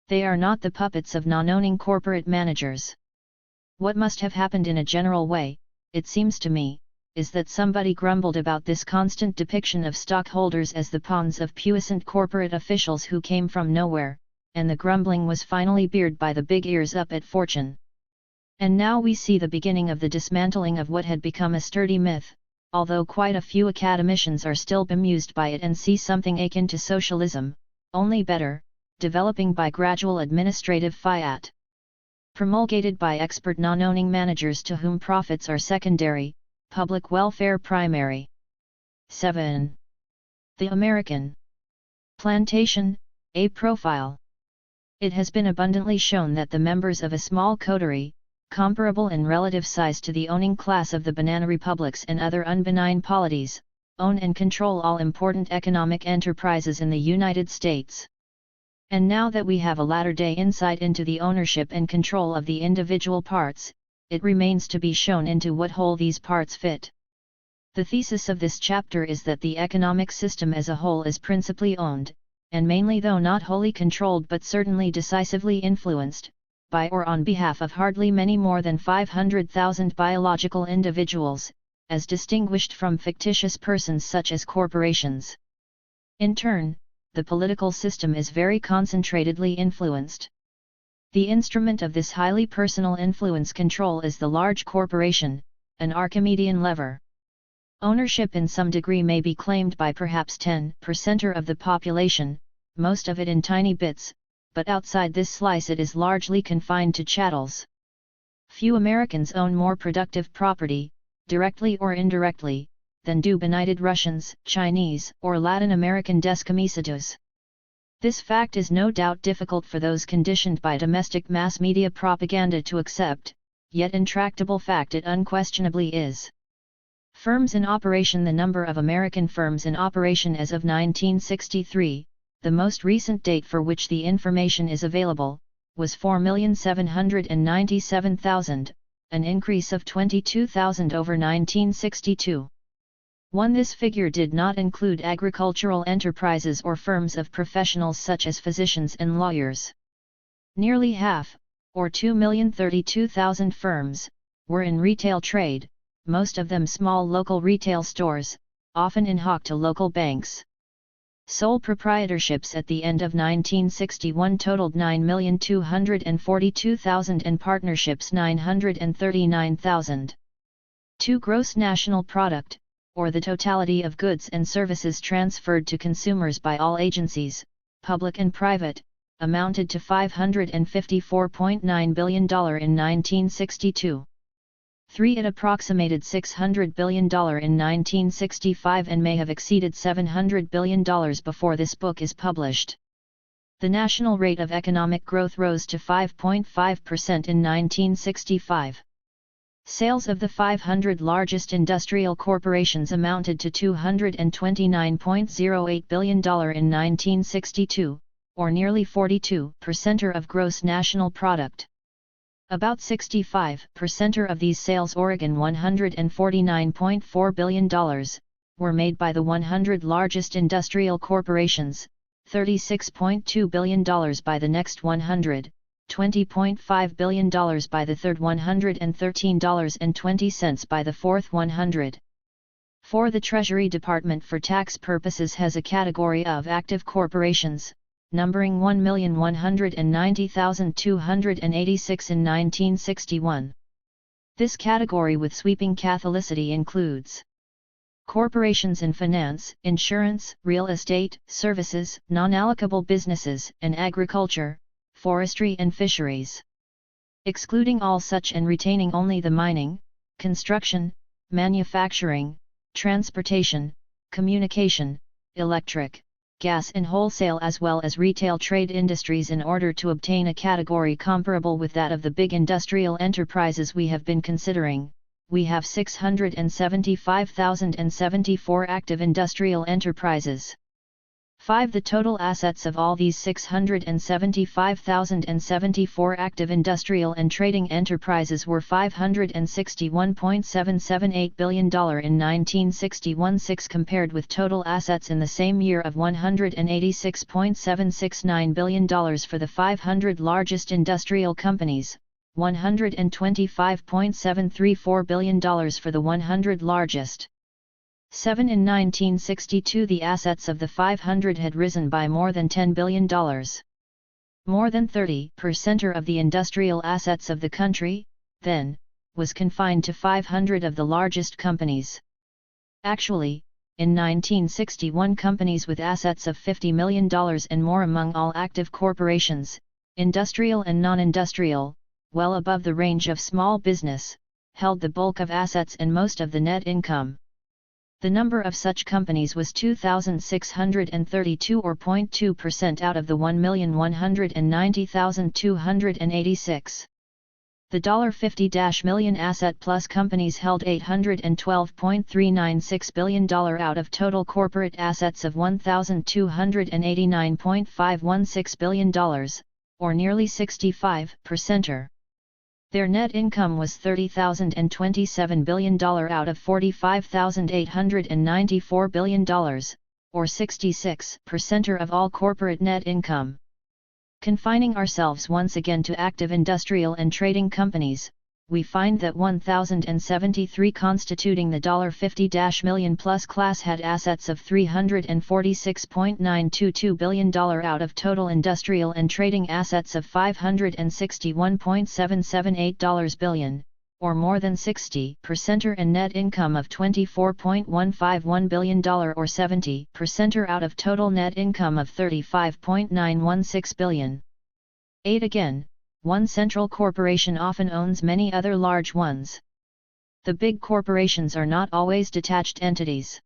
They are not the puppets of non-owning corporate managers. What must have happened in a general way, it seems to me, is that somebody grumbled about this constant depiction of stockholders as the pawns of puissant corporate officials who came from nowhere, and the grumbling was finally bearded by the big ears up at Fortune. And now we see the beginning of the dismantling of what had become a sturdy myth, although quite a few academicians are still bemused by it and see something akin to socialism, only better, developing by gradual administrative fiat. Promulgated by expert non-owning managers to whom profits are secondary, public welfare primary. 7. The American plantation, a profile. It has been abundantly shown that the members of a small coterie, comparable in relative size to the owning class of the banana republics and other unbenign polities, own and control all important economic enterprises in the United States. And now that we have a latter-day insight into the ownership and control of the individual parts, it remains to be shown into what hole these parts fit. The thesis of this chapter is that the economic system as a whole is principally owned, and mainly though not wholly controlled but certainly decisively influenced, by or on behalf of hardly many more than 500,000 biological individuals, as distinguished from fictitious persons such as corporations. In turn, the political system is very concentratedly influenced. The instrument of this highly personal influence control is the large corporation, an Archimedean lever. Ownership in some degree may be claimed by perhaps 10% of the population, most of it in tiny bits, but outside this slice it is largely confined to chattels. Few Americans own more productive property, directly or indirectly, than do benighted Russians, Chinese, or Latin American descamisados. This fact is no doubt difficult for those conditioned by domestic mass media propaganda to accept, yet intractable fact it unquestionably is. Firms in operation. The number of American firms in operation as of 1963, the most recent date for which the information is available, was 4,797,000, an increase of 22,000 over 1962. This figure did not include agricultural enterprises or firms of professionals such as physicians and lawyers. Nearly half, or 2,032,000 firms, were in retail trade, most of them small local retail stores, often in hock to local banks. Sole proprietorships at the end of 1961 totaled 9,242,000 and partnerships 939,000. Gross national product, or the totality of goods and services transferred to consumers by all agencies, public and private, amounted to $554.9 billion in 1962. It approximated $600 billion in 1965 and may have exceeded $700 billion before this book is published. The national rate of economic growth rose to 5.5% in 1965. Sales of the 500 largest industrial corporations amounted to $229.08 billion in 1962, or nearly 42% of gross national product. About 65% of these sales, Oregon $149.4 billion, were made by the 100 largest industrial corporations, $36.2 billion by the next 100, $20.5 billion by the third 100 and $13.20 by the fourth 100. The Treasury Department for tax purposes has a category of active corporations, numbering 1,190,286 in 1961. This category with sweeping catholicity includes corporations in finance, insurance, real estate, services, non-allocable businesses, and agriculture, forestry and fisheries. Excluding all such and retaining only the mining, construction, manufacturing, transportation, communication, electric, gas and wholesale as well as retail trade industries in order to obtain a category comparable with that of the big industrial enterprises we have been considering, we have 675,074 active industrial enterprises. 5. The total assets of all these 675,074 active industrial and trading enterprises were $561.778 billion in 1961-6 compared with total assets in the same year of $186.769 billion for the 500 largest industrial companies, $125.734 billion for the 100 largest. 7. In 1962 the assets of the 500 had risen by more than $10 billion. More than 30% of the industrial assets of the country, then, was confined to 500 of the largest companies. Actually, in 1961 companies with assets of $50 million and more among all active corporations, industrial and non-industrial, well above the range of small business, held the bulk of assets and most of the net income. The number of such companies was 2,632 or 0.2% out of the 1,190,286. The $50 million asset plus companies held $812.396 billion out of total corporate assets of $1,289.516 billion, or nearly 65%. Their net income was $30,027 billion out of $45,894 billion, or 66% of all corporate net income. Confining ourselves once again to active industrial and trading companies, we find that 1,073 constituting the $50 million plus class had assets of $346.922 billion out of total industrial and trading assets of $561.778 billion, or more than 60%, and net income of $24.151 billion or 70% out of total net income of $35.916 billion. 8. Again, one central corporation often owns many other large ones. The big corporations are not always detached entities.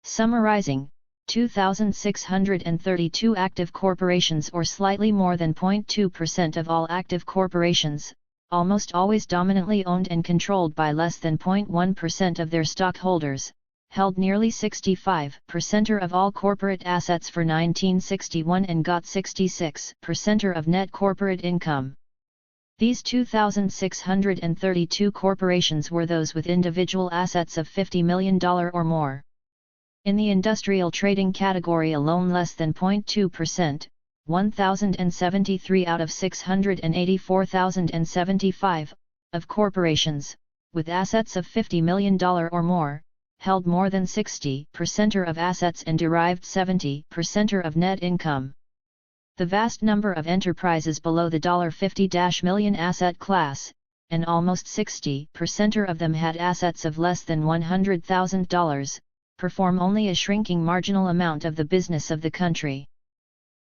Summarizing, 2,632 active corporations or slightly more than 0.2% of all active corporations, almost always dominantly owned and controlled by less than 0.1% of their stockholders, held nearly 65% of all corporate assets for 1961 and got 66% of net corporate income. These 2,632 corporations were those with individual assets of $50 million or more. In the industrial trading category alone, less than 0.2%, 1,073 out of 684,075, of corporations, with assets of $50 million or more, held more than 60% of assets and derived 70% of net income. The vast number of enterprises below the $50 million asset class, and almost 60% of them had assets of less than $100,000, perform only a shrinking marginal amount of the business of the country.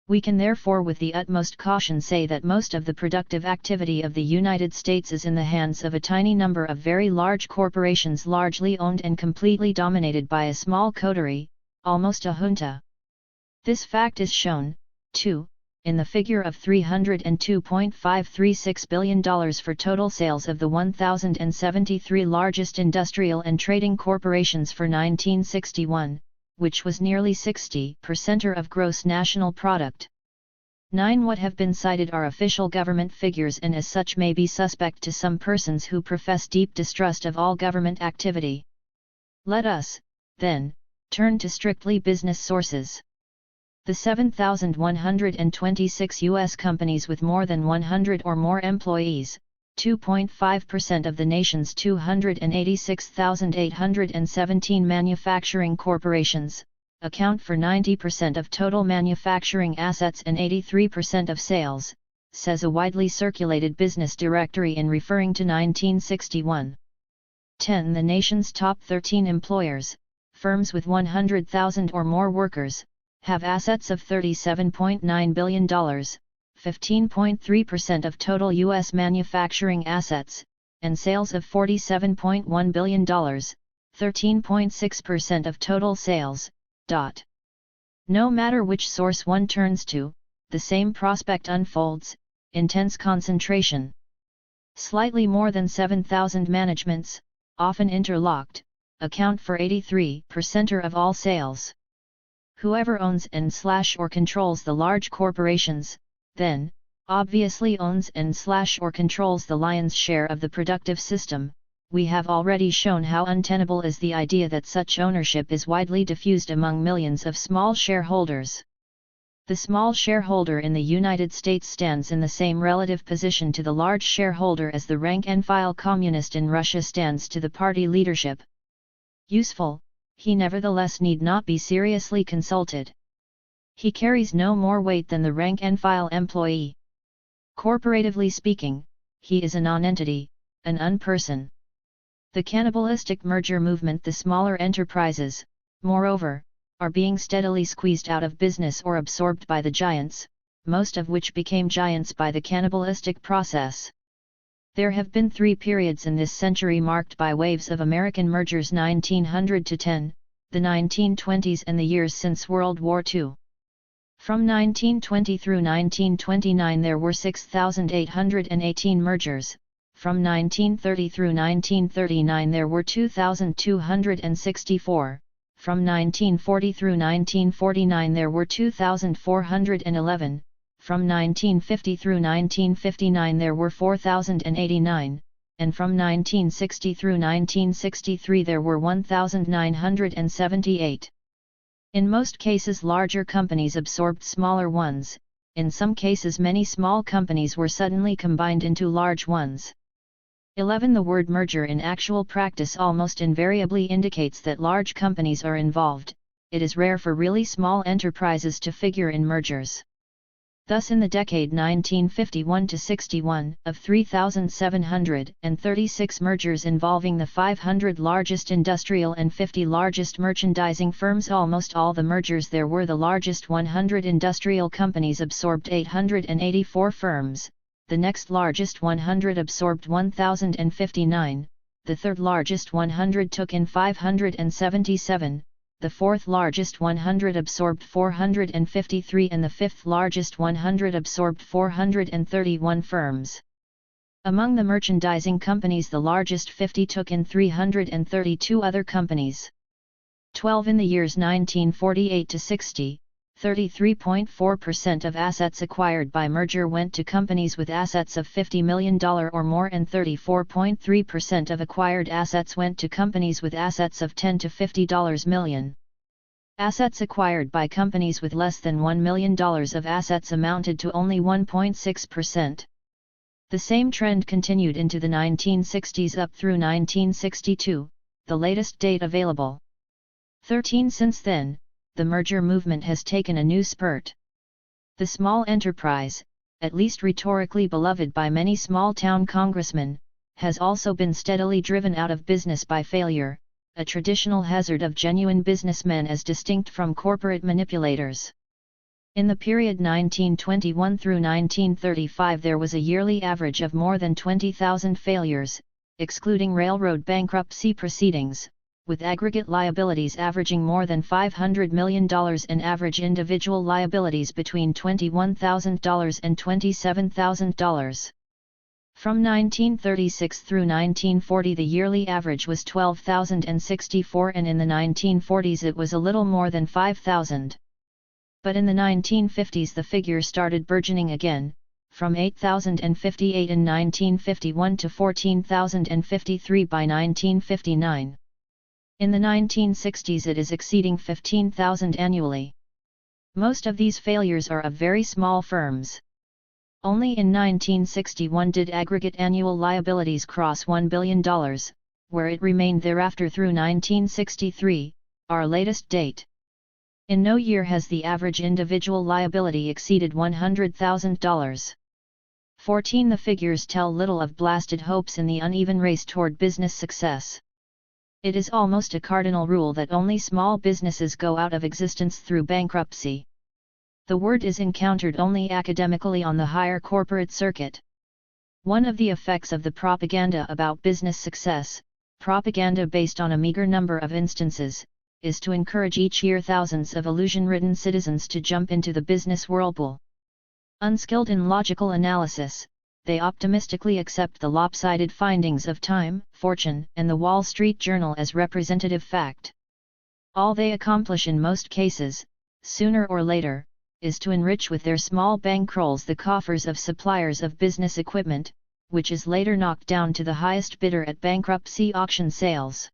We can therefore with the utmost caution say that most of the productive activity of the United States is in the hands of a tiny number of very large corporations largely owned and completely dominated by a small coterie, almost a junta. This fact is shown, too, in the figure of $302.536 billion for total sales of the 1,073 largest industrial and trading corporations for 1961, which was nearly 60% of gross national product. 9. What have been cited are official government figures and as such may be suspect to some persons who profess deep distrust of all government activity. Let us, then, turn to strictly business sources. The 7,126 U.S. companies with more than 100 or more employees, 2.5% of the nation's 286,817 manufacturing corporations, account for 90% of total manufacturing assets and 83% of sales, says a widely circulated business directory in referring to 1961. 10. The nation's top 13 employers, firms with 100,000 or more workers, have assets of $37.9 billion, 15.3% of total U.S. manufacturing assets, and sales of $47.1 billion, 13.6% of total sales. No matter which source one turns to, the same prospect unfolds: intense concentration. Slightly more than 7,000 managements, often interlocked, account for 83% of all sales. Whoever owns and/or controls the large corporations, then, obviously owns and/or controls the lion's share of the productive system. We have already shown how untenable is the idea that such ownership is widely diffused among millions of small shareholders. The small shareholder in the United States stands in the same relative position to the large shareholder as the rank-and-file communist in Russia stands to the party leadership. Useful, he nevertheless need not be seriously consulted. He carries no more weight than the rank-and-file employee. Corporatively speaking, he is a non-entity, an unperson. The cannibalistic merger movement, the smaller enterprises, moreover, are being steadily squeezed out of business or absorbed by the giants, most of which became giants by the cannibalistic process. There have been 3 periods in this century marked by waves of American mergers: 1900 to 10, the 1920s and the years since World War II. From 1920 through 1929 there were 6,818 mergers, from 1930 through 1939 there were 2,264, from 1940 through 1949 there were 2,411, from 1950 through 1959 there were 4,089, and from 1960 through 1963 there were 1,978. In most cases larger companies absorbed smaller ones, in some cases many small companies were suddenly combined into large ones. 11. The word merger in actual practice almost invariably indicates that large companies are involved. It is rare for really small enterprises to figure in mergers. Thus in the decade 1951 to 61, of 3,736 mergers involving the 500 largest industrial and 50 largest merchandising firms, almost all the mergers there were the largest 100 industrial companies absorbed 884 firms, the next largest 100 absorbed 1,059, the third largest 100 took in 577, the fourth largest 100 absorbed 453 and the fifth largest 100 absorbed 431 firms. Among the merchandising companies the largest 50 took in 332 other companies. 12. In the years 1948 to 60, 33.4% of assets acquired by merger went to companies with assets of $50 million or more, and 34.3% of acquired assets went to companies with assets of $10 to $50 million. Assets acquired by companies with less than $1 million of assets amounted to only 1.6%. The same trend continued into the 1960s up through 1962, the latest date available. 13. Since then, the merger movement has taken a new spurt. The small enterprise, at least rhetorically beloved by many small-town congressmen, has also been steadily driven out of business by failure, a traditional hazard of genuine businessmen as distinct from corporate manipulators. In the period 1921 through 1935 there was a yearly average of more than 20,000 failures, excluding railroad bankruptcy proceedings, with aggregate liabilities averaging more than $500 million and average individual liabilities between $21,000 and $27,000. From 1936 through 1940 the yearly average was 12,064 and in the 1940s it was a little more than 5,000. But in the 1950s the figure started burgeoning again, from 8,058 in 1951 to 14,053 by 1959. In the 1960s it is exceeding 15,000 annually. Most of these failures are of very small firms. Only in 1961 did aggregate annual liabilities cross $1 billion, where it remained thereafter through 1963, our latest date. In no year has the average individual liability exceeded $100,000. 14. The figures tell little of blasted hopes in the uneven race toward business success. It is almost a cardinal rule that only small businesses go out of existence through bankruptcy. The word is encountered only academically on the higher corporate circuit. One of the effects of the propaganda about business success, propaganda based on a meager number of instances, is to encourage each year thousands of illusion-ridden citizens to jump into the business whirlpool. Unskilled in logical analysis, they optimistically accept the lopsided findings of Time, Fortune, and the Wall Street Journal as representative fact. All they accomplish in most cases, sooner or later, is to enrich with their small bankrolls the coffers of suppliers of business equipment, which is later knocked down to the highest bidder at bankruptcy auction sales.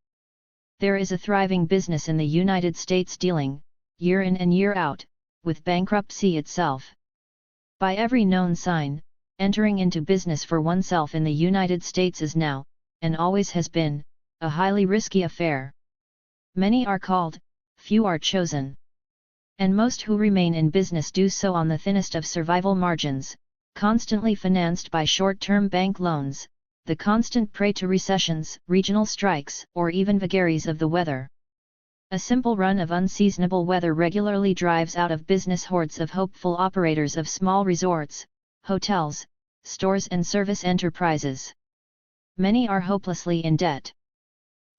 There is a thriving business in the United States dealing, year in and year out, with bankruptcy itself. By every known sign, entering into business for oneself in the United States is now, and always has been, a highly risky affair. Many are called, few are chosen. And most who remain in business do so on the thinnest of survival margins, constantly financed by short-term bank loans, the constant prey to recessions, regional strikes, or even vagaries of the weather. A simple run of unseasonable weather regularly drives out of business hordes of hopeful operators of small resorts, hotels, stores and service enterprises. Many are hopelessly in debt.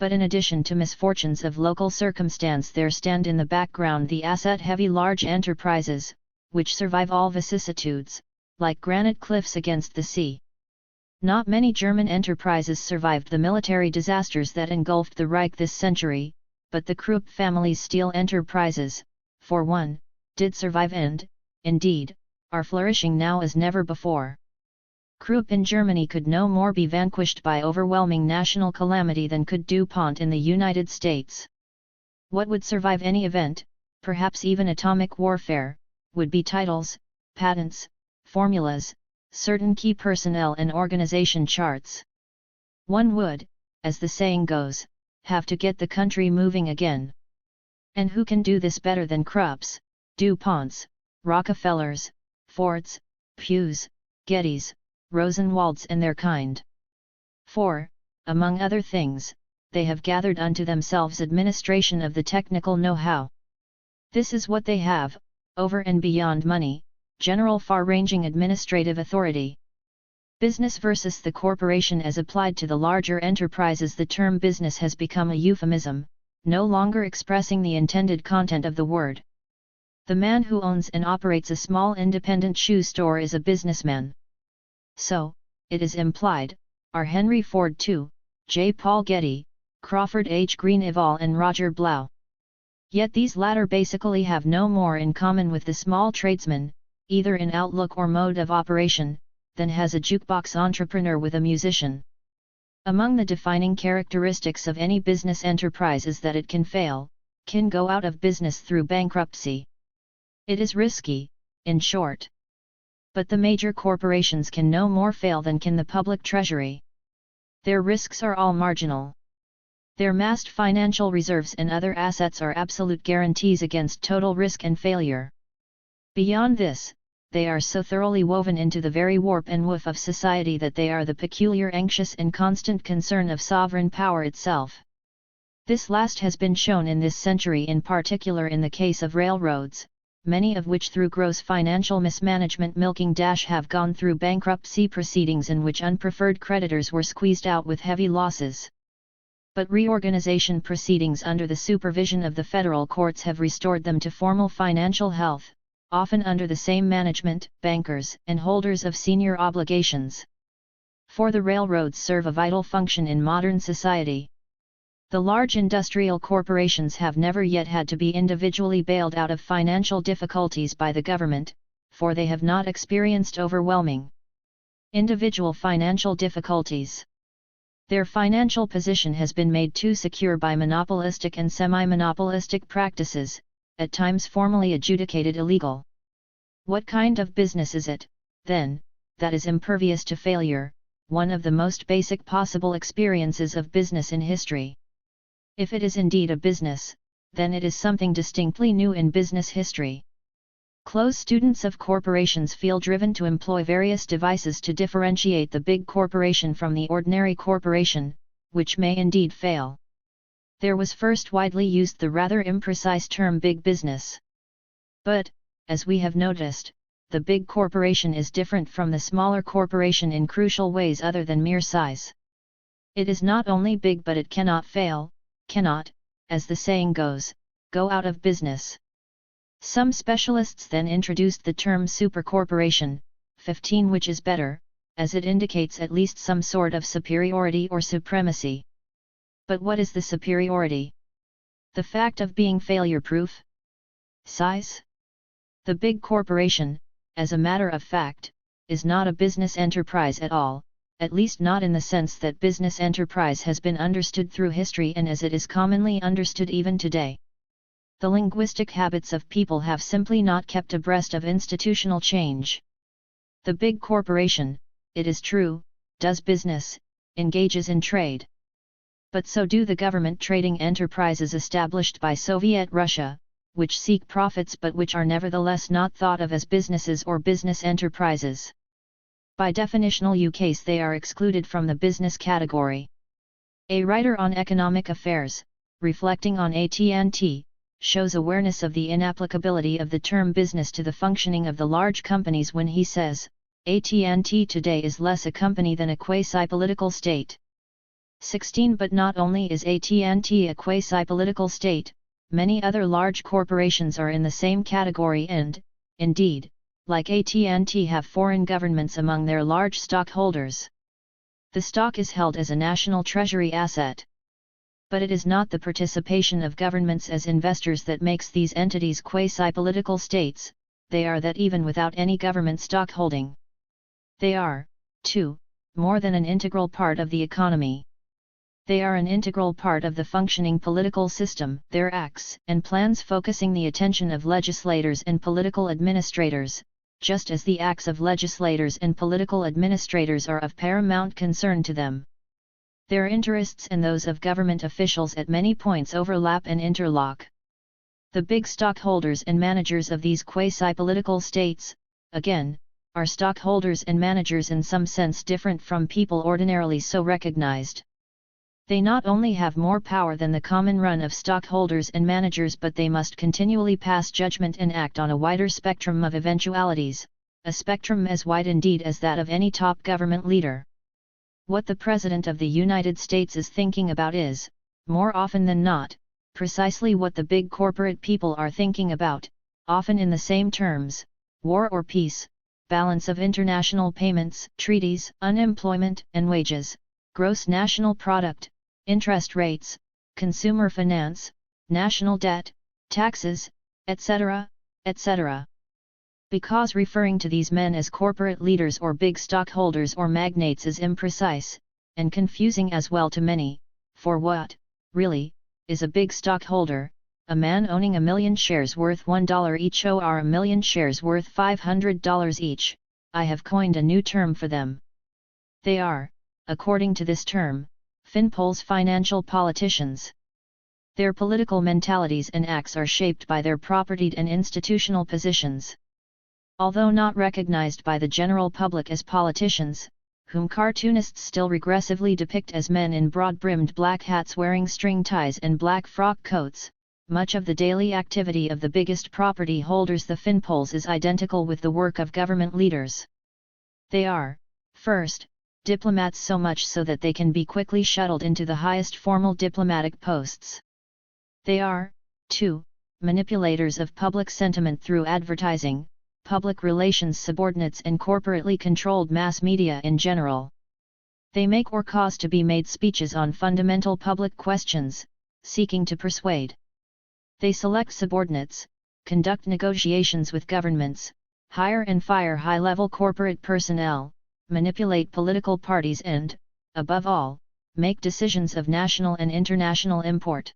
But in addition to misfortunes of local circumstance, there stand in the background the asset-heavy large enterprises, which survive all vicissitudes, like granite cliffs against the sea. Not many German enterprises survived the military disasters that engulfed the Reich this century, but the Krupp family's steel enterprises, for one, did survive and, indeed, are flourishing now as never before. Krupp in Germany could no more be vanquished by overwhelming national calamity than could DuPont in the United States. What would survive any event, perhaps even atomic warfare, would be titles, patents, formulas, certain key personnel and organization charts. One would, as the saying goes, have to get the country moving again. And who can do this better than Krupps, DuPonts, Rockefellers, Fords, Pews, Gettys, Rosenwalds and their kind? For, among other things, they have gathered unto themselves administration of the technical know-how. This is what they have, over and beyond money, general far-ranging administrative authority. Business versus the corporation as applied to the larger enterprises. The term business has become a euphemism, no longer expressing the intended content of the word. The man who owns and operates a small independent shoe store is a businessman. So, it is implied, are Henry Ford II, J. Paul Getty, Crawford H. Greenevall and Roger Blau. Yet these latter basically have no more in common with the small tradesman, either in outlook or mode of operation, than has a jukebox entrepreneur with a musician. Among the defining characteristics of any business enterprise is that it can fail, can go out of business through bankruptcy. It is risky, in short. But the major corporations can no more fail than can the public treasury. Their risks are all marginal. Their massed financial reserves and other assets are absolute guarantees against total risk and failure. Beyond this, they are so thoroughly woven into the very warp and woof of society that they are the peculiar anxious and constant concern of sovereign power itself. This last has been shown in this century, in particular in the case of railroads, many of which through gross financial mismanagement have gone through bankruptcy proceedings in which unpreferred creditors were squeezed out with heavy losses. But reorganization proceedings under the supervision of the federal courts have restored them to formal financial health, often under the same management, bankers, and holders of senior obligations. For the railroads serve a vital function in modern society. The large industrial corporations have never yet had to be individually bailed out of financial difficulties by the government, for they have not experienced overwhelming individual financial difficulties. Their financial position has been made too secure by monopolistic and semi-monopolistic practices, at times formally adjudicated illegal. What kind of business is it, then, that is impervious to failure, one of the most basic possible experiences of business in history? If it is indeed a business, then it is something distinctly new in business history. Close students of corporations feel driven to employ various devices to differentiate the big corporation from the ordinary corporation, which may indeed fail. There was first widely used the rather imprecise term big business. But, as we have noticed, the big corporation is different from the smaller corporation in crucial ways other than mere size. It is not only big, but it cannot fail, cannot, as the saying goes, go out of business. Some specialists then introduced the term supercorporation, 15, which is better, as it indicates at least some sort of superiority or supremacy. But what is the superiority? The fact of being failure-proof? Size? The big corporation, as a matter of fact, is not a business enterprise at all, at least not in the sense that business enterprise has been understood through history and as it is commonly understood even today. The linguistic habits of people have simply not kept abreast of institutional change. The big corporation, it is true, does business, engages in trade. But so do the government trading enterprises established by Soviet Russia, which seek profits but which are nevertheless not thought of as businesses or business enterprises. By definitional use they are excluded from the business category. A writer on economic affairs, reflecting on AT&T, shows awareness of the inapplicability of the term business to the functioning of the large companies when he says, AT&T today is less a company than a quasi-political state. 16 But not only is AT&T a quasi-political state, many other large corporations are in the same category and, indeed, like AT&T have foreign governments among their large stockholders. The stock is held as a national treasury asset. But it is not the participation of governments as investors that makes these entities quasi-political states, they are that even without any government stockholding. They are, too, more than an integral part of the economy. They are an integral part of the functioning political system, their acts and plans focusing the attention of legislators and political administrators, just as the acts of legislators and political administrators are of paramount concern to them. Their interests and those of government officials at many points overlap and interlock. The big stockholders and managers of these quasi-political states, again, are stockholders and managers in some sense different from people ordinarily so recognized. They not only have more power than the common run of stockholders and managers, but they must continually pass judgment and act on a wider spectrum of eventualities, a spectrum as wide indeed as that of any top government leader. What the President of the United States is thinking about is, more often than not, precisely what the big corporate people are thinking about, often in the same terms: war or peace, balance of international payments, treaties, unemployment and wages, gross national product, interest rates, consumer finance, national debt, taxes, etc., etc. Because referring to these men as corporate leaders or big stockholders or magnates is imprecise, and confusing as well to many, for what, really, is a big stockholder? A man owning 1 million shares worth $1 each or 1 million shares worth $500 each. I have coined a new term for them. They are, according to this term, finpoles, financial politicians. Their political mentalities and acts are shaped by their propertied and institutional positions. Although not recognized by the general public as politicians, whom cartoonists still regressively depict as men in broad-brimmed black hats wearing string ties and black frock coats, much of the daily activity of the biggest property holders, the finpoles, is identical with the work of government leaders. They are, first, diplomats, so much so that they can be quickly shuttled into the highest formal diplomatic posts. They are, too, manipulators of public sentiment through advertising, public relations subordinates and corporately controlled mass media in general. They make or cause to be made speeches on fundamental public questions, seeking to persuade. They select subordinates, conduct negotiations with governments, hire and fire high-level corporate personnel, manipulate political parties and, above all, make decisions of national and international import.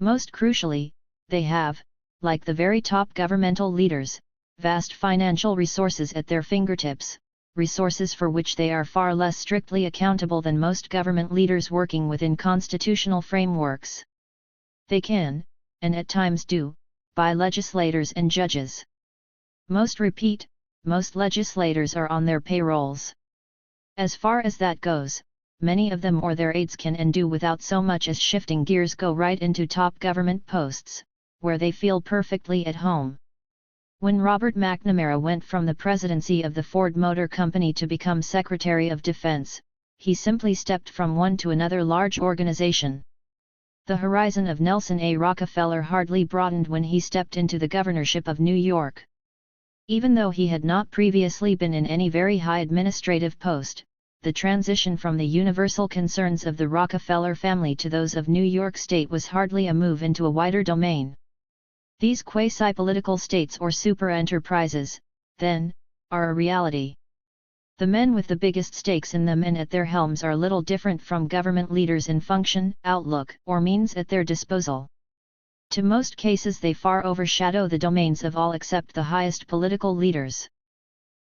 Most crucially, they have, like the very top governmental leaders, vast financial resources at their fingertips, resources for which they are far less strictly accountable than most government leaders working within constitutional frameworks. They can, and at times do, buy legislators and judges. Most legislators are on their payrolls. As far as that goes, many of them or their aides can and do without so much as shifting gears go right into top government posts, where they feel perfectly at home. When Robert McNamara went from the presidency of the Ford Motor Company to become Secretary of Defense, he simply stepped from one to another large organization. The horizon of Nelson A. Rockefeller hardly broadened when he stepped into the governorship of New York. Even though he had not previously been in any very high administrative post, the transition from the universal concerns of the Rockefeller family to those of New York State was hardly a move into a wider domain. These quasi-political states or super-enterprises, then, are a reality. The men with the biggest stakes in them and at their helms are little different from government leaders in function, outlook, or means at their disposal. To most cases they far overshadow the domains of all except the highest political leaders.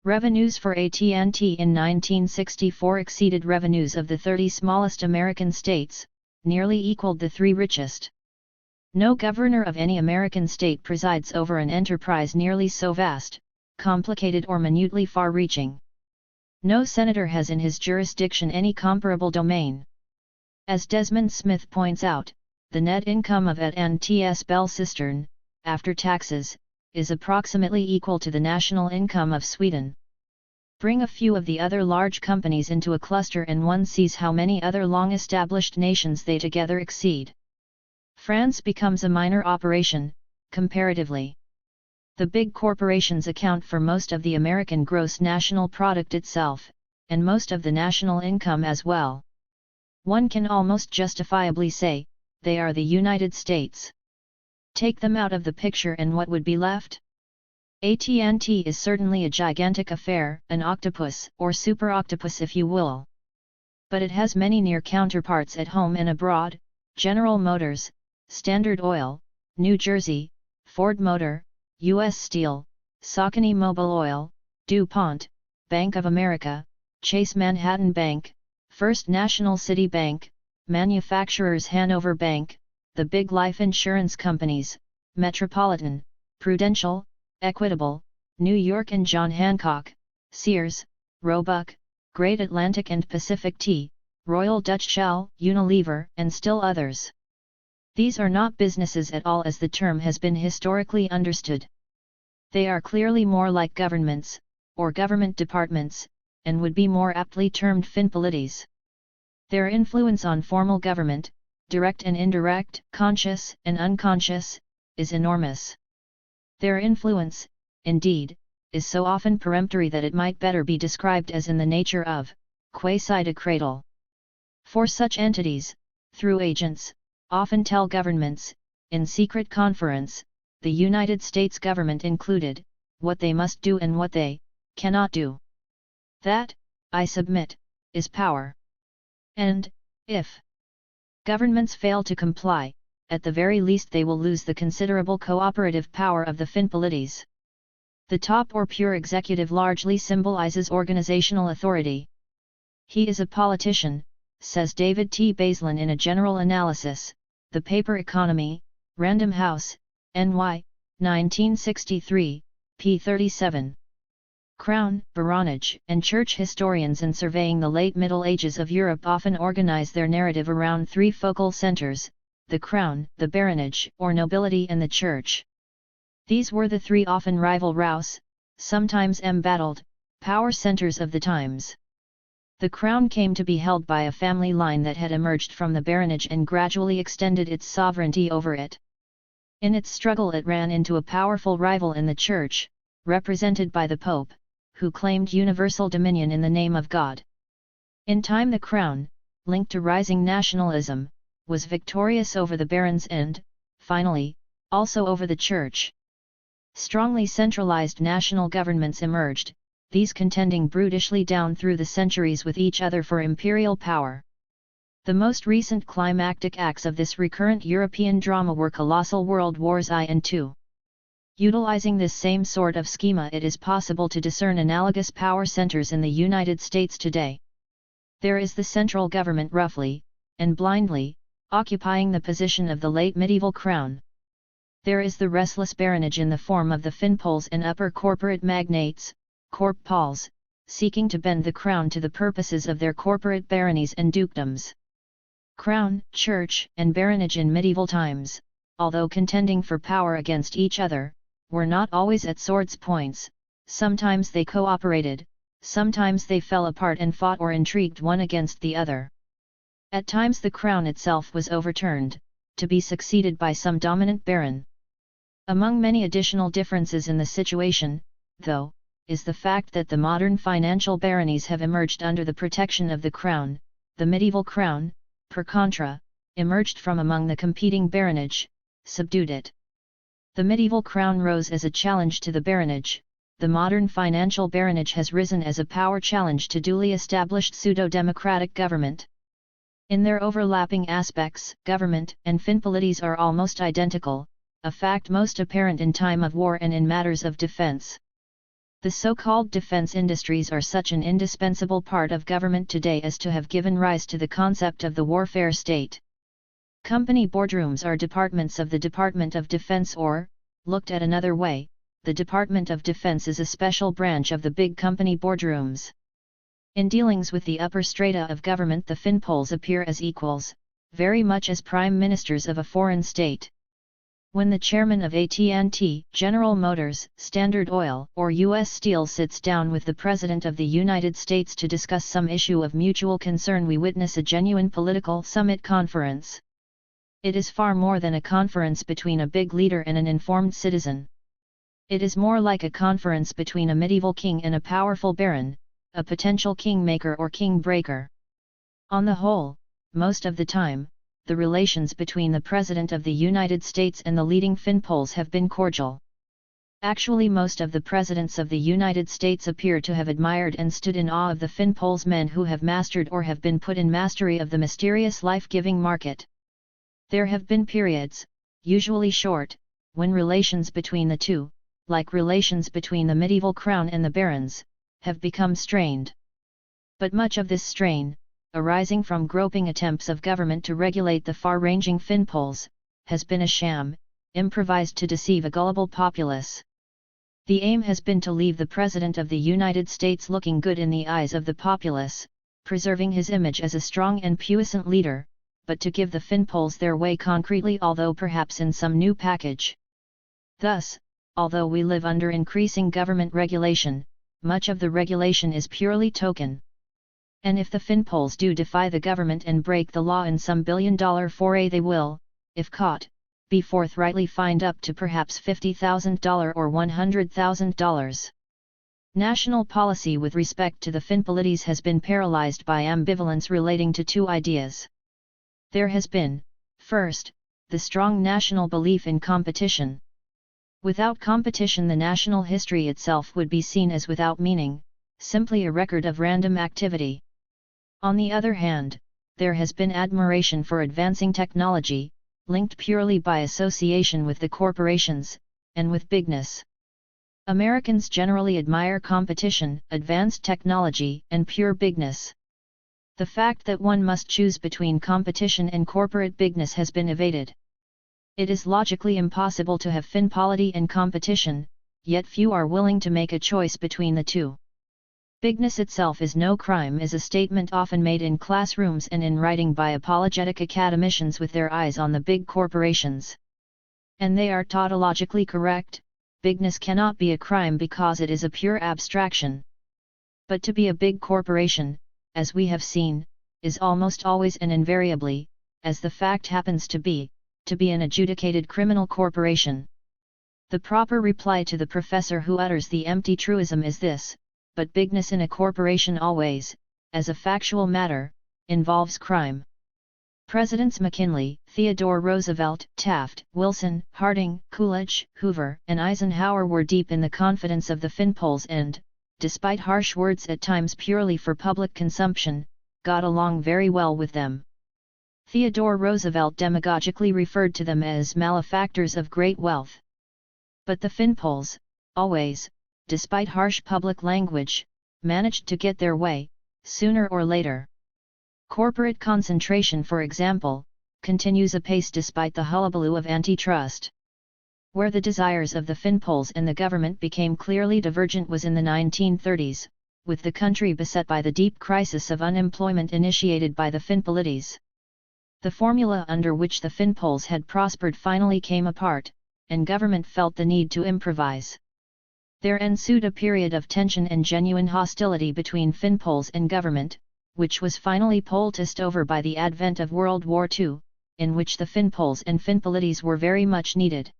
Revenues for AT&T in 1964 exceeded revenues of the 30 smallest American states, nearly equaled the 3 richest. No governor of any American state presides over an enterprise nearly so vast, complicated or minutely far-reaching. No senator has in his jurisdiction any comparable domain. As Desmond Smith points out, the net income of AT&T's Bell Cistern, after taxes, is approximately equal to the national income of Sweden. Bring a few of the other large companies into a cluster and one sees how many other long-established nations they together exceed. France becomes a minor operation, comparatively. The big corporations account for most of the American gross national product itself, and most of the national income as well. One can almost justifiably say, they are the United States. Take them out of the picture and what would be left? AT&T is certainly a gigantic affair, an octopus, or super octopus if you will. But it has many near counterparts at home and abroad: General Motors, Standard Oil, New Jersey, Ford Motor, U.S. Steel, Saucony Mobile Oil, DuPont, Bank of America, Chase Manhattan Bank, First National City Bank, Manufacturers Hanover Bank, the big life insurance companies, Metropolitan, Prudential, Equitable, New York and John Hancock, Sears, Roebuck, Great Atlantic and Pacific Tea, Royal Dutch Shell, Unilever, and still others. These are not businesses at all as the term has been historically understood. They are clearly more like governments, or government departments, and would be more aptly termed finpolities. Their influence on formal government, direct and indirect, conscious and unconscious, is enormous. Their influence, indeed, is so often peremptory that it might better be described as in the nature of quasi-decretal. For such entities, through agents, often tell governments, in secret conference, the United States government included, what they must do and what they cannot do. That, I submit, is power. And, if governments fail to comply, at the very least they will lose the considerable cooperative power of the finpolities. The top or pure executive largely symbolizes organizational authority. He is a politician, says David T. Baselin in a general analysis, The Paper Economy, Random House, NY, 1963, p. 37. Crown, baronage, and church historians in surveying the late Middle Ages of Europe often organize their narrative around 3 focal centers: the crown, the baronage or nobility, and the church. These were the 3 often rival rouse, sometimes embattled, power centers of the times. The crown came to be held by a family line that had emerged from the baronage and gradually extended its sovereignty over it. In its struggle it ran into a powerful rival in the church, represented by the Pope, who claimed universal dominion in the name of God. In time the crown, linked to rising nationalism, was victorious over the barons and, finally, also over the church. Strongly centralized national governments emerged, these contending brutishly down through the centuries with each other for imperial power. The most recent climactic acts of this recurrent European drama were colossal world wars I and II. Utilizing this same sort of schema, it is possible to discern analogous power centers in the United States today. There is the central government roughly, and blindly, occupying the position of the late medieval crown. There is the restless baronage in the form of the finpoles and upper corporate magnates, corp-pols, seeking to bend the crown to the purposes of their corporate baronies and dukedoms. Crown, church, and baronage in medieval times, although contending for power against each other, were not always at swords' points. Sometimes they cooperated, sometimes they fell apart and fought or intrigued one against the other. At times the crown itself was overturned, to be succeeded by some dominant baron. Among many additional differences in the situation, though, is the fact that the modern financial baronies have emerged under the protection of the crown. The medieval crown, per contra, emerged from among the competing baronage, subdued it. The medieval crown rose as a challenge to the baronage. The modern financial baronage has risen as a power challenge to duly established pseudo-democratic government. In their overlapping aspects, government and finpolities are almost identical, a fact most apparent in time of war and in matters of defense. The so-called defense industries are such an indispensable part of government today as to have given rise to the concept of the warfare state. Company boardrooms are departments of the Department of Defense, or, looked at another way, the Department of Defense is a special branch of the big company boardrooms. In dealings with the upper strata of government, the finpols appear as equals, very much as prime ministers of a foreign state. When the chairman of AT&T, General Motors, Standard Oil, or U.S. Steel sits down with the President of the United States to discuss some issue of mutual concern, we witness a genuine political summit conference. It is far more than a conference between a big leader and an informed citizen. It is more like a conference between a medieval king and a powerful baron, a potential kingmaker or king-breaker. On the whole, most of the time, the relations between the President of the United States and the leading finpols have been cordial. Actually, most of the presidents of the United States appear to have admired and stood in awe of the finpols, men who have mastered or have been put in mastery of the mysterious life-giving market. There have been periods, usually short, when relations between the two, like relations between the medieval crown and the barons, have become strained. But much of this strain, arising from groping attempts of government to regulate the far-ranging finpols, has been a sham, improvised to deceive a gullible populace. The aim has been to leave the President of the United States looking good in the eyes of the populace, preserving his image as a strong and puissant leader, but to give the finpols their way concretely, although perhaps in some new package. Thus, although we live under increasing government regulation, much of the regulation is purely token. And if the finpols do defy the government and break the law in some billion-dollar foray, they will, if caught, be forthrightly fined up to perhaps $50,000 or $100,000. National policy with respect to the finpolities has been paralyzed by ambivalence relating to two ideas. There has been, first, the strong national belief in competition. Without competition, the national history itself would be seen as without meaning, simply a record of random activity. On the other hand, there has been admiration for advancing technology, linked purely by association with the corporations, and with bigness. Americans generally admire competition, advanced technology, and pure bigness. The fact that one must choose between competition and corporate bigness has been evaded. It is logically impossible to have finpolity and competition, yet few are willing to make a choice between the two. Bigness itself is no crime is a statement often made in classrooms and in writing by apologetic academicians with their eyes on the big corporations. And they are tautologically correct. Bigness cannot be a crime because it is a pure abstraction. But to be a big corporation, as we have seen, is almost always and invariably, as the fact happens to be an adjudicated criminal corporation. The proper reply to the professor who utters the empty truism is this: but bigness in a corporation always, as a factual matter, involves crime. Presidents McKinley, Theodore Roosevelt, Taft, Wilson, Harding, Coolidge, Hoover, and Eisenhower were deep in the confidence of the finpols and, despite harsh words at times purely for public consumption, got along very well with them. Theodore Roosevelt demagogically referred to them as malefactors of great wealth. But the finpols, always, despite harsh public language, managed to get their way, sooner or later. Corporate concentration, for example, continues apace despite the hullabaloo of antitrust. Where the desires of the finpols and the government became clearly divergent was in the 1930s, with the country beset by the deep crisis of unemployment initiated by the finpolities. The formula under which the finpols had prospered finally came apart, and government felt the need to improvise. There ensued a period of tension and genuine hostility between finpols and government, which was finally poulticed over by the advent of World War II, in which the finpols and finpolities were very much needed.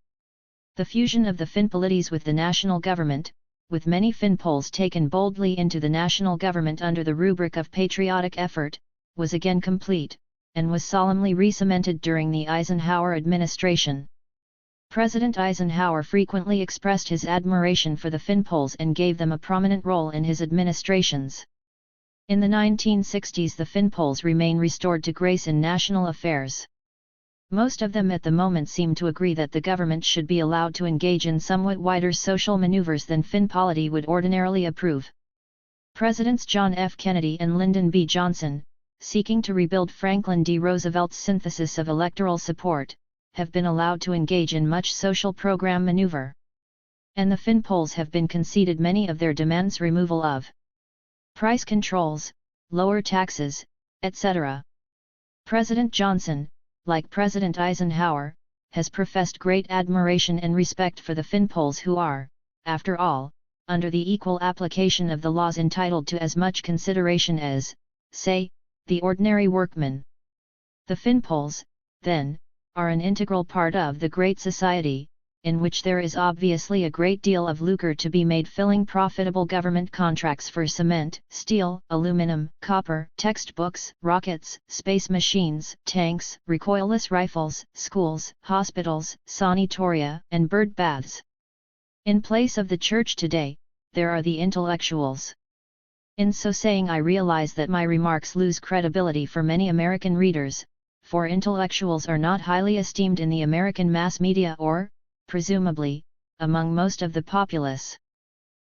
The fusion of the finpolities with the national government, with many finpols taken boldly into the national government under the rubric of patriotic effort, was again complete, and was solemnly re-cemented during the Eisenhower administration. President Eisenhower frequently expressed his admiration for the Finpoles and gave them a prominent role in his administrations. In the 1960s, the Finpoles remain restored to grace in national affairs. Most of them at the moment seem to agree that the government should be allowed to engage in somewhat wider social maneuvers than Finpolity would ordinarily approve. Presidents John F. Kennedy and Lyndon B. Johnson, seeking to rebuild Franklin D. Roosevelt's synthesis of electoral support, have been allowed to engage in much social program maneuver. And the Finpoles have been conceded many of their demands: removal of price controls, lower taxes, etc. President Johnson, like President Eisenhower, has professed great admiration and respect for the Finpoles, who are, after all, under the equal application of the laws, entitled to as much consideration as, say, the ordinary workman. The Finpoles, then, are an integral part of the great society, in which there is obviously a great deal of lucre to be made filling profitable government contracts for cement, steel, aluminum, copper, textbooks, rockets, space machines, tanks, recoilless rifles, schools, hospitals, sanatoria, and bird baths. In place of the church today, there are the intellectuals. In so saying, I realize that my remarks lose credibility for many American readers, for intellectuals are not highly esteemed in the American mass media or, presumably, among most of the populace.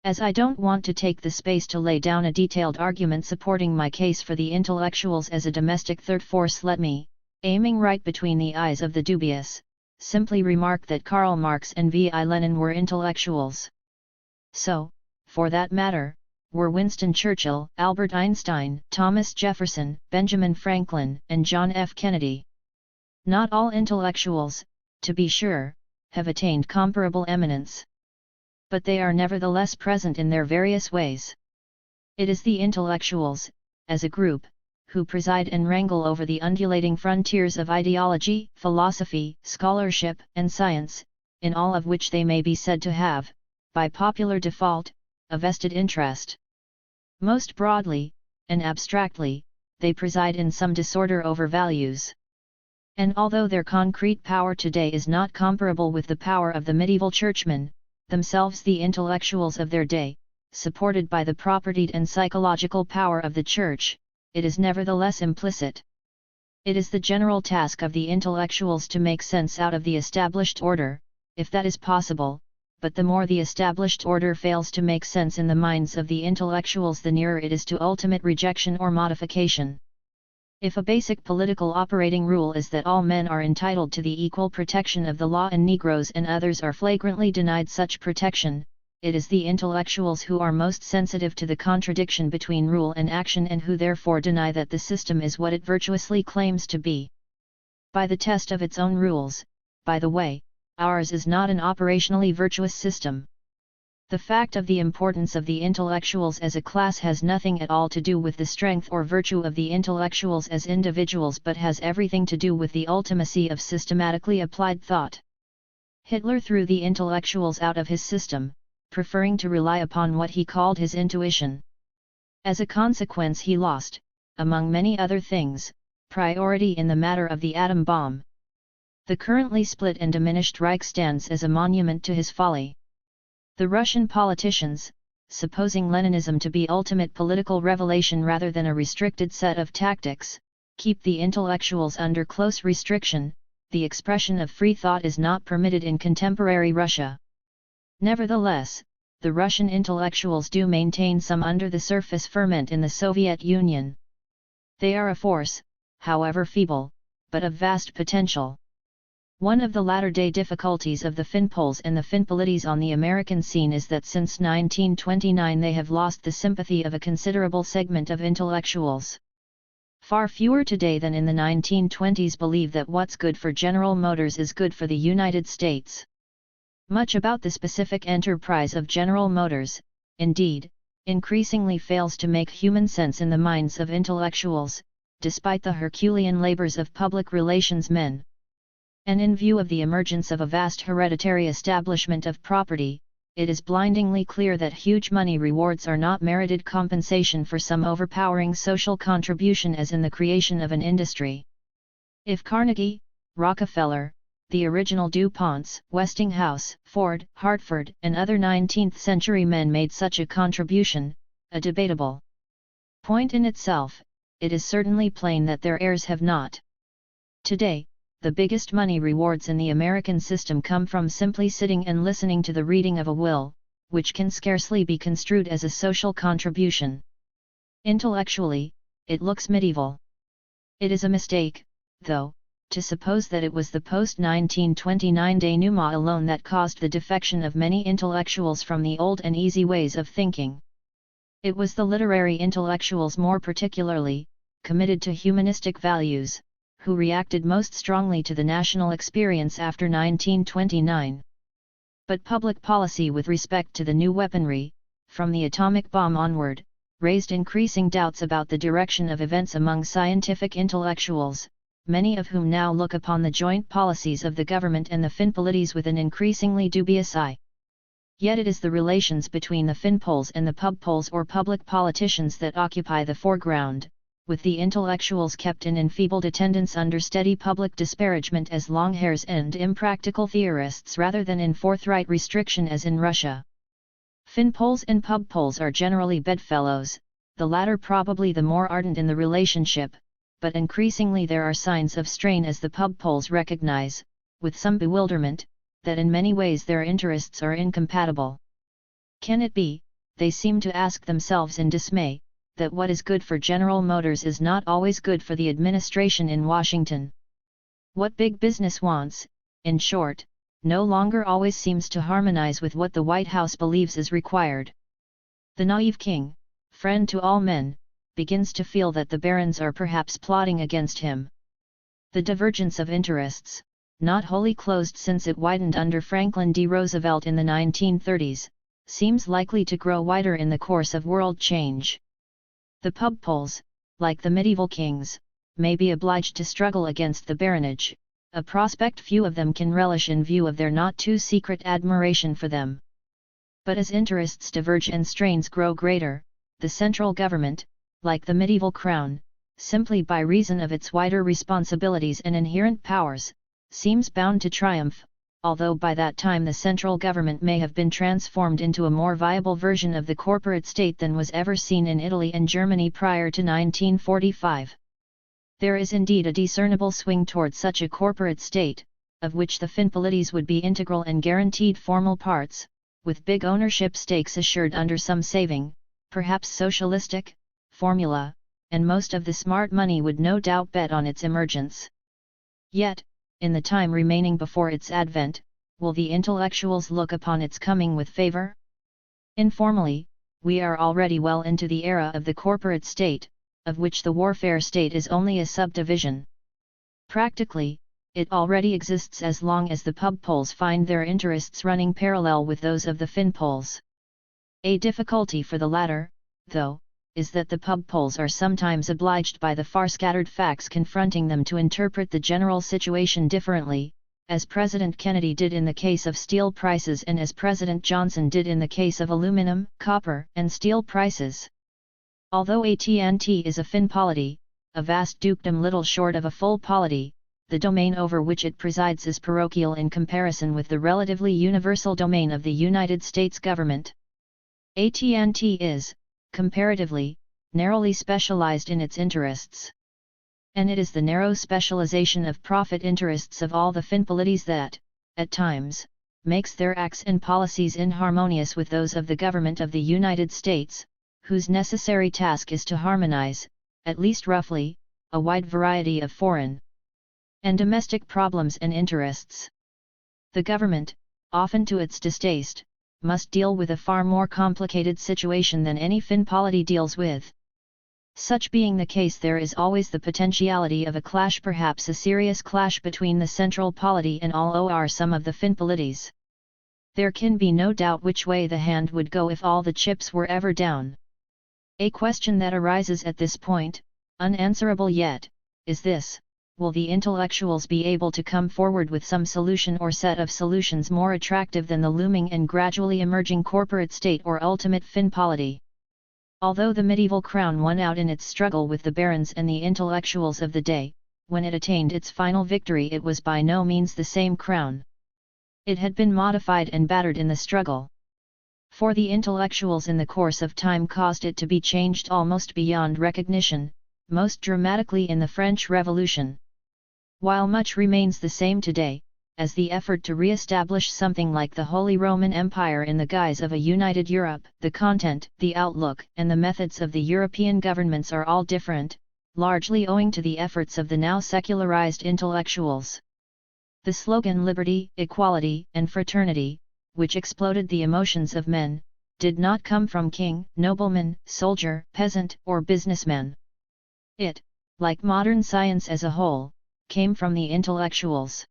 As I don't want to take the space to lay down a detailed argument supporting my case for the intellectuals as a domestic third force, let me, aiming right between the eyes of the dubious, simply remark that Karl Marx and V.I. Lenin were intellectuals. So, for that matter, were Winston Churchill, Albert Einstein, Thomas Jefferson, Benjamin Franklin, and John F. Kennedy. Not all intellectuals, to be sure, have attained comparable eminence. But they are nevertheless present in their various ways. It is the intellectuals, as a group, who preside and wrangle over the undulating frontiers of ideology, philosophy, scholarship, and science, in all of which they may be said to have, by popular default, a vested interest. Most broadly, and abstractly, they preside in some disorder over values. And although their concrete power today is not comparable with the power of the medieval churchmen, themselves the intellectuals of their day, supported by the propertied and psychological power of the church, it is nevertheless implicit. It is the general task of the intellectuals to make sense out of the established order, if that is possible, but the more the established order fails to make sense in the minds of the intellectuals, the nearer it is to ultimate rejection or modification. If a basic political operating rule is that all men are entitled to the equal protection of the law and Negroes and others are flagrantly denied such protection, it is the intellectuals who are most sensitive to the contradiction between rule and action, and who therefore deny that the system is what it virtuously claims to be. By the test of its own rules, by the way, ours is not an operationally virtuous system. The fact of the importance of the intellectuals as a class has nothing at all to do with the strength or virtue of the intellectuals as individuals, but has everything to do with the ultimacy of systematically applied thought. Hitler threw the intellectuals out of his system, preferring to rely upon what he called his intuition. As a consequence, he lost, among many other things, priority in the matter of the atom bomb. The currently split and diminished Reich stands as a monument to his folly. The Russian politicians, supposing Leninism to be ultimate political revelation rather than a restricted set of tactics, keep the intellectuals under close restriction. The expression of free thought is not permitted in contemporary Russia. Nevertheless, the Russian intellectuals do maintain some under-the-surface ferment in the Soviet Union. They are a force, however feeble, but of vast potential. One of the latter-day difficulties of the Finpoles and the Finpolites on the American scene is that since 1929 they have lost the sympathy of a considerable segment of intellectuals. Far fewer today than in the 1920s believe that what's good for General Motors is good for the United States. Much about the specific enterprise of General Motors, indeed, increasingly fails to make human sense in the minds of intellectuals, despite the Herculean labors of public relations men. And in view of the emergence of a vast hereditary establishment of property, it is blindingly clear that huge money rewards are not merited compensation for some overpowering social contribution, as in the creation of an industry. If Carnegie, Rockefeller, the original DuPonts, Westinghouse, Ford, Hartford, and other 19th-century men made such a contribution, a debatable point in itself, it is certainly plain that their heirs have not. Today, the biggest money rewards in the American system come from simply sitting and listening to the reading of a will, which can scarcely be construed as a social contribution. Intellectually, it looks medieval. It is a mistake, though, to suppose that it was the post-1929 denouement alone that caused the defection of many intellectuals from the old and easy ways of thinking. It was the literary intellectuals more particularly, committed to humanistic values, who reacted most strongly to the national experience after 1929. But public policy with respect to the new weaponry, from the atomic bomb onward, raised increasing doubts about the direction of events among scientific intellectuals, many of whom now look upon the joint policies of the government and the Finpolites with an increasingly dubious eye. Yet it is the relations between the Finpoles and the Pubpoles or public politicians that occupy the foreground, with the intellectuals kept in enfeebled attendance under steady public disparagement as longhairs and impractical theorists rather than in forthright restriction as in Russia. Finpoles and Pubpoles are generally bedfellows, the latter probably the more ardent in the relationship, but increasingly there are signs of strain as the Pubpoles recognize, with some bewilderment, that in many ways their interests are incompatible. Can it be, they seem to ask themselves in dismay, that what is good for General Motors is not always good for the administration in Washington? What big business wants, in short, no longer always seems to harmonize with what the White House believes is required. The naive king, friend to all men, begins to feel that the barons are perhaps plotting against him. The divergence of interests, not wholly closed since it widened under Franklin D. Roosevelt in the 1930s, seems likely to grow wider in the course of world change. The Pubpoles, like the medieval kings, may be obliged to struggle against the baronage, a prospect few of them can relish in view of their not too secret admiration for them. But as interests diverge and strains grow greater, the central government, like the medieval crown, simply by reason of its wider responsibilities and inherent powers, seems bound to triumph, although by that time the central government may have been transformed into a more viable version of the corporate state than was ever seen in Italy and Germany prior to 1945. There is indeed a discernible swing towards such a corporate state, of which the Finpolites would be integral and guaranteed formal parts, with big ownership stakes assured under some saving, perhaps socialistic, formula, and most of the smart money would no doubt bet on its emergence. Yet, in the time remaining before its advent, will the intellectuals look upon its coming with favor? Informally, we are already well into the era of the corporate state, of which the warfare state is only a subdivision. Practically, it already exists as long as the Pubpoles find their interests running parallel with those of the Finpoles. A difficulty for the latter, though, is that the Pubpoles are sometimes obliged by the far-scattered facts confronting them to interpret the general situation differently, as President Kennedy did in the case of steel prices and as President Johnson did in the case of aluminum, copper, and steel prices. Although AT&T is a Finpolity, a vast dukedom little short of a full polity, the domain over which it presides is parochial in comparison with the relatively universal domain of the United States government. AT&T is, comparatively, narrowly specialized in its interests. And it is the narrow specialization of profit interests of all the Finpolites that, at times, makes their acts and policies inharmonious with those of the government of the United States, whose necessary task is to harmonize, at least roughly, a wide variety of foreign and domestic problems and interests. The government, often to its distaste, must deal with a far more complicated situation than any Finpolity deals with. Such being the case, there is always the potentiality of a clash, perhaps a serious clash between the central polity and all or some of the Finpolites. There can be no doubt which way the hand would go if all the chips were ever down. A question that arises at this point, unanswerable yet, is this: will the intellectuals be able to come forward with some solution or set of solutions more attractive than the looming and gradually emerging corporate state or ultimate Finpolity? Although the medieval crown won out in its struggle with the barons and the intellectuals of the day, when it attained its final victory it was by no means the same crown. It had been modified and battered in the struggle. For the intellectuals in the course of time caused it to be changed almost beyond recognition, most dramatically in the French Revolution. While much remains the same today, as the effort to re-establish something like the Holy Roman Empire in the guise of a united Europe, the content, the outlook, and the methods of the European governments are all different, largely owing to the efforts of the now secularized intellectuals. The slogan liberty, equality, and fraternity, which exploded the emotions of men, did not come from king, nobleman, soldier, peasant, or businessman. It, like modern science as a whole, came from the intellectuals.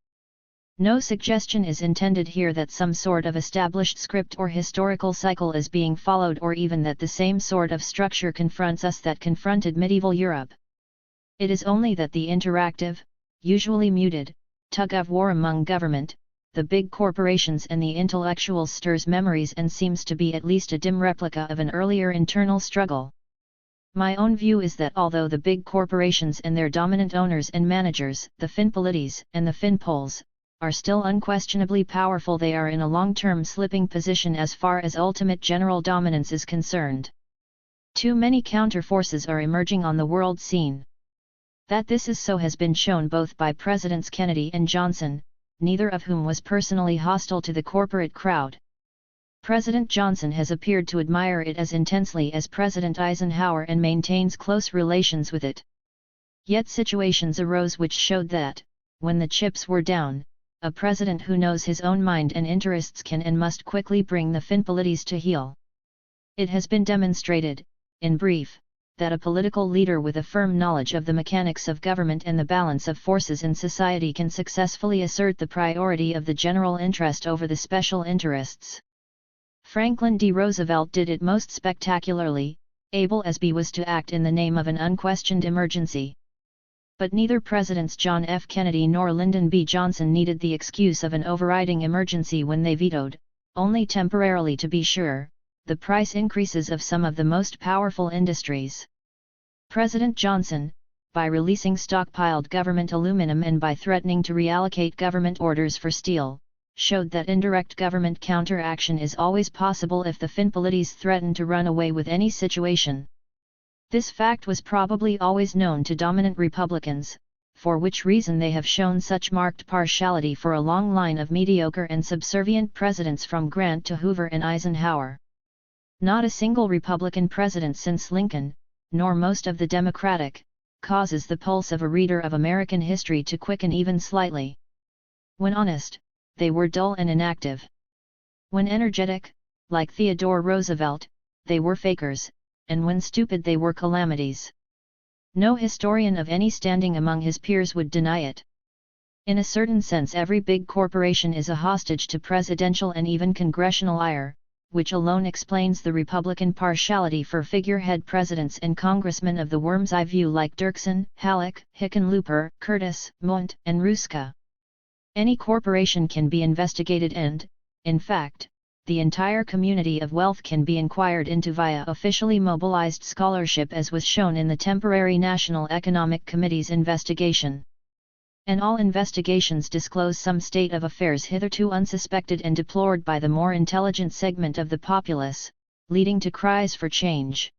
No suggestion is intended here that some sort of established script or historical cycle is being followed or even that the same sort of structure confronts us that confronted medieval Europe. It is only that the interactive, usually muted, tug-of-war among government, the big corporations and the intellectuals stirs memories and seems to be at least a dim replica of an earlier internal struggle. My own view is that although the big corporations and their dominant owners and managers, the Finpolites and the Finpoles, are still unquestionably powerful, they are in a long-term slipping position as far as ultimate general dominance is concerned. Too many counter-forces are emerging on the world scene. That this is so has been shown both by Presidents Kennedy and Johnson, neither of whom was personally hostile to the corporate crowd. President Johnson has appeared to admire it as intensely as President Eisenhower and maintains close relations with it. Yet situations arose which showed that, when the chips were down, a president who knows his own mind and interests can and must quickly bring the Finpolites to heel. It has been demonstrated, in brief, that a political leader with a firm knowledge of the mechanics of government and the balance of forces in society can successfully assert the priority of the general interest over the special interests. Franklin D. Roosevelt did it most spectacularly, able as he was to act in the name of an unquestioned emergency. But neither Presidents John F. Kennedy nor Lyndon B. Johnson needed the excuse of an overriding emergency when they vetoed, only temporarily to be sure, the price increases of some of the most powerful industries. President Johnson, by releasing stockpiled government aluminum and by threatening to reallocate government orders for steel, showed that indirect government counteraction is always possible if the Finpolites threaten to run away with any situation. This fact was probably always known to dominant Republicans, for which reason they have shown such marked partiality for a long line of mediocre and subservient presidents from Grant to Hoover and Eisenhower. Not a single Republican president since Lincoln, nor most of the Democratic, causes the pulse of a reader of American history to quicken even slightly. When honest, they were dull and inactive. When energetic, like Theodore Roosevelt, they were fakers, and when stupid they were calamities. No historian of any standing among his peers would deny it. In a certain sense every big corporation is a hostage to presidential and even congressional ire, which alone explains the Republican partiality for figurehead presidents and congressmen of the worm's eye view like Dirksen, Halleck, Hickenlooper, Curtis, Mont, and Ruska. Any corporation can be investigated and, in fact, the entire community of wealth can be inquired into via officially mobilized scholarship as was shown in the temporary National Economic Committee's investigation. And all investigations disclose some state of affairs hitherto unsuspected and deplored by the more intelligent segment of the populace, leading to cries for change.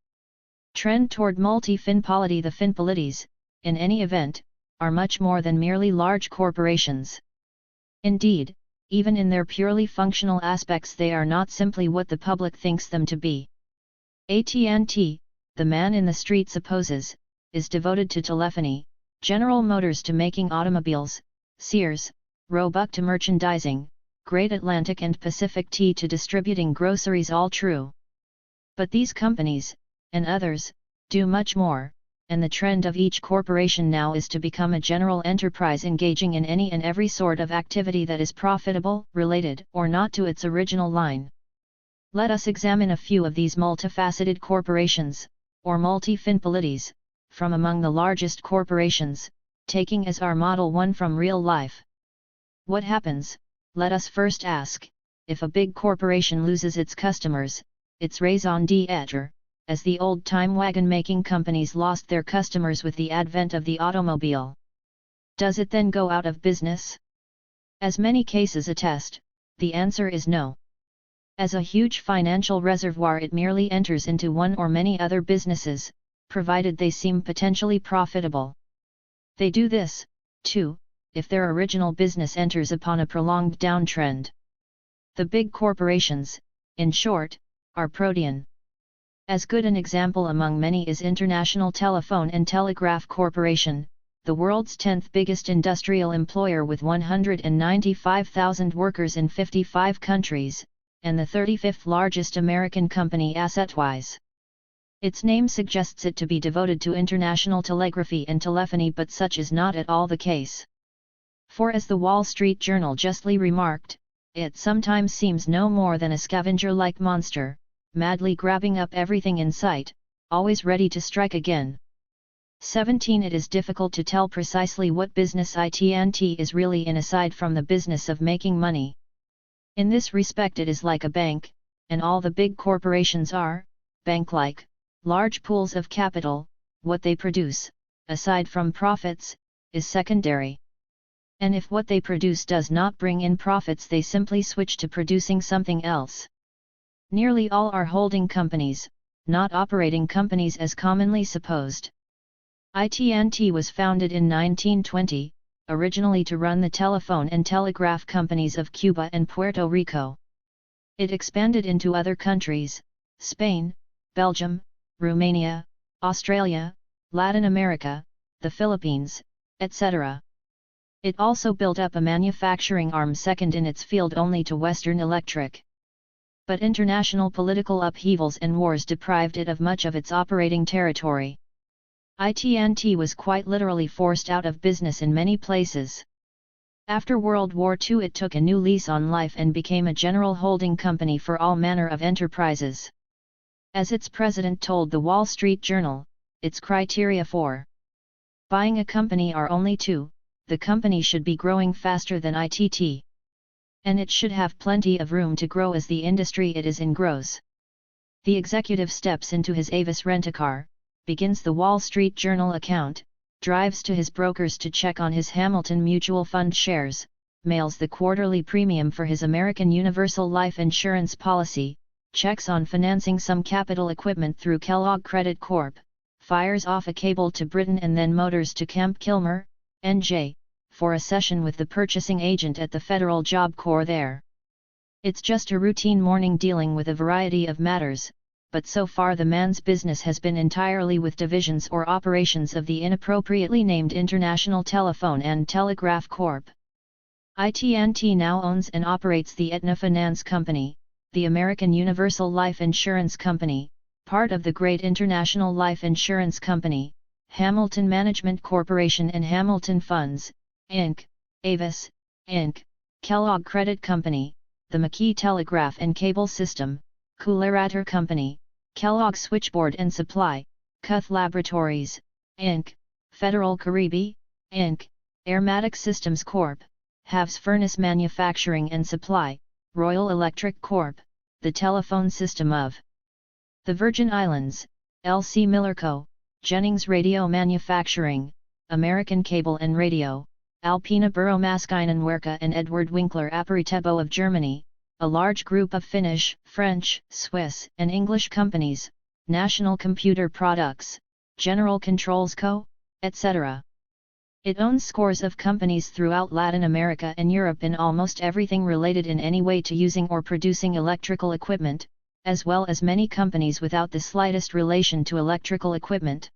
Trend toward multi-Finpolity. The Finpolites, in any event, are much more than merely large corporations. Indeed, even in their purely functional aspects they are not simply what the public thinks them to be. AT&T, the man in the street supposes, is devoted to telephony, General Motors to making automobiles, Sears, Roebuck to merchandising, Great Atlantic and Pacific Tea to distributing groceries. All true. But these companies, and others, do much more, and the trend of each corporation now is to become a general enterprise engaging in any and every sort of activity that is profitable, related, or not to its original line. Let us examine a few of these multifaceted corporations, or multi-Finpolites, from among the largest corporations, taking as our model one from real life. What happens, let us first ask, if a big corporation loses its customers, its raison d'être, as the old-time wagon-making companies lost their customers with the advent of the automobile? Does it then go out of business? As many cases attest, the answer is no. As a huge financial reservoir, it merely enters into one or many other businesses, provided they seem potentially profitable. They do this, too, if their original business enters upon a prolonged downtrend. The big corporations, in short, are protean. As good an example among many is International Telephone and Telegraph Corporation, the world's 10th biggest industrial employer with 195,000 workers in 55 countries, and the 35th largest American company asset-wise. Its name suggests it to be devoted to international telegraphy and telephony, but such is not at all the case. For as the Wall Street Journal justly remarked, it sometimes seems no more than a scavenger-like monster, madly grabbing up everything in sight, always ready to strike again. 17. It is difficult to tell precisely what business IT&T is really in aside from the business of making money. In this respect it is like a bank, and all the big corporations are, bank-like, large pools of capital. What they produce, aside from profits, is secondary. And if what they produce does not bring in profits, they simply switch to producing something else. Nearly all are holding companies, not operating companies as commonly supposed. IT&T was founded in 1920, originally to run the telephone and telegraph companies of Cuba and Puerto Rico. It expanded into other countries, Spain, Belgium, Romania, Australia, Latin America, the Philippines, etc. It also built up a manufacturing arm second in its field only to Western Electric. But international political upheavals and wars deprived it of much of its operating territory. IT&T was quite literally forced out of business in many places. After World War II it took a new lease on life and became a general holding company for all manner of enterprises. As its president told the Wall Street Journal, its criteria for buying a company are only two: the company should be growing faster than ITT. And it should have plenty of room to grow as the industry it is in grows. The executive steps into his Avis rent-a-car, begins the Wall Street Journal account, drives to his brokers to check on his Hamilton Mutual Fund shares, mails the quarterly premium for his American Universal Life Insurance policy, checks on financing some capital equipment through Kellogg Credit Corp., fires off a cable to Britain and then motors to Camp Kilmer, NJ, for a session with the purchasing agent at the Federal Job Corps there. It's just a routine morning dealing with a variety of matters, but so far the man's business has been entirely with divisions or operations of the inappropriately named International Telephone and Telegraph Corp. IT&T now owns and operates the Aetna Finance Company, the American Universal Life Insurance Company, part of the Great International Life Insurance Company, Hamilton Management Corporation and Hamilton Funds, Inc., Avis, Inc., Kellogg Credit Company, the McKee Telegraph and Cable System, Coolerator Company, Kellogg Switchboard and Supply, Cuth Laboratories, Inc., Federal Caribe, Inc., Airmatic Systems Corp., Havs Furnace Manufacturing and Supply, Royal Electric Corp., the telephone system of the Virgin Islands, L.C. Miller Co., Jennings Radio Manufacturing, American Cable and Radio, Alpina Büromaschinenwerke and Edward Winkler Aperitebo of Germany, a large group of Finnish, French, Swiss, and English companies, National Computer Products, General Controls Co., etc. It owns scores of companies throughout Latin America and Europe in almost everything related in any way to using or producing electrical equipment, as well as many companies without the slightest relation to electrical equipment.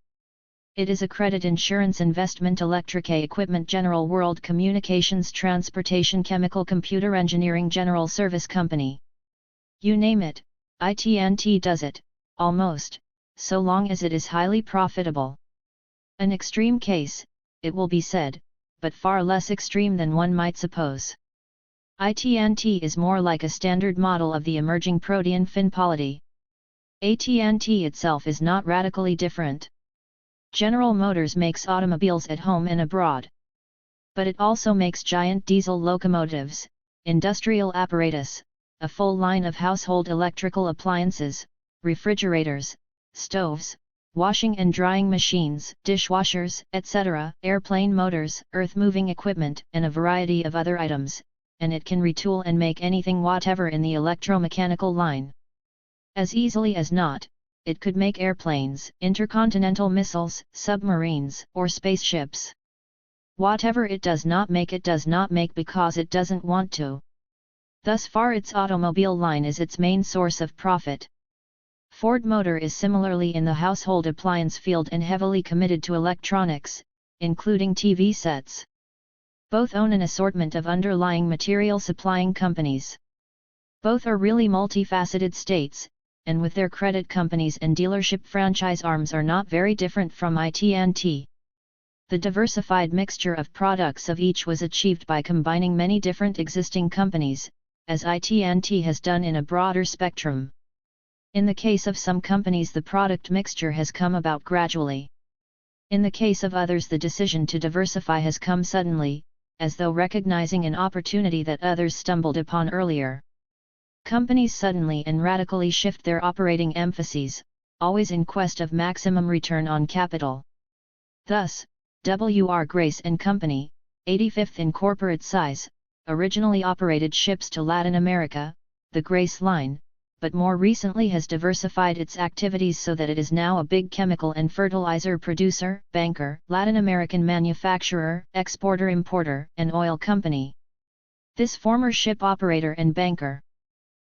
It is a credit insurance investment electric equipment general world communications transportation chemical computer engineering general service company. You name it, IT&T does it, almost, so long as it is highly profitable. An extreme case, it will be said, but far less extreme than one might suppose. IT&T is more like a standard model of the emerging protean fin polity. AT&T itself is not radically different. General Motors makes automobiles at home and abroad. But it also makes giant diesel locomotives, industrial apparatus, a full line of household electrical appliances, refrigerators, stoves, washing and drying machines, dishwashers, etc., airplane motors, earth-moving equipment, and a variety of other items, and it can retool and make anything whatever in the electromechanical line. As easily as not, it could make airplanes, intercontinental missiles, submarines, or spaceships. Whatever it does not make because it doesn't want to. Thus far its automobile line is its main source of profit. Ford Motor is similarly in the household appliance field and heavily committed to electronics, including TV sets. Both own an assortment of underlying material supplying companies. Both are really multifaceted states, and with their credit companies and dealership franchise arms are not very different from IT&T. The diversified mixture of products of each was achieved by combining many different existing companies, as IT&T has done in a broader spectrum. In the case of some companies the product mixture has come about gradually. In the case of others the decision to diversify has come suddenly, as though recognizing an opportunity that others stumbled upon earlier. Companies suddenly and radically shift their operating emphases, always in quest of maximum return on capital. Thus, W.R. Grace & Company, 85th in corporate size, originally operated ships to Latin America, the Grace Line, but more recently has diversified its activities so that it is now a big chemical and fertilizer producer, banker, Latin American manufacturer, exporter-importer, and oil company. This former ship operator and banker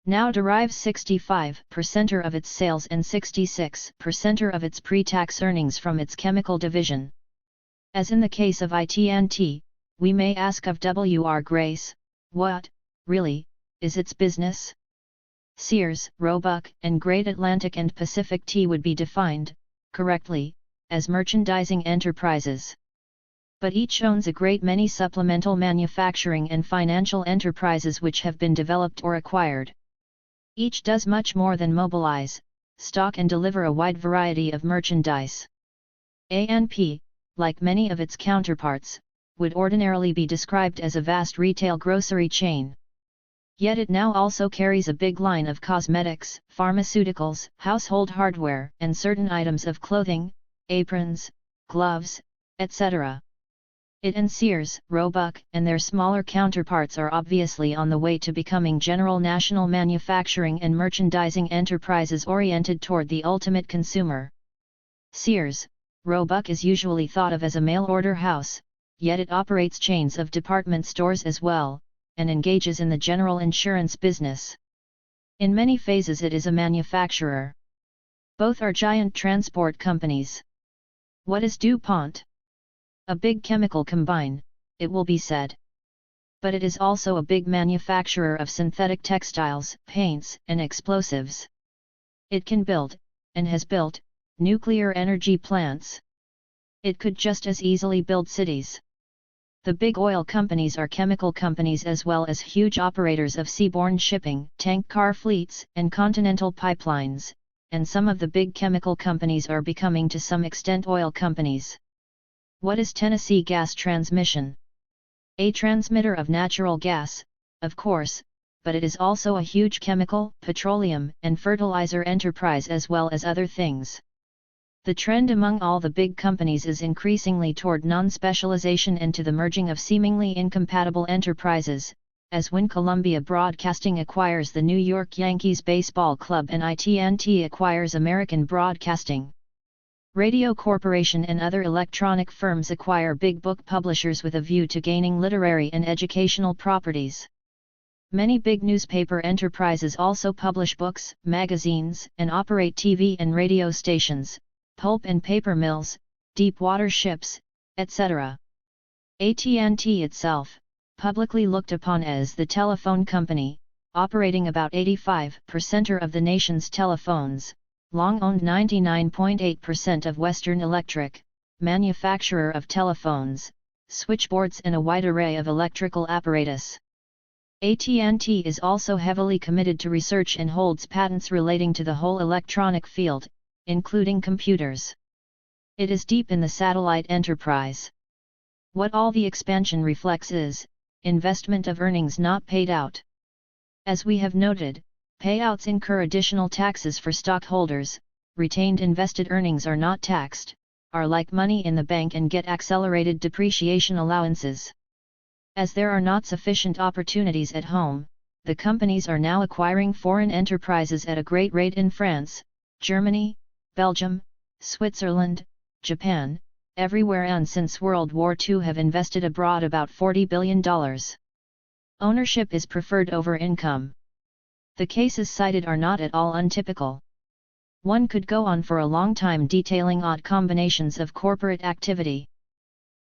now derives 65% of its sales and 66% of its pre-tax earnings from its chemical division. As in the case of IT&T, we may ask of W.R. Grace, what, really, is its business? Sears, Roebuck, and Great Atlantic and Pacific Tea would be defined, correctly, as merchandising enterprises. But each owns a great many supplemental manufacturing and financial enterprises which have been developed or acquired. Each does much more than mobilize, stock and deliver a wide variety of merchandise. A&P, like many of its counterparts, would ordinarily be described as a vast retail grocery chain. Yet it now also carries a big line of cosmetics, pharmaceuticals, household hardware, and certain items of clothing, aprons, gloves, etc. It and Sears, Roebuck, and their smaller counterparts are obviously on the way to becoming general national manufacturing and merchandising enterprises oriented toward the ultimate consumer. Sears, Roebuck is usually thought of as a mail-order house, yet it operates chains of department stores as well, and engages in the general insurance business. In many phases it is a manufacturer. Both are giant transport companies. What is DuPont? A big chemical combine, it will be said. But it is also a big manufacturer of synthetic textiles, paints, and explosives. It can build, and has built, nuclear energy plants. It could just as easily build cities. The big oil companies are chemical companies as well as huge operators of seaborne shipping, tank car fleets, and continental pipelines, and some of the big chemical companies are becoming to some extent oil companies. What is Tennessee Gas Transmission? A transmitter of natural gas, of course, but it is also a huge chemical, petroleum, and fertilizer enterprise as well as other things. The trend among all the big companies is increasingly toward non-specialization and to the merging of seemingly incompatible enterprises, as when Columbia Broadcasting acquires the New York Yankees baseball club and IT&T acquires American Broadcasting. Radio Corporation and other electronic firms acquire big book publishers with a view to gaining literary and educational properties. Many big newspaper enterprises also publish books, magazines, and operate TV and radio stations, pulp and paper mills, deep water ships, etc. AT&T itself, publicly looked upon as the telephone company, operating about 85% of the nation's telephones, long owned 99.8% of Western Electric, manufacturer of telephones, switchboards and a wide array of electrical apparatus. AT&T is also heavily committed to research and holds patents relating to the whole electronic field, including computers. It is deep in the satellite enterprise. What all the expansion reflects is, investment of earnings not paid out. As we have noted, payouts incur additional taxes for stockholders, retained invested earnings are not taxed, are like money in the bank and get accelerated depreciation allowances. As there are not sufficient opportunities at home, the companies are now acquiring foreign enterprises at a great rate in France, Germany, Belgium, Switzerland, Japan, everywhere, and since World War II have invested abroad about $40 billion. Ownership is preferred over income. The cases cited are not at all untypical. One could go on for a long time detailing odd combinations of corporate activity.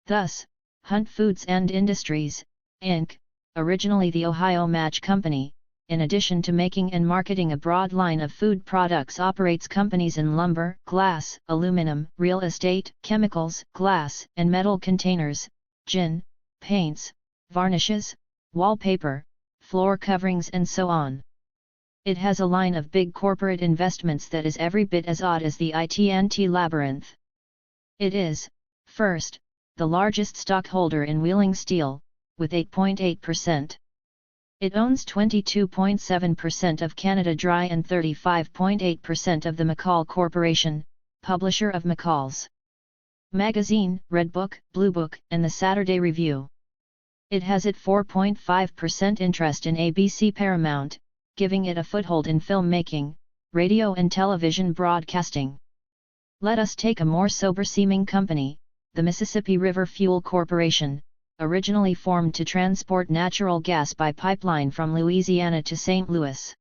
Thus, Hunt Foods and Industries, Inc., originally the Ohio Match Company, in addition to making and marketing a broad line of food products, operates companies in lumber, glass, aluminum, real estate, chemicals, glass and metal containers, gin, paints, varnishes, wallpaper, floor coverings and so on. It has a line of big corporate investments that is every bit as odd as the IT&T labyrinth. It is, first, the largest stockholder in Wheeling Steel, with 8.8%. It owns 22.7% of Canada Dry and 35.8% of the McCall Corporation, publisher of McCall's Magazine, Red Book, Blue Book, and the Saturday Review. It has a 4.5% interest in ABC Paramount, giving it a foothold in filmmaking, radio and television broadcasting. Let us take a more sober-seeming company, the Mississippi River Fuel Corporation, originally formed to transport natural gas by pipeline from Louisiana to St. Louis.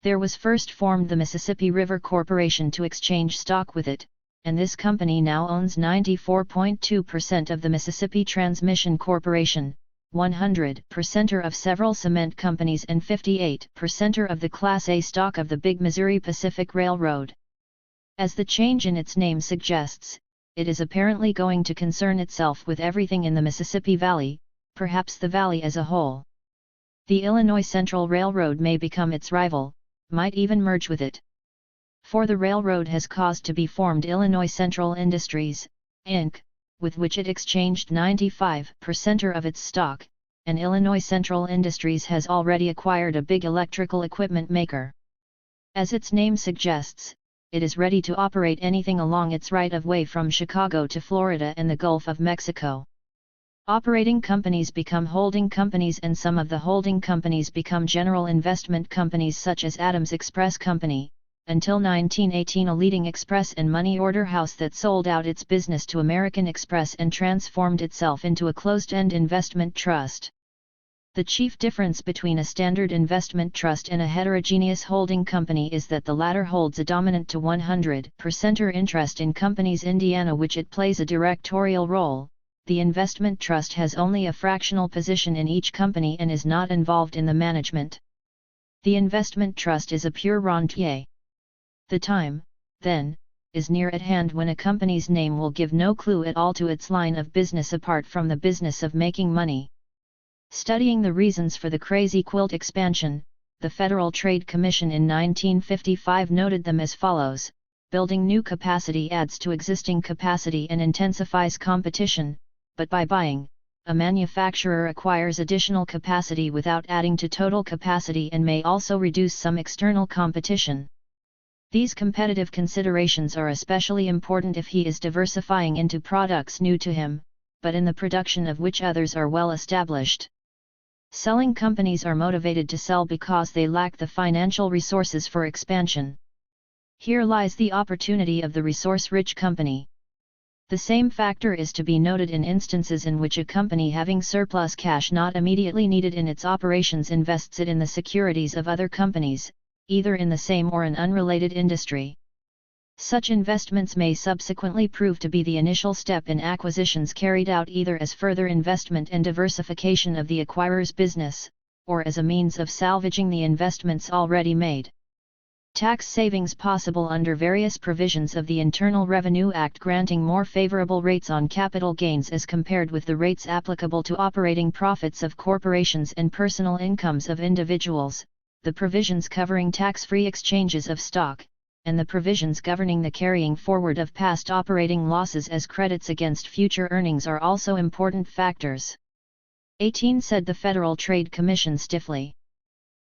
There was first formed the Mississippi River Corporation to exchange stock with it, and this company now owns 94.2% of the Mississippi Transmission Corporation, 100% of several cement companies and 58% of the Class A stock of the Big Missouri Pacific Railroad. As the change in its name suggests, it is apparently going to concern itself with everything in the Mississippi Valley, perhaps the valley as a whole. The Illinois Central Railroad may become its rival, might even merge with it. For the railroad has caused to be formed Illinois Central Industries, Inc., with which it exchanged 95% of its stock, and Illinois Central Industries has already acquired a big electrical equipment maker. As its name suggests, it is ready to operate anything along its right-of-way from Chicago to Florida and the Gulf of Mexico. Operating companies become holding companies, and some of the holding companies become general investment companies such as Adams Express Company, until 1918 a leading express and money order house that sold out its business to American Express and transformed itself into a closed-end investment trust. The chief difference between a standard investment trust and a heterogeneous holding company is that the latter holds a dominant to 100% interest in companies Indiana which it plays a directorial role. The investment trust has only a fractional position in each company and is not involved in the management. The investment trust is a pure rentier. The time, then, is near at hand when a company's name will give no clue at all to its line of business apart from the business of making money. Studying the reasons for the crazy quilt expansion, the Federal Trade Commission in 1955 noted them as follows: building new capacity adds to existing capacity and intensifies competition, but by buying, a manufacturer acquires additional capacity without adding to total capacity and may also reduce some external competition. These competitive considerations are especially important if he is diversifying into products new to him, but in the production of which others are well established. Selling companies are motivated to sell because they lack the financial resources for expansion. Here lies the opportunity of the resource-rich company. The same factor is to be noted in instances in which a company having surplus cash not immediately needed in its operations invests it in the securities of other companies, either in the same or an unrelated industry. Such investments may subsequently prove to be the initial step in acquisitions carried out either as further investment and diversification of the acquirer's business, or as a means of salvaging the investments already made. Tax savings possible under various provisions of the Internal Revenue Act granting more favorable rates on capital gains as compared with the rates applicable to operating profits of corporations and personal incomes of individuals, the provisions covering tax-free exchanges of stock, and the provisions governing the carrying forward of past operating losses as credits against future earnings are also important factors. 18 said the Federal Trade Commission stiffly.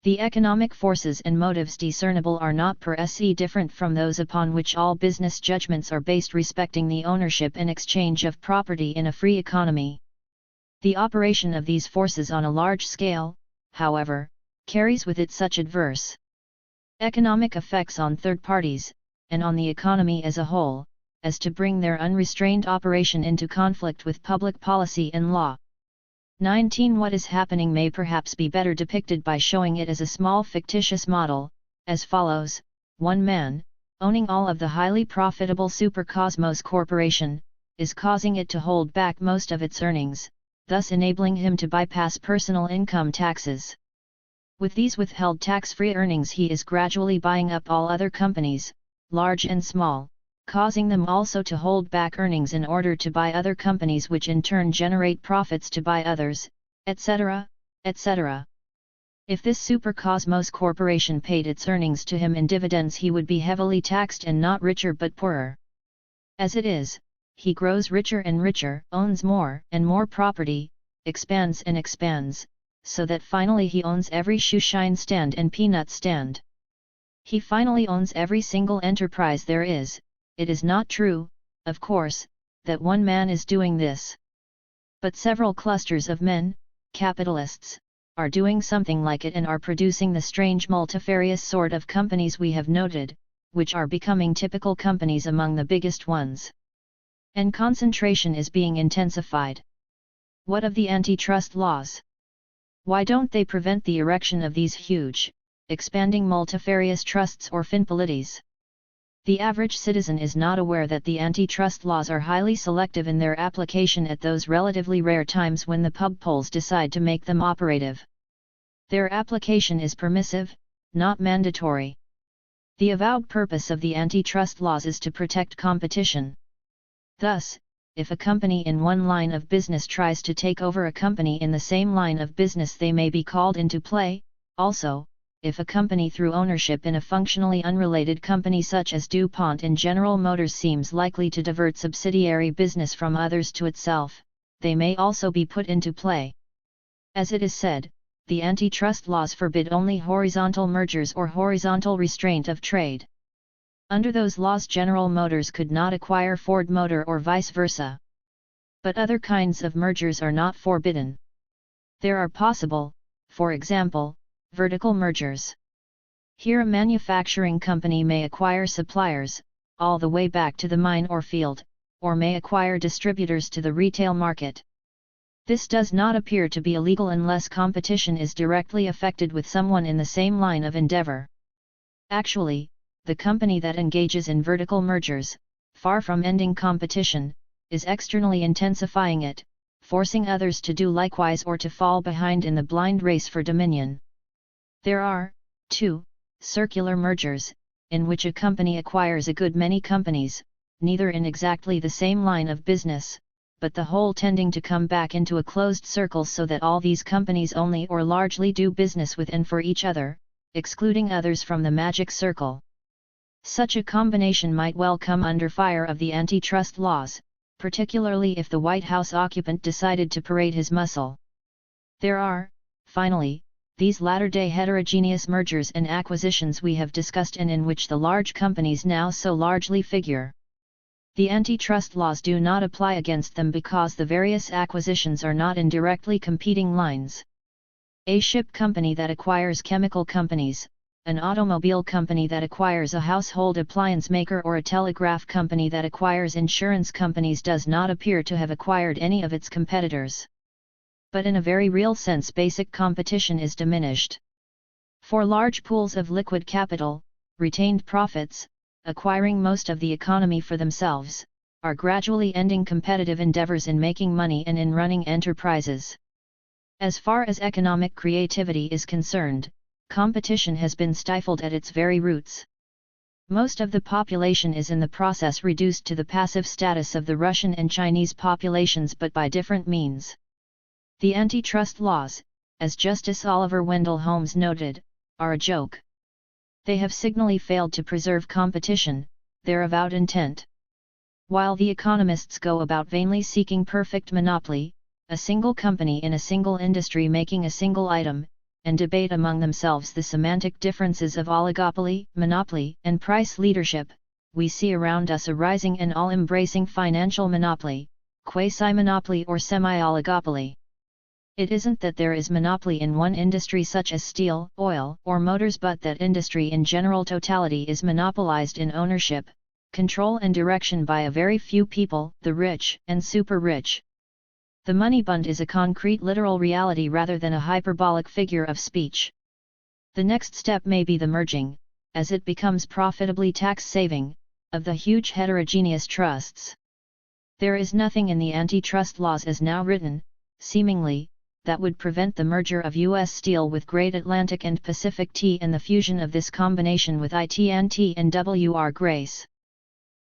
The economic forces and motives discernible are not per se different from those upon which all business judgments are based respecting the ownership and exchange of property in a free economy. The operation of these forces on a large scale, however, carries with it such adverse economic effects on third parties, and on the economy as a whole, as to bring their unrestrained operation into conflict with public policy and law. 19. What is happening may perhaps be better depicted by showing it as a small fictitious model, as follows: one man, owning all of the highly profitable Supercosmos Corporation, is causing it to hold back most of its earnings, thus enabling him to bypass personal income taxes. With these withheld tax-free earnings he is gradually buying up all other companies, large and small, causing them also to hold back earnings in order to buy other companies which in turn generate profits to buy others, etc., etc. If this Supercosmos Corporation paid its earnings to him in dividends he would be heavily taxed and not richer but poorer. As it is, he grows richer and richer, owns more and more property, expands and expands, so that finally he owns every shoeshine stand and peanut stand. He finally owns every single enterprise there is. It is not true, of course, that one man is doing this. But several clusters of men, capitalists, are doing something like it and are producing the strange multifarious sort of companies we have noted, which are becoming typical companies among the biggest ones. And concentration is being intensified. What of the antitrust laws? Why don't they prevent the erection of these huge, expanding multifarious trusts or finpolities? The average citizen is not aware that the antitrust laws are highly selective in their application at those relatively rare times when the pub polls decide to make them operative. Their application is permissive, not mandatory. The avowed purpose of the antitrust laws is to protect competition. Thus, if a company in one line of business tries to take over a company in the same line of business, they may be called into play. Also, if a company through ownership in a functionally unrelated company such as DuPont and General Motors seems likely to divert subsidiary business from others to itself, they may also be put into play. As it is said, the antitrust laws forbid only horizontal mergers or horizontal restraint of trade. Under those laws General Motors could not acquire Ford Motor or vice versa. But other kinds of mergers are not forbidden. There are possible, for example, vertical mergers. Here a manufacturing company may acquire suppliers, all the way back to the mine or field, or may acquire distributors to the retail market. This does not appear to be illegal unless competition is directly affected with someone in the same line of endeavor. Actually, the company that engages in vertical mergers, far from ending competition, is externally intensifying it, forcing others to do likewise or to fall behind in the blind race for dominion. There are, too, circular mergers, in which a company acquires a good many companies, neither in exactly the same line of business, but the whole tending to come back into a closed circle so that all these companies only or largely do business with and for each other, excluding others from the magic circle. Such a combination might well come under fire of the antitrust laws, particularly if the White House occupant decided to parade his muscle. There are, finally, these latter-day heterogeneous mergers and acquisitions we have discussed and in which the large companies now so largely figure. The antitrust laws do not apply against them because the various acquisitions are not in directly competing lines. A ship company that acquires chemical companies, an automobile company that acquires a household appliance maker or a telegraph company that acquires insurance companies does not appear to have acquired any of its competitors. But in a very real sense basic competition is diminished. For large pools of liquid capital, retained profits, acquiring most of the economy for themselves, are gradually ending competitive endeavors in making money and in running enterprises. As far as economic creativity is concerned, competition has been stifled at its very roots. Most of the population is in the process reduced to the passive status of the Russian and Chinese populations, but by different means. The antitrust laws, as Justice Oliver Wendell Holmes noted, are a joke. They have signally failed to preserve competition, their avowed intent. While the economists go about vainly seeking perfect monopoly, a single company in a single industry making a single item, and debate among themselves the semantic differences of oligopoly, monopoly, and price leadership, we see around us a rising and all-embracing financial monopoly, quasi-monopoly or semi-oligopoly. It isn't that there is monopoly in one industry such as steel, oil, or motors, but that industry in general totality is monopolized in ownership, control and direction by a very few people, the rich and super rich. The money bund is a concrete literal reality rather than a hyperbolic figure of speech. The next step may be the merging, as it becomes profitably tax-saving, of the huge heterogeneous trusts. There is nothing in the antitrust laws as now written, seemingly, that would prevent the merger of U.S. Steel with Great Atlantic and Pacific Tea and the fusion of this combination with IT&T and W.R. Grace.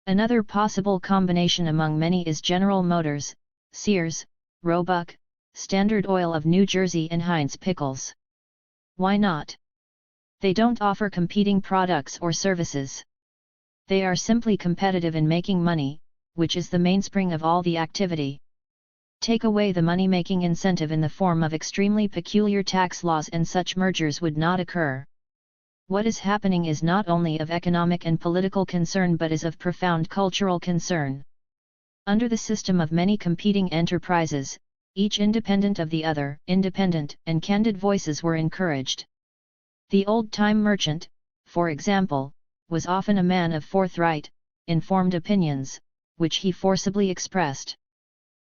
Another possible combination among many is General Motors, Sears, Roebuck, Standard Oil of New Jersey and Heinz Pickles. Why not? They don't offer competing products or services. They are simply competitive in making money, which is the mainspring of all the activity. Take away the money-making incentive in the form of extremely peculiar tax laws and such mergers would not occur. What is happening is not only of economic and political concern but is of profound cultural concern. Under the system of many competing enterprises, each independent of the other, independent and candid voices were encouraged. The old-time merchant, for example, was often a man of forthright, informed opinions, which he forcibly expressed.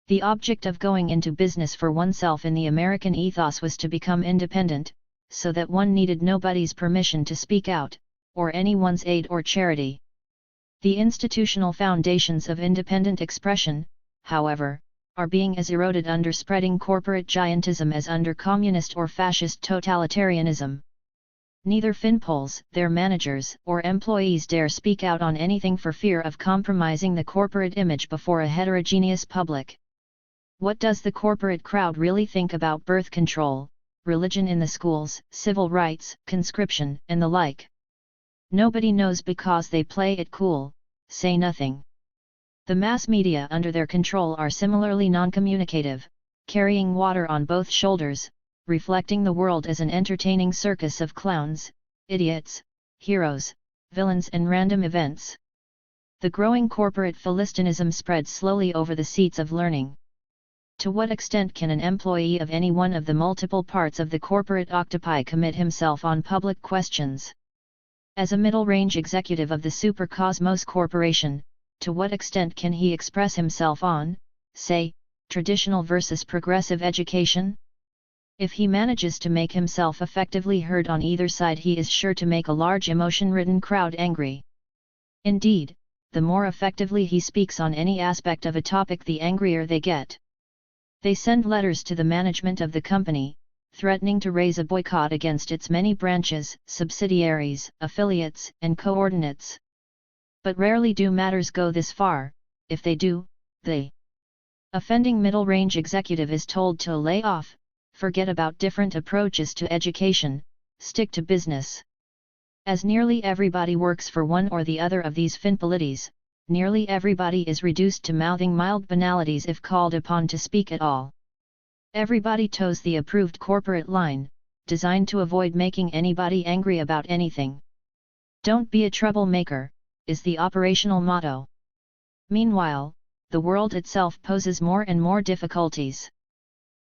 The object of going into business for oneself in the American ethos was to become independent, so that one needed nobody's permission to speak out, or anyone's aid or charity. The institutional foundations of independent expression, however, are being as eroded under spreading corporate giantism as under communist or fascist totalitarianism. Neither finpoles, their managers, or employees dare speak out on anything for fear of compromising the corporate image before a heterogeneous public. What does the corporate crowd really think about birth control, religion in the schools, civil rights, conscription, and the like? Nobody knows because they play it cool, say nothing. The mass media under their control are similarly non-communicative, carrying water on both shoulders, reflecting the world as an entertaining circus of clowns, idiots, heroes, villains and random events. The growing corporate philistinism spreads slowly over the seats of learning. To what extent can an employee of any one of the multiple parts of the corporate octopi commit himself on public questions? As a middle-range executive of the Supercosmos Corporation, to what extent can he express himself on, say, traditional versus progressive education? If he manages to make himself effectively heard on either side, he is sure to make a large emotion-ridden crowd angry. Indeed, the more effectively he speaks on any aspect of a topic, the angrier they get. They send letters to the management of the company, threatening to raise a boycott against its many branches, subsidiaries, affiliates, and coordinates. But rarely do matters go this far. If they do, the offending middle-range executive is told to lay off, forget about different approaches to education, stick to business. As nearly everybody works for one or the other of these finpolities, nearly everybody is reduced to mouthing mild banalities if called upon to speak at all. Everybody toes the approved corporate line, designed to avoid making anybody angry about anything. Don't be a troublemaker, is the operational motto. Meanwhile, the world itself poses more and more difficulties.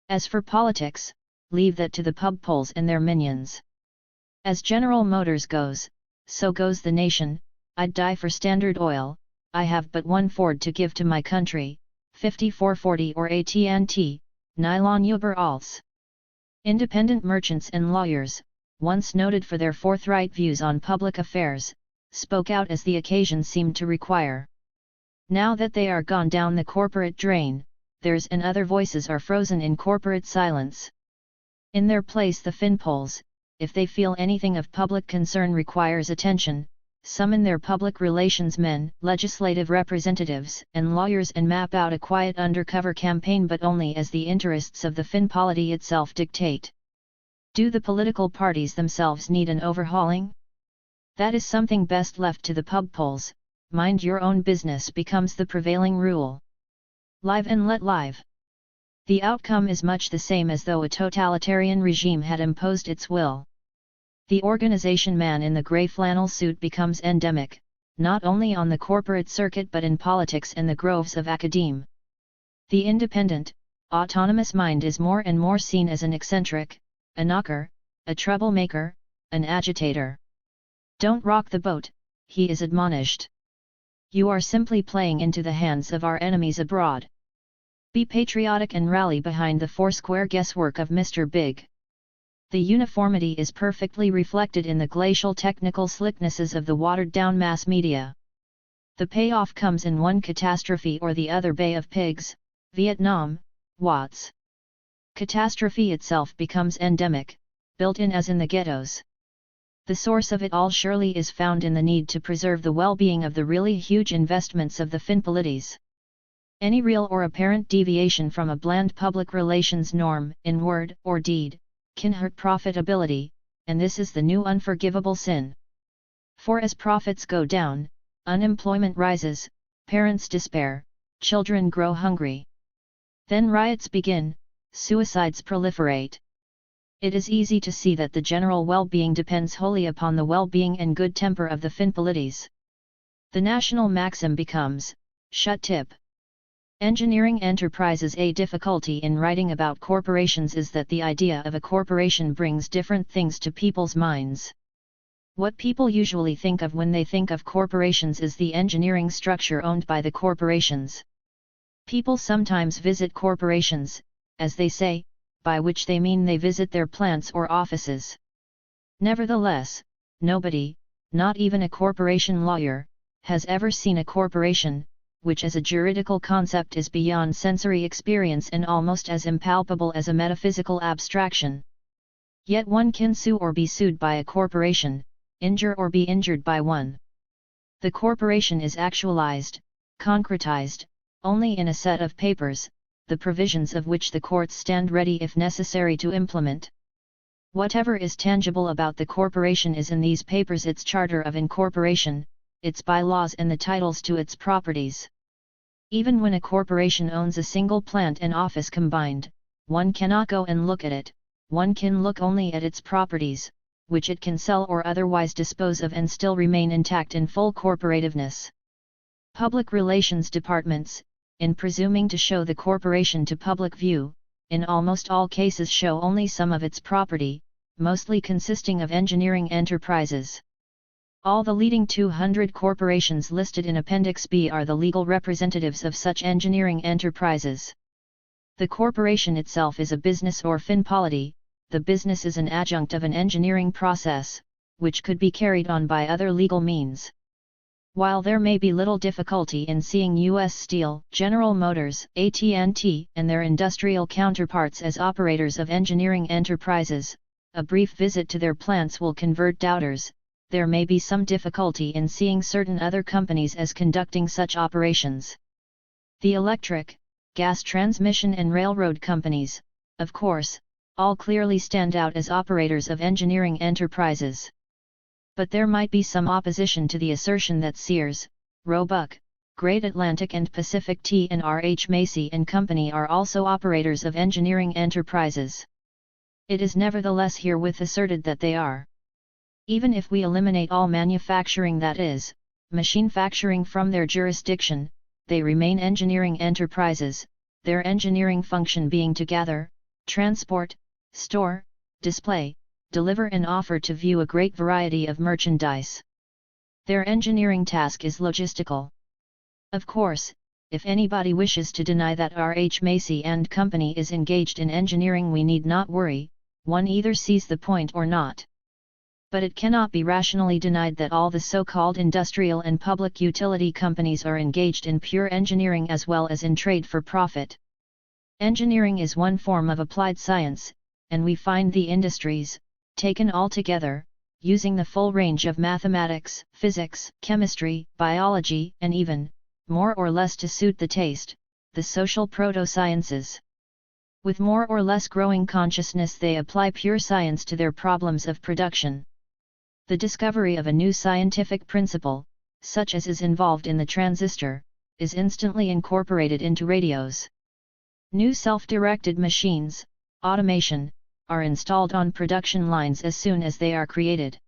As for politics, leave that to the pub poles and their minions. As General Motors goes, so goes the nation. I'd die for Standard Oil, I have but one Ford to give to my country, 5440 or AT&T, nylon über alles. Independent merchants and lawyers, once noted for their forthright views on public affairs, spoke out as the occasion seemed to require. Now that they are gone down the corporate drain, theirs and other voices are frozen in corporate silence. In their place the finpoles, if they feel anything of public concern requires attention, summon their public relations men, legislative representatives, and lawyers and map out a quiet undercover campaign, but only as the interests of the finpolity itself dictate. Do the political parties themselves need an overhauling? That is something best left to the pub poles. Mind your own business becomes the prevailing rule. Live and let live. The outcome is much the same as though a totalitarian regime had imposed its will. The organization man in the grey flannel suit becomes endemic, not only on the corporate circuit but in politics and the groves of academe. The independent, autonomous mind is more and more seen as an eccentric, a knocker, a troublemaker, an agitator. "Don't rock the boat," he is admonished. "You are simply playing into the hands of our enemies abroad. Be patriotic and rally behind the foursquare guesswork of Mr. Big." The uniformity is perfectly reflected in the glacial technical slicknesses of the watered-down mass media. The payoff comes in one catastrophe or the other: Bay of Pigs, Vietnam, Watts. Catastrophe itself becomes endemic, built in as in the ghettos. The source of it all surely is found in the need to preserve the well-being of the really huge investments of the Finpolites. Any real or apparent deviation from a bland public relations norm, in word or deed, can hurt profitability, and this is the new unforgivable sin. For as profits go down, unemployment rises, parents despair, children grow hungry. Then riots begin, suicides proliferate. It is easy to see that the general well-being depends wholly upon the well-being and good temper of the Finpolites. The national maxim becomes, "Shut tip." Engineering enterprises. A difficulty in writing about corporations is that the idea of a corporation brings different things to people's minds. What people usually think of when they think of corporations is the engineering structure owned by the corporations. People sometimes visit corporations, as they say, by which they mean they visit their plants or offices. Nevertheless, nobody, not even a corporation lawyer, has ever seen a corporation, which as a juridical concept is beyond sensory experience and almost as impalpable as a metaphysical abstraction. Yet one can sue or be sued by a corporation, injure or be injured by one. The corporation is actualized, concretized, only in a set of papers, the provisions of which the courts stand ready if necessary to implement. Whatever is tangible about the corporation is in these papers: its charter of incorporation, its bylaws and the titles to its properties. Even when a corporation owns a single plant and office combined, one cannot go and look at it, one can look only at its properties, which it can sell or otherwise dispose of and still remain intact in full corporativeness. Public relations departments, in presuming to show the corporation to public view, in almost all cases show only some of its property, mostly consisting of engineering enterprises. All the leading 200 corporations listed in Appendix B are the legal representatives of such engineering enterprises. The corporation itself is a business or finpolity. The business is an adjunct of an engineering process, which could be carried on by other legal means. While there may be little difficulty in seeing U.S. Steel, General Motors, AT&T, and their industrial counterparts as operators of engineering enterprises, a brief visit to their plants will convert doubters. There may be some difficulty in seeing certain other companies as conducting such operations. The electric, gas transmission and railroad companies, of course, all clearly stand out as operators of engineering enterprises. But there might be some opposition to the assertion that Sears, Roebuck, Great Atlantic and Pacific T&R Macy and Company are also operators of engineering enterprises. It is nevertheless herewith asserted that they are. Even if we eliminate all manufacturing, that is, machine-facturing, from their jurisdiction, they remain engineering enterprises, their engineering function being to gather, transport, store, display, deliver and offer to view a great variety of merchandise. Their engineering task is logistical. Of course, if anybody wishes to deny that R.H. Macy and Company is engaged in engineering, we need not worry, one either sees the point or not. But it cannot be rationally denied that all the so-called industrial and public utility companies are engaged in pure engineering as well as in trade for profit. Engineering is one form of applied science, and we find the industries, taken all together, using the full range of mathematics, physics, chemistry, biology, and even, more or less to suit the taste, the social proto-sciences. With more or less growing consciousness, they apply pure science to their problems of production. The discovery of a new scientific principle, such as is involved in the transistor, is instantly incorporated into radios. New self-directed machines, automation, are installed on production lines as soon as they are created.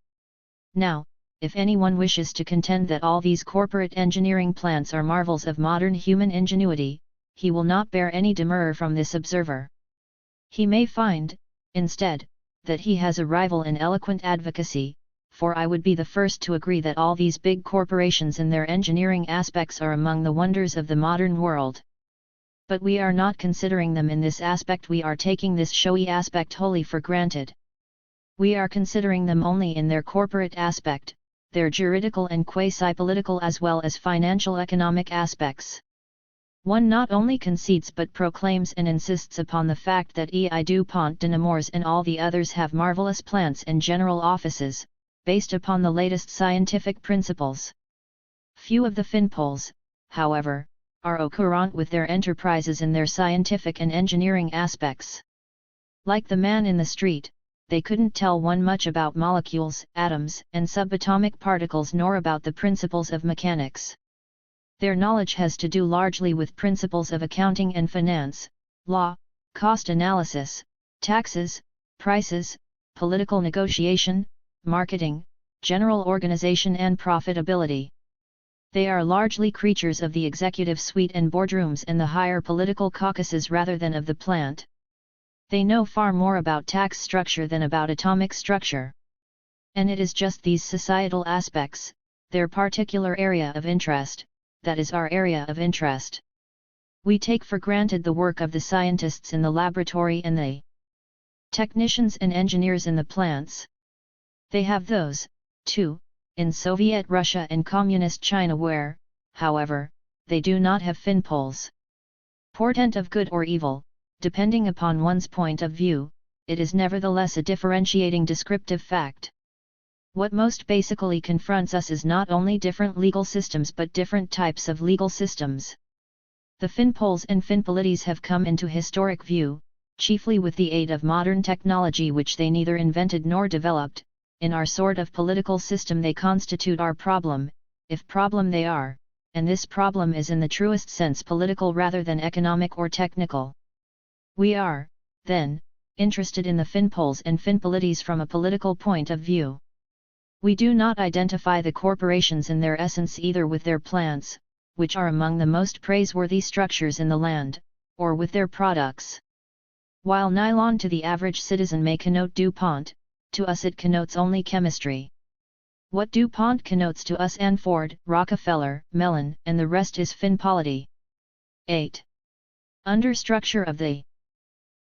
Now, if anyone wishes to contend that all these corporate engineering plants are marvels of modern human ingenuity, he will not bear any demur from this observer. He may find, instead, that he has a rival in eloquent advocacy, for I would be the first to agree that all these big corporations in their engineering aspects are among the wonders of the modern world. But we are not considering them in this aspect, we are taking this showy aspect wholly for granted. We are considering them only in their corporate aspect, their juridical and quasi-political as well as financial economic aspects. One not only concedes but proclaims and insists upon the fact that E.I. DuPont de Nemours and all the others have marvelous plants and general offices, based upon the latest scientific principles. Few of the finpoles, however, are au courant with their enterprises in their scientific and engineering aspects. Like the man in the street, they couldn't tell one much about molecules, atoms, and subatomic particles nor about the principles of mechanics. Their knowledge has to do largely with principles of accounting and finance, law, cost analysis, taxes, prices, political negotiation, marketing, general organization and profitability. They are largely creatures of the executive suite and boardrooms and the higher political caucuses rather than of the plant. They know far more about tax structure than about atomic structure. And it is just these societal aspects, their particular area of interest, that is our area of interest. We take for granted the work of the scientists in the laboratory and the technicians and engineers in the plants. They have those, too, in Soviet Russia and Communist China where, however, they do not have finpoles. Portent of good or evil, depending upon one's point of view, it is nevertheless a differentiating descriptive fact. What most basically confronts us is not only different legal systems but different types of legal systems. The finpoles and finpolities have come into historic view, chiefly with the aid of modern technology which they neither invented nor developed. In our sort of political system they constitute our problem, if problem they are, and this problem is in the truest sense political rather than economic or technical. We are, then, interested in the finpoles and finpolities from a political point of view. We do not identify the corporations in their essence either with their plants, which are among the most praiseworthy structures in the land, or with their products. While nylon to the average citizen may connote DuPont, to us it connotes only chemistry. What DuPont connotes to us and Ford, Rockefeller, Mellon, and the rest is finpolity. 8. Understructure of the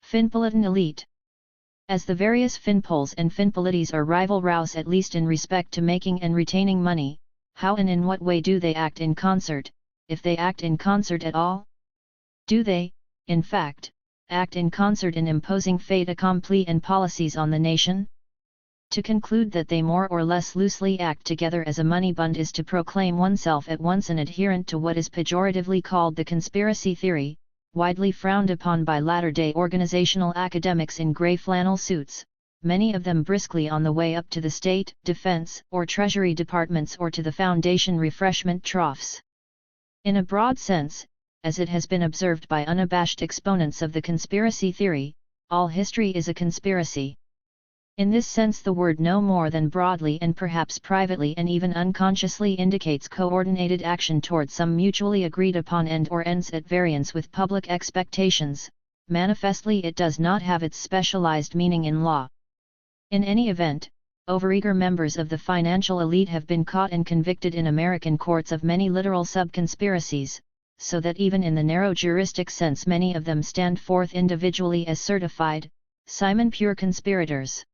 finpolitan elite. As the various finpoles and finpolities are rival rouse at least in respect to making and retaining money, how and in what way do they act in concert, if they act in concert at all? Do they, in fact, act in concert in imposing fait accompli and policies on the nation? To conclude that they more or less loosely act together as a money bund is to proclaim oneself at once an adherent to what is pejoratively called the conspiracy theory, widely frowned upon by latter-day organizational academics in gray flannel suits, many of them briskly on the way up to the State, Defense, or Treasury departments or to the Foundation refreshment troughs. In a broad sense, as it has been observed by unabashed exponents of the conspiracy theory, all history is a conspiracy. In this sense the word no more than broadly and perhaps privately and even unconsciously indicates coordinated action towards some mutually agreed upon end or ends at variance with public expectations. Manifestly it does not have its specialized meaning in law. In any event, overeager members of the financial elite have been caught and convicted in American courts of many literal sub-conspiracies, so that even in the narrow juristic sense many of them stand forth individually as certified, Simon pure conspirators.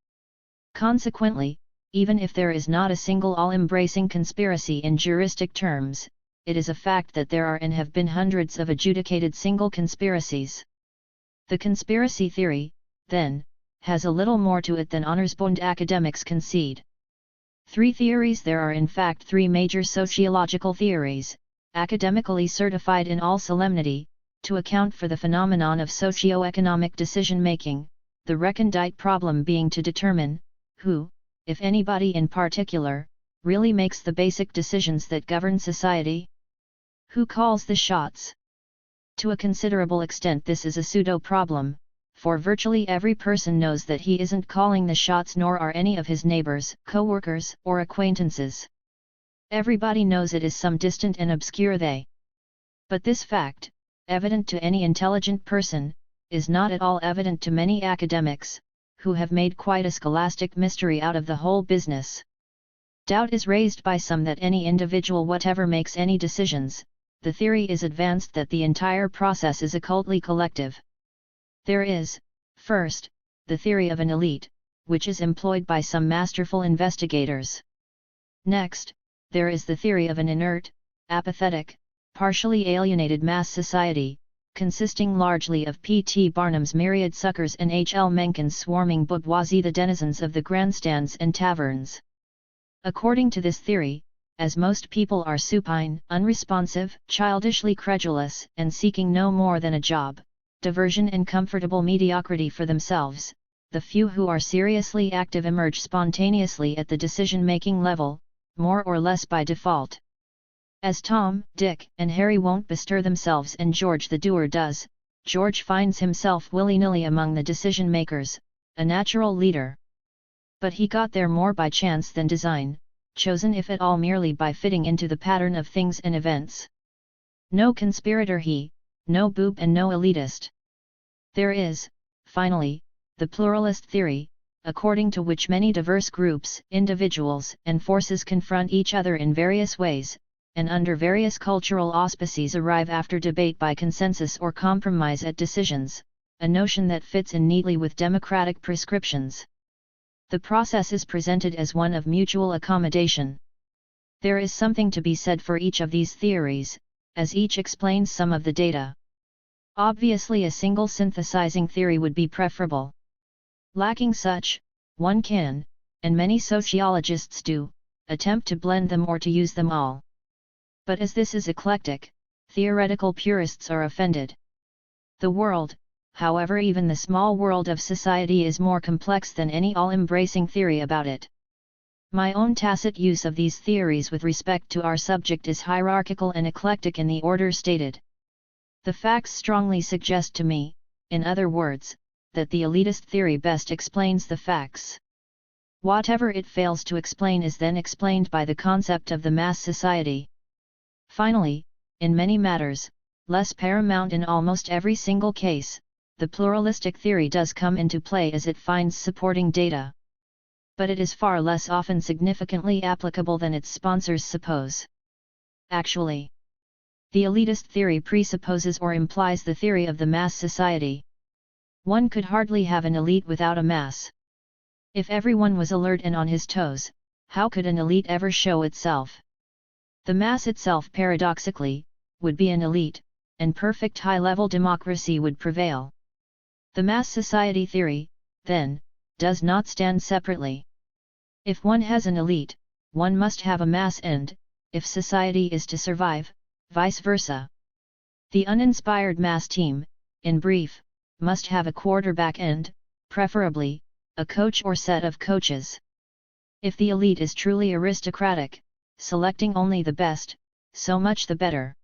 Consequently, even if there is not a single all-embracing conspiracy in juristic terms, it is a fact that there are and have been hundreds of adjudicated single conspiracies. The conspiracy theory, then, has a little more to it than honorsbound academics concede. 3 theories. There are in fact 3 major sociological theories, academically certified in all solemnity, to account for the phenomenon of socio-economic decision-making, the recondite problem being to determine, who, if anybody in particular, really makes the basic decisions that govern society? Who calls the shots? To a considerable extent this is a pseudo-problem, for virtually every person knows that he isn't calling the shots, nor are any of his neighbors, co-workers, or acquaintances. Everybody knows it is some distant and obscure they. But this fact, evident to any intelligent person, is not at all evident to many academics, who have made quite a scholastic mystery out of the whole business. Doubt is raised by some that any individual whatever makes any decisions. The theory is advanced that the entire process is occultly collective. There is, first, the theory of an elite, which is employed by some masterful investigators. Next, there is the theory of an inert, apathetic, partially alienated mass society, consisting largely of P.T. Barnum's myriad suckers and H.L. Mencken's swarming bourgeoisie, the denizens of the grandstands and taverns. According to this theory, as most people are supine, unresponsive, childishly credulous, and seeking no more than a job, diversion and comfortable mediocrity for themselves, the few who are seriously active emerge spontaneously at the decision-making level, more or less by default. As Tom, Dick, and Harry won't bestir themselves and George the doer does, George finds himself willy-nilly among the decision-makers, a natural leader. But he got there more by chance than design, chosen if at all merely by fitting into the pattern of things and events. No conspirator he, no boob and no elitist. There is, finally, the pluralist theory, according to which many diverse groups, individuals, and forces confront each other in various ways, and under various cultural auspices arrive after debate by consensus or compromise at decisions, a notion that fits in neatly with democratic prescriptions. The process is presented as one of mutual accommodation. There is something to be said for each of these theories, as each explains some of the data. Obviously a single synthesizing theory would be preferable. Lacking such, one can, and many sociologists do, attempt to blend them or to use them all. But as this is eclectic, theoretical purists are offended. The world, however, even the small world of society, is more complex than any all-embracing theory about it. My own tacit use of these theories with respect to our subject is hierarchical and eclectic in the order stated. The facts strongly suggest to me, in other words, that the elitist theory best explains the facts. Whatever it fails to explain is then explained by the concept of the mass society. Finally, in many matters, less paramount in almost every single case, the pluralistic theory does come into play as it finds supporting data. But it is far less often significantly applicable than its sponsors suppose. Actually, the elitist theory presupposes or implies the theory of the mass society. One could hardly have an elite without a mass. If everyone was alert and on his toes, how could an elite ever show itself? The mass itself, paradoxically, would be an elite, and perfect high-level democracy would prevail. The mass society theory, then, does not stand separately. If one has an elite, one must have a mass, and, if society is to survive, vice versa. The uninspired mass team, in brief, must have a quarterback and, preferably, a coach or set of coaches. If the elite is truly aristocratic, selecting only the best, so much the better.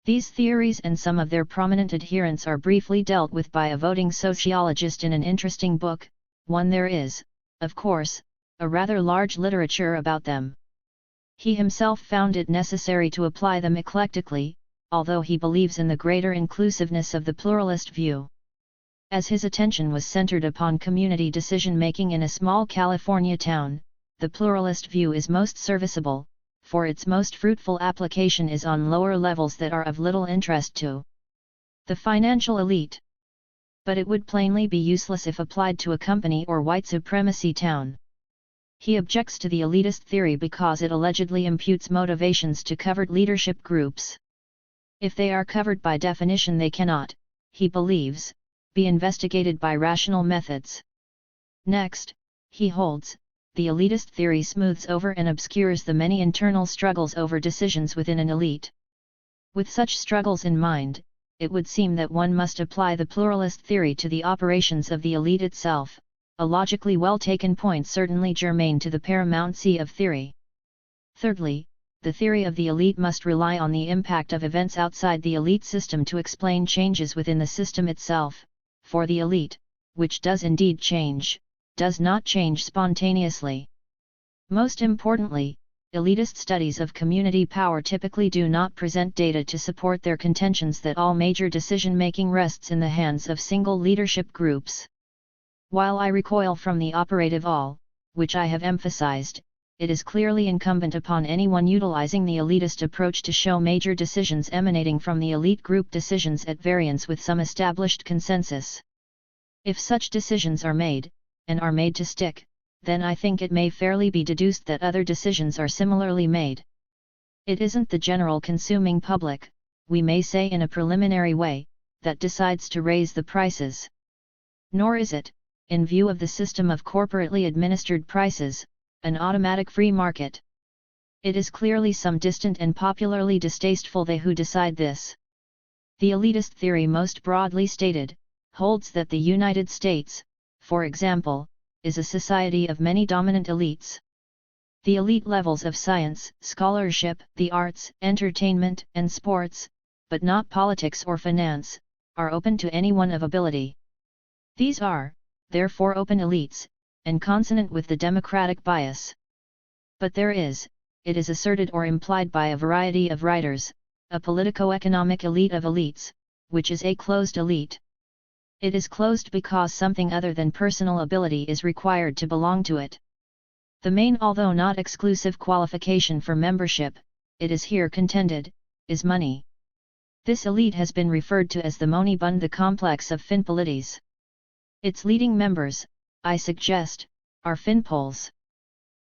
These theories and some of their prominent adherents are briefly dealt with by a voting sociologist in an interesting book, one there is, of course, a rather large literature about them. He himself found it necessary to apply them eclectically, although he believes in the greater inclusiveness of the pluralist view. As his attention was centered upon community decision-making in a small California town, the pluralist view is most serviceable, for its most fruitful application is on lower levels that are of little interest to the financial elite. But it would plainly be useless if applied to a company or white supremacy town. He objects to the elitist theory because it allegedly imputes motivations to covered leadership groups. If they are covered by definition, they cannot, he believes, be investigated by rational methods. Next, he holds, the elitist theory smooths over and obscures the many internal struggles over decisions within an elite. With such struggles in mind, it would seem that one must apply the pluralist theory to the operations of the elite itself, a logically well taken point certainly germane to the paramountcy of theory. Thirdly, the theory of the elite must rely on the impact of events outside the elite system to explain changes within the system itself, for the elite, which does indeed change, does not change spontaneously. Most importantly, elitist studies of community power typically do not present data to support their contentions that all major decision-making rests in the hands of single leadership groups. While I recoil from the operative all, which I have emphasized, it is clearly incumbent upon anyone utilizing the elitist approach to show major decisions emanating from the elite group decisions at variance with some established consensus. If such decisions are made, and are made to stick, then I think it may fairly be deduced that other decisions are similarly made. It isn't the general consuming public, we may say in a preliminary way, that decides to raise the prices. Nor is it, in view of the system of corporately administered prices, an automatic free market. It is clearly some distant and popularly distasteful they who decide this. The elitist theory, most broadly stated, holds that the United States, for example, is a society of many dominant elites. The elite levels of science, scholarship, the arts, entertainment, and sports, but not politics or finance, are open to anyone of ability. These are, therefore, open elites, and consonant with the democratic bias. But there is, it is asserted or implied by a variety of writers, a politico-economic elite of elites, which is a closed elite. It is closed because something other than personal ability is required to belong to it. The main, although not exclusive, qualification for membership, it is here contended, is money. This elite has been referred to as the Money-Bund, the complex of Finpolites. Its leading members, I suggest, are Finpoles.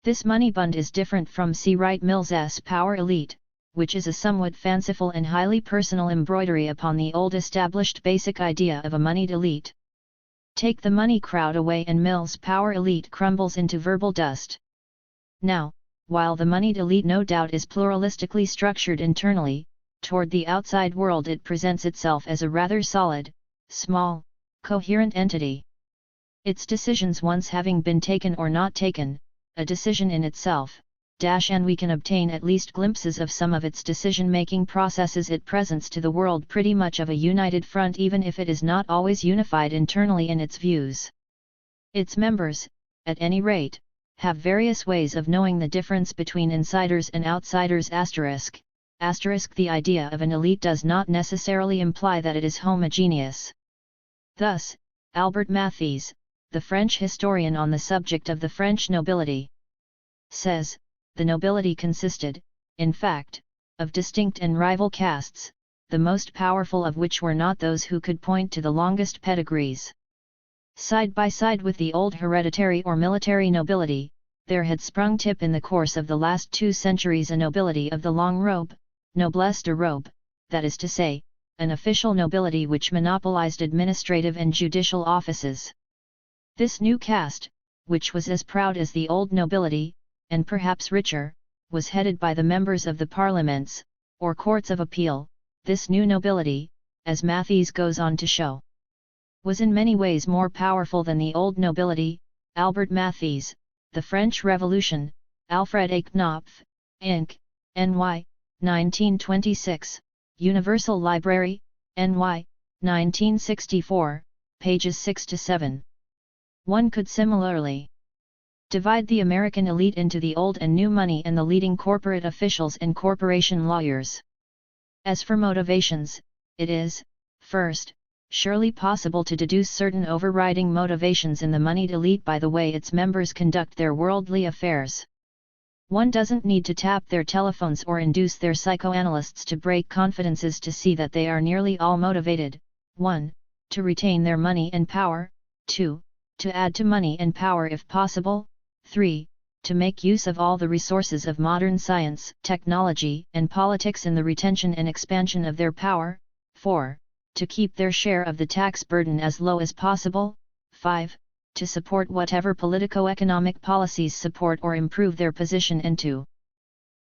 This Money-Bund is different from C. Wright Mills's power elite, which is a somewhat fanciful and highly personal embroidery upon the old established basic idea of a moneyed elite. Take the money crowd away and Mill's power elite crumbles into verbal dust. Now, while the moneyed elite no doubt is pluralistically structured internally, toward the outside world it presents itself as a rather solid, small, coherent entity. Its decisions once having been taken or not taken, a decision in itself, and we can obtain at least glimpses of some of its decision-making processes. It presents to the world pretty much of a united front, even if it is not always unified internally in its views. Its members, at any rate, have various ways of knowing the difference between insiders and outsiders. The idea of an elite does not necessarily imply that it is homogeneous. Thus, Albert Mathies, the French historian on the subject of the French nobility, says, the nobility consisted, in fact, of distinct and rival castes, the most powerful of which were not those who could point to the longest pedigrees. Side by side with the old hereditary or military nobility, there had sprung up in the course of the last 2 centuries a nobility of the long robe, noblesse de robe, that is to say, an official nobility which monopolized administrative and judicial offices. This new caste, which was as proud as the old nobility, and perhaps richer, was headed by the members of the parliaments, or courts of appeal. This new nobility, as Mathies goes on to show, was in many ways more powerful than the old nobility. Albert Mathies, The French Revolution, Alfred A. Knopf, Inc., N.Y., 1926, Universal Library, N.Y., 1964, pages 6-7. One could similarly divide the American elite into the old and new money and the leading corporate officials and corporation lawyers. As for motivations, it is, first, surely possible to deduce certain overriding motivations in the moneyed elite by the way its members conduct their worldly affairs. One doesn't need to tap their telephones or induce their psychoanalysts to break confidences to see that they are nearly all motivated, 1. to retain their money and power, 2. to add to money and power if possible, 3. to make use of all the resources of modern science, technology, and politics in the retention and expansion of their power, 4. to keep their share of the tax burden as low as possible, 5. to support whatever politico-economic policies support or improve their position and to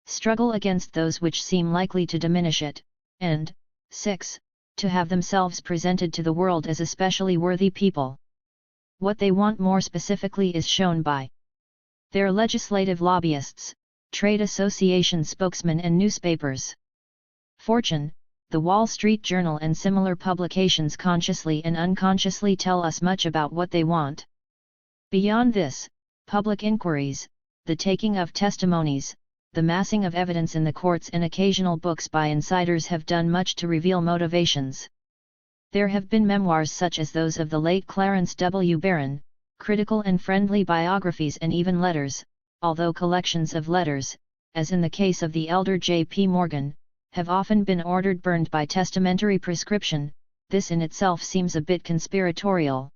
struggle against those which seem likely to diminish it, and 6. to have themselves presented to the world as especially worthy people. What they want more specifically is shown by their legislative lobbyists, trade association spokesmen and newspapers. Fortune, the Wall Street Journal and similar publications consciously and unconsciously tell us much about what they want. Beyond this, public inquiries, the taking of testimonies, the massing of evidence in the courts and occasional books by insiders have done much to reveal motivations. There have been memoirs such as those of the late Clarence W. Barron, critical and friendly biographies and even letters, although collections of letters, as in the case of the elder J. P. Morgan, have often been ordered burned by testamentary prescription. This in itself seems a bit conspiratorial.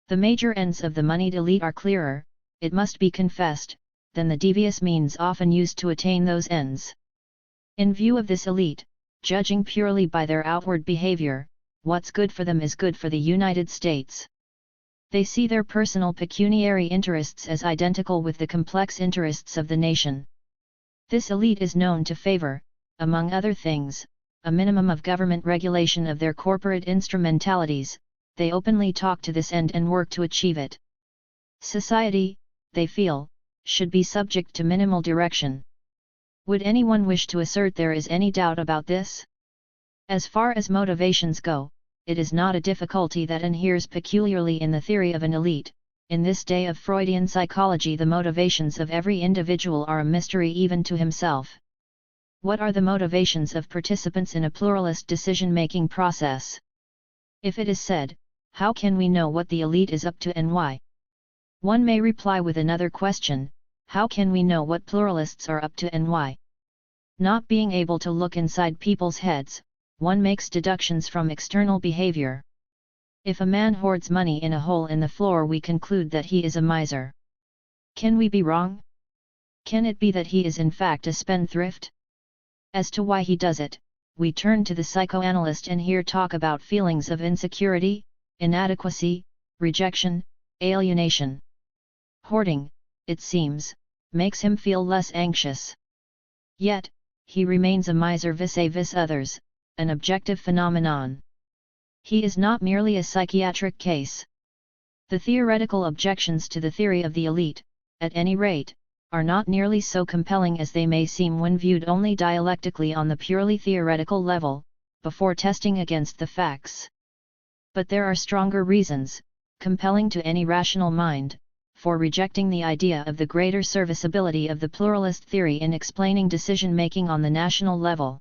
The major ends of the moneyed elite are clearer, it must be confessed, than the devious means often used to attain those ends. In view of this elite, judging purely by their outward behavior, what's good for them is good for the United States. They see their personal pecuniary interests as identical with the complex interests of the nation. This elite is known to favor, among other things, a minimum of government regulation of their corporate instrumentalities. They openly talk to this end and work to achieve it. Society, they feel, should be subject to minimal direction. Would anyone wish to assert there is any doubt about this? As far as motivations go, it is not a difficulty that inheres peculiarly in the theory of an elite. In this day of Freudian psychology, the motivations of every individual are a mystery even to himself. What are the motivations of participants in a pluralist decision-making process? If it is said, how can we know what the elite is up to and why? One may reply with another question, how can we know what pluralists are up to and why? Not being able to look inside people's heads, one makes deductions from external behavior. If a man hoards money in a hole in the floor, we conclude that he is a miser. Can we be wrong? Can it be that he is in fact a spendthrift? As to why he does it, we turn to the psychoanalyst and hear talk about feelings of insecurity, inadequacy, rejection, alienation. Hoarding, it seems, makes him feel less anxious. Yet, he remains a miser vis-a-vis others, an objective phenomenon. He is not merely a psychiatric case. The theoretical objections to the theory of the elite, at any rate, are not nearly so compelling as they may seem when viewed only dialectically on the purely theoretical level, before testing against the facts. But there are stronger reasons, compelling to any rational mind, for rejecting the idea of the greater serviceability of the pluralist theory in explaining decision-making on the national level.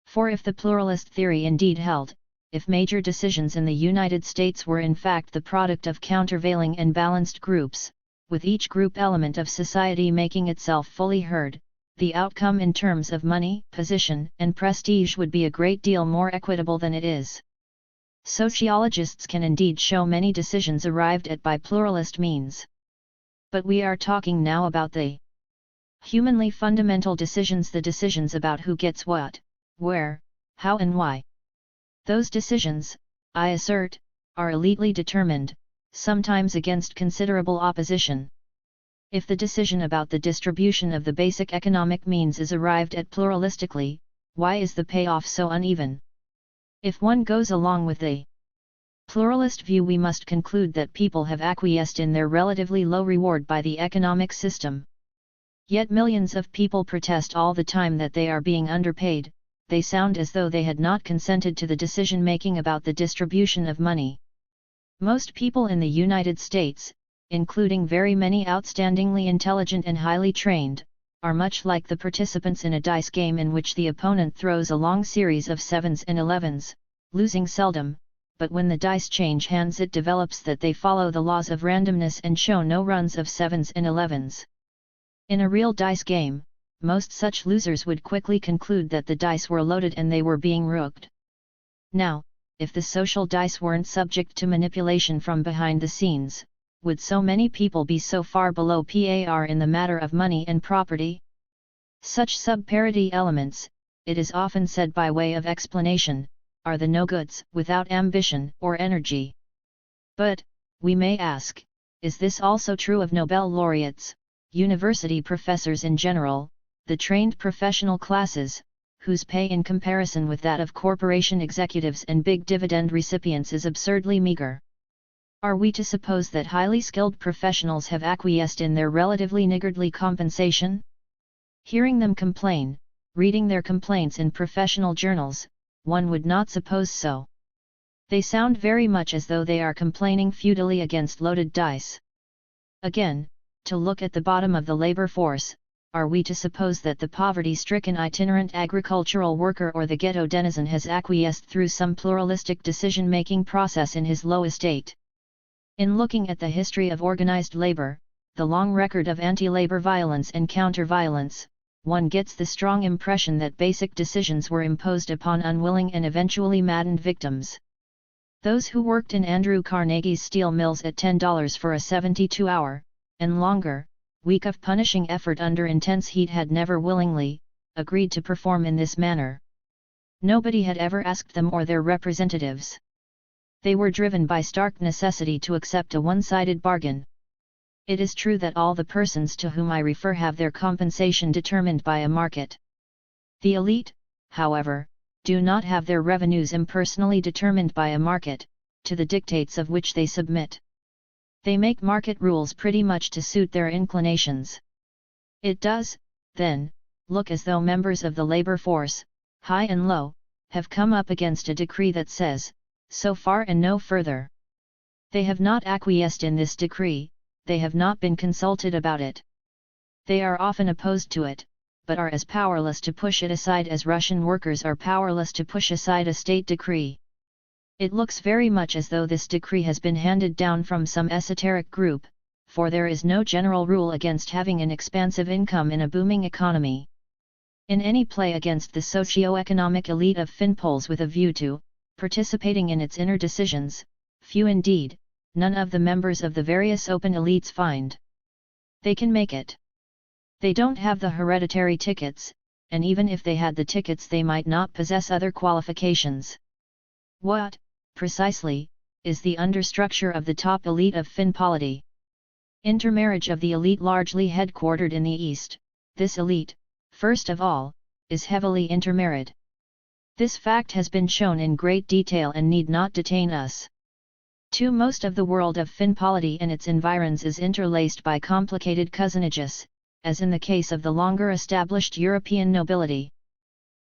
For if the pluralist theory indeed held, if major decisions in the United States were in fact the product of countervailing and balanced groups, with each group element of society making itself fully heard, the outcome in terms of money, position, and prestige would be a great deal more equitable than it is. Sociologists can indeed show many decisions arrived at by pluralist means. But we are talking now about the humanly fundamental decisions, the decisions about who gets what, where, how and why. Those decisions, I assert, are elitely determined, sometimes against considerable opposition. If the decision about the distribution of the basic economic means is arrived at pluralistically, why is the payoff so uneven? If one goes along with the pluralist view, we must conclude that people have acquiesced in their relatively low reward by the economic system. Yet millions of people protest all the time that they are being underpaid. They sound as though they had not consented to the decision-making about the distribution of money. Most people in the United States, including very many outstandingly intelligent and highly trained, are much like the participants in a dice game in which the opponent throws a long series of 7s and 11s, losing seldom, but when the dice change hands it develops that they follow the laws of randomness and show no runs of 7s and 11s. In a real dice game, most such losers would quickly conclude that the dice were loaded and they were being rooked. Now, if the social dice weren't subject to manipulation from behind the scenes, would so many people be so far below par in the matter of money and property? Such sub-parity elements, it is often said by way of explanation, are the no-goods without ambition or energy. But, we may ask, is this also true of Nobel laureates, university professors in general, the trained professional classes, whose pay in comparison with that of corporation executives and big dividend recipients is absurdly meager? Are we to suppose that highly skilled professionals have acquiesced in their relatively niggardly compensation? Hearing them complain, reading their complaints in professional journals, one would not suppose so. They sound very much as though they are complaining futilely against loaded dice. Again, to look at the bottom of the labor force, are we to suppose that the poverty-stricken itinerant agricultural worker or the ghetto denizen has acquiesced through some pluralistic decision-making process in his low estate? In looking at the history of organized labor, the long record of anti-labor violence and counter-violence, one gets the strong impression that basic decisions were imposed upon unwilling and eventually maddened victims. Those who worked in Andrew Carnegie's steel mills at $10 for a 72-hour, and longer, week of punishing effort under intense heat had never willingly agreed to perform in this manner. Nobody had ever asked them or their representatives. They were driven by stark necessity to accept a one-sided bargain. It is true that all the persons to whom I refer have their compensation determined by a market. The elite, however, do not have their revenues impersonally determined by a market, to the dictates of which they submit. They make market rules pretty much to suit their inclinations. It does, then, look as though members of the labor force, high and low, have come up against a decree that says, so far and no further. They have not acquiesced in this decree, they have not been consulted about it. They are often opposed to it, but are as powerless to push it aside as Russian workers are powerless to push aside a state decree. It looks very much as though this decree has been handed down from some esoteric group, for there is no general rule against having an expansive income in a booming economy. In any play against the socio-economic elite of Finpoles with a view to participating in its inner decisions, few indeed, none of the members of the various open elites find they can make it. They don't have the hereditary tickets, and even if they had the tickets they might not possess other qualifications. What, precisely, is the understructure of the top elite of Finpolity? Intermarriage of the elite largely headquartered in the East. This elite, first of all, is heavily intermarried. This fact has been shown in great detail and need not detain us. Most of the world of Finpolity and its environs is interlaced by complicated cousonages, as in the case of the longer established European nobility.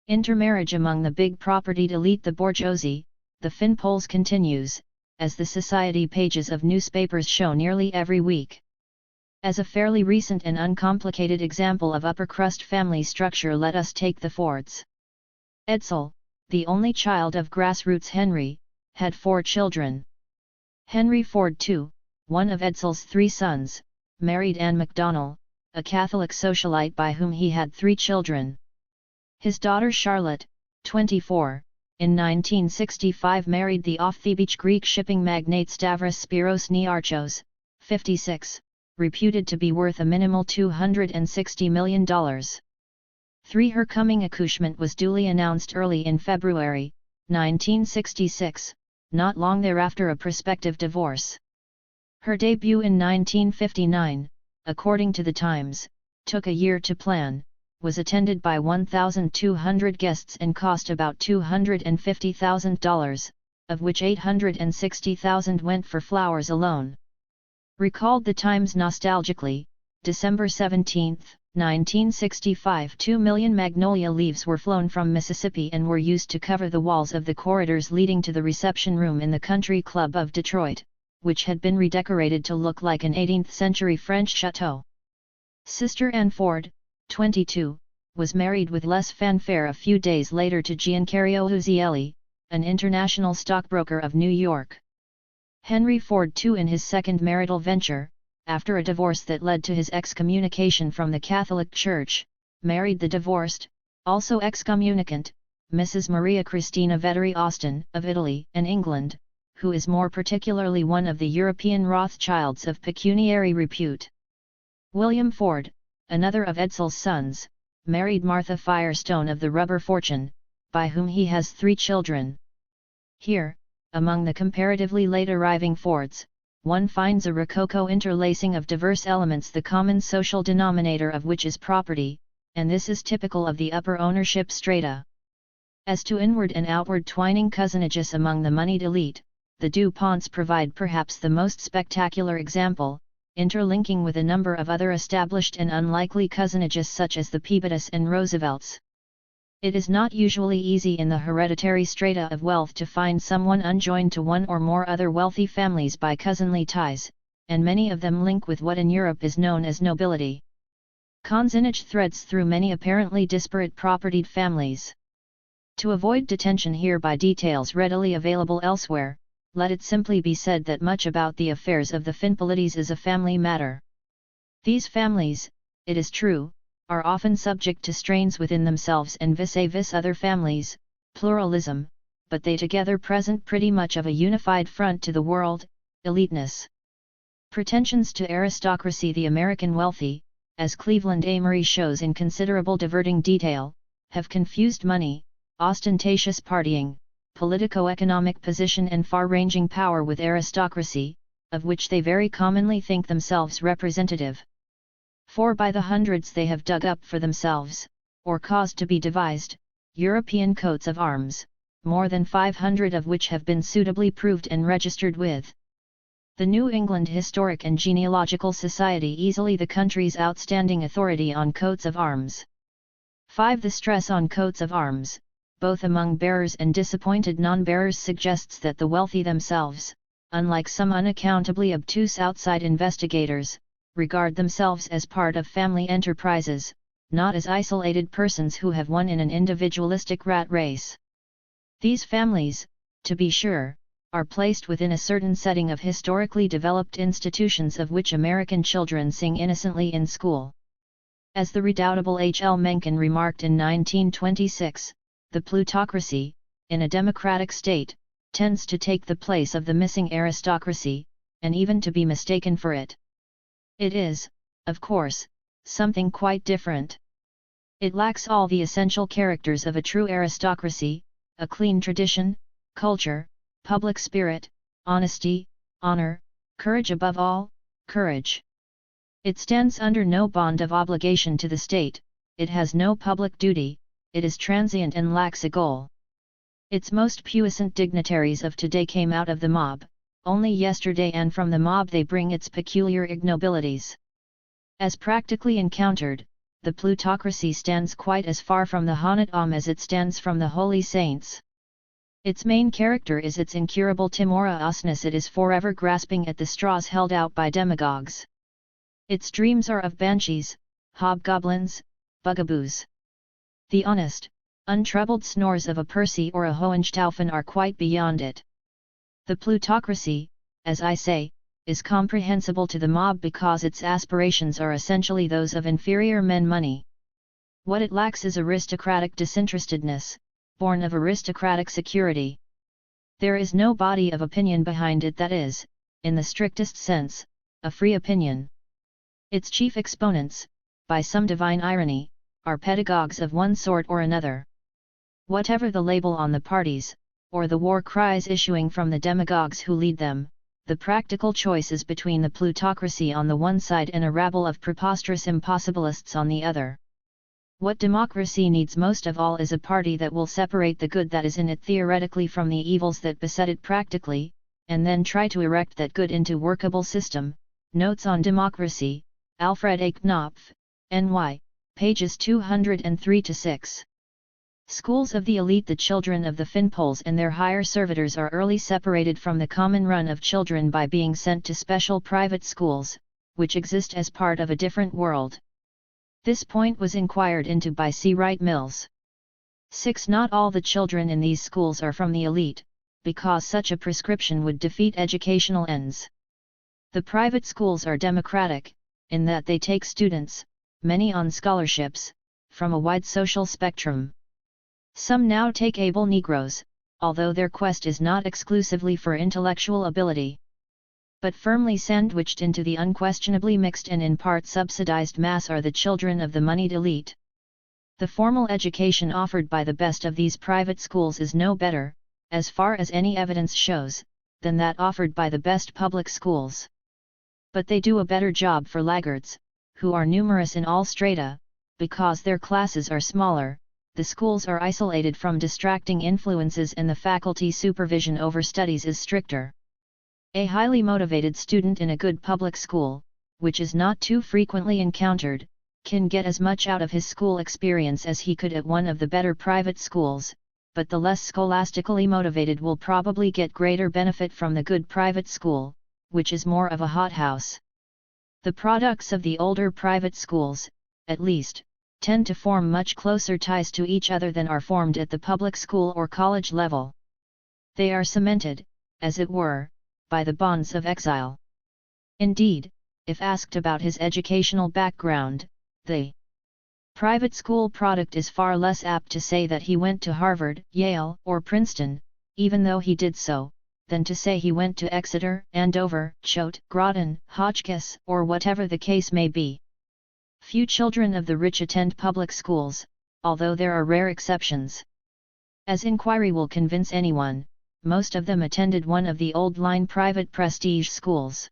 Intermarriage among the big propertied elite, the bourgeoisie, the Finpoles, continues, as the society pages of newspapers show nearly every week. As a fairly recent and uncomplicated example of upper-crust family structure, let us take the Fords. Edsel, the only child of grassroots Henry, had 4 children. Henry Ford II, one of Edsel's 3 sons, married Anne MacDonald, a Catholic socialite by whom he had 3 children. His daughter Charlotte, 24, in 1965 married the off-the-beach Greek shipping magnate Stavros Spiros Niarchos, 56, reputed to be worth a minimal $260 million. Her coming accouchement was duly announced early in February, 1966, not long thereafter a prospective divorce. Her debut in 1959, according to the Times, took a year to plan, was attended by 1,200 guests and cost about $250,000, of which $860,000 went for flowers alone. Recalled the Times nostalgically, December 17, 1965, 2 million magnolia leaves were flown from Mississippi and were used to cover the walls of the corridors leading to the reception room in the Country Club of Detroit, which had been redecorated to look like an 18th-century French chateau. Sister Anne Ford, 22, was married with less fanfare a few days later to Giancarlo Uzielli, an international stockbroker of New York. Henry Ford II, in his second marital venture, after a divorce that led to his excommunication from the Catholic Church, married the divorced, also excommunicant, Mrs. Maria Cristina Vetteri Austin, of Italy and England, who is more particularly one of the European Rothschilds of pecuniary repute. William Ford, another of Edsel's sons, married Martha Firestone of the rubber fortune, by whom he has 3 children. Here, among the comparatively late arriving Fords, one finds a rococo interlacing of diverse elements, the common social denominator of which is property, and this is typical of the upper ownership strata. As to inward and outward twining cousonages among the moneyed elite, the DuPonts provide perhaps the most spectacular example, interlinking with a number of other established and unlikely cousonages such as the Peabody's and Roosevelts. It is not usually easy in the hereditary strata of wealth to find someone unjoined to one or more other wealthy families by cousinly ties, and many of them link with what in Europe is known as nobility. Consanguinage threads through many apparently disparate propertied families. To avoid detention here by details readily available elsewhere, let it simply be said that much about the affairs of the Finpolides is a family matter. These families, it is true, are often subject to strains within themselves and vis-a-vis other families, pluralism, but they together present pretty much of a unified front to the world, eliteness. Pretensions to aristocracy. The American wealthy, as Cleveland Amory shows in considerable diverting detail, have confused money, ostentatious partying, politico-economic position and far-ranging power with aristocracy, of which they very commonly think themselves representative. For by the hundreds they have dug up for themselves, or caused to be devised, European coats of arms, more than 500 of which have been suitably proved and registered with the New England Historic and Genealogical Society, easily the country's outstanding authority on coats of arms. 5. The stress on coats of arms, both among bearers and disappointed non-bearers, suggests that the wealthy themselves, unlike some unaccountably obtuse outside investigators, regard themselves as part of family enterprises, not as isolated persons who have won in an individualistic rat race. These families, to be sure, are placed within a certain setting of historically developed institutions of which American children sing innocently in school. As the redoubtable H. L. Mencken remarked in 1926, the plutocracy, in a democratic state, tends to take the place of the missing aristocracy, and even to be mistaken for it. It is, of course, something quite different. It lacks all the essential characters of a true aristocracy, a clean tradition, culture, public spirit, honesty, honor, courage, above all, courage. It stands under no bond of obligation to the state, it has no public duty, it is transient and lacks a goal. Its most puissant dignitaries of today came out of the mob, only yesterday, and from the mob they bring its peculiar ignobilities. As practically encountered, the plutocracy stands quite as far from the Honnête homme as it stands from the holy saints. Its main character is its incurable timorousness. It is forever grasping at the straws held out by demagogues. Its dreams are of banshees, hobgoblins, bugaboos. The honest, untroubled snores of a Percy or a Hohenstaufen are quite beyond it. The plutocracy, as I say, is comprehensible to the mob because its aspirations are essentially those of inferior men. Money. What it lacks is aristocratic disinterestedness, born of aristocratic security. There is no body of opinion behind it that is, in the strictest sense, a free opinion. Its chief exponents, by some divine irony, are pedagogues of one sort or another. Whatever the label on the parties, or the war cries issuing from the demagogues who lead them, the practical choice is between the plutocracy on the one side and a rabble of preposterous impossibilists on the other. What democracy needs most of all is a party that will separate the good that is in it theoretically from the evils that beset it practically, and then try to erect that good into workable system. Notes on Democracy, Alfred A. Knopf, N.Y., pages 203-6. Schools of the elite. The children of the Finpoles and their higher servitors are early separated from the common run of children by being sent to special private schools, which exist as part of a different world. This point was inquired into by C. Wright Mills. 6. Not all the children in these schools are from the elite, because such a prescription would defeat educational ends. The private schools are democratic, in that they take students, many on scholarships, from a wide social spectrum. Some now take able Negroes, although their quest is not exclusively for intellectual ability. But firmly sandwiched into the unquestionably mixed and in part subsidized mass are the children of the moneyed elite. The formal education offered by the best of these private schools is no better, as far as any evidence shows, than that offered by the best public schools. But they do a better job for laggards, who are numerous in all strata, because their classes are smaller. The schools are isolated from distracting influences and the faculty supervision over studies is stricter. A highly motivated student in a good public school, which is not too frequently encountered, can get as much out of his school experience as he could at one of the better private schools, but the less scholastically motivated will probably get greater benefit from the good private school, which is more of a hothouse. The products of the older private schools, at least, tend to form much closer ties to each other than are formed at the public school or college level. They are cemented, as it were, by the bonds of exile. Indeed, if asked about his educational background, the private school product is far less apt to say that he went to Harvard, Yale, or Princeton, even though he did so, than to say he went to Exeter, Andover, Choate, Groton, Hotchkiss, or whatever the case may be. Few children of the rich attend public schools, although there are rare exceptions. As inquiry will convince anyone, most of them attended one of the old-line private prestige schools.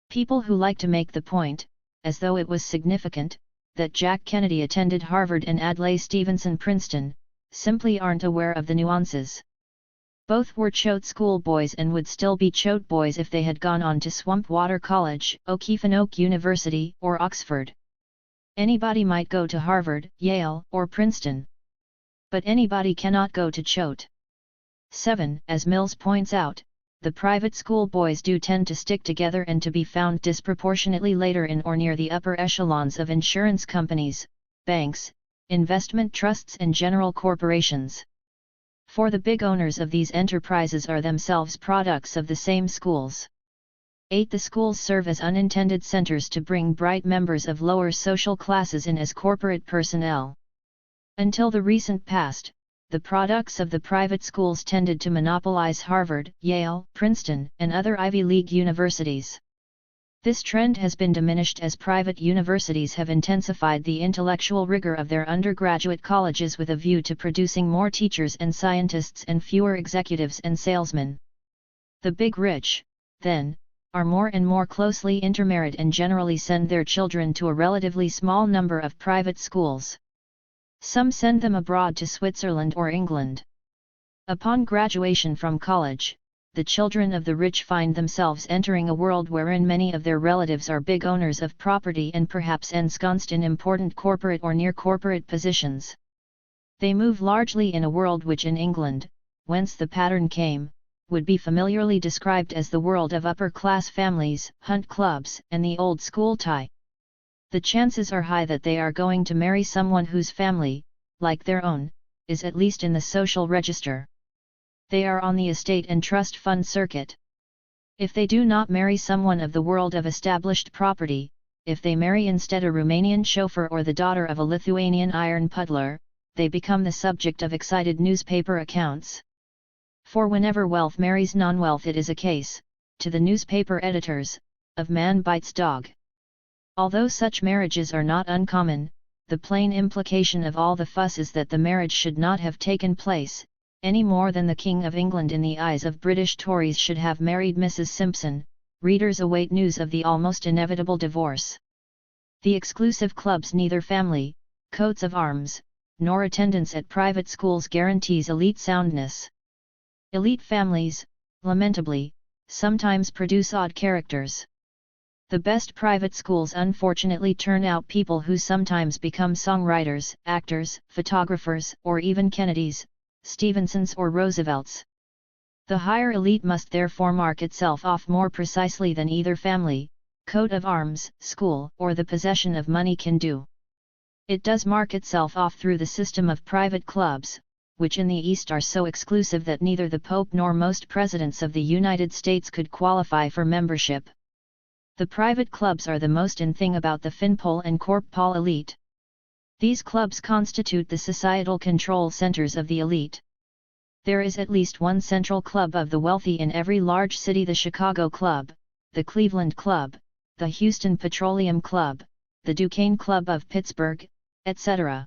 People who like to make the point, as though it was significant, that Jack Kennedy attended Harvard and Adlai Stevenson Princeton, simply aren't aware of the nuances. Both were Choate schoolboys and would still be Choate boys if they had gone on to Swampwater College, O'Keefe University, or Oxford. Anybody might go to Harvard, Yale, or Princeton. But anybody cannot go to Choate. 7. As Mills points out, the private school boys do tend to stick together and to be found disproportionately later in or near the upper echelons of insurance companies, banks, investment trusts and general corporations. For the big owners of these enterprises are themselves products of the same schools. 8. The schools serve as unintended centers to bring bright members of lower social classes in as corporate personnel. Until the recent past, the products of the private schools tended to monopolize Harvard, Yale, Princeton, and other Ivy League universities. This trend has been diminished as private universities have intensified the intellectual rigor of their undergraduate colleges with a view to producing more teachers and scientists and fewer executives and salesmen. The big rich, then, are more and more closely intermarried and generally send their children to a relatively small number of private schools. Some send them abroad to Switzerland or England. Upon graduation from college, the children of the rich find themselves entering a world wherein many of their relatives are big owners of property and perhaps ensconced in important corporate or near-corporate positions. They move largely in a world which in England, whence the pattern came, would be familiarly described as the world of upper-class families, hunt clubs, and the old school tie. The chances are high that they are going to marry someone whose family, like their own, is at least in the social register. They are on the estate and trust fund circuit. If they do not marry someone of the world of established property, if they marry instead a Romanian chauffeur or the daughter of a Lithuanian iron puddler, they become the subject of excited newspaper accounts. For whenever wealth marries non-wealth, it is a case, to the newspaper editors, of man bites dog. Although such marriages are not uncommon, the plain implication of all the fuss is that the marriage should not have taken place, any more than the King of England in the eyes of British Tories should have married Mrs. Simpson. Readers await news of the almost inevitable divorce. The exclusive clubs neither family, coats of arms, nor attendance at private schools guarantees elite soundness. Elite families, lamentably, sometimes produce odd characters. The best private schools unfortunately turn out people who sometimes become songwriters, actors, photographers, or even Kennedys, Stevensons or Roosevelts. The higher elite must therefore mark itself off more precisely than either family, coat of arms, school, or the possession of money can do. It does mark itself off through the system of private clubs, which in the East are so exclusive that neither the Pope nor most presidents of the United States could qualify for membership. The private clubs are the most in thing about the finpol and corppol elite. These clubs constitute the societal control centers of the elite. There is at least one central club of the wealthy in every large city: the Chicago Club, the Cleveland Club, the Houston Petroleum Club, the Duquesne Club of Pittsburgh, etc.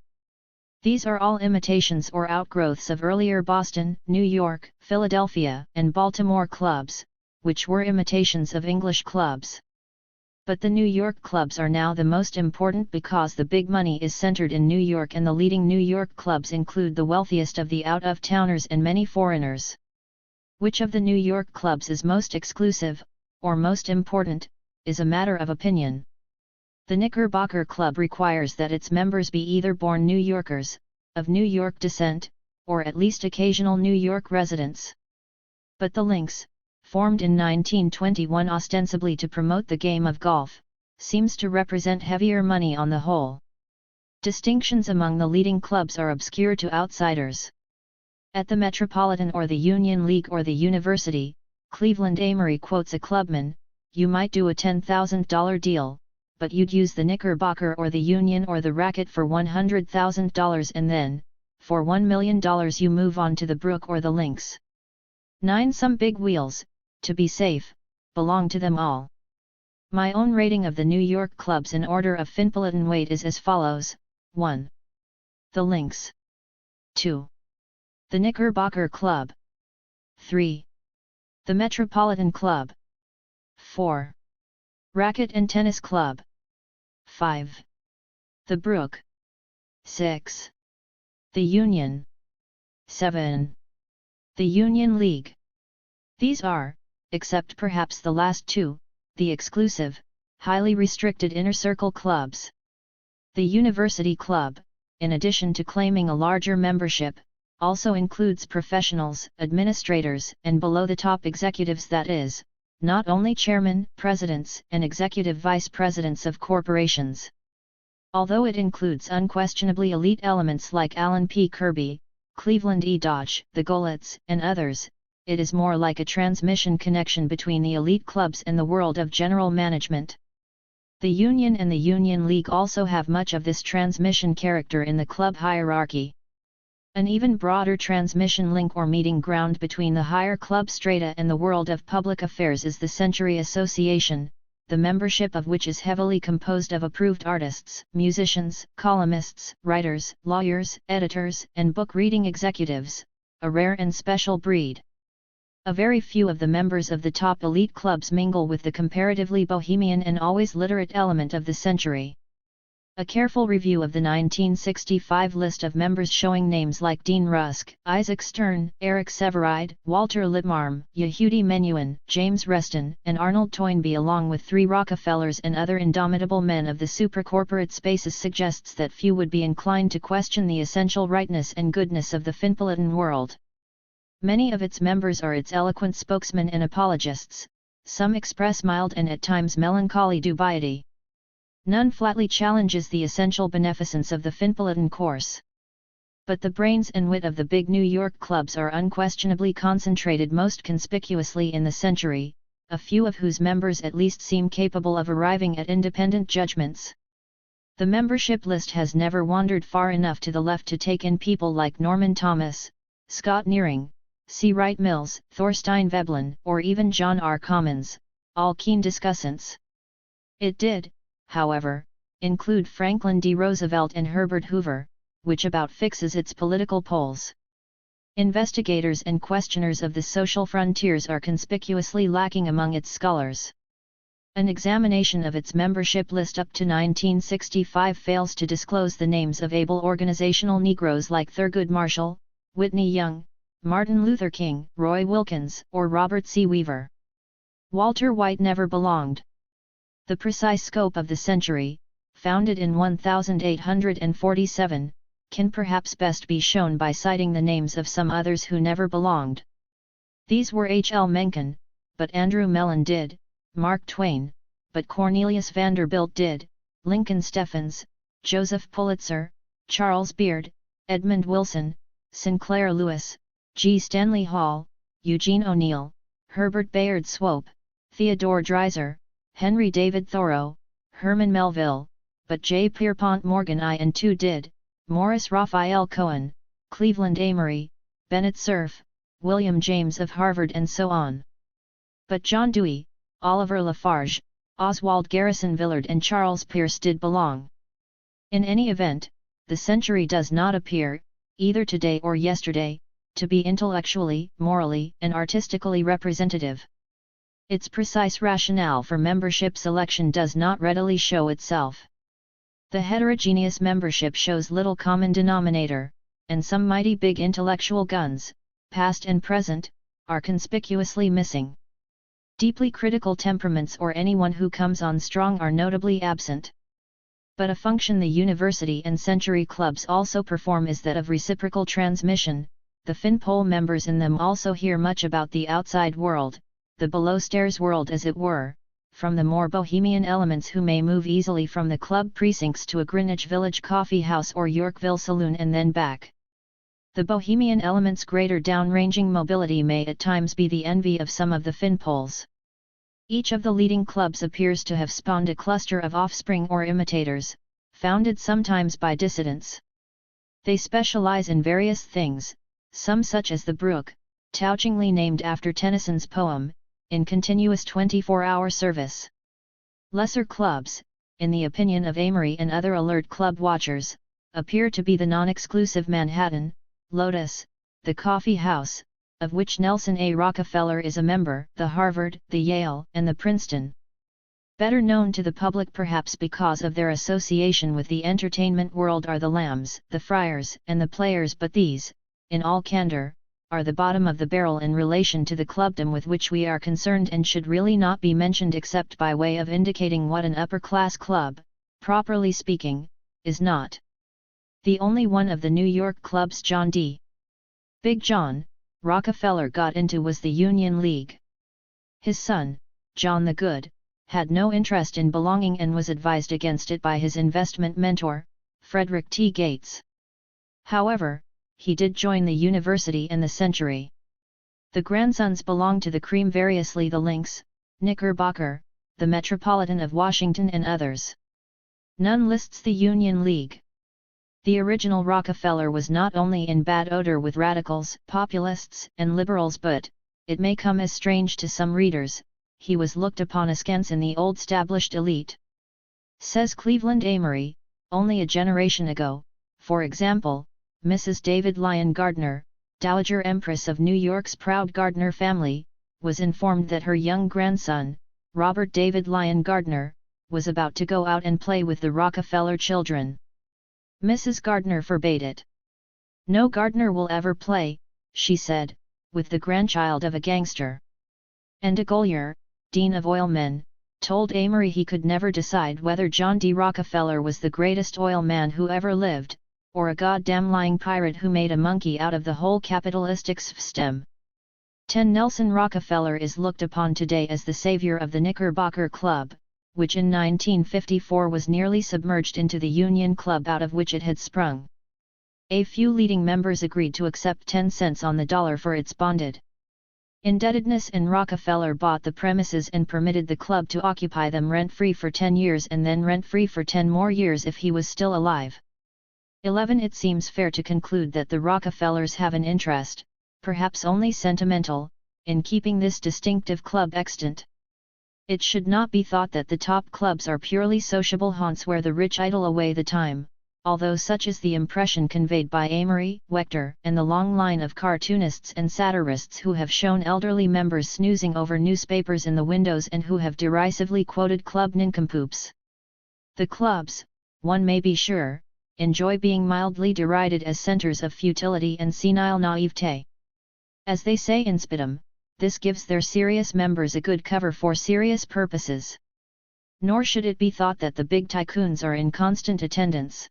These are all imitations or outgrowths of earlier Boston, New York, Philadelphia, and Baltimore clubs, which were imitations of English clubs. But the New York clubs are now the most important because the big money is centered in New York, and the leading New York clubs include the wealthiest of the out-of-towners and many foreigners. Which of the New York clubs is most exclusive, or most important, is a matter of opinion. The Knickerbocker Club requires that its members be either born New Yorkers, of New York descent, or at least occasional New York residents. But the Lynx, formed in 1921 ostensibly to promote the game of golf, seems to represent heavier money on the whole. Distinctions among the leading clubs are obscure to outsiders. At the Metropolitan or the Union League or the University, Cleveland Amory quotes a clubman, "You might do a $10,000 deal, but you'd use the Knickerbocker or the Union or the racket for $100,000 and then, for $1 million you move on to the Brook or the Lynx. 9 Some big wheels, to be safe, belong to them all." My own rating of the New York clubs in order of Finpolitan weight is as follows: 1. The Lynx. 2. The Knickerbocker Club. 3. The Metropolitan Club. 4. Racket and Tennis Club. 5. The Brook. 6. The Union. 7. The Union League. These are, except perhaps the last two, the exclusive, highly restricted inner circle clubs. The University Club, in addition to claiming a larger membership, also includes professionals, administrators, and below-the-top executives, that is, not only chairmen, presidents, and executive vice presidents of corporations. Although it includes unquestionably elite elements like Alan P. Kirby, Cleveland E. Dodge, the Golets, and others, it is more like a transmission connection between the elite clubs and the world of general management. The Union and the Union League also have much of this transmission character in the club hierarchy. An even broader transmission link or meeting ground between the higher club strata and the world of public affairs is the Century Association, the membership of which is heavily composed of approved artists, musicians, columnists, writers, lawyers, editors, and book-reading executives, a rare and special breed. A very few of the members of the top elite clubs mingle with the comparatively bohemian and always literate element of the Century. A careful review of the 1965 list of members showing names like Dean Rusk, Isaac Stern, Eric Sevareid, Walter Lippmann, Yehudi Menuhin, James Reston, and Arnold Toynbee, along with 3 Rockefellers and other indomitable men of the supracorporate spaces, suggests that few would be inclined to question the essential rightness and goodness of the Finpolitan world. Many of its members are its eloquent spokesmen and apologists, some express mild and at times melancholy dubiety. None flatly challenges the essential beneficence of the Finpolitan course. But the brains and wit of the big New York clubs are unquestionably concentrated most conspicuously in the Century, a few of whose members at least seem capable of arriving at independent judgments. The membership list has never wandered far enough to the left to take in people like Norman Thomas, Scott Nearing, C. Wright Mills, Thorstein Veblen, or even John R. Commons, all keen discussants. It did, however, include Franklin D. Roosevelt and Herbert Hoover, which about fixes its political poles. Investigators and questioners of the social frontiers are conspicuously lacking among its scholars. An examination of its membership list up to 1965 fails to disclose the names of able organizational Negroes like Thurgood Marshall, Whitney Young, Martin Luther King, Roy Wilkins, or Robert C. Weaver. Walter White never belonged. The precise scope of the Century, founded in 1847, can perhaps best be shown by citing the names of some others who never belonged. These were H. L. Mencken, but Andrew Mellon did, Mark Twain, but Cornelius Vanderbilt did, Lincoln Steffens, Joseph Pulitzer, Charles Beard, Edmund Wilson, Sinclair Lewis, G. Stanley Hall, Eugene O'Neill, Herbert Bayard Swope, Theodore Dreiser, Henry David Thoreau, Herman Melville, but J. Pierpont Morgan I and II did, Morris Raphael Cohen, Cleveland Amory, Bennett Cerf, William James of Harvard, and so on. But John Dewey, Oliver Lafarge, Oswald Garrison Villard, and Charles Pierce did belong. In any event, the Century does not appear, either today or yesterday, to be intellectually, morally, and artistically representative. Its precise rationale for membership selection does not readily show itself. The heterogeneous membership shows little common denominator, and some mighty big intellectual guns, past and present, are conspicuously missing. Deeply critical temperaments or anyone who comes on strong are notably absent. But a function the university and century clubs also perform is that of reciprocal transmission. The Finpol members in them also hear much about the outside world, the below-stairs world as it were, from the more bohemian elements who may move easily from the club precincts to a Greenwich Village coffee house or Yorkville saloon and then back. The bohemian element's greater down-ranging mobility may at times be the envy of some of the Finpols. Each of the leading clubs appears to have spawned a cluster of offspring or imitators, founded sometimes by dissidents. They specialize in various things, some such as the Brook, touchingly named after Tennyson's poem, in continuous 24-hour service. Lesser clubs, in the opinion of Amory and other alert club watchers, appear to be the non-exclusive Manhattan, Lotus, the Coffee House, of which Nelson A. Rockefeller is a member, the Harvard, the Yale, and the Princeton. Better known to the public perhaps because of their association with the entertainment world are the Lambs, the Friars, and the Players, but these, in all candor, are the bottom of the barrel in relation to the clubdom with which we are concerned and should really not be mentioned except by way of indicating what an upper-class club, properly speaking, is not. The only one of the New York clubs John D. Big John Rockefeller got into was the Union League. His son, John the Good, had no interest in belonging and was advised against it by his investment mentor, Frederick T. Gates. However, he did join the university and the Century. The grandsons belonged to the cream, variously the Lynx, Knickerbocker, the Metropolitan of Washington and others. None lists the Union League. The original Rockefeller was not only in bad odor with radicals, populists, and liberals, but, it may come as strange to some readers, he was looked upon askance in the old-established elite. Says Cleveland Amory, only a generation ago, for example, Mrs. David Lyon Gardner, Dowager Empress of New York's proud Gardner family, was informed that her young grandson, Robert David Lyon Gardner, was about to go out and play with the Rockefeller children. Mrs. Gardner forbade it. "No Gardner will ever play," she said, "with the grandchild of a gangster." And de Golyer, Dean of Oilmen, told Amory he could never decide whether John D. Rockefeller was the greatest oil man who ever lived, or a goddamn lying pirate who made a monkey out of the whole capitalistic system. 10 Nelson Rockefeller is looked upon today as the savior of the Knickerbocker Club, which in 1954 was nearly submerged into the Union Club out of which it had sprung. A few leading members agreed to accept 10 cents on the dollar for its bonded indebtedness, and Rockefeller bought the premises and permitted the club to occupy them rent-free for 10 years and then rent-free for 10 more years if he was still alive. 11 It seems fair to conclude that the Rockefellers have an interest, perhaps only sentimental, in keeping this distinctive club extant. It should not be thought that the top clubs are purely sociable haunts where the rich idle away the time, although such is the impression conveyed by Amory, Wechter, and the long line of cartoonists and satirists who have shown elderly members snoozing over newspapers in the windows and who have derisively quoted club nincompoops. The clubs, one may be sure, enjoy being mildly derided as centers of futility and senile naivete. As they say in Spittam, this gives their serious members a good cover for serious purposes. Nor should it be thought that the big tycoons are in constant attendance.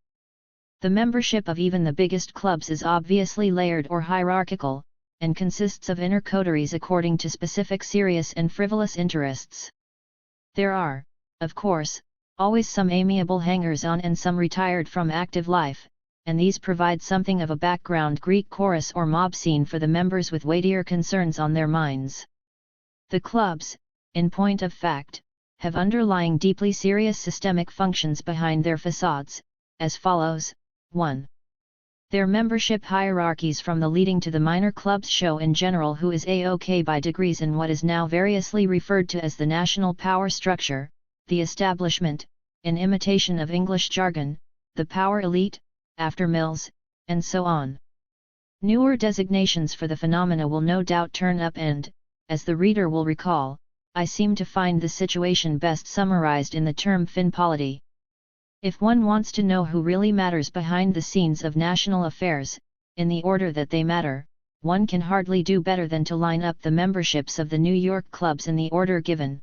The membership of even the biggest clubs is obviously layered or hierarchical, and consists of inner coteries according to specific serious and frivolous interests. There are, of course, always some amiable hangers-on and some retired from active life, and these provide something of a background Greek chorus or mob scene for the members with weightier concerns on their minds. The clubs, in point of fact, have underlying deeply serious systemic functions behind their facades, as follows: 1. Their membership hierarchies from the leading to the minor clubs show in general who is A-OK by degrees in what is now variously referred to as the national power structure, the establishment, in imitation of English jargon, the power elite, after Mills, and so on. Newer designations for the phenomena will no doubt turn up and, as the reader will recall, I seem to find the situation best summarized in the term finpolity. If one wants to know who really matters behind the scenes of national affairs, in the order that they matter, one can hardly do better than to line up the memberships of the New York clubs in the order given.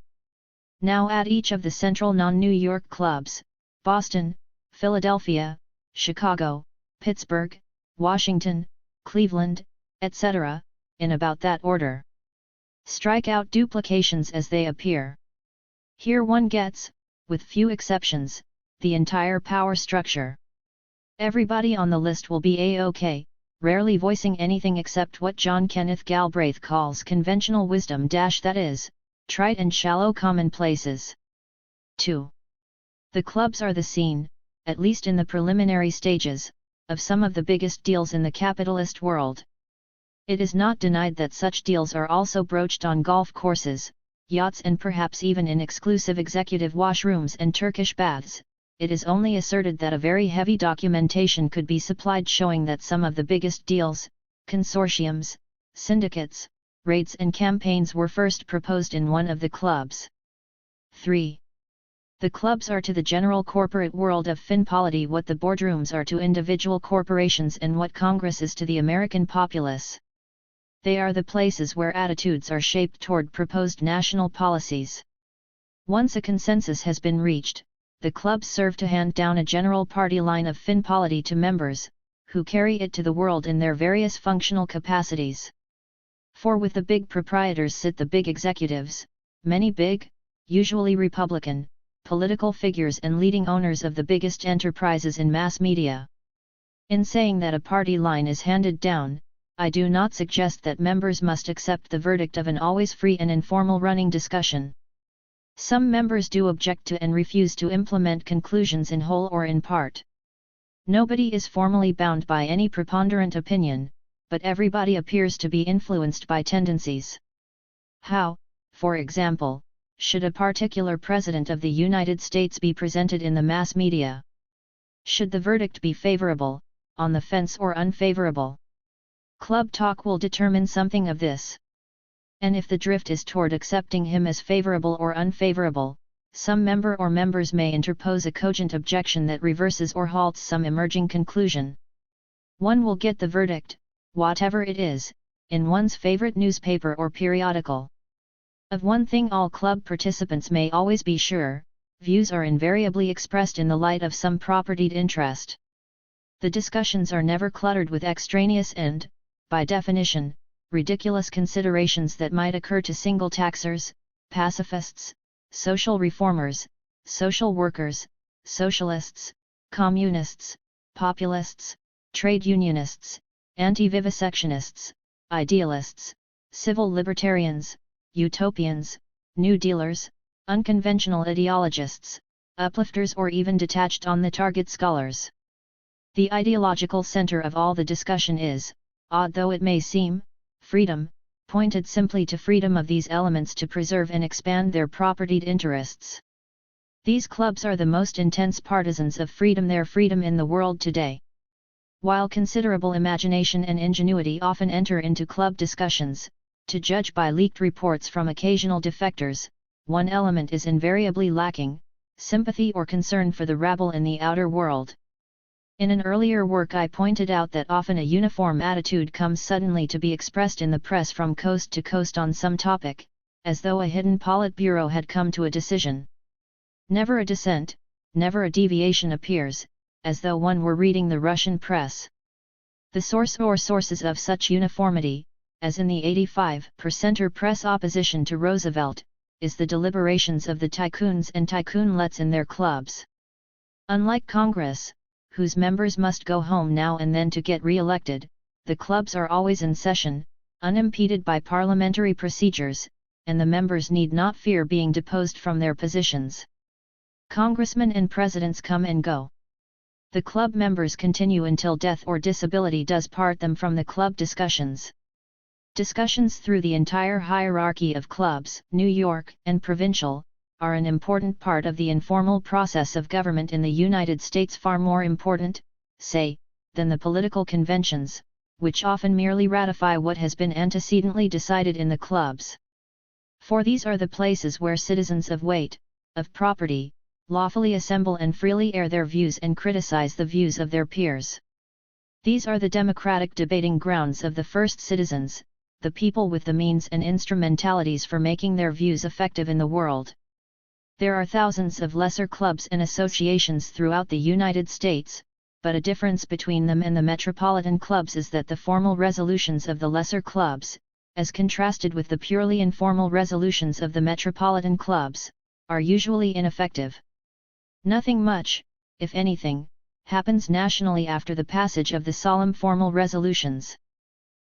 Now add each of the central non-New York clubs: Boston, Philadelphia, Chicago, Pittsburgh, Washington, Cleveland, etc., in about that order. Strike out duplications as they appear. Here one gets, with few exceptions, the entire power structure. Everybody on the list will be A-OK, rarely voicing anything except what John Kenneth Galbraith calls conventional wisdom, that is, trite and shallow commonplaces. 2. The clubs are the scene, at least in the preliminary stages, of some of the biggest deals in the capitalist world. It is not denied that such deals are also broached on golf courses, yachts, and perhaps even in exclusive executive washrooms and Turkish baths. It is only asserted that a very heavy documentation could be supplied showing that some of the biggest deals, consortiums, syndicates, rates and campaigns were first proposed in one of the clubs. 3. The clubs are to the general corporate world of finpolity what the boardrooms are to individual corporations and what Congress is to the American populace. They are the places where attitudes are shaped toward proposed national policies. Once a consensus has been reached, the clubs serve to hand down a general party line of finpolity to members, who carry it to the world in their various functional capacities. For with the big proprietors sit the big executives, many big, usually Republican, political figures and leading owners of the biggest enterprises in mass media. In saying that a party line is handed down, I do not suggest that members must accept the verdict of an always free and informal running discussion. Some members do object to and refuse to implement conclusions in whole or in part. Nobody is formally bound by any preponderant opinion, but everybody appears to be influenced by tendencies. How, for example, should a particular president of the United States be presented in the mass media? Should the verdict be favorable, on the fence, or unfavorable? Club talk will determine something of this. And if the drift is toward accepting him as favorable or unfavorable, some member or members may interpose a cogent objection that reverses or halts some emerging conclusion. One will get the verdict, whatever it is, in one's favorite newspaper or periodical. Of one thing all club participants may always be sure: views are invariably expressed in the light of some propertied interest. The discussions are never cluttered with extraneous and, by definition, ridiculous considerations that might occur to single taxers, pacifists, social reformers, social workers, socialists, communists, populists, trade unionists, anti-vivisectionists, idealists, civil libertarians, utopians, New Dealers, unconventional ideologists, uplifters, or even detached on the target scholars. The ideological center of all the discussion is, odd though it may seem, freedom, pointed simply to freedom of these elements to preserve and expand their propertied interests. These clubs are the most intense partisans of freedom, their freedom in the world today. While considerable imagination and ingenuity often enter into club discussions, to judge by leaked reports from occasional defectors, one element is invariably lacking: sympathy or concern for the rabble in the outer world. In an earlier work I pointed out that often a uniform attitude comes suddenly to be expressed in the press from coast to coast on some topic, as though a hidden Politburo had come to a decision. Never a dissent, never a deviation appears, as though one were reading the Russian press. The source or sources of such uniformity, as in the 85% press opposition to Roosevelt, is the deliberations of the tycoons and tycoonlets in their clubs. Unlike Congress, whose members must go home now and then to get re-elected, the clubs are always in session, unimpeded by parliamentary procedures, and the members need not fear being deposed from their positions. Congressmen and presidents come and go. The club members continue until death or disability does part them from the club discussions. Discussions through the entire hierarchy of clubs, New York and provincial, are an important part of the informal process of government in the United States, far more important, say, than the political conventions, which often merely ratify what has been antecedently decided in the clubs. For these are the places where citizens of weight, of property, lawfully assemble and freely air their views and criticize the views of their peers. These are the democratic debating grounds of the first citizens, the people with the means and instrumentalities for making their views effective in the world. There are thousands of lesser clubs and associations throughout the United States, but a difference between them and the metropolitan clubs is that the formal resolutions of the lesser clubs, as contrasted with the purely informal resolutions of the metropolitan clubs, are usually ineffective. Nothing much, if anything, happens nationally after the passage of the solemn formal resolutions.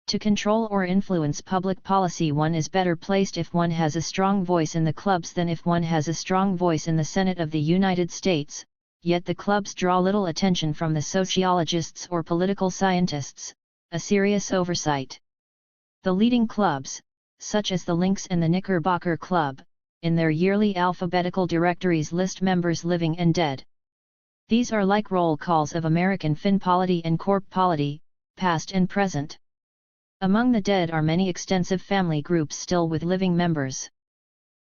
To control or influence public policy, one is better placed if one has a strong voice in the clubs than if one has a strong voice in the Senate of the United States, yet the clubs draw little attention from the sociologists or political scientists, a serious oversight. The leading clubs, such as the Lynx and the Knickerbocker Club, in their yearly alphabetical directories list members living and dead. These are like roll calls of American fin polity and corp polity, past and present. Among the dead are many extensive family groups still with living members.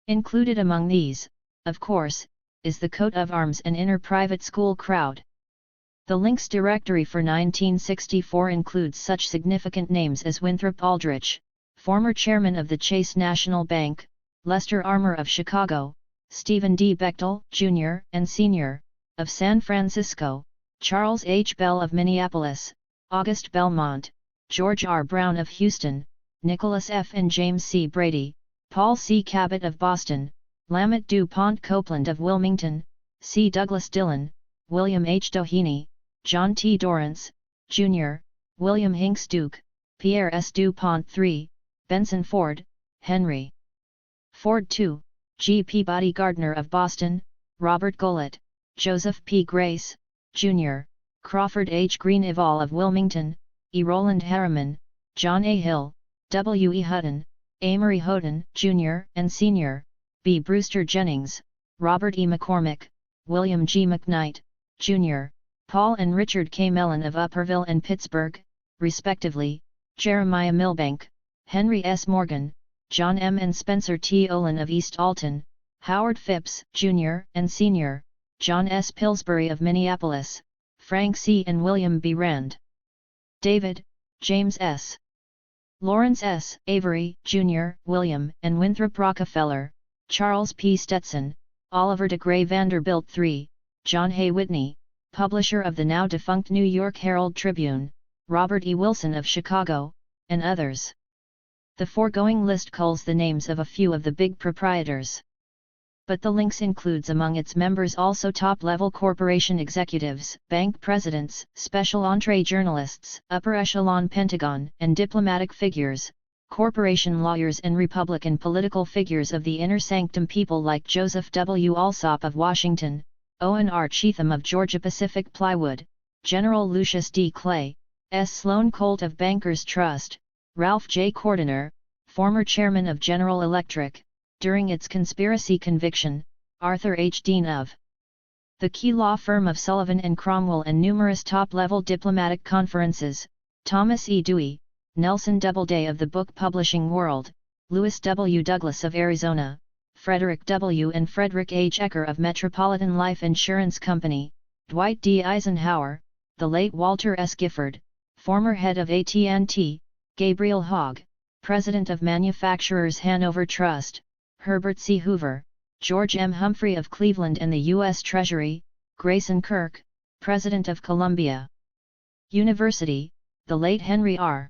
Included among these, of course, is the coat of arms and inner private school crowd. The Lynx directory for 1964 includes such significant names as Winthrop Aldrich, former chairman of the Chase National Bank, Lester Armour of Chicago, Stephen D. Bechtel, Jr. and Sr., of San Francisco, Charles H. Bell of Minneapolis, August Belmont, George R. Brown of Houston, Nicholas F. and James C. Brady, Paul C. Cabot of Boston, Lamont DuPont Copeland of Wilmington, C. Douglas Dillon, William H. Doheny, John T. Dorrance, Jr., William Hinks Duke, Pierre S. DuPont III, Benson Ford, Henry Ford II, G. Peabody Gardner of Boston, Robert Gollett, Joseph P. Grace, Jr., Crawford H. Green Evall of Wilmington, E. Roland Harriman, John A. Hill, W. E. Hutton, Amory Houghton, Jr. and Sr., B. Brewster Jennings, Robert E. McCormick, William G. McKnight, Jr., Paul and Richard K. Mellon of Upperville and Pittsburgh, respectively, Jeremiah Milbank, Henry S. Morgan, John M. and Spencer T. Olin of East Alton, Howard Phipps, Jr. and Sr., John S. Pillsbury of Minneapolis, Frank C. and William B. Rand, David, James S. Lawrence S. Avery, Jr., William and Winthrop Rockefeller, Charles P. Stetson, Oliver de Grey Vanderbilt III, John Hay Whitney, publisher of the now-defunct New York Herald Tribune, Robert E. Wilson of Chicago, and others. The foregoing list culls the names of a few of the big proprietors. But the Lynx includes among its members also top-level corporation executives, bank presidents, special entree journalists, upper-echelon Pentagon and diplomatic figures, corporation lawyers and Republican political figures of the inner sanctum, people like Joseph W. Alsop of Washington, Owen R. Cheatham of Georgia-Pacific Plywood, General Lucius D. Clay, S. Sloan Colt of Bankers Trust, Ralph J. Cordiner, former chairman of General Electric, during its conspiracy conviction, Arthur H. Dean of the Key Law Firm of Sullivan and Cromwell, and numerous top-level diplomatic conferences, Thomas E. Dewey, Nelson Doubleday of the book publishing world, Lewis W. Douglas of Arizona, Frederick W. and Frederick H. Ecker of Metropolitan Life Insurance Company, Dwight D. Eisenhower, the late Walter S. Gifford, former head of AT&T, Gabriel Hogg, president of Manufacturers Hanover Trust, Herbert C. Hoover, George M. Humphrey of Cleveland and the U.S. Treasury, Grayson Kirk, president of Columbia University, the late Henry R.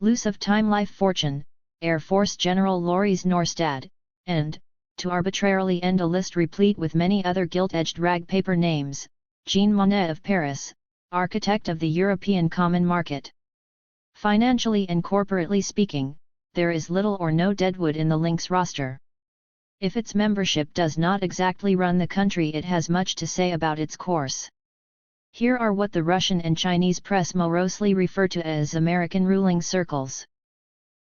Luce of Time Life Fortune, Air Force General Lauris Norstad, and, to arbitrarily end a list replete with many other gilt-edged rag paper names, Jean Monnet of Paris, architect of the European Common Market. Financially and corporately speaking, there is little or no deadwood in the Lynx roster. If its membership does not exactly run the country, it has much to say about its course. Here are what the Russian and Chinese press morosely refer to as American ruling circles.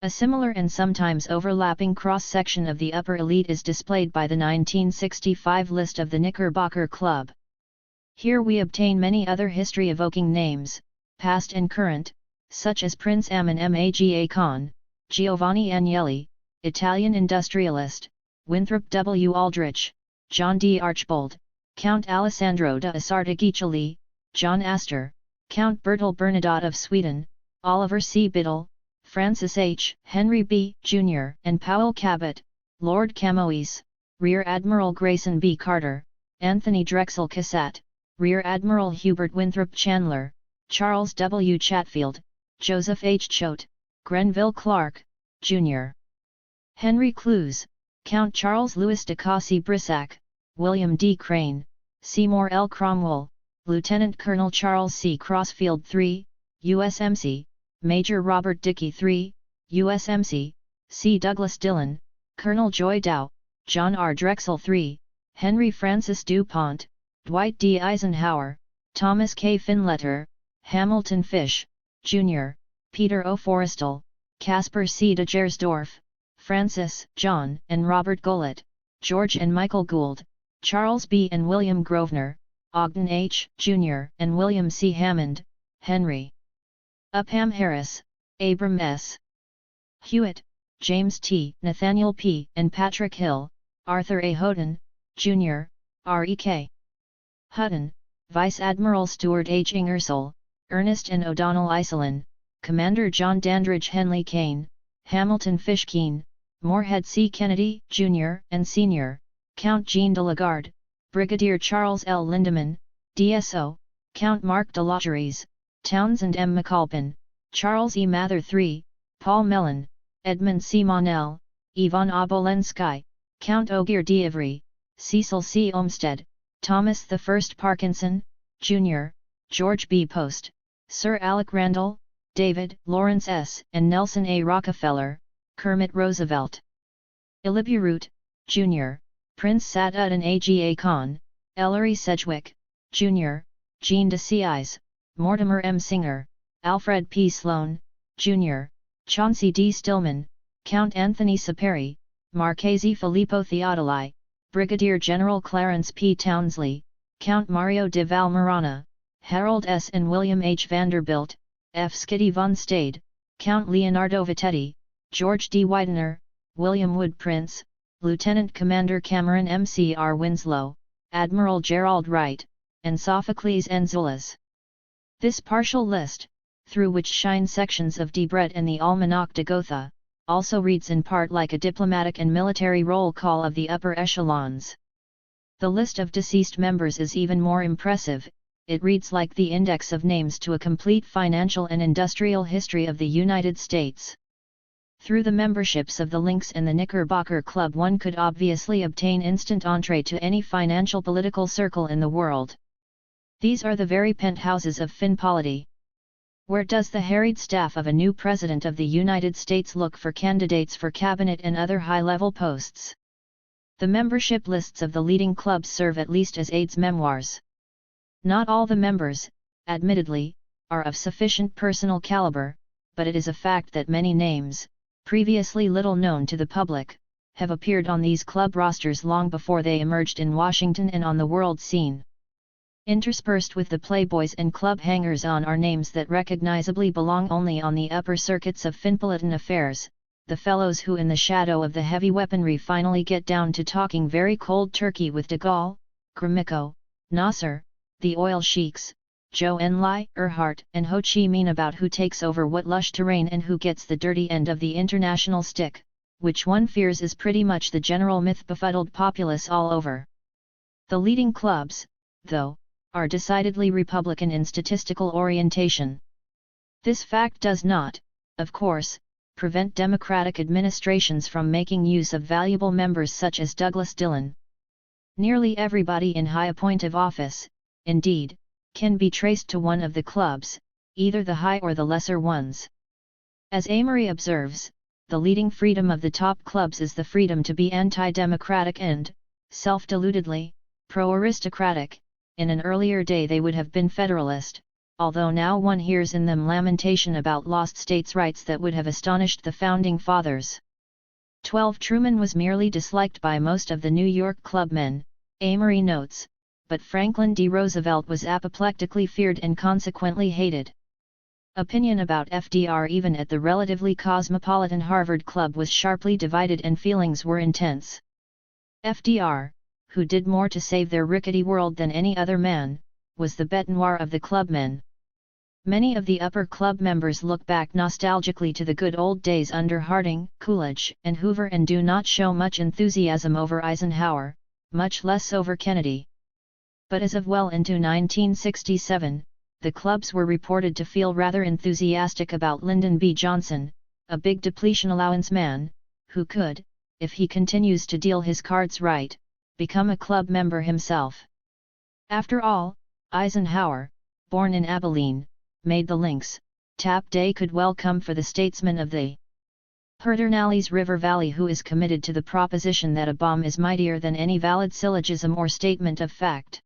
A similar and sometimes overlapping cross-section of the upper elite is displayed by the 1965 list of the Knickerbocker Club. Here we obtain many other history-evoking names, past and current, such as Prince Ammon Maga Khan, Giovanni Agnelli, Italian industrialist, Winthrop W. Aldrich, John D. Archbold, Count Alessandro da Asartagiccioli, John Astor, Count Bertil Bernadotte of Sweden, Oliver C. Biddle, Francis H. Henry B. Jr. and Powell Cabot, Lord Camoes, Rear Admiral Grayson B. Carter, Anthony Drexel Cassatt, Rear Admiral Hubert Winthrop Chandler, Charles W. Chatfield, Joseph H. Choate, Grenville Clark, Jr. Henry Cluse, Count Charles Louis de Cossey Brissac, William D. Crane, Seymour L. Cromwell, Lieutenant Colonel Charles C. Crossfield III, USMC, Major Robert Dickey III, USMC, C. Douglas Dillon, Colonel Joy Dow, John R. Drexel III, Henry Francis DuPont, Dwight D. Eisenhower, Thomas K. Finletter, Hamilton Fish, Jr., Peter O. Forrestal, Caspar C. de Gersdorf, Francis, John, and Robert Gollett, George and Michael Gould, Charles B. and William Grosvenor, Ogden H. Jr. and William C. Hammond, Henry Upham Harris, Abram S. Hewitt, James T. Nathaniel P. and Patrick Hill, Arthur A. Houghton, Jr., R.E.K. Hutton, Vice Admiral Stuart H. Ingersoll, Ernest and O'Donnell Iselin, Commander John Dandridge Henley Kane, Hamilton Fish Keene, Moorhead C. Kennedy, Jr. and Sr., Count Jean de Lagarde, Brigadier Charles L. Lindemann, DSO, Count Mark de Laugeries, Townsend M. McAlpin, Charles E. Mather III, Paul Mellon, Edmund C. Monell, Yvonne Obolensky, Count Ogier d'Ivry, Cecil C. Olmsted, Thomas I. Parkinson, Jr., George B. Post, Sir Alec Randall, David, Lawrence S. and Nelson A. Rockefeller, Kermit Roosevelt, Elihu Root, Jr., Prince Sa'd-ud-Din Aga Khan, Ellery Sedgwick, Jr., Jean de Sieyes, Mortimer M. Singer, Alfred P. Sloan, Jr., Chauncey D. Stillman, Count Anthony Saperi, Marchese Filippo Theodoli, Brigadier General Clarence P. Townsley, Count Mario de Valmarana, Harold S. and William H. Vanderbilt, F. Skiddy von Stade, Count Leonardo Vitetti, George D. Widener, William Wood Prince, Lieutenant Commander Cameron M. C. R. Winslow, Admiral Gerald Wright, and Sophocles Enzulas. This partial list, through which shine sections of Debret and the Almanach de Gotha, also reads in part like a diplomatic and military roll call of the upper echelons. The list of deceased members is even more impressive. It reads like the index of names to a complete financial and industrial history of the United States. Through the memberships of the Lynx and the Knickerbocker Club one could obviously obtain instant entree to any financial political circle in the world. These are the very penthouses of finpolity. Where does the harried staff of a new President of the United States look for candidates for cabinet and other high-level posts? The membership lists of the leading clubs serve at least as aides memoirs. Not all the members, admittedly, are of sufficient personal caliber, but it is a fact that many names, previously little known to the public, have appeared on these club rosters long before they emerged in Washington and on the world scene. Interspersed with the playboys and club hangers-on are names that recognizably belong only on the upper circuits of finpolitan affairs, the fellows who in the shadow of the heavy weaponry finally get down to talking very cold turkey with de Gaulle, Gromyko, Nasser, the oil sheiks, Zhou Enlai, Earhart and Ho Chi Minh about who takes over what lush terrain and who gets the dirty end of the international stick, which one fears is pretty much the general myth-befuddled populace all over. The leading clubs, though, are decidedly Republican in statistical orientation. This fact does not, of course, prevent Democratic administrations from making use of valuable members such as Douglas Dillon. Nearly everybody in high appointive office, indeed, can be traced to one of the clubs, either the high or the lesser ones. As Amory observes, the leading freedom of the top clubs is the freedom to be anti-democratic and, self-deludedly, pro-aristocratic. In an earlier day they would have been federalist, although now one hears in them lamentation about lost states' rights that would have astonished the Founding Fathers. 12 Truman was merely disliked by most of the New York clubmen, Amory notes, but Franklin D. Roosevelt was apoplectically feared and consequently hated. Opinion about FDR even at the relatively cosmopolitan Harvard Club was sharply divided and feelings were intense. FDR, who did more to save their rickety world than any other man, was the bête noire of the clubmen. Many of the upper club members look back nostalgically to the good old days under Harding, Coolidge, and Hoover and do not show much enthusiasm over Eisenhower, much less over Kennedy. But as of well into 1967, the clubs were reported to feel rather enthusiastic about Lyndon B. Johnson, a big depletion allowance man, who could, if he continues to deal his cards right, become a club member himself. After all, Eisenhower, born in Abilene, made the links. Tap day could well come for the statesman of the Pedernales River Valley who is committed to the proposition that a bomb is mightier than any valid syllogism or statement of fact.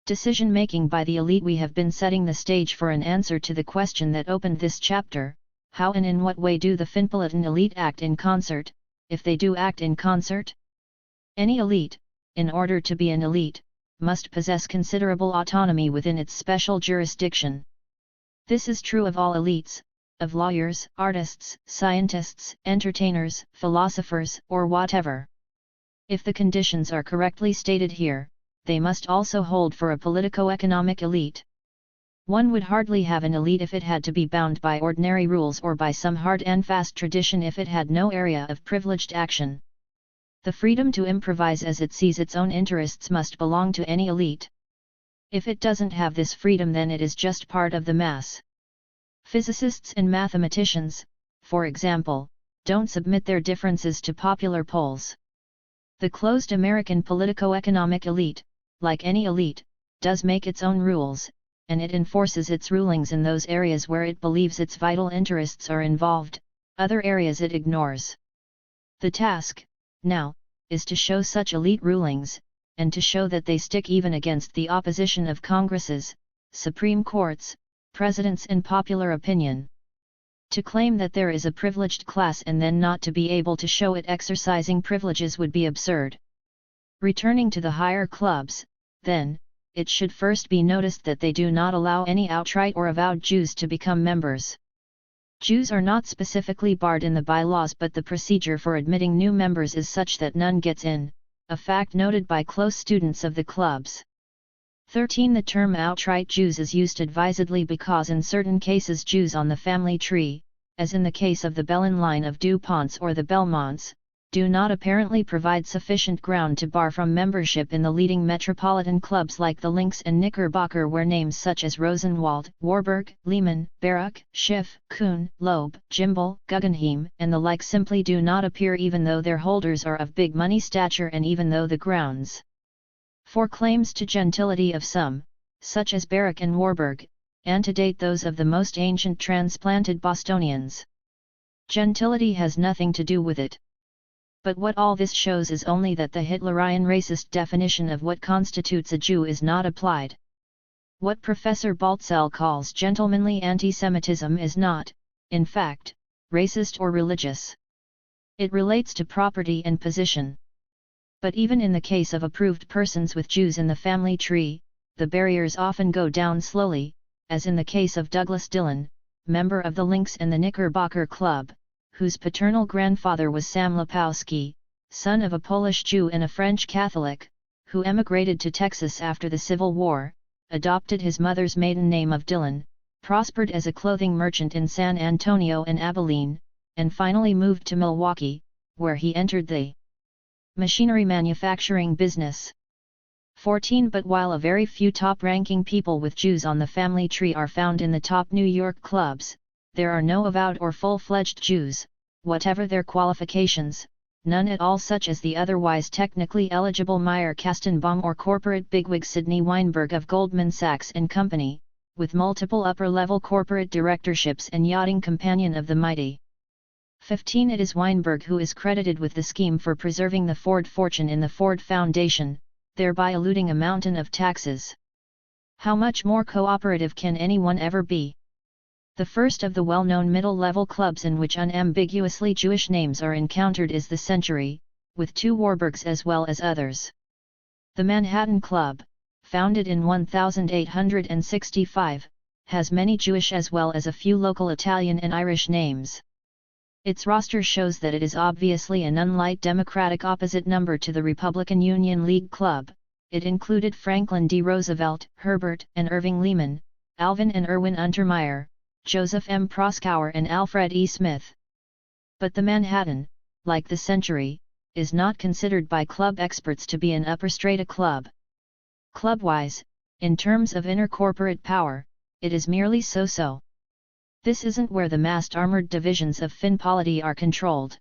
Decision-making by the elite. We have been setting the stage for an answer to the question that opened this chapter: how and in what way do the Finpolitan elite act in concert, if they do act in concert? Any elite, in order to be an elite, must possess considerable autonomy within its special jurisdiction. This is true of all elites, of lawyers, artists, scientists, entertainers, philosophers, or whatever. If the conditions are correctly stated here, they must also hold for a politico-economic elite. One would hardly have an elite if it had to be bound by ordinary rules or by some hard and fast tradition if it had no area of privileged action. The freedom to improvise as it sees its own interests must belong to any elite. If it doesn't have this freedom, then it is just part of the mass. Physicists and mathematicians, for example, don't submit their differences to popular polls. The closed American politico-economic elite, like any elite, does make its own rules, and it enforces its rulings in those areas where it believes its vital interests are involved, other areas it ignores. The task, now, is to show such elite rulings, and to show that they stick even against the opposition of Congresses, Supreme Courts, presidents and popular opinion. To claim that there is a privileged class and then not to be able to show it exercising privileges would be absurd. Returning to the higher clubs, then, it should first be noticed that they do not allow any outright or avowed Jews to become members. Jews are not specifically barred in the bylaws, but the procedure for admitting new members is such that none gets in, a fact noted by close students of the clubs. 13. The term outright Jews is used advisedly because in certain cases Jews on the family tree, as in the case of the Bellin line of DuPonts or the Belmonts, do not apparently provide sufficient ground to bar from membership in the leading metropolitan clubs like the Lynx and Knickerbocker, where names such as Rosenwald, Warburg, Lehman, Baruch, Schiff, Kuhn, Loeb, Gimbel, Guggenheim, and the like simply do not appear, even though their holders are of big money stature and even though the grounds for claims to gentility of some, such as Baruch and Warburg, antedate those of the most ancient transplanted Bostonians. Gentility has nothing to do with it. But what all this shows is only that the Hitlerian racist definition of what constitutes a Jew is not applied. What Professor Baltzell calls gentlemanly anti-Semitism is not, in fact, racist or religious. It relates to property and position. But even in the case of approved persons with Jews in the family tree, the barriers often go down slowly, as in the case of Douglas Dillon, member of the Lynx and the Knickerbocker Club, whose paternal grandfather was Sam Lapowski, son of a Polish Jew and a French Catholic, who emigrated to Texas after the Civil War, adopted his mother's maiden name of Dillon, prospered as a clothing merchant in San Antonio and Abilene, and finally moved to Milwaukee, where he entered the machinery manufacturing business. 14. But while a very few top-ranking people with Jews on the family tree are found in the top New York clubs, there are no avowed or full-fledged Jews, whatever their qualifications, none at all such as the otherwise technically eligible Meyer Kastenbaum or corporate bigwig Sidney Weinberg of Goldman Sachs and Company, with multiple upper-level corporate directorships and yachting companion of the mighty. 15. It is Weinberg who is credited with the scheme for preserving the Ford fortune in the Ford Foundation, thereby eluding a mountain of taxes. How much more cooperative can anyone ever be? The first of the well-known middle-level clubs in which unambiguously Jewish names are encountered is the Century, with 2 Warburgs as well as others. The Manhattan Club, founded in 1865, has many Jewish as well as a few local Italian and Irish names. Its roster shows that it is obviously an unlight Democratic opposite number to the Republican Union League Club. It included Franklin D. Roosevelt, Herbert and Irving Lehman, Alvin and Irwin Untermeyer, Joseph M. Proskauer and Alfred E. Smith. But the Manhattan, like the Century, is not considered by club experts to be an upper strata club. Club-wise, in terms of inner corporate power, it is merely so-so. This isn't where the massed armored divisions of finpolity are controlled.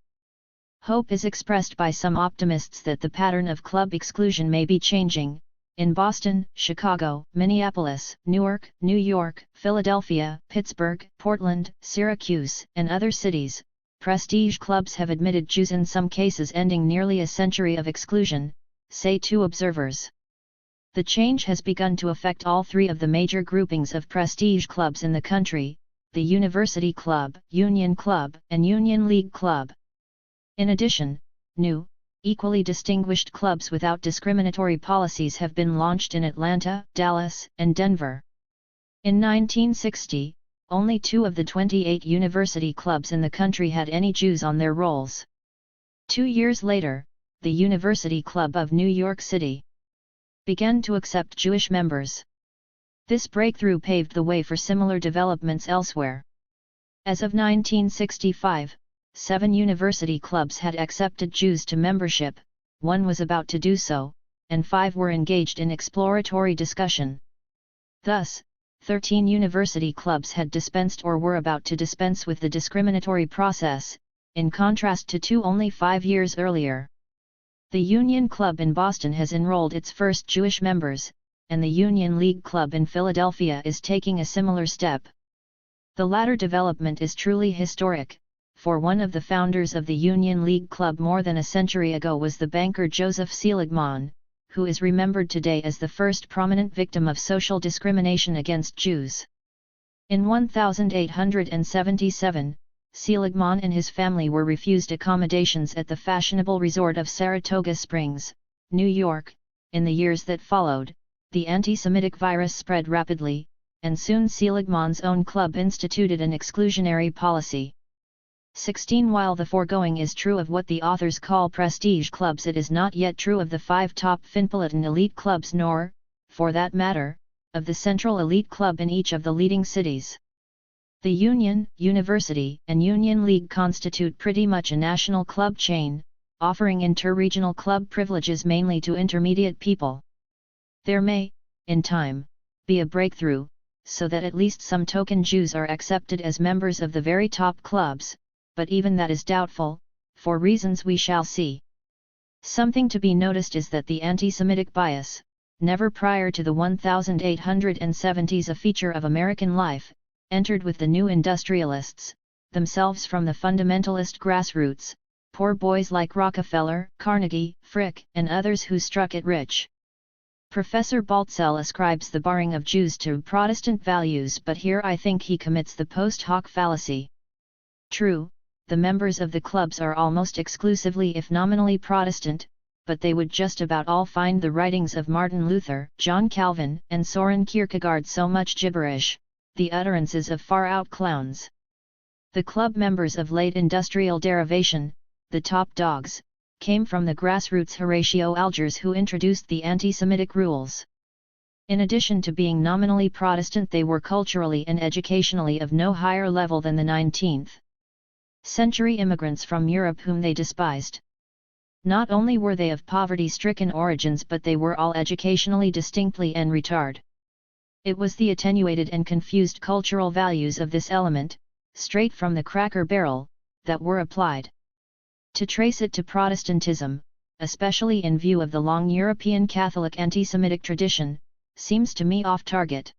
Hope is expressed by some optimists that the pattern of club exclusion may be changing. In Boston, Chicago, Minneapolis, Newark, New York, Philadelphia, Pittsburgh, Portland, Syracuse, and other cities, prestige clubs have admitted Jews in some cases, ending nearly a century of exclusion, say two observers. The change has begun to affect all three of the major groupings of prestige clubs in the country: the University Club, Union Club, and Union League Club. In addition, new, equally distinguished clubs without discriminatory policies have been launched in Atlanta, Dallas, and Denver. In 1960, only 2 of the 28 university clubs in the country had any Jews on their rolls. 2 years later, the University Club of New York City began to accept Jewish members. This breakthrough paved the way for similar developments elsewhere. As of 1965, 7 university clubs had accepted Jews to membership, 1 was about to do so, and 5 were engaged in exploratory discussion. Thus, 13 university clubs had dispensed or were about to dispense with the discriminatory process, in contrast to 2 only 5 years earlier. The Union Club in Boston has enrolled its first Jewish members, and the Union League Club in Philadelphia is taking a similar step. The latter development is truly historic, for one of the founders of the Union League Club more than a century ago was the banker Joseph Seligman, who is remembered today as the first prominent victim of social discrimination against Jews. In 1877, Seligman and his family were refused accommodations at the fashionable resort of Saratoga Springs, New York. In the years that followed, the anti-Semitic virus spread rapidly, and soon Seligman's own club instituted an exclusionary policy. 16 While the foregoing is true of what the authors call prestige clubs, it is not yet true of the 5 top finpolitan elite clubs, nor, for that matter, of the central elite club in each of the leading cities. The Union, University, and Union League constitute pretty much a national club chain, offering inter-regional club privileges mainly to intermediate people. There may, in time, be a breakthrough, so that at least some token Jews are accepted as members of the very top clubs, but even that is doubtful, for reasons we shall see. Something to be noticed is that the anti-Semitic bias, never prior to the 1870s a feature of American life, entered with the new industrialists, themselves from the fundamentalist grassroots, poor boys like Rockefeller, Carnegie, Frick, and others who struck it rich. Professor Baltzell ascribes the barring of Jews to Protestant values, but here I think he commits the post hoc fallacy. True, the members of the clubs are almost exclusively if nominally Protestant, but they would just about all find the writings of Martin Luther, John Calvin, and Soren Kierkegaard so much gibberish, the utterances of far-out clowns. The club members of late industrial derivation, the top dogs, came from the grassroots Horatio Algers, who introduced the anti-Semitic rules. In addition to being nominally Protestant, they were culturally and educationally of no higher level than the 19th century immigrants from Europe whom they despised. Not only were they of poverty-stricken origins, but they were all educationally distinctly en retard. It was the attenuated and confused cultural values of this element, straight from the cracker barrel, that were applied. To trace it to Protestantism, especially in view of the long European Catholic anti-Semitic tradition, seems to me off target.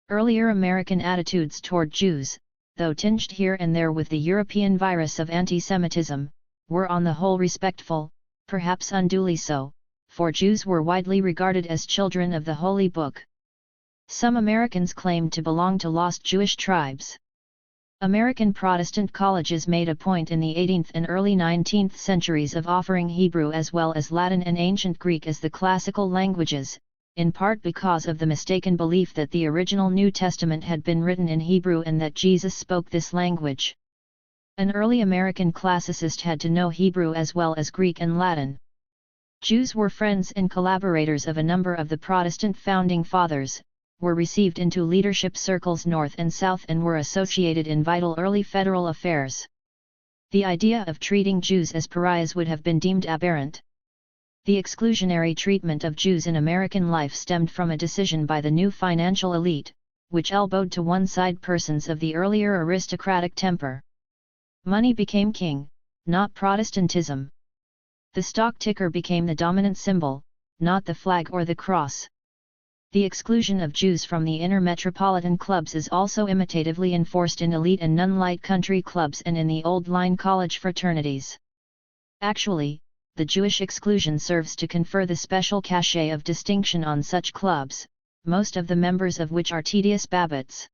Earlier American attitudes toward Jews, though tinged here and there with the European virus of anti-Semitism, were on the whole respectful, perhaps unduly so, for Jews were widely regarded as children of the Holy Book. Some Americans claimed to belong to lost Jewish tribes. American Protestant colleges made a point in the 18th and early 19th centuries of offering Hebrew as well as Latin and Ancient Greek as the classical languages, in part because of the mistaken belief that the original New Testament had been written in Hebrew and that Jesus spoke this language. An early American classicist had to know Hebrew as well as Greek and Latin. Jews were friends and collaborators of a number of the Protestant founding fathers, were received into leadership circles north and south and were associated in vital early federal affairs. The idea of treating Jews as pariahs would have been deemed aberrant. The exclusionary treatment of Jews in American life stemmed from a decision by the new financial elite, which elbowed to one side persons of the earlier aristocratic temper. Money became king, not Protestantism. The stock ticker became the dominant symbol, not the flag or the cross. The exclusion of Jews from the inner metropolitan clubs is also imitatively enforced in elite and non-light country clubs and in the old-line college fraternities. Actually, the Jewish exclusion serves to confer the special cachet of distinction on such clubs, most of the members of which are tedious babbits.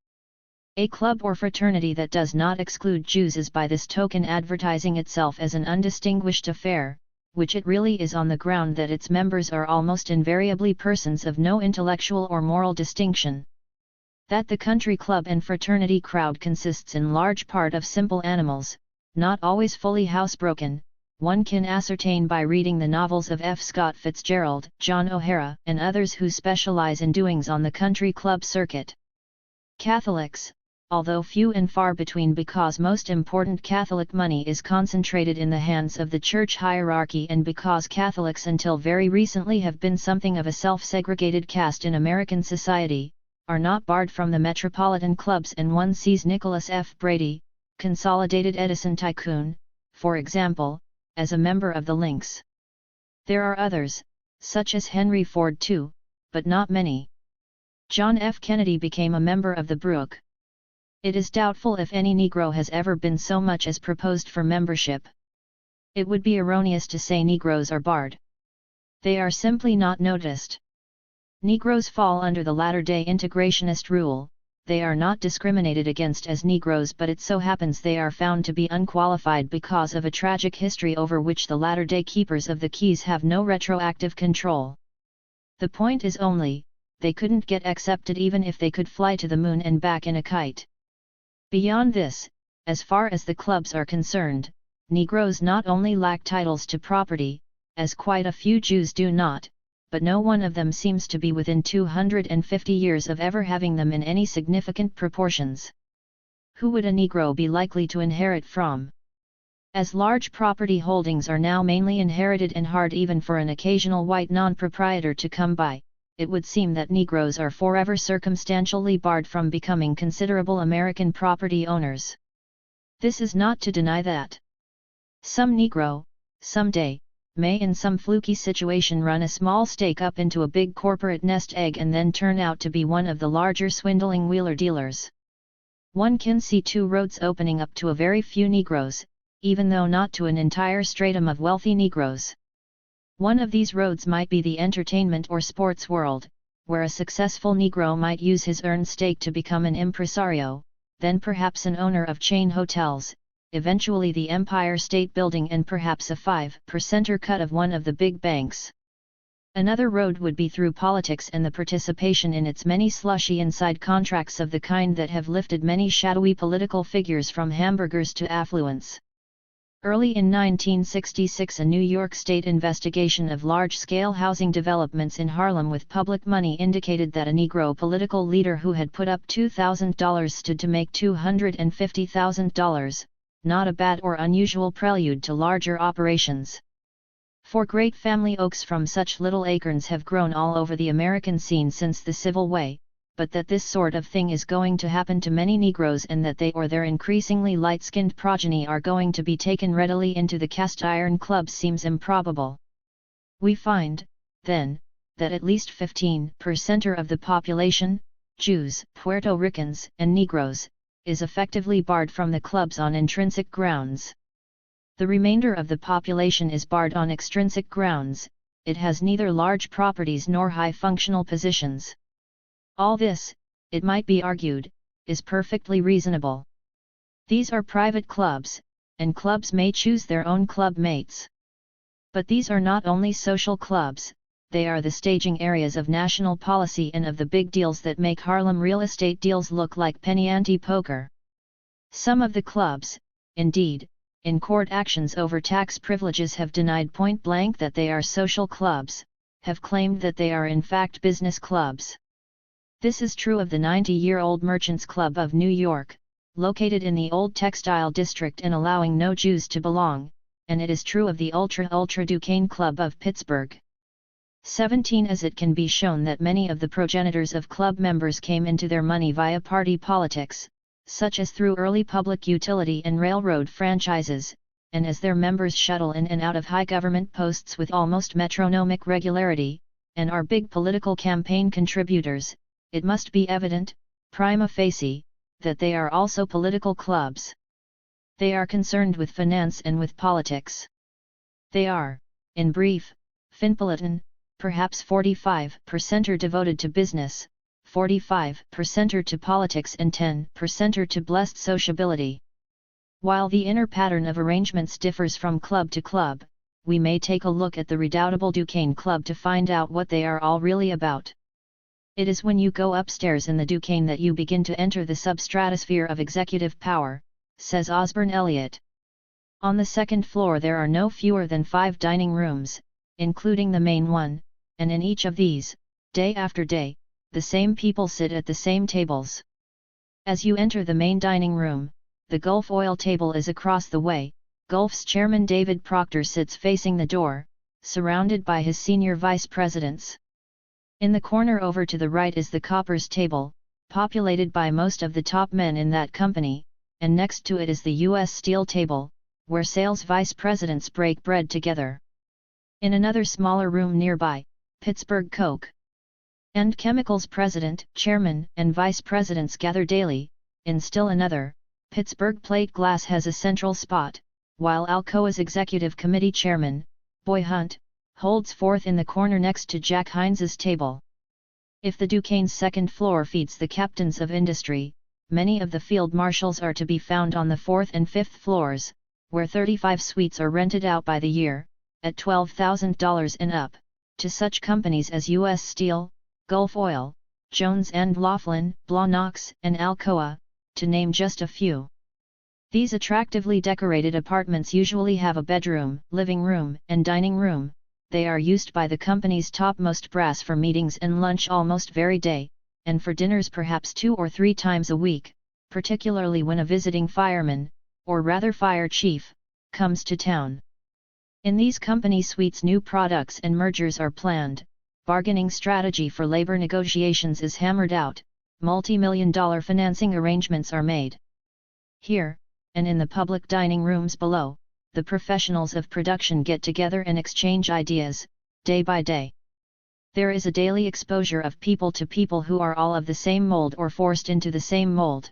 A club or fraternity that does not exclude Jews is by this token advertising itself as an undistinguished affair, which it really is on the ground that its members are almost invariably persons of no intellectual or moral distinction. That the country club and fraternity crowd consists in large part of simple animals, not always fully housebroken, one can ascertain by reading the novels of F. Scott Fitzgerald, John O'Hara, and others who specialize in doings on the country club circuit. Catholics, although few and far between because most important Catholic money is concentrated in the hands of the church hierarchy and because Catholics until very recently have been something of a self-segregated caste in American society, are not barred from the metropolitan clubs, and one sees Nicholas F. Brady, Consolidated Edison tycoon, for example, as a member of the Lynx. There are others, such as Henry Ford too, but not many. John F. Kennedy became a member of the Brook. It is doubtful if any Negro has ever been so much as proposed for membership. It would be erroneous to say Negroes are barred. They are simply not noticed. Negroes fall under the latter-day integrationist rule. They are not discriminated against as Negroes, but it so happens they are found to be unqualified because of a tragic history over which the latter-day keepers of the keys have no retroactive control. The point is only, they couldn't get accepted even if they could fly to the moon and back in a kite. Beyond this, as far as the clubs are concerned, Negroes not only lack titles to property, as quite a few Jews do not, but no one of them seems to be within 250 years of ever having them in any significant proportions. Who would a Negro be likely to inherit from? As large property holdings are now mainly inherited and hard even for an occasional white non-proprietor to come by, it would seem that Negroes are forever circumstantially barred from becoming considerable American property owners. This is not to deny that some Negro, someday, may in some fluky situation run a small stake up into a big corporate nest egg and then turn out to be one of the larger swindling wheeler dealers. One can see two roads opening up to a very few Negroes, even though not to an entire stratum of wealthy Negroes. One of these roads might be the entertainment or sports world, where a successful Negro might use his earned stake to become an impresario, then perhaps an owner of chain hotels, eventually the Empire State Building, and perhaps a 5% cut of one of the big banks. Another road would be through politics and the participation in its many slushy inside contracts of the kind that have lifted many shadowy political figures from hamburgers to affluence. Early in 1966, a New York State investigation of large-scale housing developments in Harlem with public money indicated that a Negro political leader who had put up $2,000 stood to make $250,000, not a bad or unusual prelude to larger operations. For great family oaks from such little acorns have grown all over the American scene since the Civil War, but that this sort of thing is going to happen to many Negroes and that they or their increasingly light-skinned progeny are going to be taken readily into the cast-iron clubs seems improbable. We find, then, that at least 15% of the population, Jews, Puerto Ricans, and Negroes, is effectively barred from the clubs on intrinsic grounds. The remainder of the population is barred on extrinsic grounds. It has neither large properties nor high functional positions. All this, it might be argued, is perfectly reasonable. These are private clubs, and clubs may choose their own club mates. But these are not only social clubs, they are the staging areas of national policy and of the big deals that make Harlem real estate deals look like penny ante poker. Some of the clubs, indeed, in court actions over tax privileges have denied point blank that they are social clubs, have claimed that they are in fact business clubs. This is true of the 90-year-old Merchants Club of New York, located in the old textile district and allowing no Jews to belong, and it is true of the ultra Duquesne Club of Pittsburgh. 17. As it can be shown that many of the progenitors of club members came into their money via party politics, such as through early public utility and railroad franchises, and as their members shuttle in and out of high government posts with almost metronomic regularity, and are big political campaign contributors, it must be evident, prima facie, that they are also political clubs. They are concerned with finance and with politics. They are, in brief, finpolitan, perhaps 45% are devoted to business, 45% are to politics and 10% are to blessed sociability. While the inner pattern of arrangements differs from club to club, we may take a look at the redoubtable Duquesne Club to find out what they are all really about. It is when you go upstairs in the Duquesne that you begin to enter the substratosphere of executive power, says Osborne Elliott. On the second floor there are no fewer than 5 dining rooms, including the main one, and in each of these, day after day, the same people sit at the same tables. As you enter the main dining room, the Gulf oil table is across the way. Gulf's chairman David Proctor sits facing the door, surrounded by his senior vice presidents. In the corner over to the right is the Coppers table, populated by most of the top men in that company, and next to it is the U.S. Steel table, where sales vice presidents break bread together. In another smaller room nearby, Pittsburgh Coke and Chemicals president, chairman, and vice presidents gather daily. In still another, Pittsburgh Plate Glass has a central spot, while Alcoa's executive committee chairman, Boy Hunt, holds forth in the corner next to Jack Hines's table. If the Duquesne's second floor feeds the captains of industry, many of the field marshals are to be found on the 4th and 5th floors, where 35 suites are rented out by the year, at $12,000 and up, to such companies as U.S. Steel, Gulf Oil, Jones and Laughlin, Knox, and Alcoa, to name just a few. These attractively decorated apartments usually have a bedroom, living room, and dining room. They are used by the company's topmost brass for meetings and lunch almost every day, and for dinners perhaps 2 or 3 times a week, particularly when a visiting fireman, or rather fire chief, comes to town. In these company suites new products and mergers are planned, bargaining strategy for labor negotiations is hammered out, multi-million-dollar financing arrangements are made. Here, and in the public dining rooms below, the professionals of production get together and exchange ideas, day by day. There is a daily exposure of people to people who are all of the same mold or forced into the same mold.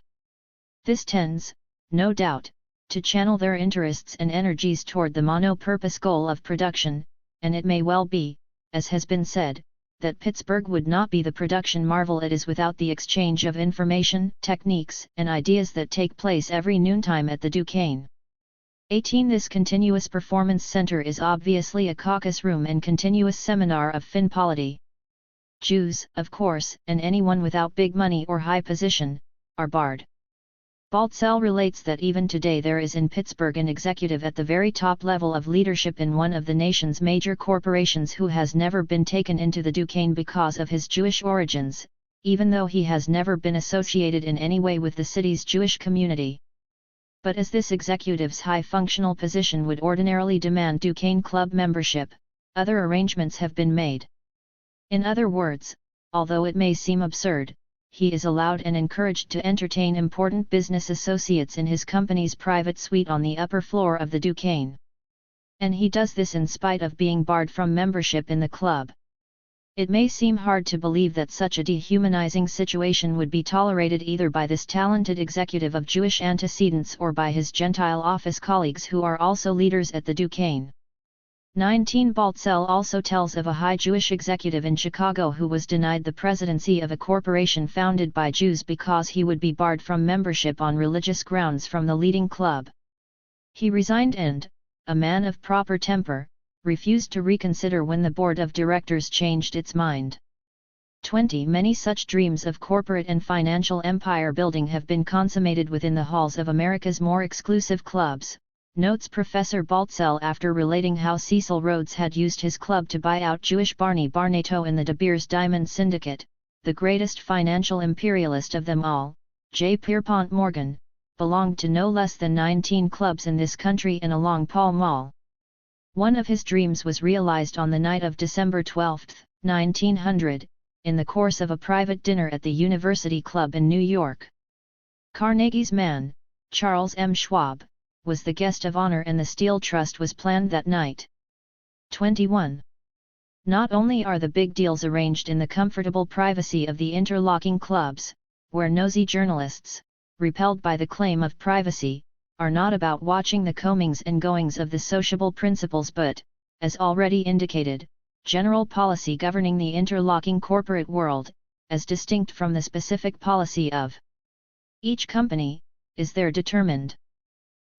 This tends, no doubt, to channel their interests and energies toward the mono-purpose goal of production, and it may well be, as has been said, that Pittsburgh would not be the production marvel it is without the exchange of information, techniques, and ideas that take place every noontime at the Duquesne. 18. This continuous performance center is obviously a caucus room and continuous seminar of finpolity. Jews, of course, and anyone without big money or high position, are barred. Baltzell relates that even today there is in Pittsburgh an executive at the very top level of leadership in one of the nation's major corporations who has never been taken into the Duquesne because of his Jewish origins, even though he has never been associated in any way with the city's Jewish community. But as this executive's high functional position would ordinarily demand Duquesne Club membership, other arrangements have been made. In other words, although it may seem absurd, he is allowed and encouraged to entertain important business associates in his company's private suite on the upper floor of the Duquesne. And he does this in spite of being barred from membership in the club. It may seem hard to believe that such a dehumanizing situation would be tolerated either by this talented executive of Jewish antecedents or by his Gentile office colleagues who are also leaders at the Duquesne. 19. Baltzell also tells of a high Jewish executive in Chicago who was denied the presidency of a corporation founded by Jews because he would be barred from membership on religious grounds from the leading club. He resigned and, a man of proper temper, refused to reconsider when the board of directors changed its mind. 20. Many such dreams of corporate and financial empire building have been consummated within the halls of America's more exclusive clubs, notes Professor Baltzell after relating how Cecil Rhodes had used his club to buy out Jewish Barney Barnato in the De Beers Diamond Syndicate, the greatest financial imperialist of them all, J. Pierpont Morgan, belonged to no less than 19 clubs in this country and along Pall Mall. One of his dreams was realized on the night of December 12, 1900, in the course of a private dinner at the University Club in New York. Carnegie's man, Charles M. Schwab, was the guest of honor and the Steel Trust was planned that night. 21. Not only are the big deals arranged in the comfortable privacy of the interlocking clubs, where nosy journalists, repelled by the claim of privacy, are not about watching the comings and goings of the sociable principles but, as already indicated, general policy governing the interlocking corporate world, as distinct from the specific policy of each company, is there determined.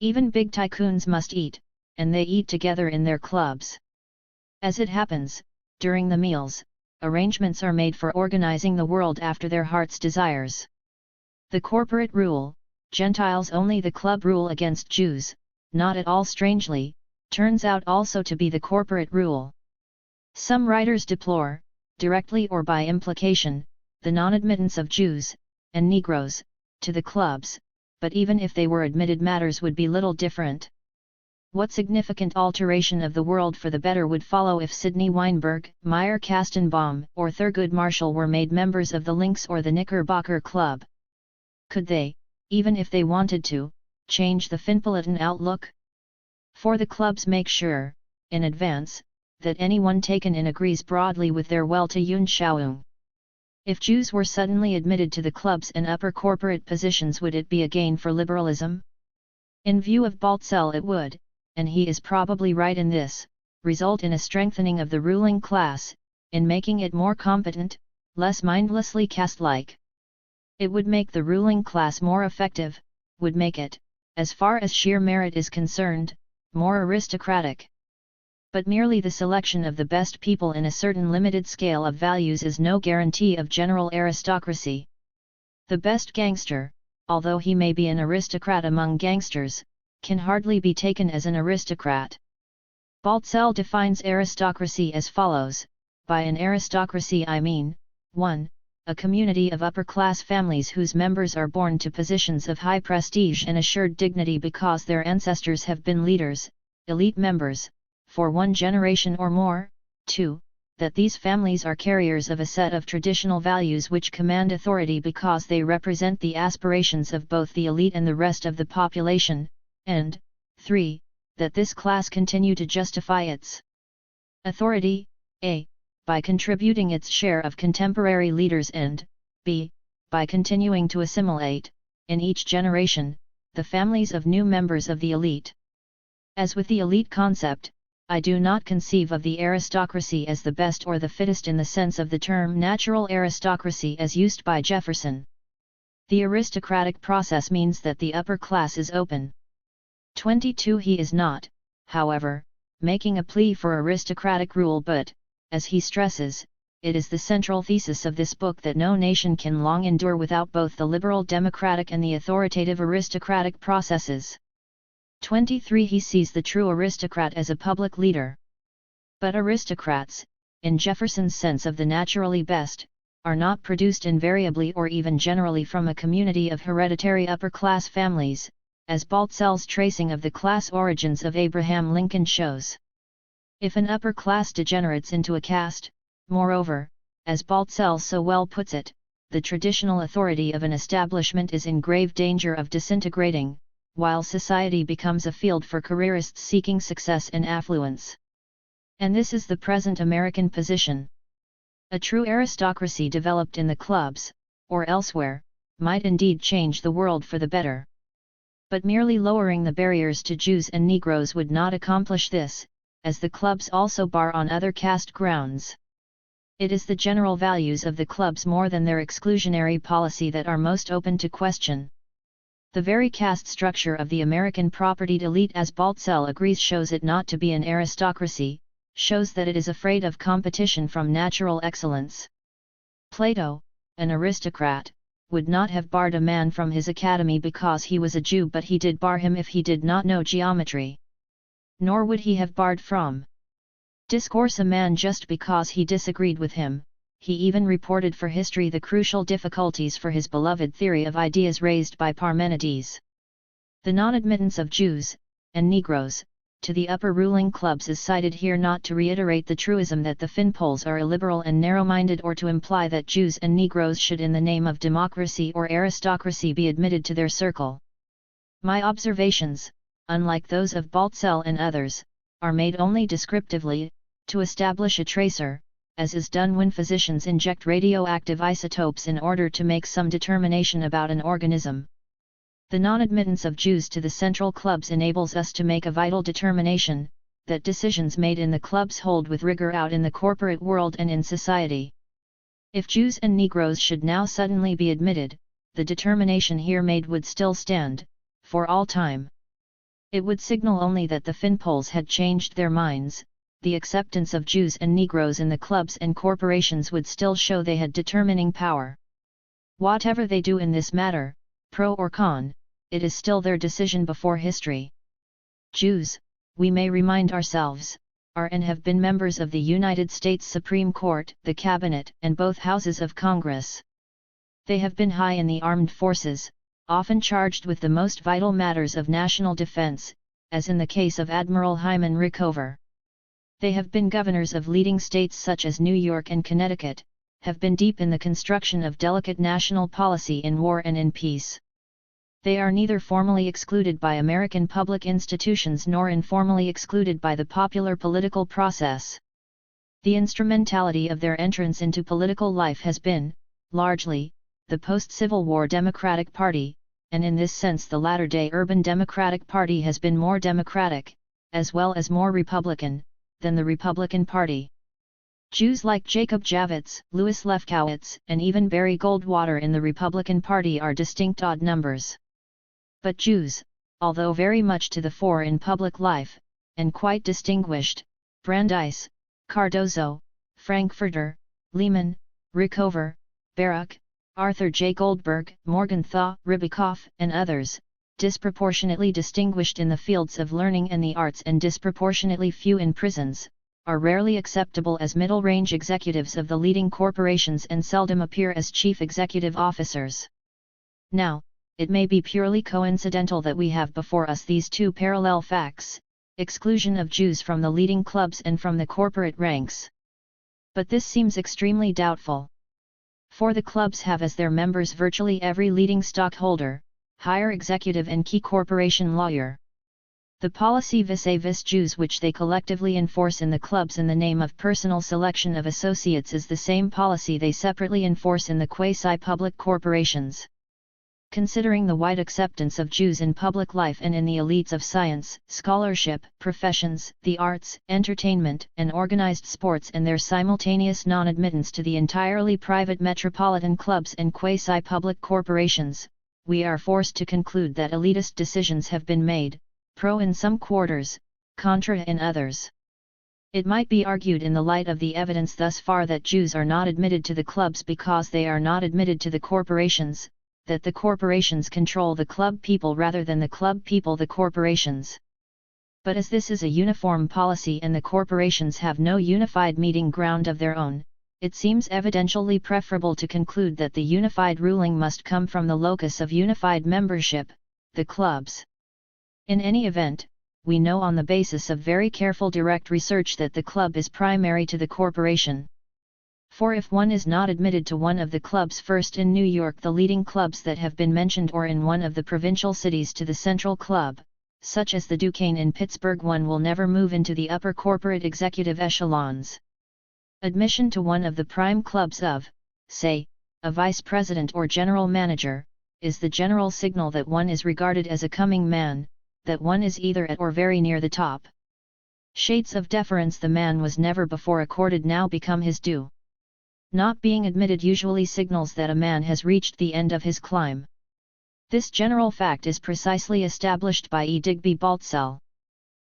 Even big tycoons must eat, and they eat together in their clubs. As it happens, during the meals, arrangements are made for organizing the world after their heart's desires. The corporate rule, Gentiles only, the club rule against Jews, not at all strangely, turns out also to be the corporate rule. Some writers deplore, directly or by implication, the non-admittance of Jews, and Negroes, to the clubs, but even if they were admitted matters would be little different. What significant alteration of the world for the better would follow if Sidney Weinberg, Meyer Kastenbaum, or Thurgood Marshall were made members of the Lynx or the Knickerbocker Club? Could they, even if they wanted to, change the Finpolitan outlook? For the clubs make sure, in advance, that anyone taken in agrees broadly with their Weltanschauung. If Jews were suddenly admitted to the clubs and upper corporate positions, would it be a gain for liberalism? In view of Baltzell it would, and he is probably right in this, result in a strengthening of the ruling class, in making it more competent, less mindlessly caste-like. It would make the ruling class more effective, would make it, as far as sheer merit is concerned, more aristocratic. But merely the selection of the best people in a certain limited scale of values is no guarantee of general aristocracy. The best gangster, although he may be an aristocrat among gangsters, can hardly be taken as an aristocrat. Baltzell defines aristocracy as follows: by an aristocracy I mean, 1. A community of upper-class families whose members are born to positions of high prestige and assured dignity because their ancestors have been leaders, elite members, for one generation or more. 2. That these families are carriers of a set of traditional values which command authority because they represent the aspirations of both the elite and the rest of the population, and 3. That this class continue to justify its authority, a. by contributing its share of contemporary leaders and, b. by continuing to assimilate, in each generation, the families of new members of the elite. As with the elite concept, I do not conceive of the aristocracy as the best or the fittest in the sense of the term natural aristocracy as used by Jefferson. The aristocratic process means that the upper class is open. 22. He is not, however, making a plea for aristocratic rule but, as he stresses, it is the central thesis of this book that no nation can long endure without both the liberal democratic and the authoritative aristocratic processes. 23. He sees the true aristocrat as a public leader. But aristocrats, in Jefferson's sense of the naturally best, are not produced invariably or even generally from a community of hereditary upper-class families, as Baltzell's tracing of the class origins of Abraham Lincoln shows. If an upper class degenerates into a caste, moreover, as Baltzell so well puts it, the traditional authority of an establishment is in grave danger of disintegrating, while society becomes a field for careerists seeking success and affluence. And this is the present American position. A true aristocracy developed in the clubs, or elsewhere, might indeed change the world for the better. But merely lowering the barriers to Jews and Negroes would not accomplish this, as the clubs also bar on other caste grounds. It is the general values of the clubs more than their exclusionary policy that are most open to question. The very caste structure of the American propertied elite, as Baltzell agrees, shows it not to be an aristocracy, shows that it is afraid of competition from natural excellence. Plato, an aristocrat, would not have barred a man from his academy because he was a Jew, but he did bar him if he did not know geometry. Nor would he have barred from discourse a man just because he disagreed with him, he even reported for history the crucial difficulties for his beloved theory of ideas raised by Parmenides. The non-admittance of Jews, and Negroes, to the upper ruling clubs is cited here not to reiterate the truism that the Finpoles are illiberal and narrow-minded or to imply that Jews and Negroes should in the name of democracy or aristocracy be admitted to their circle. My observations, unlike those of Baltzell and others, are made only descriptively, to establish a tracer, as is done when physicians inject radioactive isotopes in order to make some determination about an organism. The non-admittance of Jews to the central clubs enables us to make a vital determination, that decisions made in the clubs hold with rigor out in the corporate world and in society. If Jews and Negroes should now suddenly be admitted, the determination here made would still stand, for all time. It would signal only that the Finpoles had changed their minds. The acceptance of Jews and Negroes in the clubs and corporations would still show they had determining power. Whatever they do in this matter, pro or con, it is still their decision before history. Jews, we may remind ourselves, are and have been members of the United States Supreme Court, the Cabinet, and both houses of Congress. They have been high in the armed forces, often charged with the most vital matters of national defense, as in the case of Admiral Hyman Rickover. They have been governors of leading states such as New York and Connecticut, have been deep in the construction of delicate national policy in war and in peace. They are neither formally excluded by American public institutions nor informally excluded by the popular political process. The instrumentality of their entrance into political life has been, largely, the post-Civil War Democratic Party, and in this sense the latter-day urban Democratic Party has been more democratic, as well as more Republican, than the Republican Party. Jews like Jacob Javits, Louis Lefkowitz, and even Barry Goldwater in the Republican Party are distinct odd numbers. But Jews, although very much to the fore in public life, and quite distinguished, Brandeis, Cardozo, Frankfurter, Lehman, Rickover, Baruch, Arthur J. Goldberg, Morgenthau, Ribicoff, and others, disproportionately distinguished in the fields of learning and the arts and disproportionately few in prisons, are rarely acceptable as middle-range executives of the leading corporations and seldom appear as chief executive officers. Now, it may be purely coincidental that we have before us these two parallel facts: exclusion of Jews from the leading clubs and from the corporate ranks. But this seems extremely doubtful. For the clubs have as their members virtually every leading stockholder, higher executive and key corporation lawyer. The policy vis-a-vis Jews which they collectively enforce in the clubs in the name of personal selection of associates is the same policy they separately enforce in the quasi-public corporations. Considering the wide acceptance of Jews in public life and in the elites of science, scholarship, professions, the arts, entertainment, and organized sports and their simultaneous non-admittance to the entirely private metropolitan clubs and quasi-public corporations, we are forced to conclude that elitist decisions have been made, pro in some quarters, contra in others. It might be argued in the light of the evidence thus far that Jews are not admitted to the clubs because they are not admitted to the corporations, that the corporations control the club people rather than the club people the corporations. But as this is a uniform policy and the corporations have no unified meeting ground of their own, it seems evidentially preferable to conclude that the unified ruling must come from the locus of unified membership, the clubs. In any event, we know on the basis of very careful direct research that the club is primary to the corporation. For if one is not admitted to one of the clubs first in New York, the leading clubs that have been mentioned, or in one of the provincial cities to the central club, such as the Duquesne in Pittsburgh, one will never move into the upper corporate executive echelons. Admission to one of the prime clubs of, say, a vice president or general manager, is the general signal that one is regarded as a coming man, that one is either at or very near the top. Shades of deference the man was never before accorded now become his due. Not being admitted usually signals that a man has reached the end of his climb. This general fact is precisely established by E. Digby Baltzell.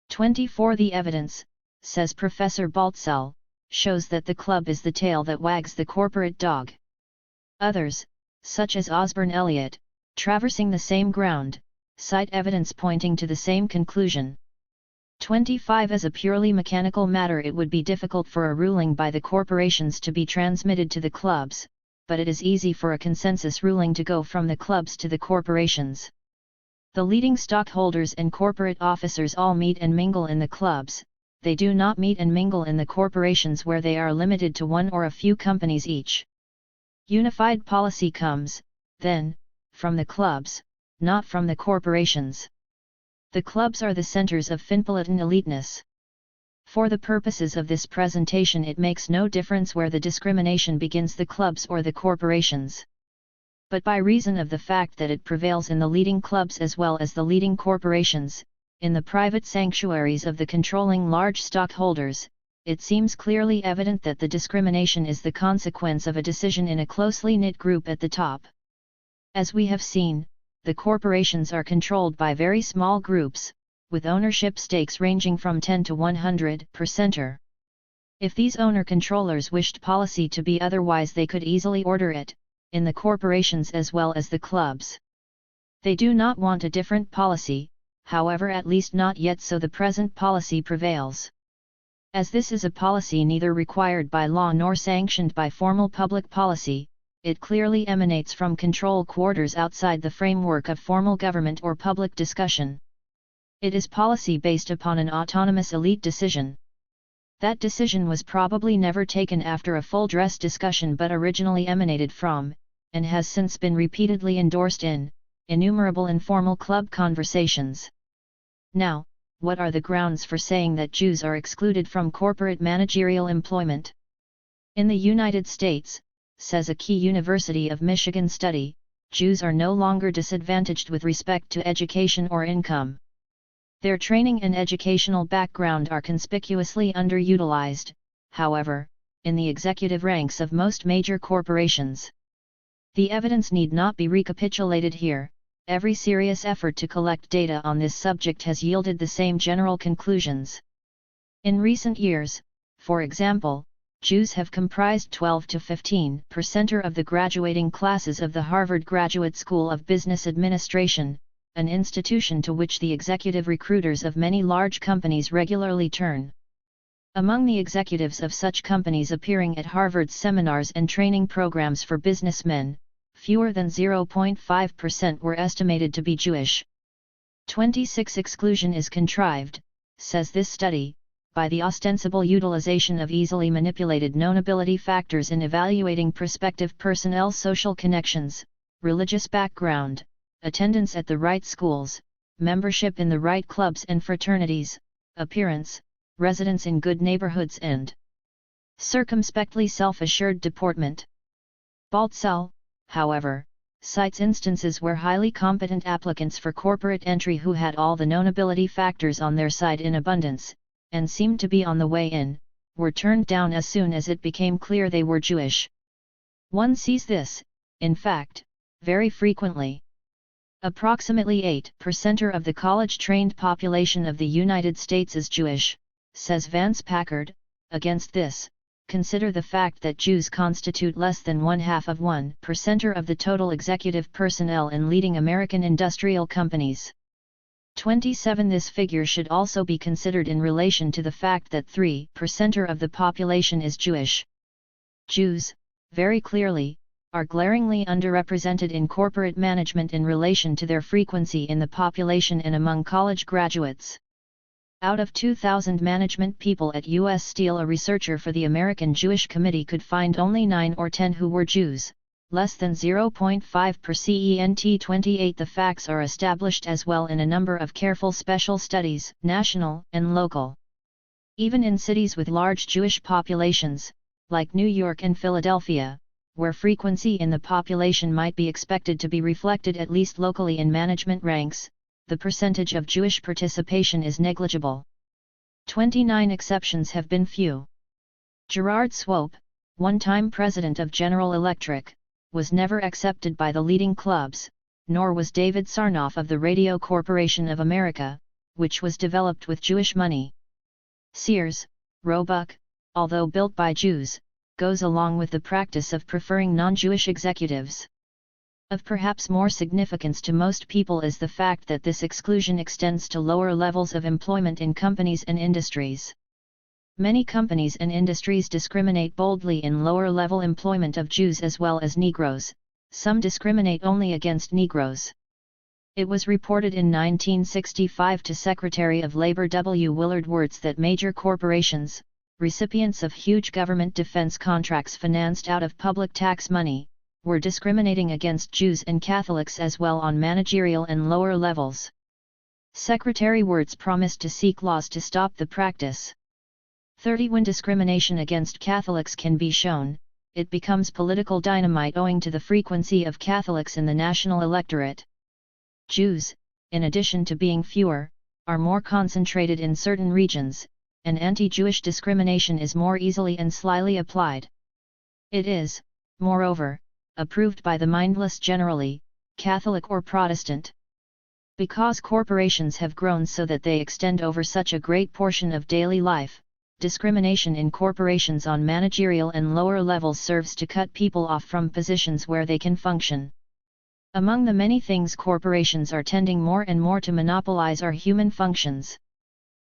24 The evidence, says Professor Baltzell, shows that the club is the tail that wags the corporate dog. Others, such as Osborne Elliott, traversing the same ground, cite evidence pointing to the same conclusion. 25 As a purely mechanical matter, it would be difficult for a ruling by the corporations to be transmitted to the clubs, but it is easy for a consensus ruling to go from the clubs to the corporations. The leading stockholders and corporate officers all meet and mingle in the clubs. They do not meet and mingle in the corporations, where they are limited to one or a few companies each. Unified policy comes, then, from the clubs, not from the corporations. The clubs are the centers of Finpolitan eliteness. For the purposes of this presentation, it makes no difference where the discrimination begins, the clubs or the corporations. But by reason of the fact that it prevails in the leading clubs as well as the leading corporations, in the private sanctuaries of the controlling large stockholders, it seems clearly evident that the discrimination is the consequence of a decision in a closely knit group at the top. As we have seen, the corporations are controlled by very small groups, with ownership stakes ranging from 10 to 100%. If these owner-controllers wished policy to be otherwise, they could easily order it, in the corporations as well as the clubs. They do not want a different policy, however, at least not yet, so the present policy prevails. As this is a policy neither required by law nor sanctioned by formal public policy, it clearly emanates from control quarters outside the framework of formal government or public discussion. It is policy based upon an autonomous elite decision. That decision was probably never taken after a full-dress discussion, but originally emanated from, and has since been repeatedly endorsed in, innumerable informal club conversations. Now, what are the grounds for saying that Jews are excluded from corporate managerial employment? In the United States, says a key University of Michigan study, Jews are no longer disadvantaged with respect to education or income. Their training and educational background are conspicuously underutilized, however, in the executive ranks of most major corporations. The evidence need not be recapitulated here. Every serious effort to collect data on this subject has yielded the same general conclusions. In recent years, for example, Jews have comprised 12 to 15% of the graduating classes of the Harvard Graduate School of Business Administration, an institution to which the executive recruiters of many large companies regularly turn. Among the executives of such companies appearing at Harvard's seminars and training programs for businessmen, fewer than 0.5% were estimated to be Jewish. 26 Exclusion is contrived, says this study, by the ostensible utilization of easily manipulated knownability factors in evaluating prospective personnel's social connections, religious background, attendance at the right schools, membership in the right clubs and fraternities, appearance, residence in good neighborhoods, and circumspectly self-assured deportment. Baltzell, however, cites instances where highly competent applicants for corporate entry who had all the knownability factors on their side in abundance, and seemed to be on the way in, were turned down as soon as it became clear they were Jewish. One sees this, in fact, very frequently. Approximately 8% of the college-trained population of the United States is Jewish, says Vance Packard. Against this, consider the fact that Jews constitute less than 0.5% of the total executive personnel in leading American industrial companies. 27 This figure should also be considered in relation to the fact that 3% of the population is Jewish. Jews, very clearly, are glaringly underrepresented in corporate management in relation to their frequency in the population and among college graduates. Out of 2,000 management people at U.S. Steel, a researcher for the American Jewish Committee could find only 9 or 10 who were Jews, less than 0.5%. 28 The facts are established as well in a number of careful special studies, national and local. Even in cities with large Jewish populations, like New York and Philadelphia, where frequency in the population might be expected to be reflected at least locally in management ranks, the percentage of Jewish participation is negligible. 29 Exceptions have been few. Gerard Swope, one-time president of General Electric, was never accepted by the leading clubs, nor was David Sarnoff of the Radio Corporation of America, which was developed with Jewish money. Sears, Roebuck, although built by Jews, goes along with the practice of preferring non-Jewish executives. Of perhaps more significance to most people is the fact that this exclusion extends to lower levels of employment in companies and industries. Many companies and industries discriminate boldly in lower-level employment of Jews as well as Negroes. Some discriminate only against Negroes. It was reported in 1965 to Secretary of Labor W. Willard Wirtz that major corporations, recipients of huge government defense contracts financed out of public tax money, were discriminating against Jews and Catholics as well on managerial and lower levels. Secretary Wirtz promised to seek laws to stop the practice. 30. When discrimination against Catholics can be shown, it becomes political dynamite owing to the frequency of Catholics in the national electorate. Jews, in addition to being fewer, are more concentrated in certain regions, and anti-Jewish discrimination is more easily and slyly applied. It is, moreover, approved by the mindless generally, Catholic or Protestant. Because corporations have grown so that they extend over such a great portion of daily life, discrimination in corporations on managerial and lower levels serves to cut people off from positions where they can function. Among the many things corporations are tending more and more to monopolize are human functions.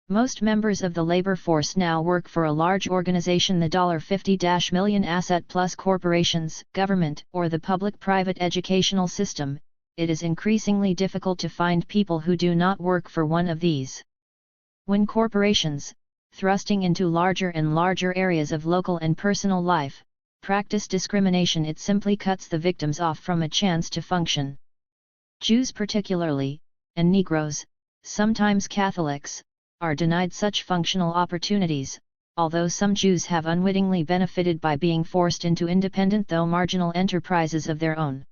Most members of the labor force now work for a large organization, the $50 million asset plus corporations, government, or the public-private educational system. It is increasingly difficult to find people who do not work for one of these. When corporations, thrusting into larger and larger areas of local and personal life, practice discrimination, it simply cuts the victims off from a chance to function. Jews particularly, and Negroes, sometimes Catholics, are denied such functional opportunities, although some Jews have unwittingly benefited by being forced into independent though marginal enterprises of their own.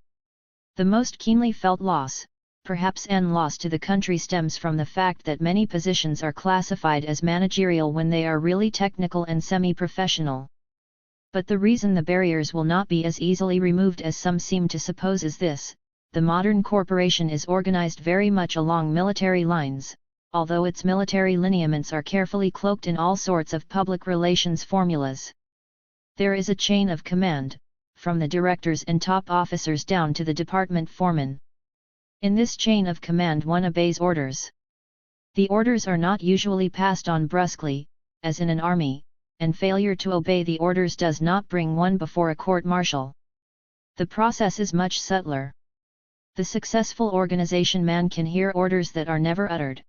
The most keenly felt loss, perhaps an loss to the country, stems from the fact that many positions are classified as managerial when they are really technical and semi-professional. But the reason the barriers will not be as easily removed as some seem to suppose is this: the modern corporation is organized very much along military lines, although its military lineaments are carefully cloaked in all sorts of public relations formulas. There is a chain of command, from the directors and top officers down to the department foreman. In this chain of command one obeys orders. The orders are not usually passed on brusquely, as in an army, and failure to obey the orders does not bring one before a court-martial. The process is much subtler. The successful organization man can hear orders that are never uttered.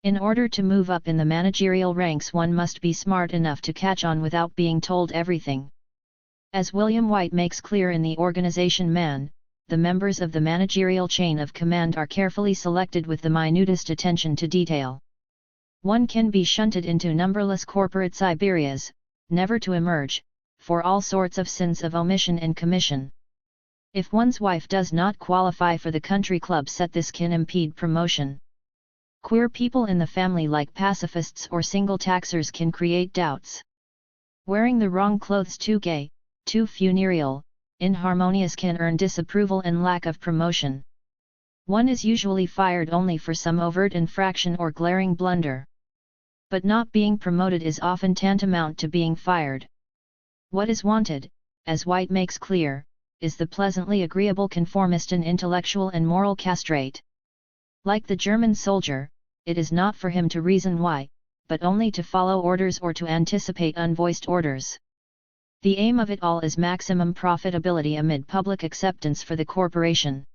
In order to move up in the managerial ranks, one must be smart enough to catch on without being told everything. As William White makes clear in The Organization Man, the members of the managerial chain of command are carefully selected with the minutest attention to detail. One can be shunted into numberless corporate Siberias, never to emerge, for all sorts of sins of omission and commission. If one's wife does not qualify for the country club set, this can impede promotion. Queer people in the family, like pacifists or single taxers, can create doubts. Wearing the wrong clothes, too gay, too funereal, inharmonious, can earn disapproval and lack of promotion. One is usually fired only for some overt infraction or glaring blunder. But not being promoted is often tantamount to being fired. What is wanted, as White makes clear, is the pleasantly agreeable conformist, an intellectual and moral castrate. Like the German soldier, it is not for him to reason why, but only to follow orders or to anticipate unvoiced orders. The aim of it all is maximum profitability amid public acceptance for the corporation.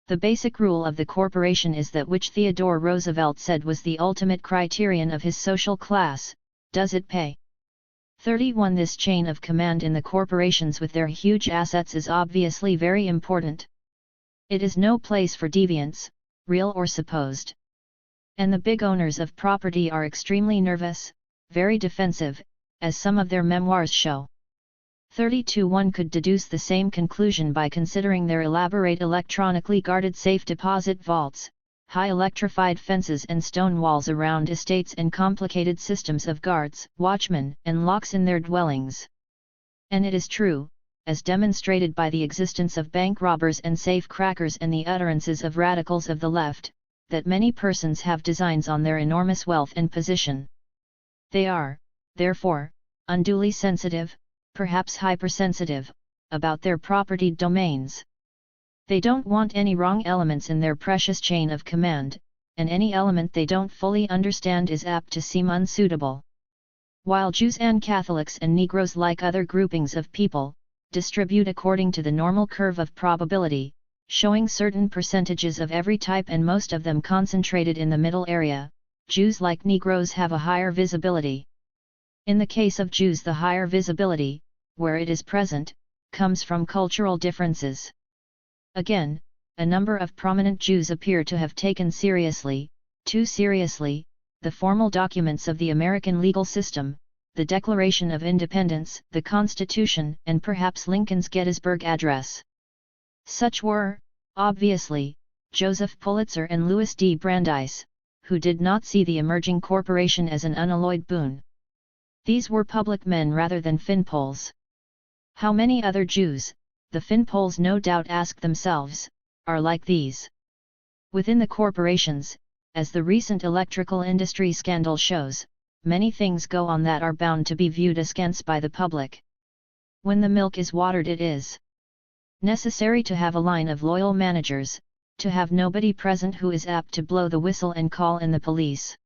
The basic rule of the corporation is that which Theodore Roosevelt said was the ultimate criterion of his social class: does it pay? 31. This chain of command in the corporations with their huge assets is obviously very important. It is no place for deviance, real or supposed. And the big owners of property are extremely nervous, very defensive, as some of their memoirs show. 32. One could deduce the same conclusion by considering their elaborate electronically guarded safe deposit vaults, high electrified fences and stone walls around estates, and complicated systems of guards, watchmen, and locks in their dwellings. And it is true, as demonstrated by the existence of bank robbers and safe crackers and the utterances of radicals of the left, that many persons have designs on their enormous wealth and position. They are, therefore, unduly sensitive, perhaps hypersensitive, about their property domains. They don't want any wrong elements in their precious chain of command, and any element they don't fully understand is apt to seem unsuitable. While Jews and Catholics and Negroes, like other groupings of people, distribute according to the normal curve of probability, showing certain percentages of every type and most of them concentrated in the middle area, Jews like Negroes have a higher visibility. In the case of Jews, the higher visibility, where it is present, comes from cultural differences. Again, a number of prominent Jews appear to have taken seriously, too seriously, the formal documents of the American legal system, the Declaration of Independence, the Constitution, and perhaps Lincoln's Gettysburg Address. Such were, obviously, Joseph Pulitzer and Louis D. Brandeis, who did not see the emerging corporation as an unalloyed boon. These were public men rather than finpoles. How many other Jews, the finpoles no doubt ask themselves, are like these? Within the corporations, as the recent electrical industry scandal shows, many things go on that are bound to be viewed askance by the public. When the milk is watered, it is necessary to have a line of loyal managers, to have nobody present who is apt to blow the whistle and call in the police.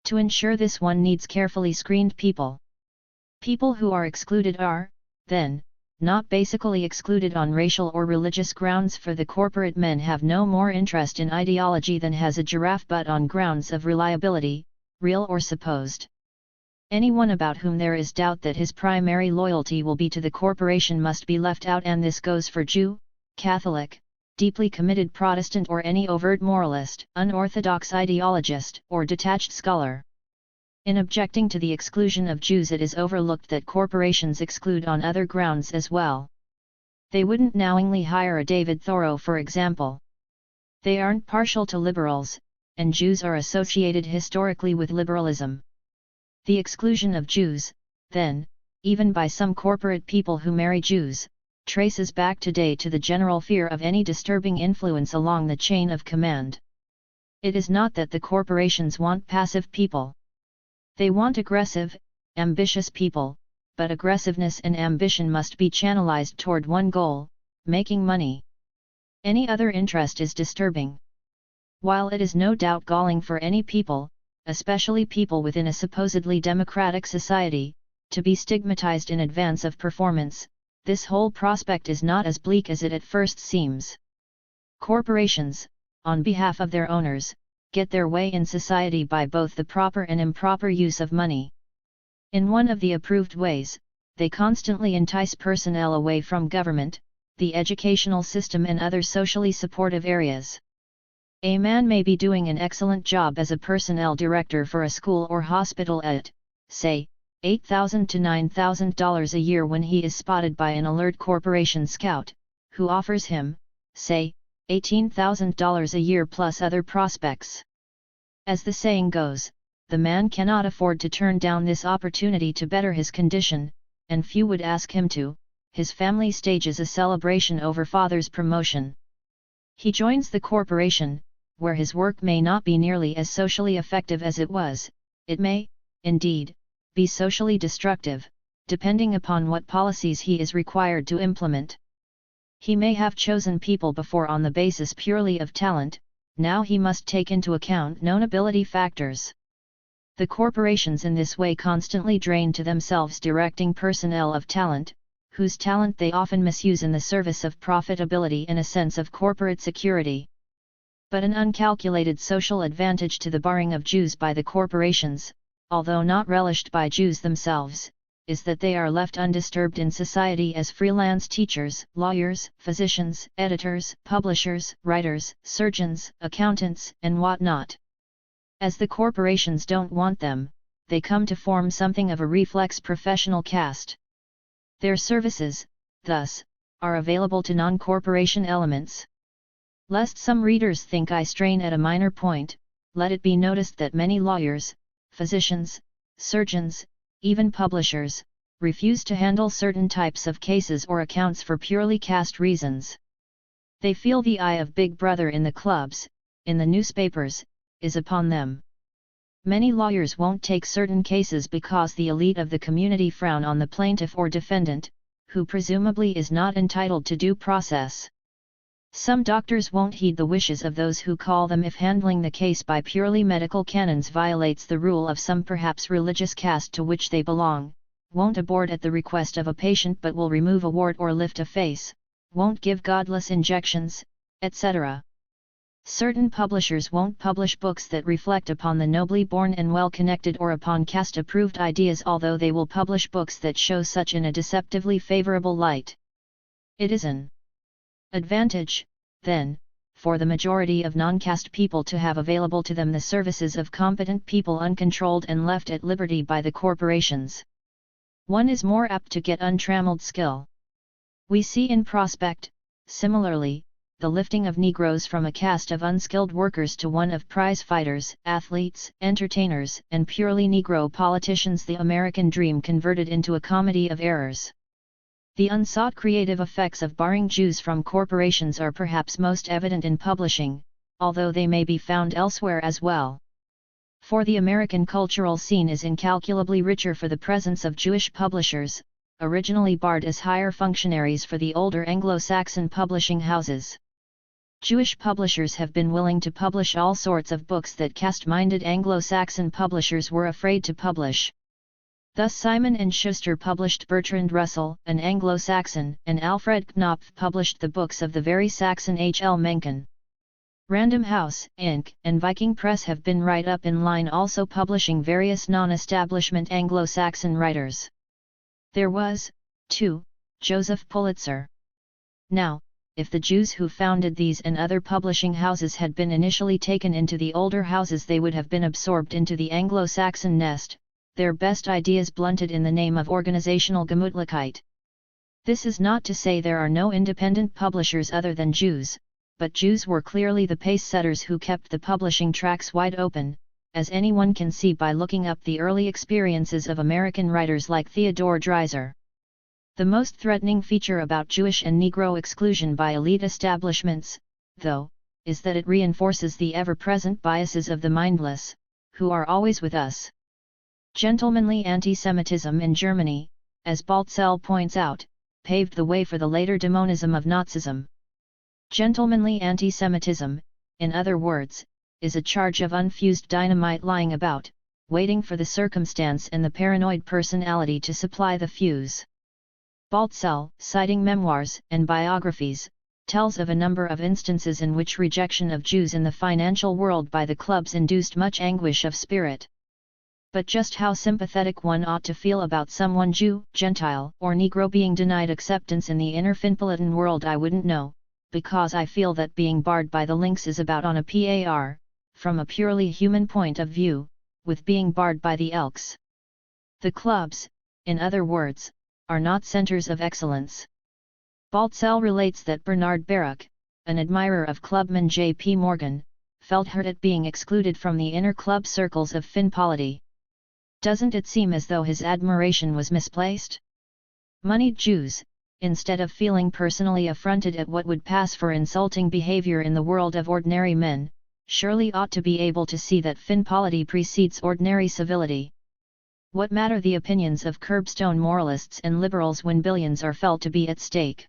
To ensure this, one needs carefully screened people. People who are excluded are, then, not basically excluded on racial or religious grounds, for the corporate men have no more interest in ideology than has a giraffe, but on grounds of reliability, real or supposed. Anyone about whom there is doubt that his primary loyalty will be to the corporation must be left out, and this goes for Jew, Catholic, deeply committed Protestant, or any overt moralist, unorthodox ideologist, or detached scholar. In objecting to the exclusion of Jews, it is overlooked that corporations exclude on other grounds as well. They wouldn't knowingly hire a David Thoreau, for example. They aren't partial to liberals, and Jews are associated historically with liberalism. The exclusion of Jews, then, even by some corporate people who marry Jews, traces back today to the general fear of any disturbing influence along the chain of command. It is not that the corporations want passive people. They want aggressive, ambitious people, but aggressiveness and ambition must be channelized toward one goal: making money. Any other interest is disturbing. While it is no doubt galling for any people, especially people within a supposedly democratic society, to be stigmatized in advance of performance, this whole prospect is not as bleak as it at first seems. Corporations, on behalf of their owners, get their way in society by both the proper and improper use of money. In one of the approved ways, they constantly entice personnel away from government, the educational system, and other socially supportive areas. A man may be doing an excellent job as a personnel director for a school or hospital at, say, $8,000 to $9,000 a year when he is spotted by an alert corporation scout, who offers him, say, $18,000 a year plus other prospects. As the saying goes, the man cannot afford to turn down this opportunity to better his condition, and few would ask him to. His family stages a celebration over father's promotion. He joins the corporation, where his work may not be nearly as socially effective as it was. It may, indeed, be socially destructive, depending upon what policies he is required to implement. He may have chosen people before on the basis purely of talent, now he must take into account known ability factors. The corporations in this way constantly drain to themselves directing personnel of talent, whose talent they often misuse in the service of profitability and a sense of corporate security. But an uncalculated social advantage to the barring of Jews by the corporations, although not relished by Jews themselves, is that they are left undisturbed in society as freelance teachers, lawyers, physicians, editors, publishers, writers, surgeons, accountants, and what-not. As the corporations don't want them, they come to form something of a reflex professional caste. Their services, thus, are available to non-corporation elements. Lest some readers think I strain at a minor point, let it be noticed that many lawyers, physicians, surgeons, even publishers, refuse to handle certain types of cases or accounts for purely caste reasons. They feel the eye of Big Brother in the clubs, in the newspapers, is upon them. Many lawyers won't take certain cases because the elite of the community frown on the plaintiff or defendant, who presumably is not entitled to due process. Some doctors won't heed the wishes of those who call them if handling the case by purely medical canons violates the rule of some perhaps religious caste to which they belong, won't abort at the request of a patient but will remove a wart or lift a face, won't give godless injections, etc. Certain publishers won't publish books that reflect upon the nobly born and well-connected or upon caste-approved ideas, although they will publish books that show such in a deceptively favorable light. It is an advantage, then, for the majority of non-caste people to have available to them the services of competent people uncontrolled and left at liberty by the corporations. One is more apt to get untrammeled skill. We see in prospect, similarly, the lifting of Negroes from a caste of unskilled workers to one of prize fighters, athletes, entertainers, and purely Negro politicians, the American dream converted into a comedy of errors. The unsought creative effects of barring Jews from corporations are perhaps most evident in publishing, although they may be found elsewhere as well. For the American cultural scene is incalculably richer for the presence of Jewish publishers, originally barred as higher functionaries for the older Anglo-Saxon publishing houses. Jewish publishers have been willing to publish all sorts of books that caste-minded Anglo-Saxon publishers were afraid to publish. Thus Simon & Schuster published Bertrand Russell, an Anglo-Saxon, and Alfred Knopf published the books of the very Saxon H. L. Mencken. Random House, Inc., and Viking Press have been right up in line, also publishing various non-establishment Anglo-Saxon writers. There was, too, Joseph Pulitzer. Now, if the Jews who founded these and other publishing houses had been initially taken into the older houses, they would have been absorbed into the Anglo-Saxon nest, their best ideas blunted in the name of organizational Gemütlichkeit. This is not to say there are no independent publishers other than Jews, but Jews were clearly the pace-setters who kept the publishing tracks wide open, as anyone can see by looking up the early experiences of American writers like Theodore Dreiser. The most threatening feature about Jewish and Negro exclusion by elite establishments, though, is that it reinforces the ever-present biases of the mindless, who are always with us. Gentlemanly anti-Semitism in Germany, as Baltzell points out, paved the way for the later demonism of Nazism. Gentlemanly anti-Semitism, in other words, is a charge of unfused dynamite lying about, waiting for the circumstance and the paranoid personality to supply the fuse. Baltzell, citing memoirs and biographies, tells of a number of instances in which rejection of Jews in the financial world by the clubs induced much anguish of spirit. But just how sympathetic one ought to feel about someone Jew, Gentile, or Negro being denied acceptance in the inner Finpolitan world I wouldn't know, because I feel that being barred by the links is about on a par, from a purely human point of view, with being barred by the Elks. The clubs, in other words, are not centers of excellence. Baltzell relates that Bernard Baruch, an admirer of clubman J. P. Morgan, felt hurt at being excluded from the inner club circles of Finpolity. Doesn't it seem as though his admiration was misplaced? Moneyed Jews, instead of feeling personally affronted at what would pass for insulting behavior in the world of ordinary men, surely ought to be able to see that Finpolity precedes ordinary civility. What matter the opinions of curbstone moralists and liberals when billions are felt to be at stake?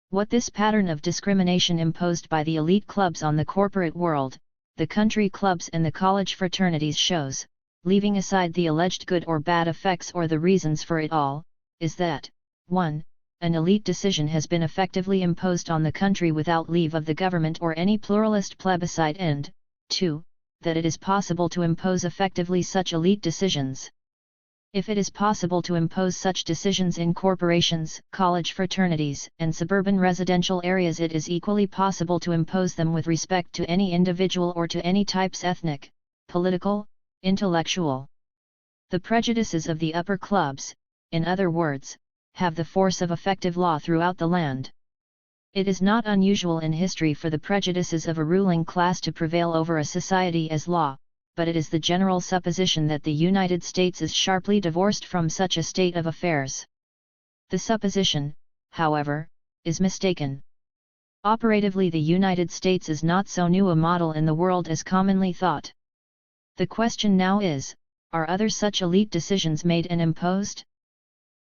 What this pattern of discrimination imposed by the elite clubs on the corporate world, the country clubs and the college fraternities shows, leaving aside the alleged good or bad effects or the reasons for it all, is that 1. An elite decision has been effectively imposed on the country without leave of the government or any pluralist plebiscite, and 2. That it is possible to impose effectively such elite decisions. If it is possible to impose such decisions in corporations, college fraternities, and suburban residential areas, it is equally possible to impose them with respect to any individual or to any types ethnic, political, intellectual. The prejudices of the upper clubs, in other words, have the force of effective law throughout the land. It is not unusual in history for the prejudices of a ruling class to prevail over a society as law, but it is the general supposition that the United States is sharply divorced from such a state of affairs. The supposition, however, is mistaken. Operatively, the United States is not so new a model in the world as commonly thought. The question now is, are other such elite decisions made and imposed?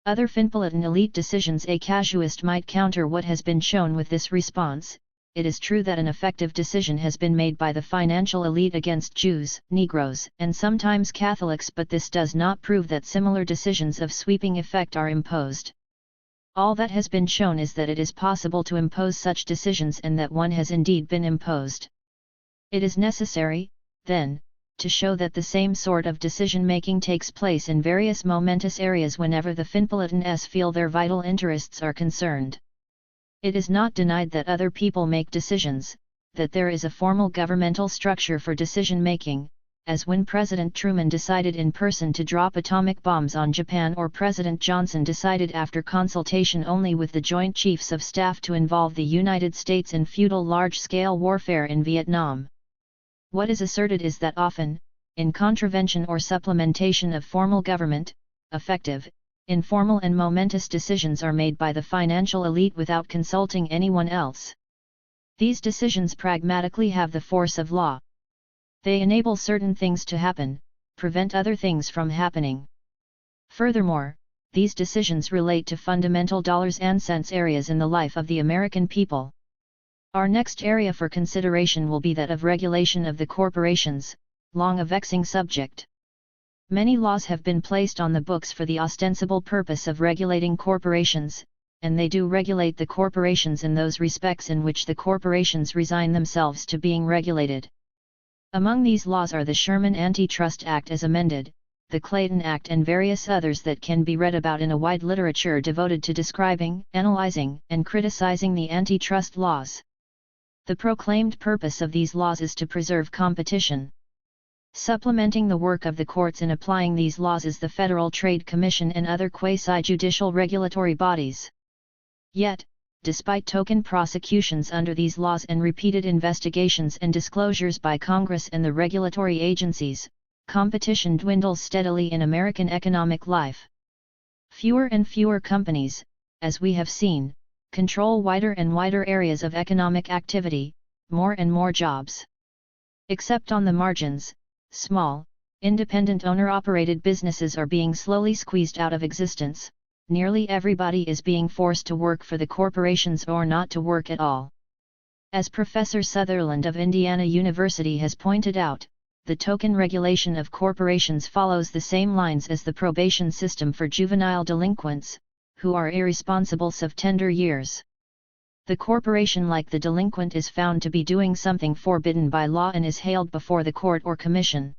Other Finpolitan elite decisions. A casuist might counter what has been shown with this response: it is true that an effective decision has been made by the financial elite against Jews, Negroes, and sometimes Catholics, but this does not prove that similar decisions of sweeping effect are imposed. All that has been shown is that it is possible to impose such decisions and that one has indeed been imposed. It is necessary, then, to show that the same sort of decision-making takes place in various momentous areas whenever the Finpolitans feel their vital interests are concerned. It is not denied that other people make decisions, that there is a formal governmental structure for decision-making, as when President Truman decided in person to drop atomic bombs on Japan, or President Johnson decided after consultation only with the Joint Chiefs of Staff to involve the United States in futile large-scale warfare in Vietnam. What is asserted is that often, in contravention or supplementation of formal government, effective, informal and momentous decisions are made by the financial elite without consulting anyone else. These decisions pragmatically have the force of law. They enable certain things to happen, prevent other things from happening. Furthermore, these decisions relate to fundamental dollars and cents areas in the life of the American people. Our next area for consideration will be that of regulation of the corporations, long a vexing subject. Many laws have been placed on the books for the ostensible purpose of regulating corporations, and they do regulate the corporations in those respects in which the corporations resign themselves to being regulated. Among these laws are the Sherman Antitrust Act as amended, the Clayton Act, and various others that can be read about in a wide literature devoted to describing, analyzing, and criticizing the antitrust laws. The proclaimed purpose of these laws is to preserve competition. Supplementing the work of the courts in applying these laws is the Federal Trade Commission and other quasi-judicial regulatory bodies. Yet, despite token prosecutions under these laws and repeated investigations and disclosures by Congress and the regulatory agencies, competition dwindles steadily in American economic life. Fewer and fewer companies, as we have seen, control wider and wider areas of economic activity, more and more jobs. Except on the margins, small, independent owner-operated businesses are being slowly squeezed out of existence. Nearly everybody is being forced to work for the corporations or not to work at all. As Professor Sutherland of Indiana University has pointed out, the token regulation of corporations follows the same lines as the probation system for juvenile delinquents, who are irresponsible of tender years. The corporation, like the delinquent, is found to be doing something forbidden by law and is haled before the court or commission.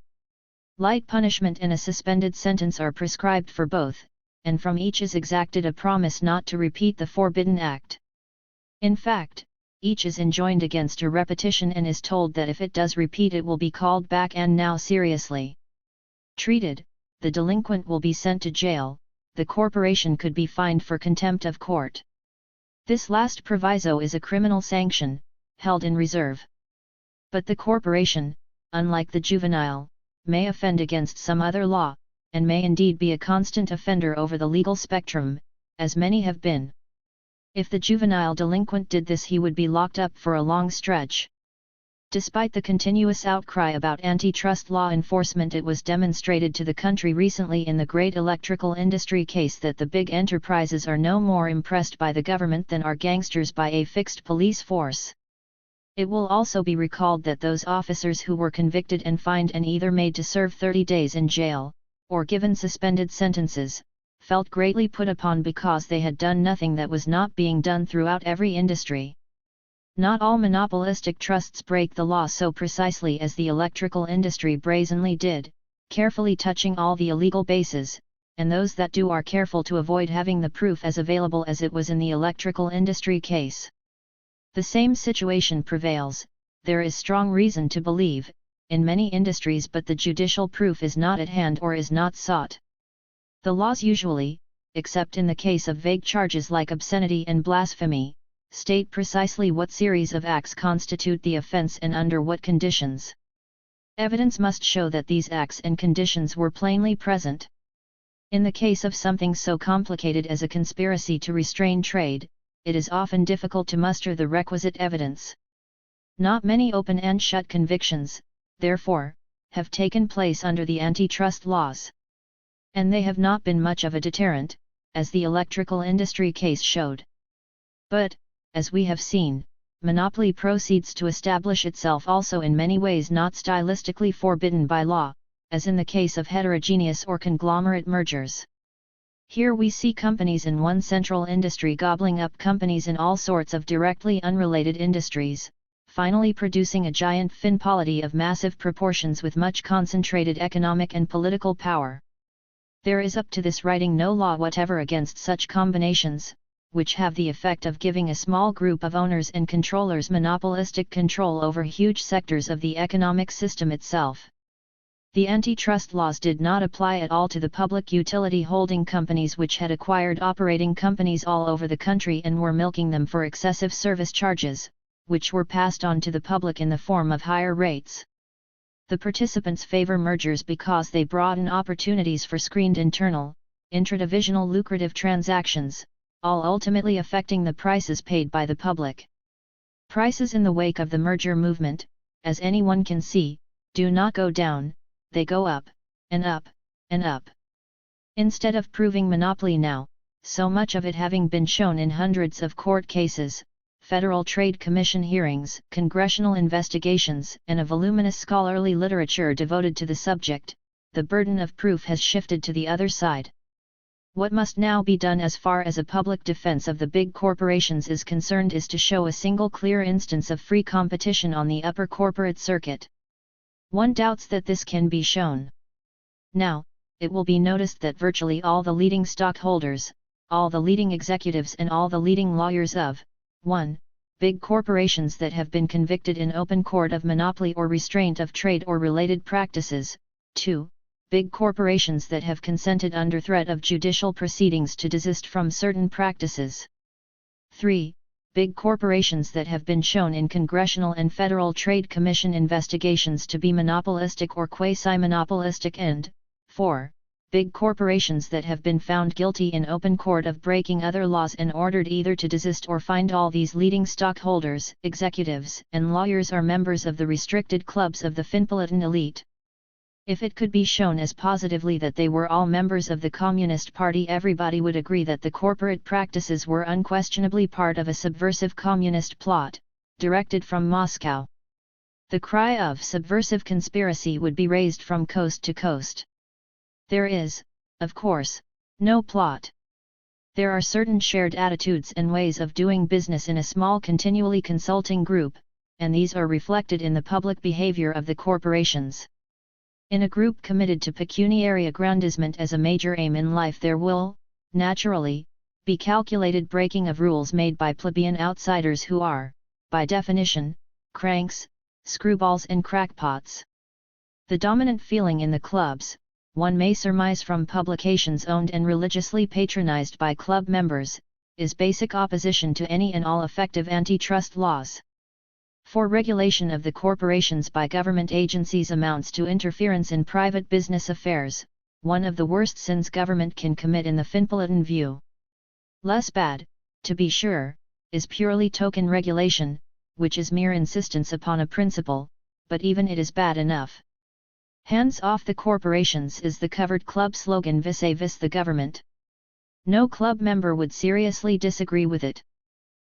Light punishment and a suspended sentence are prescribed for both, and from each is exacted a promise not to repeat the forbidden act. In fact, each is enjoined against a repetition and is told that if it does repeat it will be called back and now seriously treated. The delinquent will be sent to jail, the corporation could be fined for contempt of court. This last proviso is a criminal sanction, held in reserve. But the corporation, unlike the juvenile, may offend against some other law, and may indeed be a constant offender over the legal spectrum, as many have been. If the juvenile delinquent did this, he would be locked up for a long stretch. Despite the continuous outcry about antitrust law enforcement, it was demonstrated to the country recently in the great electrical industry case that the big enterprises are no more impressed by the government than are gangsters by a fixed police force. It will also be recalled that those officers who were convicted and fined and either made to serve 30 days in jail, or given suspended sentences, felt greatly put upon because they had done nothing that was not being done throughout every industry. Not all monopolistic trusts break the law so precisely as the electrical industry brazenly did, carefully touching all the illegal bases, and those that do are careful to avoid having the proof as available as it was in the electrical industry case. The same situation prevails, there is strong reason to believe, in many industries, but the judicial proof is not at hand or is not sought. The laws usually, except in the case of vague charges like obscenity and blasphemy, state precisely what series of acts constitute the offense and under what conditions. Evidence must show that these acts and conditions were plainly present. In the case of something so complicated as a conspiracy to restrain trade, it is often difficult to muster the requisite evidence. Not many open and shut convictions, therefore, have taken place under the antitrust laws. And they have not been much of a deterrent, as the electrical industry case showed. But, as we have seen, monopoly proceeds to establish itself also in many ways not stylistically forbidden by law, as in the case of heterogeneous or conglomerate mergers. Here we see companies in one central industry gobbling up companies in all sorts of directly unrelated industries, finally producing a giant finpolity of massive proportions with much concentrated economic and political power. There is up to this writing no law whatever against such combinations, which have the effect of giving a small group of owners and controllers monopolistic control over huge sectors of the economic system itself. The antitrust laws did not apply at all to the public utility holding companies which had acquired operating companies all over the country and were milking them for excessive service charges, which were passed on to the public in the form of higher rates. The participants favor mergers because they broaden opportunities for screened internal, intradivisional lucrative transactions, all ultimately affecting the prices paid by the public. Prices in the wake of the merger movement, as anyone can see, do not go down, they go up, and up, and up. Instead of proving monopoly now, so much of it having been shown in hundreds of court cases, Federal Trade Commission hearings, congressional investigations, and a voluminous scholarly literature devoted to the subject, the burden of proof has shifted to the other side. What must now be done as far as a public defense of the big corporations is concerned is to show a single clear instance of free competition on the upper corporate circuit. One doubts that this can be shown. Now, it will be noticed that virtually all the leading stockholders, all the leading executives and all the leading lawyers of 1. Big corporations that have been convicted in open court of monopoly or restraint of trade or related practices, 2. Big corporations that have consented under threat of judicial proceedings to desist from certain practices. 3. Big corporations that have been shown in Congressional and Federal Trade Commission investigations to be monopolistic or quasi-monopolistic, and 4. Big corporations that have been found guilty in open court of breaking other laws and ordered either to desist or fined. All these leading stockholders, executives, and lawyers are members of the restricted clubs of the Finpolitan elite. If it could be shown as positively that they were all members of the Communist Party, everybody would agree that the corporate practices were unquestionably part of a subversive communist plot, directed from Moscow. The cry of subversive conspiracy would be raised from coast to coast. There is, of course, no plot. There are certain shared attitudes and ways of doing business in a small continually consulting group, and these are reflected in the public behavior of the corporations. In a group committed to pecuniary aggrandizement as a major aim in life, there will, naturally, be calculated breaking of rules made by plebeian outsiders who are, by definition, cranks, screwballs and crackpots. The dominant feeling in the clubs, one may surmise from publications owned and religiously patronized by club members, is basic opposition to any and all effective antitrust laws. For regulation of the corporations by government agencies amounts to interference in private business affairs, one of the worst sins government can commit in the Finpolitan view. Less bad, to be sure, is purely token regulation, which is mere insistence upon a principle, but even it is bad enough. Hands off the corporations is the covered club slogan vis-a-vis the government. No club member would seriously disagree with it.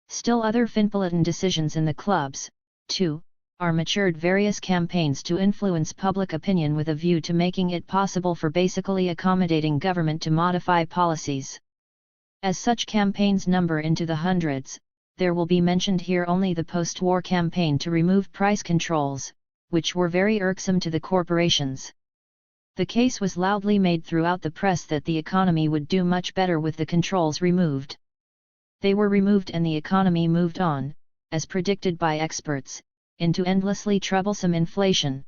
Still other Finpolitan decisions in the clubs, too, are matured various campaigns to influence public opinion with a view to making it possible for basically accommodating government to modify policies. As such campaigns number into the hundreds, there will be mentioned here only the post-war campaign to remove price controls, which were very irksome to the corporations. The case was loudly made throughout the press that the economy would do much better with the controls removed. They were removed and the economy moved on, as predicted by experts, into endlessly troublesome inflation.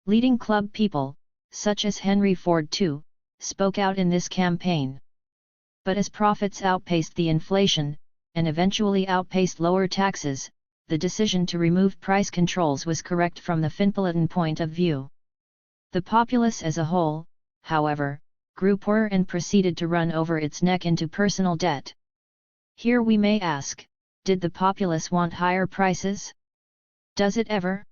Leading club people, such as Henry Ford too, spoke out in this campaign. But as profits outpaced the inflation, and eventually outpaced lower taxes, the decision to remove price controls was correct from the Finpolitan point of view. The populace as a whole, however, grew poorer and proceeded to run over its neck into personal debt. Here we may ask, did the populace want higher prices? Does it ever?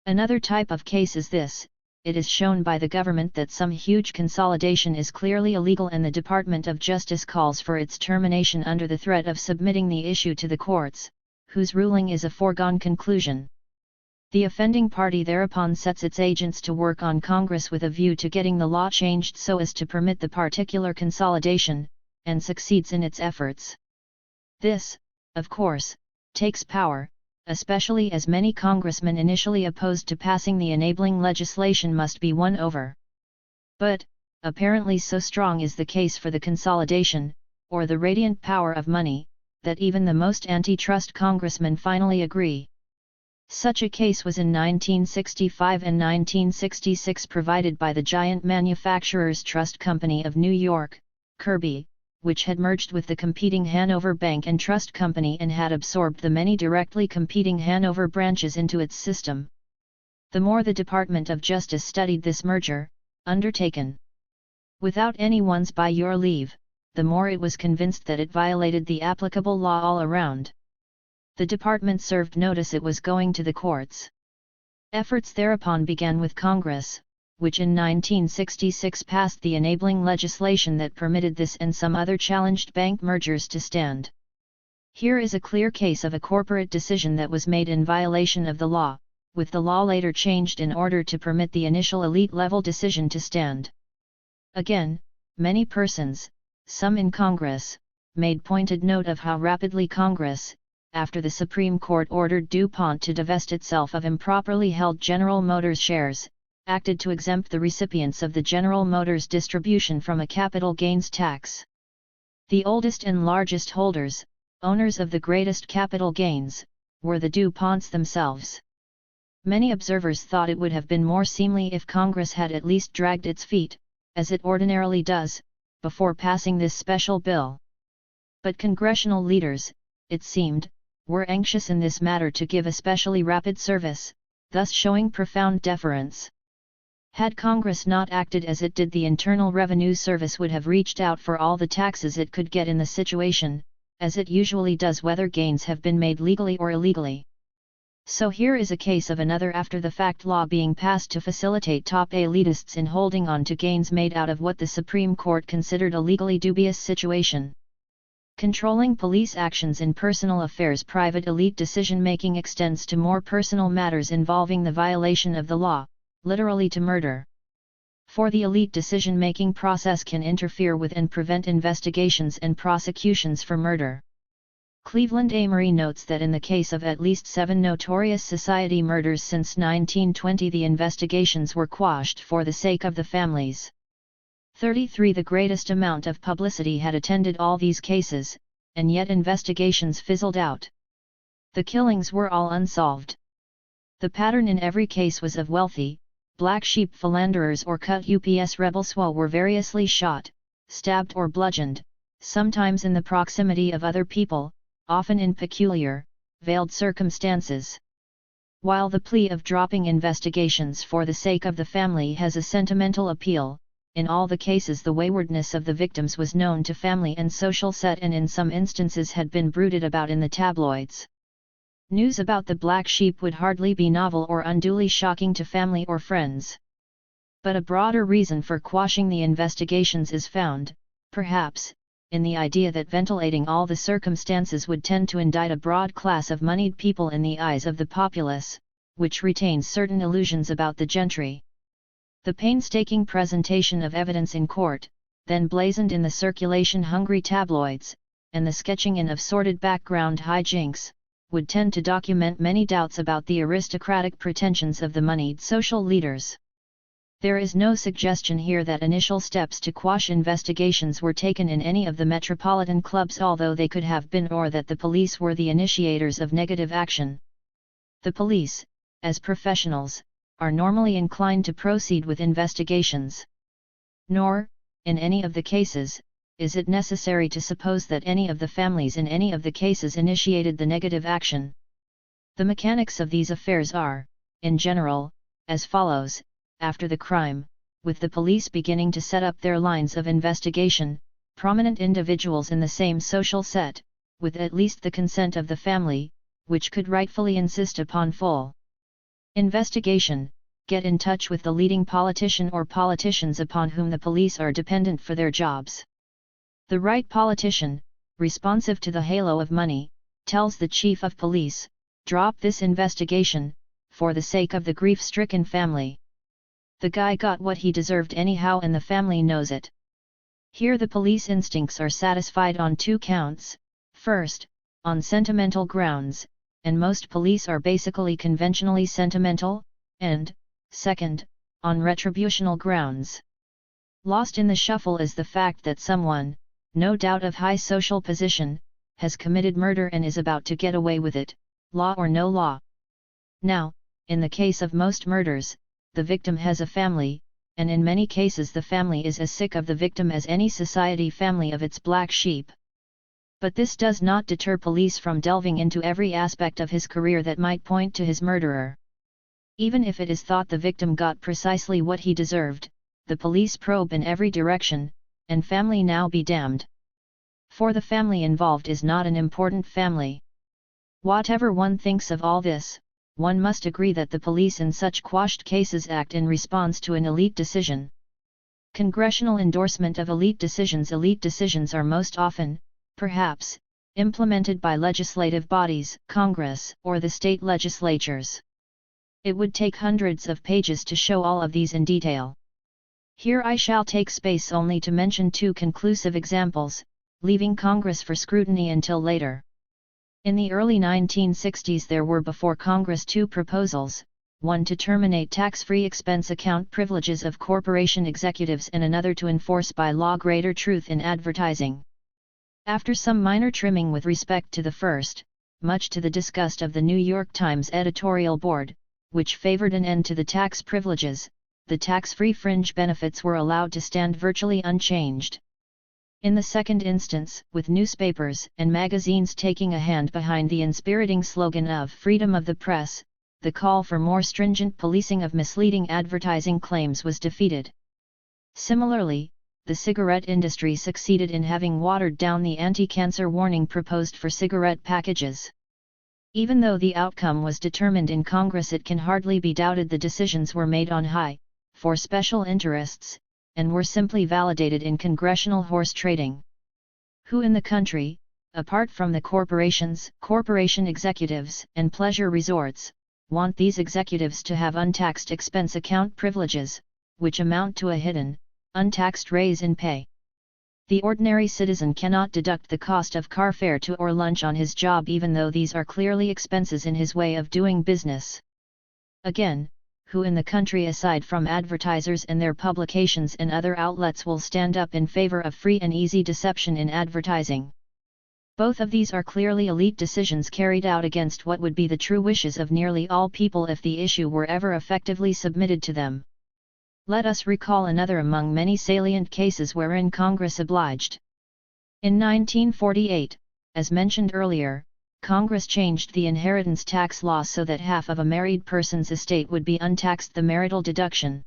Another type of case is this: it is shown by the government that some huge consolidation is clearly illegal and the Department of Justice calls for its termination under the threat of submitting the issue to the courts, whose ruling is a foregone conclusion. The offending party thereupon sets its agents to work on Congress with a view to getting the law changed so as to permit the particular consolidation, and succeeds in its efforts. This, of course, takes power, especially as many congressmen initially opposed to passing the enabling legislation must be won over. But, apparently so strong is the case for the consolidation, or the radiant power of money, that even the most antitrust congressmen finally agree. Such a case was in 1965 and 1966 provided by the Giant Manufacturers Trust Company of New York, Kirby, which had merged with the competing Hanover Bank and Trust Company and had absorbed the many directly competing Hanover branches into its system. The more the Department of Justice studied this merger, undertaken without anyone's by your leave, the more it was convinced that it violated the applicable law all around. The department served notice it was going to the courts. Efforts thereupon began with Congress, which in 1966 passed the enabling legislation that permitted this and some other challenged bank mergers to stand. Here is a clear case of a corporate decision that was made in violation of the law, with the law later changed in order to permit the initial elite-level decision to stand. Again, many persons, some in Congress, made pointed note of how rapidly Congress, after the Supreme Court ordered DuPont to divest itself of improperly held General Motors shares, acted to exempt the recipients of the General Motors distribution from a capital gains tax. The oldest and largest holders, owners of the greatest capital gains, were the DuPonts themselves. Many observers thought it would have been more seemly if Congress had at least dragged its feet, as it ordinarily does, before passing this special bill. But congressional leaders, it seemed, were anxious in this matter to give especially rapid service, thus showing profound deference. Had Congress not acted as it did, the Internal Revenue Service would have reached out for all the taxes it could get in the situation, as it usually does whether gains have been made legally or illegally. So here is a case of another after-the-fact law being passed to facilitate top elitists in holding on to gains made out of what the Supreme Court considered a legally dubious situation. Controlling police actions in personal affairs. Private elite decision-making extends to more personal matters involving the violation of the law, literally to murder. For the elite decision-making process can interfere with and prevent investigations and prosecutions for murder. Cleveland Amory notes that in the case of at least 7 notorious society murders since 1920, the investigations were quashed for the sake of the families. 33. The greatest amount of publicity had attended all these cases, and yet investigations fizzled out. The killings were all unsolved. The pattern in every case was of wealthy, black sheep philanderers or cut-ups rebels who were variously shot, stabbed or bludgeoned, sometimes in the proximity of other people, often in peculiar, veiled circumstances. While the plea of dropping investigations for the sake of the family has a sentimental appeal, in all the cases the waywardness of the victims was known to family and social set, and in some instances had been brooded about in the tabloids. News about the black sheep would hardly be novel or unduly shocking to family or friends. But a broader reason for quashing the investigations is found, perhaps, in the idea that ventilating all the circumstances would tend to indict a broad class of moneyed people in the eyes of the populace, which retains certain illusions about the gentry. The painstaking presentation of evidence in court, then blazoned in the circulation-hungry tabloids, and the sketching in of sordid background hijinks, would tend to document many doubts about the aristocratic pretensions of the moneyed social leaders. There is no suggestion here that initial steps to quash investigations were taken in any of the metropolitan clubs, although they could have been, or that the police were the initiators of negative action. The police, as professionals, are normally inclined to proceed with investigations. Nor, in any of the cases, is it necessary to suppose that any of the families in any of the cases initiated the negative action. The mechanics of these affairs are, in general, as follows. After the crime, with the police beginning to set up their lines of investigation, prominent individuals in the same social set, with at least the consent of the family, which could rightfully insist upon full investigation, get in touch with the leading politician or politicians upon whom the police are dependent for their jobs. The right politician, responsive to the halo of money, tells the chief of police, "Drop this investigation, for the sake of the grief-stricken family. The guy got what he deserved anyhow and the family knows it." Here the police instincts are satisfied on two counts: first, on sentimental grounds, and most police are basically conventionally sentimental, and, second, on retributional grounds. Lost in the shuffle is the fact that someone, no doubt of high social position, has committed murder and is about to get away with it, law or no law. Now, in the case of most murders, the victim has a family, and in many cases the family is as sick of the victim as any society family of its black sheep. But this does not deter police from delving into every aspect of his career that might point to his murderer. Even if it is thought the victim got precisely what he deserved, the police probe in every direction, and family now be damned. For the family involved is not an important family. Whatever one thinks of all this, one must agree that the police in such quashed cases act in response to an elite decision. Congressional endorsement of elite decisions. Elite decisions are most often, perhaps, implemented by legislative bodies, Congress, or the state legislatures. It would take hundreds of pages to show all of these in detail. Here I shall take space only to mention two conclusive examples, leaving Congress for scrutiny until later. In the early 1960s there were before Congress two proposals, one to terminate tax-free expense account privileges of corporation executives and another to enforce by law greater truth in advertising. After some minor trimming with respect to the first, much to the disgust of the New York Times editorial board, which favored an end to the tax privileges, the tax-free fringe benefits were allowed to stand virtually unchanged. In the second instance, with newspapers and magazines taking a hand behind the inspiriting slogan of freedom of the press, the call for more stringent policing of misleading advertising claims was defeated. Similarly, the cigarette industry succeeded in having watered down the anti-cancer warning proposed for cigarette packages. Even though the outcome was determined in Congress, it can hardly be doubted the decisions were made on high, for special interests, and were simply validated in congressional horse trading. Who in the country, apart from the corporations, corporation executives, and pleasure resorts, want these executives to have untaxed expense account privileges, which amount to a hidden, untaxed raise in pay? The ordinary citizen cannot deduct the cost of car fare to or lunch on his job, even though these are clearly expenses in his way of doing business. Again, who in the country aside from advertisers and their publications and other outlets will stand up in favor of free and easy deception in advertising? Both of these are clearly elite decisions carried out against what would be the true wishes of nearly all people if the issue were ever effectively submitted to them. Let us recall another among many salient cases wherein Congress obliged. In 1948, as mentioned earlier, Congress changed the inheritance tax law so that half of a married person's estate would be untaxed, the marital deduction.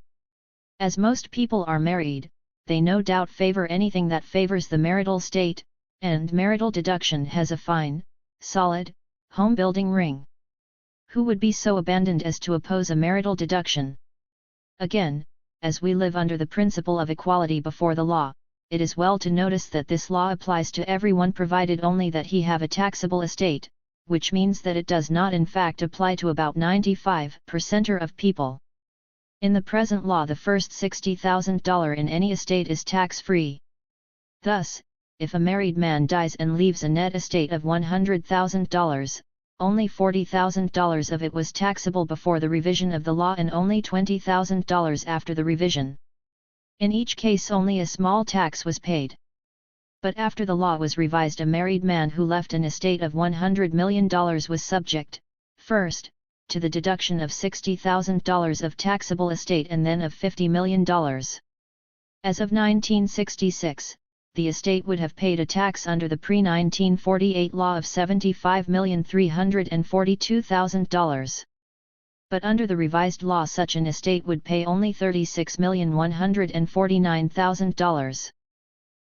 As most people are married, they no doubt favor anything that favors the marital state, and marital deduction has a fine, solid, home-building ring. Who would be so abandoned as to oppose a marital deduction? Again, as we live under the principle of equality before the law, it is well to notice that this law applies to everyone provided only that he have a taxable estate, which means that it does not in fact apply to about 95% of people. In the present law, the first $60,000 in any estate is tax-free. Thus, if a married man dies and leaves a net estate of $100,000, only $40,000 of it was taxable before the revision of the law and only $20,000 after the revision. In each case only a small tax was paid. But after the law was revised, a married man who left an estate of $100 million was subject, first, to the deduction of $60,000 of taxable estate and then of $50 million. As of 1966, the estate would have paid a tax under the pre-1948 law of $75,342,000. But under the revised law such an estate would pay only $36,149,000.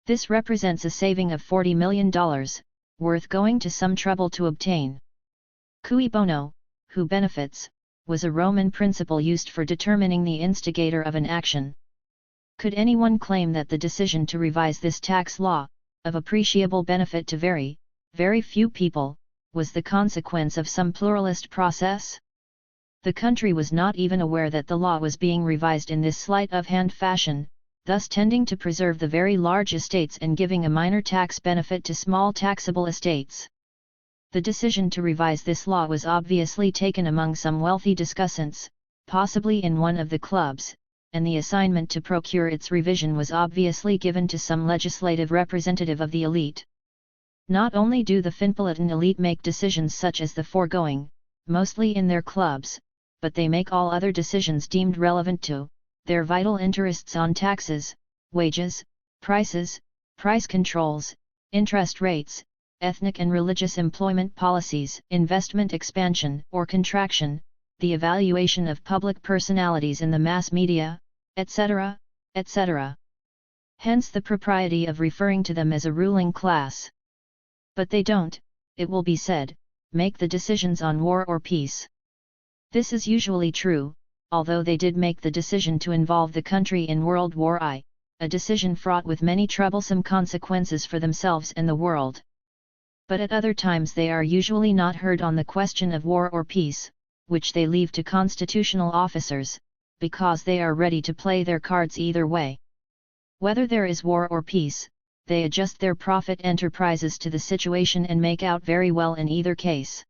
This represents a saving of $40 million, worth going to some trouble to obtain. Cui bono, who benefits, was a Roman principle used for determining the instigator of an action. Could anyone claim that the decision to revise this tax law, of appreciable benefit to very, very few people, was the consequence of some pluralist process? The country was not even aware that the law was being revised in this sleight-of-hand fashion, thus tending to preserve the very large estates and giving a minor tax benefit to small taxable estates. The decision to revise this law was obviously taken among some wealthy discussants, possibly in one of the clubs, and the assignment to procure its revision was obviously given to some legislative representative of the elite. Not only do the Finpolitan elite make decisions such as the foregoing, mostly in their clubs, but they make all other decisions deemed relevant to their vital interests on taxes, wages, prices, price controls, interest rates, ethnic and religious employment policies, investment expansion or contraction, the evaluation of public personalities in the mass media, etc., etc. Hence the propriety of referring to them as a ruling class. But they don't, it will be said, make the decisions on war or peace. This is usually true, although they did make the decision to involve the country in World War I, a decision fraught with many troublesome consequences for themselves and the world. But at other times they are usually not heard on the question of war or peace, which they leave to constitutional officers, because they are ready to play their cards either way. Whether there is war or peace, they adjust their profit enterprises to the situation and make out very well in either case.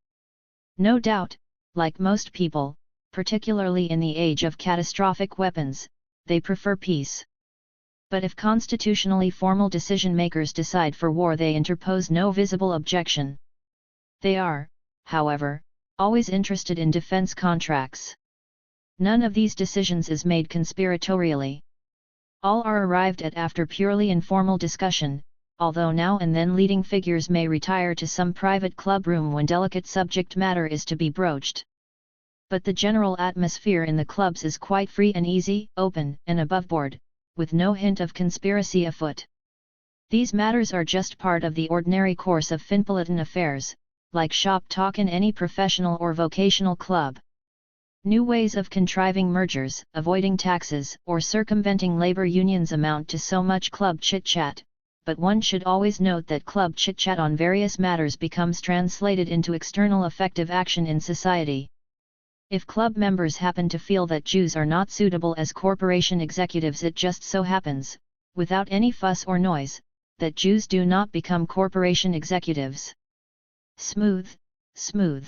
No doubt, like most people, particularly in the age of catastrophic weapons, they prefer peace. But if constitutionally formal decision-makers decide for war, they interpose no visible objection. They are, however, always interested in defense contracts. None of these decisions is made conspiratorially. All are arrived at after purely informal discussion, although now and then leading figures may retire to some private club room when delicate subject matter is to be broached. But the general atmosphere in the clubs is quite free and easy, open and aboveboard, with no hint of conspiracy afoot. These matters are just part of the ordinary course of Finpolitan affairs, like shop talk in any professional or vocational club. New ways of contriving mergers, avoiding taxes, or circumventing labor unions amount to so much club chit-chat, but one should always note that club chit-chat on various matters becomes translated into external effective action in society. If club members happen to feel that Jews are not suitable as corporation executives, it just so happens, without any fuss or noise, that Jews do not become corporation executives. Smooth, smooth.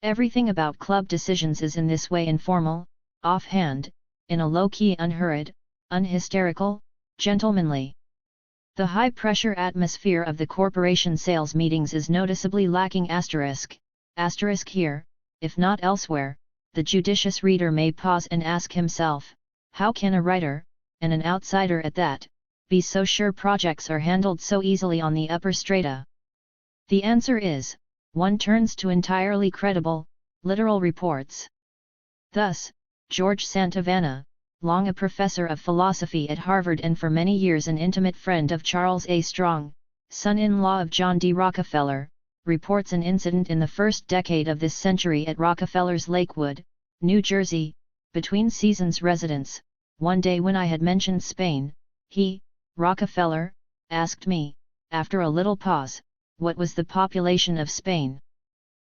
Everything about club decisions is in this way informal, offhand, in a low-key, unhurried, unhysterical, gentlemanly. The high-pressure atmosphere of the corporation sales meetings is noticeably lacking asterisk here, if not elsewhere. The judicious reader may pause and ask himself, how can a writer, and an outsider at that, be so sure projects are handled so easily on the upper strata? The answer is, one turns to entirely credible, literal reports. Thus, George Santavana, long a professor of philosophy at Harvard and for many years an intimate friend of Charles A. Strong, son-in-law of John D. Rockefeller, reports an incident in the first decade of this century at Rockefeller's Lakewood, New Jersey, between seasons residence. One day when I had mentioned Spain, he, Rockefeller, asked me, after a little pause, what was the population of Spain?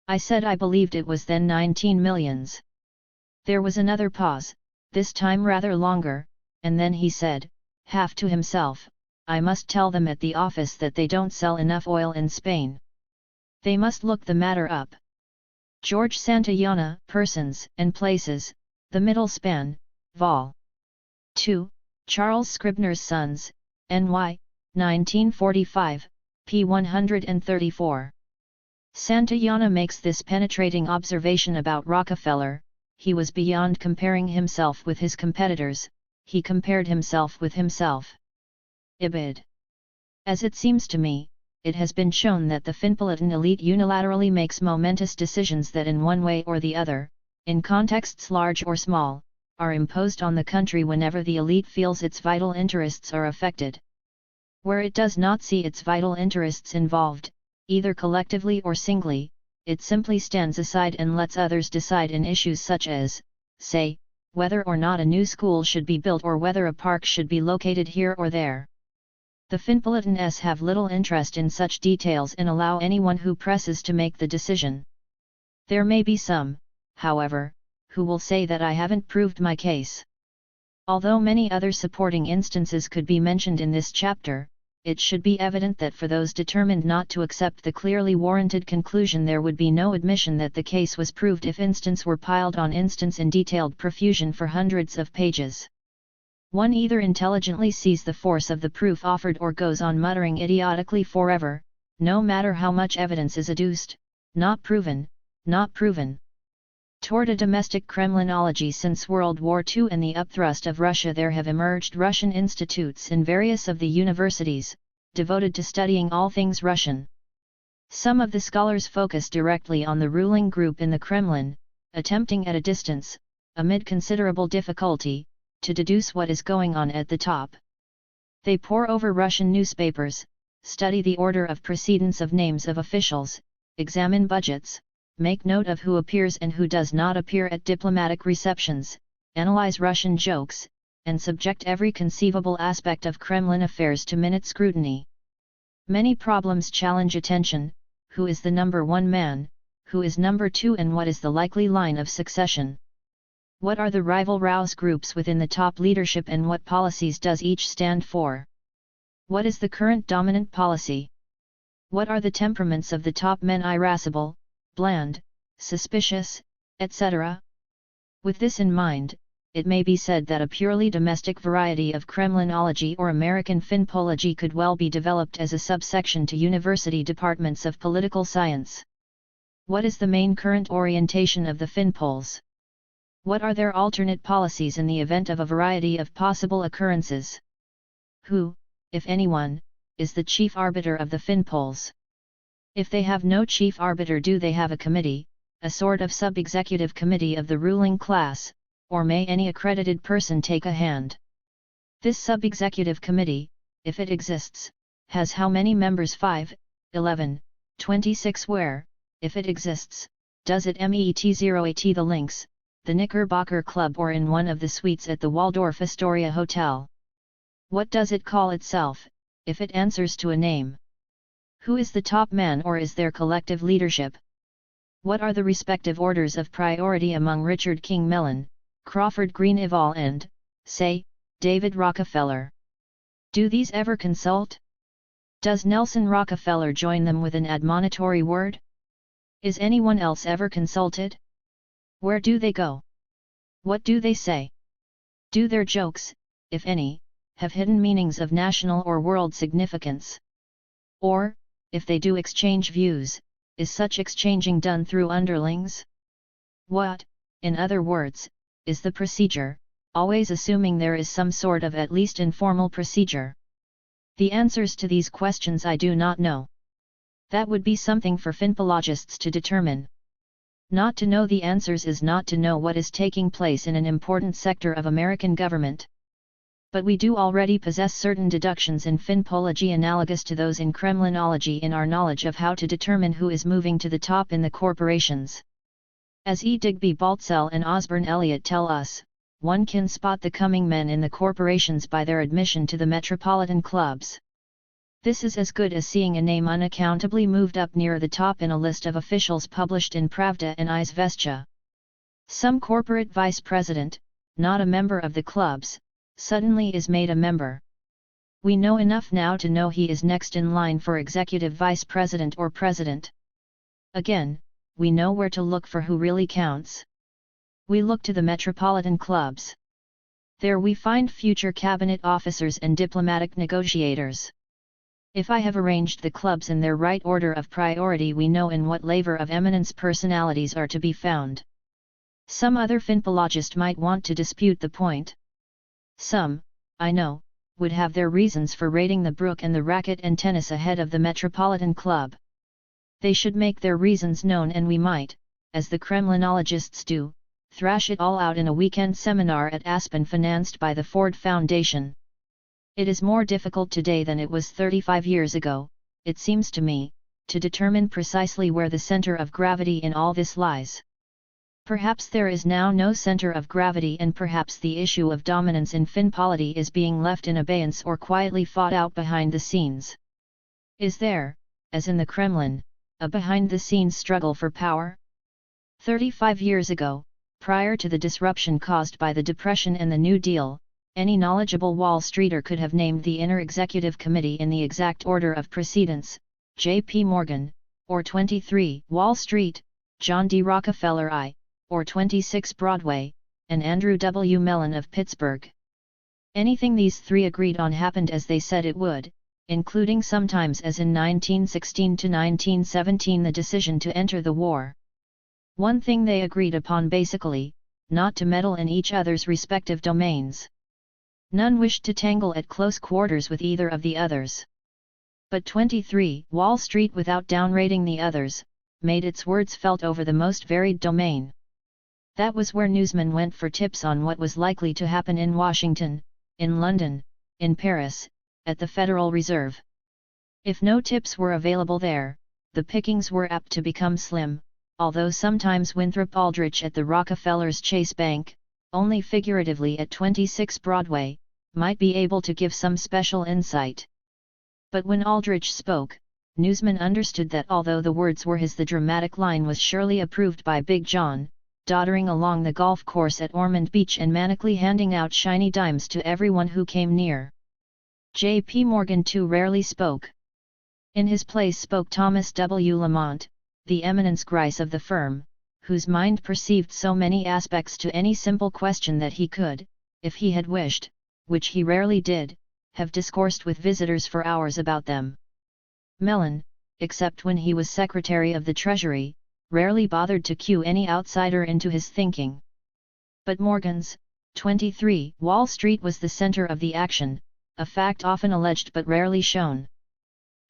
I said I believed it was then 19 millions. There was another pause, this time rather longer, and then he said, half to himself, I must tell them at the office that they don't sell enough oil in Spain. They must look the matter up. George Santayana, Persons and Places, The Middle Span, Vol. 2, Charles Scribner's Sons, N.Y., 1945, p. 134. Santayana makes this penetrating observation about Rockefeller: he was beyond comparing himself with his competitors, he compared himself with himself. Ibid. As it seems to me, it has been shown that the Finpolitan elite unilaterally makes momentous decisions that in one way or the other, in contexts large or small, are imposed on the country whenever the elite feels its vital interests are affected. Where it does not see its vital interests involved, either collectively or singly, it simply stands aside and lets others decide in issues such as, say, whether or not a new school should be built or whether a park should be located here or there. The Finpolitans have little interest in such details and allow anyone who presses to make the decision. There may be some, however, who will say that I haven't proved my case. Although many other supporting instances could be mentioned in this chapter, it should be evident that for those determined not to accept the clearly warranted conclusion there would be no admission that the case was proved if instance were piled on instance in detailed profusion for hundreds of pages. One either intelligently sees the force of the proof offered or goes on muttering idiotically forever, no matter how much evidence is adduced, not proven, not proven. Toward a domestic Kremlinology since World War II and the upthrust of Russia there have emerged Russian institutes in various of the universities, devoted to studying all things Russian. Some of the scholars focus directly on the ruling group in the Kremlin, attempting at a distance, amid considerable difficulty, to deduce what is going on at the top. They pore over Russian newspapers, study the order of precedence of names of officials, examine budgets, make note of who appears and who does not appear at diplomatic receptions, analyze Russian jokes, and subject every conceivable aspect of Kremlin affairs to minute scrutiny. Many problems challenge attention: who is the number one man, who is number two, and what is the likely line of succession? What are the rival rouse groups within the top leadership and what policies does each stand for? What is the current dominant policy? What are the temperaments of the top men: irascible, bland, suspicious, etc.? With this in mind, it may be said that a purely domestic variety of Kremlinology or American Finpology could well be developed as a subsection to university departments of political science. What is the main current orientation of the Finpoles? What are their alternate policies in the event of a variety of possible occurrences? Who, if anyone, is the chief arbiter of the Finpoles? If they have no chief arbiter, do they have a committee, a sort of sub-executive committee of the ruling class, or may any accredited person take a hand? This sub-executive committee, if it exists, has how many members? 5, 11, 26. Where, if it exists, does it meet? 08 the Lynx, the Knickerbocker Club, or in one of the suites at the Waldorf Astoria Hotel? What does it call itself, if it answers to a name? Who is the top man, or is there collective leadership? What are the respective orders of priority among Richard King Mellon, Crawford Greenevall and, say, David Rockefeller? Do these ever consult? Does Nelson Rockefeller join them with an admonitory word? Is anyone else ever consulted? Where do they go? What do they say? Do their jokes, if any, have hidden meanings of national or world significance? Or, if they do exchange views, is such exchanging done through underlings? What, in other words, is the procedure, always assuming there is some sort of at least informal procedure? The answers to these questions I do not know. That would be something for Finpologists to determine. Not to know the answers is not to know what is taking place in an important sector of American government. But we do already possess certain deductions in Finpology analogous to those in Kremlinology in our knowledge of how to determine who is moving to the top in the corporations. As E. Digby Baltzell and Osborne Elliott tell us, one can spot the coming men in the corporations by their admission to the metropolitan clubs. This is as good as seeing a name unaccountably moved up near the top in a list of officials published in Pravda and Izvestia. Some corporate vice president, not a member of the clubs, suddenly is made a member. We know enough now to know he is next in line for executive vice president or president. Again, we know where to look for who really counts. We look to the metropolitan clubs. There we find future cabinet officers and diplomatic negotiators. If I have arranged the clubs in their right order of priority, we know in what laver of eminence personalities are to be found. Some other Finpologist might want to dispute the point. Some, I know, would have their reasons for rating the Brook and the Racket and tennis ahead of the Metropolitan Club. They should make their reasons known, and we might, as the Kremlinologists do, thrash it all out in a weekend seminar at Aspen financed by the Ford Foundation. It is more difficult today than it was 35 years ago, it seems to me, to determine precisely where the center of gravity in all this lies. Perhaps there is now no center of gravity, and perhaps the issue of dominance in Finpolity is being left in abeyance or quietly fought out behind the scenes. Is there, as in the Kremlin, a behind-the-scenes struggle for power? 35 years ago, prior to the disruption caused by the Depression and the New Deal, any knowledgeable Wall Streeter could have named the Inner Executive Committee in the exact order of precedence: J.P. Morgan, or 23 Wall Street, John D. Rockefeller I, or 26 Broadway, and Andrew W. Mellon of Pittsburgh. Anything these three agreed on happened as they said it would, including sometimes, as in 1916 to 1917, the decision to enter the war. One thing they agreed upon basically: not to meddle in each other's respective domains. None wished to tangle at close quarters with either of the others. But 23 Wall Street, without downrating the others, made its words felt over the most varied domain. That was where newsmen went for tips on what was likely to happen in Washington, in London, in Paris, at the Federal Reserve. If no tips were available there, the pickings were apt to become slim, although sometimes Winthrop Aldrich at the Rockefellers' Chase Bank, only figuratively at 26 Broadway, might be able to give some special insight. But when Aldrich spoke, newsmen understood that although the words were his, the dramatic line was surely approved by Big John, doddering along the golf course at Ormond Beach and manically handing out shiny dimes to everyone who came near. J.P. Morgan too rarely spoke. In his place spoke Thomas W. Lamont, the eminence grise of the firm, whose mind perceived so many aspects to any simple question that he could, if he had wished, which he rarely did, have discoursed with visitors for hours about them. Mellon, except when he was Secretary of the Treasury, rarely bothered to cue any outsider into his thinking. But Morgan's 23 Wall Street was the center of the action, a fact often alleged but rarely shown.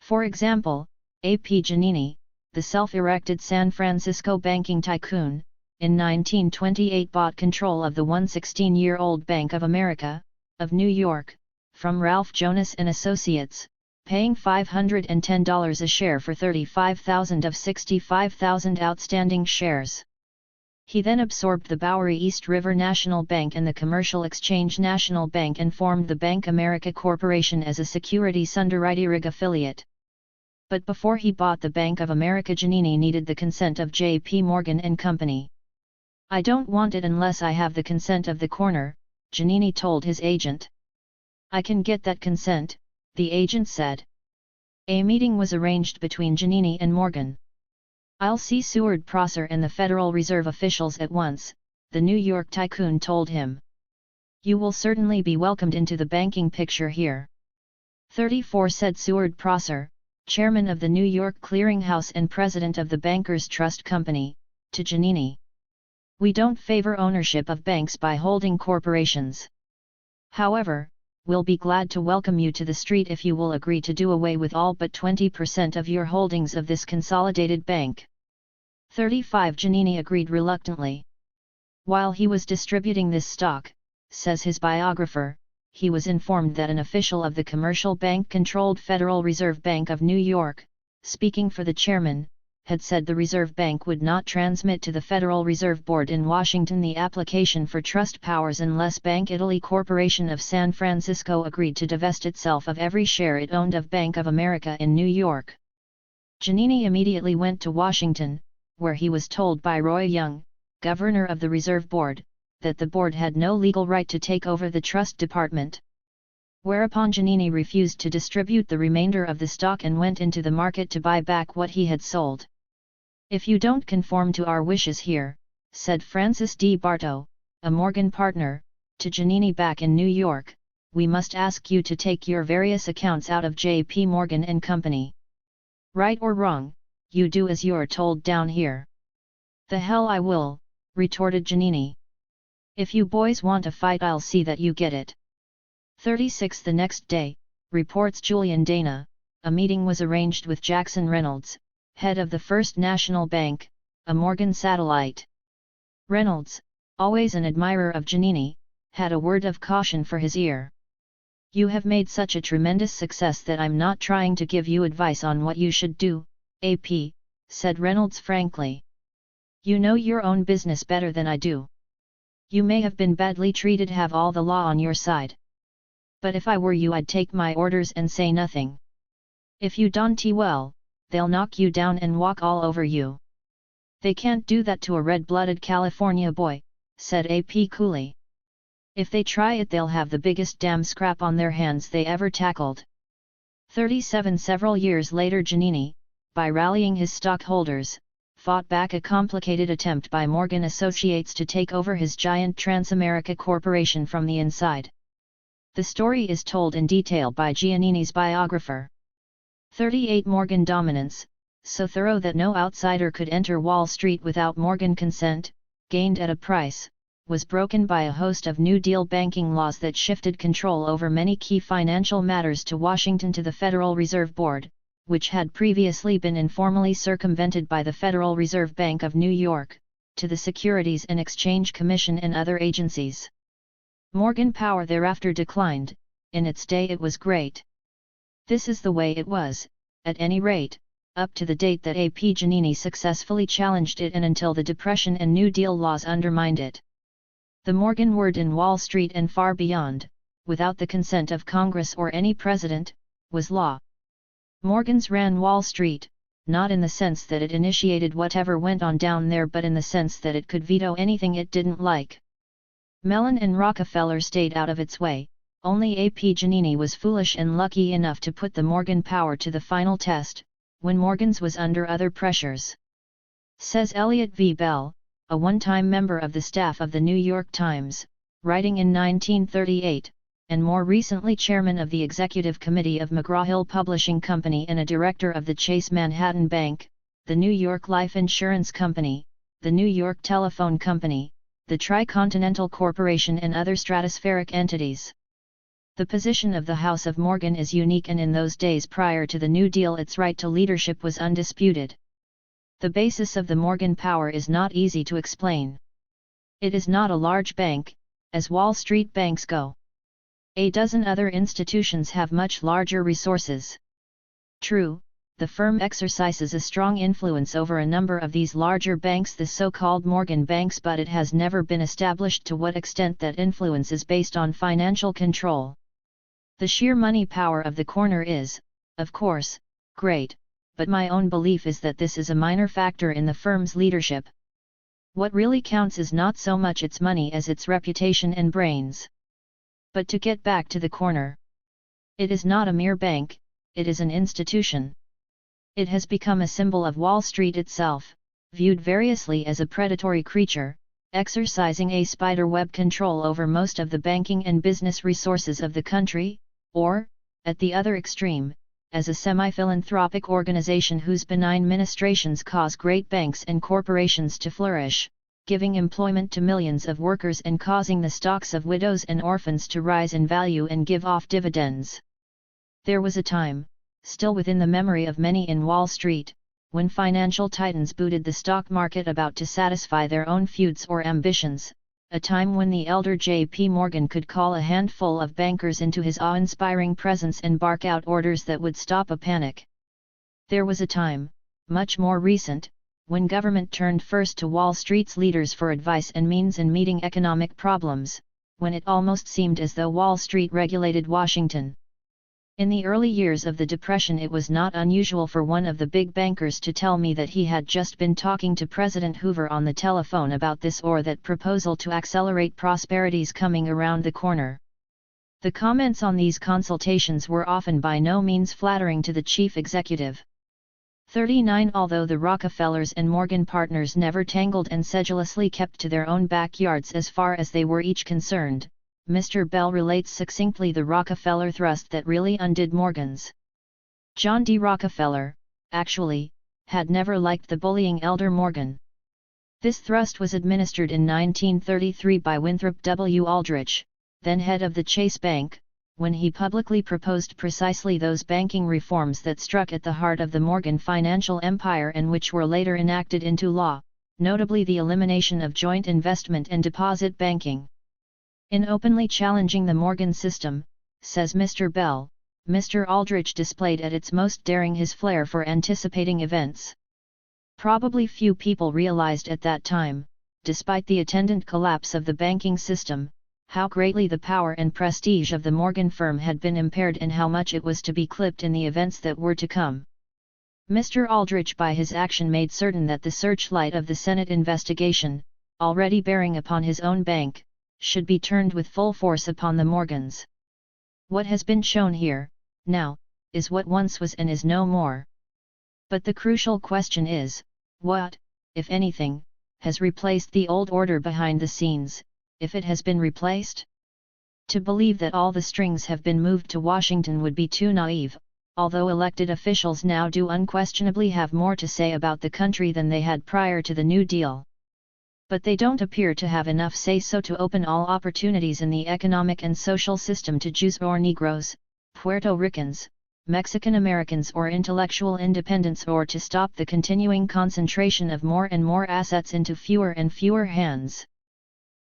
For example, A.P. Giannini, the self-erected San Francisco banking tycoon, in 1928 bought control of the 116-year-old Bank of America, of New York, from Ralph Jonas and Associates, paying $510 a share for 35,000 of 65,000 outstanding shares. He then absorbed the Bowery East River National Bank and the Commercial Exchange National Bank and formed the Bank America Corporation as a securities underwriting affiliate. But before he bought the Bank of America, Giannini needed the consent of J.P. Morgan and Company. "I don't want it unless I have the consent of the corner," Giannini told his agent. "I can get that consent," the agent said. A meeting was arranged between Giannini and Morgan. "I'll see Seward Prosser and the Federal Reserve officials at once," the New York tycoon told him. "You will certainly be welcomed into the banking picture here." 34 said Seward Prosser, chairman of the New York Clearing House and president of the Bankers Trust Company, to Giannini. "We don't favor ownership of banks by holding corporations. However, we'll be glad to welcome you to the street if you will agree to do away with all but 20% of your holdings of this consolidated bank." 35 Giannini agreed reluctantly. While he was distributing this stock, says his biographer, he was informed that an official of the commercial bank-controlled Federal Reserve Bank of New York, speaking for the chairman, had said the Reserve Bank would not transmit to the Federal Reserve Board in Washington the application for trust powers unless Bank Italy Corporation of San Francisco agreed to divest itself of every share it owned of Bank of America in New York. Giannini immediately went to Washington, where he was told by Roy Young, governor of the Reserve Board, that the board had no legal right to take over the trust department. Whereupon Giannini refused to distribute the remainder of the stock and went into the market to buy back what he had sold. "If you don't conform to our wishes here," said Francis D. Bartow, a Morgan partner, to Giannini back in New York, "we must ask you to take your various accounts out of J.P. Morgan and Company. Right or wrong, you do as you're told down here." "The hell I will," retorted Giannini. "If you boys want a fight, I'll see that you get it." 36 The next day, reports Julian Dana, a meeting was arranged with Jackson Reynolds, head of the First National Bank, a Morgan satellite. Reynolds, always an admirer of Giannini, had a word of caution for his ear. "You have made such a tremendous success that I'm not trying to give you advice on what you should do, AP," said Reynolds frankly. You know your own business better than I do. You may have been badly treated, have all the law on your side. But if I were you, I'd take my orders and say nothing. If you don't well, they'll knock you down and walk all over you. They can't do that to a red-blooded California boy, said AP coolly. If they try it, they'll have the biggest damn scrap on their hands they ever tackled. 37 Several years later, Giannini, by rallying his stockholders, fought back a complicated attempt by Morgan Associates to take over his giant Transamerica Corporation from the inside. The story is told in detail by Giannini's biographer. 38 Morgan dominance, so thorough that no outsider could enter Wall Street without Morgan consent, gained at a price, was broken by a host of New Deal banking laws that shifted control over many key financial matters to Washington, to the Federal Reserve Board, which had previously been informally circumvented by the Federal Reserve Bank of New York, to the Securities and Exchange Commission and other agencies. Morgan power thereafter declined. In its day it was great. This is the way it was, at any rate, up to the date that AP Giannini successfully challenged it and until the Depression and New Deal laws undermined it. The Morgan word in Wall Street and far beyond, without the consent of Congress or any president, was law. Morgan's ran Wall Street, not in the sense that it initiated whatever went on down there, but in the sense that it could veto anything it didn't like. Mellon and Rockefeller stayed out of its way. Only AP Giannini was foolish and lucky enough to put the Morgan power to the final test, when Morgan's was under other pressures. Says Elliot V. Bell, a one-time member of the staff of the New York Times, writing in 1938, and more recently chairman of the executive committee of McGraw-Hill Publishing Company and a director of the Chase Manhattan Bank, the New York Life Insurance Company, the New York Telephone Company, the Tri-Continental Corporation and other stratospheric entities. The position of the House of Morgan is unique, and in those days prior to the New Deal its right to leadership was undisputed. The basis of the Morgan power is not easy to explain. It is not a large bank, as Wall Street banks go. A dozen other institutions have much larger resources. True, the firm exercises a strong influence over a number of these larger banks, the so-called Morgan banks, but it has never been established to what extent that influence is based on financial control. The sheer money power of the corner is, of course, great, but my own belief is that this is a minor factor in the firm's leadership. What really counts is not so much its money as its reputation and brains. But to get back to the corner. It is not a mere bank, it is an institution. It has become a symbol of Wall Street itself, viewed variously as a predatory creature, exercising a spiderweb control over most of the banking and business resources of the country, or, at the other extreme, as a semi-philanthropic organization whose benign ministrations cause great banks and corporations to flourish, giving employment to millions of workers and causing the stocks of widows and orphans to rise in value and give off dividends. There was a time, still within the memory of many in Wall Street, when financial titans booted the stock market about to satisfy their own feuds or ambitions, a time when the elder J.P. Morgan could call a handful of bankers into his awe-inspiring presence and bark out orders that would stop a panic. There was a time, much more recent, when government turned first to Wall Street's leaders for advice and means in meeting economic problems, when it almost seemed as though Wall Street regulated Washington. In the early years of the Depression, it was not unusual for one of the big bankers to tell me that he had just been talking to President Hoover on the telephone about this or that proposal to accelerate prosperity's coming around the corner. The comments on these consultations were often by no means flattering to the chief executive. 39 Although the Rockefellers and Morgan partners never tangled and sedulously kept to their own backyards as far as they were each concerned, Mr. Bell relates succinctly the Rockefeller thrust that really undid Morgan's. John D. Rockefeller, actually, had never liked the bullying elder Morgan. This thrust was administered in 1933 by Winthrop W. Aldrich, then head of the Chase Bank, when he publicly proposed precisely those banking reforms that struck at the heart of the Morgan financial empire and which were later enacted into law, notably the elimination of joint investment and deposit banking. In openly challenging the Morgan system, says Mr. Bell, Mr. Aldrich displayed at its most daring his flair for anticipating events. Probably few people realized at that time, despite the attendant collapse of the banking system, how greatly the power and prestige of the Morgan firm had been impaired and how much it was to be clipped in the events that were to come. Mr. Aldrich by his action made certain that the searchlight of the Senate investigation, already bearing upon his own bank, should be turned with full force upon the Morgans. What has been shown here, now, is what once was and is no more. But the crucial question is, what, if anything, has replaced the old order behind the scenes, if it has been replaced? To believe that all the strings have been moved to Washington would be too naive, although elected officials now do unquestionably have more to say about the country than they had prior to the New Deal. But they don't appear to have enough say-so to open all opportunities in the economic and social system to Jews or Negroes, Puerto Ricans, Mexican Americans or intellectual independents, or to stop the continuing concentration of more and more assets into fewer and fewer hands.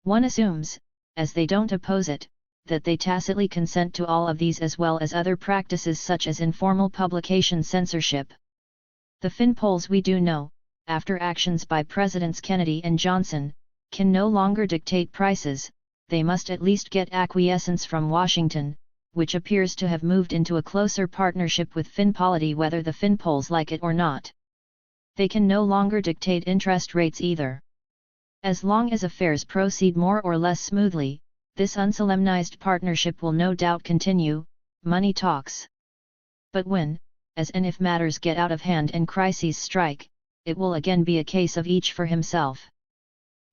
One assumes, as they don't oppose it, that they tacitly consent to all of these as well as other practices such as informal publication censorship. The fin polls, we do know, after actions by Presidents Kennedy and Johnson, can no longer dictate prices. They must at least get acquiescence from Washington, which appears to have moved into a closer partnership with FinPolity whether the fin polls like it or not. They can no longer dictate interest rates either. As long as affairs proceed more or less smoothly, this unsolemnized partnership will no doubt continue. Money talks. But when, as and if matters get out of hand and crises strike, it will again be a case of each for himself.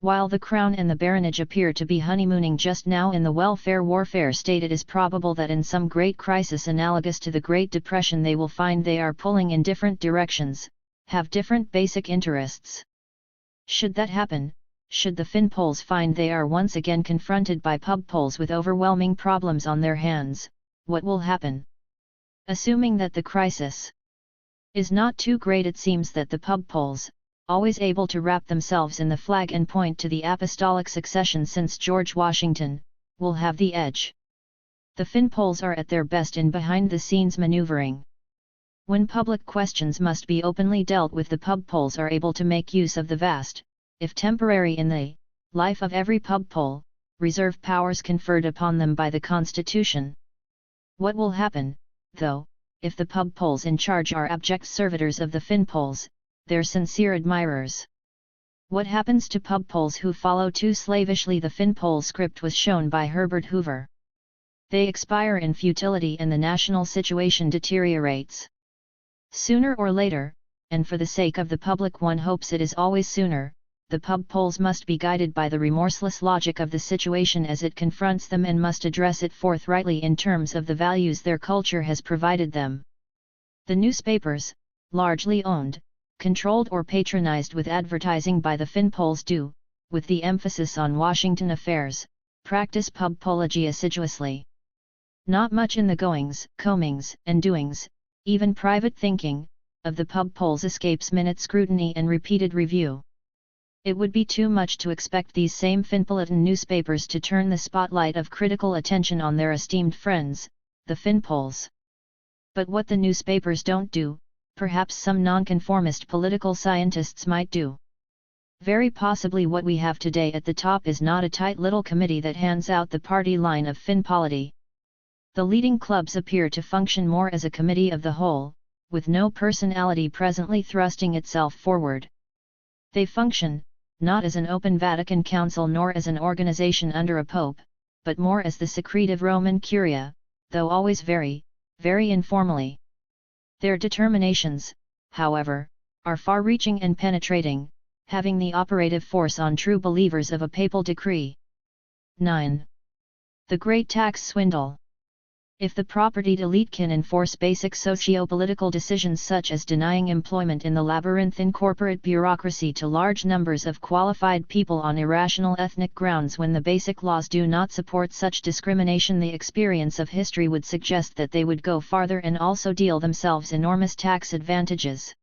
While the Crown and the baronage appear to be honeymooning just now in the welfare warfare state, it is probable that in some great crisis analogous to the Great Depression they will find they are pulling in different directions, have different basic interests. Should that happen, should the fin polls find they are once again confronted by pub polls with overwhelming problems on their hands, what will happen? Assuming that the crisis is not too great, it seems that the pub polls, always able to wrap themselves in the flag and point to the apostolic succession since George Washington, will have the edge. The fin polls are at their best in behind-the-scenes maneuvering. When public questions must be openly dealt with, the pub polls are able to make use of the vast, if temporary in the life of every pub poll, reserve powers conferred upon them by the Constitution. What will happen, though, if the pub polls in charge are abject servitors of the fin polls, their sincere admirers? What happens to pub polls who follow too slavishly the fin poll script was shown by Herbert Hoover? They expire in futility and the national situation deteriorates. Sooner or later, and for the sake of the public one hopes it is always sooner, the pub polls must be guided by the remorseless logic of the situation as it confronts them and must address it forthrightly in terms of the values their culture has provided them. The newspapers, largely owned, controlled or patronized with advertising by the fin polls do, with the emphasis on Washington affairs, practice pub pology assiduously. Not much in the goings, comings, and doings, even private thinking, of the pub polls escapes minute scrutiny and repeated review. It would be too much to expect these same Finpolitan newspapers to turn the spotlight of critical attention on their esteemed friends, the fin polls. But what the newspapers don't do, perhaps some nonconformist political scientists might do. Very possibly what we have today at the top is not a tight little committee that hands out the party line of FinPolity. The leading clubs appear to function more as a committee of the whole, with no personality presently thrusting itself forward. They function, not as an open Vatican Council nor as an organization under a pope, but more as the secretive Roman Curia, though always very, very informally. Their determinations, however, are far-reaching and penetrating, having the operative force on true believers of a papal decree. 9. The Great Tax Swindle. If the propertied elite can enforce basic socio-political decisions such as denying employment in the labyrinthine corporate bureaucracy to large numbers of qualified people on irrational ethnic grounds when the basic laws do not support such discrimination, the experience of history would suggest that they would go farther and also deal themselves enormous tax advantages.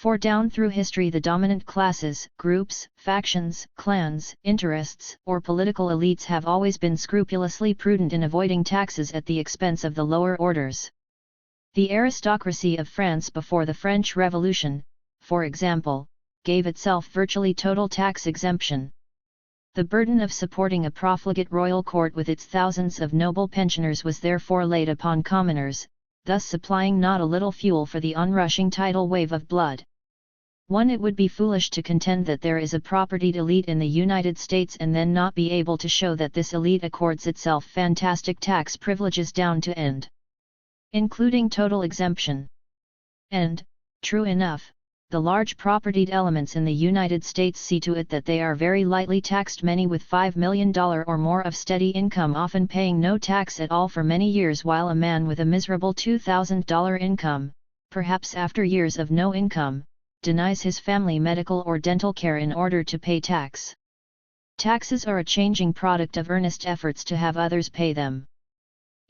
For down through history the dominant classes, groups, factions, clans, interests, or political elites have always been scrupulously prudent in avoiding taxes at the expense of the lower orders. The aristocracy of France before the French Revolution, for example, gave itself virtually total tax exemption. The burden of supporting a profligate royal court with its thousands of noble pensioners was therefore laid upon commoners, thus supplying not a little fuel for the onrushing tidal wave of blood. 1. It would be foolish to contend that there is a propertied elite in the United States and then not be able to show that this elite accords itself fantastic tax privileges down to end, including total exemption. And, true enough, the large propertied elements in the United States see to it that they are very lightly taxed, many with $5 million or more of steady income often paying no tax at all for many years, while a man with a miserable $2,000 income, perhaps after years of no income, denies his family medical or dental care in order to pay tax. Taxes are a changing product of earnest efforts to have others pay them.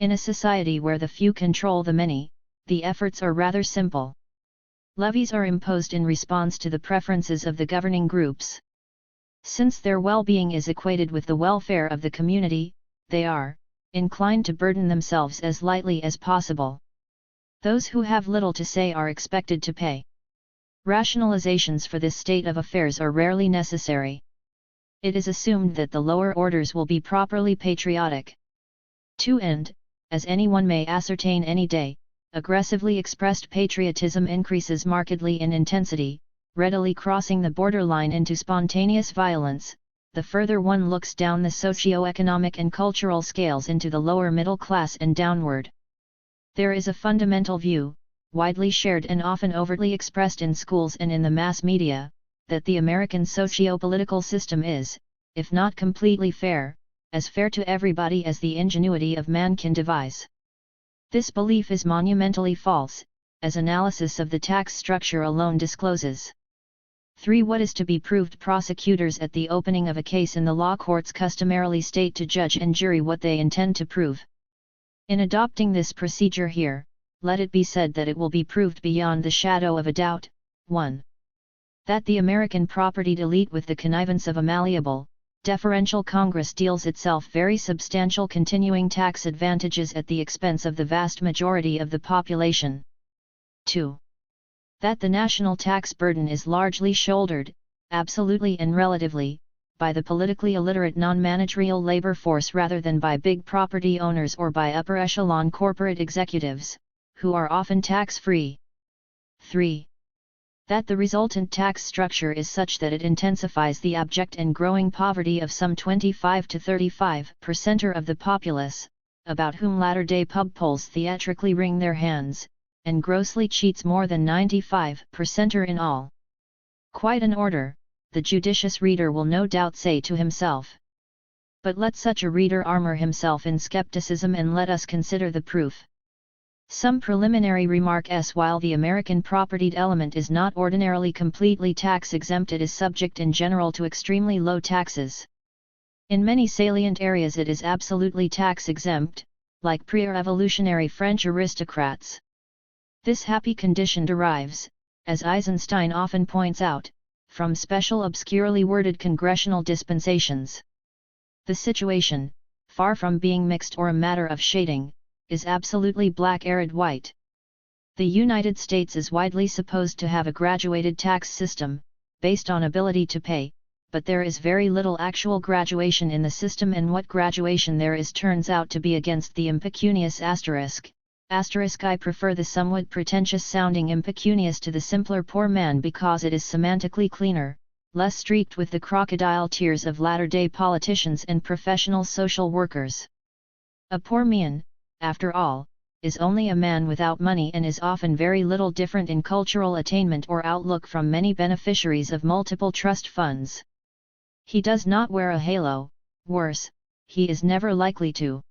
In a society where the few control the many, the efforts are rather simple. Levies are imposed in response to the preferences of the governing groups. Since their well-being is equated with the welfare of the community, they are inclined to burden themselves as lightly as possible. Those who have little to say are expected to pay. Rationalizations for this state of affairs are rarely necessary. It is assumed that the lower orders will be properly patriotic. 2. And, as anyone may ascertain any day, aggressively expressed patriotism increases markedly in intensity, readily crossing the borderline into spontaneous violence, the further one looks down the socio-economic and cultural scales into the lower middle class and downward. There is a fundamental view, widely shared and often overtly expressed in schools and in the mass media, that the American socio-political system is, if not completely fair, as fair to everybody as the ingenuity of man can devise. This belief is monumentally false, as analysis of the tax structure alone discloses. 3. What is to be proved? Prosecutors at the opening of a case in the law courts customarily state to judge and jury what they intend to prove. In adopting this procedure here, let it be said that it will be proved beyond the shadow of a doubt, 1. That the American propertied elite with the connivance of a malleable, deferential Congress deals itself very substantial continuing tax advantages at the expense of the vast majority of the population. 2. That the national tax burden is largely shouldered, absolutely and relatively, by the politically illiterate non-managerial labor force rather than by big property owners or by upper echelon corporate executives, who are often tax-free. 3. That the resultant tax structure is such that it intensifies the abject and growing poverty of some 25 to 35% of the populace, about whom latter-day pub polls theatrically wring their hands, and grossly cheats more than 95% in all. Quite an order, the judicious reader will no doubt say to himself. But let such a reader armor himself in skepticism and let us consider the proof. Some preliminary remark. While the American propertied element is not ordinarily completely tax-exempt, it is subject in general to extremely low taxes. In many salient areas it is absolutely tax-exempt, like pre-revolutionary French aristocrats. This happy condition derives, as Eisenstein often points out, from special obscurely worded congressional dispensations. The situation, far from being mixed or a matter of shading, is absolutely black arid white. The United States is widely supposed to have a graduated tax system, based on ability to pay, but there is very little actual graduation in the system, and what graduation there is turns out to be against the impecunious asterisk. I prefer the somewhat pretentious sounding impecunious to the simpler poor man because it is semantically cleaner, less streaked with the crocodile tears of latter-day politicians and professional social workers. A poor man, after all, is only a man without money and is often very little different in cultural attainment or outlook from many beneficiaries of multiple trust funds. He does not wear a halo, worse, he is never likely to.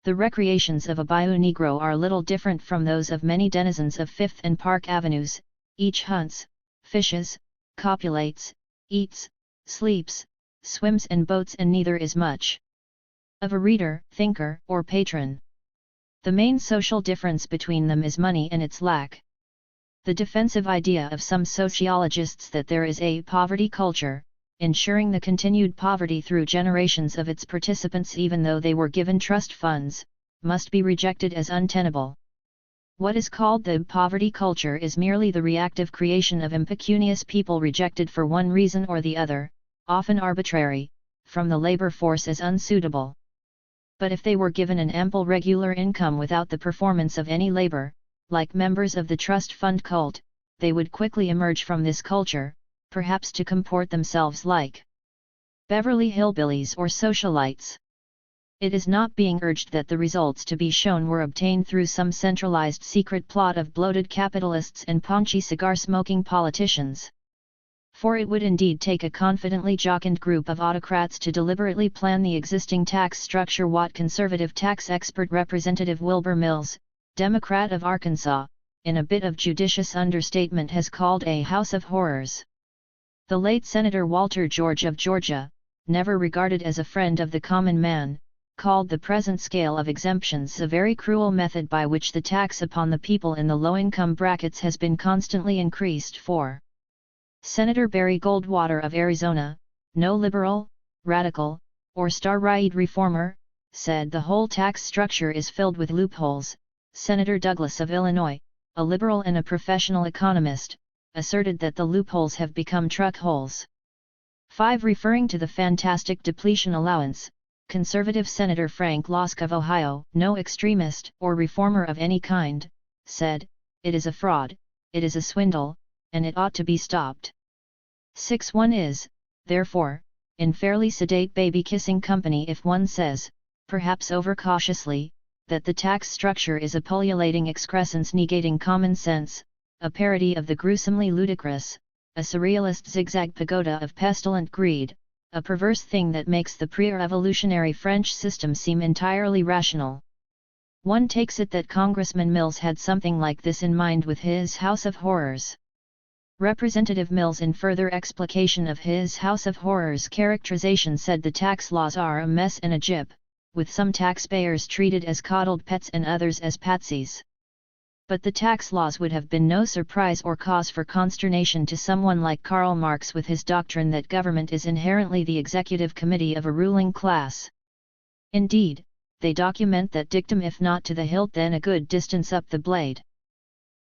The recreations of a bayou Negro are little different from those of many denizens of Fifth and Park Avenues. Each hunts, fishes, copulates, eats, sleeps, swims and boats, and neither is much of a reader, thinker, or patron. The main social difference between them is money and its lack. The defensive idea of some sociologists that there is a poverty culture, ensuring the continued poverty through generations of its participants even though they were given trust funds, must be rejected as untenable. What is called the poverty culture is merely the reactive creation of impecunious people rejected for one reason or the other, often arbitrary, from the labor force as unsuitable. But if they were given an ample regular income without the performance of any labor, like members of the trust fund cult, they would quickly emerge from this culture, perhaps to comport themselves like Beverly Hillbillies or socialites. It is not being urged that the results to be shown were obtained through some centralized secret plot of bloated capitalists and paunchy cigar-smoking politicians. For it would indeed take a confidently jocund group of autocrats to deliberately plan the existing tax structure, what conservative tax expert Representative Wilbur Mills, Democrat of Arkansas, in a bit of judicious understatement has called a house of horrors. The late Senator Walter George of Georgia, never regarded as a friend of the common man, called the present scale of exemptions a very cruel method by which the tax upon the people in the low-income brackets has been constantly increased. For Senator Barry Goldwater of Arizona, no liberal, radical, or star-eyed reformer, said the whole tax structure is filled with loopholes. Senator Douglas of Illinois, a liberal and a professional economist, asserted that the loopholes have become truck holes. 5. Referring to the fantastic depletion allowance, conservative Senator Frank Lask of Ohio, no extremist or reformer of any kind, said, "It is a fraud, it is a swindle, and it ought to be stopped." 6. One is, therefore, in fairly sedate baby-kissing company if one says, perhaps overcautiously, that the tax structure is a pullulating excrescence negating common sense, a parody of the gruesomely ludicrous, a surrealist zigzag pagoda of pestilent greed, a perverse thing that makes the pre-revolutionary French system seem entirely rational. One takes it that Congressman Mills had something like this in mind with his House of Horrors. Representative Mills, in further explication of his House of Horrors characterization, said the tax laws are a mess and a jip, with some taxpayers treated as coddled pets and others as patsies. But the tax laws would have been no surprise or cause for consternation to someone like Karl Marx with his doctrine that government is inherently the executive committee of a ruling class. Indeed, they document that dictum if not to the hilt then a good distance up the blade.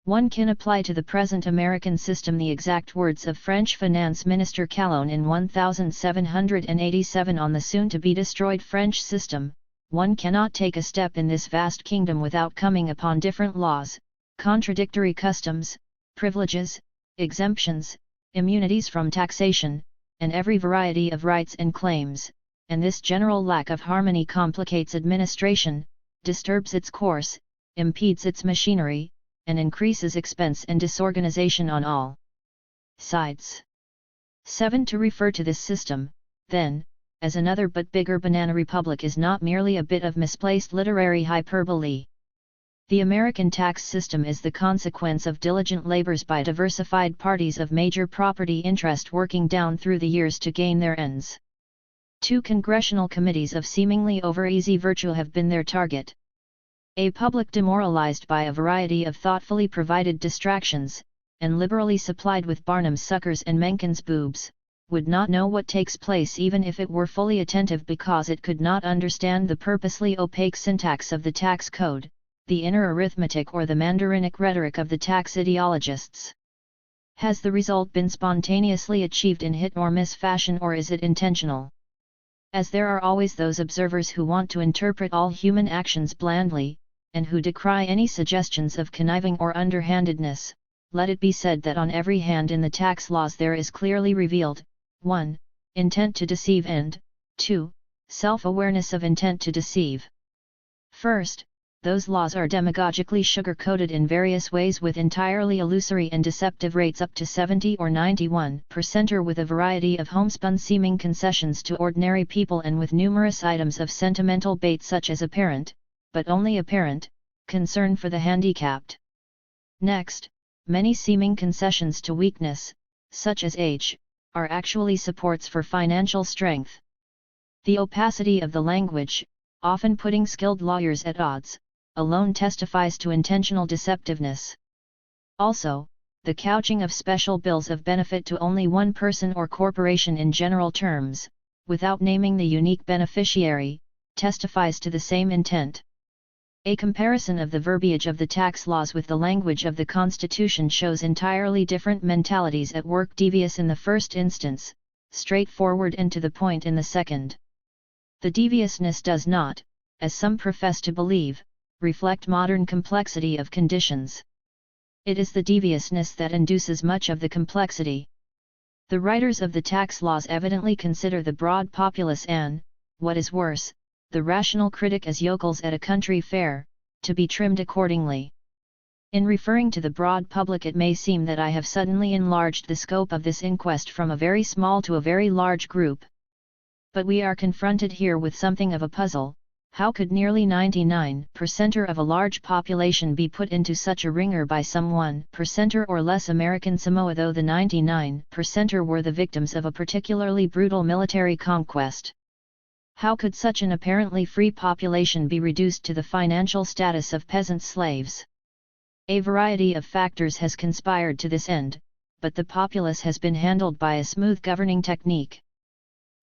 One can apply to the present American system the exact words of French Finance Minister Calonne in 1787 on the soon-to-be-destroyed French system: "One cannot take a step in this vast kingdom without coming upon different laws, contradictory customs, privileges, exemptions, immunities from taxation, and every variety of rights and claims, and this general lack of harmony complicates administration, disturbs its course, impedes its machinery, and increases expense and disorganization on all sides." 7. To refer to this system, then, as another but bigger banana republic is not merely a bit of misplaced literary hyperbole. The American tax system is the consequence of diligent labors by diversified parties of major property interest working down through the years to gain their ends. 2 congressional committees of seemingly over-easy virtue have been their target. A public demoralized by a variety of thoughtfully provided distractions, and liberally supplied with Barnum's suckers and Mencken's boobs, would not know what takes place even if it were fully attentive, because it could not understand the purposely opaque syntax of the tax code, the inner arithmetic or the mandarinic rhetoric of the tax ideologists. Has the result been spontaneously achieved in hit or miss fashion, or is it intentional? As there are always those observers who want to interpret all human actions blandly, and who decry any suggestions of conniving or underhandedness, let it be said that on every hand in the tax laws there is clearly revealed: 1. Intent to deceive, and 2. Self-awareness of intent to deceive. First, those laws are demagogically sugar-coated in various ways with entirely illusory and deceptive rates up to 70 or 91%, or with a variety of homespun-seeming concessions to ordinary people, and with numerous items of sentimental bait such as apparent, but only apparent, concern for the handicapped. Next, many seeming concessions to weakness, such as age, are actually supports for financial strength. The opacity of the language, often putting skilled lawyers at odds, alone testifies to intentional deceptiveness. Also, the couching of special bills of benefit to only one person or corporation in general terms, without naming the unique beneficiary, testifies to the same intent. A comparison of the verbiage of the tax laws with the language of the Constitution shows entirely different mentalities at work, devious in the first instance, straightforward and to the point in the second. The deviousness does not, as some profess to believe, reflect modern complexity of conditions. It is the deviousness that induces much of the complexity. The writers of the tax laws evidently consider the broad populace and, what is worse, the rational critic as yokels at a country fair, to be trimmed accordingly. In referring to the broad public, it may seem that I have suddenly enlarged the scope of this inquest from a very small to a very large group. But we are confronted here with something of a puzzle. How could nearly 99% of a large population be put into such a wringer by some 1% or less American Samoa, though the 99% were the victims of a particularly brutal military conquest? How could such an apparently free population be reduced to the financial status of peasant slaves? A variety of factors has conspired to this end, but the populace has been handled by a smooth governing technique.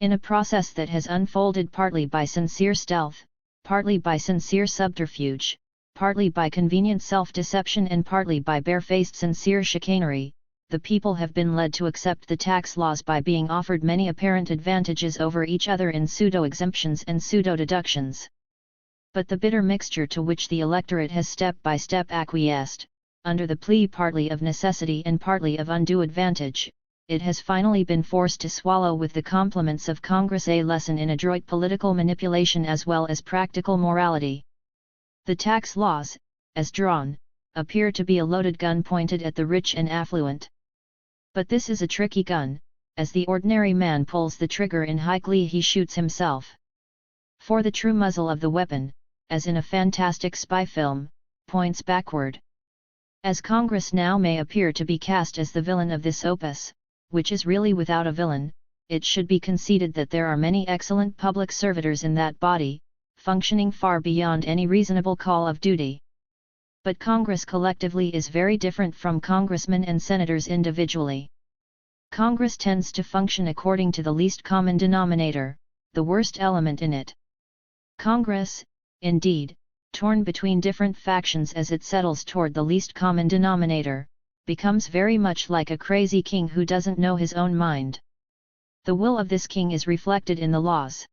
In a process that has unfolded partly by sincere stealth, partly by sincere subterfuge, partly by convenient self-deception and partly by barefaced sincere chicanery, the people have been led to accept the tax laws by being offered many apparent advantages over each other in pseudo-exemptions and pseudo-deductions. But the bitter mixture to which the electorate has step by step acquiesced, under the plea partly of necessity and partly of undue advantage, it has finally been forced to swallow with the compliments of Congress a lesson in adroit political manipulation as well as practical morality. The tax laws, as drawn, appear to be a loaded gun pointed at the rich and affluent. But this is a tricky gun. As the ordinary man pulls the trigger in high glee, he shoots himself. For the true muzzle of the weapon, as in a fantastic spy film, points backward. As Congress now may appear to be cast as the villain of this opus, which is really without a villain, it should be conceded that there are many excellent public servitors in that body, functioning far beyond any reasonable call of duty. But Congress collectively is very different from congressmen and senators individually. Congress tends to function according to the least common denominator, the worst element in it. Congress, indeed, torn between different factions as it settles toward the least common denominator, becomes very much like a crazy king who doesn't know his own mind. The will of this king is reflected in the laws.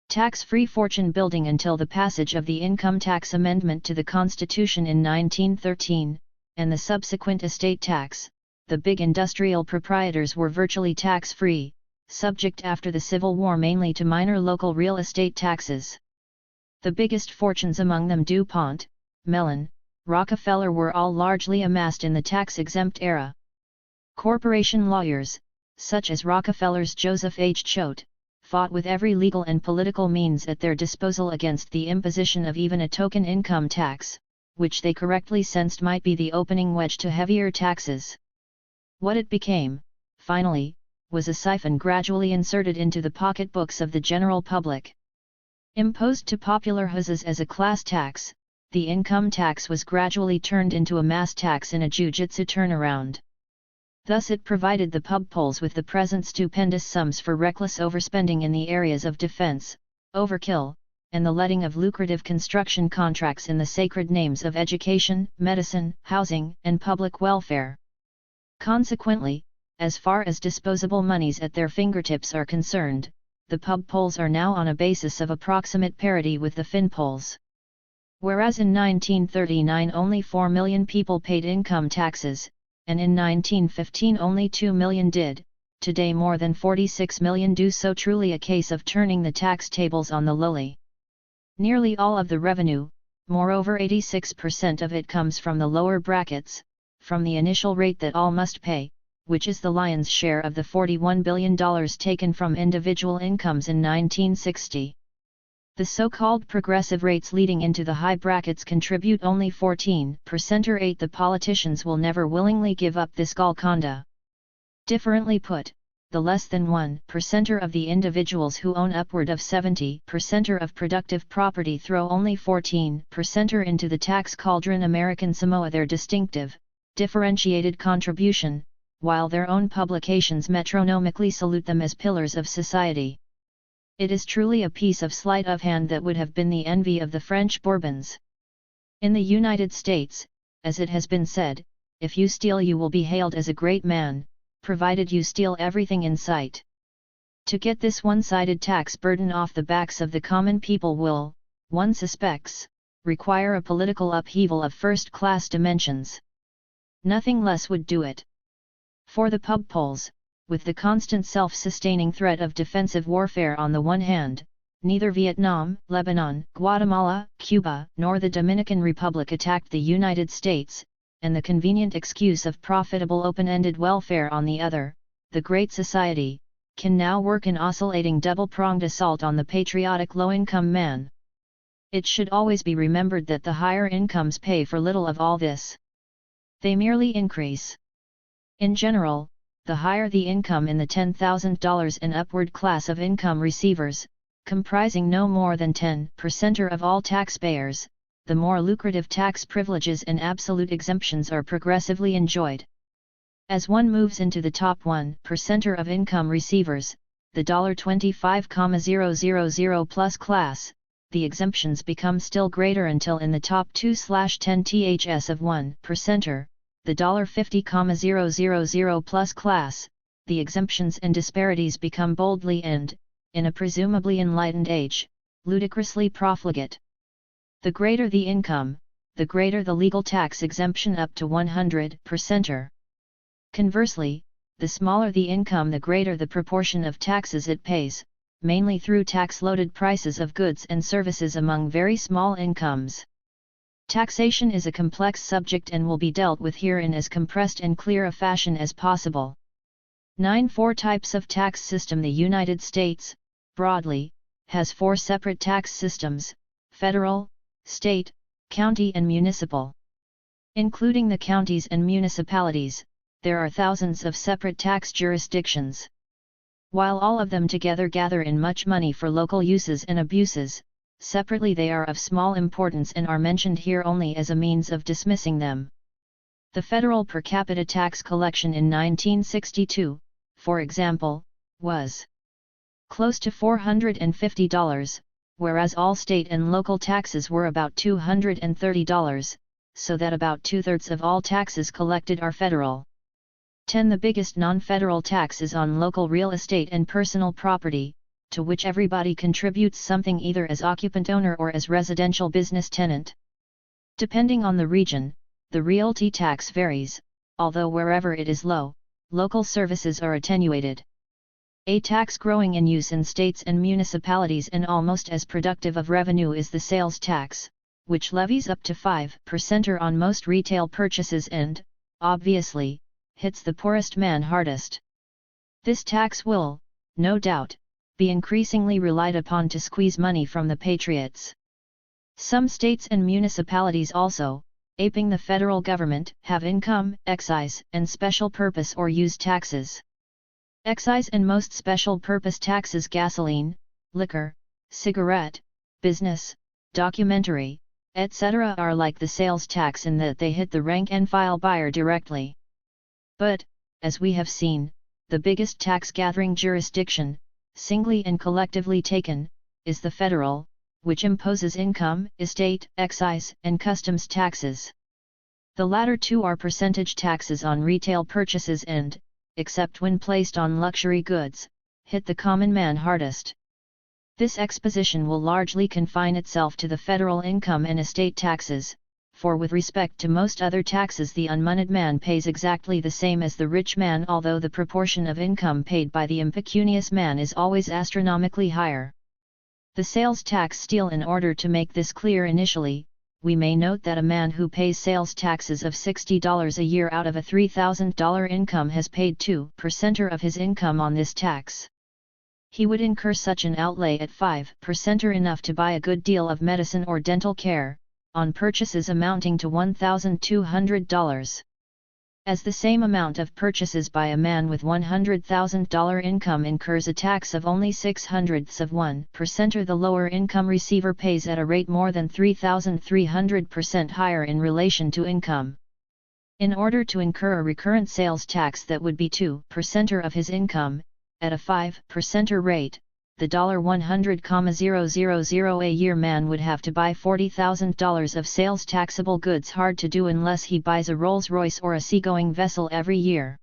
Tax-free fortune building until the passage of the Income Tax Amendment to the Constitution in 1913, and the subsequent estate tax, the big industrial proprietors were virtually tax-free, subject after the Civil War mainly to minor local real estate taxes. The biggest fortunes among them, DuPont, Mellon, Rockefeller, were all largely amassed in the tax-exempt era. Corporation lawyers, such as Rockefeller's Joseph H. Choate, fought with every legal and political means at their disposal against the imposition of even a token income tax, which they correctly sensed might be the opening wedge to heavier taxes. What it became, finally, was a siphon gradually inserted into the pocketbooks of the general public. Imposed to popular huzzas as a class tax, the income tax was gradually turned into a mass tax in a jiu-jitsu turnaround. Thus it provided the pub poles with the present stupendous sums for reckless overspending in the areas of defense, overkill, and the letting of lucrative construction contracts in the sacred names of education, medicine, housing, and public welfare. Consequently, as far as disposable monies at their fingertips are concerned, the pub poles are now on a basis of approximate parity with the fin poles. Whereas in 1939 only 4 million people paid income taxes, and in 1915 only 2 million did, today more than 46 million do so, truly a case of turning the tax tables on the lowly. Nearly all of the revenue, moreover 86% of it, comes from the lower brackets, from the initial rate that all must pay, which is the lion's share of the $41 billion taken from individual incomes in 1960. The so-called progressive rates leading into the high brackets contribute only 14% or 8%. The politicians will never willingly give up this Golconda. Differently put, the less than 1% of the individuals who own upward of 70% of productive property throw only 14% into the tax cauldron American Samoa, their distinctive, differentiated contribution, while their own publications metronomically salute them as pillars of society. It is truly a piece of sleight of hand that would have been the envy of the French Bourbons. In the United States, as it has been said, if you steal you will be hailed as a great man, provided you steal everything in sight. To get this one-sided tax burden off the backs of the common people will, one suspects, require a political upheaval of first-class dimensions. Nothing less would do it. For the pub polls, with the constant self-sustaining threat of defensive warfare on the one hand, neither Vietnam, Lebanon, Guatemala, Cuba, nor the Dominican Republic attacked the United States, and the convenient excuse of profitable open-ended welfare on the other, the Great Society, can now work an oscillating double-pronged assault on the patriotic low-income man. It should always be remembered that the higher incomes pay for little of all this. They merely increase. In general, the higher the income in the $10,000 and upward class of income receivers, comprising no more than 10% of all taxpayers, the more lucrative tax privileges and absolute exemptions are progressively enjoyed. As one moves into the top 1% of income receivers, the $25,000 plus class, the exemptions become still greater until in the top 2/10 ths of 1%, the $50,000 plus class, the exemptions and disparities become boldly and, in a presumably enlightened age, ludicrously profligate. The greater the income, the greater the legal tax exemption up to 100%. Conversely, the smaller the income the greater the proportion of taxes it pays, mainly through tax-loaded prices of goods and services among very small incomes. Taxation is a complex subject and will be dealt with here in as compressed and clear a fashion as possible. 4 types of tax system. The United States, broadly, has 4 separate tax systems: federal, state, county and municipal. Including the counties and municipalities, there are thousands of separate tax jurisdictions. While all of them together gather in much money for local uses and abuses, separately they are of small importance and are mentioned here only as a means of dismissing them. The federal per capita tax collection in 1962, for example, was close to $450, whereas all state and local taxes were about $230, so that about 2/3 of all taxes collected are federal. 10. The biggest non-federal tax is on local real estate and personal property, to which everybody contributes something either as occupant owner or as residential business tenant. Depending on the region, the realty tax varies, although wherever it is low, local services are attenuated. A tax growing in use in states and municipalities and almost as productive of revenue is the sales tax, which levies up to 5% on most retail purchases and, obviously, hits the poorest man hardest. This tax will, no doubt, be increasingly relied upon to squeeze money from the patriots. Some states and municipalities also, aping the federal government, have income, excise, and special purpose or use taxes. Excise and most special purpose taxes: gasoline, liquor, cigarette, business, documentary, etc. are like the sales tax in that they hit the rank-and-file buyer directly. But, as we have seen, the biggest tax-gathering jurisdiction, singly and collectively taken, is the federal, which imposes income, estate, excise, and customs taxes. The latter two are percentage taxes on retail purchases and, except when placed on luxury goods, hit the common man hardest. This exposition will largely confine itself to the federal income and estate taxes, for with respect to most other taxes the unmoneyed man pays exactly the same as the rich man, although the proportion of income paid by the impecunious man is always astronomically higher. The sales tax steal. In order to make this clear initially, we may note that a man who pays sales taxes of $60 a year out of a $3,000 income has paid 2% of his income on this tax. He would incur such an outlay at 5% or enough to buy a good deal of medicine or dental care, on purchases amounting to $1,200. As the same amount of purchases by a man with $100,000 income incurs a tax of only 0.06%, or the lower income receiver pays at a rate more than 3,300% higher in relation to income. In order to incur a recurrent sales tax that would be 2% of his income, at a 5% rate, the $100,000 a year man would have to buy $40,000 of sales taxable goods, hard to do unless he buys a Rolls-Royce or a seagoing vessel every year.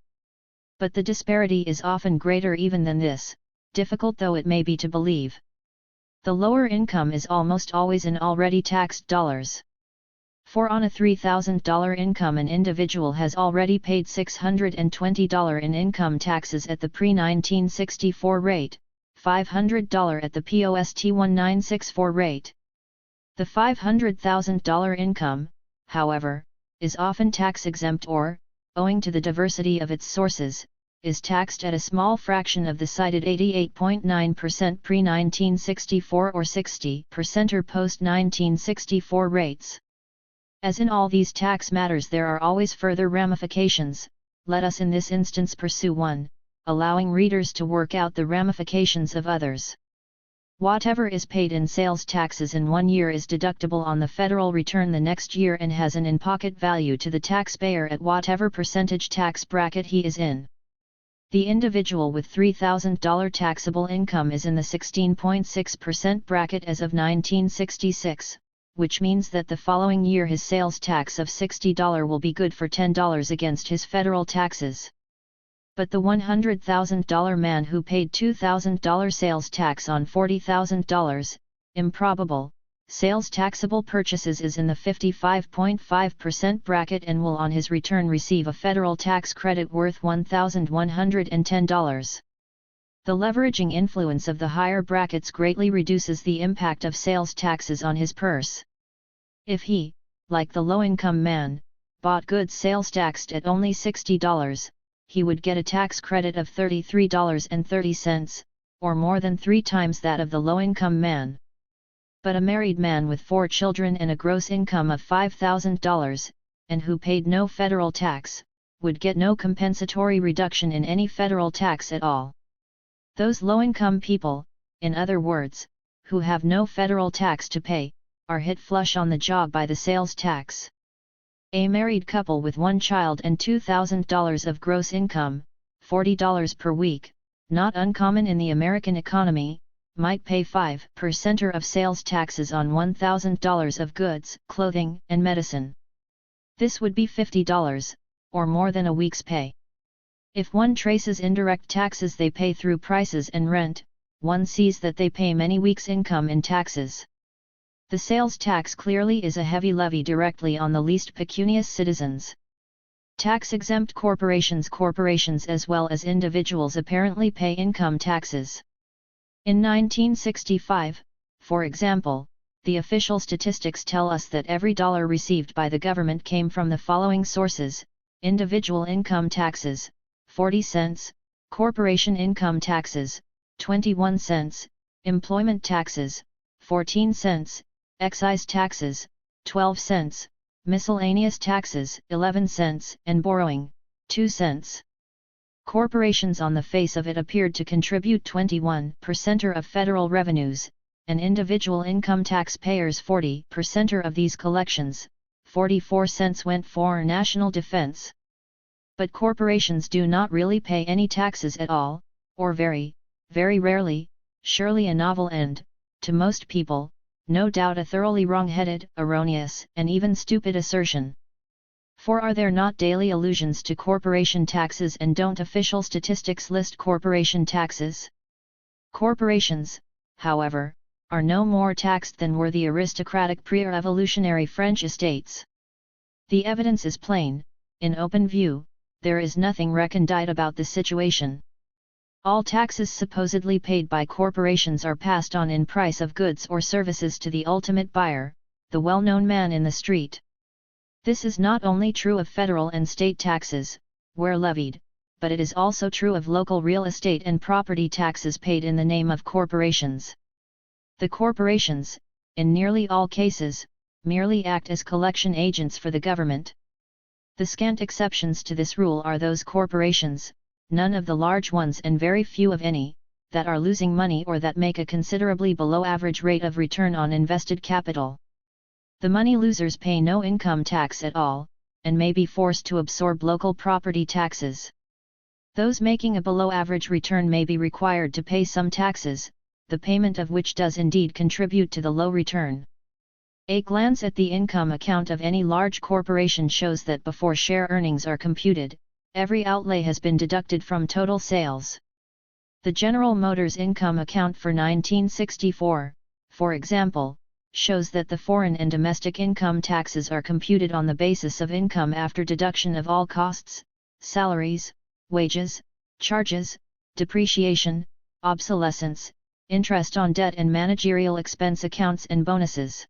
But the disparity is often greater even than this, difficult though it may be to believe. The lower income is almost always in already taxed dollars. For on a $3,000 income, an individual has already paid $620 in income taxes at the pre-1964 rate, $500 at the post-1964 rate. The $500,000 income, however, is often tax-exempt or, owing to the diversity of its sources, is taxed at a small fraction of the cited 88.9% pre-1964 or 60% or post-1964 rates. As in all these tax matters, there are always further ramifications. Let us in this instance pursue one, allowing readers to work out the ramifications of others. Whatever is paid in sales taxes in one year is deductible on the federal return the next year and has an in-pocket value to the taxpayer at whatever percentage tax bracket he is in. The individual with $3,000 taxable income is in the 16.6% bracket as of 1966. Which means that the following year his sales tax of $60 will be good for $10 against his federal taxes. But the $100,000 man who paid $2,000 sales tax on $40,000, improbable, sales taxable purchases is in the 55.5% bracket and will on his return receive a federal tax credit worth $1,110. The leveraging influence of the higher brackets greatly reduces the impact of sales taxes on his purse. If he, like the low-income man, bought goods sales taxed at only $60, he would get a tax credit of $33.30, or more than 3 times that of the low-income man. But a married man with 4 children and a gross income of $5,000, and who paid no federal tax, would get no compensatory reduction in any federal tax at all. Those low-income people, in other words, who have no federal tax to pay, are hit flush on the job by the sales tax. A married couple with 1 child and $2,000 of gross income, $40 per week, not uncommon in the American economy, might pay 5% of sales taxes on $1,000 of goods, clothing, and medicine. This would be $50, or more than a week's pay. If one traces indirect taxes they pay through prices and rent, one sees that they pay many weeks' income in taxes. The sales tax clearly is a heavy levy directly on the least pecunious citizens. Tax-exempt corporations as well as individuals apparently pay income taxes. In 1965, for example, the official statistics tell us that every dollar received by the government came from the following sources: individual income taxes, 40 cents, corporation income taxes, 21 cents, employment taxes, 14 cents, excise taxes, 12 cents, miscellaneous taxes, 11 cents, and borrowing, 2 cents. Corporations on the face of it appeared to contribute 21% of federal revenues, and individual income taxpayers 40% of these collections, 44 cents went for national defense. But corporations do not really pay any taxes at all, or very, very rarely, surely a novel and, to most people, no doubt a thoroughly wrong-headed, erroneous, and even stupid assertion. For are there not daily allusions to corporation taxes, and don't official statistics list corporation taxes? Corporations, however, are no more taxed than were the aristocratic pre-revolutionary French estates. The evidence is plain, in open view. There is nothing recondite about the situation. All taxes supposedly paid by corporations are passed on in price of goods or services to the ultimate buyer, the well-known man in the street. This is not only true of federal and state taxes, where levied, but it is also true of local real estate and property taxes paid in the name of corporations. The corporations, in nearly all cases, merely act as collection agents for the government. The scant exceptions to this rule are those corporations, none of the large ones and very few of any, that are losing money or that make a considerably below average rate of return on invested capital. The money losers pay no income tax at all, and may be forced to absorb local property taxes. Those making a below average return may be required to pay some taxes, the payment of which does indeed contribute to the low return. A glance at the income account of any large corporation shows that before share earnings are computed, every outlay has been deducted from total sales. The General Motors income account for 1964, for example, shows that the foreign and domestic income taxes are computed on the basis of income after deduction of all costs, salaries, wages, charges, depreciation, obsolescence, interest on debt and managerial expense accounts and bonuses.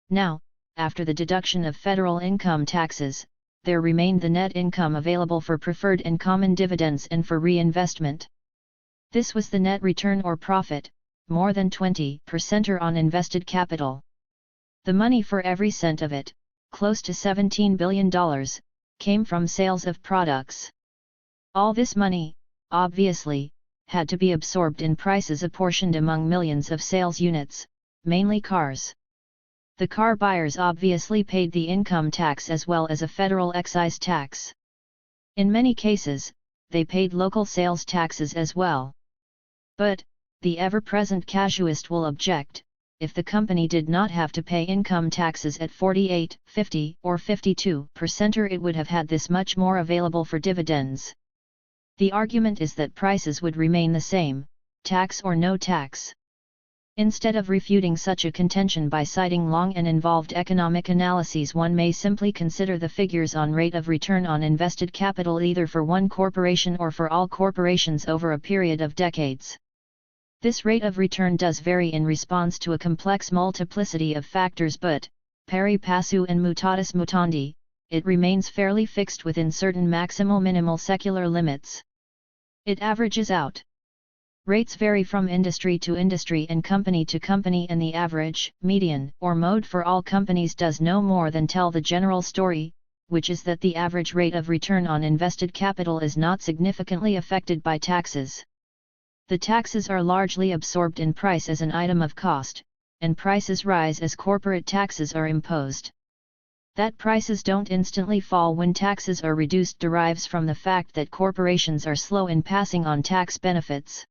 Now, after the deduction of federal income taxes, there remained the net income available for preferred and common dividends and for reinvestment. This was the net return or profit, more than 20% on invested capital. The money for every cent of it, close to $17 billion, came from sales of products. All this money, obviously, had to be absorbed in prices apportioned among millions of sales units, mainly cars. The car buyers obviously paid the income tax as well as a federal excise tax. In many cases, they paid local sales taxes as well. But, the ever-present casuist will object, if the company did not have to pay income taxes at 48, 50, or 52%, it would have had this much more available for dividends. The argument is that prices would remain the same, tax or no tax. Instead of refuting such a contention by citing long and involved economic analyses, one may simply consider the figures on rate of return on invested capital either for one corporation or for all corporations over a period of decades. This rate of return does vary in response to a complex multiplicity of factors, but, pari passu and mutatis mutandi, it remains fairly fixed within certain maximal-minimal secular limits. It averages out. Rates vary from industry to industry and company to company, and the average, median, or mode for all companies does no more than tell the general story, which is that the average rate of return on invested capital is not significantly affected by taxes. The taxes are largely absorbed in price as an item of cost, and prices rise as corporate taxes are imposed. That prices don't instantly fall when taxes are reduced derives from the fact that corporations are slow in passing on tax benefits.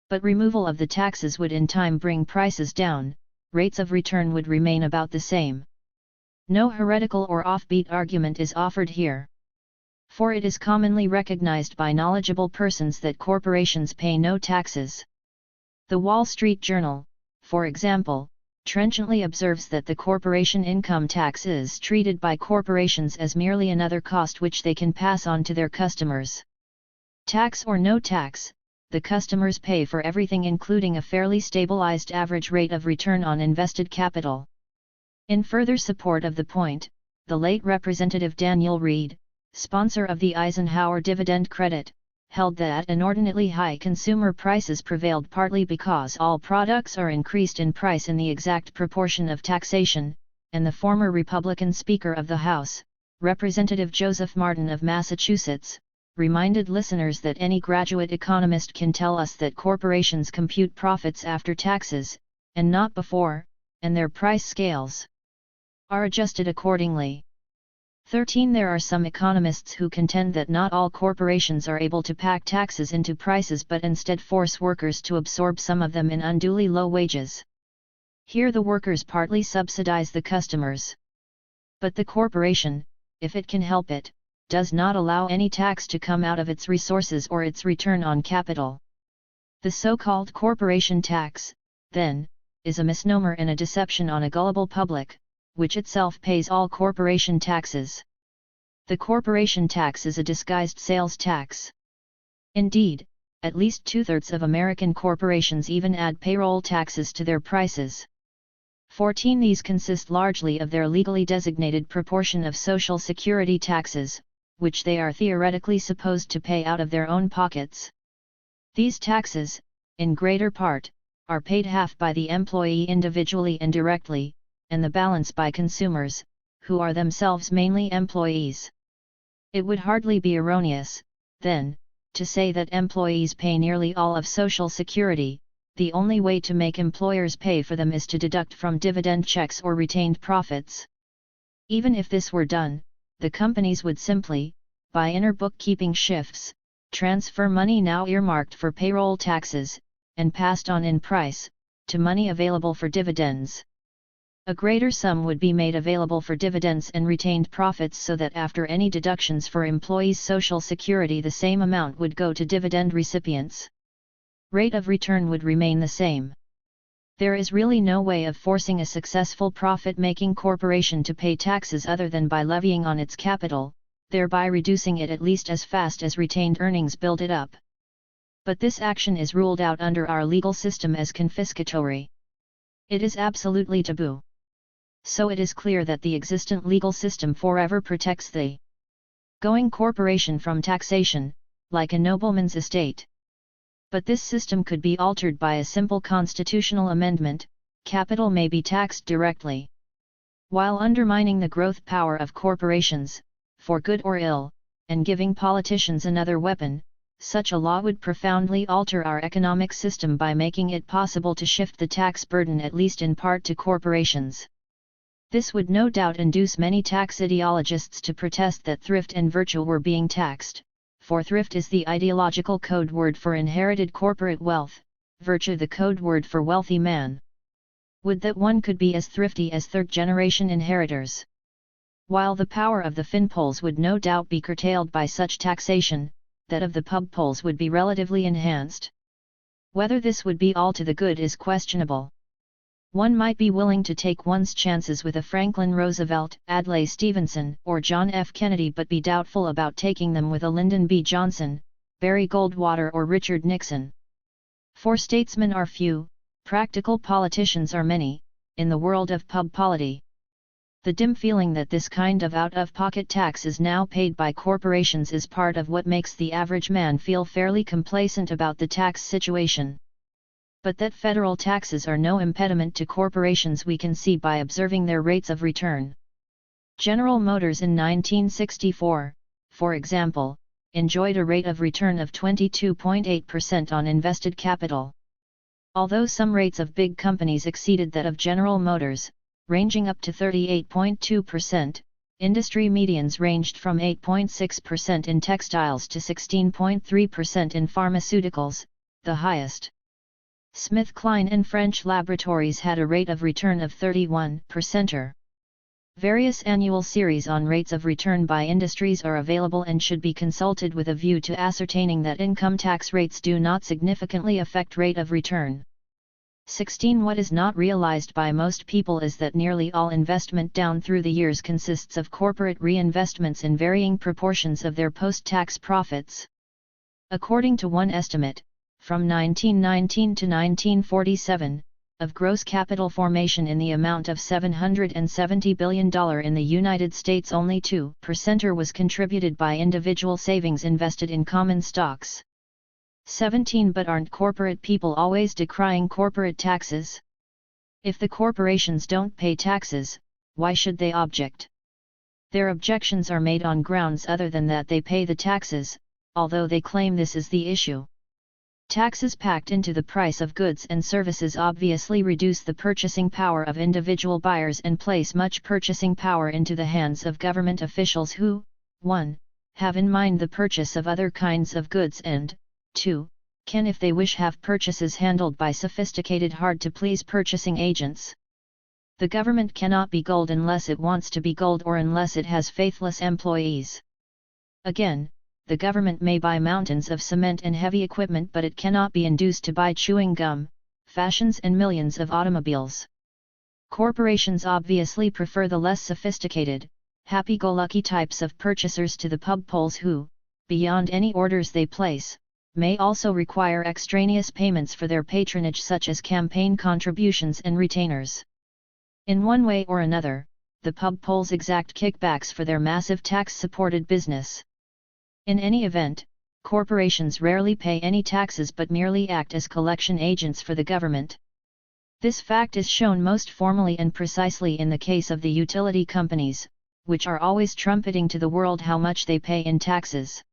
But removal of the taxes would in time bring prices down, rates of return would remain about the same. No heretical or offbeat argument is offered here. For it is commonly recognized by knowledgeable persons that corporations pay no taxes. The Wall Street Journal, for example, trenchantly observes that the corporation income tax is treated by corporations as merely another cost which they can pass on to their customers. Tax or no tax, the customers pay for everything, including a fairly stabilized average rate of return on invested capital. In further support of the point, the late Representative Daniel Reed, sponsor of the Eisenhower dividend credit, held that inordinately high consumer prices prevailed partly because all products are increased in price in the exact proportion of taxation, and the former Republican Speaker of the House, Representative Joseph Martin of Massachusetts, reminded listeners that any graduate economist can tell us that corporations compute profits after taxes, and not before, and their price scales are adjusted accordingly. 13. There are some economists who contend that not all corporations are able to pack taxes into prices but instead force workers to absorb some of them in unduly low wages. Here the workers partly subsidize the customers. But the corporation, if it can help it, does not allow any tax to come out of its resources or its return on capital. The so-called corporation tax, then, is a misnomer and a deception on a gullible public, which itself pays all corporation taxes. The corporation tax is a disguised sales tax. Indeed, at least 2/3 of American corporations even add payroll taxes to their prices. 14. These consist largely of their legally designated proportion of Social Security taxes, which they are theoretically supposed to pay out of their own pockets. These taxes, in greater part, are paid half by the employee individually and directly, and the balance by consumers, who are themselves mainly employees. It would hardly be erroneous, then, to say that employees pay nearly all of Social Security. The only way to make employers pay for them is to deduct from dividend checks or retained profits. Even if this were done, the companies would simply, by inner bookkeeping shifts, transfer money now earmarked for payroll taxes, and passed on in price, to money available for dividends. A greater sum would be made available for dividends and retained profits, so that after any deductions for employees' social security the same amount would go to dividend recipients. Rate of return would remain the same. There is really no way of forcing a successful profit-making corporation to pay taxes other than by levying on its capital, thereby reducing it at least as fast as retained earnings build it up. But this action is ruled out under our legal system as confiscatory. It is absolutely taboo. So it is clear that the existent legal system forever protects the going corporation from taxation, like a nobleman's estate. But this system could be altered by a simple constitutional amendment. Capital may be taxed directly. While undermining the growth power of corporations, for good or ill, and giving politicians another weapon, such a law would profoundly alter our economic system by making it possible to shift the tax burden at least in part to corporations. This would no doubt induce many tax ideologists to protest that thrift and virtue were being taxed, for thrift is the ideological code word for inherited corporate wealth, virtue the code word for wealthy man. Would that one could be as thrifty as third-generation inheritors. While the power of the finpoles would no doubt be curtailed by such taxation, that of the pubpoles would be relatively enhanced. Whether this would be all to the good is questionable. One might be willing to take one's chances with a Franklin Roosevelt, Adlai Stevenson, or John F. Kennedy, but be doubtful about taking them with a Lyndon B. Johnson, Barry Goldwater, or Richard Nixon. For statesmen are few, practical politicians are many, in the world of pub polity. The dim feeling that this kind of out-of-pocket tax is now paid by corporations is part of what makes the average man feel fairly complacent about the tax situation. But that federal taxes are no impediment to corporations we can see by observing their rates of return. General Motors in 1964, for example, enjoyed a rate of return of 22.8% on invested capital. Although some rates of big companies exceeded that of General Motors, ranging up to 38.2%, industry medians ranged from 8.6% in textiles to 16.3% in pharmaceuticals, the highest. SmithKline and French laboratories had a rate of return of 31%. Various annual series on rates of return by industries are available and should be consulted with a view to ascertaining that income tax rates do not significantly affect rate of return. 16. What is not realized by most people is that nearly all investment down through the years consists of corporate reinvestments in varying proportions of their post-tax profits. According to one estimate, from 1919 to 1947, of gross capital formation in the amount of $770 billion in the United States, only 2% was contributed by individual savings invested in common stocks. 17. But aren't corporate people always decrying corporate taxes? If the corporations don't pay taxes, why should they object? Their objections are made on grounds other than that they pay the taxes, although they claim this is the issue. Taxes packed into the price of goods and services obviously reduce the purchasing power of individual buyers and place much purchasing power into the hands of government officials who, 1. have in mind the purchase of other kinds of goods and, 2. can, if they wish, have purchases handled by sophisticated, hard-to-please purchasing agents. The government cannot be gold unless it wants to be gold or unless it has faithless employees. Again, the government may buy mountains of cement and heavy equipment, but it cannot be induced to buy chewing gum, fashions and millions of automobiles. Corporations obviously prefer the less sophisticated, happy-go-lucky types of purchasers to the pubpoles who, beyond any orders they place, may also require extraneous payments for their patronage, such as campaign contributions and retainers. In one way or another, the pubpoles exact kickbacks for their massive tax-supported business. In any event, corporations rarely pay any taxes but merely act as collection agents for the government. This fact is shown most formally and precisely in the case of the utility companies, which are always trumpeting to the world how much they pay in taxes.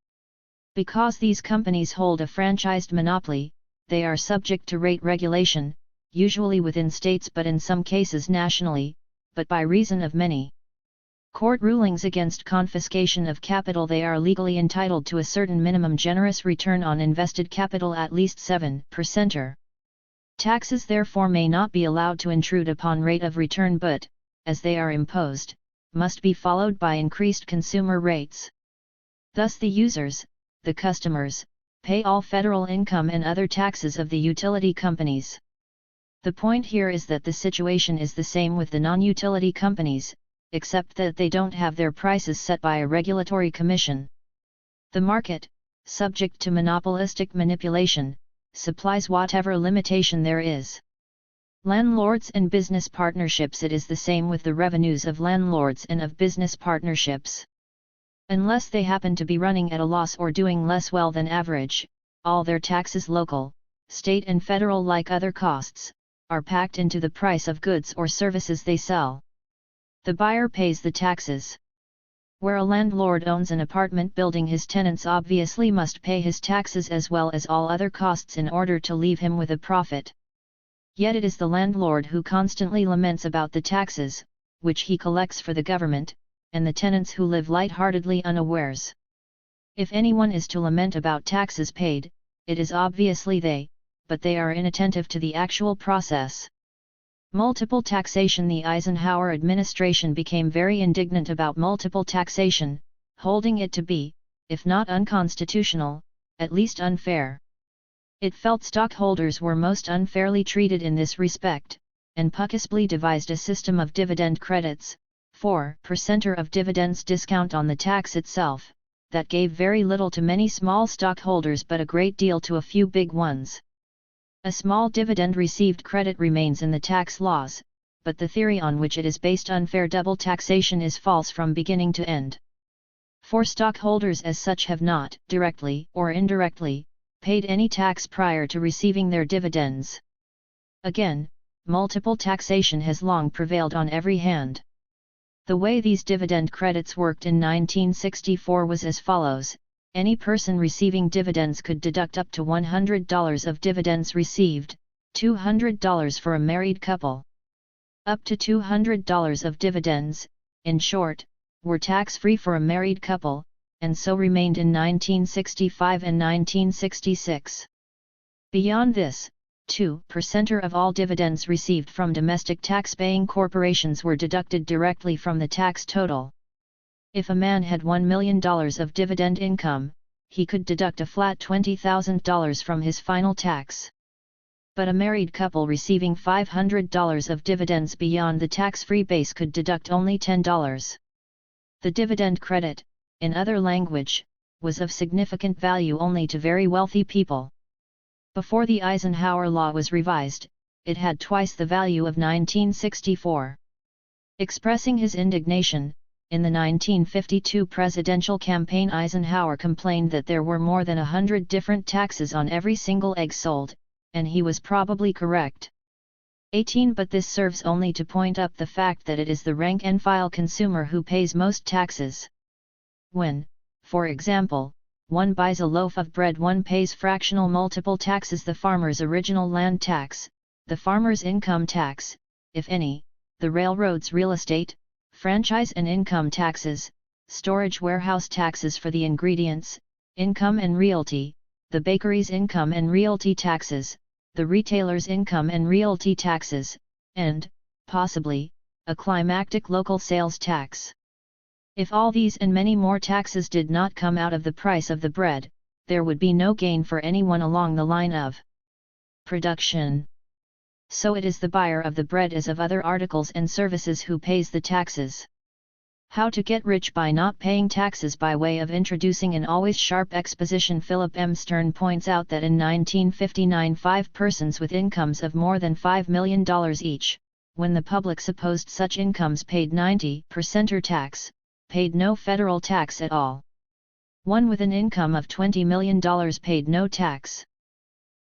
Because these companies hold a franchised monopoly, they are subject to rate regulation, usually within states but in some cases nationally, but by reason of many court rulings against confiscation of capital they are legally entitled to a certain minimum generous return on invested capital, at least 7%. Taxes therefore may not be allowed to intrude upon rate of return but, as they are imposed, must be followed by increased consumer rates. Thus the users, the customers, pay all federal income and other taxes of the utility companies. The point here is that the situation is the same with the non-utility companies, except that they don't have their prices set by a regulatory commission. The market, subject to monopolistic manipulation, supplies whatever limitation there is. Landlords and business partnerships. It is the same with the revenues of landlords and of business partnerships. Unless they happen to be running at a loss or doing less well than average, all their taxes, local, state and federal like other costs, are packed into the price of goods or services they sell. The buyer pays the taxes. Where a landlord owns an apartment building, his tenants obviously must pay his taxes as well as all other costs in order to leave him with a profit. Yet it is the landlord who constantly laments about the taxes, which he collects for the government, and the tenants who live light-heartedly unawares. If anyone is to lament about taxes paid, it is obviously they, but they are inattentive to the actual process. Multiple taxation. The Eisenhower administration became very indignant about multiple taxation, holding it to be, if not unconstitutional, at least unfair. It felt stockholders were most unfairly treated in this respect, and purposely devised a system of dividend credits, 4% of dividends discount on the tax itself, that gave very little to many small stockholders but a great deal to a few big ones. A small dividend received credit remains in the tax laws, but the theory on which it is based, unfair double taxation, is false from beginning to end. For stockholders as such have not, directly or indirectly, paid any tax prior to receiving their dividends. Again, multiple taxation has long prevailed on every hand. The way these dividend credits worked in 1964 was as follows. Any person receiving dividends could deduct up to $100 of dividends received, $200 for a married couple. Up to $200 of dividends, in short, were tax-free for a married couple, and so remained in 1965 and 1966. Beyond this, 2% of all dividends received from domestic tax-paying corporations were deducted directly from the tax total. If a man had $1 million of dividend income, he could deduct a flat $20,000 from his final tax. But a married couple receiving $500 of dividends beyond the tax-free base could deduct only $10. The dividend credit, in other language, was of significant value only to very wealthy people. Before the Eisenhower Law was revised, it had twice the value of 1964. Expressing his indignation, in the 1952 presidential campaign, Eisenhower complained that there were more than 100 different taxes on every single egg sold, and he was probably correct. 18 But this serves only to point up the fact that it is the rank-and-file consumer who pays most taxes. When, for example, one buys a loaf of bread, one pays fractional multiple taxes: the farmer's original land tax, the farmer's income tax, if any, the railroad's real estate, franchise and income taxes, storage warehouse taxes for the ingredients, income and realty, the bakery's income and realty taxes, the retailer's income and realty taxes, and, possibly, a climactic local sales tax. If all these and many more taxes did not come out of the price of the bread, there would be no gain for anyone along the line of production. So it is the buyer of the bread as of other articles and services who pays the taxes. How to get rich by not paying taxes. By way of introducing an always sharp exposition, Philip M. Stern points out that in 1959 5 persons with incomes of more than $5 million each, when the public supposed such incomes paid 90% tax, paid no federal tax at all. One with an income of $20 million paid no tax.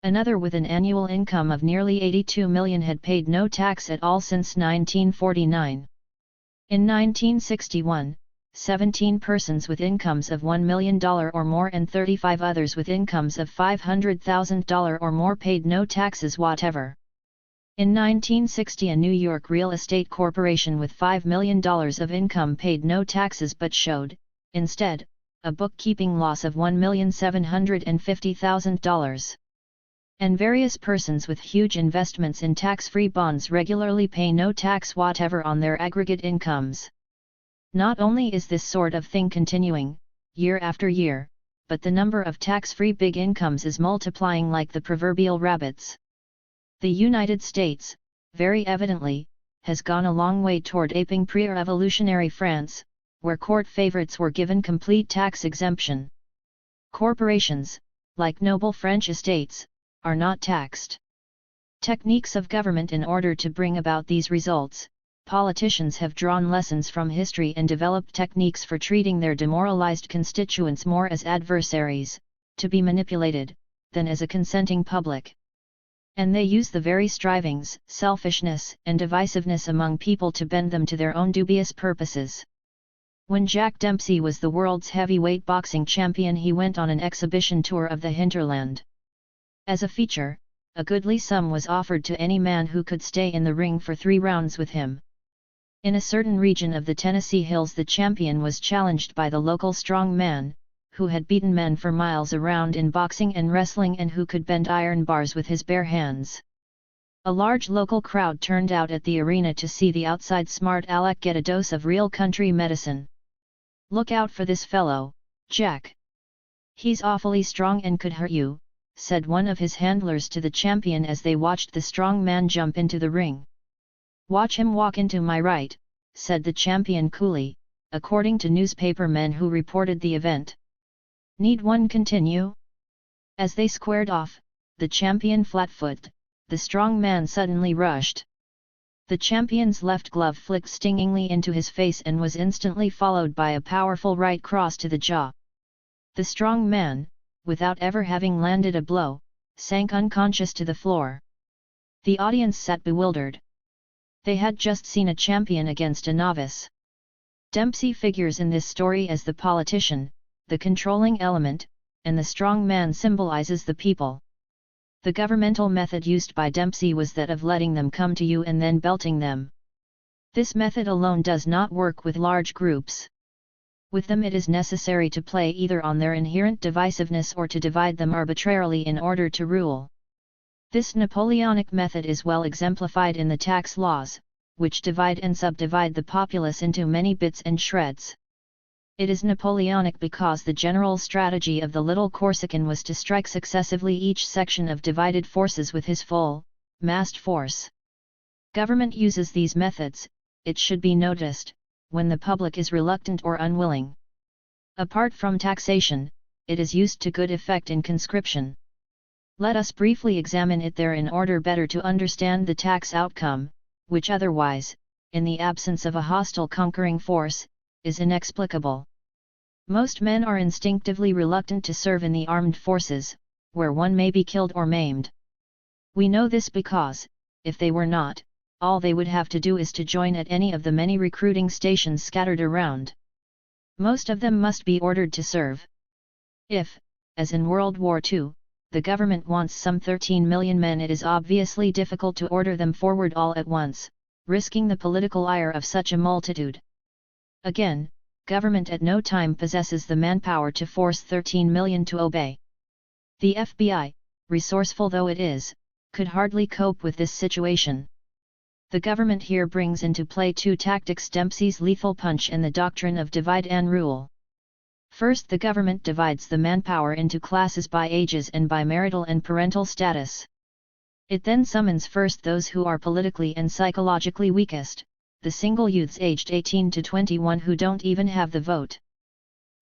Another with an annual income of nearly $82 million had paid no tax at all since 1949. In 1961, 17 persons with incomes of $1 million or more and 35 others with incomes of $500,000 or more paid no taxes whatever. In 1960, a New York real estate corporation with $5 million of income paid no taxes but showed, instead, a bookkeeping loss of $1,750,000. And various persons with huge investments in tax-free bonds regularly pay no tax whatever on their aggregate incomes. Not only is this sort of thing continuing, year after year, but the number of tax-free big incomes is multiplying like the proverbial rabbits. The United States, very evidently, has gone a long way toward aping pre-revolutionary France, where court favorites were given complete tax exemption. Corporations, like noble French estates, are not taxed. Techniques of government. In order to bring about these results, politicians have drawn lessons from history and developed techniques for treating their demoralized constituents more as adversaries, to be manipulated, than as a consenting public. And they use the very strivings, selfishness, and divisiveness among people to bend them to their own dubious purposes. When Jack Dempsey was the world's heavyweight boxing champion, he went on an exhibition tour of the hinterland. As a feature, a goodly sum was offered to any man who could stay in the ring for 3 rounds with him. In a certain region of the Tennessee Hills, the champion was challenged by the local strong man, who had beaten men for miles around in boxing and wrestling and who could bend iron bars with his bare hands. A large local crowd turned out at the arena to see the outside smart aleck get a dose of real country medicine. "Look out for this fellow, Jack. He's awfully strong and could hurt you," said one of his handlers to the champion as they watched the strong man jump into the ring. "Watch him walk into my right," said the champion coolly, according to newspaper men who reported the event. Need one continue? As they squared off, the champion flat-footed, the strong man suddenly rushed. The champion's left glove flicked stingingly into his face and was instantly followed by a powerful right cross to the jaw. The strong man, without ever having landed a blow, sank unconscious to the floor. The audience sat bewildered. They had just seen a champion against a novice. Dempsey figures in this story as the politician, the controlling element, and the strong man symbolizes the people. The governmental method used by Dempsey was that of letting them come to you and then belting them. This method alone does not work with large groups. With them it is necessary to play either on their inherent divisiveness or to divide them arbitrarily in order to rule. This Napoleonic method is well exemplified in the tax laws, which divide and subdivide the populace into many bits and shreds. It is Napoleonic because the general strategy of the little Corsican was to strike successively each section of divided forces with his full, massed force. Government uses these methods, it should be noticed, when the public is reluctant or unwilling. Apart from taxation, it is used to good effect in conscription. Let us briefly examine it there in order better to understand the tax outcome, which otherwise, in the absence of a hostile conquering force, is inexplicable. Most men are instinctively reluctant to serve in the armed forces, where one may be killed or maimed. We know this because, if they were not, all they would have to do is to join at any of the many recruiting stations scattered around. Most of them must be ordered to serve. If, as in World War II, the government wants some 13 million men, it is obviously difficult to order them forward all at once, risking the political ire of such a multitude. Again, government at no time possesses the manpower to force 13 million to obey. The FBI, resourceful though it is, could hardly cope with this situation. The government here brings into play 2 tactics: Dempsey's lethal punch and the doctrine of divide and rule. First, the government divides the manpower into classes by ages and by marital and parental status. It then summons first those who are politically and psychologically weakest, the single youths aged 18 to 21 who don't even have the vote.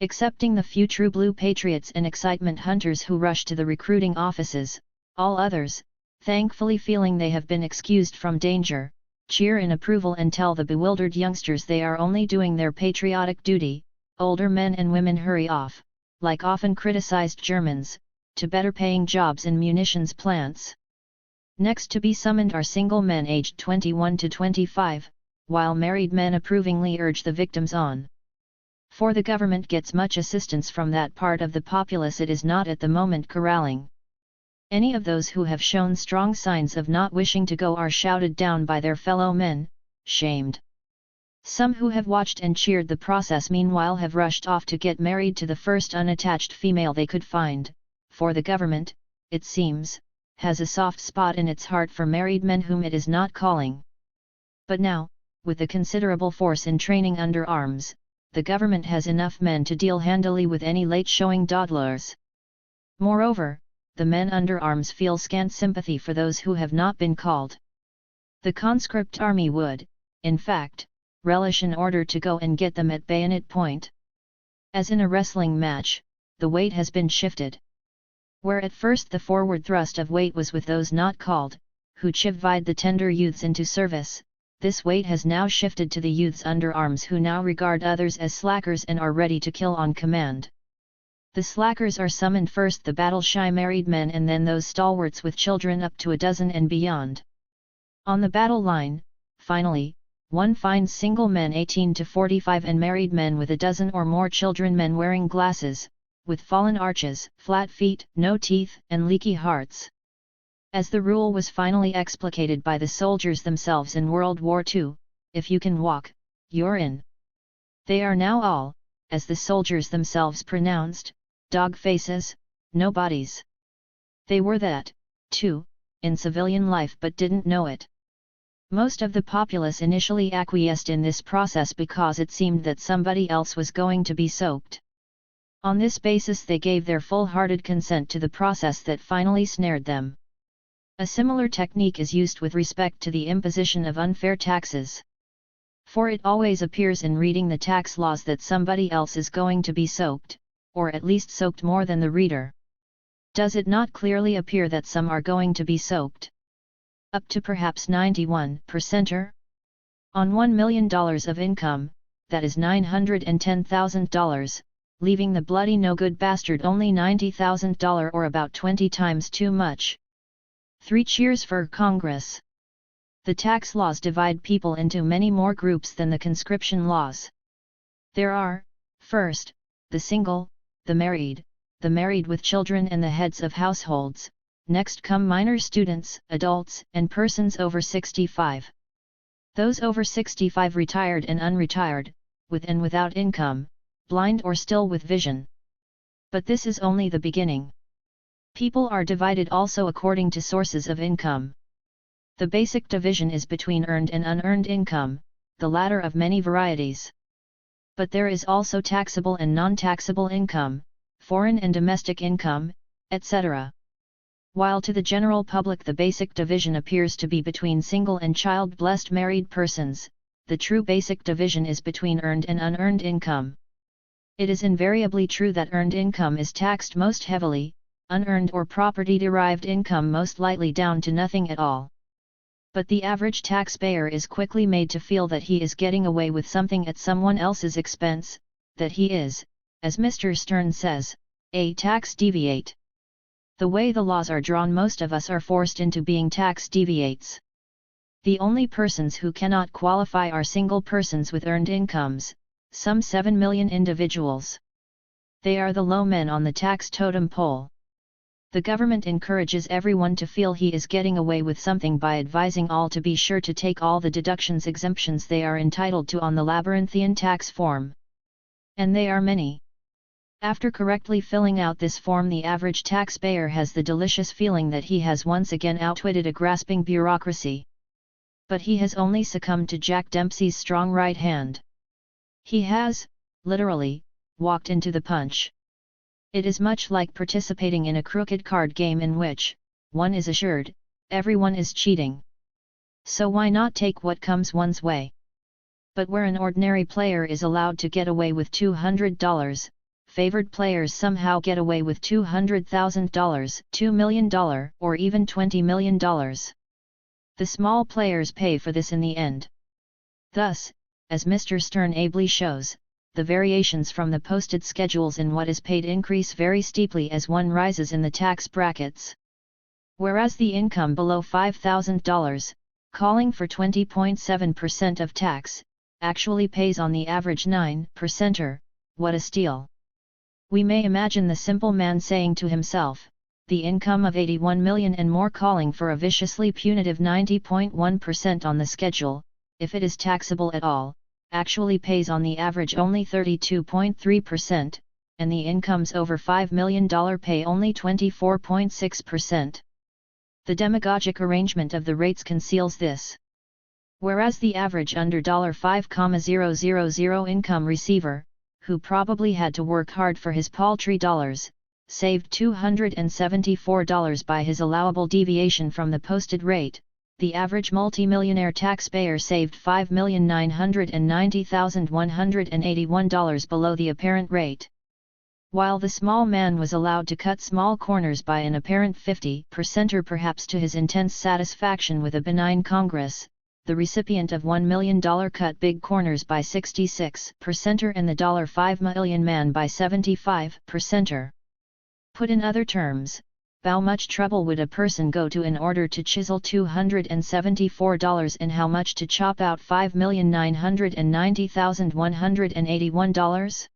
Excepting the few true blue patriots and excitement hunters who rush to the recruiting offices, all others, thankfully feeling they have been excused from danger, cheer in approval and tell the bewildered youngsters they are only doing their patriotic duty. Older men and women hurry off, like often criticized Germans, to better paying jobs in munitions plants. Next to be summoned are single men aged 21 to 25, while married men approvingly urge the victims on. For the government gets much assistance from that part of the populace it is not at the moment corralling. Any of those who have shown strong signs of not wishing to go are shouted down by their fellow men, shamed. Some who have watched and cheered the process meanwhile have rushed off to get married to the first unattached female they could find, for the government, it seems, has a soft spot in its heart for married men whom it is not calling. But now, with the considerable force in training under arms, the government has enough men to deal handily with any late-showing dawdlers. Moreover, the men under arms feel scant sympathy for those who have not been called. The conscript army would, in fact, relish an order to go and get them at bayonet point. As in a wrestling match, the weight has been shifted. Where at first the forward thrust of weight was with those not called, who chivied the tender youths into service, this weight has now shifted to the youths under arms who now regard others as slackers and are ready to kill on command. The slackers are summoned first, the battle-shy married men, and then those stalwarts with children up to a dozen and beyond. On the battle line, finally, one finds single men 18 to 45 and married men with a dozen or more children, men wearing glasses, with fallen arches, flat feet, no teeth, and leaky hearts. As the rule was finally explicated by the soldiers themselves in World War II, if you can walk, you're in. They are now all, as the soldiers themselves pronounced, dog faces, no bodies. They were that, too, in civilian life but didn't know it. Most of the populace initially acquiesced in this process because it seemed that somebody else was going to be soaked. On this basis they gave their full-hearted consent to the process that finally snared them. A similar technique is used with respect to the imposition of unfair taxes. For it always appears in reading the tax laws that somebody else is going to be soaked, or at least soaked more than the reader. Does it not clearly appear that some are going to be soaked? Up to perhaps 91%? On $1 million of income, that is $910,000, leaving the bloody no-good bastard only $90,000 or about 20 times too much. 3 cheers for Congress. The tax laws divide people into many more groups than the conscription laws. There are, first, the single, the married with children and the heads of households, next come minor students, adults, and persons over 65. Those over 65 retired and unretired, with and without income, blind or still with vision. But this is only the beginning. People are divided also according to sources of income. The basic division is between earned and unearned income, the latter of many varieties. But there is also taxable and non-taxable income, foreign and domestic income, etc. While to the general public the basic division appears to be between single and child-blessed married persons, the true basic division is between earned and unearned income. It is invariably true that earned income is taxed most heavily, unearned or property-derived income most lightly down to nothing at all. But the average taxpayer is quickly made to feel that he is getting away with something at someone else's expense, that he is, as Mr. Stern says, a tax deviate. The way the laws are drawn, most of us are forced into being tax deviates. The only persons who cannot qualify are single persons with earned incomes, some 7 million individuals. They are the low men on the tax totem pole. The government encourages everyone to feel he is getting away with something by advising all to be sure to take all the deductions exemptions they are entitled to on the labyrinthian tax form. And they are many. After correctly filling out this form, the average taxpayer has the delicious feeling that he has once again outwitted a grasping bureaucracy. But he has only succumbed to Jack Dempsey's strong right hand. He has, literally, walked into the punch. It is much like participating in a crooked card game in which, one is assured, everyone is cheating. So why not take what comes one's way? But where an ordinary player is allowed to get away with $200, favored players somehow get away with $200,000, $2 million, or even $20 million. The small players pay for this in the end. Thus, as Mr. Stern ably shows, the variations from the posted schedules in what is paid increase very steeply as one rises in the tax brackets. Whereas the income below $5,000, calling for 20.7% of tax, actually pays on the average 9%. What a steal! We may imagine the simple man saying to himself, the income of 81 million and more calling for a viciously punitive 90.1% on the schedule, if it is taxable at all, actually pays on the average only 32.3%, and the incomes over $5 million pay only 24.6%. The demagogic arrangement of the rates conceals this. Whereas the average under $5,000 income receiver, who probably had to work hard for his paltry dollars, saved $274 by his allowable deviation from the posted rate, the average multimillionaire taxpayer saved $5,990,181 below the apparent rate. While the small man was allowed to cut small corners by an apparent 50% or perhaps to his intense satisfaction with a benign Congress, the recipient of $1 million cut big corners by 66% and the $5 million man by 75%. Put in other terms, how much trouble would a person go to in order to chisel $274 and how much to chop out $5,990,181?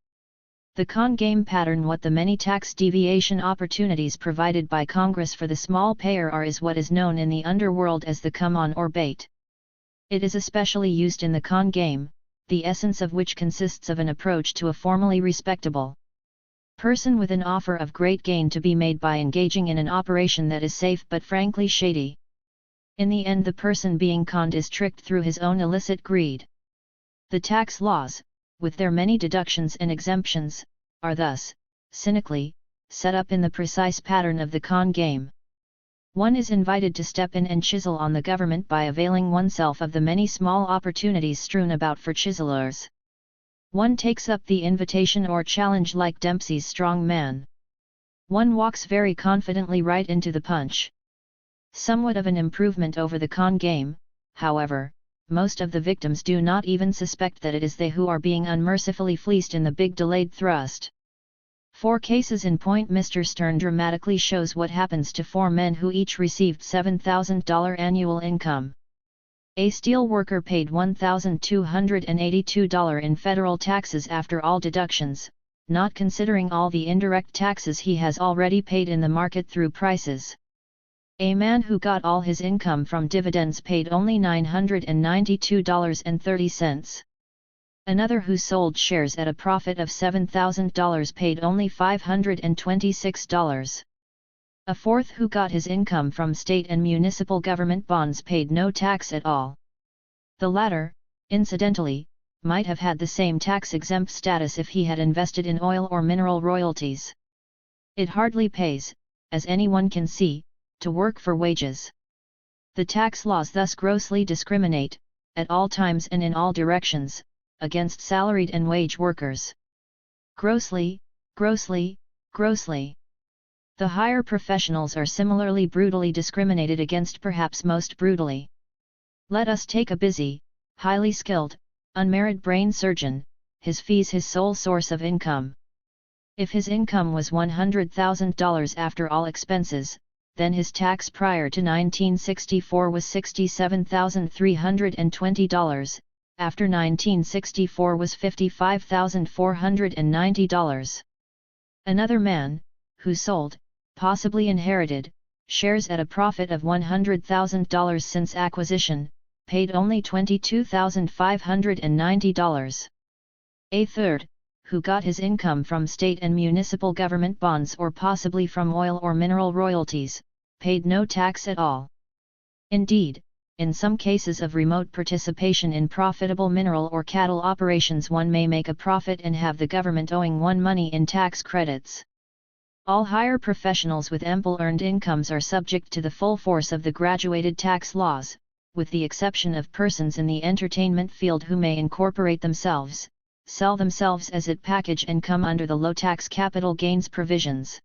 The con game pattern. What the many tax deviation opportunities provided by Congress for the small payer are is what is known in the underworld as the come on or bait. It is especially used in the con game, the essence of which consists of an approach to a formally respectable person with an offer of great gain to be made by engaging in an operation that is safe but frankly shady. In the end, the person being conned is tricked through his own illicit greed. The tax laws, with their many deductions and exemptions, are thus, cynically, set up in the precise pattern of the con game. One is invited to step in and chisel on the government by availing oneself of the many small opportunities strewn about for chiselers. One takes up the invitation or challenge like Dempsey's strong man. One walks very confidently right into the punch. Somewhat of an improvement over the con game, however, most of the victims do not even suspect that it is they who are being unmercifully fleeced in the big delayed thrust. 4 cases in point. Mr. Stern dramatically shows what happens to 4 men who each received $7,000 annual income. A steel worker paid $1,282 in federal taxes after all deductions, not considering all the indirect taxes he has already paid in the market through prices. A man who got all his income from dividends paid only $992.30. Another who sold shares at a profit of $7,000 paid only $526. A fourth who got his income from state and municipal government bonds paid no tax at all. The latter, incidentally, might have had the same tax-exempt status if he had invested in oil or mineral royalties. It hardly pays, as anyone can see, to work for wages. The tax laws thus grossly discriminate, at all times and in all directions, against salaried and wage workers. Grossly, grossly, grossly. The higher professionals are similarly brutally discriminated against, perhaps most brutally. Let us take a busy, highly skilled, unmarried brain surgeon, his fees his sole source of income. If his income was $100,000 after all expenses, then his tax prior to 1964 was $67,320, after 1964 was $55,490. Another man, who sold, possibly inherited, shares at a profit of $100,000 since acquisition, paid only $22,590. A third, who got his income from state and municipal government bonds or possibly from oil or mineral royalties, paid no tax at all. Indeed, in some cases of remote participation in profitable mineral or cattle operations, one may make a profit and have the government owing one money in tax credits. All higher professionals with ample earned incomes are subject to the full force of the graduated tax laws, with the exception of persons in the entertainment field who may incorporate themselves, sell themselves as it package and come under the low tax capital gains provisions.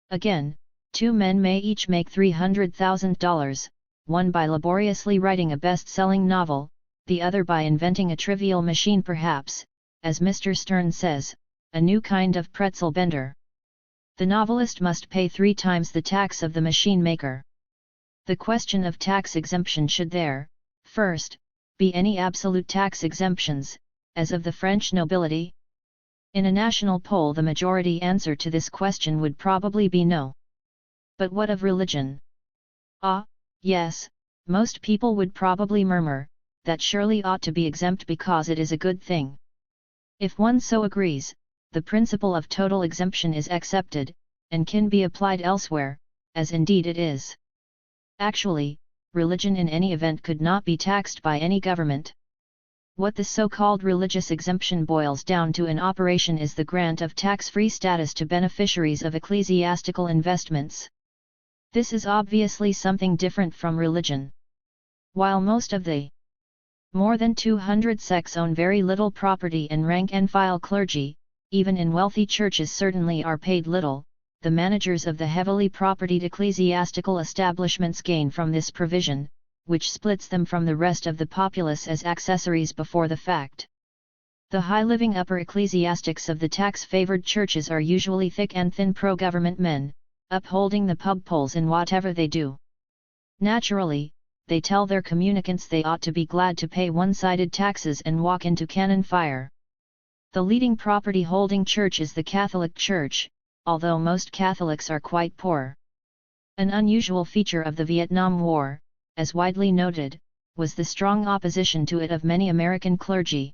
Again, 2 men may each make $300,000, one by laboriously writing a best-selling novel, the other by inventing a trivial machine, perhaps, as Mr. Stern says, a new kind of pretzel bender. The novelist must pay 3 times the tax of the machine maker. The question of tax exemption should there, first, be any absolute tax exemptions, as of the French nobility? In a national poll the majority answer to this question would probably be no. But what of religion? Ah, yes, most people would probably murmur, that surely ought to be exempt because it is a good thing. If one so agrees, the principle of total exemption is accepted, and can be applied elsewhere, as indeed it is. Actually, religion in any event could not be taxed by any government. What the so-called religious exemption boils down to in operation is the grant of tax-free status to beneficiaries of ecclesiastical investments. This is obviously something different from religion. While most of the more than 200 sects own very little property and rank-and-file clergy, even in wealthy churches certainly are paid little, the managers of the heavily propertied ecclesiastical establishments gain from this provision, which splits them from the rest of the populace as accessories before the fact. The high-living upper ecclesiastics of the tax-favored churches are usually thick and thin pro-government men, upholding the pub polls in whatever they do. Naturally, they tell their communicants they ought to be glad to pay one-sided taxes and walk into cannon fire. The leading property-holding church is the Catholic Church, although most Catholics are quite poor. An unusual feature of the Vietnam War, as widely noted, was the strong opposition to it of many American clergy.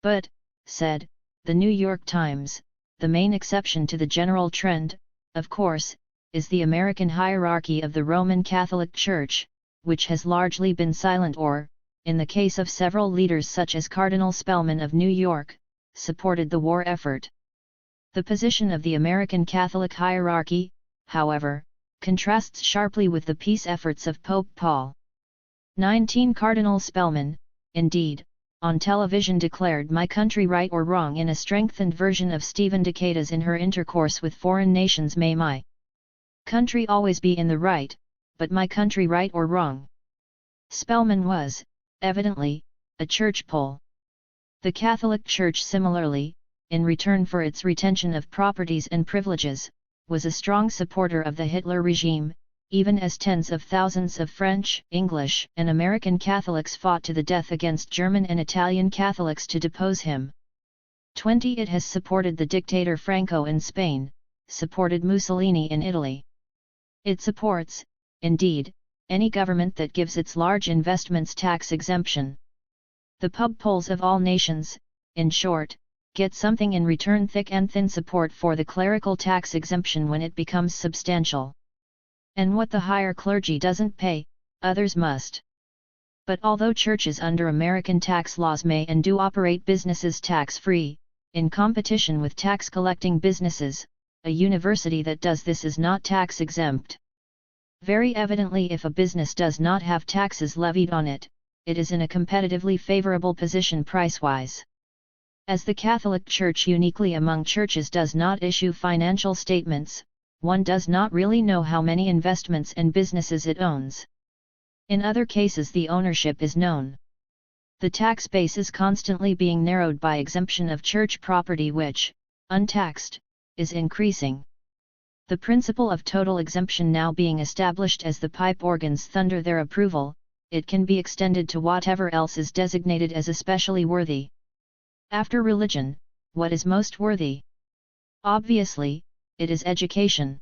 But, said the New York Times, the main exception to the general trend, of course, is the American hierarchy of the Roman Catholic Church, which has largely been silent or, in the case of several leaders such as Cardinal Spellman of New York, supported the war effort. The position of the American Catholic hierarchy, however, contrasts sharply with the peace efforts of Pope Paul XIX. Cardinal Spellman, indeed, on television declared "My country right or wrong" in a strengthened version of Stephen Decatur's "In her intercourse with foreign nations may my country always be in the right, but my country right or wrong." Spellman was, evidently, a church Pole. The Catholic Church similarly, in return for its retention of properties and privileges, was a strong supporter of the Hitler regime, even as tens of thousands of French, English, and American Catholics fought to the death against German and Italian Catholics to depose him. 20. It has supported the dictator Franco in Spain, supported Mussolini in Italy. It supports, indeed, any government that gives its large investments tax exemption. The pub polls of all nations, in short, get something in return: thick and thin support for the clerical tax exemption when it becomes substantial. And what the higher clergy doesn't pay, others must. But although churches under American tax laws may and do operate businesses tax-free, in competition with tax-collecting businesses, a university that does this is not tax-exempt. Very evidently, if a business does not have taxes levied on it, it is in a competitively favorable position price-wise. As the Catholic Church uniquely among churches does not issue financial statements, one does not really know how many investments and businesses it owns. In other cases the ownership is known. The tax base is constantly being narrowed by exemption of church property which, untaxed, is increasing. The principle of total exemption now being established as the pipe organs thunder their approval, it can be extended to whatever else is designated as especially worthy. After religion, what is most worthy? Obviously, it is education.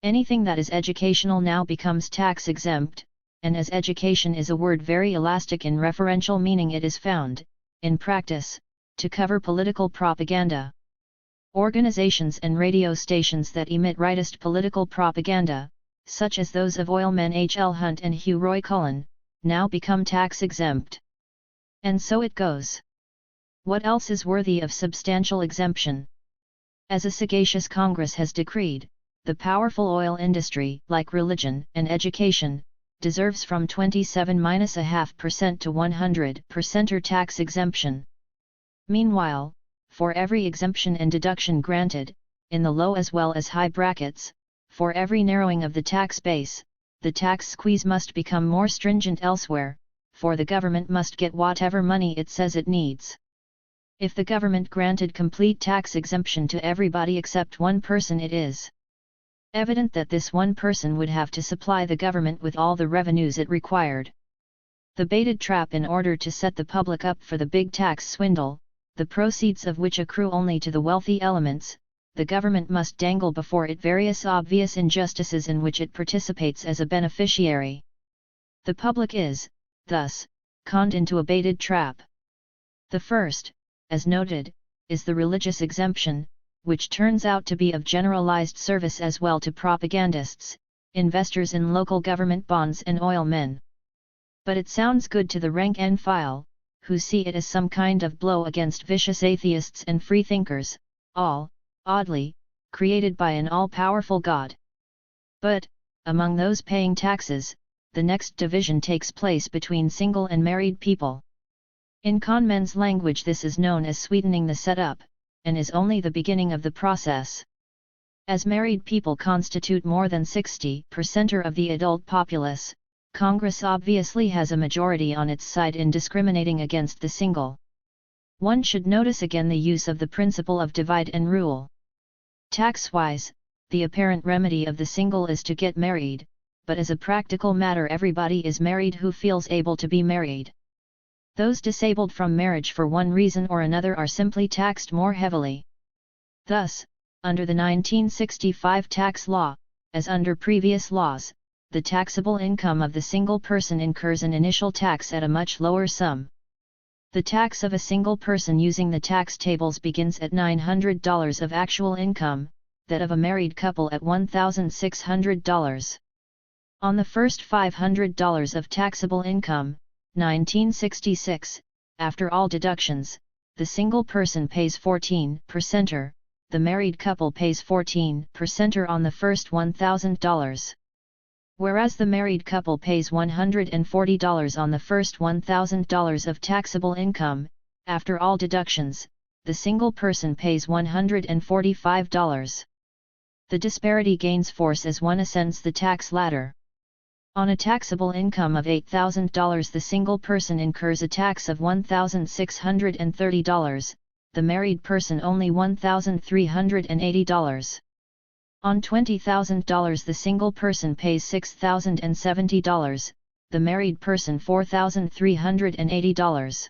Anything that is educational now becomes tax-exempt, and as education is a word very elastic in referential meaning, it is found, in practice, to cover political propaganda. Organizations and radio stations that emit rightist political propaganda, such as those of oilmen H. L. Hunt and Hugh Roy Cullen, now become tax-exempt. And so it goes. What else is worthy of substantial exemption? As a sagacious Congress has decreed, the powerful oil industry, like religion and education, deserves from 27.5% to 100% tax exemption. Meanwhile, for every exemption and deduction granted, in the low as well as high brackets, for every narrowing of the tax base, the tax squeeze must become more stringent elsewhere, for the government must get whatever money it says it needs. If the government granted complete tax exemption to everybody except one person, it is evident that this one person would have to supply the government with all the revenues it required. The baited trap in order to set the public up for the big tax swindle, the proceeds of which accrue only to the wealthy elements, the government must dangle before it various obvious injustices in which it participates as a beneficiary. The public is, thus, conned into a baited trap. The first, as noted, is the religious exemption, which turns out to be of generalized service as well to propagandists, investors in local government bonds and oil men. But it sounds good to the rank and file, who see it as some kind of blow against vicious atheists and freethinkers, all, oddly, created by an all-powerful God. But, among those paying taxes, the next division takes place between single and married people. In con men's language this is known as sweetening the setup, and is only the beginning of the process. As married people constitute more than 60% of the adult populace, Congress obviously has a majority on its side in discriminating against the single. One should notice again the use of the principle of divide and rule. Tax-wise, the apparent remedy of the single is to get married, but as a practical matter everybody is married who feels able to be married. Those disabled from marriage for one reason or another are simply taxed more heavily. Thus, under the 1965 tax law, as under previous laws, the taxable income of the single person incurs an initial tax at a much lower sum. The tax of a single person using the tax tables begins at $900 of actual income, that of a married couple at $1,600. On the first $500 of taxable income, 1966, after all deductions, the single person pays 14%, the married couple pays 14% on the first $1,000. Whereas the married couple pays $140 on the first $1,000 of taxable income, after all deductions, the single person pays $145. The disparity gains force as one ascends the tax ladder. On a taxable income of $8,000 the single person incurs a tax of $1,630, the married person only $1,380. On $20,000 the single person pays $6,070, the married person $4,380.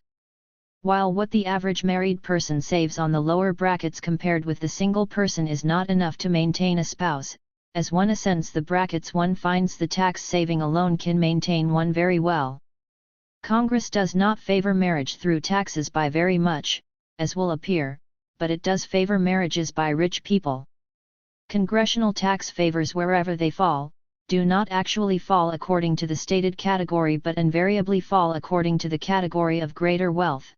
While what the average married person saves on the lower brackets compared with the single person is not enough to maintain a spouse, as one ascends the brackets one finds the tax saving alone can maintain one very well. Congress does not favor marriage through taxes by very much, as will appear, but it does favor marriages by rich people. Congressional tax favors wherever they fall, do not actually fall according to the stated category but invariably fall according to the category of greater wealth.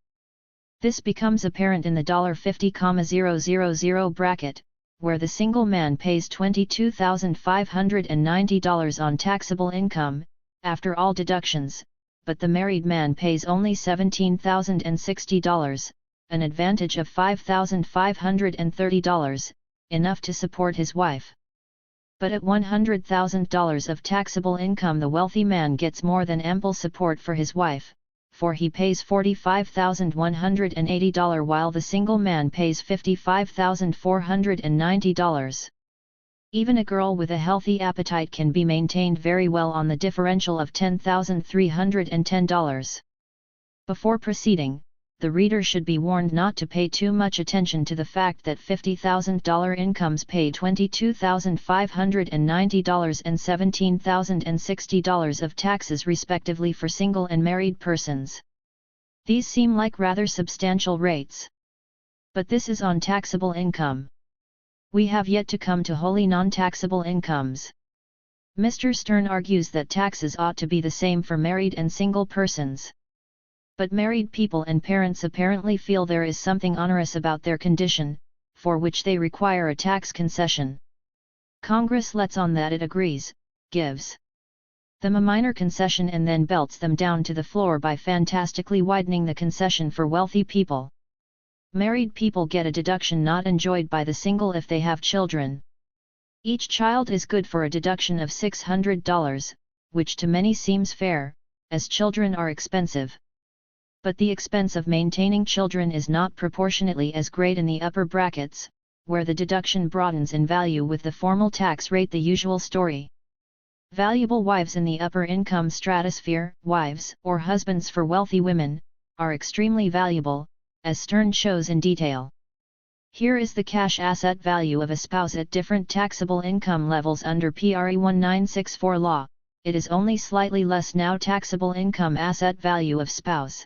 This becomes apparent in the $50,000 bracket, where the single man pays $22,590 on taxable income, after all deductions, but the married man pays only $17,060, an advantage of $5,530, enough to support his wife. But at $100,000 of taxable income the wealthy man gets more than ample support for his wife, for he pays $45,180 while the single man pays $55,490. Even a girl with a healthy appetite can be maintained very well on the differential of $10,310. Before proceeding, the reader should be warned not to pay too much attention to the fact that $50,000 incomes pay $22,590 and $17,060 of taxes respectively for single and married persons. These seem like rather substantial rates. But this is on taxable income. We have yet to come to wholly non-taxable incomes. Mr. Stern argues that taxes ought to be the same for married and single persons. But married people and parents apparently feel there is something onerous about their condition, for which they require a tax concession. Congress lets on that it agrees, gives them a minor concession and then belts them down to the floor by fantastically widening the concession for wealthy people. Married people get a deduction not enjoyed by the single if they have children. Each child is good for a deduction of $600, which to many seems fair, as children are expensive. But the expense of maintaining children is not proportionately as great in the upper brackets, where the deduction broadens in value with the formal tax rate. The usual story. Valuable wives in the upper income stratosphere, wives or husbands for wealthy women, are extremely valuable, as Stern shows in detail. Here is the cash asset value of a spouse at different taxable income levels under PRE 1964 law. It is only slightly less now taxable income asset value of spouse.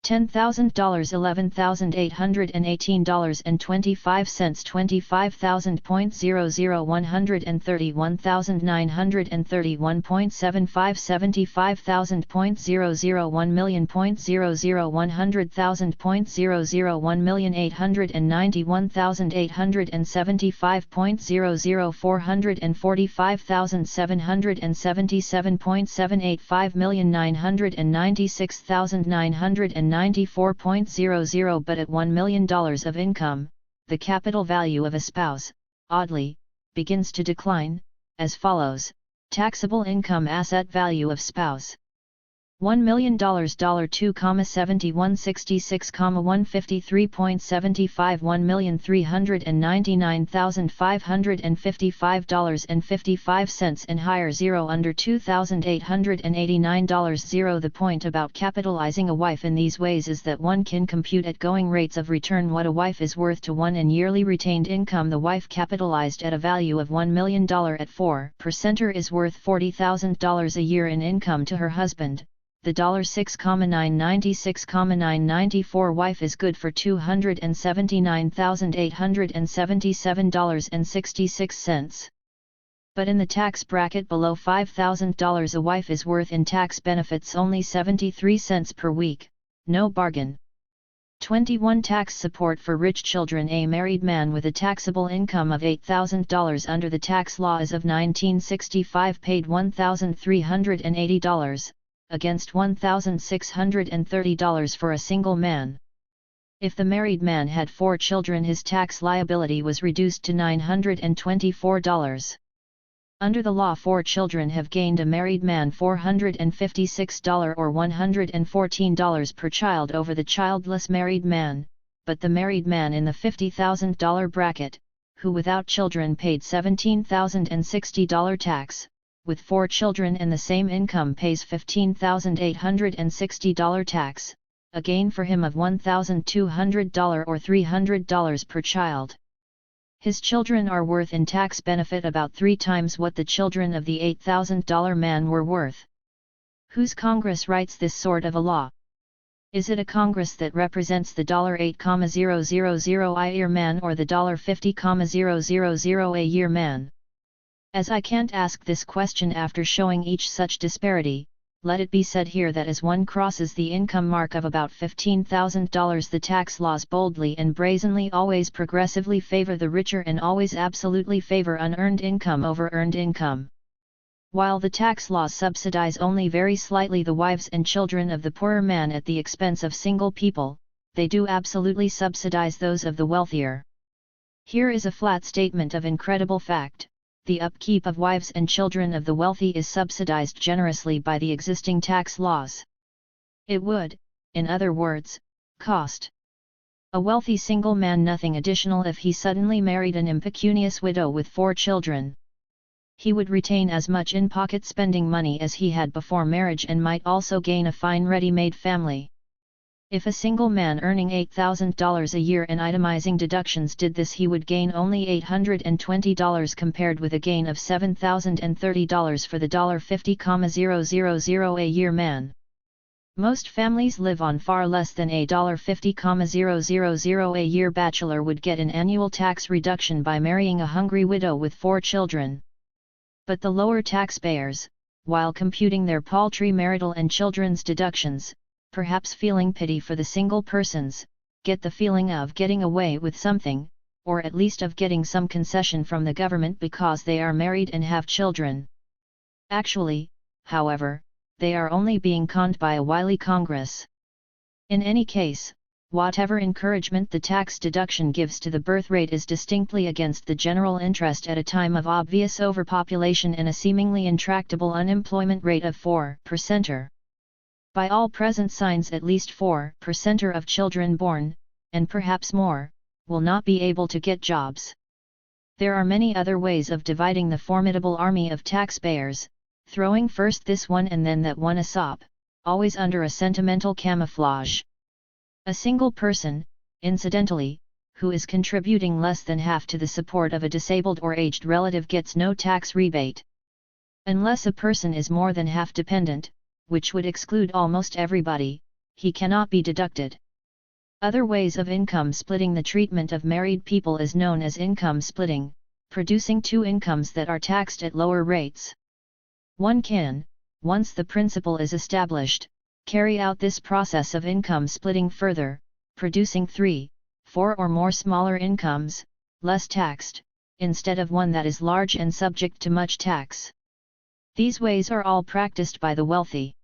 $10,000 $11,818.25 $25,000.00 $131,931.75 $75,000.00 $1,000,000 $100,000.00 $1,891,875.00 $445,777.785 $1,996,994.00 But at $1 million of income, the capital value of a spouse, oddly, begins to decline, as follows: taxable income asset value of spouse. $1 million $2,7166,153.75 $1,399,555.55 and higher 0 under $2,889 The point about capitalizing a wife in these ways is that one can compute at going rates of return what a wife is worth to one in yearly retained income. The wife capitalized at a value of $1 million at 4% is worth $40,000 a year in income to her husband. The $6,996,994 wife is good for $279,877.66. But in the tax bracket below $5,000 a wife is worth in tax benefits only 73 cents per week, no bargain. 21 Tax support for rich children. A married man with a taxable income of $8,000 under the tax laws of 1965 paid $1,380. Against $1,630 for a single man. If the married man had 4 children, his tax liability was reduced to $924. Under the law, 4 children have gained a married man $456 or $114 per child over the childless married man, but the married man in the $50,000 bracket, who without children paid $17,060 tax, with 4 children and the same income pays $15,860 tax, a gain for him of $1,200 or $300 per child. His children are worth in tax benefit about 3 times what the children of the $8,000 man were worth. Whose Congress writes this sort of a law? Is it a Congress that represents the $8,000 a year man or the $50,000 a year man? As I can't ask this question after showing each such disparity, let it be said here that as one crosses the income mark of about $15,000, the tax laws boldly and brazenly always progressively favor the richer and always absolutely favor unearned income over earned income. While the tax laws subsidize only very slightly the wives and children of the poorer man at the expense of single people, they do absolutely subsidize those of the wealthier. Here is a flat statement of incredible fact. The upkeep of wives and children of the wealthy is subsidized generously by the existing tax laws. It would, in other words, cost a wealthy single man nothing additional if he suddenly married an impecunious widow with 4 children. He would retain as much in-pocket spending money as he had before marriage and might also gain a fine ready-made family. If a single man earning $8,000 a year and itemizing deductions did this, he would gain only $820 compared with a gain of $7,030 for the $50,000 a year man. Most families live on far less than a $50,000 a year bachelor would get an annual tax reduction by marrying a hungry widow with 4 children. But the lower taxpayers, while computing their paltry marital and children's deductions, perhaps feeling pity for the single persons, get the feeling of getting away with something, or at least of getting some concession from the government because they are married and have children. Actually, however, they are only being conned by a wily Congress. In any case, whatever encouragement the tax deduction gives to the birth rate is distinctly against the general interest at a time of obvious overpopulation and a seemingly intractable unemployment rate of 4%. By all present signs, at least 4% of children born, and perhaps more, will not be able to get jobs. There are many other ways of dividing the formidable army of taxpayers, throwing first this one and then that one a sop, always under a sentimental camouflage. A single person, incidentally, who is contributing less than half to the support of a disabled or aged relative gets no tax rebate. Unless a person is more than half dependent, which would exclude almost everybody, he cannot be deducted. Other ways of income splitting. The treatment of married people is known as income splitting, producing two incomes that are taxed at lower rates. One can, once the principle is established, carry out this process of income splitting further, producing 3, 4 or more smaller incomes, less taxed, instead of one that is large and subject to much tax. These ways are all practiced by the wealthy.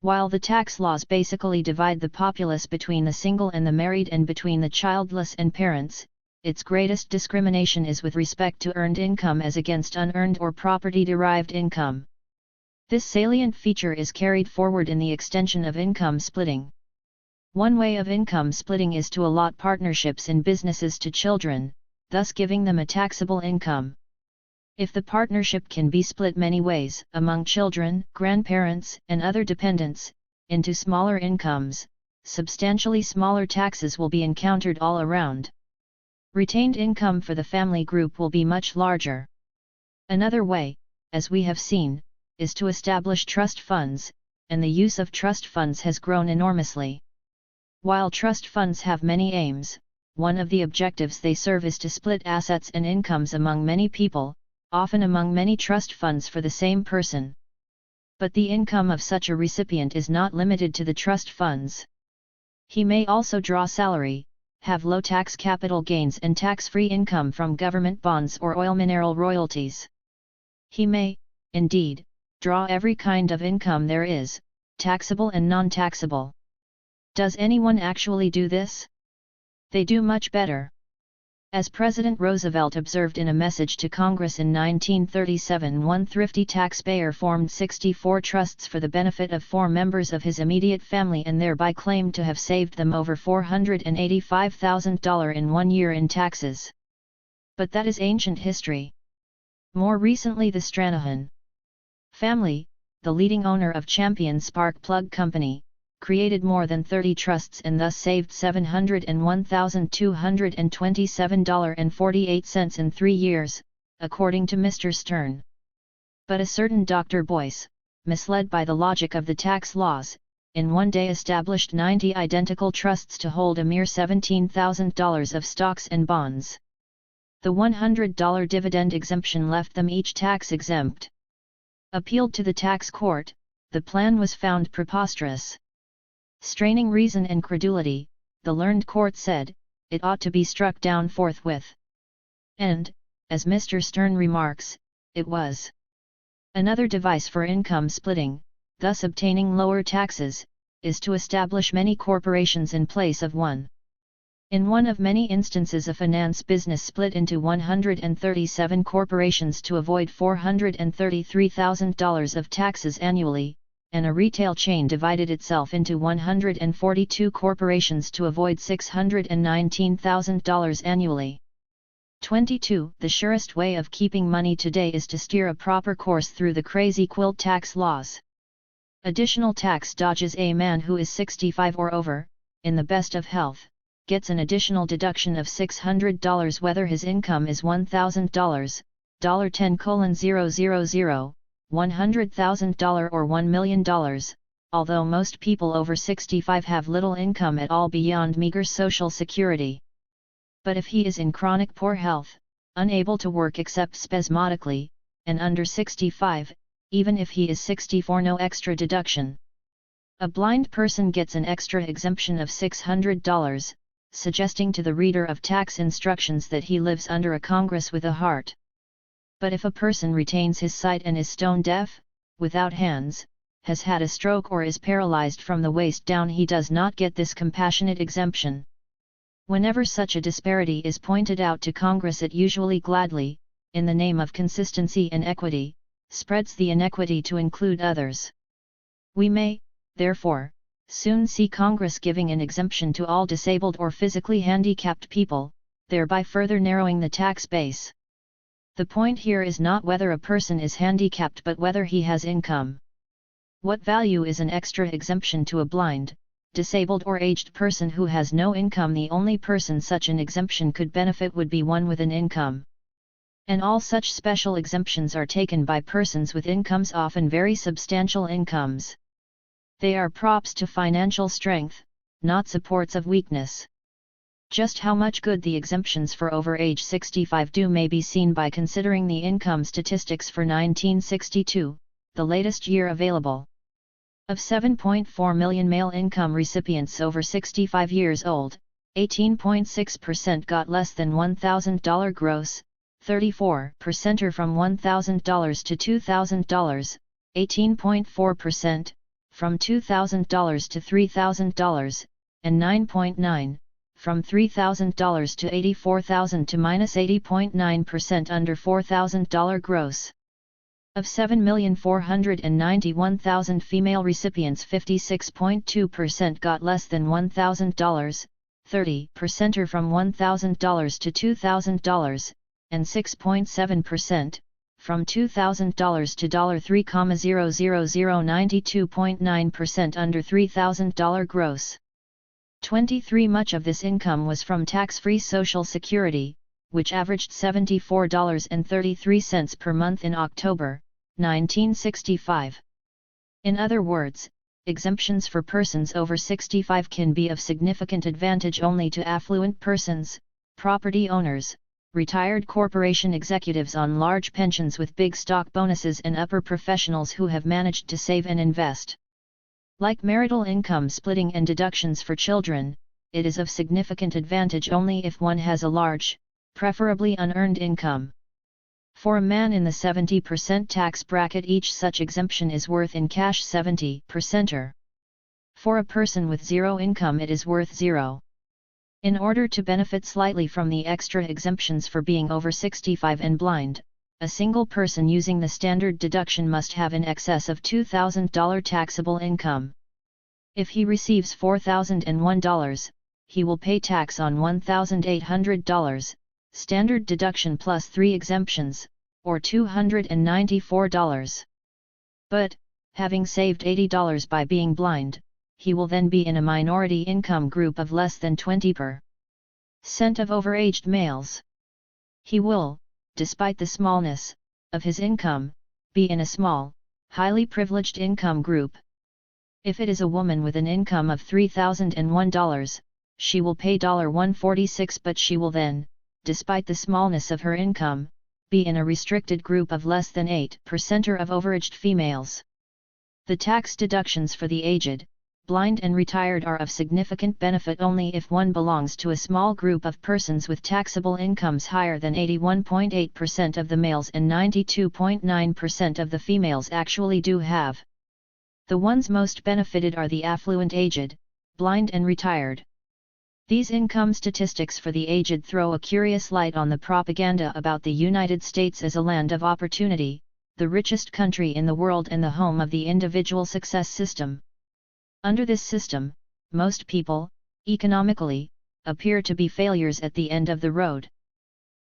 While the tax laws basically divide the populace between the single and the married and between the childless and parents, its greatest discrimination is with respect to earned income as against unearned or property-derived income. This salient feature is carried forward in the extension of income splitting. One way of income splitting is to allot partnerships in businesses to children, thus giving them a taxable income. If the partnership can be split many ways, among children, grandparents, and other dependents, into smaller incomes, substantially smaller taxes will be encountered all around. Retained income for the family group will be much larger. Another way, as we have seen, is to establish trust funds, and the use of trust funds has grown enormously. While trust funds have many aims, one of the objectives they serve is to split assets and incomes among many people, often among many trust funds for the same person. But the income of such a recipient is not limited to the trust funds. He may also draw salary, have low tax capital gains and tax-free income from government bonds or oil mineral royalties. He may, indeed, draw every kind of income there is, taxable and non-taxable. Does anyone actually do this? They do much better. As President Roosevelt observed in a message to Congress in 1937, one thrifty taxpayer formed 64 trusts for the benefit of 4 members of his immediate family and thereby claimed to have saved them over $485,000 in 1 year in taxes. But that is ancient history. More recently, the Stranahan family, the leading owner of Champion Spark Plug Company, created more than 30 trusts and thus saved $701,227.48 in 3 years, according to Mr. Stern. But a certain Dr. Boyce, misled by the logic of the tax laws, in one day established 90 identical trusts to hold a mere $17,000 of stocks and bonds. The $100 dividend exemption left them each tax exempt. Appealed to the tax court, the plan was found preposterous. Straining reason and credulity, the learned court said, it ought to be struck down forthwith. And, as Mr. Stern remarks, it was. Another device for income splitting, thus obtaining lower taxes, is to establish many corporations in place of one. In one of many instances, a finance business split into 137 corporations to avoid $433,000 of taxes annually, and a retail chain divided itself into 142 corporations to avoid $619,000 annually. 22. The surest way of keeping money today is to steer a proper course through the crazy quilt tax laws. Additional tax dodges. A man who is 65 or over, in the best of health, gets an additional deduction of $600 whether his income is $1,000, $10,000, $100,000 or $1 million, although most people over 65 have little income at all beyond meager Social Security. But if he is in chronic poor health, unable to work except spasmodically, and under 65, even if he is 64, no extra deduction. A blind person gets an extra exemption of $600, suggesting to the reader of tax instructions that he lives under a Congress with a heart. But if a person retains his sight and is stone deaf, without hands, has had a stroke or is paralyzed from the waist down, he does not get this compassionate exemption. Whenever such a disparity is pointed out to Congress, it usually gladly, in the name of consistency and equity, spreads the inequity to include others. We may, therefore, soon see Congress giving an exemption to all disabled or physically handicapped people, thereby further narrowing the tax base. The point here is not whether a person is handicapped but whether he has income. What value is an extra exemption to a blind, disabled or aged person who has no income? The only person such an exemption could benefit would be one with an income. And all such special exemptions are taken by persons with incomes, often very substantial incomes. They are props to financial strength, not supports of weakness. Just how much good the exemptions for over age 65 do may be seen by considering the income statistics for 1962, the latest year available. Of 7.4 million male income recipients over 65 years old, 18.6% got less than $1,000 gross, 34% are from $1,000 to $2,000, 18.4% from $2,000 to $3,000, and 9.9% from $3,000 to $84,000 to -80.9% under $4,000 gross. Of 7,491,000 female recipients, 56.2% got less than $1,000, 30% are from $1,000 to $2,000, and 6.7%, from $2,000 to $3,000, 92.9% under $3,000 gross. 23 Much of this income was from tax-free Social Security, which averaged $74.33 per month in October, 1965. In other words, exemptions for persons over 65 can be of significant advantage only to affluent persons, property owners, retired corporation executives on large pensions with big stock bonuses, and upper professionals who have managed to save and invest. Like marital income splitting and deductions for children, it is of significant advantage only if one has a large, preferably unearned income. For a man in the 70% tax bracket, each such exemption is worth in cash 70%er. For a person with zero income, it is worth zero. In order to benefit slightly from the extra exemptions for being over 65 and blind, a single person using the standard deduction must have in excess of $2,000 taxable income. If he receives $4,001, he will pay tax on $1,800, standard deduction plus 3 exemptions, or $294. But, having saved $80 by being blind, he will then be in a minority income group of less than 20% of overaged males. He will, despite the smallness of his income, be in a small, highly privileged income group. If it is a woman with an income of $3,001, she will pay $146, but she will then, despite the smallness of her income, be in a restricted group of less than 8% of overaged females. The tax deductions for the aged, blind and retired are of significant benefit only if one belongs to a small group of persons with taxable incomes higher than 81.8% of the males and 92.9% of the females actually do have. The ones most benefited are the affluent aged, blind and retired. These income statistics for the aged throw a curious light on the propaganda about the United States as a land of opportunity, the richest country in the world and the home of the individual success system. Under this system, most people, economically, appear to be failures at the end of the road.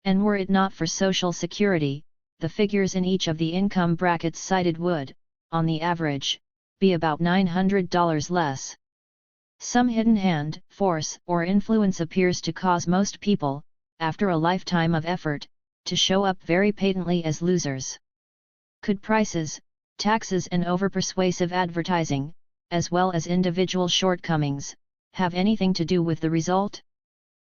And were it not for Social Security, the figures in each of the income brackets cited would, on the average, be about $900 less. Some hidden hand, force, or influence appears to cause most people, after a lifetime of effort, to show up very patently as losers. Could prices, taxes and overpersuasive advertising, as well as individual shortcomings, have anything to do with the result?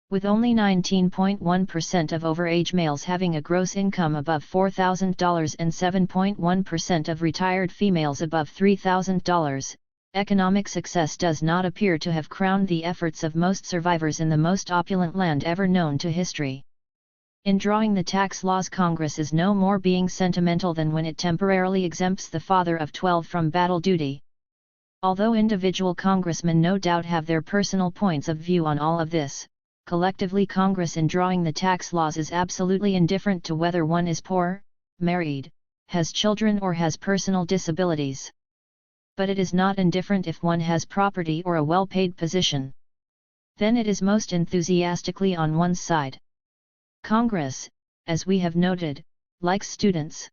With only 19.1% of overage males having a gross income above $4,000 and 7.1% of retired females above $3,000, economic success does not appear to have crowned the efforts of most survivors in the most opulent land ever known to history. In drawing the tax laws, Congress is no more being sentimental than when it temporarily exempts the father of 12 from battle duty. Although individual congressmen no doubt have their personal points of view on all of this, collectively Congress in drawing the tax laws is absolutely indifferent to whether one is poor, married, has children or has personal disabilities. But it is not indifferent if one has property or a well-paid position. Then it is most enthusiastically on one's side. Congress, as we have noted, likes students.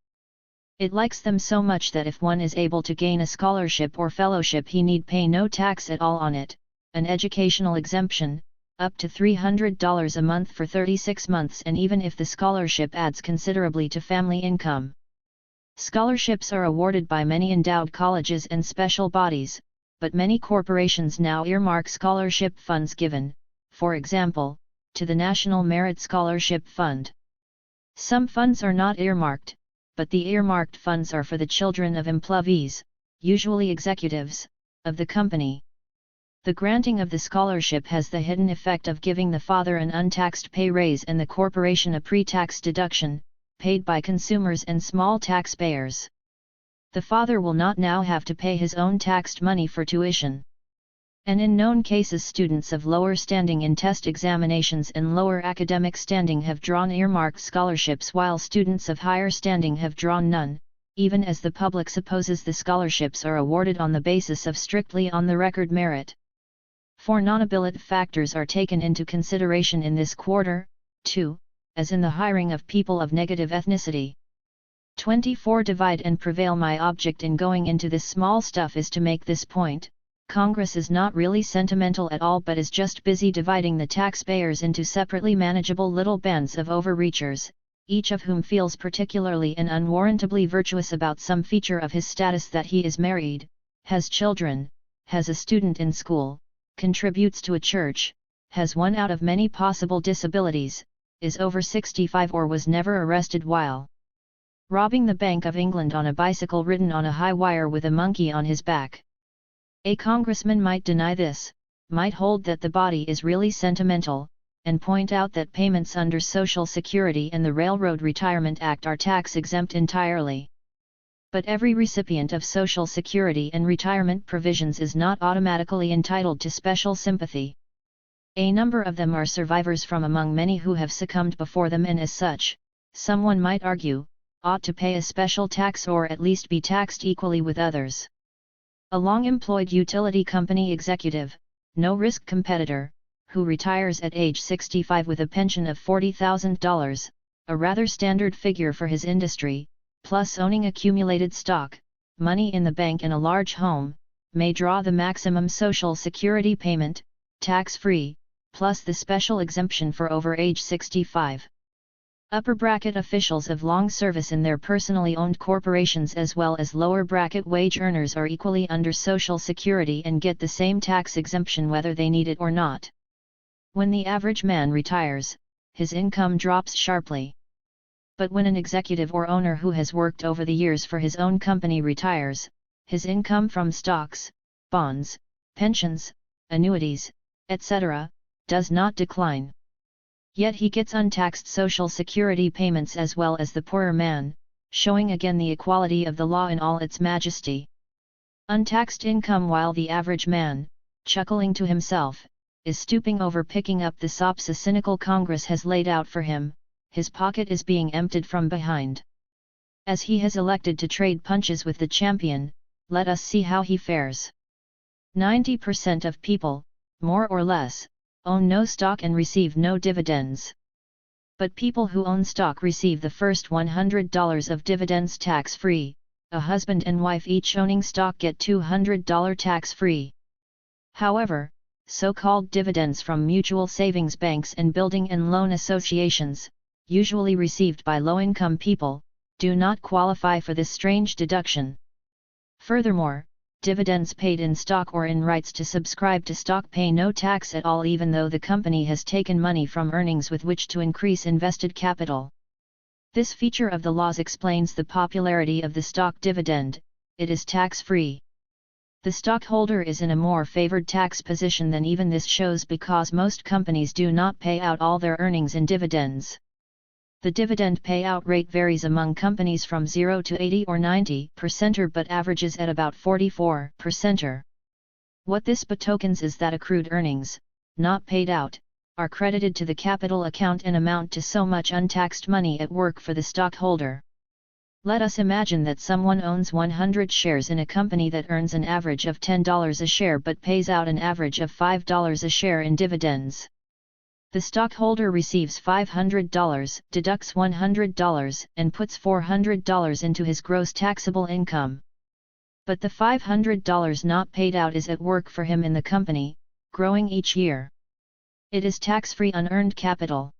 It likes them so much that if one is able to gain a scholarship or fellowship, he need pay no tax at all on it, an educational exemption, up to $300 a month for 36 months, and even if the scholarship adds considerably to family income. Scholarships are awarded by many endowed colleges and special bodies, but many corporations now earmark scholarship funds given, for example, to the National Merit Scholarship Fund. Some funds are not earmarked, but the earmarked funds are for the children of employees, usually executives, of the company. The granting of the scholarship has the hidden effect of giving the father an untaxed pay raise and the corporation a pre-tax deduction, paid by consumers and small taxpayers. The father will not now have to pay his own taxed money for tuition. And in known cases, students of lower standing in test examinations and lower academic standing have drawn earmarked scholarships while students of higher standing have drawn none, even as the public supposes the scholarships are awarded on the basis of strictly on-the-record merit. 4 non-ability factors are taken into consideration in this quarter, too, as in the hiring of people of negative ethnicity. 24 Divide and prevail. My object in going into this small stuff is to make this point: Congress is not really sentimental at all, but is just busy dividing the taxpayers into separately manageable little bands of overreachers, each of whom feels particularly and unwarrantably virtuous about some feature of his status: that he is married, has children, has a student in school, contributes to a church, has one out of many possible disabilities, is over 65 or was never arrested while robbing the Bank of England on a bicycle ridden on a high wire with a monkey on his back. A congressman might deny this, might hold that the body is really sentimental, and point out that payments under Social Security and the Railroad Retirement Act are tax-exempt entirely. But every recipient of Social Security and retirement provisions is not automatically entitled to special sympathy. A number of them are survivors from among many who have succumbed before them, and as such, someone might argue, ought to pay a special tax or at least be taxed equally with others. A long-employed utility company executive, no-risk competitor, who retires at age 65 with a pension of $40,000, a rather standard figure for his industry, plus owning accumulated stock, money in the bank and a large home, may draw the maximum Social Security payment, tax-free, plus the special exemption for over age 65. Upper bracket officials of long service in their personally owned corporations as well as lower bracket wage earners are equally under Social Security and get the same tax exemption whether they need it or not. When the average man retires, his income drops sharply. But when an executive or owner who has worked over the years for his own company retires, his income from stocks, bonds, pensions, annuities, etc., does not decline. Yet he gets untaxed Social Security payments as well as the poorer man, showing again the equality of the law in all its majesty. Untaxed income while the average man, chuckling to himself, is stooping over picking up the sops a cynical Congress has laid out for him, his pocket is being emptied from behind. As he has elected to trade punches with the champion, let us see how he fares. 90% of people, more or less, own no stock and receive no dividends. But people who own stock receive the first $100 of dividends tax-free. A husband and wife each owning stock get $200 tax-free. However, so-called dividends from mutual savings banks and building and loan associations, usually received by low-income people, do not qualify for this strange deduction. Furthermore, dividends paid in stock or in rights to subscribe to stock pay no tax at all even though the company has taken money from earnings with which to increase invested capital. This feature of the laws explains the popularity of the stock dividend: it is tax-free. The stockholder is in a more favored tax position than even this shows because most companies do not pay out all their earnings in dividends. The dividend payout rate varies among companies from 0 to 80 or 90% but averages at about 44%. What this betokens is that accrued earnings, not paid out, are credited to the capital account and amount to so much untaxed money at work for the stockholder. Let us imagine that someone owns 100 shares in a company that earns an average of $10 a share but pays out an average of $5 a share in dividends. The stockholder receives $500, deducts $100, and puts $400 into his gross taxable income. But the $500 not paid out is at work for him in the company, growing each year. It is tax-free unearned capital.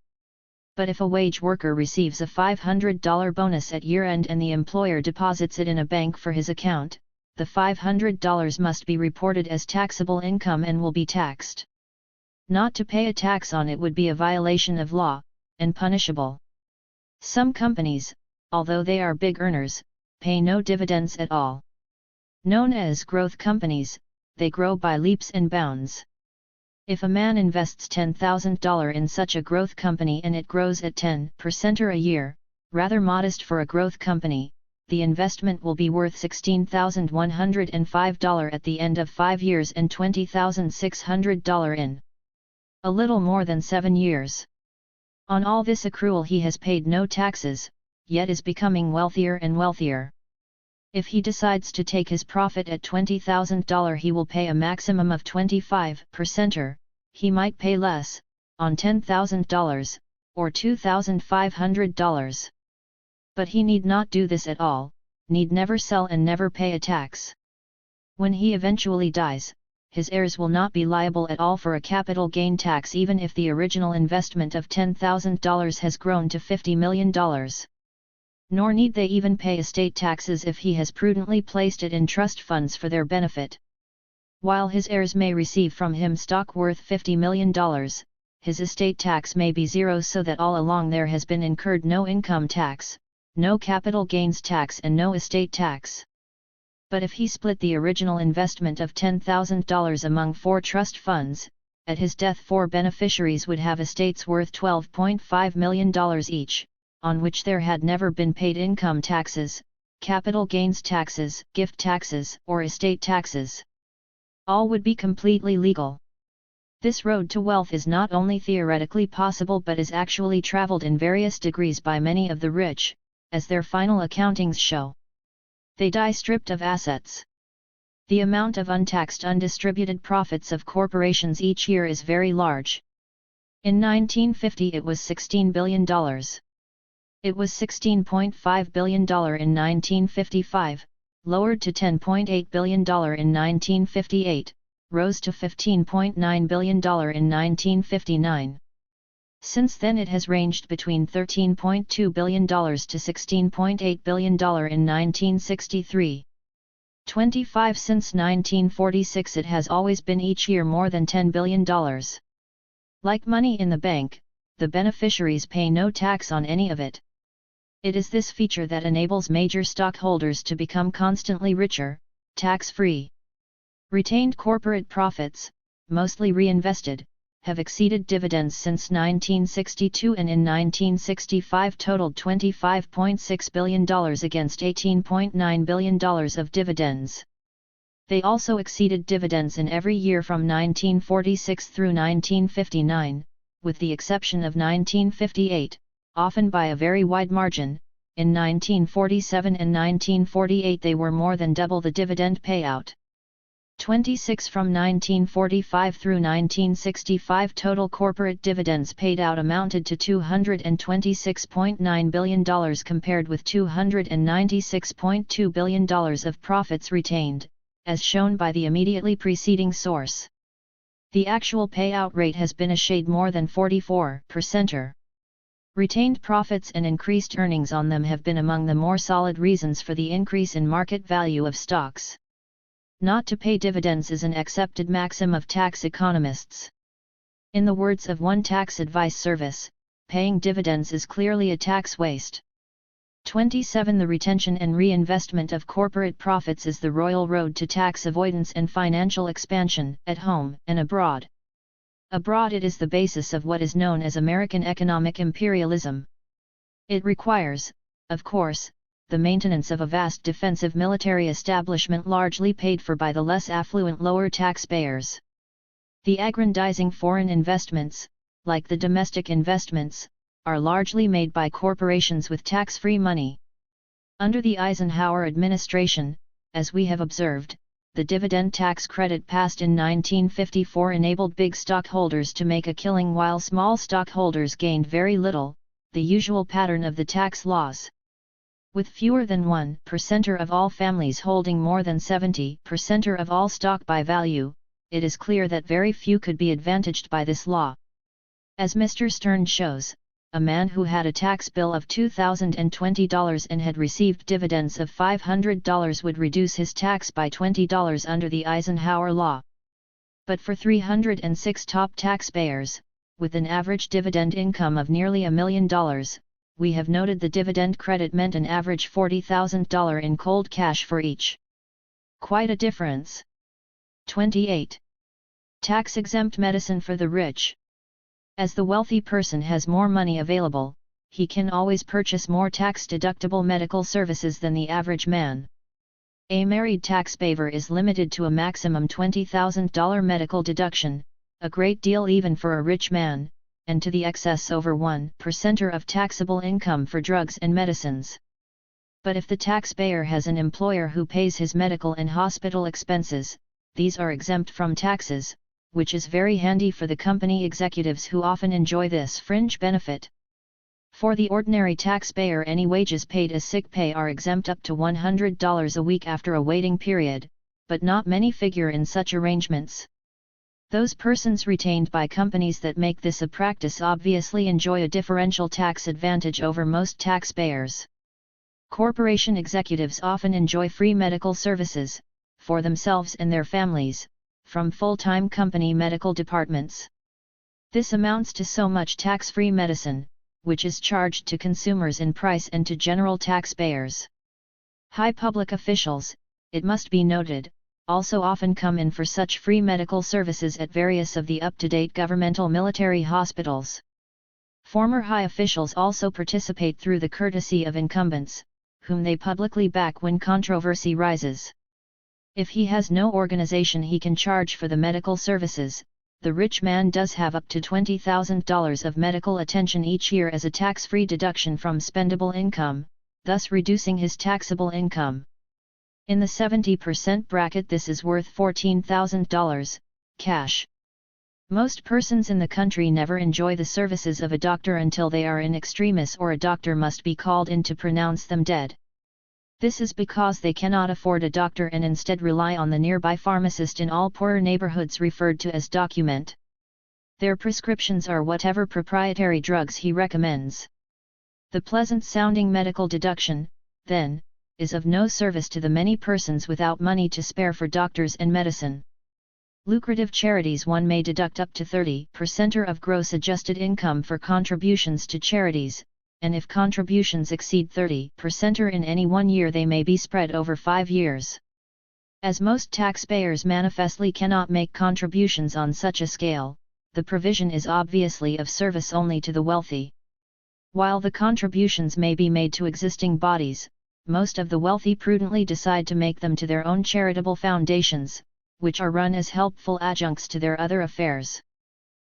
But if a wage worker receives a $500 bonus at year-end and the employer deposits it in a bank for his account, the $500 must be reported as taxable income and will be taxed. Not to pay a tax on it would be a violation of law, and punishable. Some companies, although they are big earners, pay no dividends at all. Known as growth companies, they grow by leaps and bounds. If a man invests $10,000 in such a growth company and it grows at 10% a year, rather modest for a growth company, the investment will be worth $16,105 at the end of 5 years and $20,600 in a little more than 7 years. On all this accrual he has paid no taxes, yet is becoming wealthier and wealthier. If he decides to take his profit at $20,000 he will pay a maximum of 25%, or he might pay less, on $10,000, or $2,500. But he need not do this at all, need never sell and never pay a tax. When he eventually dies, his heirs will not be liable at all for a capital gain tax even if the original investment of $10,000 has grown to $50 million. Nor need they even pay estate taxes if he has prudently placed it in trust funds for their benefit. While his heirs may receive from him stock worth $50 million, his estate tax may be zero, so that all along there has been incurred no income tax, no capital gains tax and no estate tax. But if he split the original investment of $10,000 among 4 trust funds, at his death 4 beneficiaries would have estates worth $12.5 million each, on which there had never been paid income taxes, capital gains taxes, gift taxes, or estate taxes. All would be completely legal. This road to wealth is not only theoretically possible but is actually traveled in various degrees by many of the rich, as their final accountings show. They die stripped of assets. The amount of untaxed undistributed profits of corporations each year is very large. In 1950 it was $16 billion. It was $16.5 billion in 1955, lowered to $10.8 billion in 1958, rose to $15.9 billion in 1959. Since then it has ranged between $13.2 billion to $16.8 billion in 1963. 25 since 1946 it has always been each year more than $10 billion. Like money in the bank, the beneficiaries pay no tax on any of it. It is this feature that enables major stockholders to become constantly richer, tax-free. Retained corporate profits, mostly reinvested, have exceeded dividends since 1962 and in 1965 totaled $25.6 billion against $18.9 billion of dividends. They also exceeded dividends in every year from 1946 through 1959, with the exception of 1958, often by a very wide margin. In 1947 and 1948 they were more than double the dividend payout. 26 from 1945 through 1965 total corporate dividends paid out amounted to $226.9 billion compared with $296.2 billion of profits retained, as shown by the immediately preceding source. The actual payout rate has been a shade more than 44%. Retained profits and increased earnings on them have been among the more solid reasons for the increase in market value of stocks. Not to pay dividends is an accepted maxim of tax economists. In the words of one tax advice service, paying dividends is clearly a tax waste. 27 The retention and reinvestment of corporate profits is the royal road to tax avoidance and financial expansion, at home and abroad. Abroad it is the basis of what is known as American economic imperialism. It requires, of course, the maintenance of a vast defensive military establishment largely paid for by the less affluent lower taxpayers. The aggrandizing foreign investments, like the domestic investments, are largely made by corporations with tax-free money. Under the Eisenhower administration, as we have observed, the dividend tax credit passed in 1954 enabled big stockholders to make a killing while small stockholders gained very little, the usual pattern of the tax laws. With fewer than 1% of all families holding more than 70% of all stock by value, it is clear that very few could be advantaged by this law. As Mr. Stern shows, a man who had a tax bill of $2,020 and had received dividends of $500 would reduce his tax by $20 under the Eisenhower Law. But for 306 top taxpayers, with an average dividend income of nearly $1 million, we have noted the dividend credit meant an average $40,000 in cold cash for each. Quite a difference. 28. Tax-exempt medicine for the rich. As the wealthy person has more money available, he can always purchase more tax-deductible medical services than the average man. A married taxpayer is limited to a maximum $20,000 medical deduction, a great deal even for a rich man, and to the excess over 1% of taxable income for drugs and medicines. But if the taxpayer has an employer who pays his medical and hospital expenses, these are exempt from taxes, which is very handy for the company executives who often enjoy this fringe benefit. For the ordinary taxpayer, any wages paid as sick pay are exempt up to $100 a week after a waiting period, but not many figure in such arrangements. Those persons retained by companies that make this a practice obviously enjoy a differential tax advantage over most taxpayers. Corporation executives often enjoy free medical services, for themselves and their families, from full-time company medical departments. This amounts to so much tax-free medicine, which is charged to consumers in price and to general taxpayers. High public officials, it must be noted, also often come in for such free medical services at various of the up-to-date governmental military hospitals. Former high officials also participate through the courtesy of incumbents, whom they publicly back when controversy rises. If he has no organization he can charge for the medical services, the rich man does have up to $20,000 of medical attention each year as a tax-free deduction from spendable income, thus reducing his taxable income. In the 70% bracket this is worth $14,000, cash. Most persons in the country never enjoy the services of a doctor until they are in extremis or a doctor must be called in to pronounce them dead. This is because they cannot afford a doctor and instead rely on the nearby pharmacist in all poorer neighborhoods referred to as document. Their prescriptions are whatever proprietary drugs he recommends. The pleasant-sounding medical deduction, then, is of no service to the many persons without money to spare for doctors and medicine. Lucrative charities one may deduct up to 30% of gross adjusted income for contributions to charities, and if contributions exceed 30% in any one year they may be spread over 5 years. As most taxpayers manifestly cannot make contributions on such a scale, the provision is obviously of service only to the wealthy. While the contributions may be made to existing bodies, most of the wealthy prudently decide to make them to their own charitable foundations, which are run as helpful adjuncts to their other affairs.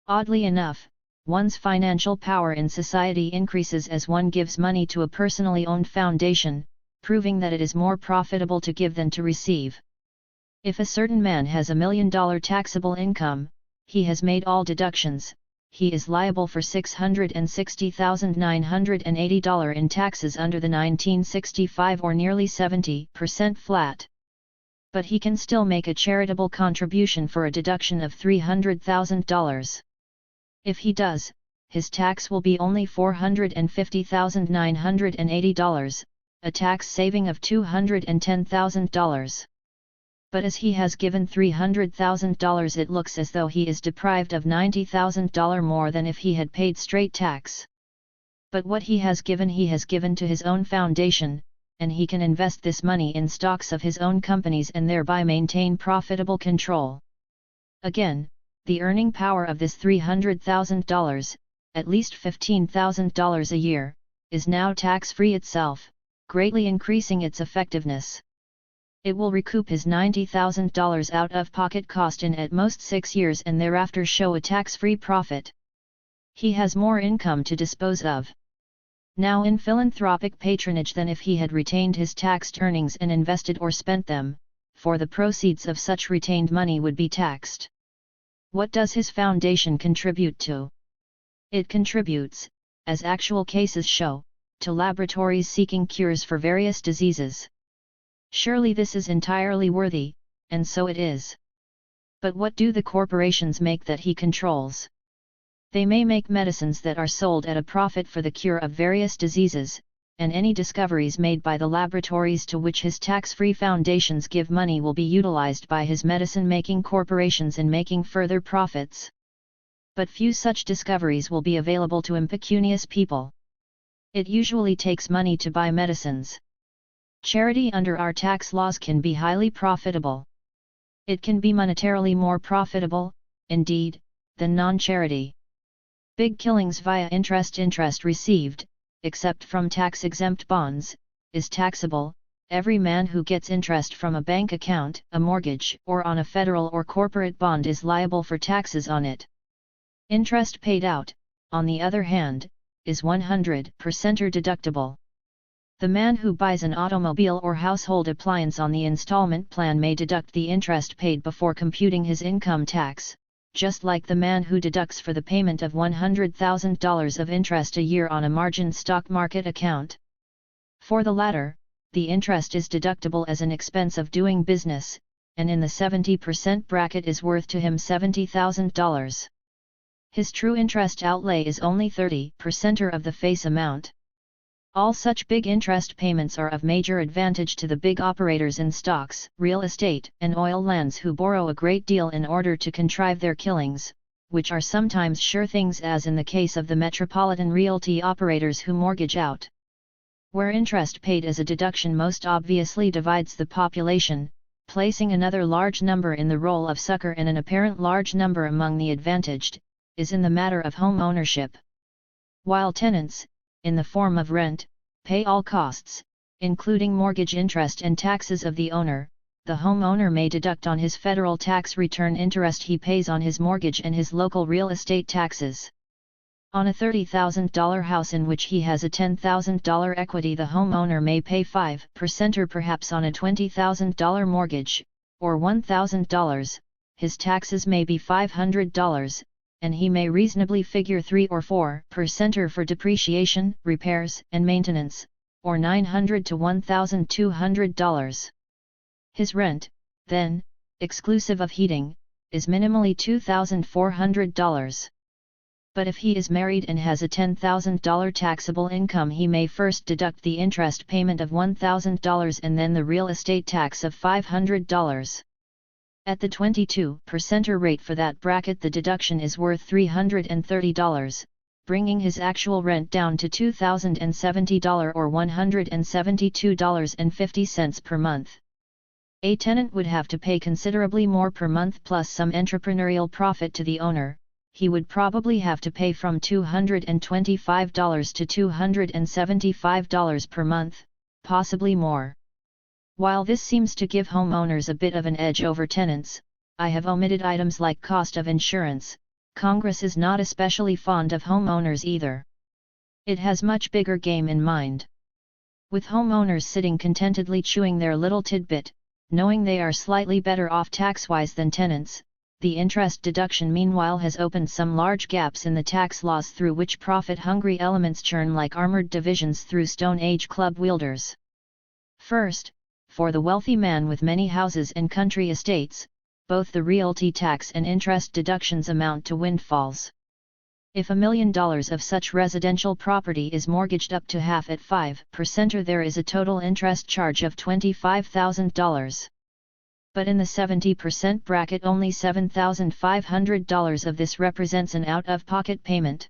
Oddly enough, one's financial power in society increases as one gives money to a personally owned foundation, proving that it is more profitable to give than to receive. If a certain man has $1 million taxable income, he has made all deductions, he is liable for $660,980 in taxes under the 1965 or nearly 70% flat. But he can still make a charitable contribution for a deduction of $300,000. If he does, his tax will be only $450,980, a tax saving of $210,000. But as he has given $300,000 it looks as though he is deprived of $90,000 more than if he had paid straight tax. But what he has given to his own foundation, and he can invest this money in stocks of his own companies and thereby maintain profitable control. Again, the earning power of this $300,000, at least $15,000 a year, is now tax-free itself, greatly increasing its effectiveness. It will recoup his $90,000 out-of-pocket cost in at most 6 years and thereafter show a tax-free profit. He has more income to dispose of now in philanthropic patronage than if he had retained his taxed earnings and invested or spent them, for the proceeds of such retained money would be taxed. What does his foundation contribute to? It contributes, as actual cases show, to laboratories seeking cures for various diseases. Surely this is entirely worthy, and so it is. But what do the corporations make that he controls? They may make medicines that are sold at a profit for the cure of various diseases, and any discoveries made by the laboratories to which his tax-free foundations give money will be utilized by his medicine-making corporations in making further profits. But few such discoveries will be available to impecunious people. It usually takes money to buy medicines. Charity under our tax laws can be highly profitable. It can be monetarily more profitable, indeed, than non-charity. Big killings via interest received, except from tax-exempt bonds, is taxable. Every man who gets interest from a bank account, a mortgage, or on a federal or corporate bond is liable for taxes on it. Interest paid out, on the other hand, is 100% deductible. The man who buys an automobile or household appliance on the installment plan may deduct the interest paid before computing his income tax, just like the man who deducts for the payment of $100,000 of interest a year on a margin stock market account. For the latter, the interest is deductible as an expense of doing business, and in the 70% bracket is worth to him $70,000. His true interest outlay is only 30% of the face amount. All such big interest payments are of major advantage to the big operators in stocks, real estate, and oil lands who borrow a great deal in order to contrive their killings, which are sometimes sure things, as in the case of the metropolitan realty operators who mortgage out. Where interest paid as a deduction most obviously divides the population, placing another large number in the role of sucker and an apparent large number among the advantaged, is in the matter of home ownership. While tenants, in the form of rent, pay all costs, including mortgage interest and taxes of the owner, the homeowner may deduct on his federal tax return interest he pays on his mortgage and his local real estate taxes. On a $30,000 house in which he has a $10,000 equity, the homeowner may pay 5% or perhaps on a $20,000 mortgage, or $1,000, his taxes may be $500, and he may reasonably figure 3 or 4% for depreciation, repairs, and maintenance, or $900 to $1,200. His rent, then, exclusive of heating, is minimally $2,400. But if he is married and has a $10,000 taxable income, he may first deduct the interest payment of $1,000 and then the real estate tax of $500. At the 22% rate for that bracket, the deduction is worth $330, bringing his actual rent down to $2,070 or $172.50 per month. A tenant would have to pay considerably more per month plus some entrepreneurial profit to the owner. He would probably have to pay from $225 to $275 per month, possibly more. While this seems to give homeowners a bit of an edge over tenants, I have omitted items like cost of insurance. Congress is not especially fond of homeowners either. It has much bigger game in mind. With homeowners sitting contentedly chewing their little tidbit, knowing they are slightly better off tax-wise than tenants, the interest deduction meanwhile has opened some large gaps in the tax laws through which profit-hungry elements churn like armored divisions through Stone Age club wielders. First, for the wealthy man with many houses and country estates, both the realty tax and interest deductions amount to windfalls. If $1 million of such residential property is mortgaged up to half at 5%, there is a total interest charge of $25,000. But in the 70% bracket, only $7,500 of this represents an out-of-pocket payment.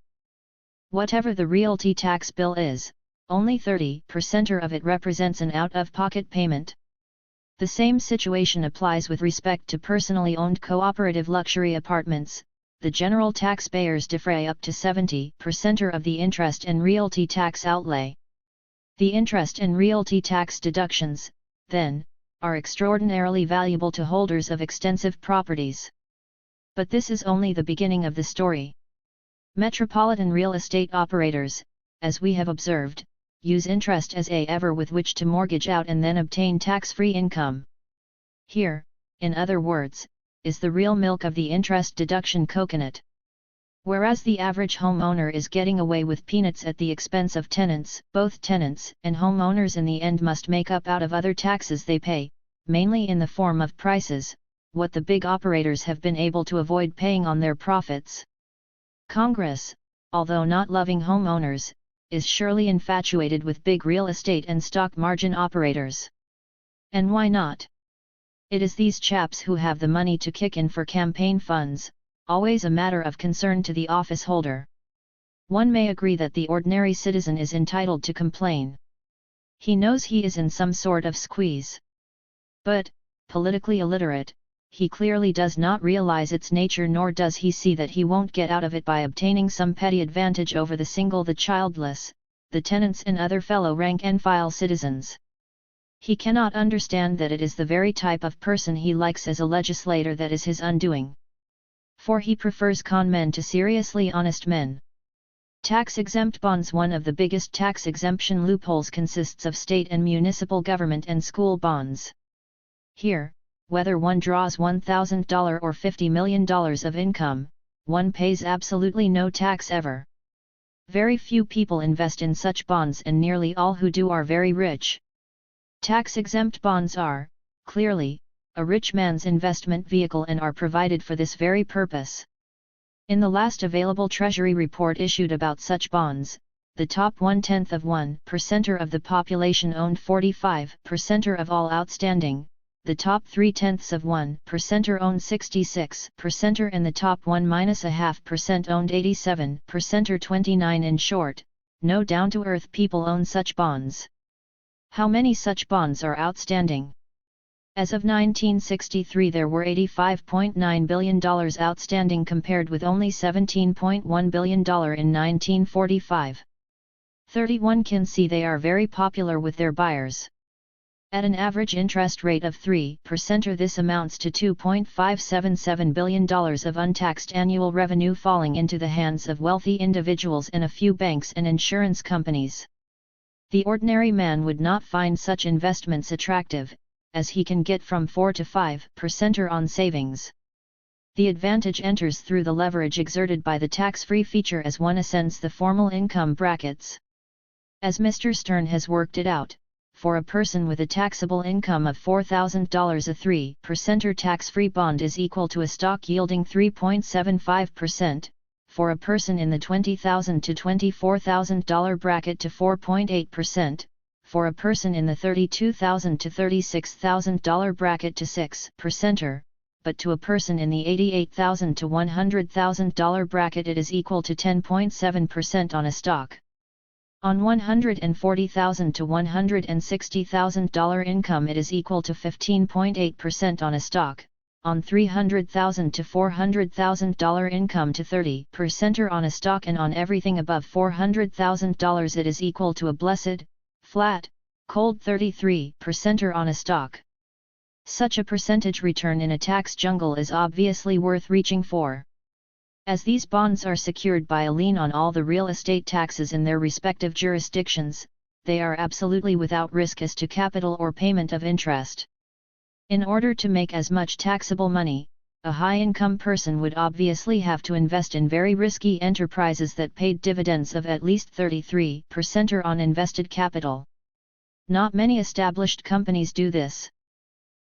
Whatever the realty tax bill is, only 30% of it represents an out-of-pocket payment. The same situation applies with respect to personally owned cooperative luxury apartments. The general taxpayers defray up to 70% of the interest and realty tax outlay. The interest and realty tax deductions, then, are extraordinarily valuable to holders of extensive properties. But this is only the beginning of the story. Metropolitan real estate operators, as we have observed, use interest as a lever with which to mortgage out and then obtain tax-free income. Here, in other words, is the real milk of the interest deduction coconut. Whereas the average homeowner is getting away with peanuts at the expense of tenants, both tenants and homeowners in the end must make up out of other taxes they pay, mainly in the form of prices, what the big operators have been able to avoid paying on their profits. Congress, although not loving homeowners, is surely infatuated with big real estate and stock margin operators. And why not? It is these chaps who have the money to kick in for campaign funds, always a matter of concern to the office holder. One may agree that the ordinary citizen is entitled to complain. He knows he is in some sort of squeeze. But, politically illiterate, he clearly does not realize its nature, nor does he see that he won't get out of it by obtaining some petty advantage over the single, the childless, the tenants and other fellow rank-and-file citizens. He cannot understand that it is the very type of person he likes as a legislator that is his undoing. For he prefers con men to seriously honest men. Tax-exempt bonds. One of the biggest tax exemption loopholes consists of state and municipal government and school bonds. Here, whether one draws $1,000 or $50 million of income, one pays absolutely no tax ever. Very few people invest in such bonds, and nearly all who do are very rich. Tax-exempt bonds are, clearly, a rich man's investment vehicle and are provided for this very purpose. In the last available Treasury report issued about such bonds, the top 0.1% of the population owned 45% of all outstanding, the top 0.3% owned 66%, and the top 1.5% owned 87% or 29%. In short, no down-to-earth people own such bonds. How many such bonds are outstanding? As of 1963 there were $85.9 billion outstanding, compared with only $17.1 billion in 1945. 31 can see they are very popular with their buyers. At an average interest rate of 3%, this amounts to $2.577 billion of untaxed annual revenue falling into the hands of wealthy individuals and a few banks and insurance companies. The ordinary man would not find such investments attractive, as he can get from 4 to 5% on savings. The advantage enters through the leverage exerted by the tax-free feature as one ascends the formal income brackets. As Mr. Stern has worked it out, for a person with a taxable income of $4,000, a 3% tax-free bond is equal to a stock yielding 3.75%, for a person in the $20,000 to $24,000 bracket to 4.8%, for a person in the $32,000 to $36,000 bracket to 6%, but to a person in the $88,000 to $100,000 bracket it is equal to 10.7% on a stock. On $140,000 to $160,000 income it is equal to 15.8% on a stock, on $300,000 to $400,000 income to 30% on a stock, and on everything above $400,000 it is equal to a blessed, flat, cold 33% on a stock. Such a percentage return in a tax jungle is obviously worth reaching for. As these bonds are secured by a lien on all the real estate taxes in their respective jurisdictions, they are absolutely without risk as to capital or payment of interest. In order to make as much taxable money, a high-income person would obviously have to invest in very risky enterprises that paid dividends of at least 33% on invested capital. Not many established companies do this.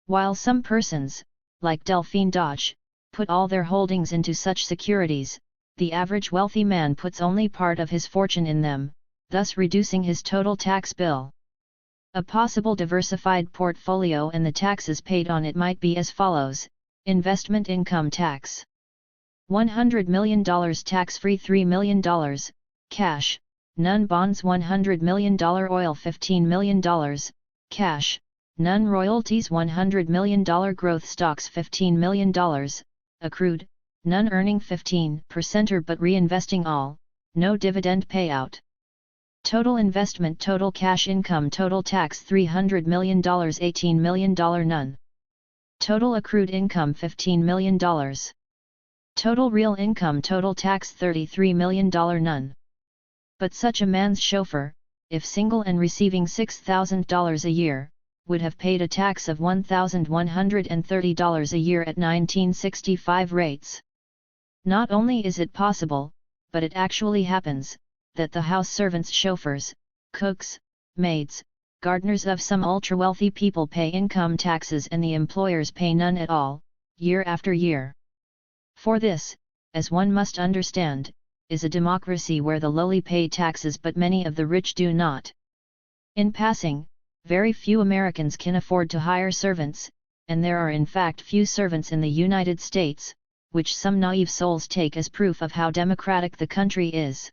While some persons, like Delphine Dodge, put all their holdings into such securities, the average wealthy man puts only part of his fortune in them, thus reducing his total tax bill. A possible diversified portfolio and the taxes paid on it might be as follows: investment income tax. $100 million tax-free, $3 million, cash, none bonds. $100 million oil, $15 million, cash, none royalties. $100 million growth stocks, $15 million, accrued, none earning 15% but reinvesting all, no dividend payout. Total investment, total cash income, total tax $300 million, $18 million none. Total accrued income $15 million. Total real income, total tax $33 million none. But such a man's chauffeur, if single and receiving $6,000 a year, would have paid a tax of $1,130 a year at 1965 rates. Not only is it possible, but it actually happens, that the house servants, chauffeurs, cooks, maids, gardeners of some ultra-wealthy people pay income taxes and the employers pay none at all, year after year. For this, as one must understand, is a democracy where the lowly pay taxes but many of the rich do not. In passing, very few Americans can afford to hire servants, and there are in fact few servants in the United States, which some naive souls take as proof of how democratic the country is.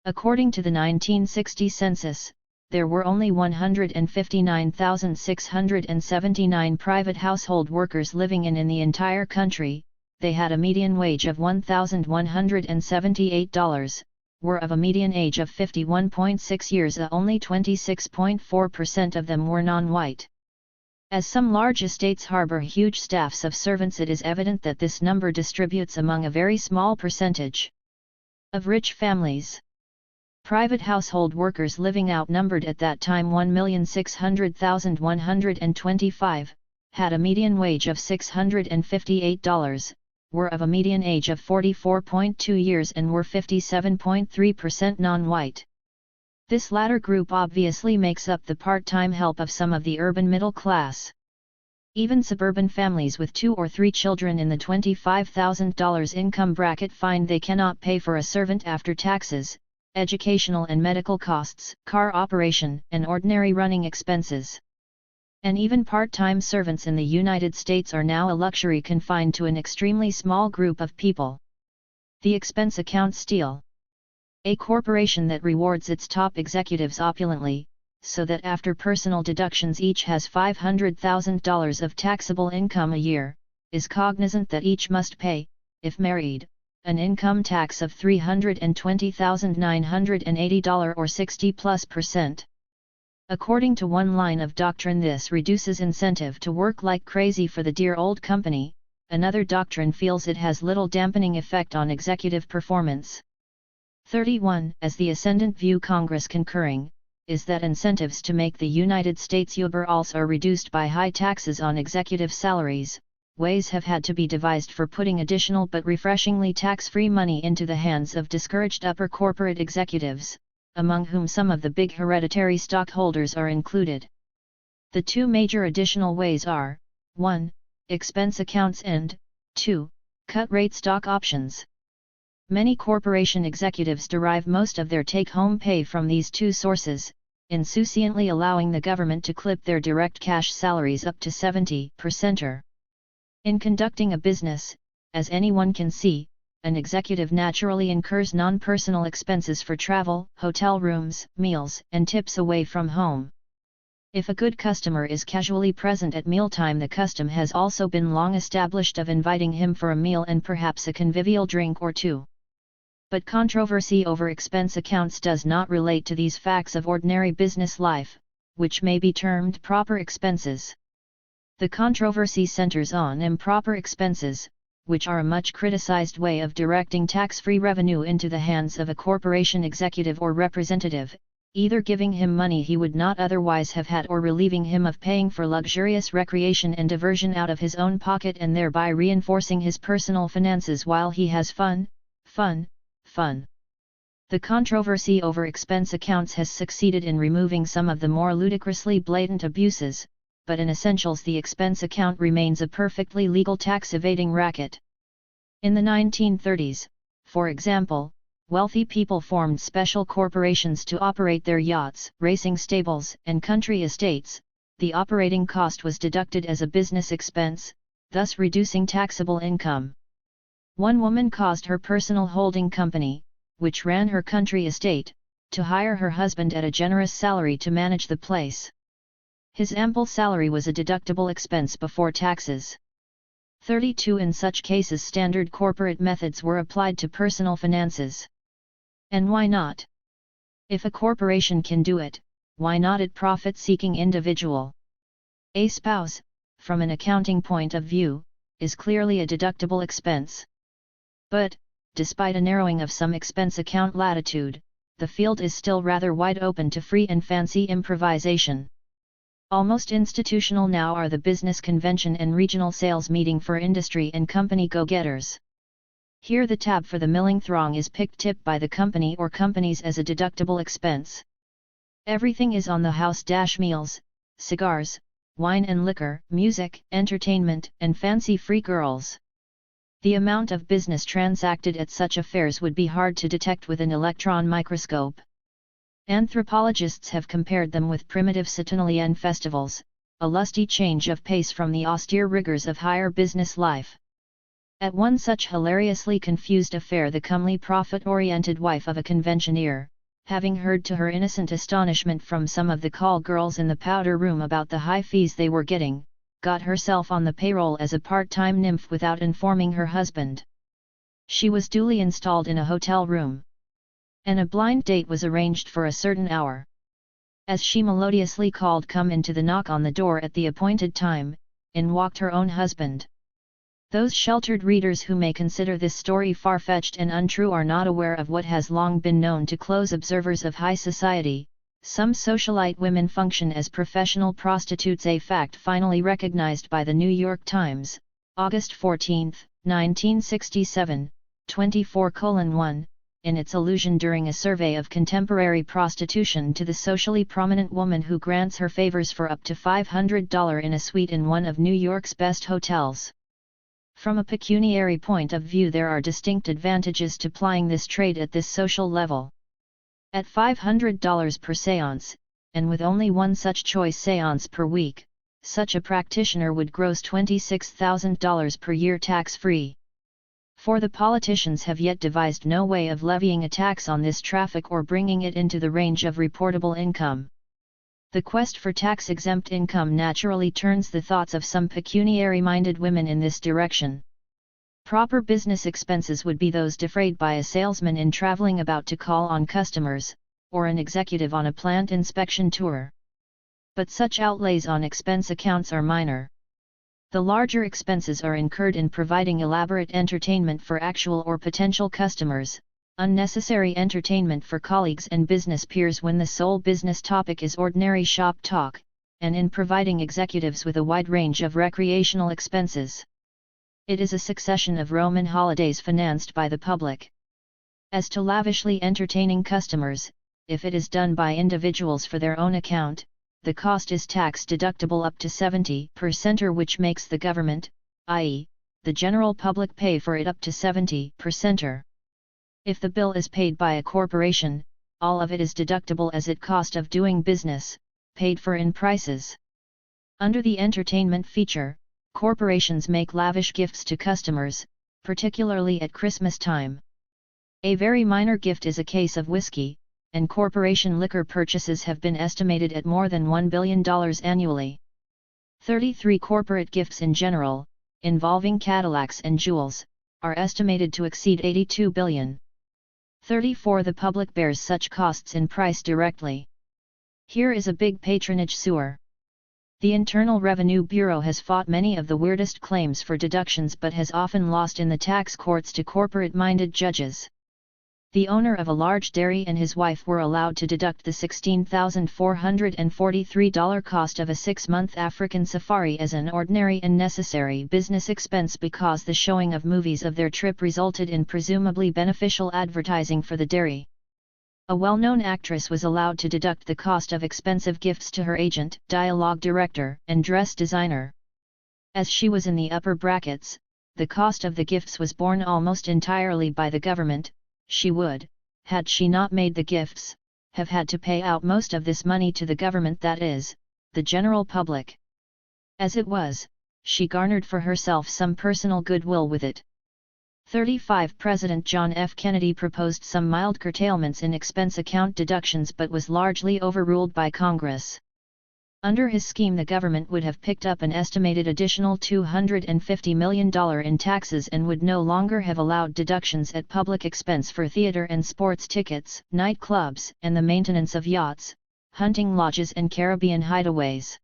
According to the 1960 census, there were only 159,679 private household workers living in the entire country. They had a median wage of $1,178, were of a median age of 51.6 years. Only 26.4% of them were non-white. As some large estates harbor huge staffs of servants, it is evident that this number distributes among a very small percentage of rich families. Private household workers living outnumbered at that time 1,600,125, had a median wage of $658, were of a median age of 44.2 years and were 57.3% non-white. This latter group obviously makes up the part-time help of some of the urban middle class. Even suburban families with 2 or 3 children in the $25,000 income bracket find they cannot pay for a servant after taxes, educational and medical costs, car operation, and ordinary running expenses. And even part-time servants in the United States are now a luxury confined to an extremely small group of people. The expense account steal. A corporation that rewards its top executives opulently, so that after personal deductions each has $500,000 of taxable income a year, is cognizant that each must pay, if married, an income tax of $320,980 or 60+%. According to one line of doctrine, this reduces incentive to work like crazy for the dear old company. Another doctrine feels it has little dampening effect on executive performance. 31. As the ascendant view, Congress concurring, is that incentives to make the United States überalls are reduced by high taxes on executive salaries. Ways have had to be devised for putting additional but refreshingly tax-free money into the hands of discouraged upper corporate executives, among whom some of the big hereditary stockholders are included. The two major additional ways are, 1. Expense accounts and, 2. Cut-rate stock options. Many corporation executives derive most of their take-home pay from these two sources, insouciantly allowing the government to clip their direct cash salaries up to 70%. In conducting a business, as anyone can see, an executive naturally incurs non-personal expenses for travel, hotel rooms, meals, and tips away from home. If a good customer is casually present at mealtime, the custom has also been long established of inviting him for a meal and perhaps a convivial drink or two. But controversy over expense accounts does not relate to these facts of ordinary business life, which may be termed proper expenses. The controversy centers on improper expenses, which are a much criticized way of directing tax-free revenue into the hands of a corporation executive or representative, either giving him money he would not otherwise have had or relieving him of paying for luxurious recreation and diversion out of his own pocket and thereby reinforcing his personal finances while he has fun. The controversy over expense accounts has succeeded in removing some of the more ludicrously blatant abuses, but in essentials the expense account remains a perfectly legal tax-evading racket. In the 1930s, for example, wealthy people formed special corporations to operate their yachts, racing stables, and country estates. The operating cost was deducted as a business expense, thus reducing taxable income. One woman caused her personal holding company, which ran her country estate, to hire her husband at a generous salary to manage the place. His ample salary was a deductible expense before taxes. 32. In such cases, standard corporate methods were applied to personal finances. And why not? If a corporation can do it, why not a profit-seeking individual? A spouse, from an accounting point of view, is clearly a deductible expense. But, despite a narrowing of some expense account latitude, the field is still rather wide open to free and fancy improvisation. Almost institutional now are the business convention and regional sales meeting for industry and company go-getters. Here the tab for the milling throng is picked tip by the company or companies as a deductible expense. Everything is on the house: meals, cigars, wine and liquor, music, entertainment, and fancy free girls. The amount of business transacted at such affairs would be hard to detect with an electron microscope. Anthropologists have compared them with primitive Saturnalia festivals, a lusty change of pace from the austere rigors of higher business life. At one such hilariously confused affair the comely profit-oriented wife of a conventioneer, having heard to her innocent astonishment from some of the call girls in the powder room about the high fees they were getting, got herself on the payroll as a part-time nymph without informing her husband. She was duly installed in a hotel room, and a blind date was arranged for a certain hour. As she melodiously called "come in" to the knock on the door at the appointed time, in walked her own husband. Those sheltered readers who may consider this story far-fetched and untrue are not aware of what has long been known to close observers of high society. Some socialite women function as professional prostitutes, a fact finally recognized by the New York Times, August 14, 1967, 24:1, in its allusion during a survey of contemporary prostitution to the socially prominent woman who grants her favors for up to $500 in a suite in one of New York's best hotels. From a pecuniary point of view, there are distinct advantages to plying this trade at this social level. At $500 per séance, and with only one such choice séance per week, such a practitioner would gross $26,000 per year tax-free. For the politicians have yet devised no way of levying a tax on this traffic or bringing it into the range of reportable income. The quest for tax-exempt income naturally turns the thoughts of some pecuniary-minded women in this direction. Proper business expenses would be those defrayed by a salesman in traveling about to call on customers, or an executive on a plant inspection tour. But such outlays on expense accounts are minor. The larger expenses are incurred in providing elaborate entertainment for actual or potential customers, unnecessary entertainment for colleagues and business peers when the sole business topic is ordinary shop talk, and in providing executives with a wide range of recreational expenses. It is a succession of Roman holidays financed by the public. As to lavishly entertaining customers, if it is done by individuals for their own account, the cost is tax deductible up to 70%, or which makes the government, i.e., the general public, pay for it up to 70%. If the bill is paid by a corporation, all of it is deductible as it cost of doing business, paid for in prices. Under the entertainment feature, corporations make lavish gifts to customers, particularly at Christmas time. A very minor gift is a case of whiskey, and corporation liquor purchases have been estimated at more than $1 billion annually. 33 corporate gifts in general, involving Cadillacs and jewels, are estimated to exceed $82 billion. 34 The public bears such costs in price directly. Here is a big patronage sewer. The Internal Revenue Bureau has fought many of the weirdest claims for deductions but has often lost in the tax courts to corporate-minded judges. The owner of a large dairy and his wife were allowed to deduct the $16,443 cost of a 6-month African safari as an ordinary and necessary business expense because the showing of movies of their trip resulted in presumably beneficial advertising for the dairy. A well-known actress was allowed to deduct the cost of expensive gifts to her agent, dialogue director, and dress designer. As she was in the upper brackets, the cost of the gifts was borne almost entirely by the government. She would, had she not made the gifts, have had to pay out most of this money to the government, that is, the general public. As it was, she garnered for herself some personal goodwill with it. 35 President John F. Kennedy proposed some mild curtailments in expense account deductions but was largely overruled by Congress. Under his scheme, the government would have picked up an estimated additional $250 million in taxes and would no longer have allowed deductions at public expense for theater and sports tickets, nightclubs, and the maintenance of yachts, hunting lodges and Caribbean hideaways.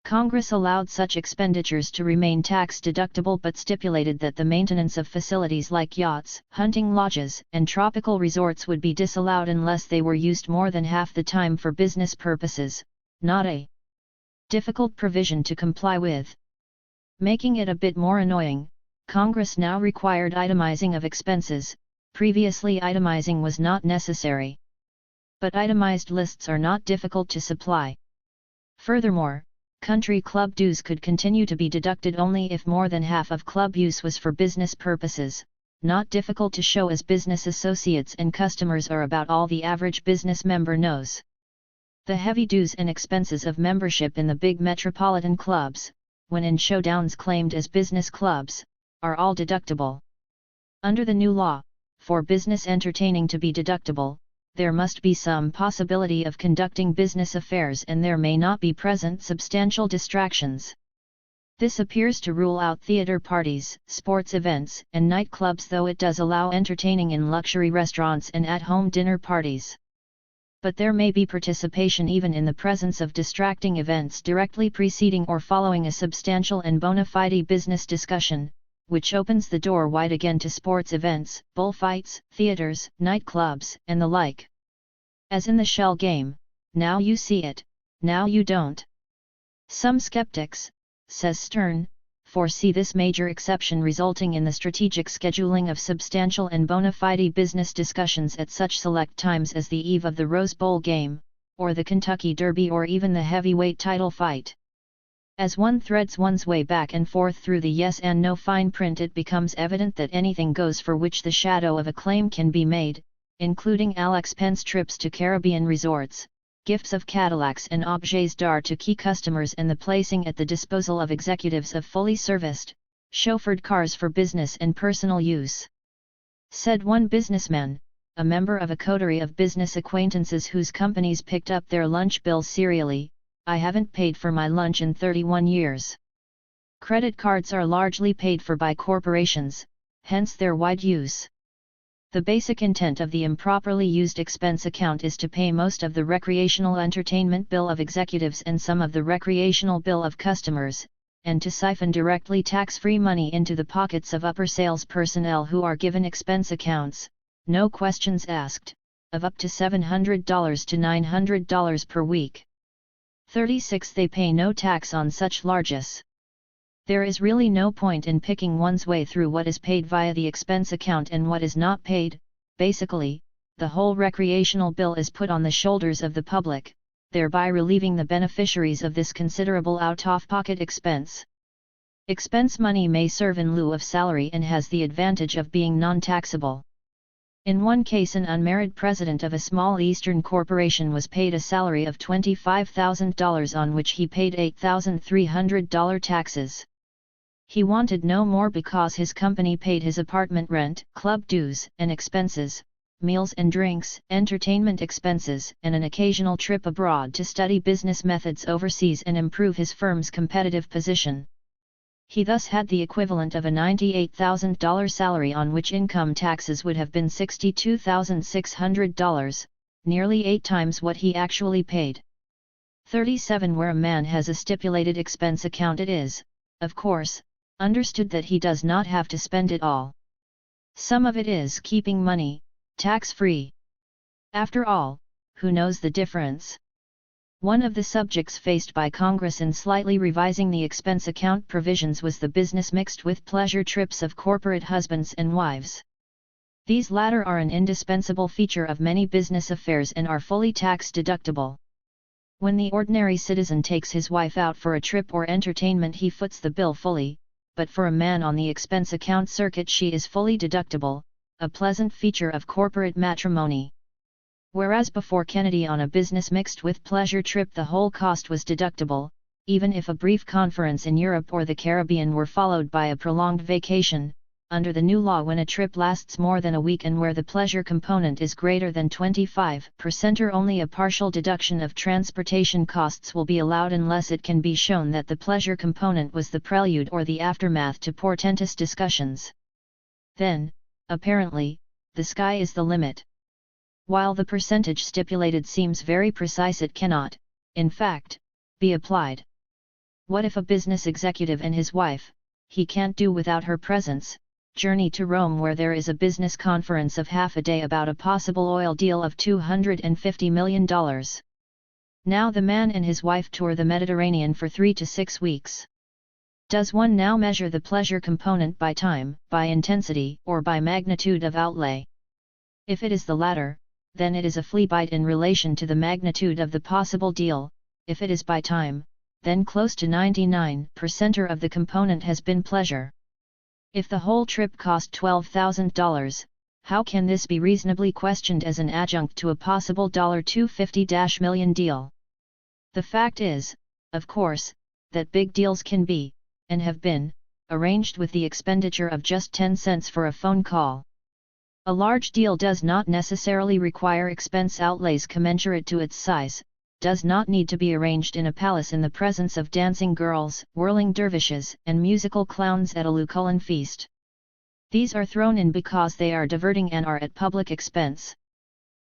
Congress allowed such expenditures to remain tax-deductible but stipulated that the maintenance of facilities like yachts, hunting lodges, and tropical resorts would be disallowed unless they were used more than half the time for business purposes, not a difficult provision to comply with. Making it a bit more annoying, Congress now required itemizing of expenses. Previously itemizing was not necessary. But itemized lists are not difficult to supply. Furthermore, country club dues could continue to be deducted only if more than half of club use was for business purposes, not difficult to show as business associates and customers are about all the average business member knows. The heavy dues and expenses of membership in the big metropolitan clubs, when in showdowns claimed as business clubs, are all deductible. Under the new law, for business entertaining to be deductible, there must be some possibility of conducting business affairs and there may not be present substantial distractions. This appears to rule out theater parties, sports events, and nightclubs, though it does allow entertaining in luxury restaurants and at-home dinner parties. But there may be participation even in the presence of distracting events directly preceding or following a substantial and bona fide business discussion, which opens the door wide again to sports events, bullfights, theaters, nightclubs, and the like. As in the shell game, now you see it, now you don't. Some skeptics, says Stern, foresee this major exception resulting in the strategic scheduling of substantial and bona fide business discussions at such select times as the eve of the Rose Bowl game, or the Kentucky Derby, or even the heavyweight title fight. As one threads one's way back and forth through the yes and no fine print, it becomes evident that anything goes for which the shadow of a claim can be made, including Alex Pence trips to Caribbean resorts, gifts of Cadillacs and objets d'art to key customers, and the placing at the disposal of executives of fully serviced, chauffeured cars for business and personal use. Said one businessman, a member of a coterie of business acquaintances whose companies picked up their lunch bills serially, "I haven't paid for my lunch in 31 years. Credit cards are largely paid for by corporations, hence their wide use. The basic intent of the improperly used expense account is to pay most of the recreational entertainment bill of executives and some of the recreational bill of customers, and to siphon directly tax-free money into the pockets of upper sales personnel who are given expense accounts, no questions asked, of up to $700 to $900 per week. 36. They pay no tax on such largesse. There is really no point in picking one's way through what is paid via the expense account and what is not paid. Basically, the whole recreational bill is put on the shoulders of the public, thereby relieving the beneficiaries of this considerable out-of-pocket expense. Expense money may serve in lieu of salary and has the advantage of being non-taxable. In one case, an unmarried president of a small Eastern corporation was paid a salary of $25,000 on which he paid $8,300 taxes. He wanted no more because his company paid his apartment rent, club dues and expenses, meals and drinks, entertainment expenses, and an occasional trip abroad to study business methods overseas and improve his firm's competitive position. He thus had the equivalent of a $98,000 salary on which income taxes would have been $62,600, nearly 8 times what he actually paid. 37. Where a man has a stipulated expense account, it is, of course, understood that he does not have to spend it all. Some of it is keeping money, tax-free. After all, who knows the difference? One of the subjects faced by Congress in slightly revising the expense account provisions was the business mixed with pleasure trips of corporate husbands and wives. These latter are an indispensable feature of many business affairs and are fully tax deductible. When the ordinary citizen takes his wife out for a trip or entertainment, he foots the bill fully, but for a man on the expense account circuit, she is fully deductible, a pleasant feature of corporate matrimony. Whereas before Kennedy, on a business mixed with pleasure trip the whole cost was deductible, even if a brief conference in Europe or the Caribbean were followed by a prolonged vacation. Under the new law, when a trip lasts more than a week and where the pleasure component is greater than 25% or only a partial deduction of transportation costs will be allowed unless it can be shown that the pleasure component was the prelude or the aftermath to portentous discussions. Then, apparently, the sky is the limit. While the percentage stipulated seems very precise, it cannot, in fact, be applied. What if a business executive and his wife, he can't do without her presence, journey to Rome where there is a business conference of half a day about a possible oil deal of $250 million? Now the man and his wife tour the Mediterranean for 3 to 6 weeks. Does one now measure the pleasure component by time, by intensity, or by magnitude of outlay? If it is the latter, then it is a flea bite in relation to the magnitude of the possible deal. If it is by time, then close to 99% of the component has been pleasure. If the whole trip cost $12,000, how can this be reasonably questioned as an adjunct to a possible $250 million deal? The fact is, of course, that big deals can be, and have been, arranged with the expenditure of just 10 cents for a phone call. A large deal does not necessarily require expense outlays commensurate to its size, does not need to be arranged in a palace in the presence of dancing girls, whirling dervishes, and musical clowns at a Lucullan feast. These are thrown in because they are diverting and are at public expense.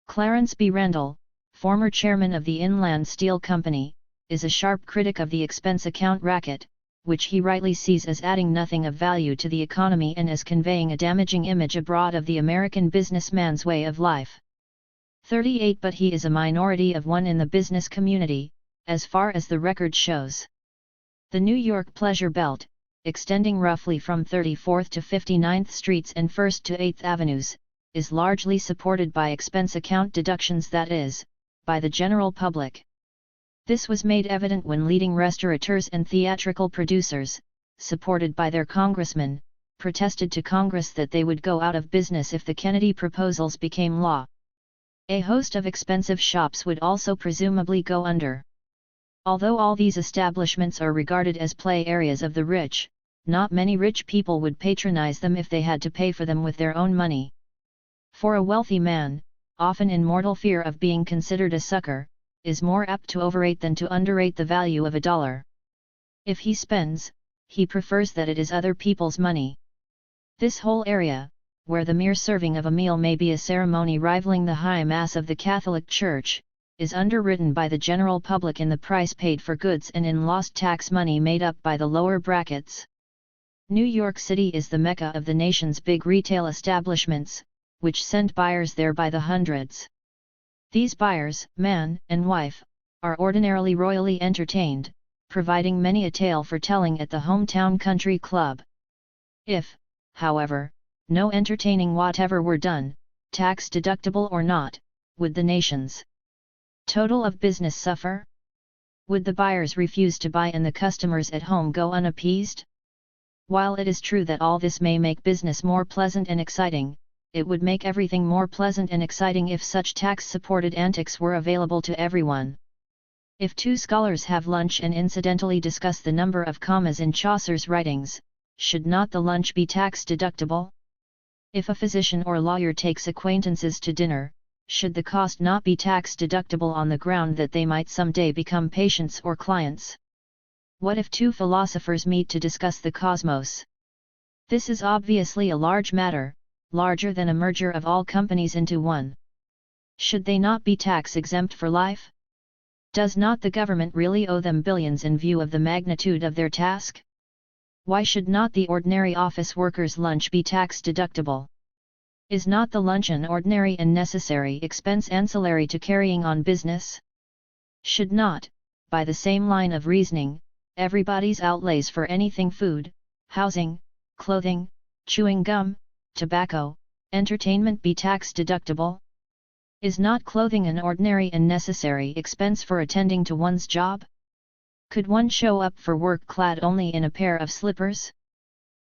Clarence B. Rendell, former chairman of the Inland Steel Company, is a sharp critic of the expense account racket, which he rightly sees as adding nothing of value to the economy and as conveying a damaging image abroad of the American businessman's way of life. 38 But he is a minority of one in the business community, as far as the record shows. The New York Pleasure Belt, extending roughly from 34th to 59th Streets and 1st to 8th Avenues, is largely supported by expense account deductions, that is, by the general public. This was made evident when leading restaurateurs and theatrical producers, supported by their congressmen, protested to Congress that they would go out of business if the Kennedy proposals became law. A host of expensive shops would also presumably go under. Although all these establishments are regarded as play areas of the rich, not many rich people would patronize them if they had to pay for them with their own money. For a wealthy man, often in mortal fear of being considered a sucker, is more apt to overrate than to underrate the value of a dollar. If he spends, he prefers that it is other people's money. This whole area, where the mere serving of a meal may be a ceremony rivaling the high mass of the Catholic Church, is underwritten by the general public in the price paid for goods and in lost tax money made up by the lower brackets. New York City is the mecca of the nation's big retail establishments, which send buyers there by the hundreds. These buyers, man and wife, are ordinarily royally entertained, providing many a tale for telling at the hometown country club. If, however, no entertaining whatever were done, tax deductible or not, would the nation's total of business suffer? Would the buyers refuse to buy and the customers at home go unappeased? While it is true that all this may make business more pleasant and exciting, it would make everything more pleasant and exciting if such tax-supported antics were available to everyone. If two scholars have lunch and incidentally discuss the number of commas in Chaucer's writings, should not the lunch be tax-deductible? If a physician or lawyer takes acquaintances to dinner, should the cost not be tax-deductible on the ground that they might someday become patients or clients? What if two philosophers meet to discuss the cosmos? This is obviously a large matter, larger than a merger of all companies into one. Should they not be tax-exempt for life? Does not the government really owe them billions in view of the magnitude of their task? Why should not the ordinary office worker's lunch be tax-deductible? Is not the lunch an ordinary and necessary expense ancillary to carrying on business? Should not, by the same line of reasoning, everybody's outlays for anything food, housing, clothing, chewing gum, tobacco, entertainment be tax-deductible? Is not clothing an ordinary and necessary expense for attending to one's job? Could one show up for work clad only in a pair of slippers?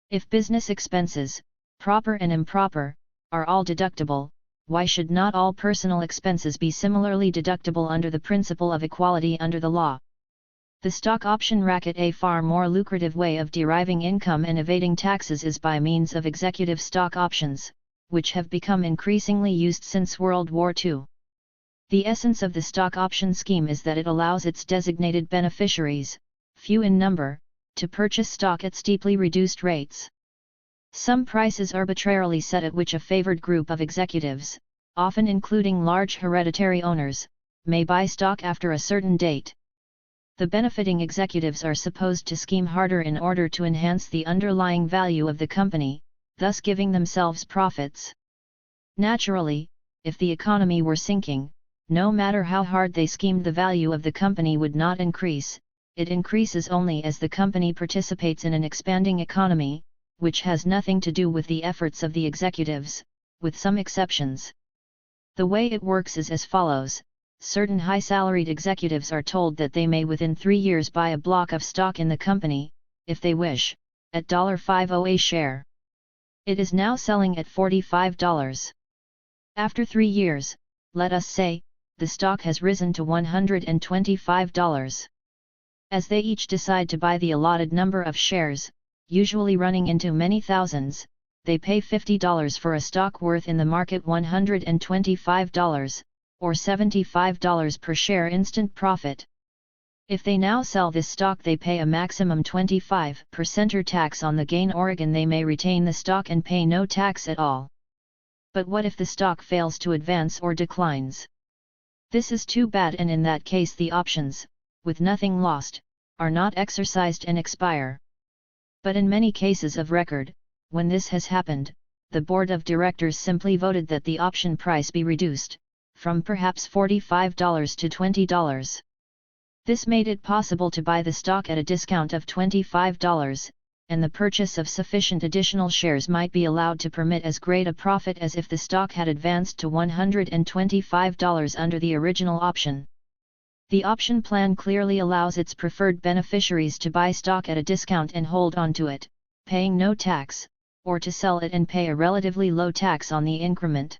If business expenses, proper and improper, are all deductible, why should not all personal expenses be similarly deductible under the principle of equality under the law? The stock option racket. A far more lucrative way of deriving income and evading taxes is by means of executive stock options, which have become increasingly used since World War II. The essence of the stock option scheme is that it allows its designated beneficiaries, few in number, to purchase stock at steeply reduced rates. Some price is arbitrarily set at which a favored group of executives, often including large hereditary owners, may buy stock after a certain date. The benefiting executives are supposed to scheme harder in order to enhance the underlying value of the company, thus giving themselves profits. Naturally, if the economy were sinking, no matter how hard they schemed, the value of the company would not increase. It increases only as the company participates in an expanding economy, which has nothing to do with the efforts of the executives, with some exceptions. The way it works is as follows: certain high-salaried executives are told that they may within 3 years buy a block of stock in the company, if they wish, at $5.00 a share. It is now selling at $45. After 3 years, let us say, the stock has risen to $125. As they each decide to buy the allotted number of shares, usually running into many thousands, they pay $50 for a stock worth in the market $125, or $75 per share instant profit. If they now sell this stock, they pay a maximum 25% tax on the gain. Oregon, they may retain the stock and pay no tax at all. But what if the stock fails to advance or declines? This is too bad, and in that case the options, with nothing lost, are not exercised and expire. But in many cases of record, when this has happened, the board of directors simply voted that the option price be reduced, from perhaps $45 to $20. This made it possible to buy the stock at a discount of $25, and the purchase of sufficient additional shares might be allowed to permit as great a profit as if the stock had advanced to $125 under the original option. The option plan clearly allows its preferred beneficiaries to buy stock at a discount and hold on to it, paying no tax, or to sell it and pay a relatively low tax on the increment.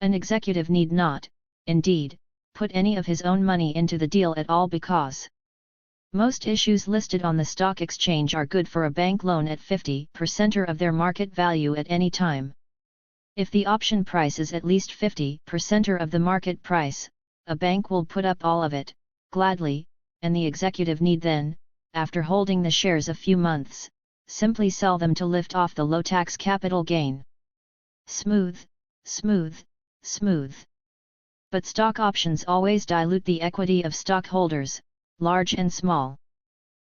An executive need not, indeed, put any of his own money into the deal at all, because most issues listed on the stock exchange are good for a bank loan at 50% of their market value at any time. If the option price is at least 50% of the market price, a bank will put up all of it, gladly, and the executive need then, after holding the shares a few months, simply sell them to lift off the low tax capital gain. Smooth, smooth, smooth. But stock options always dilute the equity of stockholders, large and small.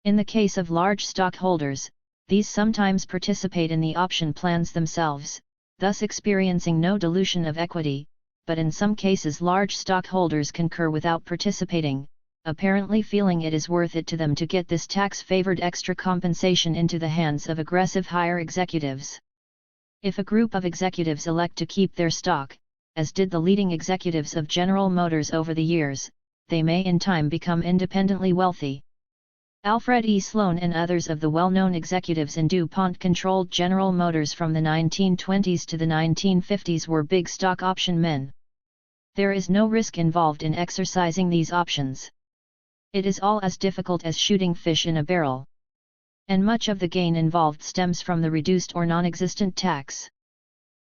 In the case of large stockholders, these sometimes participate in the option plans themselves, thus experiencing no dilution of equity, but in some cases large stockholders concur without participating, apparently feeling it is worth it to them to get this tax-favored extra compensation into the hands of aggressive higher executives. If a group of executives elect to keep their stock, as did the leading executives of General Motors over the years, they may in time become independently wealthy. Alfred E. Sloan and others of the well-known executives in DuPont controlled General Motors from the 1920s to the 1950s were big stock option men. There is no risk involved in exercising these options. It is all as difficult as shooting fish in a barrel. And much of the gain involved stems from the reduced or non-existent tax.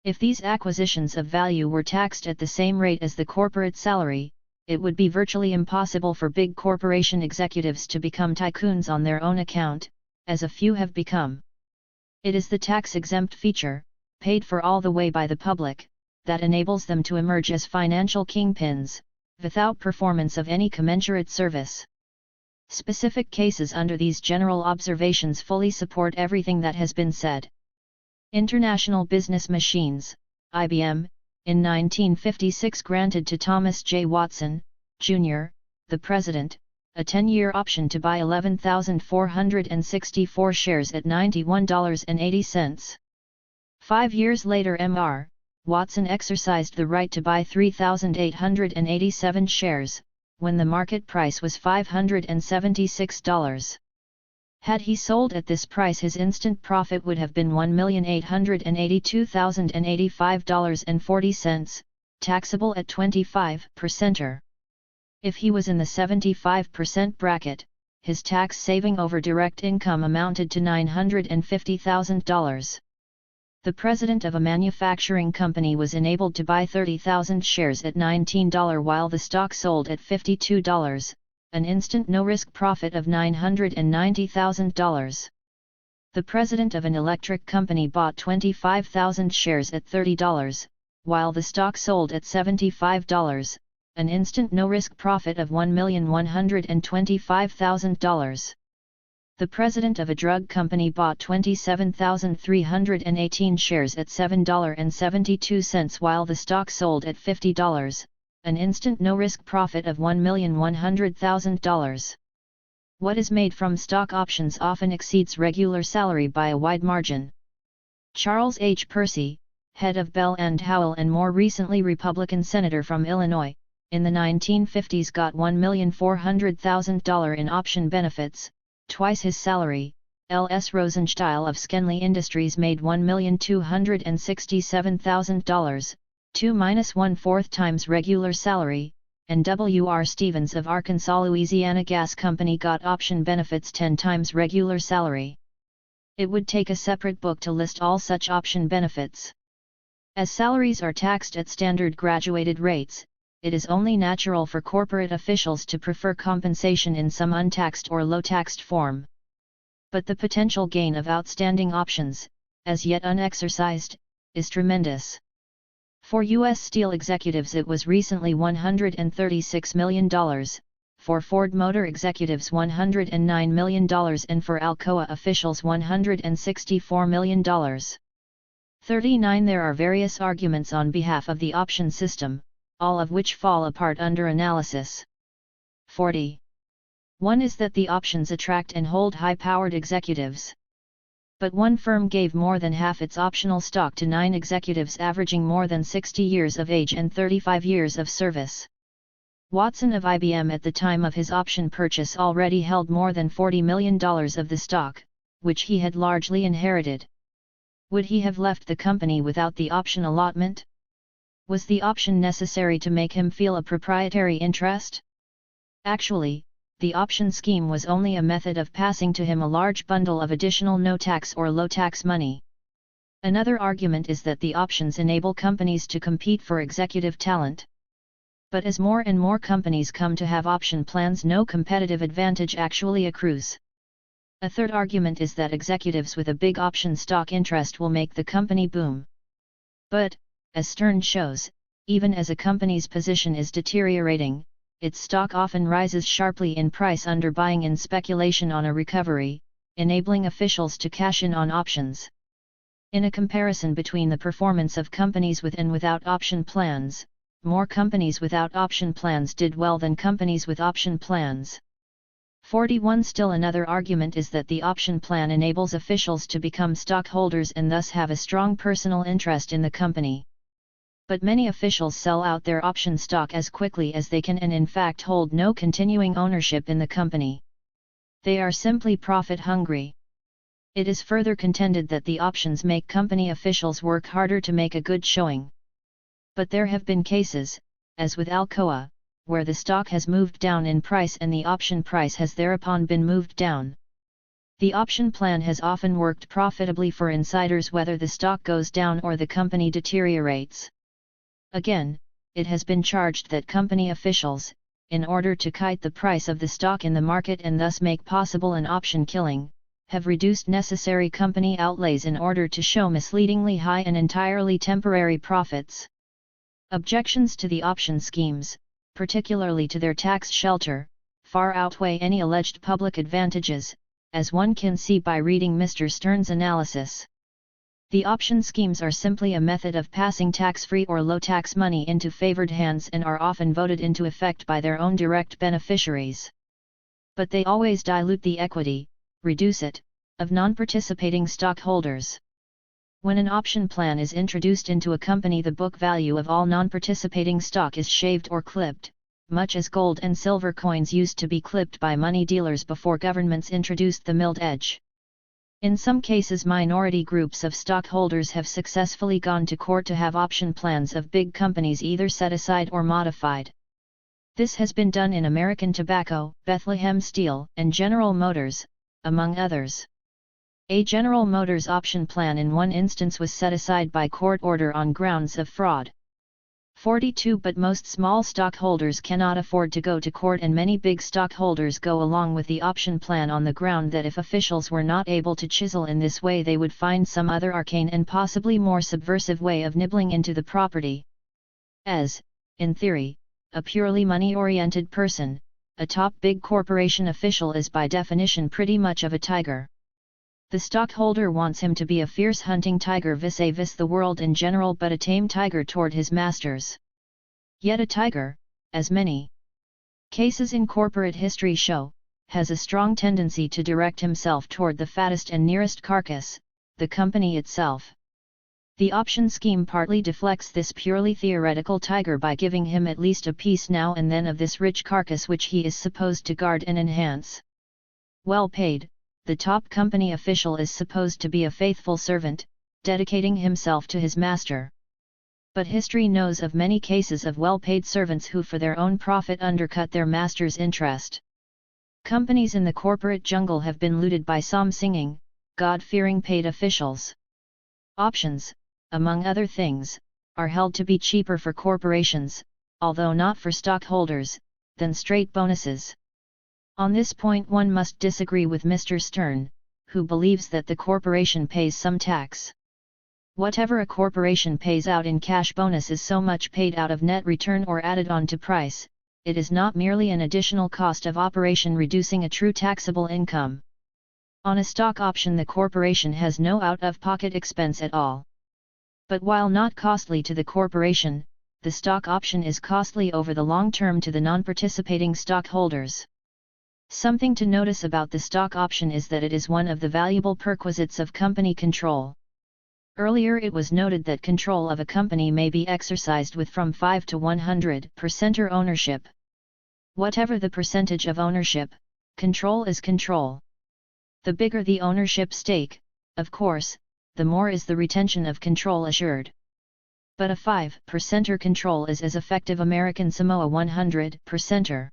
If these acquisitions of value were taxed at the same rate as the corporate salary, it would be virtually impossible for big corporation executives to become tycoons on their own account, as a few have become. It is the tax-exempt feature, paid for all the way by the public, that enables them to emerge as financial kingpins, without performance of any commensurate service. Specific cases under these general observations fully support everything that has been said. International Business Machines, IBM, in 1956 granted to Thomas J. Watson, Jr., the president, a 10-year option to buy 11,464 shares at $91.80. 5 years later, Mr. Watson exercised the right to buy 3,887 shares, when the market price was $576. Had he sold at this price, his instant profit would have been $1,882,085.40, taxable at 25%. If he was in the 75% bracket, his tax saving over direct income amounted to $950,000. The president of a manufacturing company was enabled to buy 30,000 shares at $19 while the stock sold at $52. An instant no-risk profit of $990,000. The president of an electric company bought 25,000 shares at $30, while the stock sold at $75, an instant no-risk profit of $1,125,000. The president of a drug company bought 27,318 shares at $7.72 while the stock sold at $50, an instant no-risk profit of $1,100,000. What is made from stock options often exceeds regular salary by a wide margin. Charles H. Percy, head of Bell and Howell and more recently Republican senator from Illinois, in the 1950s got $1,400,000 in option benefits, twice his salary. L.S. Rosenstiel of Schenley Industries made $1,267,000, 2–1/4 times regular salary, and W.R. Stevens of Arkansas Louisiana Gas Company got option benefits 10 times regular salary. It would take a separate book to list all such option benefits. As salaries are taxed at standard graduated rates, it is only natural for corporate officials to prefer compensation in some untaxed or low-taxed form. But the potential gain of outstanding options, as yet unexercised, is tremendous. For U.S. Steel executives it was recently $136 million, for Ford Motor executives $109 million and for Alcoa officials $164 million. 39 There are various arguments on behalf of the option system, all of which fall apart under analysis. 40. One is that the options attract and hold high-powered executives. But one firm gave more than half its optional stock to 9 executives averaging more than 60 years of age and 35 years of service. Watson of IBM at the time of his option purchase already held more than $40 million of the stock, which he had largely inherited. Would he have left the company without the option allotment? Was the option necessary to make him feel a proprietary interest? Actually, the option scheme was only a method of passing to him a large bundle of additional no-tax or low-tax money. Another argument is that the options enable companies to compete for executive talent. But as more and more companies come to have option plans, no competitive advantage actually accrues. A third argument is that executives with a big option stock interest will make the company boom. But, as Stern shows, even as a company's position is deteriorating, its stock often rises sharply in price under buying in speculation on a recovery, enabling officials to cash in on options. In a comparison between the performance of companies with and without option plans, more companies without option plans did well than companies with option plans. 41 Still another argument is that the option plan enables officials to become stockholders and thus have a strong personal interest in the company. But many officials sell out their option stock as quickly as they can and in fact hold no continuing ownership in the company. They are simply profit hungry. It is further contended that the options make company officials work harder to make a good showing. But there have been cases, as with Alcoa, where the stock has moved down in price and the option price has thereupon been moved down. The option plan has often worked profitably for insiders whether the stock goes down or the company deteriorates. Again, it has been charged that company officials, in order to kite the price of the stock in the market and thus make possible an option killing, have reduced necessary company outlays in order to show misleadingly high and entirely temporary profits. Objections to the option schemes, particularly to their tax shelter, far outweigh any alleged public advantages, as one can see by reading Mr. Stern's analysis. The option schemes are simply a method of passing tax-free or low-tax money into favored hands and are often voted into effect by their own direct beneficiaries. But they always dilute the equity, reduce it, of non-participating stockholders. When an option plan is introduced into a company, the book value of all non-participating stock is shaved or clipped, much as gold and silver coins used to be clipped by money dealers before governments introduced the milled edge. In some cases, minority groups of stockholders have successfully gone to court to have option plans of big companies either set aside or modified. This has been done in American Tobacco, Bethlehem Steel, and General Motors, among others. A General Motors option plan in one instance was set aside by court order on grounds of fraud. 42 But most small stockholders cannot afford to go to court, and many big stockholders go along with the option plan on the ground that if officials were not able to chisel in this way, they would find some other arcane and possibly more subversive way of nibbling into the property. As, in theory, a purely money-oriented person, a top big corporation official is by definition pretty much of a tiger. The stockholder wants him to be a fierce hunting tiger vis-a-vis the world in general, but a tame tiger toward his masters. Yet a tiger, as many cases in corporate history show, has a strong tendency to direct himself toward the fattest and nearest carcass, the company itself. The option scheme partly deflects this purely theoretical tiger by giving him at least a piece now and then of this rich carcass which he is supposed to guard and enhance. Well paid, the top company official is supposed to be a faithful servant, dedicating himself to his master. But history knows of many cases of well-paid servants who for their own profit undercut their master's interest. Companies in the corporate jungle have been looted by psalm-singing, God-fearing paid officials. Options, among other things, are held to be cheaper for corporations, although not for stockholders, than straight bonuses. On this point one must disagree with Mr. Stern, who believes that the corporation pays some tax. Whatever a corporation pays out in cash bonus is so much paid out of net return or added on to price, it is not merely an additional cost of operation reducing a true taxable income. On a stock option the corporation has no out-of-pocket expense at all. But while not costly to the corporation, the stock option is costly over the long term to the non-participating stockholders. Something to notice about the stock option is that it is one of the valuable perquisites of company control. Earlier it was noted that control of a company may be exercised with from 5 to 100% ownership. Whatever the percentage of ownership, control is control. The bigger the ownership stake, of course, the more is the retention of control assured. But a 5% control is as effective American Samoa 100%.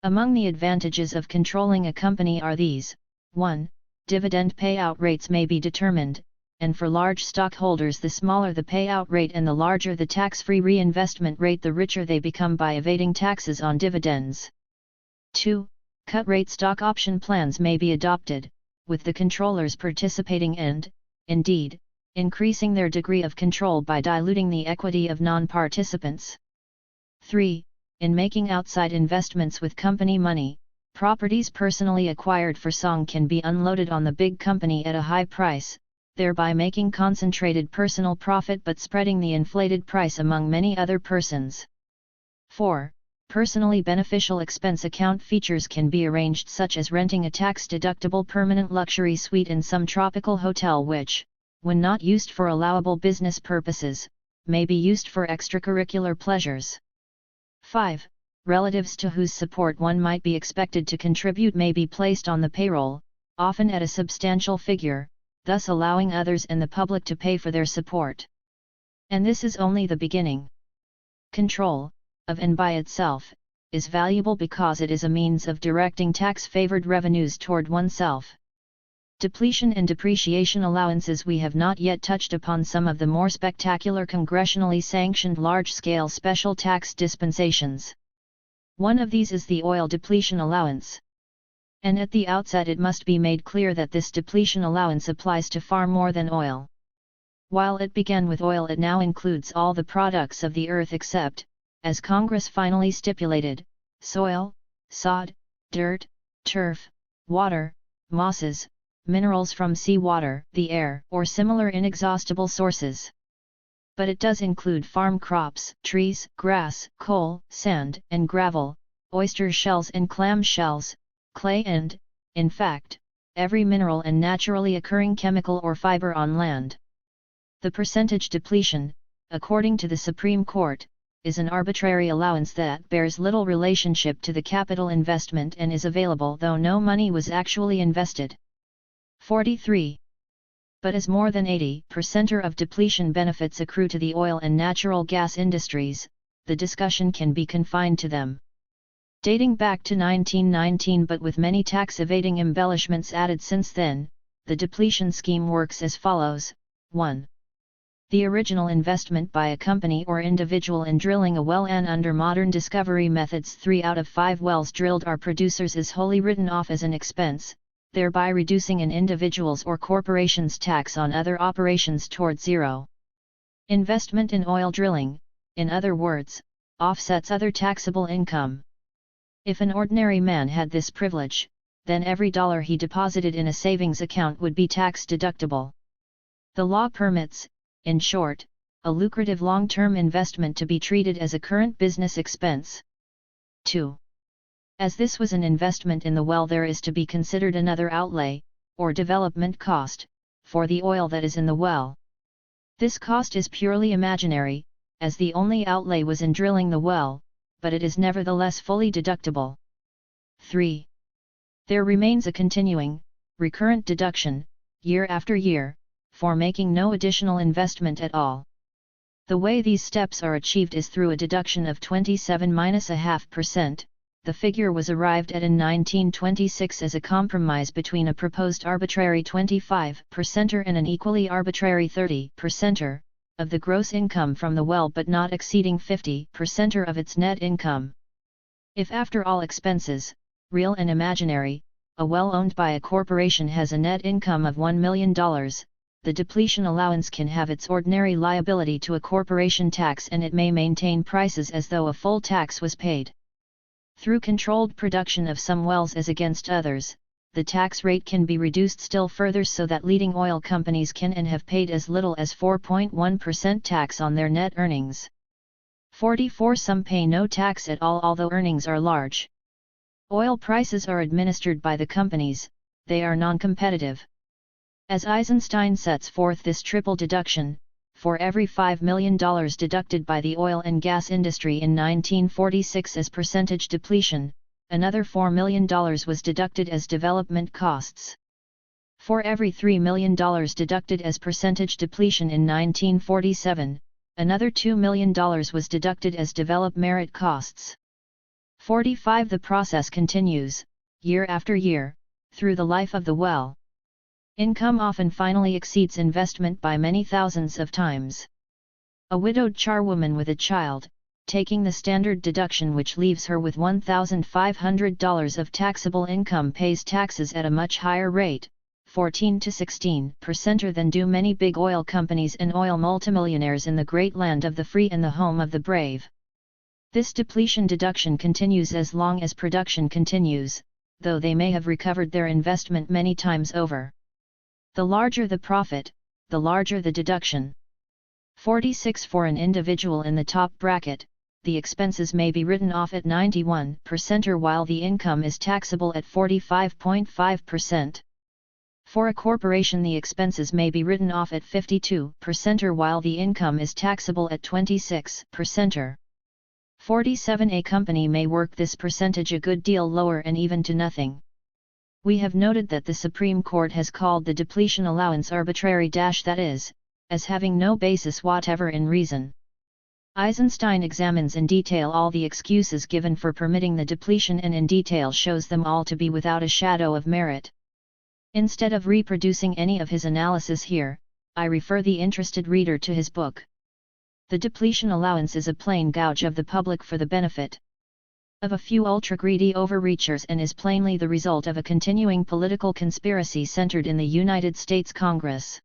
Among the advantages of controlling a company are these: 1. Dividend payout rates may be determined, and for large stockholders the smaller the payout rate and the larger the tax-free reinvestment rate the richer they become by evading taxes on dividends. 2. Cut-rate stock option plans may be adopted, with the controllers participating and, indeed, increasing their degree of control by diluting the equity of non-participants. 3. In making outside investments with company money, properties personally acquired for song can be unloaded on the big company at a high price, thereby making concentrated personal profit but spreading the inflated price among many other persons. 4. Personally beneficial expense account features can be arranged, such as renting a tax-deductible permanent luxury suite in some tropical hotel which, when not used for allowable business purposes, may be used for extracurricular pleasures. 5. Relatives to whose support one might be expected to contribute may be placed on the payroll, often at a substantial figure, thus allowing others and the public to pay for their support. And this is only the beginning. Control, of and by itself, is valuable because it is a means of directing tax-favored revenues toward oneself. Depletion and depreciation allowances. We have not yet touched upon some of the more spectacular congressionally sanctioned large-scale special tax dispensations. One of these is the oil depletion allowance. And at the outset it must be made clear that this depletion allowance applies to far more than oil. While it began with oil, it now includes all the products of the earth except, as Congress finally stipulated, soil, sod, dirt, turf, water, mosses, minerals from sea water, the air, or similar inexhaustible sources. But it does include farm crops, trees, grass, coal, sand and gravel, oyster shells and clam shells, clay and, in fact, every mineral and naturally occurring chemical or fiber on land. The percentage depletion, according to the Supreme Court, is an arbitrary allowance that bears little relationship to the capital investment and is available though no money was actually invested. 43. But as more than 80% of depletion benefits accrue to the oil and natural gas industries, the discussion can be confined to them. Dating back to 1919 but with many tax-evading embellishments added since then, the depletion scheme works as follows: 1. The original investment by a company or individual in drilling a well, and under modern discovery methods 3 out of 5 wells drilled are producers, is wholly written off as an expense, thereby reducing an individual's or corporation's tax on other operations toward zero. Investment in oil drilling, in other words, offsets other taxable income. If an ordinary man had this privilege, then every dollar he deposited in a savings account would be tax deductible. The law permits, in short, a lucrative long-term investment to be treated as a current business expense. 2. As this was an investment in the well, there is to be considered another outlay, or development cost, for the oil that is in the well. This cost is purely imaginary, as the only outlay was in drilling the well, but it is nevertheless fully deductible. 3. There remains a continuing, recurrent deduction, year after year, for making no additional investment at all. The way these steps are achieved is through a deduction of 27.5%. The figure was arrived at in 1926 as a compromise between a proposed arbitrary 25% and an equally arbitrary 30% of the gross income from the well, but not exceeding 50% of its net income. If after all expenses, real and imaginary, a well owned by a corporation has a net income of $1 million, the depletion allowance can have its ordinary liability to a corporation tax, and it may maintain prices as though a full tax was paid. Through controlled production of some wells as against others, the tax rate can be reduced still further so that leading oil companies can and have paid as little as 4.1% tax on their net earnings. 44. Some pay no tax at all although earnings are large. Oil prices are administered by the companies, they are non-competitive. As Eisenstein sets forth this triple deduction, for every $5 million deducted by the oil and gas industry in 1946 as percentage depletion, another $4 million was deducted as development costs. For every $3 million deducted as percentage depletion in 1947, another $2 million was deducted as develop merit costs. 45. The process continues, year after year, through the life of the well. Income often finally exceeds investment by many thousands of times. A widowed charwoman with a child, taking the standard deduction which leaves her with $1,500 of taxable income, pays taxes at a much higher rate, 14 to 16%, than do many big oil companies and oil multimillionaires in the great land of the free and the home of the brave. This depletion deduction continues as long as production continues, though they may have recovered their investment many times over. The larger the profit, the larger the deduction. 46. For an individual in the top bracket, the expenses may be written off at 91% while the income is taxable at 45.5%. For a corporation, the expenses may be written off at 52% while the income is taxable at 26%. 47. A company may work this percentage a good deal lower and even to nothing. We have noted that the Supreme Court has called the depletion allowance arbitrary, that is, as having no basis whatever in reason. Eisenstein examines in detail all the excuses given for permitting the depletion and in detail shows them all to be without a shadow of merit. Instead of reproducing any of his analysis here, I refer the interested reader to his book. The depletion allowance is a plain gouge of the public for the benefit of a few ultra-greedy overreachers and is plainly the result of a continuing political conspiracy centered in the United States Congress.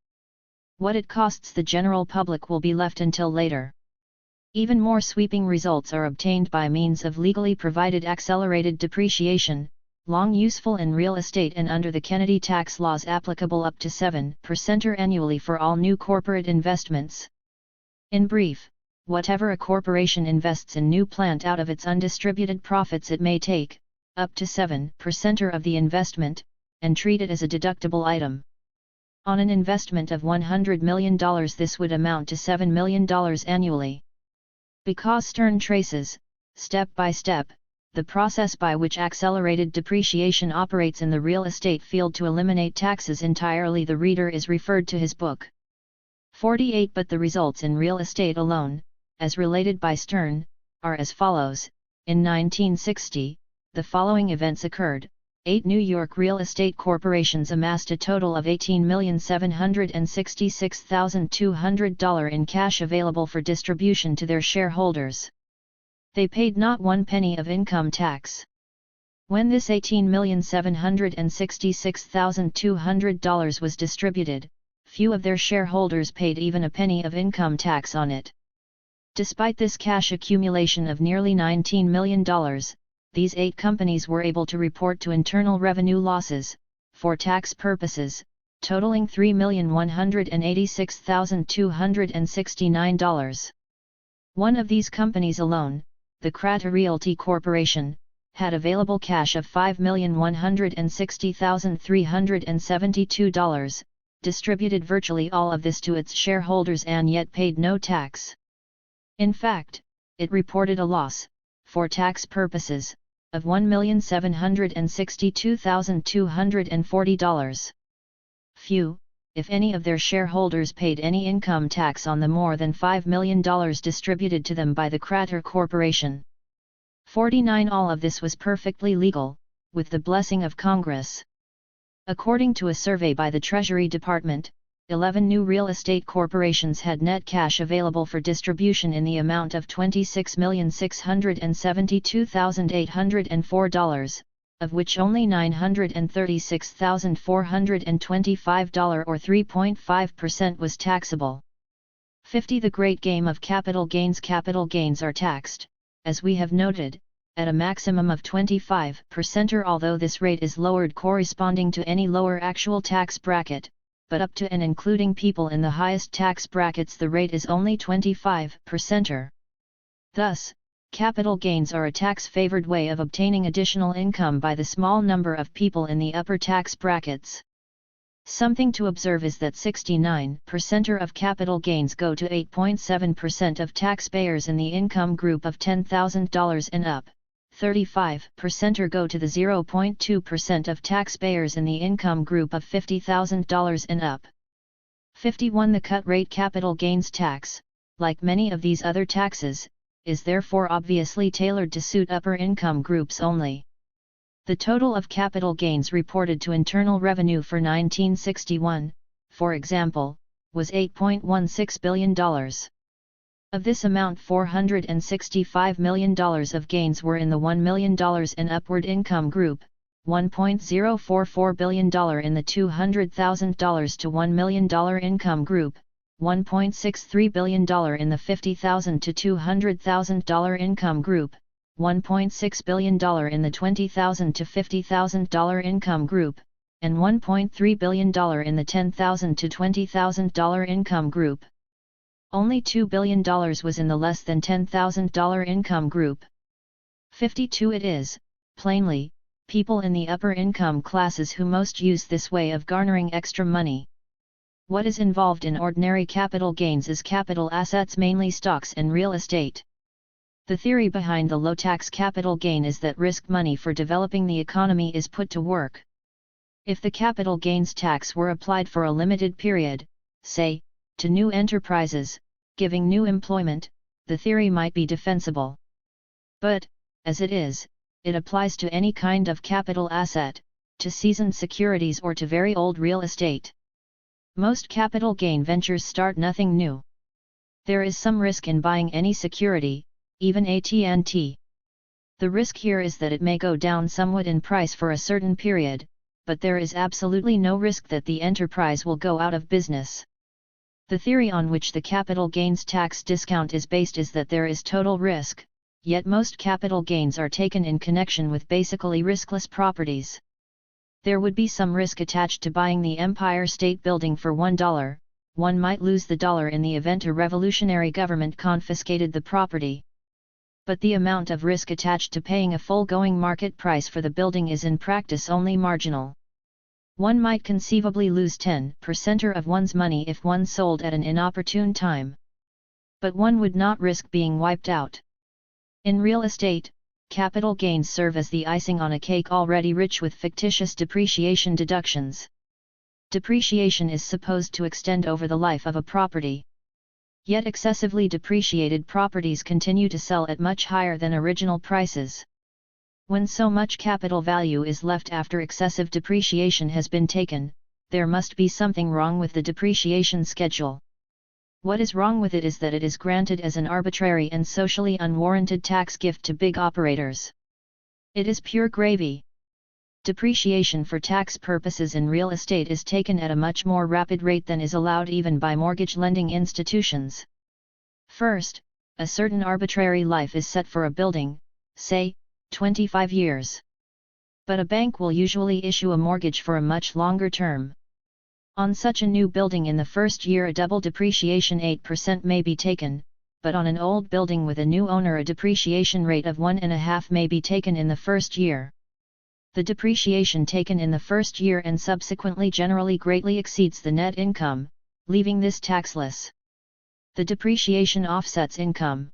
What it costs the general public will be left until later. Even more sweeping results are obtained by means of legally provided accelerated depreciation, long useful in real estate and under the Kennedy tax laws applicable up to 7% annually for all new corporate investments. In brief, whatever a corporation invests in new plant out of its undistributed profits, it may take, up to 7% of the investment, and treat it as a deductible item. On an investment of $100 million, this would amount to $7 million annually. Because Stern traces, step by step, the process by which accelerated depreciation operates in the real estate field to eliminate taxes entirely, the reader is referred to his book. 48. But the results in real estate alone, as related by Stern, are as follows. In 1960, the following events occurred. 8 New York real estate corporations amassed a total of $18,766,200 in cash available for distribution to their shareholders. They paid not 1 penny of income tax. When this $18,766,200 was distributed, few of their shareholders paid even a penny of income tax on it. Despite this cash accumulation of nearly $19 million, these 8 companies were able to report to Internal Revenue losses, for tax purposes, totaling $3,186,269. One of these companies alone, the Crata Realty Corporation, had available cash of $5,160,372, distributed virtually all of this to its shareholders and yet paid no tax. In fact, it reported a loss, for tax purposes, of $1,762,240. Few, if any of their shareholders paid any income tax on the more than $5 million distributed to them by the Crater Corporation. 49. All of this was perfectly legal, with the blessing of Congress. According to a survey by the Treasury Department, 11 new real estate corporations had net cash available for distribution in the amount of $26,672,804, of which only $936,425 or 3.5% was taxable. 50. The great game of capital gains. Capital gains are taxed, as we have noted, at a maximum of 25%, or although this rate is lowered corresponding to any lower actual tax bracket, but up to and including people in the highest tax brackets the rate is only 25%. Thus, capital gains are a tax-favored way of obtaining additional income by the small number of people in the upper tax brackets. Something to observe is that 69% of capital gains go to 8.7% of taxpayers in the income group of $10,000 and up, 35% go to the 0.2% of taxpayers in the income group of $50,000 and up. 51. The cut rate. Capital gains tax, like many of these other taxes, is therefore obviously tailored to suit upper income groups only. The total of capital gains reported to Internal Revenue for 1961, for example, was $8.16 billion. Of this amount, $465 million of gains were in the $1 million and upward income group, $1.044 billion in the $200,000 to $1 million income group, $1.63 billion in the $50,000 to $200,000 income group, $1.6 billion in the $20,000 to $50,000 income group, and $1.3 billion in the $10,000 to $20,000 income group. Only $2 billion was in the less than $10,000 income group. 52. It is, plainly, people in the upper income classes who most use this way of garnering extra money. What is involved in ordinary capital gains is capital assets, mainly stocks and real estate. The theory behind the low-tax capital gain is that risk money for developing the economy is put to work. If the capital gains tax were applied for a limited period, say, to new enterprises, giving new employment, the theory might be defensible. But, as it is, it applies to any kind of capital asset, to seasoned securities or to very old real estate. Most capital gain ventures start nothing new. There is some risk in buying any security, even AT&T. The risk here is that it may go down somewhat in price for a certain period, but there is absolutely no risk that the enterprise will go out of business. The theory on which the capital gains tax discount is based is that there is total risk, yet most capital gains are taken in connection with basically riskless properties. There would be some risk attached to buying the Empire State Building for $1, one might lose the dollar in the event a revolutionary government confiscated the property. But the amount of risk attached to paying a full going market price for the building is in practice only marginal. One might conceivably lose 10% of one's money if one sold at an inopportune time. But one would not risk being wiped out. In real estate, capital gains serve as the icing on a cake already rich with fictitious depreciation deductions. Depreciation is supposed to extend over the life of a property. Yet excessively depreciated properties continue to sell at much higher than original prices. When so much capital value is left after excessive depreciation has been taken, there must be something wrong with the depreciation schedule. What is wrong with it is that it is granted as an arbitrary and socially unwarranted tax gift to big operators. It is pure gravy. Depreciation for tax purposes in real estate is taken at a much more rapid rate than is allowed even by mortgage lending institutions. First, a certain arbitrary life is set for a building, say, 25 years. But a bank will usually issue a mortgage for a much longer term. On such a new building in the first year a double depreciation 8% may be taken, but on an old building with a new owner a depreciation rate of 1.5% may be taken in the first year. The depreciation taken in the first year and subsequently generally greatly exceeds the net income, leaving this taxless. The depreciation offsets income.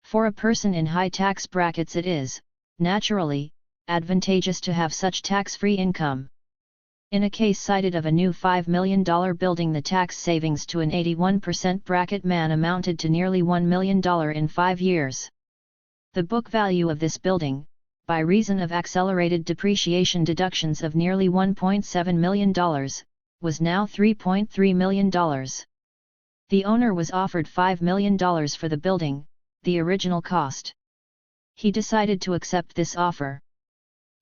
For a person in high tax brackets it is, naturally, advantageous to have such tax-free income. In a case cited of a new $5 million building, the tax savings to an 81% bracket man amounted to nearly $1 million in 5 years. The book value of this building, by reason of accelerated depreciation deductions of nearly $1.7 million, was now $3.3 million. The owner was offered $5 million for the building, the original cost. He decided to accept this offer.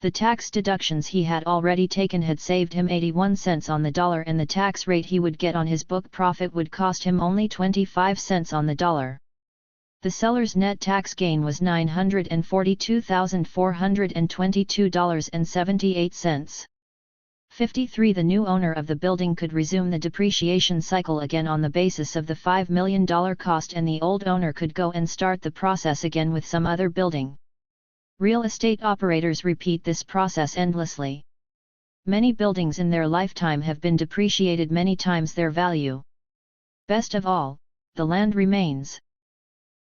The tax deductions he had already taken had saved him 81 cents on the dollar, and the tax rate he would get on his book profit would cost him only 25 cents on the dollar. The seller's net tax gain was $942,422.78. 53. The new owner of the building could resume the depreciation cycle again on the basis of the $5 million cost, and the old owner could go and start the process again with some other building. Real estate operators repeat this process endlessly. Many buildings in their lifetime have been depreciated many times their value. Best of all, the land remains.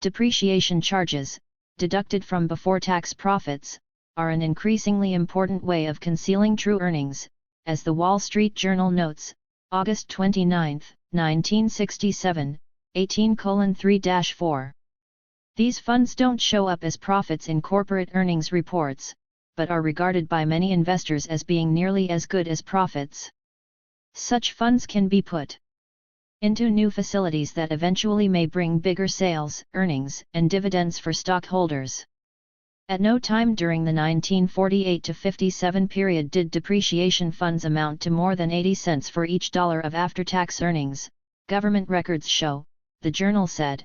Depreciation charges, deducted from before-tax profits, are an increasingly important way of concealing true earnings, as the Wall Street Journal notes, August 29, 1967, 18:3-4. These funds don't show up as profits in corporate earnings reports, but are regarded by many investors as being nearly as good as profits. Such funds can be put into new facilities that eventually may bring bigger sales, earnings, and dividends for stockholders. At no time during the 1948 to 57 period did depreciation funds amount to more than 80 cents for each dollar of after-tax earnings, government records show, the journal said.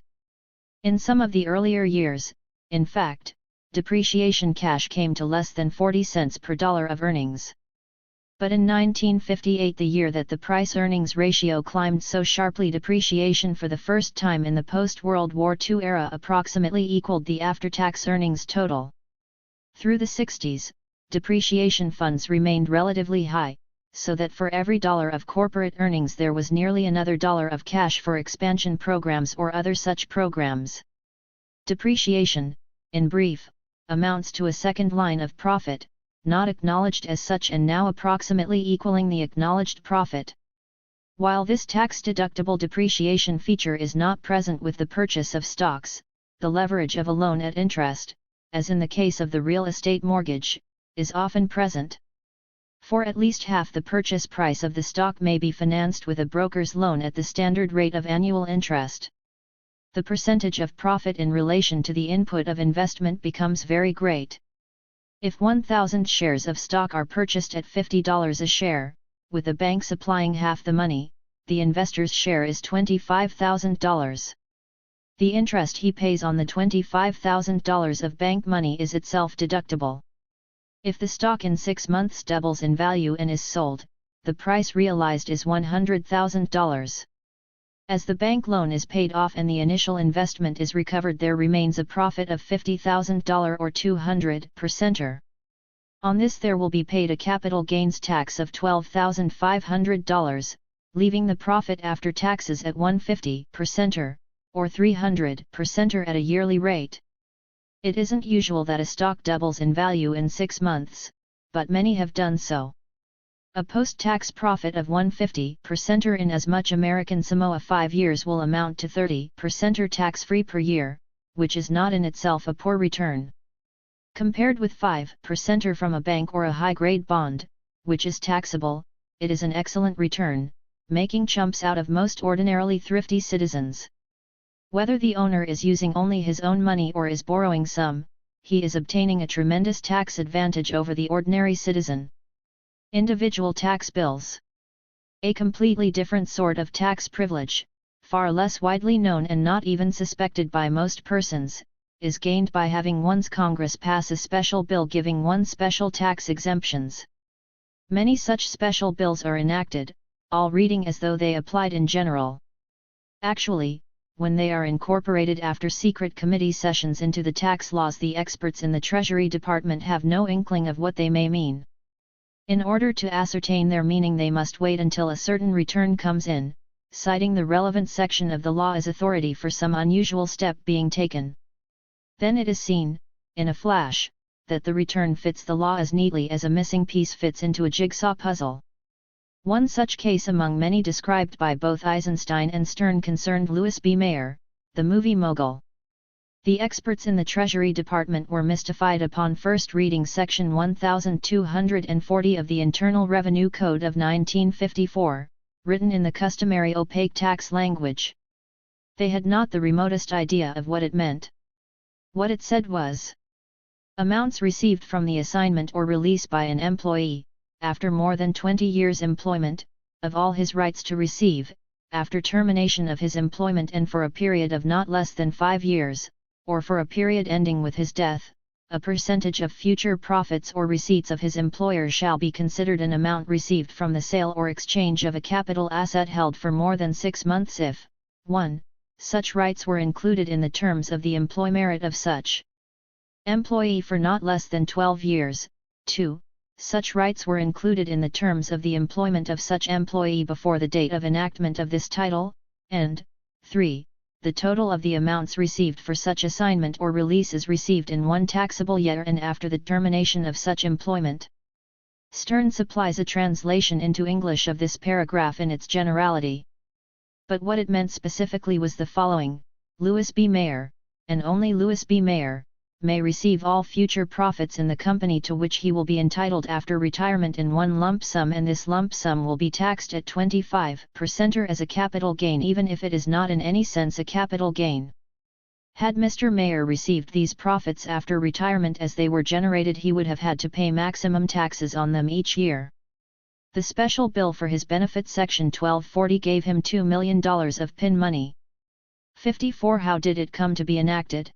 In some of the earlier years, in fact, depreciation cash came to less than 40 cents per dollar of earnings. But in 1958, the year that the price-earnings ratio climbed so sharply, depreciation for the first time in the post-World War II era approximately equaled the after-tax earnings total. Through the 60s, depreciation funds remained relatively high, so that for every dollar of corporate earnings there was nearly another dollar of cash for expansion programs or other such programs. Depreciation, in brief, amounts to a second line of profit, not acknowledged as such and now approximately equaling the acknowledged profit. While this tax-deductible depreciation feature is not present with the purchase of stocks, the leverage of a loan at interest, as in the case of the real estate mortgage, is often present. For at least half the purchase price of the stock may be financed with a broker's loan at the standard rate of annual interest. The percentage of profit in relation to the input of investment becomes very great. If 1,000 shares of stock are purchased at $50 a share, with the bank supplying half the money, the investor's share is $25,000. The interest he pays on the $25,000 of bank money is itself deductible. If the stock in 6 months doubles in value and is sold, the price realized is $100,000. As the bank loan is paid off and the initial investment is recovered, there remains a profit of $50,000 or 200%. On this there will be paid a capital gains tax of $12,500, leaving the profit after taxes at 150%, or 300% at a yearly rate. It isn't usual that a stock doubles in value in 6 months, but many have done so. A post-tax profit of 150% in as much American Samoa 5 years will amount to 30% tax-free per year, which is not in itself a poor return. Compared with 5% from a bank or a high-grade bond, which is taxable, it is an excellent return, making chumps out of most ordinarily thrifty citizens. Whether the owner is using only his own money or is borrowing some, he is obtaining a tremendous tax advantage over the ordinary citizen. Individual tax bills. A completely different sort of tax privilege, far less widely known and not even suspected by most persons, is gained by having one's Congress pass a special bill giving one special tax exemptions. Many such special bills are enacted, all reading as though they applied in general. Actually, when they are incorporated after secret committee sessions into the tax laws, the experts in the Treasury Department have no inkling of what they may mean. In order to ascertain their meaning, they must wait until a certain return comes in, citing the relevant section of the law as authority for some unusual step being taken. Then it is seen, in a flash, that the return fits the law as neatly as a missing piece fits into a jigsaw puzzle. One such case among many described by both Eisenstein and Stern concerned Louis B. Mayer, the movie mogul. The experts in the Treasury Department were mystified upon first reading Section 1240 of the Internal Revenue Code of 1954, written in the customary opaque tax language. They had not the remotest idea of what it meant. What it said was, amounts received from the assignment or release by an employee, after more than 20 years' employment, of all his rights to receive, after termination of his employment and for a period of not less than 5 years, or for a period ending with his death, a percentage of future profits or receipts of his employer shall be considered an amount received from the sale or exchange of a capital asset held for more than 6 months if, 1. Such rights were included in the terms of the employment of such employee for not less than 12 years, 2. Such rights were included in the terms of the employment of such employee before the date of enactment of this title, and 3. The total of the amounts received for such assignment or release is received in one taxable year and after the termination of such employment. Stern supplies a translation into English of this paragraph in its generality. But what it meant specifically was the following: Louis B. Mayer, and only Louis B. Mayer, may receive all future profits in the company to which he will be entitled after retirement in one lump sum, and this lump sum will be taxed at 25% as a capital gain even if it is not in any sense a capital gain. Had Mr. Mayer received these profits after retirement as they were generated, he would have had to pay maximum taxes on them each year. The special bill for his benefit, Section 1240, gave him $2 million of PIN money. 54. How did it come to be enacted?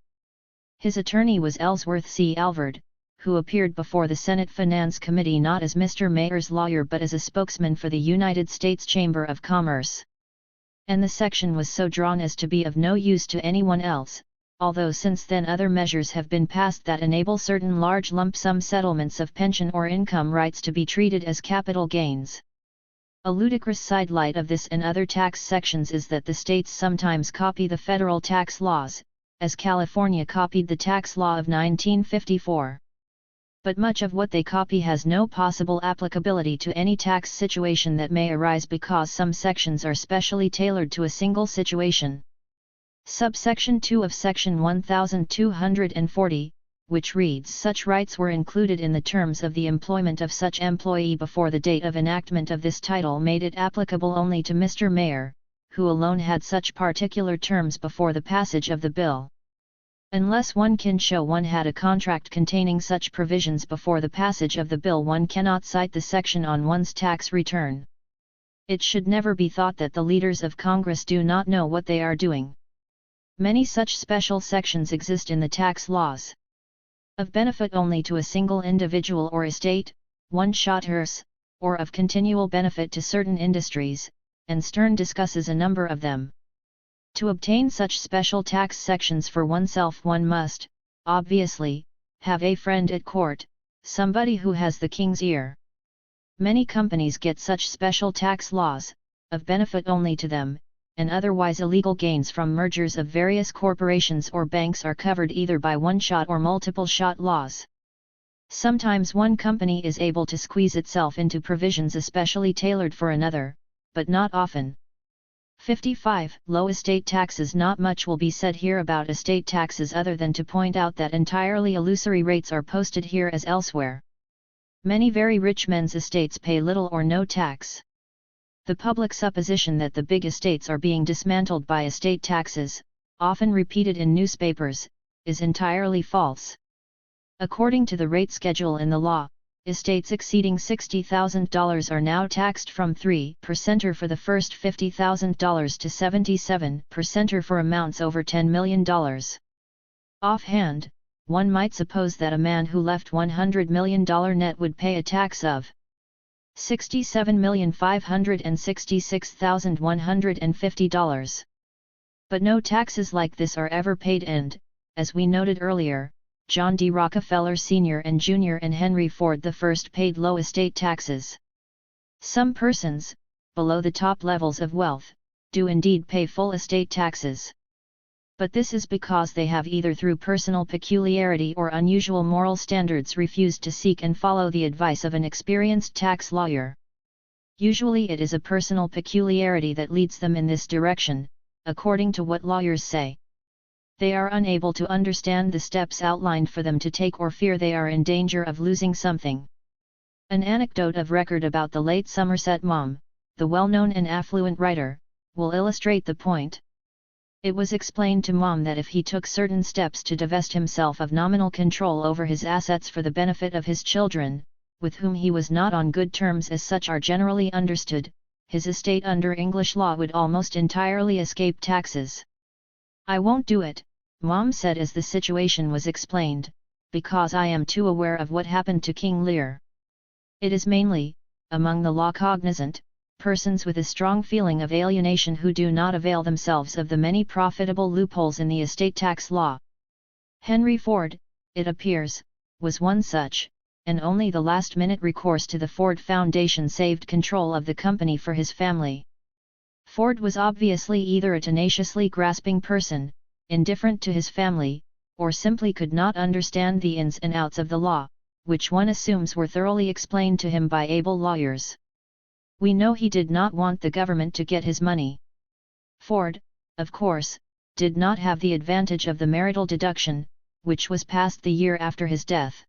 His attorney was Ellsworth C. Alvord, who appeared before the Senate Finance Committee not as Mr. Mayer's lawyer but as a spokesman for the United States Chamber of Commerce. And the section was so drawn as to be of no use to anyone else, although since then other measures have been passed that enable certain large lump sum settlements of pension or income rights to be treated as capital gains. A ludicrous sidelight of this and other tax sections is that the states sometimes copy the federal tax laws, as California copied the tax law of 1954. But much of what they copy has no possible applicability to any tax situation that may arise because some sections are specially tailored to a single situation. Subsection 2 of Section 1240, which reads, such rights were included in the terms of the employment of such employee before the date of enactment of this title, made it applicable only to Mr. Mayer, who alone had such particular terms before the passage of the bill. Unless one can show one had a contract containing such provisions before the passage of the bill, one cannot cite the section on one's tax return. It should never be thought that the leaders of Congress do not know what they are doing. Many such special sections exist in the tax laws. Of benefit only to a single individual or estate, one-shoters, or of continual benefit to certain industries, and Stern discusses a number of them. To obtain such special tax sections for oneself, one must, obviously, have a friend at court, somebody who has the king's ear. Many companies get such special tax laws, of benefit only to them, and otherwise illegal gains from mergers of various corporations or banks are covered either by one-shot or multiple-shot laws. Sometimes one company is able to squeeze itself into provisions especially tailored for another, but not often. 55. Low estate taxes. Not much will be said here about estate taxes other than to point out that entirely illusory rates are posted here as elsewhere. Many very rich men's estates pay little or no tax. The public supposition that the big estates are being dismantled by estate taxes, often repeated in newspapers, is entirely false. According to the rate schedule in the law, estates exceeding $60,000 are now taxed from 3% for the first $50,000 to 77% for amounts over $10 million. Offhand, one might suppose that a man who left $100 million net would pay a tax of $67,566,150. But no taxes like this are ever paid and, as we noted earlier, John D. Rockefeller Sr. and Jr. and Henry Ford I paid low estate taxes. Some persons, below the top levels of wealth, do indeed pay full estate taxes. But this is because they have either through personal peculiarity or unusual moral standards refused to seek and follow the advice of an experienced tax lawyer. Usually it is a personal peculiarity that leads them in this direction, according to what lawyers say. They are unable to understand the steps outlined for them to take or fear they are in danger of losing something. An anecdote of record about the late Somerset Maugham, the well-known and affluent writer, will illustrate the point. It was explained to Maugham that if he took certain steps to divest himself of nominal control over his assets for the benefit of his children, with whom he was not on good terms as such are generally understood, his estate under English law would almost entirely escape taxes. "I won't do it," Maugham said as the situation was explained, "because I am too aware of what happened to King Lear. It is mainly, among the law-cognizant, persons with a strong feeling of alienation who do not avail themselves of the many profitable loopholes in the estate tax law. Henry Ford, it appears, was one such, and only the last-minute recourse to the Ford Foundation saved control of the company for his family. Ford was obviously either a tenaciously grasping person, indifferent to his family, or simply could not understand the ins and outs of the law, which one assumes were thoroughly explained to him by able lawyers. We know he did not want the government to get his money. Ford, of course, did not have the advantage of the marital deduction, which was passed the year after his death.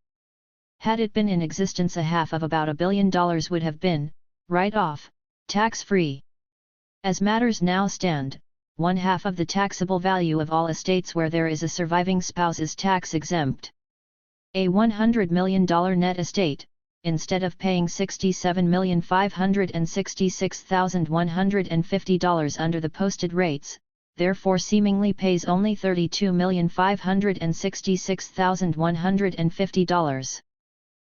Had it been in existence, a half of about $1 billion would have been, right off, tax-free. As matters now stand, 1/2 of the taxable value of all estates where there is a surviving spouse is tax-exempt. A $100 million net estate, instead of paying $67,566,150 under the posted rates, therefore seemingly pays only $32,566,150.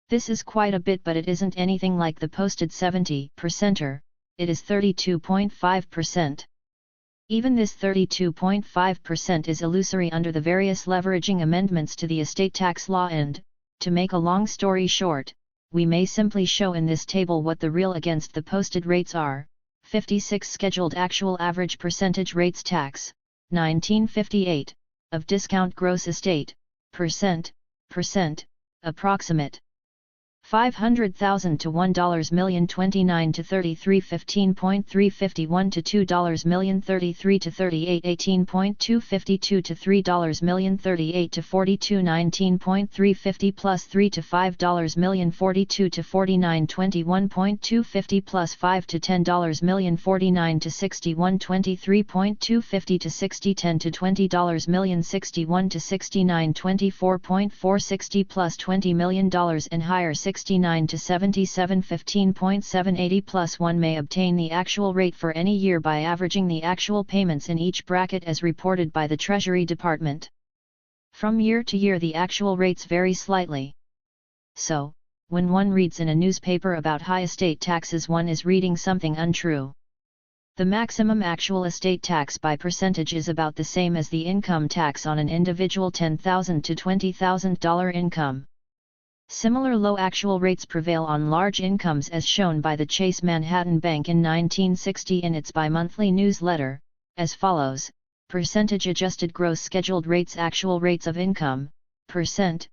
This is quite a bit, but it isn't anything like the posted 70%, it is 32.5%. Even this 32.5% is illusory under the various leveraging amendments to the estate tax law and, to make a long story short, we may simply show in this table what the real against the posted rates are. 56 scheduled actual average percentage rates tax, 1958, of discount gross estate, percent, approximate. 500,000 to $1 million 29 to 33 15.351 to $2 million 33 to 38 18.252 to $3 million 38 to 42 19.350 plus 3 to $5 million 42 to 49 21.250 plus 5 to $10 million 49 to 61 23.250 to 60 10 to $20 million 61 to 69 24.460 plus $20 million and higher 69 to 77 15.780 plus 1 may obtain the actual rate for any year by averaging the actual payments in each bracket as reported by the Treasury Department. From year to year the actual rates vary slightly. So, when one reads in a newspaper about high estate taxes, one is reading something untrue. The maximum actual estate tax by percentage is about the same as the income tax on an individual $10,000 to $20,000 income. Similar low actual rates prevail on large incomes as shown by the Chase Manhattan Bank in 1960 in its bi-monthly newsletter, as follows: percentage adjusted gross scheduled rates actual rates of income, percent,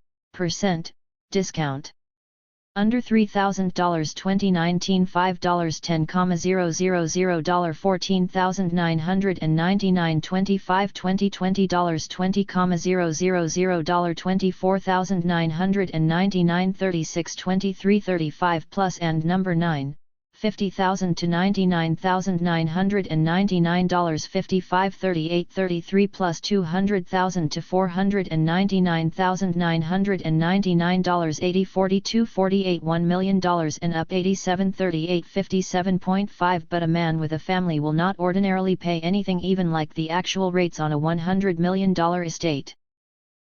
discount. Under $3,000 2019 $5.10,000 $14,999 25 2020 $20,000 $24,999 36 23 35 plus and number 9, $50,000 to $99,999 55 38 33 plus $200,000 to $499,999 80 42 48 $1 million and up 87 38 57.5. But a man with a family will not ordinarily pay anything even like the actual rates on a $100 million estate.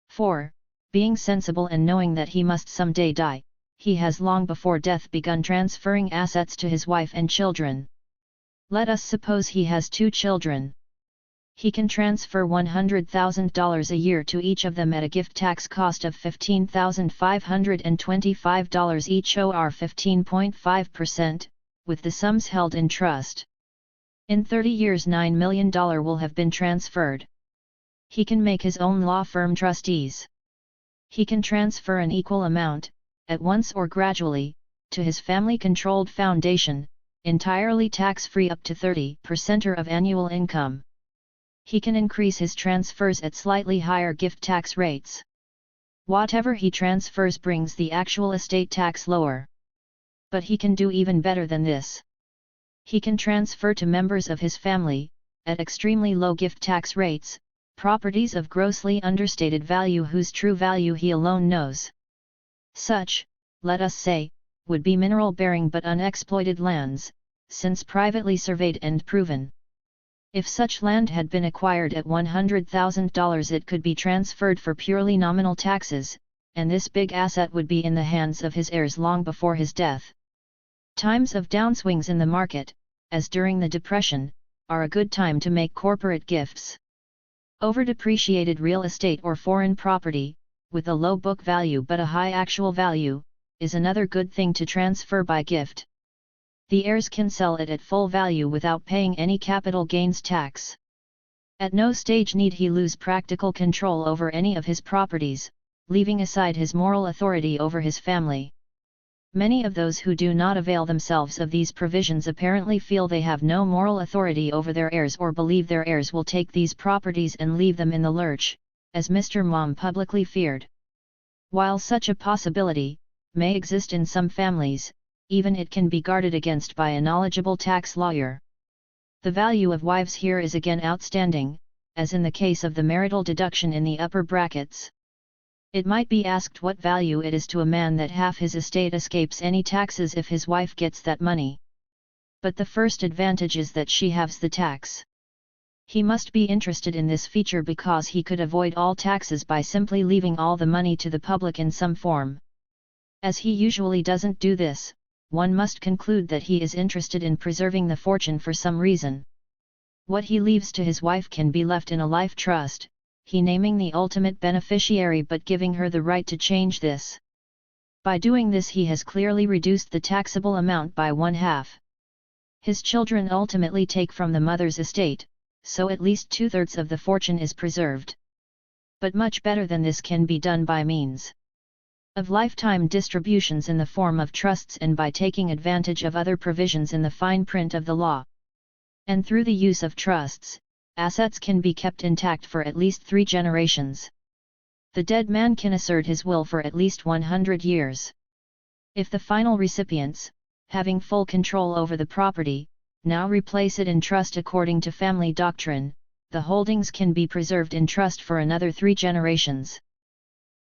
4. Being sensible and knowing that he must someday die, he has long before death begun transferring assets to his wife and children. Let us suppose he has 2 children. He can transfer $100,000 a year to each of them at a gift tax cost of $15,525 each or 15.5%, with the sums held in trust. In 30 years $9 million will have been transferred. He can make his own law firm trustees. He can transfer an equal amount, at once or gradually, to his family-controlled foundation, entirely tax-free up to 30% of annual income. He can increase his transfers at slightly higher gift tax rates. Whatever he transfers brings the actual estate tax lower. But he can do even better than this. He can transfer to members of his family, at extremely low gift tax rates, properties of grossly understated value whose true value he alone knows. Such, let us say, would be mineral-bearing but unexploited lands, since privately surveyed and proven. If such land had been acquired at $100,000 it could be transferred for purely nominal taxes, and this big asset would be in the hands of his heirs long before his death. Times of downswings in the market, as during the Depression, are a good time to make corporate gifts. Overdepreciated real estate or foreign property, with a low book value but a high actual value, is another good thing to transfer by gift. The heirs can sell it at full value without paying any capital gains tax. At no stage need he lose practical control over any of his properties, leaving aside his moral authority over his family. Many of those who do not avail themselves of these provisions apparently feel they have no moral authority over their heirs or believe their heirs will take these properties and leave them in the lurch, as Mr. Mom publicly feared. While such a possibility may exist in some families, even it can be guarded against by a knowledgeable tax lawyer. The value of wives here is again outstanding, as in the case of the marital deduction in the upper brackets. It might be asked what value it is to a man that half his estate escapes any taxes if his wife gets that money. But the first advantage is that she halves the tax. He must be interested in this feature because he could avoid all taxes by simply leaving all the money to the public in some form. As he usually doesn't do this, one must conclude that he is interested in preserving the fortune for some reason. What he leaves to his wife can be left in a life trust, he naming the ultimate beneficiary but giving her the right to change this. By doing this he has clearly reduced the taxable amount by 1/2. His children ultimately take from the mother's estate, so at least 2/3 of the fortune is preserved. But much better than this can be done by means of lifetime distributions in the form of trusts and by taking advantage of other provisions in the fine print of the law. And through the use of trusts, assets can be kept intact for at least 3 generations. The dead man can assert his will for at least 100 years. If the final recipients, having full control over the property, now replace it in trust according to family doctrine, the holdings can be preserved in trust for another 3 generations.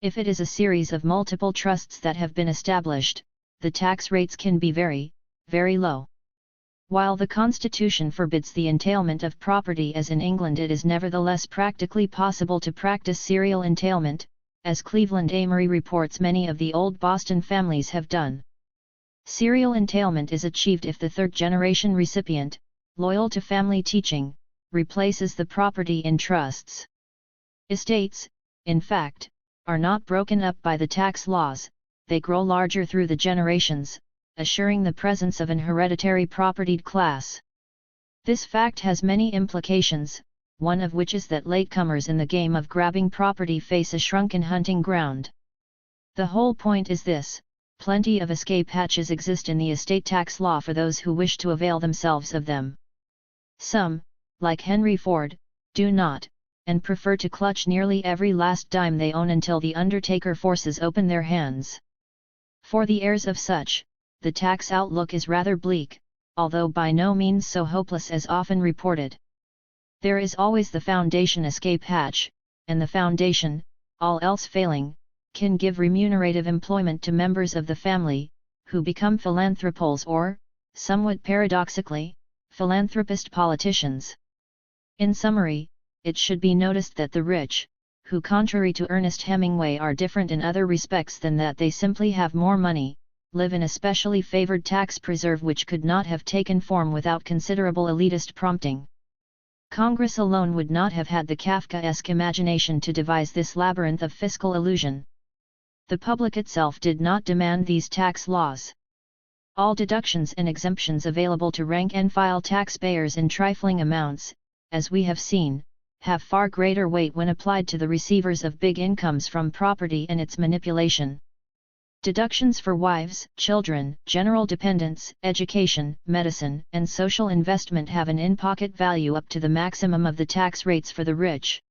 If it is a series of multiple trusts that have been established, the tax rates can be very, very low. While the Constitution forbids the entailment of property as in England, it is nevertheless practically possible to practice serial entailment, as Cleveland Amory reports many of the old Boston families have done. Serial entailment is achieved if the 3rd-generation recipient, loyal to family teaching, replaces the property in trusts. Estates, in fact, are not broken up by the tax laws, they grow larger through the generations, assuring the presence of an hereditary propertied class. This fact has many implications, one of which is that latecomers in the game of grabbing property face a shrunken hunting ground. The whole point is this: plenty of escape hatches exist in the estate tax law for those who wish to avail themselves of them. Some, like Henry Ford, do not, and prefer to clutch nearly every last dime they own until the undertaker forces open their hands. For the heirs of such, the tax outlook is rather bleak, although by no means so hopeless as often reported. There is always the foundation escape hatch, and the foundation, all else failing, can give remunerative employment to members of the family, who become philanthropos or, somewhat paradoxically, philanthropist politicians. In summary, it should be noticed that the rich, who contrary to Ernest Hemingway are different in other respects than that they simply have more money, live in a specially favored tax preserve which could not have taken form without considerable elitist prompting. Congress alone would not have had the Kafkaesque imagination to devise this labyrinth of fiscal illusion. The public itself did not demand these tax laws. All deductions and exemptions available to rank-and-file taxpayers in trifling amounts, as we have seen, have far greater weight when applied to the receivers of big incomes from property and its manipulation. Deductions for wives, children, general dependents, education, medicine, and social investment have an in-pocket value up to the maximum of the tax rates for the rich.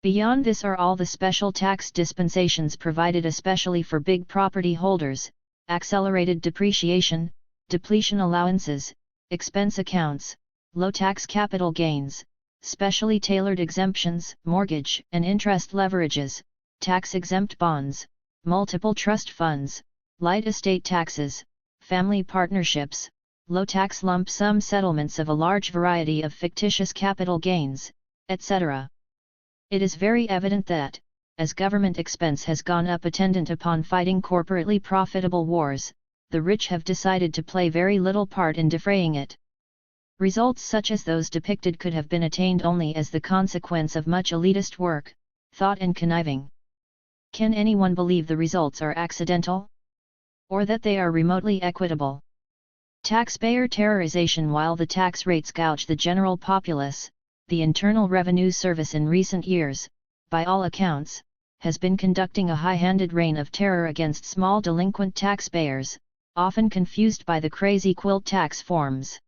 Beyond this are all the special tax dispensations provided especially for big property holders, accelerated depreciation, depletion allowances, expense accounts, low-tax capital gains, specially tailored exemptions, mortgage and interest leverages, tax-exempt bonds, multiple trust funds, light estate taxes, family partnerships, low-tax lump sum settlements of a large variety of fictitious capital gains, etc. It is very evident that, as government expense has gone up attendant upon fighting corporately profitable wars, the rich have decided to play very little part in defraying it. Results such as those depicted could have been attained only as the consequence of much elitist work, thought and conniving. Can anyone believe the results are accidental? Or that they are remotely equitable? Taxpayer terrorization while the tax rates gouge the general populace, the Internal Revenue Service in recent years, by all accounts, has been conducting a high-handed reign of terror against small delinquent taxpayers, often confused by the crazy quilt tax forms.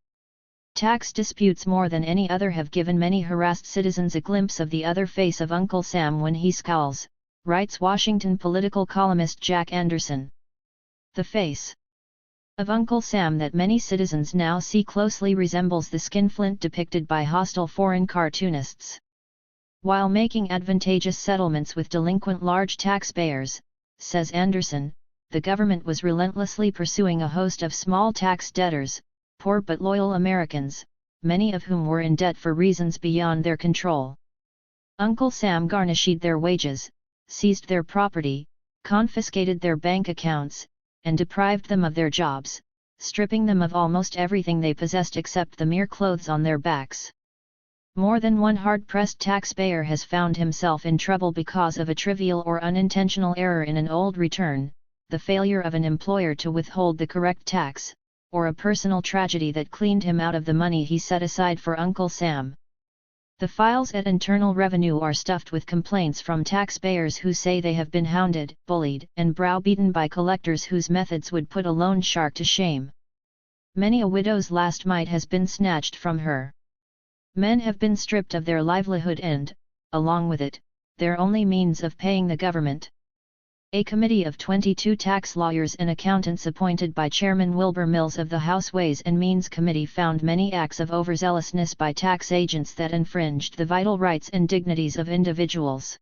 Tax disputes more than any other have given many harassed citizens a glimpse of the other face of Uncle Sam when he scowls, writes Washington political columnist Jack Anderson. The face of Uncle Sam that many citizens now see closely resembles the skinflint depicted by hostile foreign cartoonists. While making advantageous settlements with delinquent large taxpayers, says Anderson, the government was relentlessly pursuing a host of small tax debtors, poor but loyal Americans, many of whom were in debt for reasons beyond their control. Uncle Sam garnished their wages, seized their property, confiscated their bank accounts, and deprived them of their jobs, stripping them of almost everything they possessed except the mere clothes on their backs. More than one hard-pressed taxpayer has found himself in trouble because of a trivial or unintentional error in an old return, the failure of an employer to withhold the correct tax, or a personal tragedy that cleaned him out of the money he set aside for Uncle Sam. The files at Internal Revenue are stuffed with complaints from taxpayers who say they have been hounded, bullied, and browbeaten by collectors whose methods would put a loan shark to shame. Many a widow's last mite has been snatched from her. Men have been stripped of their livelihood and, along with it, their only means of paying the government. A committee of 22 tax lawyers and accountants appointed by Chairman Wilbur Mills of the House Ways and Means Committee found many acts of overzealousness by tax agents that infringed the vital rights and dignities of individuals.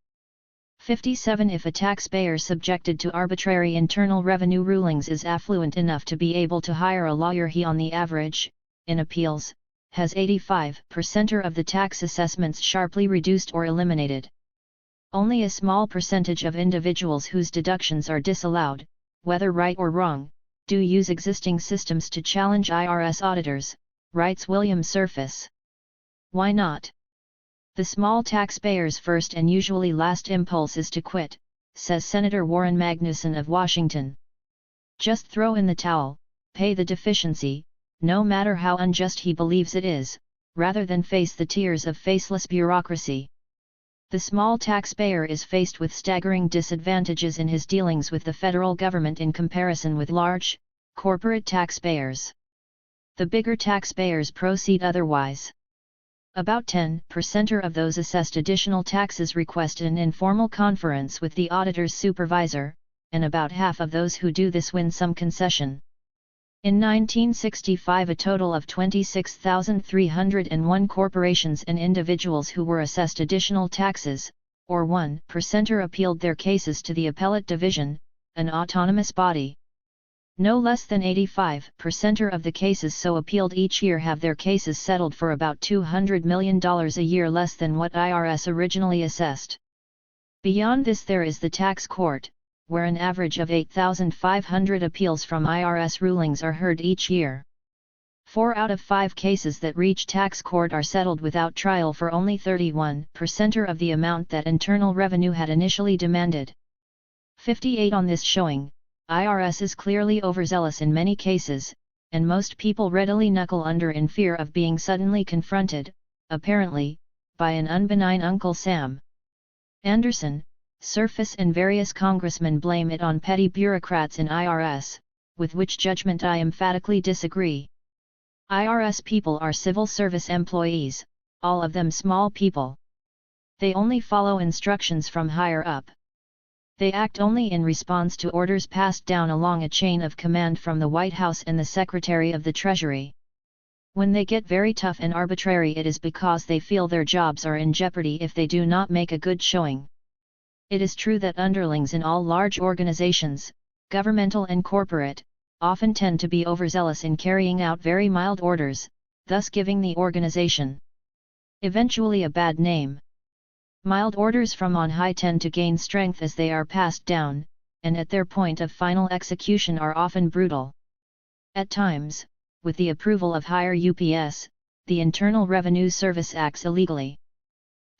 57. If a taxpayer subjected to arbitrary internal revenue rulings is affluent enough to be able to hire a lawyer, he on the average, in appeals, has 85% of the tax assessments sharply reduced or eliminated. Only a small percentage of individuals whose deductions are disallowed, whether right or wrong, do use existing systems to challenge IRS auditors, writes William Surface. Why not? The small taxpayer's first and usually last impulse is to quit, says Senator Warren Magnuson of Washington. Just throw in the towel, pay the deficiency, no matter how unjust he believes it is, rather than face the tears of faceless bureaucracy. The small taxpayer is faced with staggering disadvantages in his dealings with the federal government in comparison with large, corporate taxpayers. The bigger taxpayers proceed otherwise. About 10% of those assessed additional taxes request an informal conference with the auditor's supervisor, and about half of those who do this win some concession. In 1965, a total of 26,301 corporations and individuals who were assessed additional taxes, or 1%, appealed their cases to the Appellate Division, an autonomous body. No less than 85% of the cases so appealed each year have their cases settled for about $200 million a year, less than what IRS originally assessed. Beyond this there is the tax court, where an average of 8,500 appeals from IRS rulings are heard each year. 4 out of 5 cases that reach tax court are settled without trial for only 31% of the amount that Internal Revenue had initially demanded. 58 On this showing, IRS is clearly overzealous in many cases, and most people readily knuckle under in fear of being suddenly confronted, apparently, by an unbenign Uncle Sam. Anderson, Surface and various congressmen blame it on petty bureaucrats in IRS, with which judgment I emphatically disagree. IRS people are civil service employees, all of them small people. They only follow instructions from higher up. They act only in response to orders passed down along a chain of command from the White House and the Secretary of the Treasury. When they get very tough and arbitrary, it is because they feel their jobs are in jeopardy if they do not make a good showing. It is true that underlings in all large organizations, governmental and corporate, often tend to be overzealous in carrying out very mild orders, thus giving the organization eventually a bad name. Mild orders from on high tend to gain strength as they are passed down, and at their point of final execution are often brutal. At times, with the approval of higher UPS, the Internal Revenue Service acts illegally.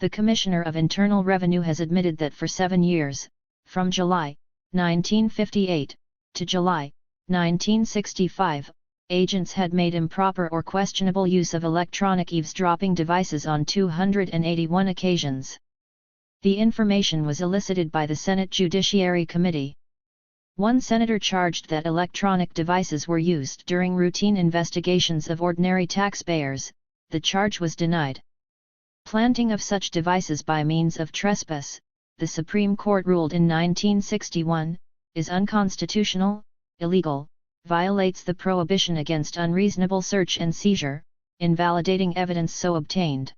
The Commissioner of Internal Revenue has admitted that for 7 years, from July 1958 to July 1965, agents had made improper or questionable use of electronic eavesdropping devices on 281 occasions. The information was elicited by the Senate Judiciary Committee. One senator charged that electronic devices were used during routine investigations of ordinary taxpayers. The charge was denied. Planting of such devices by means of trespass, the Supreme Court ruled in 1961, is unconstitutional, illegal, violates the prohibition against unreasonable search and seizure, invalidating evidence so obtained.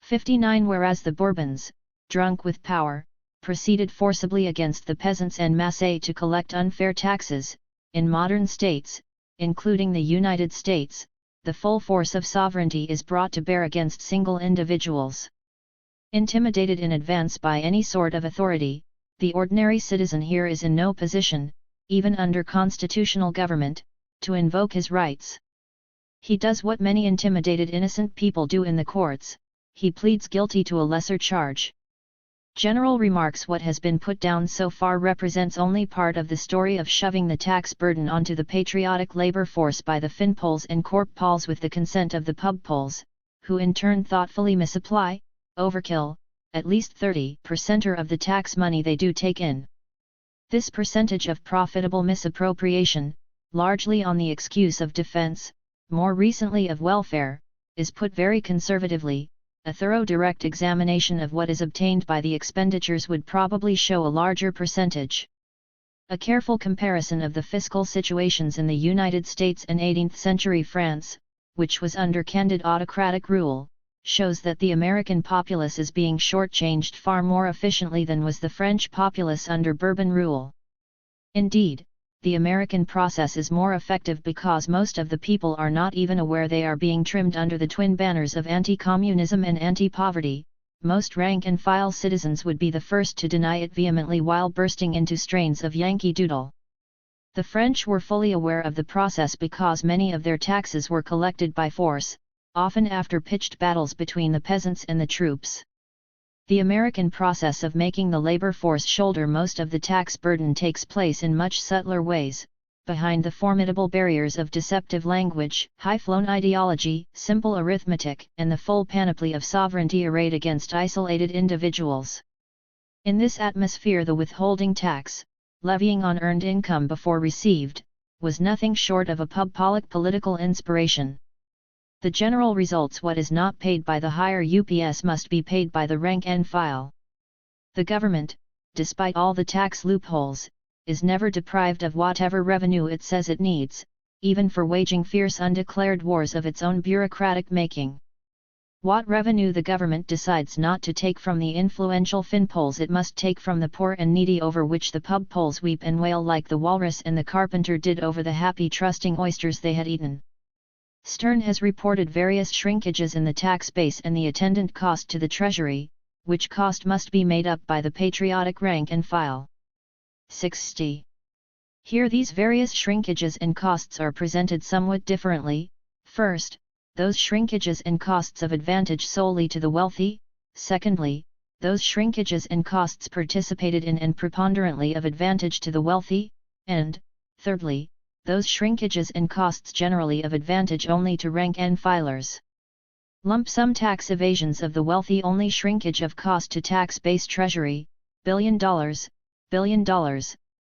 59 Whereas the Bourbons, drunk with power, proceeded forcibly against the peasants en masse to collect unfair taxes, in modern states, including the United States, the full force of sovereignty is brought to bear against single individuals. Intimidated in advance by any sort of authority, the ordinary citizen here is in no position, even under constitutional government, to invoke his rights. He does what many intimidated innocent people do in the courts, he pleads guilty to a lesser charge. General remarks: what has been put down so far represents only part of the story of shoving the tax burden onto the patriotic labor force by the finpoles and corppoles with the consent of the pubpoles, who in turn thoughtfully misapply, overkill, at least 30% of the tax money they do take in. This percentage of profitable misappropriation, largely on the excuse of defense, more recently of welfare, is put very conservatively. A thorough direct examination of what is obtained by the expenditures would probably show a larger percentage. A careful comparison of the fiscal situations in the United States and 18th century France, which was under candid autocratic rule, shows that the American populace is being shortchanged far more efficiently than was the French populace under Bourbon rule. Indeed, the American process is more effective because most of the people are not even aware they are being trimmed under the twin banners of anti-communism and anti-poverty. Most rank-and-file citizens would be the first to deny it vehemently while bursting into strains of Yankee Doodle. The French were fully aware of the process because many of their taxes were collected by force, often after pitched battles between the peasants and the troops. The American process of making the labor force shoulder most of the tax burden takes place in much subtler ways, behind the formidable barriers of deceptive language, high-flown ideology, simple arithmetic, and the full panoply of sovereignty arrayed against isolated individuals. In this atmosphere, the withholding tax, levying on earned income before received, was nothing short of a public political inspiration. The general results: what is not paid by the higher UPS must be paid by the rank and file. The government, despite all the tax loopholes, is never deprived of whatever revenue it says it needs, even for waging fierce undeclared wars of its own bureaucratic making. What revenue the government decides not to take from the influential finpoles, it must take from the poor and needy, over which the pubpoles weep and wail like the walrus and the carpenter did over the happy trusting oysters they had eaten. Stern has reported various shrinkages in the tax base and the attendant cost to the Treasury, which cost must be made up by the patriotic rank and file. 60. Here these various shrinkages and costs are presented somewhat differently. First, those shrinkages and costs of advantage solely to the wealthy. Secondly, those shrinkages and costs participated in and preponderantly of advantage to the wealthy. And, thirdly, those shrinkages and costs generally of advantage only to rank N filers. Lump sum tax evasions of the wealthy only shrinkage of cost to tax-based treasury, $1 billion,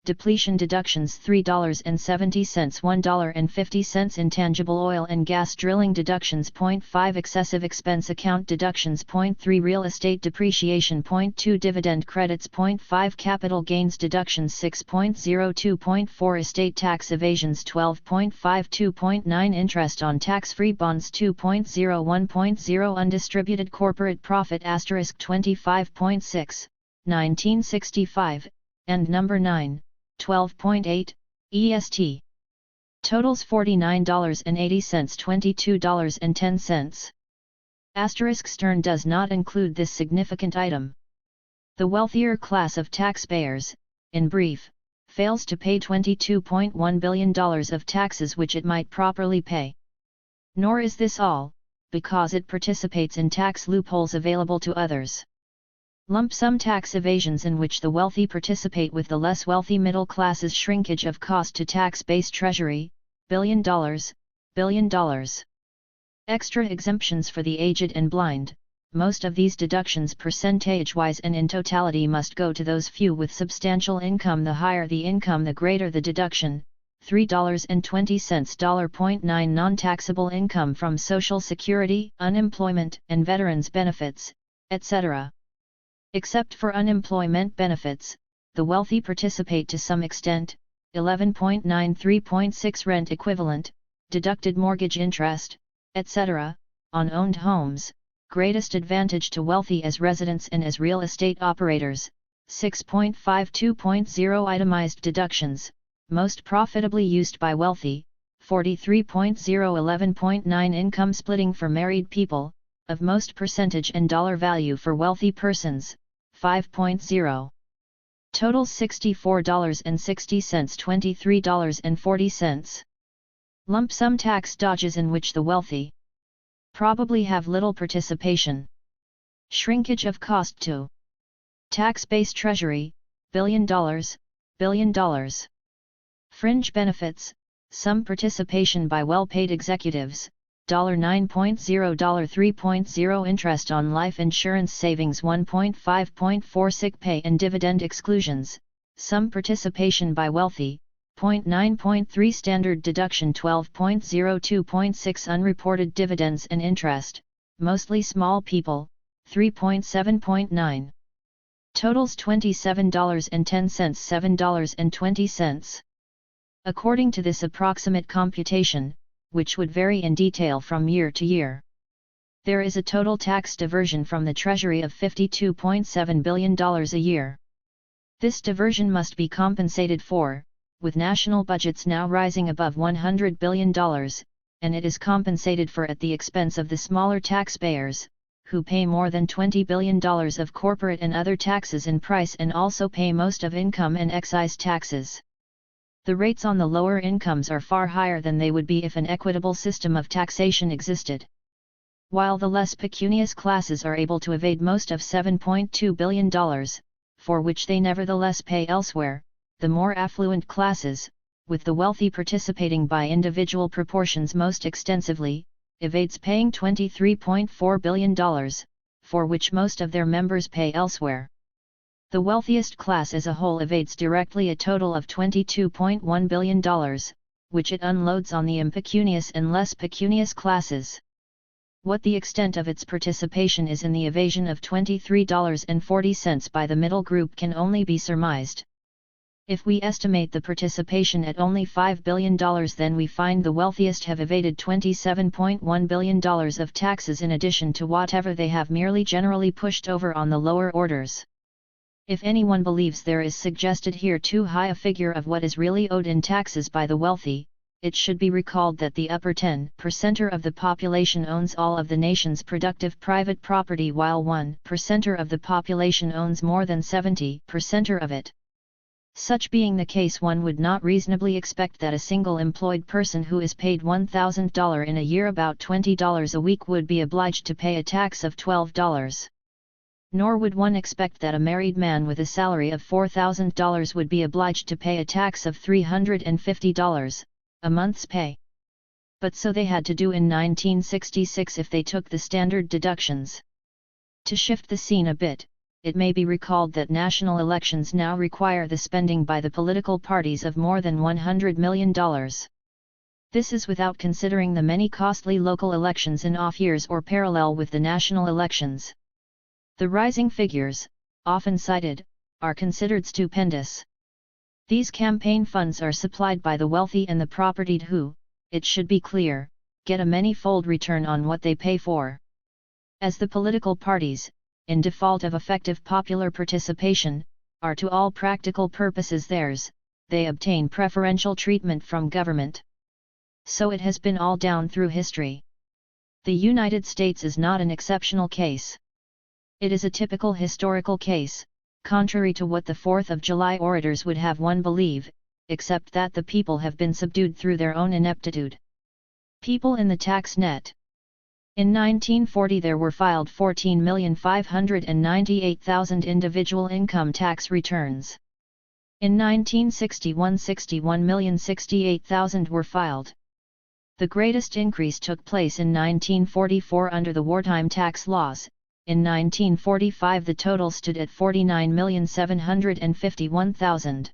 depletion deductions $3.70 $1.50 intangible oil and gas drilling deductions 0.5 excessive expense account deductions 0.3 real estate depreciation 0.2 dividend credits 0.5 capital gains deductions 6.0 2.4 estate tax evasions 12.5 2.9 interest on tax-free bonds 2.0 1.0 undistributed corporate profit * 25.6 1965 and number 9 12.8, EST. Totals $49.80 $22.10. Asterisk Stern does not include this significant item. The wealthier class of taxpayers, in brief, fails to pay $22.1 billion of taxes which it might properly pay. Nor is this all, because it participates in tax loopholes available to others. Lump sum tax evasions in which the wealthy participate with the less wealthy middle class's shrinkage of cost to tax-based treasury, $1 billion. Extra exemptions for the aged and blind. Most of these deductions percentage-wise and in totality must go to those few with substantial income. The higher the income, the greater the deduction. $3.20 $0.9 non-taxable income from Social Security, unemployment and veterans benefits, etc. Except for unemployment benefits, the wealthy participate to some extent. 11.93.6 rent equivalent, deducted mortgage interest, etc., on owned homes, greatest advantage to wealthy as residents and as real estate operators. 6.52.0 itemized deductions, most profitably used by wealthy. 43.0 11.9 income splitting for married people, of most percentage and dollar value for wealthy persons. 5.0. Total $64.60 $23.40. Lump sum tax dodges in which the wealthy probably have little participation. Shrinkage of cost to tax-based treasury, $1 billion. Fringe benefits, some participation by well-paid executives, $9.0 $3.0 interest on life insurance savings 1.5.4 sick pay and dividend exclusions, some participation by wealthy, 0.9.3 standard deduction 12.02.6 unreported dividends and interest, mostly small people, 3.7.9. Totals $27.10 $7.20. According to this approximate computation, which would vary in detail from year to year, there is a total tax diversion from the Treasury of $52.7 billion a year. This diversion must be compensated for, with national budgets now rising above $100 billion, and it is compensated for at the expense of the smaller taxpayers, who pay more than $20 billion of corporate and other taxes in price and also pay most of income and excise taxes. The rates on the lower incomes are far higher than they would be if an equitable system of taxation existed. While the less pecunious classes are able to evade most of $7.2 billion, for which they nevertheless pay elsewhere, the more affluent classes, with the wealthy participating by individual proportions most extensively, evades paying $23.4 billion, for which most of their members pay elsewhere. The wealthiest class as a whole evades directly a total of $22.1 billion, which it unloads on the impecunious and less pecunious classes. What the extent of its participation is in the evasion of $23.40 by the middle group can only be surmised. If we estimate the participation at only $5 billion, then we find the wealthiest have evaded $27.1 billion of taxes in addition to whatever they have merely generally pushed over on the lower orders. If anyone believes there is suggested here too high a figure of what is really owed in taxes by the wealthy, it should be recalled that the upper 10% of the population owns all of the nation's productive private property, while 1% of the population owns more than 70% of it. Such being the case, one would not reasonably expect that a single employed person who is paid $1,000 in a year, about $20 a week, would be obliged to pay a tax of $12. Nor would one expect that a married man with a salary of $4,000 would be obliged to pay a tax of $350, a month's pay. But so they had to do in 1966 if they took the standard deductions. To shift the scene a bit, it may be recalled that national elections now require the spending by the political parties of more than $100 million. This is without considering the many costly local elections in off years or parallel with the national elections. The rising figures, often cited, are considered stupendous. These campaign funds are supplied by the wealthy and the propertied who, it should be clear, get a many-fold return on what they pay for. As the political parties, in default of effective popular participation, are to all practical purposes theirs, they obtain preferential treatment from government. So it has been all down through history. The United States is not an exceptional case. It is a typical historical case, contrary to what the 4th of July orators would have one believe, except that the people have been subdued through their own ineptitude. People in the tax net. In 1940 there were filed 14,598,000 individual income tax returns. In 1961 61,068,000 were filed. The greatest increase took place in 1944 under the wartime tax laws. In 1945 the total stood at 49,751,000.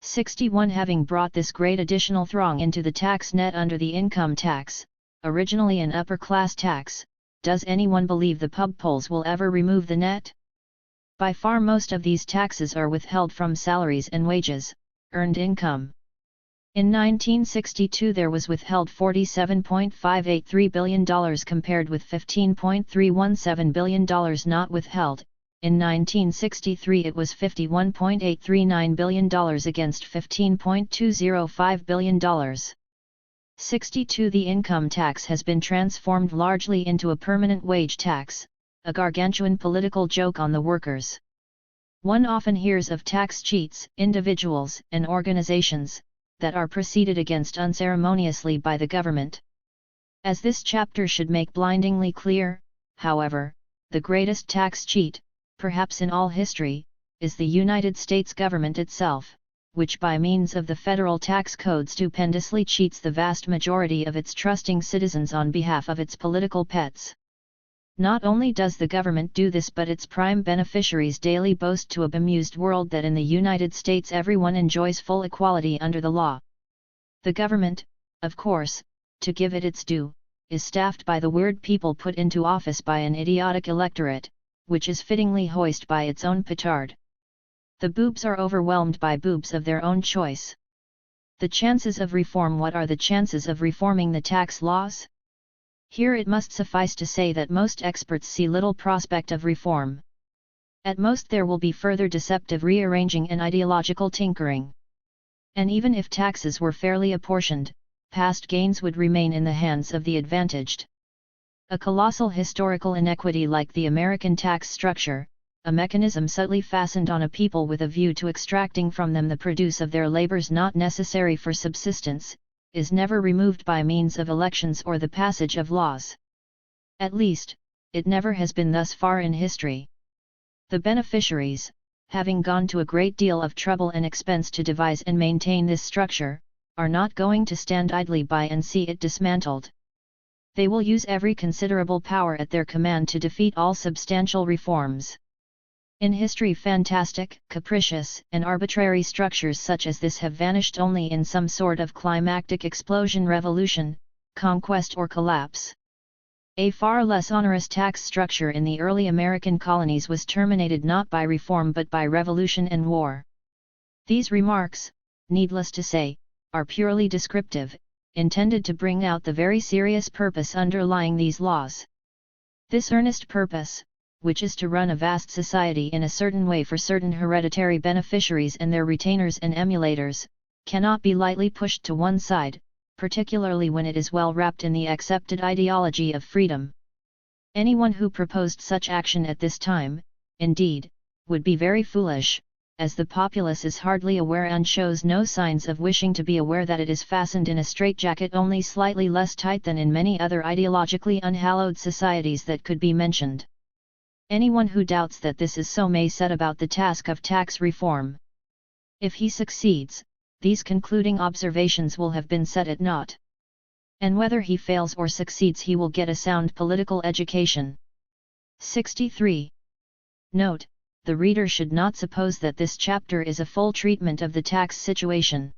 61 having brought this great additional throng into the tax net under the income tax, originally an upper-class tax, does anyone believe the pub polls will ever remove the net? By far most of these taxes are withheld from salaries and wages, earned income. In 1962 there was withheld $47.583 billion compared with $15.317 billion not withheld. In 1963 it was $51.839 billion against $15.205 billion. 62 The income tax has been transformed largely into a permanent wage tax, a gargantuan political joke on the workers. One often hears of tax cheats, individuals and organizations, that are proceeded against unceremoniously by the government. As this chapter should make blindingly clear, however, the greatest tax cheat, perhaps in all history, is the United States government itself, which by means of the federal tax code stupendously cheats the vast majority of its trusting citizens on behalf of its political pets. Not only does the government do this, but its prime beneficiaries daily boast to a bemused world that in the United States everyone enjoys full equality under the law. The government, of course, to give it its due, is staffed by the weird people put into office by an idiotic electorate, which is fittingly hoisted by its own petard. The boobs are overwhelmed by boobs of their own choice. The chances of reform. What are the chances of reforming the tax laws? Here it must suffice to say that most experts see little prospect of reform. At most there will be further deceptive rearranging and ideological tinkering. And even if taxes were fairly apportioned, past gains would remain in the hands of the advantaged. A colossal historical inequity like the American tax structure, a mechanism subtly fastened on a people with a view to extracting from them the produce of their labors not necessary for subsistence, is never removed by means of elections or the passage of laws. At least, it never has been thus far in history. The beneficiaries, having gone to a great deal of trouble and expense to devise and maintain this structure, are not going to stand idly by and see it dismantled. They will use every considerable power at their command to defeat all substantial reforms. In history fantastic, capricious, and arbitrary structures such as this have vanished only in some sort of climactic explosion, revolution, conquest or collapse. A far less onerous tax structure in the early American colonies was terminated not by reform but by revolution and war. These remarks, needless to say, are purely descriptive, intended to bring out the very serious purpose underlying these laws. This earnest purpose, which is to run a vast society in a certain way for certain hereditary beneficiaries and their retainers and emulators, cannot be lightly pushed to one side, particularly when it is well wrapped in the accepted ideology of freedom. Anyone who proposed such action at this time, indeed, would be very foolish, as the populace is hardly aware and shows no signs of wishing to be aware that it is fastened in a straitjacket only slightly less tight than in many other ideologically unhallowed societies that could be mentioned. Anyone who doubts that this is so may set about the task of tax reform. If he succeeds, these concluding observations will have been set at naught. And whether he fails or succeeds, he will get a sound political education. 63. Note: the reader should not suppose that this chapter is a full treatment of the tax situation.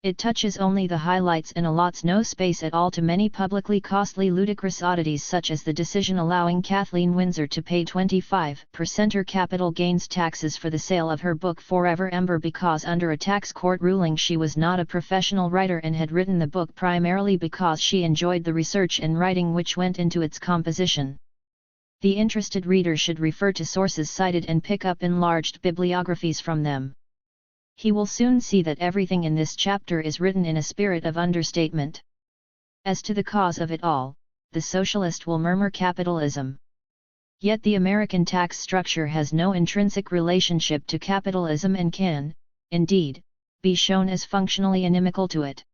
It touches only the highlights and allots no space at all to many publicly costly ludicrous oddities, such as the decision allowing Kathleen Windsor to pay 25% her capital gains taxes for the sale of her book Forever Ember, because under a tax court ruling she was not a professional writer and had written the book primarily because she enjoyed the research and writing which went into its composition. The interested reader should refer to sources cited and pick up enlarged bibliographies from them. He will soon see that everything in this chapter is written in a spirit of understatement. As to the cause of it all, the socialist will murmur capitalism. Yet the American tax structure has no intrinsic relationship to capitalism and can, indeed, be shown as functionally inimical to it.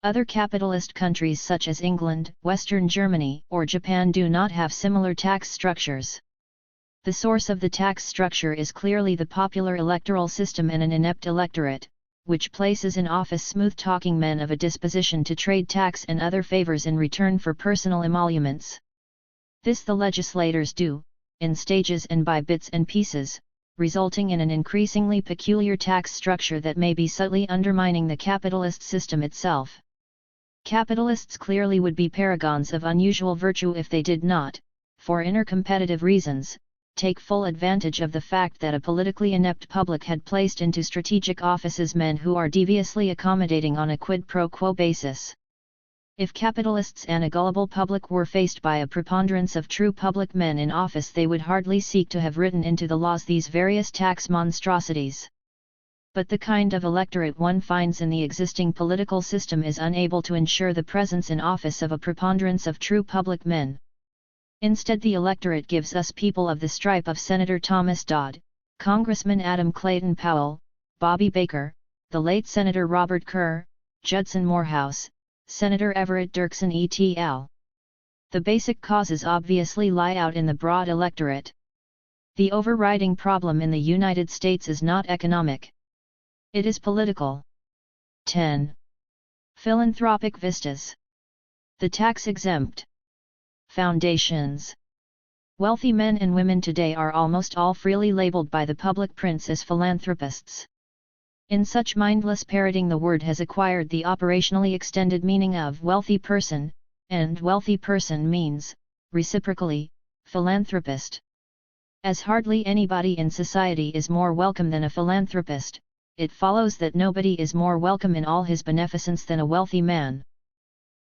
Other capitalist countries such as England, Western Germany, or Japan do not have similar tax structures. The source of the tax structure is clearly the popular electoral system and an inept electorate, which places in office smooth-talking men of a disposition to trade tax and other favors in return for personal emoluments. This the legislators do, in stages and by bits and pieces, resulting in an increasingly peculiar tax structure that may be subtly undermining the capitalist system itself. Capitalists clearly would be paragons of unusual virtue if they did not, for inner competitive reasons, take full advantage of the fact that a politically inept public had placed into strategic offices men who are deviously accommodating on a quid pro quo basis. If capitalists and a gullible public were faced by a preponderance of true public men in office, they would hardly seek to have written into the laws these various tax monstrosities. But the kind of electorate one finds in the existing political system is unable to ensure the presence in office of a preponderance of true public men. Instead, the electorate gives us people of the stripe of Senator Thomas Dodd, Congressman Adam Clayton Powell, Bobby Baker, the late Senator Robert Kerr, Judson Morehouse, Senator Everett Dirksen et.al. The basic causes obviously lie out in the broad electorate. The overriding problem in the United States is not economic. It is political. 10. Philanthropic vistas. The tax-exempt foundations. Wealthy men and women today are almost all freely labeled by the public prince as philanthropists. In such mindless parroting, the word has acquired the operationally extended meaning of wealthy person, and wealthy person means, reciprocally, philanthropist. As hardly anybody in society is more welcome than a philanthropist, it follows that nobody is more welcome in all his beneficence than a wealthy man.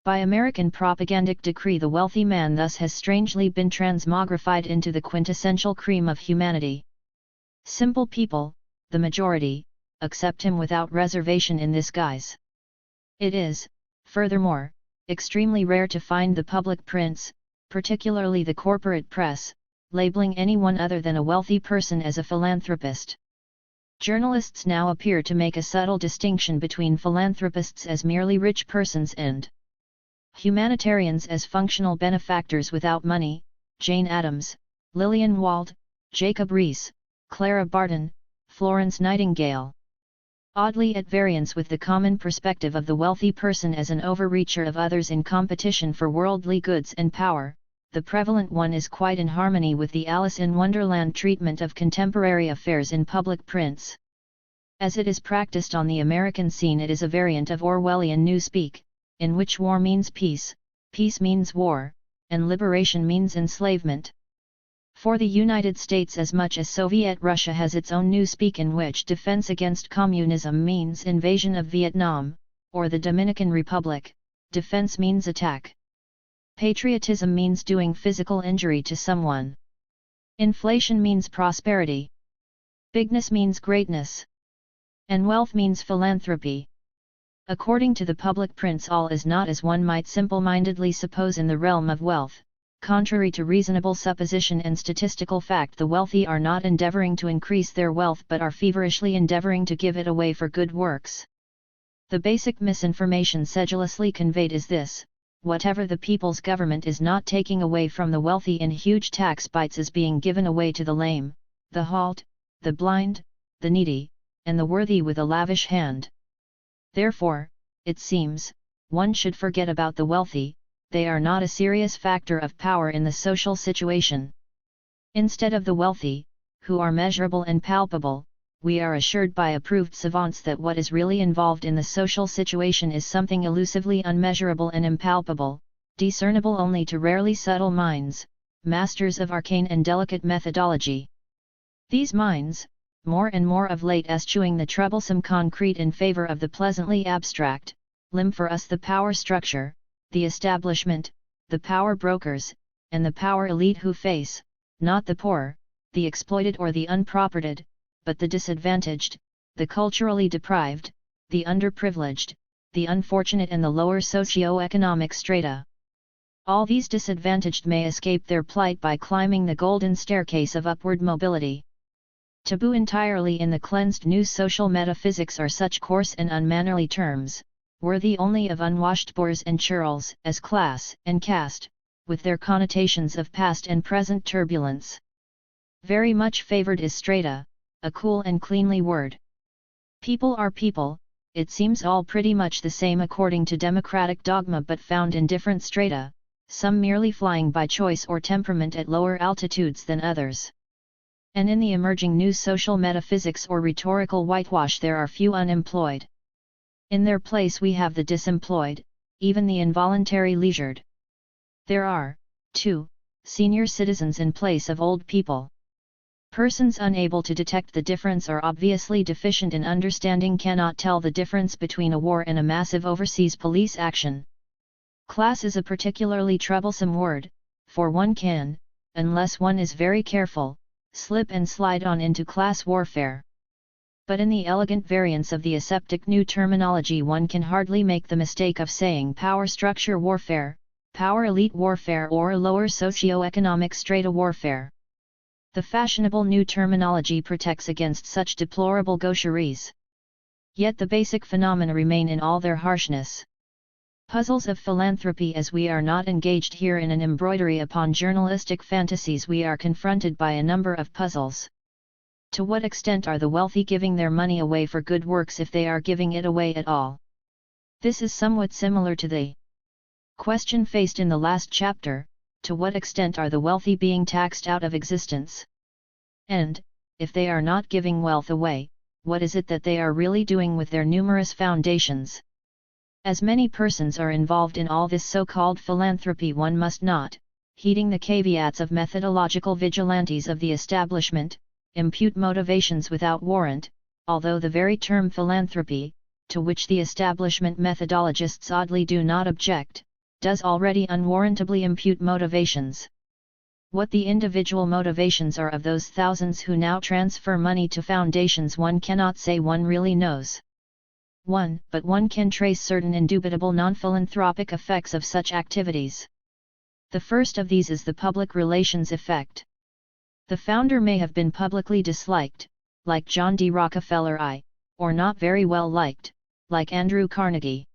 By American propagandic decree, the wealthy man thus has strangely been transmogrified into the quintessential cream of humanity. Simple people, the majority, accept him without reservation in this guise. It is, furthermore, extremely rare to find the public prince, particularly the corporate press, labeling anyone other than a wealthy person as a philanthropist. Journalists now appear to make a subtle distinction between philanthropists as merely rich persons and humanitarians as functional benefactors without money. Jane Addams, Lillian Wald, Jacob Riis, Clara Barton, Florence Nightingale. Oddly at variance with the common perspective of the wealthy person as an overreacher of others in competition for worldly goods and power, the prevalent one is quite in harmony with the Alice in Wonderland treatment of contemporary affairs in public prints. As it is practiced on the American scene, it is a variant of Orwellian newspeak, in which war means peace, peace means war, and liberation means enslavement. For the United States, as much as Soviet Russia has its own newspeak in which defense against communism means invasion of Vietnam, or the Dominican Republic, defense means attack. Patriotism means doing physical injury to someone. Inflation means prosperity. Bigness means greatness. And wealth means philanthropy. According to the public prince, all is not as one might simple-mindedly suppose in the realm of wealth. contrary to reasonable supposition and statistical fact, the wealthy are not endeavoring to increase their wealth but are feverishly endeavoring to give it away for good works. The basic misinformation sedulously conveyed is this: whatever the people's government is not taking away from the wealthy in huge tax bites is being given away to the lame, the halt, the blind, the needy, and the worthy with a lavish hand. Therefore, it seems, one should forget about the wealthy. They are not a serious factor of power in the social situation. Instead of the wealthy, who are measurable and palpable, we are assured by approved savants that what is really involved in the social situation is something elusively unmeasurable and impalpable, discernible only to rarely subtle minds, masters of arcane and delicate methodology. These minds, more and more of late, eschewing the troublesome concrete in favor of the pleasantly abstract, limn for us the power structure, the establishment, the power brokers, and the power elite who face, not the poor, the exploited or the unproperted, but the disadvantaged, the culturally deprived, the underprivileged, the unfortunate and the lower socio-economic strata. All these disadvantaged may escape their plight by climbing the golden staircase of upward mobility. Taboo entirely in the cleansed new social metaphysics are such coarse and unmannerly terms, worthy only of unwashed boors and churls, as class and caste, with their connotations of past and present turbulence. Very much favored is strata, a cool and cleanly word. People are people, it seems all pretty much the same according to democratic dogma, but found in different strata, some merely flying by choice or temperament at lower altitudes than others. And in the emerging new social metaphysics or rhetorical whitewash there are few unemployed. In their place we have the disemployed, even the involuntary leisured. There are, too, senior citizens in place of old people. Persons unable to detect the difference or obviously deficient in understanding cannot tell the difference between a war and a massive overseas police action. Class is a particularly troublesome word, for one can, unless one is very careful, slip and slide on into class warfare. But in the elegant variants of the aseptic new terminology one can hardly make the mistake of saying power structure warfare, power elite warfare, or lower socio-economic strata warfare. The fashionable new terminology protects against such deplorable gaucheries. Yet the basic phenomena remain in all their harshness. Puzzles of philanthropy. As we are not engaged here in an embroidery upon journalistic fantasies, we are confronted by a number of puzzles. To what extent are the wealthy giving their money away for good works, if they are giving it away at all? This is somewhat similar to the question faced in the last chapter: to what extent are the wealthy being taxed out of existence? And, if they are not giving wealth away, what is it that they are really doing with their numerous foundations? As many persons are involved in all this so-called philanthropy, one must not, heeding the caveats of methodological vigilantes of the establishment, impute motivations without warrant, although the very term philanthropy, to which the establishment methodologists oddly do not object, does already unwarrantably impute motivations. What the individual motivations are of those thousands who now transfer money to foundations one cannot say one really knows. But one can trace certain indubitable non-philanthropic effects of such activities. The first of these is the public relations effect. The founder may have been publicly disliked, like John D. Rockefeller I, or not very well liked, like Andrew Carnegie.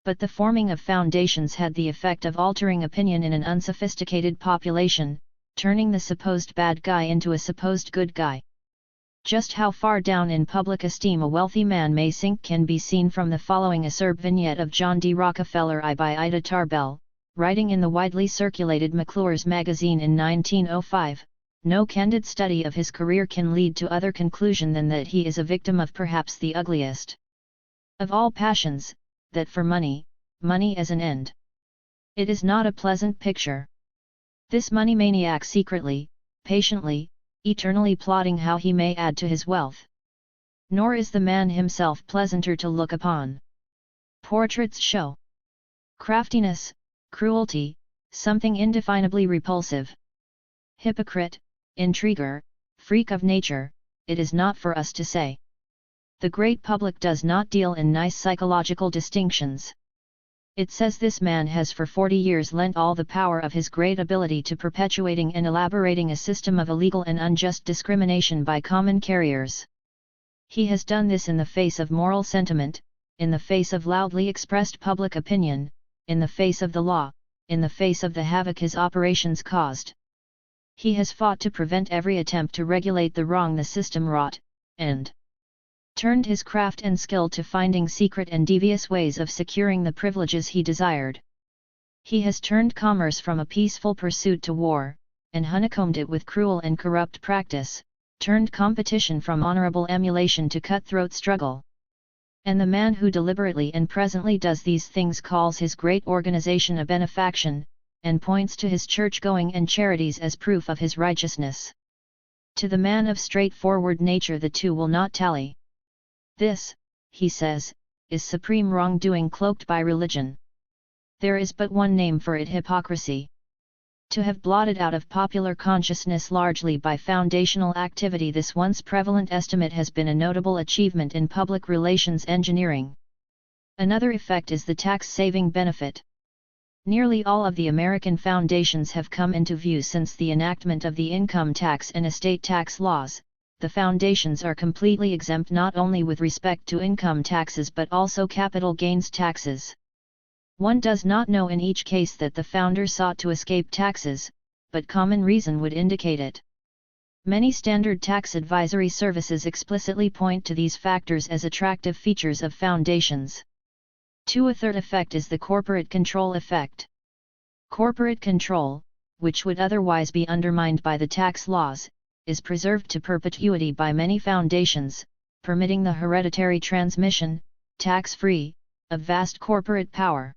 But the forming of foundations had the effect of altering opinion in an unsophisticated population, turning the supposed bad guy into a supposed good guy. Just how far down in public esteem a wealthy man may sink can be seen from the following acerb vignette of John D. Rockefeller I by Ida Tarbell, writing in the widely circulated McClure's magazine in 1905. No candid study of his career can lead to other conclusion than that he is a victim of perhaps the ugliest of all passions, that for money as an end. It is not a pleasant picture. This money maniac secretly, patiently, eternally plotting how he may add to his wealth. Nor is the man himself pleasanter to look upon. Portraits show craftiness, cruelty, something indefinably repulsive. Hypocrite, intriguer, freak of nature, it is not for us to say. The great public does not deal in nice psychological distinctions. It says this man has for 40 years lent all the power of his great ability to perpetuating and elaborating a system of illegal and unjust discrimination by common carriers. He has done this in the face of moral sentiment, in the face of loudly expressed public opinion, in the face of the law, in the face of the havoc his operations caused. He has fought to prevent every attempt to regulate the wrong the system wrought, and turned his craft and skill to finding secret and devious ways of securing the privileges he desired. He has turned commerce from a peaceful pursuit to war, and honeycombed it with cruel and corrupt practice, turned competition from honorable emulation to cutthroat struggle. And the man who deliberately and presently does these things calls his great organization a benefaction, and points to his church-going and charities as proof of his righteousness. To the man of straightforward nature the two will not tally. This, he says, is supreme wrongdoing cloaked by religion. There is but one name for it: hypocrisy. To have blotted out of popular consciousness largely by foundational activity this once prevalent estimate has been a notable achievement in public relations engineering. Another effect is the tax-saving benefit. Nearly all of the American foundations have come into view since the enactment of the income tax and estate tax laws. The foundations are completely exempt not only with respect to income taxes but also capital gains taxes. One does not know in each case that the founder sought to escape taxes, but common reason would indicate it. Many standard tax advisory services explicitly point to these factors as attractive features of foundations. A third effect is the corporate control effect. Corporate control, which would otherwise be undermined by the tax laws, is preserved to perpetuity by many foundations, permitting the hereditary transmission, tax-free, of vast corporate power.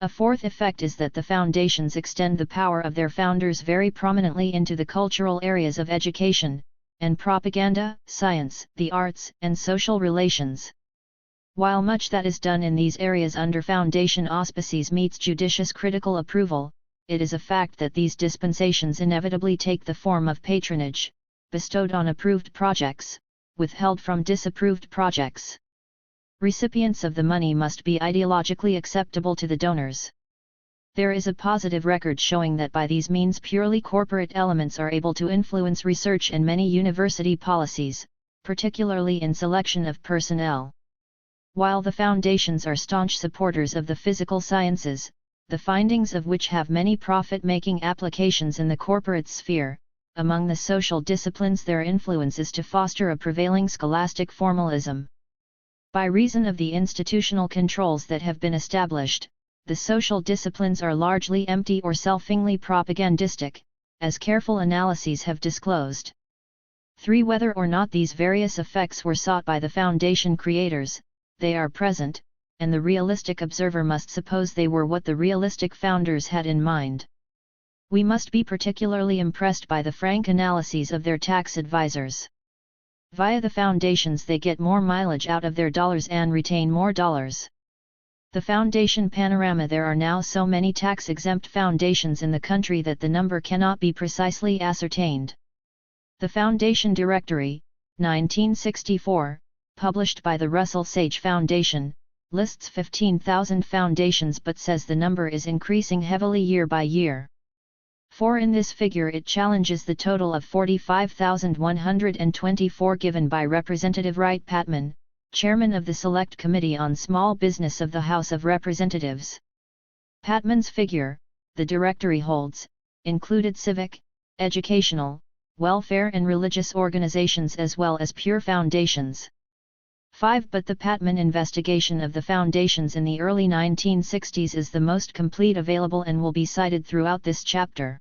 A fourth effect is that the foundations extend the power of their founders very prominently into the cultural areas of education, and propaganda, science, the arts, and social relations. While much that is done in these areas under foundation auspices meets judicious critical approval, it is a fact that these dispensations inevitably take the form of patronage, bestowed on approved projects, withheld from disapproved projects. Recipients of the money must be ideologically acceptable to the donors. There is a positive record showing that by these means purely corporate elements are able to influence research and many university policies, particularly in selection of personnel. While the foundations are staunch supporters of the physical sciences, the findings of which have many profit-making applications in the corporate sphere, among the social disciplines their influence is to foster a prevailing scholastic formalism. By reason of the institutional controls that have been established, the social disciplines are largely empty or selfingly propagandistic, as careful analyses have disclosed. Whether or not these various effects were sought by the foundation creators, they are present, and the realistic observer must suppose they were what the realistic founders had in mind. We must be particularly impressed by the frank analyses of their tax advisors. Via the foundations they get more mileage out of their dollars and retain more dollars. The foundation panorama: there are now so many tax-exempt foundations in the country that the number cannot be precisely ascertained. The Foundation Directory, 1964, published by the Russell Sage Foundation, lists 15,000 foundations but says the number is increasing heavily year by year. For in this figure it challenges the total of 45,124 given by Representative Wright Patman, Chairman of the Select Committee on Small Business of the House of Representatives. Patman's figure, the directory holds, included civic, educational, welfare and religious organizations as well as pure foundations. But the Patman investigation of the foundations in the early 1960s is the most complete available and will be cited throughout this chapter.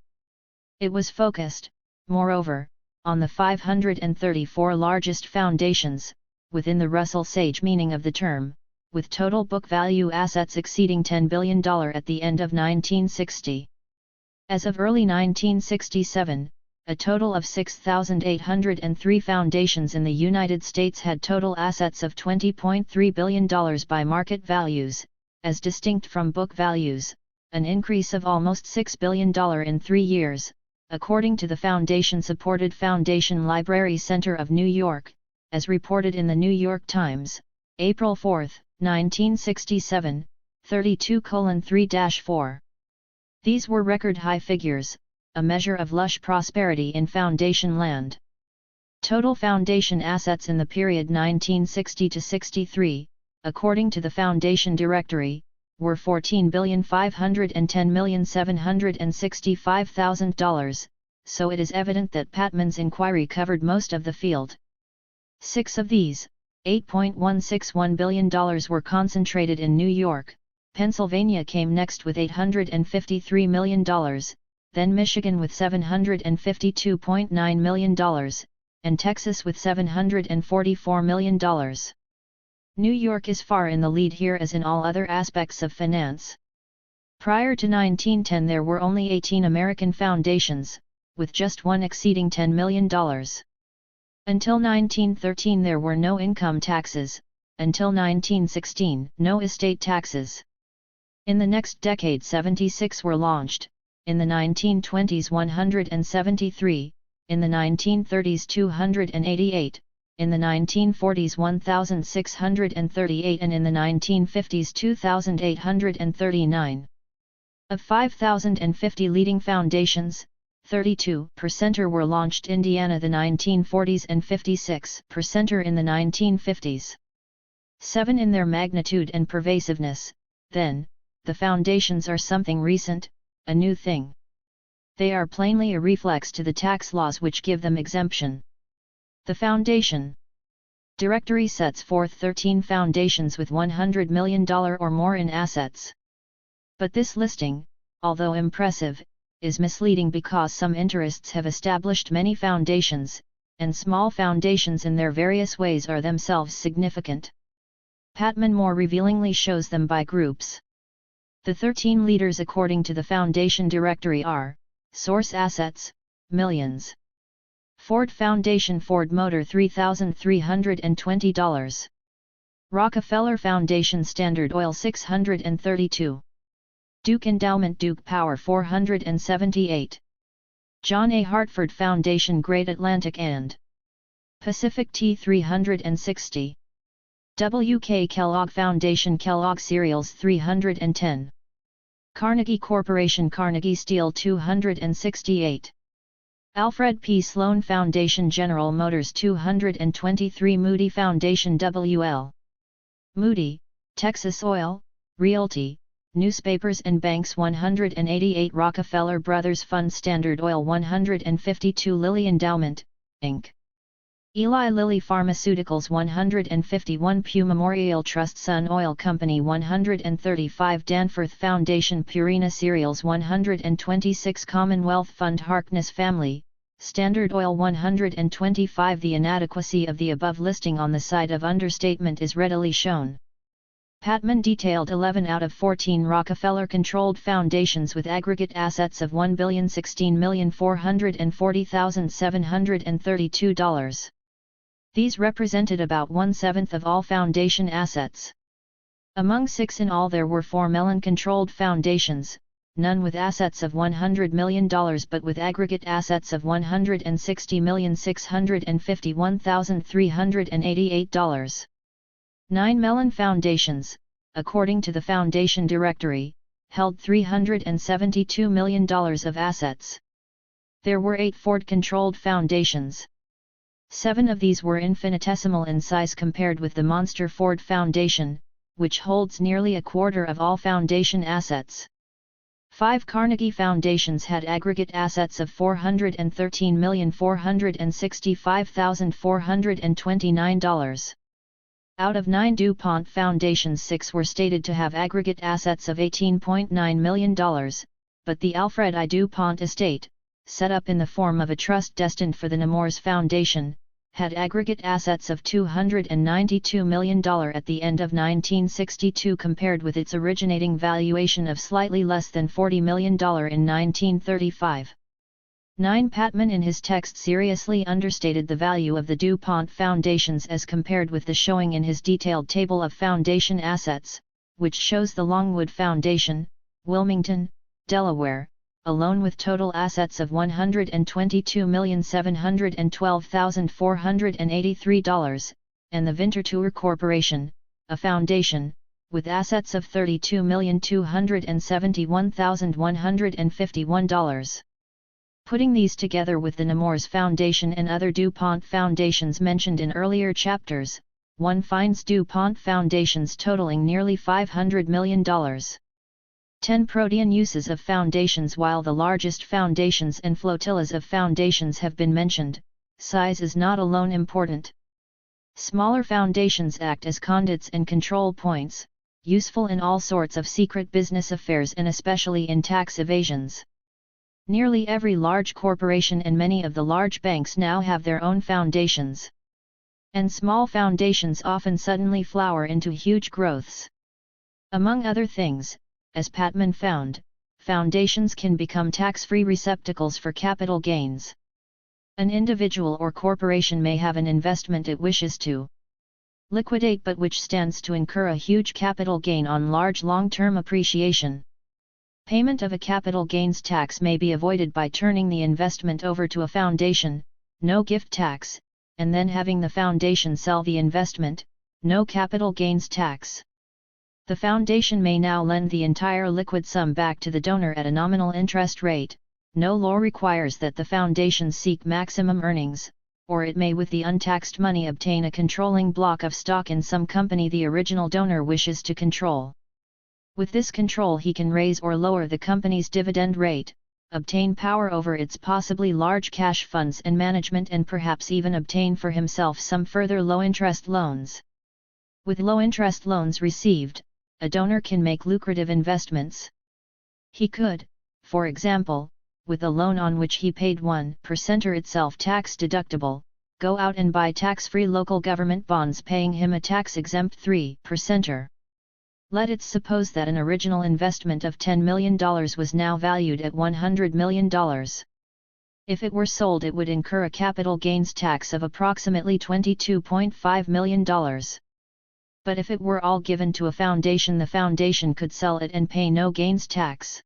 It was focused, moreover, on the 534 largest foundations, within the Russell Sage meaning of the term, with total book value assets exceeding $10 billion at the end of 1960. As of early 1967, a total of 6,803 foundations in the United States had total assets of $20.3 billion by market values, as distinct from book values, an increase of almost $6 billion in 3 years, according to the foundation-supported Foundation Library Center of New York, as reported in the New York Times, April 4, 1967. 32:3-4. These were record-high figures, a measure of lush prosperity in foundation land. Total foundation assets in the period 1960 to 63, according to the Foundation Directory, were $14,510,765,000, so it is evident that Patman's inquiry covered most of the field. 6 of these, $8.161 billion, were concentrated in New York. Pennsylvania came next with $853 million, then Michigan with $752.9 million, and Texas with $744 million. New York is far in the lead here as in all other aspects of finance. Prior to 1910 there were only 18 American foundations, with just one exceeding $10 million. Until 1913 there were no income taxes, until 1916 no estate taxes. In the next decade 76 were launched, in the 1920s 173, in the 1930s 288, in the 1940s 1,638 and in the 1950s 2,839. Of 5,050 leading foundations, 32% were launched Indiana the 1940s and 56% in the 1950s. 7 in their magnitude and pervasiveness, then, the foundations are something recent, a new thing. They are plainly a reflex to the tax laws which give them exemption. The Foundation Directory sets forth 13 foundations with $100 million or more in assets. But this listing, although impressive, is misleading because some interests have established many foundations, and small foundations in their various ways are themselves significant. Patman more revealingly shows them by groups. The 13 leaders according to the Foundation Directory are: Source Assets, millions. Ford Foundation Ford Motor $3,320. Rockefeller Foundation Standard Oil $632. Duke Endowment Duke Power $478. John A. Hartford Foundation Great Atlantic and Pacific Tea $360. W. K. Kellogg Foundation Kellogg Cereals $310. Carnegie Corporation Carnegie Steel $268. Alfred P. Sloan Foundation General Motors $223. Moody Foundation W.L. Moody, Texas Oil, Realty, Newspapers and Banks $188. Rockefeller Brothers Fund Standard Oil $152. Lilly Endowment, Inc. Eli Lilly Pharmaceuticals $151. Pew Memorial Trust Sun Oil Company $135. Danforth Foundation Purina Cereals $126. Commonwealth Fund Harkness Family, Standard Oil $125. The inadequacy of the above listing on the side of understatement is readily shown. Patman detailed 11 out of 14 Rockefeller-controlled foundations with aggregate assets of $1,016,440,732. These represented about 1/7 of all foundation assets. Among 6 in all there were 4 Mellon-controlled foundations, none with assets of $100 million but with aggregate assets of $160,651,388. 9 Mellon foundations, according to the Foundation Directory, held $372 million of assets. There were 8 Ford-controlled foundations. 7 of these were infinitesimal in size compared with the monster Ford Foundation, which holds nearly a quarter of all foundation assets. 5 Carnegie foundations had aggregate assets of $413,465,429. Out of 9 DuPont foundations 6 were stated to have aggregate assets of $18.9 million, but the Alfred I. DuPont estate, set up in the form of a trust destined for the Nemours Foundation, had aggregate assets of $292 million at the end of 1962 compared with its originating valuation of slightly less than $40 million in 1935. 9 Patman in his text seriously understated the value of the DuPont foundations as compared with the showing in his detailed table of foundation assets, which shows the Longwood Foundation, Wilmington, Delaware, alone with total assets of $122,712,483, and the Winterthur Corporation, a foundation, with assets of $32,271,151. Putting these together with the Nemours Foundation and other DuPont foundations mentioned in earlier chapters, one finds DuPont foundations totaling nearly $500 million. 10 protean uses of foundations. While the largest foundations and flotillas of foundations have been mentioned, size is not alone important. Smaller foundations act as conduits and control points, useful in all sorts of secret business affairs and especially in tax evasions. Nearly every large corporation and many of the large banks now have their own foundations. And small foundations often suddenly flower into huge growths. Among other things, as Patman found, foundations can become tax-free receptacles for capital gains. An individual or corporation may have an investment it wishes to liquidate but which stands to incur a huge capital gain on large long-term appreciation. Payment of a capital gains tax may be avoided by turning the investment over to a foundation, no gift tax, and then having the foundation sell the investment, no capital gains tax. The foundation may now lend the entire liquid sum back to the donor at a nominal interest rate. No law requires that the foundation seek maximum earnings, or it may with the untaxed money obtain a controlling block of stock in some company the original donor wishes to control. With this control he can raise or lower the company's dividend rate, obtain power over its possibly large cash funds and management, and perhaps even obtain for himself some further low-interest loans. With low-interest loans received, a donor can make lucrative investments. He could, for example, with a loan on which he paid 1% itself tax deductible, go out and buy tax-free local government bonds paying him a tax-exempt 3%. Let us suppose that an original investment of $10 million was now valued at $100 million. If it were sold it would incur a capital gains tax of approximately $22.5 million. But if it were all given to a foundation, the foundation could sell it and pay no gains tax.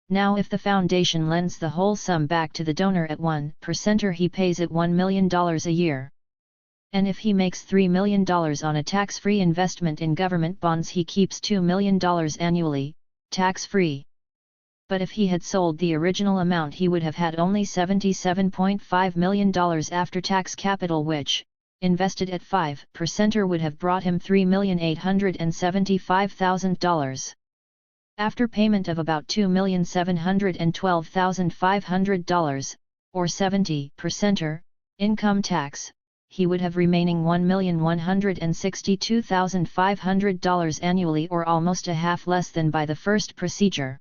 Now if the foundation lends the whole sum back to the donor at 1%, he pays it $1 million a year. And if he makes $3 million on a tax-free investment in government bonds, he keeps $2 million annually, tax-free. But if he had sold the original amount, he would have had only $77.5 million after-tax capital, which, invested at 5%, would have brought him $3,875,000. After payment of about $2,712,500, or 70%, income tax, he would have remaining $1,162,500 annually, or almost a half less than by the first procedure.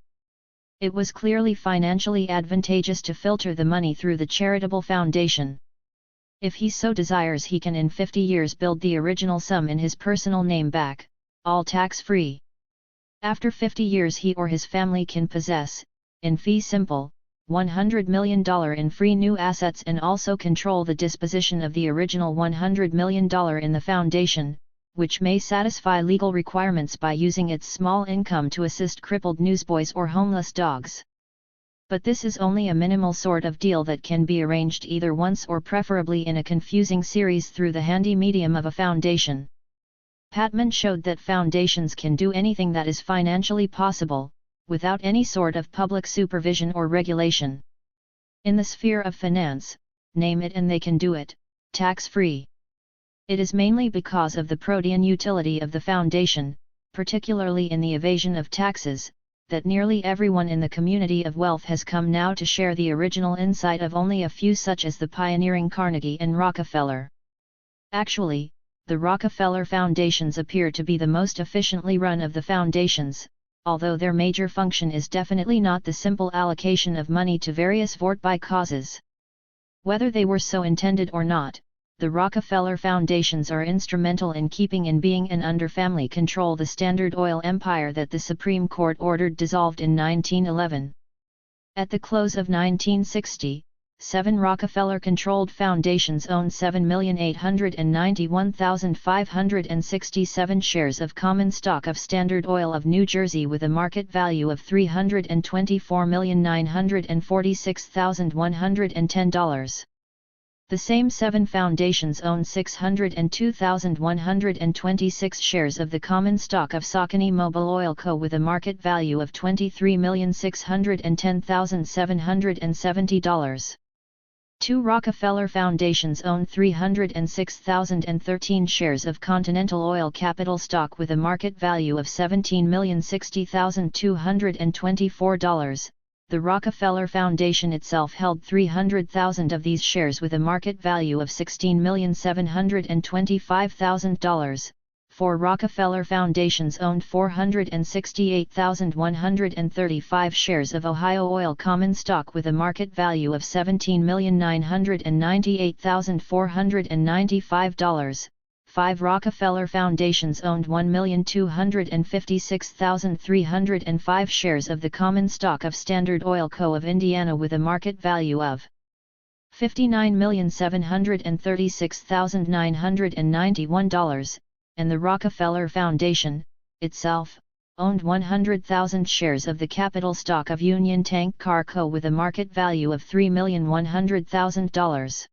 It was clearly financially advantageous to filter the money through the charitable foundation. If he so desires, he can in 50 years build the original sum in his personal name back, all tax-free. After 50 years he or his family can possess, in fee simple, $100 million in free new assets and also control the disposition of the original $100 million in the foundation, which may satisfy legal requirements by using its small income to assist crippled newsboys or homeless dogs. But this is only a minimal sort of deal that can be arranged either once or preferably in a confusing series through the handy medium of a foundation. Patman showed that foundations can do anything that is financially possible, without any sort of public supervision or regulation. In the sphere of finance, name it and they can do it, tax-free. It is mainly because of the protean utility of the foundation, particularly in the evasion of taxes, that nearly everyone in the community of wealth has come now to share the original insight of only a few, such as the pioneering Carnegie and Rockefeller. Actually, the Rockefeller foundations appear to be the most efficiently run of the foundations, although their major function is definitely not the simple allocation of money to various vortby causes. Whether they were so intended or not, the Rockefeller foundations are instrumental in keeping in being and under family control the Standard Oil empire that the Supreme Court ordered dissolved in 1911. At the close of 1960, 7 Rockefeller-controlled foundations owned 7,891,567 shares of common stock of Standard Oil of New Jersey with a market value of $324,946,110. The same 7 foundations own 602,126 shares of the common stock of Saucony Mobile Oil Co. with a market value of $23,610,770. 2 Rockefeller Foundations own 306,013 shares of Continental Oil capital stock with a market value of $17,060,224. The Rockefeller Foundation itself held 300,000 of these shares with a market value of $16,725,000. 4 Rockefeller Foundations owned 468,135 shares of Ohio Oil common stock with a market value of $17,998,495. 5 Rockefeller Foundations owned 1,256,305 shares of the common stock of Standard Oil Co. of Indiana with a market value of $59,736,991, and the Rockefeller Foundation, itself, owned 100,000 shares of the capital stock of Union Tank Car Co. with a market value of $3,100,000.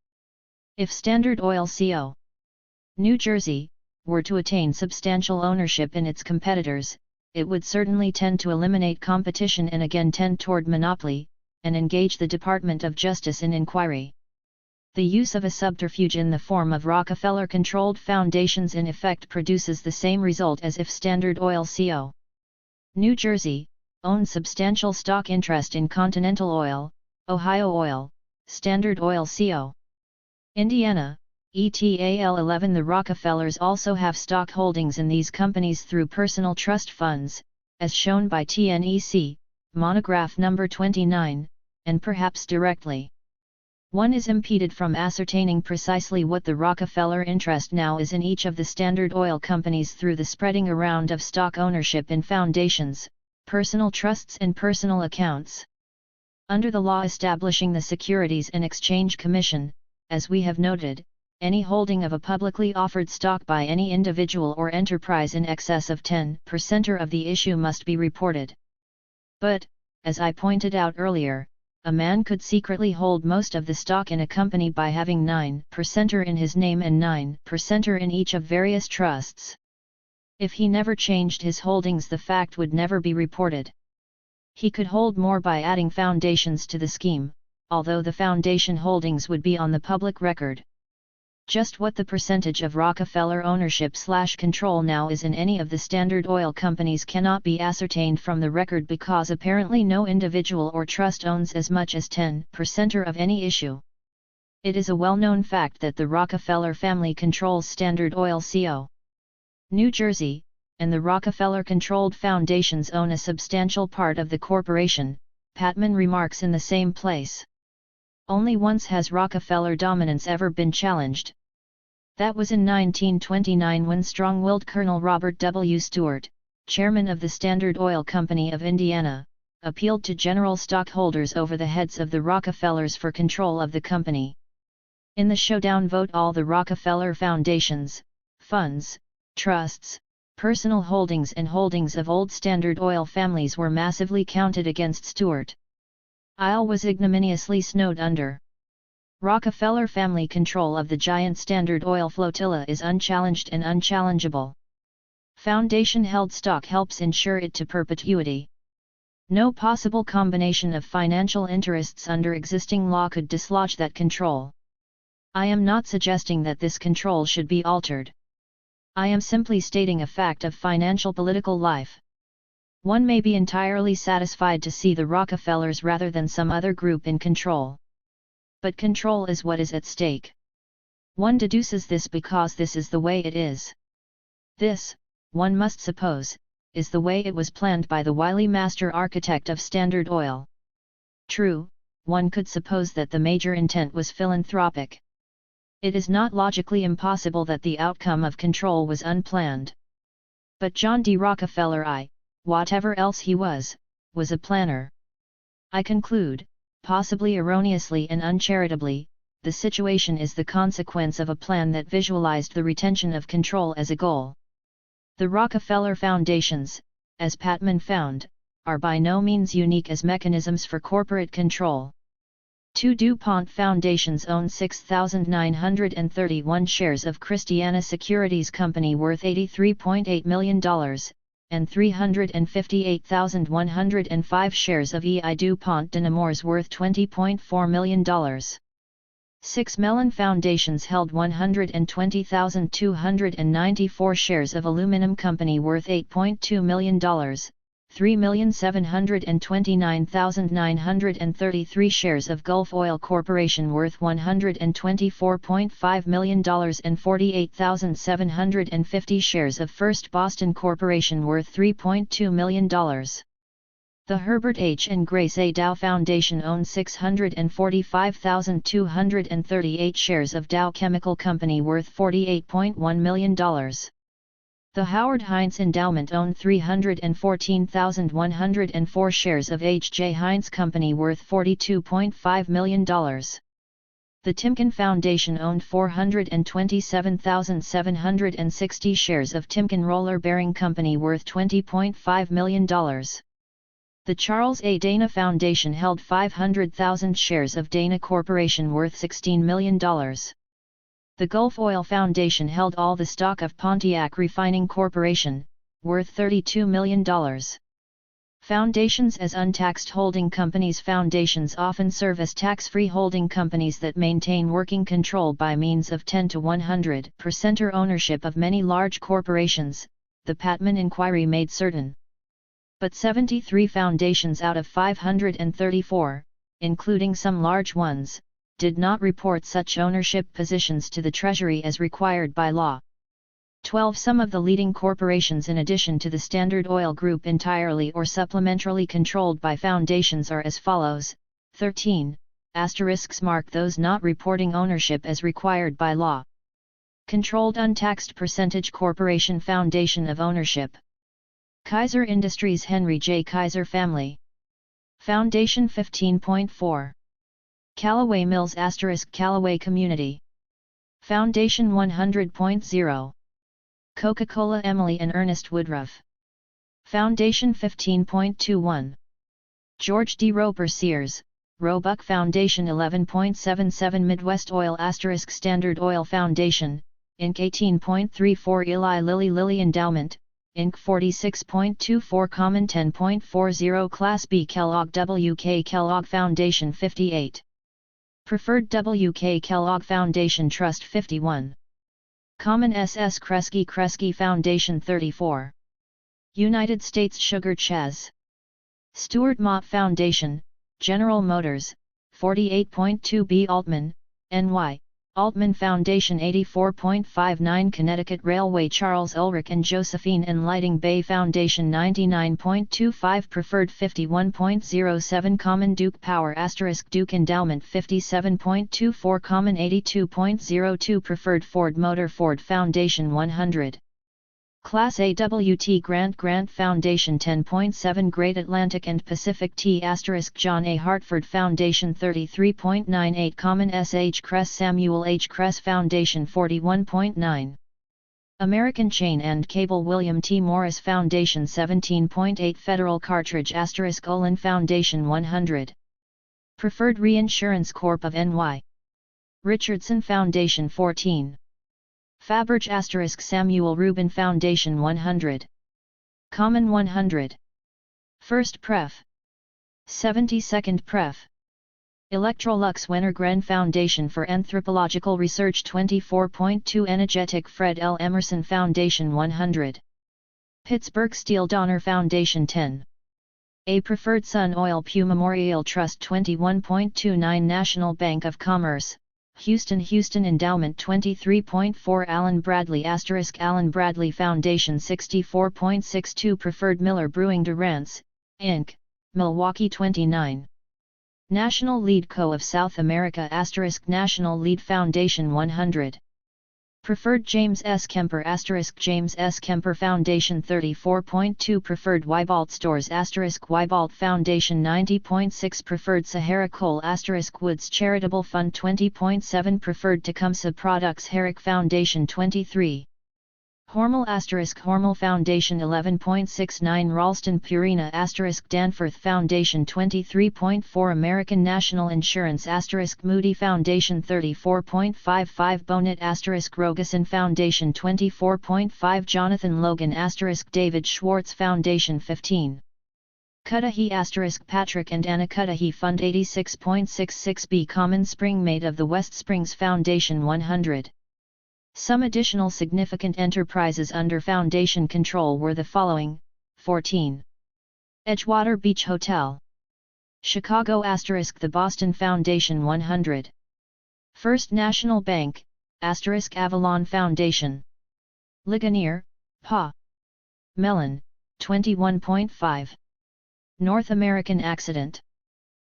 If Standard Oil Co. New Jersey, were to attain substantial ownership in its competitors, it would certainly tend to eliminate competition and again tend toward monopoly, and engage the Department of Justice in inquiry. The use of a subterfuge in the form of Rockefeller-controlled foundations in effect produces the same result as if Standard Oil Co. New Jersey, owned substantial stock interest in Continental Oil, Ohio Oil, Standard Oil Co. Indiana, ETAL 11. The Rockefellers also have stock holdings in these companies through personal trust funds, as shown by TNEC, monograph number 29, and perhaps directly. One is impeded from ascertaining precisely what the Rockefeller interest now is in each of the Standard Oil companies through the spreading around of stock ownership in foundations, personal trusts and personal accounts. Under the law establishing the Securities and Exchange Commission, as we have noted, any holding of a publicly offered stock by any individual or enterprise in excess of 10% of the issue must be reported. But, as I pointed out earlier, a man could secretly hold most of the stock in a company by having 9% in his name and 9% in each of various trusts. If he never changed his holdings, the fact would never be reported. He could hold more by adding foundations to the scheme, although the foundation holdings would be on the public record. Just what the percentage of Rockefeller ownership/control now is in any of the Standard Oil companies cannot be ascertained from the record because apparently no individual or trust owns as much as 10% of any issue. It is a well-known fact that the Rockefeller family controls Standard Oil Co. New Jersey, and the Rockefeller-controlled foundations own a substantial part of the corporation, Patman remarks in the same place. Only once has Rockefeller dominance ever been challenged. That was in 1929 when strong-willed Colonel Robert W. Stewart, chairman of the Standard Oil Company of Indiana, appealed to general stockholders over the heads of the Rockefellers for control of the company. In the showdown vote, all the Rockefeller foundations, funds, trusts, personal holdings and holdings of old Standard Oil families were massively counted against Stewart. Isle was ignominiously snowed under. Rockefeller family control of the giant Standard Oil flotilla is unchallenged and unchallengeable. Foundation-held stock helps ensure it to perpetuity. No possible combination of financial interests under existing law could dislodge that control. I am not suggesting that this control should be altered. I am simply stating a fact of financial political life. One may be entirely satisfied to see the Rockefellers rather than some other group in control. But control is what is at stake. One deduces this because this is the way it is. This, one must suppose, is the way it was planned by the wily master architect of Standard Oil. True, one could suppose that the major intent was philanthropic. It is not logically impossible that the outcome of control was unplanned. But John D. Rockefeller, whatever else he was a planner. I conclude, possibly erroneously and uncharitably, the situation is the consequence of a plan that visualized the retention of control as a goal. The Rockefeller foundations, as Patman found, are by no means unique as mechanisms for corporate control. Two DuPont foundations own 6,931 shares of Christiana Securities Company worth $83.8 million, and 358,105 shares of EI DuPont de Nemours worth $20.4 million. 6 Mellon foundations held 120,294 shares of Aluminum Company worth $8.2 million, 3,729,933 shares of Gulf Oil Corporation worth $124.5 million and 48,750 shares of First Boston Corporation worth $3.2 million. The Herbert H. and Grace A. Dow Foundation owns 645,238 shares of Dow Chemical Company worth $48.1 million. The Howard Heinz Endowment owned 314,104 shares of H. J. Heinz Company worth $42.5 million. The Timken Foundation owned 427,760 shares of Timken Roller Bearing Company worth $20.5 million. The Charles A. Dana Foundation held 500,000 shares of Dana Corporation worth $16 million. The Gulf Oil Foundation held all the stock of Pontiac Refining Corporation, worth $32 million. Foundations as untaxed holding companies. Foundations often serve as tax-free holding companies that maintain working control by means of 10 to 100% or ownership of many large corporations, the Patman inquiry made certain. But 73 foundations out of 534, including some large ones, did not report such ownership positions to the Treasury as required by law. 12 Some of the leading corporations in addition to the Standard Oil Group entirely or supplementarily controlled by foundations are as follows. 13. Asterisks mark those not reporting ownership as required by law. Controlled untaxed percentage corporation foundation of ownership. Kaiser Industries Henry J. Kaiser Family Foundation 15.4 Callaway Mills * Callaway Community Foundation 100.0 Coca-Cola Emily and Ernest Woodruff Foundation 15.21 George D. Roper Sears, Roebuck Foundation 11.77 Midwest Oil * Standard Oil Foundation, Inc. 18.34 Eli Lilly Endowment, Inc. 46.24 Common 10.40 Class B Kellogg W.K. Kellogg Foundation 58 Preferred W.K. Kellogg Foundation Trust 51 Common S.S. Kresge Foundation 34 United States Sugar Chas. Stuart Mott Foundation, General Motors, 48.2 B. Altman, N.Y., Altman Foundation 84.59 Connecticut Railway Charles Ulrich and Josephine N. Lighting Bay Foundation 99.25 Preferred 51.07 Common Duke Power * Duke Endowment 57.24 Common 82.02 Preferred Ford Motor Ford Foundation 100 Class AWT Grant Foundation 10.7 Great Atlantic and Pacific T * John A. Hartford Foundation 33.98 Common SH Kress Samuel H. Kress Foundation 41.9 American Chain and Cable William T. Morris Foundation 17.8 Federal Cartridge * Olin Foundation 100 Preferred Reinsurance Corp of NY Richardson Foundation 14 Faberge * Samuel Rubin Foundation 100 Common 100 First Pref 72nd Pref Electrolux Wenner-Gren Foundation for Anthropological Research 24.2 Energetic Fred L. Emerson Foundation 100 Pittsburgh Steel Donner Foundation 10 A Preferred Sun Oil Pew Memorial Trust 21.29 National Bank of Commerce Houston Endowment 23.4 Allen Bradley * Allen Bradley Foundation 64.62 Preferred Miller Brewing Durance, Inc., Milwaukee 29 National Lead Co. of South America * National Lead Foundation 100 Preferred James S. Kemper * James S. Kemper Foundation 34.2 Preferred Weibalt Stores * Weibalt Foundation 90.6 Preferred Sahara Coal * Woods Charitable Fund 20.7 Preferred Tecumseh Products Herrick Foundation 23 Hormel Hormel Foundation 11.69 Ralston Purina Danforth Foundation 23.4 American National Insurance Moody Foundation 34.55 Bonet Rogeson Foundation 24.5 Jonathan Logan David Schwartz Foundation 15. Cudahy Patrick and Anna Cudahy Fund 86.66B Common Spring Mate of the West Springs Foundation 100. Some additional significant enterprises under Foundation control were the following: 14. Edgewater Beach Hotel. Chicago The Boston Foundation 100. First National Bank, Avalon Foundation. Ligonier, Pa. Mellon, 21.5. North American Accident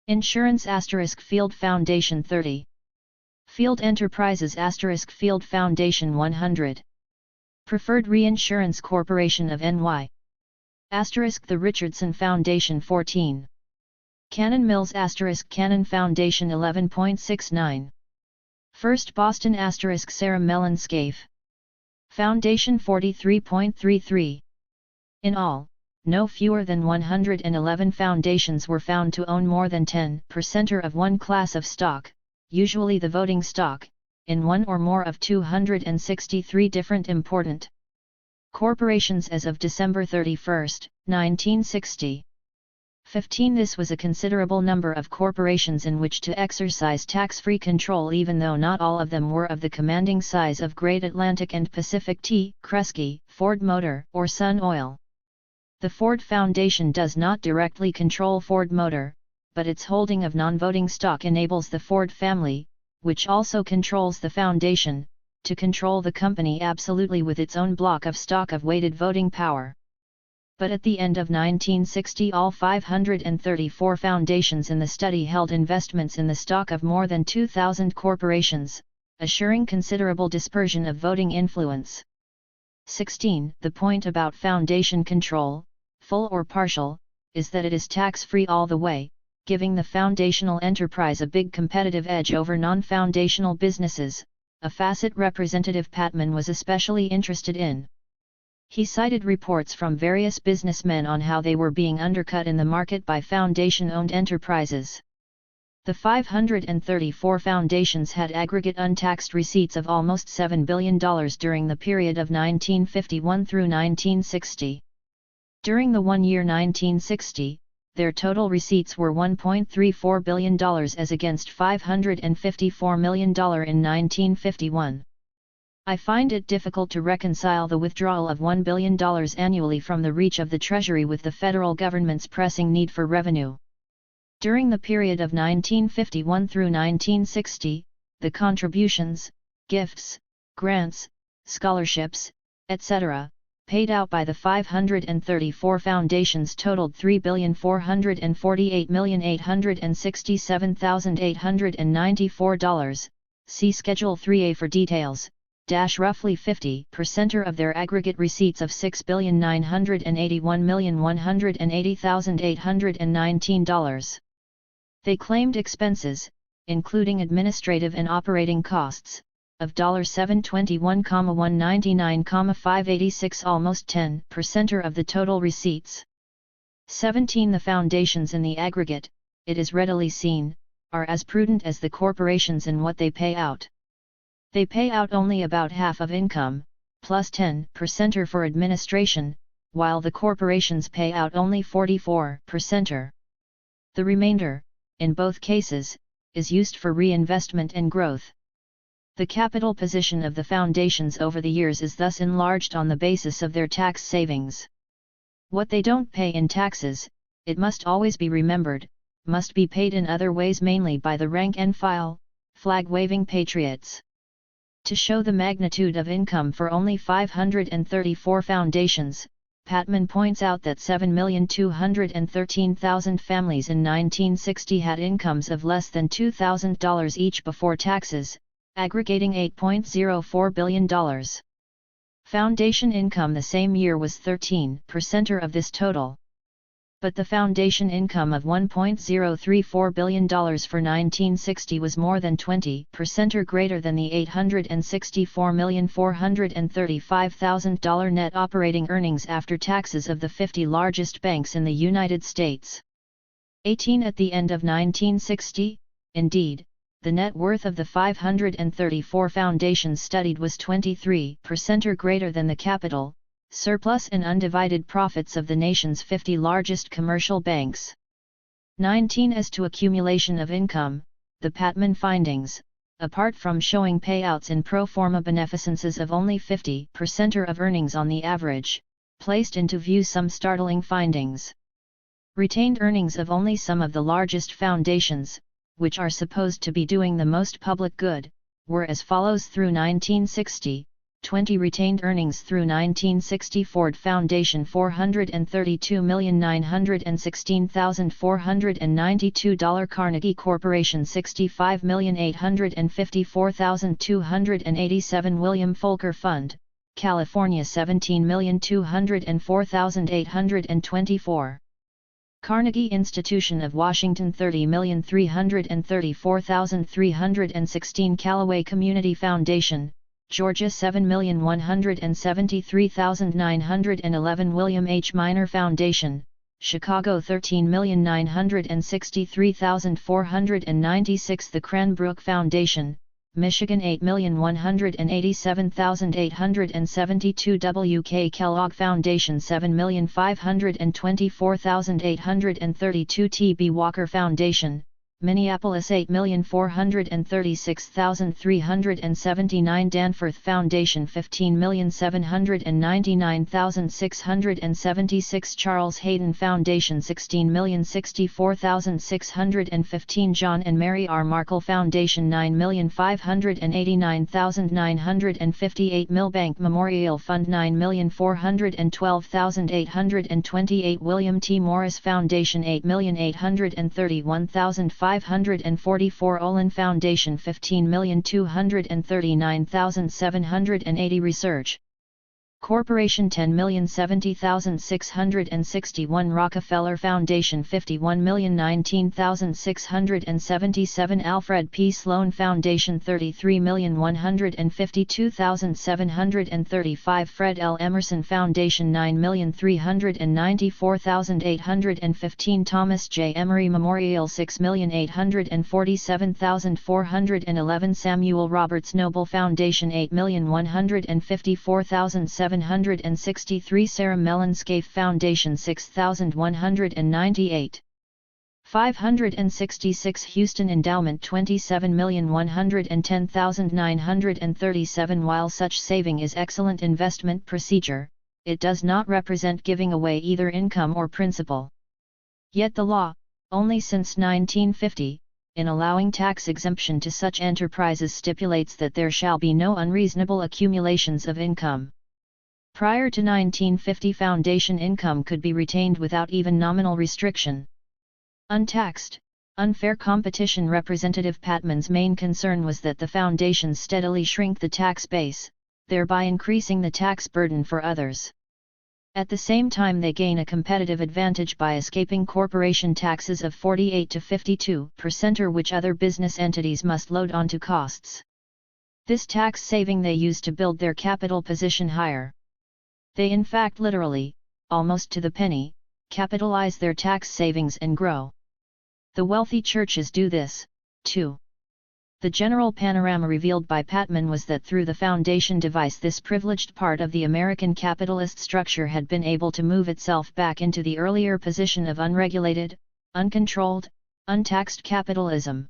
Insurance Field Foundation 30. Field Enterprises Field Foundation 100. Preferred Reinsurance Corporation of NY. The Richardson Foundation 14. Cannon Mills Cannon Foundation 11.69. First Boston Sarah Mellon Scaife Foundation 43.33. In all, no fewer than 111 foundations were found to own more than 10% of one class of stock, usually the voting stock, in one or more of 263 different important corporations as of December 31, 1960. 15. This was a considerable number of corporations in which to exercise tax-free control, even though not all of them were of the commanding size of Great Atlantic and Pacific Tea, Kresge, Ford Motor, or Sun Oil. The Ford Foundation does not directly control Ford Motor, but its holding of non-voting stock enables the Ford family, which also controls the foundation, to control the company absolutely with its own block of stock of weighted voting power. But at the end of 1960 all 534 foundations in the study held investments in the stock of more than 2,000 corporations, assuring considerable dispersion of voting influence. 16. The point about foundation control, full or partial, is that it is tax-free all the way, giving the foundational enterprise a big competitive edge over non-foundational businesses, a facet Representative Patman was especially interested in. He cited reports from various businessmen on how they were being undercut in the market by foundation-owned enterprises. The 534 foundations had aggregate untaxed receipts of almost $7 billion during the period of 1951 through 1960. During the 1 year 1960, their total receipts were $1.34 billion as against $554 million in 1951. I find it difficult to reconcile the withdrawal of $1 billion annually from the reach of the Treasury with the federal government's pressing need for revenue. During the period of 1951 through 1960, the contributions, gifts, grants, scholarships, etc., paid out by the 534 foundations totaled $3,448,867,894. See Schedule 3A for details. Roughly 50% of their aggregate receipts of $6,981,180,819. They claimed expenses, including administrative and operating costs, of $721,199,586, almost 10% of the total receipts. 17. The foundations in the aggregate, it is readily seen, are as prudent as the corporations in what they pay out. They pay out only about half of income, plus 10% for administration, while the corporations pay out only 44%. The remainder, in both cases, is used for reinvestment and growth. The capital position of the foundations over the years is thus enlarged on the basis of their tax savings. What they don't pay in taxes, it must always be remembered, must be paid in other ways, mainly by the rank and file, flag-waving patriots. To show the magnitude of income for only 534 foundations, Patman points out that 7,213,000 families in 1960 had incomes of less than $2,000 each before taxes, aggregating $8.04 billion. Foundation income the same year was 13% of this total. But the foundation income of $1.034 billion for 1960 was more than 20% or greater than the $864,435,000 net operating earnings after taxes of the 50 largest banks in the United States. 18 at the end of 1960, indeed, the net worth of the 534 foundations studied was 23% or greater than the capital, surplus and undivided profits of the nation's 50 largest commercial banks. 19 As to accumulation of income, the Patman findings, apart from showing payouts in pro forma beneficences of only 50% or of earnings on the average, placed into view some startling findings. Retained earnings of only some of the largest foundations, which are supposed to be doing the most public good, were as follows: through 1960, 20 retained earnings; through 1960 Ford Foundation $432,916,492, Carnegie Corporation $65,854,287, William Folker Fund, California $17,204,824. Carnegie Institution of Washington $30,334,316, Callaway Community Foundation, Georgia $7,173,911, William H. Minor Foundation, Chicago $13,963,496, the Cranbrook Foundation, Michigan $8,187,872, W. K. Kellogg Foundation $7,524,832, T. B. Walker Foundation, Minneapolis $8,436,379, Danforth Foundation $15,799,676, Charles Hayden Foundation $16,064,615, John and Mary R. Markle Foundation $9,589,958, Milbank Memorial Fund $9,412,828, William T. Morris Foundation $8,831,544, Olin Foundation $15,239,780, Research Corporation $10,070,661, Rockefeller Foundation $51,019,677, Alfred P. Sloan Foundation $33,152,735, Fred L. Emerson Foundation $9,394,815, Thomas J. Emory Memorial $6,847,411, Samuel Roberts Noble Foundation $8,154,763, Sarah Mellon Scaife Foundation $6,198. 566, Houston Endowment $27,110,937. While such saving is excellent investment procedure, it does not represent giving away either income or principal. Yet the law, only since 1950, in allowing tax exemption to such enterprises stipulates that there shall be no unreasonable accumulations of income. Prior to 1950, foundation income could be retained without even nominal restriction. Untaxed, unfair competition. Representative Patman's main concern was that the foundations steadily shrink the tax base, thereby increasing the tax burden for others. At the same time, they gain a competitive advantage by escaping corporation taxes of 48 to 52%, or which other business entities must load onto costs. This tax saving they use to build their capital position higher. They in fact literally, almost to the penny, capitalize their tax savings and grow. The wealthy churches do this, too. The general panorama revealed by Patman was that through the foundation device, this privileged part of the American capitalist structure had been able to move itself back into the earlier position of unregulated, uncontrolled, untaxed capitalism.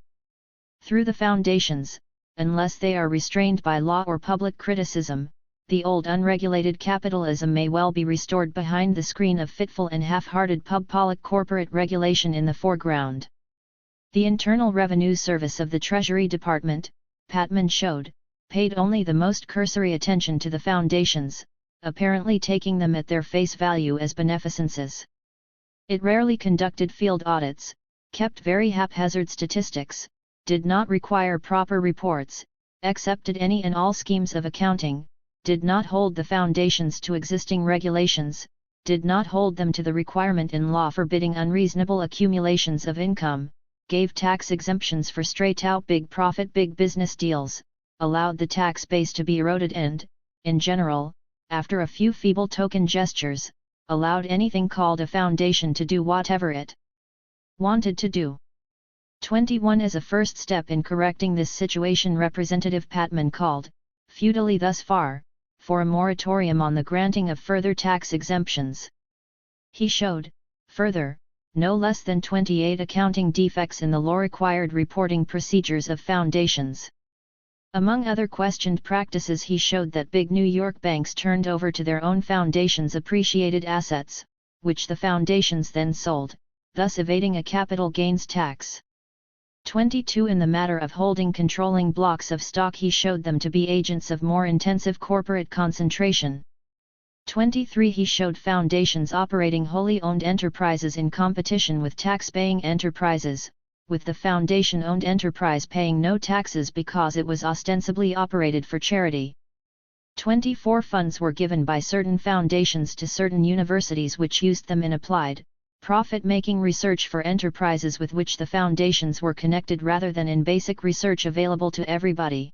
Through the foundations, unless they are restrained by law or public criticism, the old unregulated capitalism may well be restored behind the screen of fitful and half-hearted public corporate regulation in the foreground. The Internal Revenue Service of the Treasury Department, Patman showed, paid only the most cursory attention to the foundations, apparently taking them at their face value as beneficences. It rarely conducted field audits, kept very haphazard statistics, did not require proper reports, accepted any and all schemes of accounting, did not hold the foundations to existing regulations, did not hold them to the requirement in law forbidding unreasonable accumulations of income, gave tax exemptions for straight-out big profit big business deals, allowed the tax base to be eroded and, in general, after a few feeble token gestures, allowed anything called a foundation to do whatever it wanted to do. 21 As a first step in correcting this situation, Representative Patman called, futilely thus far, for a moratorium on the granting of further tax exemptions. He showed, further, no less than 28 accounting defects in the law-required reporting procedures of foundations. Among other questioned practices, he showed that big New York banks turned over to their own foundations appreciated assets, which the foundations then sold, thus evading a capital gains tax. 22 In the matter of holding controlling blocks of stock, he showed them to be agents of more intensive corporate concentration. 23 He showed foundations operating wholly owned enterprises in competition with tax-paying enterprises, with the foundation-owned enterprise paying no taxes because it was ostensibly operated for charity. 24 Funds were given by certain foundations to certain universities which used them in applied, profit-making research for enterprises with which the foundations were connected rather than in basic research available to everybody.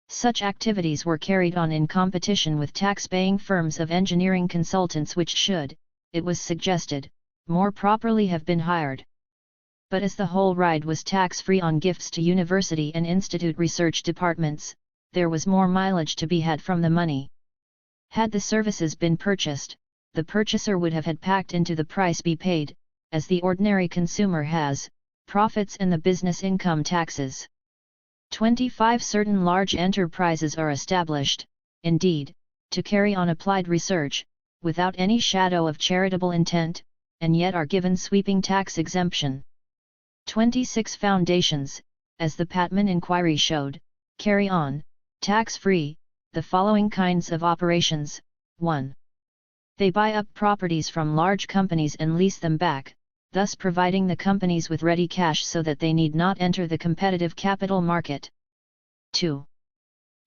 Such activities were carried on in competition with tax-paying firms of engineering consultants which should, it was suggested, more properly have been hired. But as the whole ride was tax-free on gifts to university and institute research departments, there was more mileage to be had from the money. Had the services been purchased, the purchaser would have had packed into the price be paid, as the ordinary consumer has, profits and the business income taxes. 25 Certain large enterprises are established, indeed, to carry on applied research, without any shadow of charitable intent, and yet are given sweeping tax exemption. 26 Foundations, as the Patman inquiry showed, carry on, tax-free, the following kinds of operations. 1. They buy up properties from large companies and lease them back, thus providing the companies with ready cash so that they need not enter the competitive capital market. 2.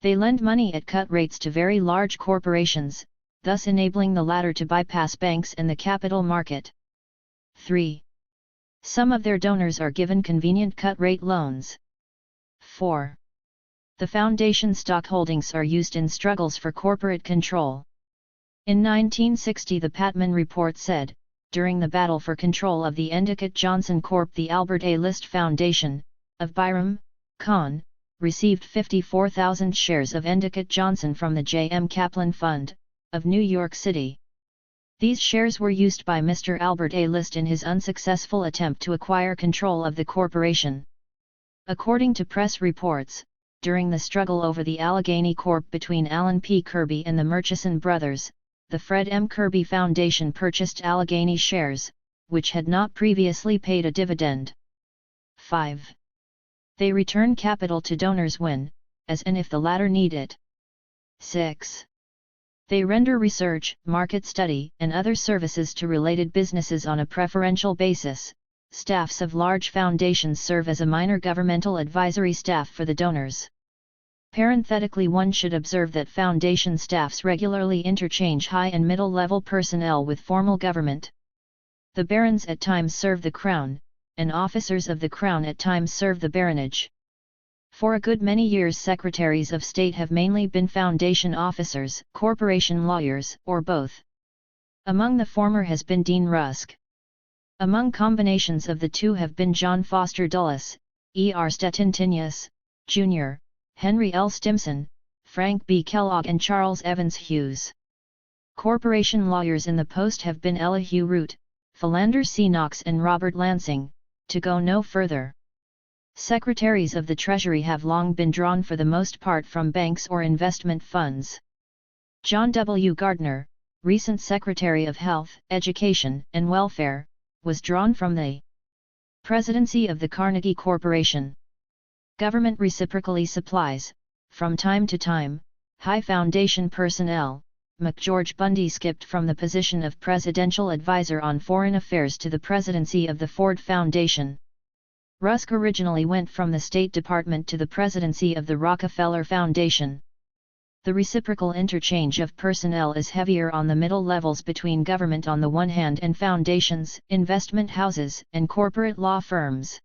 They lend money at cut rates to very large corporations, thus enabling the latter to bypass banks and the capital market. 3. Some of their donors are given convenient cut-rate loans. 4. The foundation stock holdings are used in struggles for corporate control. In 1960 the Patman report said, during the battle for control of the Endicott Johnson Corp. The Albert A. List Foundation, of Byram, Con., received 54,000 shares of Endicott Johnson from the J. M. Kaplan Fund, of New York City. These shares were used by Mr. Albert A. List in his unsuccessful attempt to acquire control of the corporation. According to press reports, during the struggle over the Allegheny Corp. Between Allen P. Kirby and the Murchison brothers, the Fred M. Kirby Foundation purchased Allegheny shares, which had not previously paid a dividend. 5. They return capital to donors when, as and if the latter need it. 6. They render research, market study, and other services to related businesses on a preferential basis. Staffs of large foundations serve as a minor governmental advisory staff for the donors. Parenthetically, one should observe that foundation staffs regularly interchange high and middle-level personnel with formal government. The barons at times serve the crown, and officers of the crown at times serve the baronage. For a good many years secretaries of state have mainly been foundation officers, corporation lawyers, or both. Among the former has been Dean Rusk. Among combinations of the two have been John Foster Dulles, E. R. Stettintinius, Jr., Henry L. Stimson, Frank B. Kellogg and Charles Evans Hughes. Corporation lawyers in the post have been Elihu Root, Philander C. Knox and Robert Lansing, to go no further. Secretaries of the Treasury have long been drawn for the most part from banks or investment funds. John W. Gardner, recent Secretary of Health, Education, and Welfare, was drawn from the presidency of the Carnegie Corporation. Government reciprocally supplies, from time to time, high foundation personnel. McGeorge Bundy skipped from the position of Presidential Advisor on Foreign Affairs to the presidency of the Ford Foundation. Rusk originally went from the State Department to the presidency of the Rockefeller Foundation. The reciprocal interchange of personnel is heavier on the middle levels between government on the one hand and foundations, investment houses, and corporate law firms.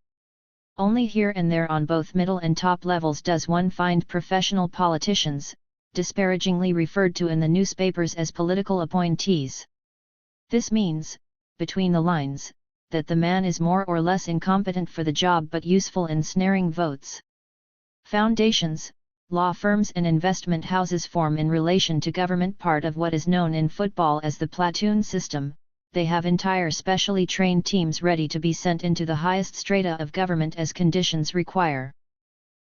Only here and there on both middle and top levels does one find professional politicians, disparagingly referred to in the newspapers as political appointees. This means, between the lines, that the man is more or less incompetent for the job but useful in snaring votes. Foundations, law firms and investment houses form in relation to government part of what is known in football as the platoon system. They have entire specially trained teams ready to be sent into the highest strata of government as conditions require.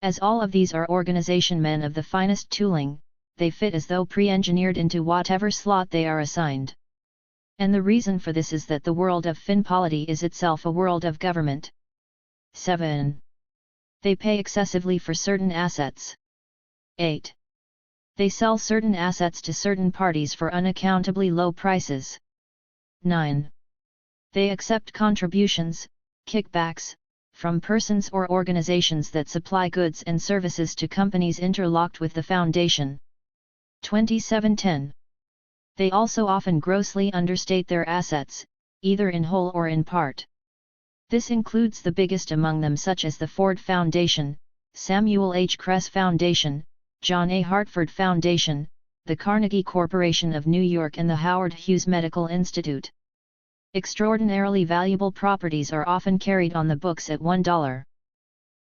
As all of these are organization men of the finest tooling, they fit as though pre-engineered into whatever slot they are assigned. And the reason for this is that the world of finpolity is itself a world of government. 7. They pay excessively for certain assets. 8. They sell certain assets to certain parties for unaccountably low prices. 9. They accept contributions, kickbacks, from persons or organizations that supply goods and services to companies interlocked with the foundation. 2710. They also often grossly understate their assets, either in whole or in part. This includes the biggest among them such as the Ford Foundation, Samuel H. Kress Foundation, John A. Hartford Foundation, the Carnegie Corporation of New York and the Howard Hughes Medical Institute. Extraordinarily valuable properties are often carried on the books at $1.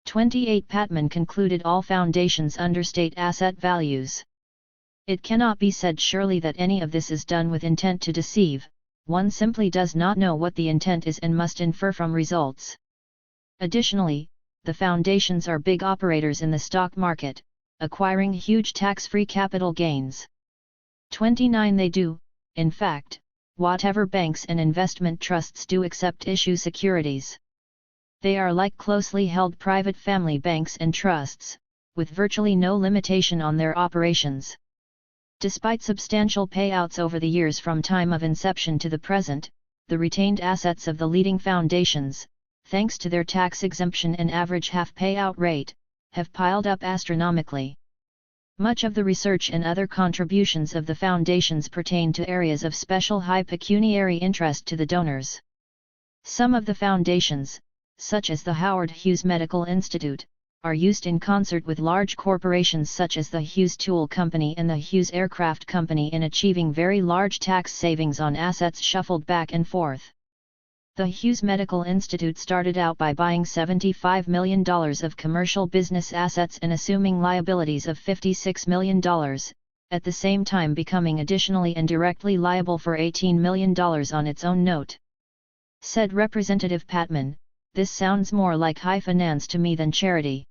28 Patman concluded all foundations understate asset values. It cannot be said surely that any of this is done with intent to deceive, one simply does not know what the intent is and must infer from results. Additionally, the foundations are big operators in the stock market, acquiring huge tax-free capital gains. 29 They do, in fact, whatever banks and investment trusts do except issue securities. They are like closely held private family banks and trusts, with virtually no limitation on their operations. Despite substantial payouts over the years from time of inception to the present, the retained assets of the leading foundations, thanks to their tax exemption and average half payout rate, have piled up astronomically. Much of the research and other contributions of the foundations pertain to areas of special high pecuniary interest to the donors. Some of the foundations, such as the Howard Hughes Medical Institute, are used in concert with large corporations such as the Hughes Tool Company and the Hughes Aircraft Company in achieving very large tax savings on assets shuffled back and forth. The Hughes Medical Institute started out by buying $75 million of commercial business assets and assuming liabilities of $56 million, at the same time becoming additionally and directly liable for $18 million on its own note. Said Representative Patman, "This sounds more like high finance to me than charity."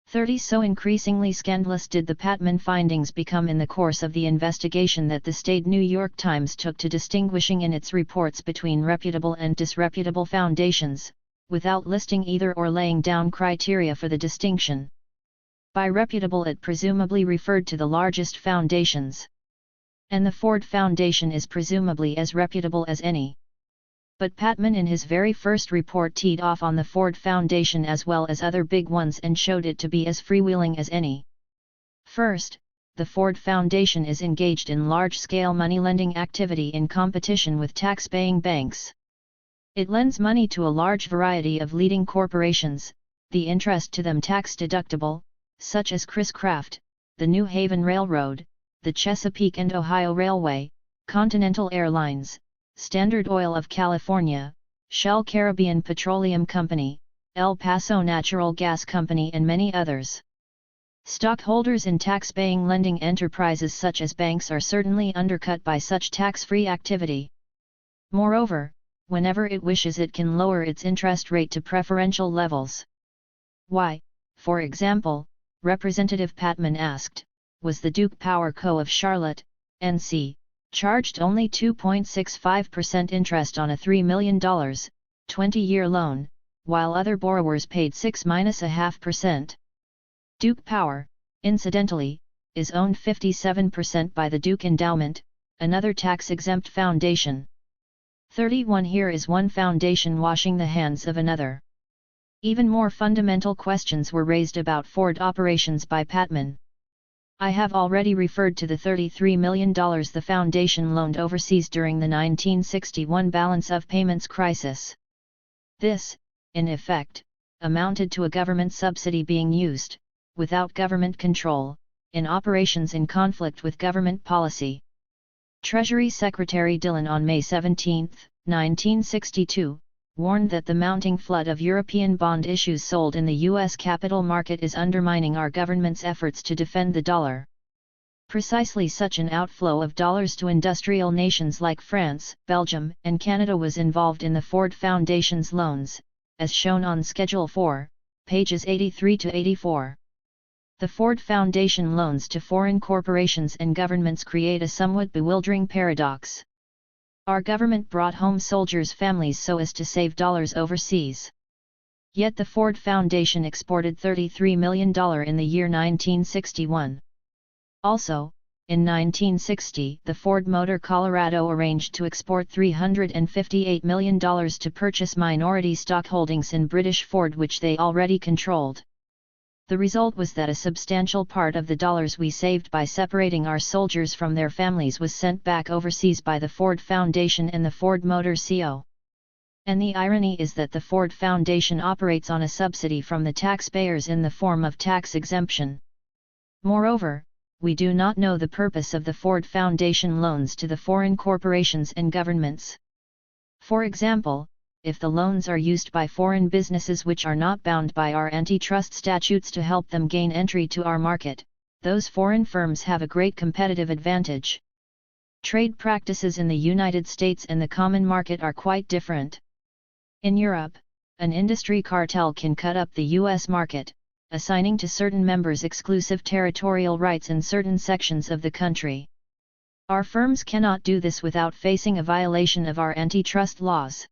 30 So increasingly scandalous did the Patman findings become in the course of the investigation that the state New York Times took to distinguishing in its reports between reputable and disreputable foundations, without listing either or laying down criteria for the distinction. By reputable it presumably referred to the largest foundations. And the Ford Foundation is presumably as reputable as any. But Patman in his very first report teed off on the Ford Foundation as well as other big ones and showed it to be as freewheeling as any. First, the Ford Foundation is engaged in large-scale money-lending activity in competition with tax-paying banks. It lends money to a large variety of leading corporations, the interest to them tax-deductible, such as Chris-Craft, the New Haven Railroad, the Chesapeake and Ohio Railway, Continental Airlines, Standard Oil of California, Shell Caribbean Petroleum Company, El Paso Natural Gas Company and many others. Stockholders in tax-paying lending enterprises such as banks are certainly undercut by such tax-free activity. Moreover, whenever it wishes it can lower its interest rate to preferential levels. Why, for example, Representative Patman asked, was the Duke Power Co. of Charlotte, NC, charged only 2.65% interest on a $3 million, 20-year loan, while other borrowers paid 6.5%. Duke Power, incidentally, is owned 57% by the Duke Endowment, another tax-exempt foundation. 31 Here is one foundation washing the hands of another. Even more fundamental questions were raised about Ford operations by Patman. I have already referred to the $33 million the foundation loaned overseas during the 1961 balance of payments crisis. This, in effect, amounted to a government subsidy being used, without government control, in operations in conflict with government policy. Treasury Secretary Dillon on May 17, 1962, warned that the mounting flood of European bond issues sold in the U.S. capital market is undermining our government's efforts to defend the dollar. Precisely such an outflow of dollars to industrial nations like France, Belgium, and Canada was involved in the Ford Foundation's loans, as shown on Schedule 4, pages 83 to 84. The Ford Foundation loans to foreign corporations and governments create a somewhat bewildering paradox. Our government brought home soldiers' families so as to save dollars overseas. Yet the Ford Foundation exported $33 million in the year 1961. Also, in 1960, the Ford Motor Colorado arranged to export $358 million to purchase minority stock holdings in British Ford which they already controlled. The result was that a substantial part of the dollars we saved by separating our soldiers from their families was sent back overseas by the Ford Foundation and the Ford Motor Co. And the irony is that the Ford Foundation operates on a subsidy from the taxpayers in the form of tax exemption. Moreover, we do not know the purpose of the Ford Foundation loans to the foreign corporations and governments. For example, if the loans are used by foreign businesses which are not bound by our antitrust statutes to help them gain entry to our market, those foreign firms have a great competitive advantage. Trade practices in the United States and the common market are quite different. In Europe, an industry cartel can cut up the U.S. market, assigning to certain members exclusive territorial rights in certain sections of the country. Our firms cannot do this without facing a violation of our antitrust laws.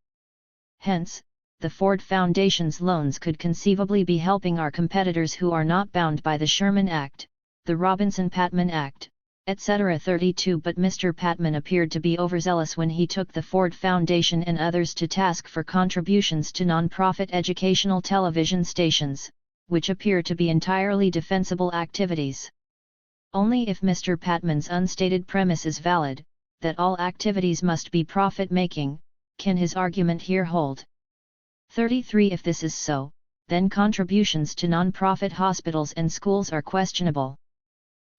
Hence, the Ford Foundation's loans could conceivably be helping our competitors who are not bound by the Sherman Act, the Robinson-Patman Act, etc. 32. But Mr. Patman appeared to be overzealous when he took the Ford Foundation and others to task for contributions to non-profit educational television stations, which appear to be entirely defensible activities. Only if Mr. Patman's unstated premise is valid, that all activities must be profit-making, can his argument here hold. 33. If this is so, then contributions to non-profit hospitals and schools are questionable.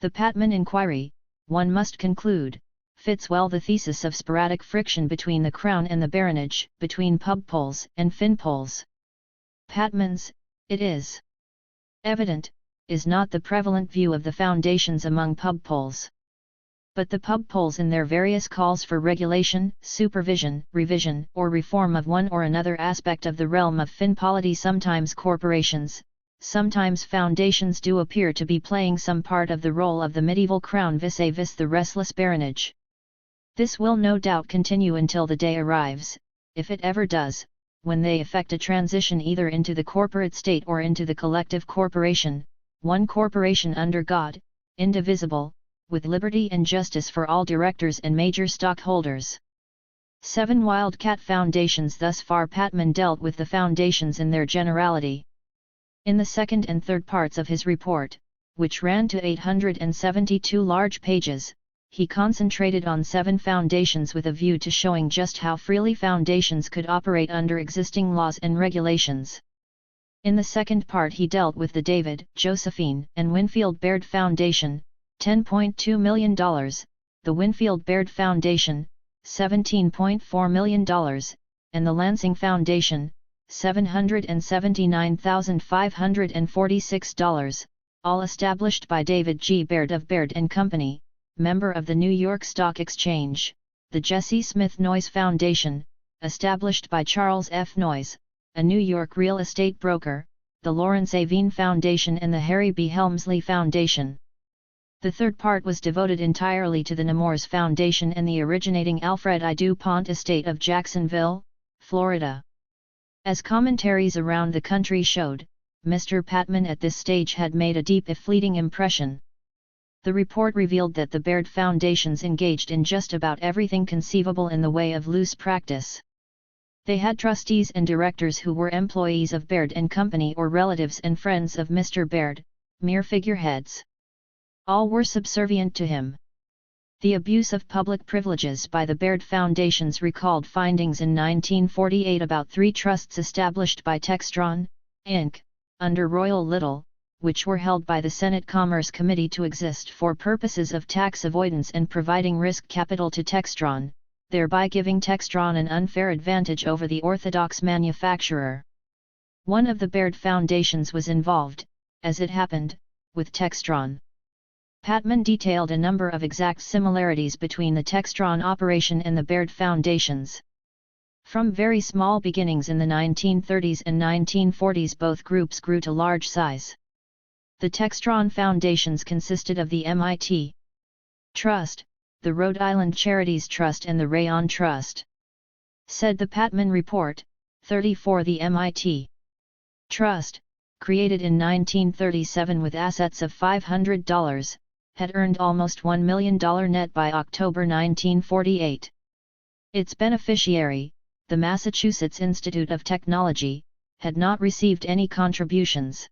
The Patman inquiry, one must conclude, fits well the thesis of sporadic friction between the Crown and the baronage, between pub poles and fin poles. Patman's, it is evident, is not the prevalent view of the foundations among pub poles. But the pub poles in their various calls for regulation, supervision, revision, or reform of one or another aspect of the realm of finpolity, sometimes corporations, sometimes foundations, do appear to be playing some part of the role of the medieval crown vis-a-vis the restless baronage. This will no doubt continue until the day arrives, if it ever does, when they effect a transition either into the corporate state or into the collective corporation, one corporation under God, indivisible, with liberty and justice for all directors and major stockholders. 7 Wildcat Foundations. Thus far Patman dealt with the foundations in their generality. In the second and third parts of his report, which ran to 872 large pages, he concentrated on 7 foundations with a view to showing just how freely foundations could operate under existing laws and regulations. In the second part he dealt with the David, Josephine, and Winfield Baird Foundation, $10.2 million, the Winfield Baird Foundation, $17.4 million, and the Lansing Foundation, $779,546, all established by David G. Baird of Baird & Company, member of the New York Stock Exchange, the Jesse Smith Noyes Foundation, established by Charles F. Noyes, a New York real estate broker, the Lawrence A. Veen Foundation and the Harry B. Helmsley Foundation. The third part was devoted entirely to the Nemours Foundation and the originating Alfred I. DuPont estate of Jacksonville, Florida. As commentaries around the country showed, Mr. Patman at this stage had made a deep if fleeting impression. The report revealed that the Baird Foundations engaged in just about everything conceivable in the way of loose practice. They had trustees and directors who were employees of Baird & Company or relatives and friends of Mr. Baird, mere figureheads. All were subservient to him. The abuse of public privileges by the Baird Foundations recalled findings in 1948 about 3 trusts established by Textron, Inc., under Royal Little, which were held by the Senate Commerce Committee to exist for purposes of tax avoidance and providing risk capital to Textron, thereby giving Textron an unfair advantage over the orthodox manufacturer. One of the Baird Foundations was involved, as it happened, with Textron. Patman detailed a number of exact similarities between the Textron operation and the Baird Foundations. From very small beginnings in the 1930s and 1940s, both groups grew to large size. The Textron Foundations consisted of the MIT Trust, the Rhode Island Charities Trust and the Rayon Trust. Said the Patman Report, 34 The MIT Trust, created in 1937 with assets of $500, had earned almost $1 million net by October 1948. Its beneficiary, the Massachusetts Institute of Technology, had not received any contributions.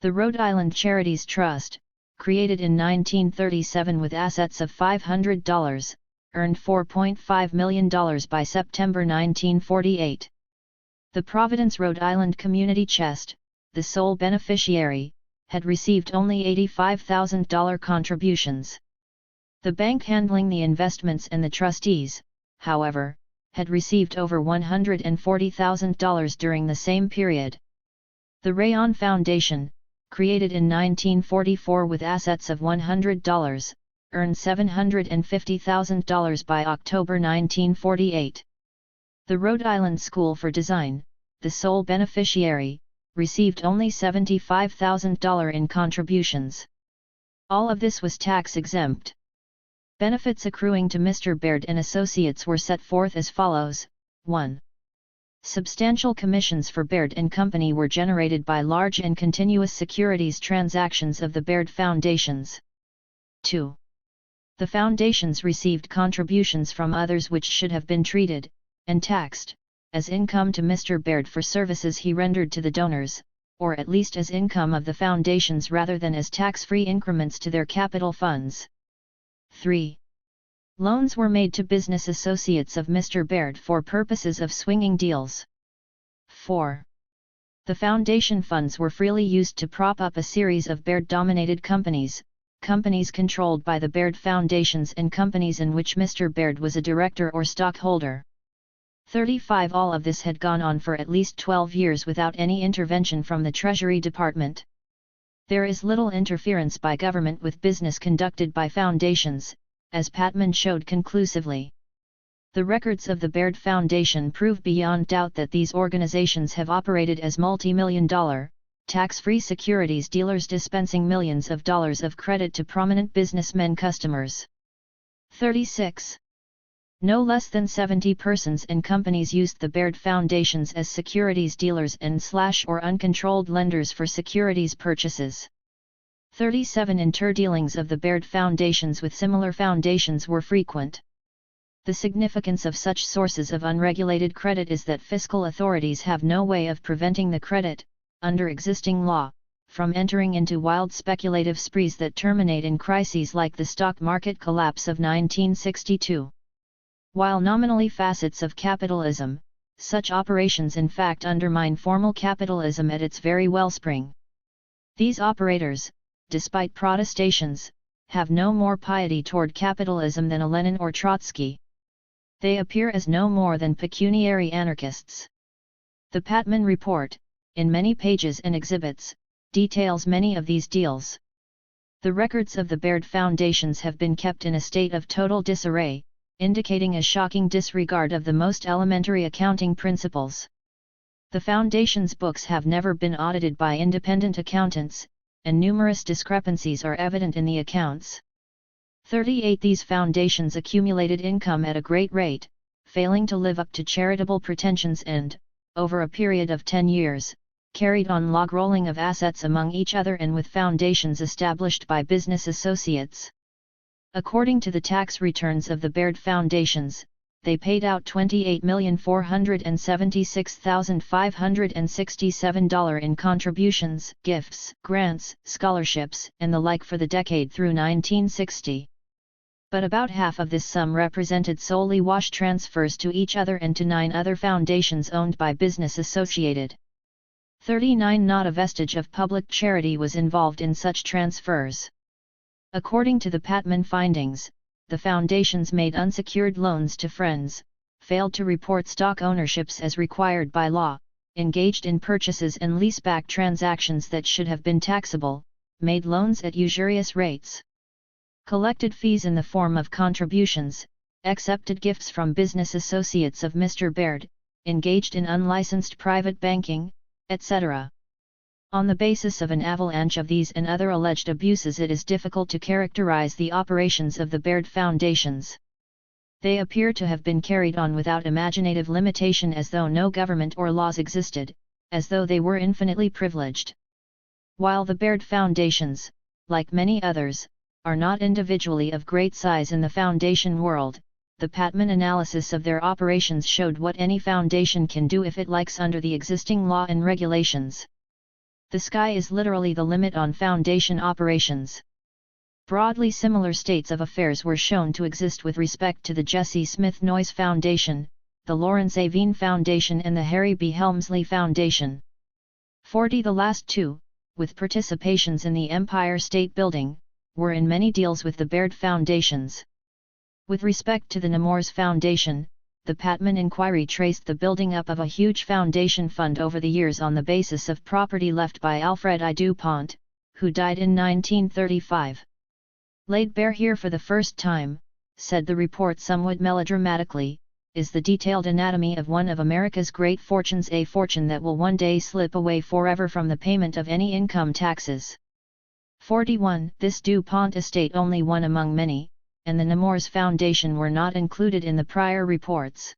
The Rhode Island Charities Trust, created in 1937 with assets of $500, earned $4.5 million by September 1948. The Providence Rhode Island Community Chest, the sole beneficiary, had received only $85,000 contributions. The bank handling the investments and the trustees, however, had received over $140,000 during the same period. The Rayon Foundation, created in 1944 with assets of $100, earned $750,000 by October 1948. The Rhode Island School for Design, the sole beneficiary, received only $75,000 in contributions. All of this was tax-exempt. Benefits accruing to Mr. Baird and Associates were set forth as follows: 1. Substantial commissions for Baird & Company were generated by large and continuous securities transactions of the Baird Foundations. 2. The foundations received contributions from others which should have been treated, and taxed, as income to Mr. Baird for services he rendered to the donors, or at least as income of the foundations rather than as tax-free increments to their capital funds. 3. Loans were made to business associates of Mr. Baird for purposes of swinging deals. 4. The foundation funds were freely used to prop up a series of Baird-dominated companies, companies controlled by the Baird Foundations and companies in which Mr. Baird was a director or stockholder. 35 All of this had gone on for at least 12 years without any intervention from the Treasury Department. There is little interference by government with business conducted by foundations, as Patman showed conclusively. The records of the Baird Foundation prove beyond doubt that these organizations have operated as multi-million-dollar, tax-free securities dealers dispensing millions of dollars of credit to prominent businessmen customers. 36. No less than 70 persons and companies used the Baird Foundations as securities dealers and/or uncontrolled lenders for securities purchases. 37 Interdealings of the Baird Foundations with similar foundations were frequent. The significance of such sources of unregulated credit is that fiscal authorities have no way of preventing the credit, under existing law, from entering into wild speculative sprees that terminate in crises like the stock market collapse of 1962. While nominally facets of capitalism, such operations in fact undermine formal capitalism at its very wellspring. These operators, despite protestations, have no more piety toward capitalism than a Lenin or Trotsky. They appear as no more than pecuniary anarchists. The Patman Report, in many pages and exhibits, details many of these deals. The records of the Baird Foundations have been kept in a state of total disarray, indicating a shocking disregard of the most elementary accounting principles. The Foundation's books have never been audited by independent accountants, and numerous discrepancies are evident in the accounts. 38 These foundations accumulated income at a great rate, failing to live up to charitable pretensions and, over a period of 10 years, carried on log-rolling of assets among each other and with foundations established by business associates. According to the tax returns of the Baird Foundations, they paid out $28,476,567 in contributions, gifts, grants, scholarships, and the like for the decade through 1960. But about half of this sum represented solely wash transfers to each other and to 9 other foundations owned by business associated. 39 Not a vestige of public charity was involved in such transfers. According to the Patman findings, the foundations made unsecured loans to friends, failed to report stock ownerships as required by law, engaged in purchases and leaseback transactions that should have been taxable, made loans at usurious rates, collected fees in the form of contributions, accepted gifts from business associates of Mr. Baird, engaged in unlicensed private banking, etc. On the basis of an avalanche of these and other alleged abuses, it is difficult to characterize the operations of the Baird foundations. They appear to have been carried on without imaginative limitation, as though no government or laws existed, as though they were infinitely privileged. While the Baird foundations, like many others, are not individually of great size in the foundation world, the Patman analysis of their operations showed what any foundation can do if it likes under the existing law and regulations. The sky is literally the limit on foundation operations. Broadly similar states of affairs were shown to exist with respect to the Jesse Smith Noyes Foundation, the Lawrence A. Veen Foundation and the Harry B. Helmsley Foundation. 40 The last two, with participations in the Empire State Building, were in many deals with the Baird foundations. With respect to the Nemours Foundation, the Patman inquiry traced the building up of a huge foundation fund over the years on the basis of property left by Alfred I. DuPont, who died in 1935. Laid bare here for the first time, said the report somewhat melodramatically, is the detailed anatomy of one of America's great fortunes, a fortune that will one day slip away forever from the payment of any income taxes. 41 This DuPont estate only one among many, and the Nemours Foundation were not included in the prior reports.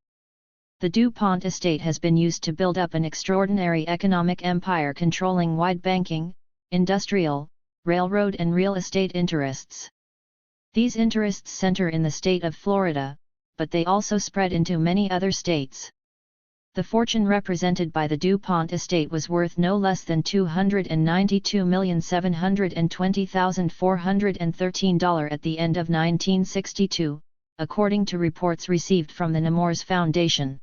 The DuPont estate has been used to build up an extraordinary economic empire controlling wide banking, industrial, railroad and real estate interests. These interests center in the state of Florida, but they also spread into many other states. The fortune represented by the DuPont estate was worth no less than $292,720,413 at the end of 1962, according to reports received from the Nemours Foundation.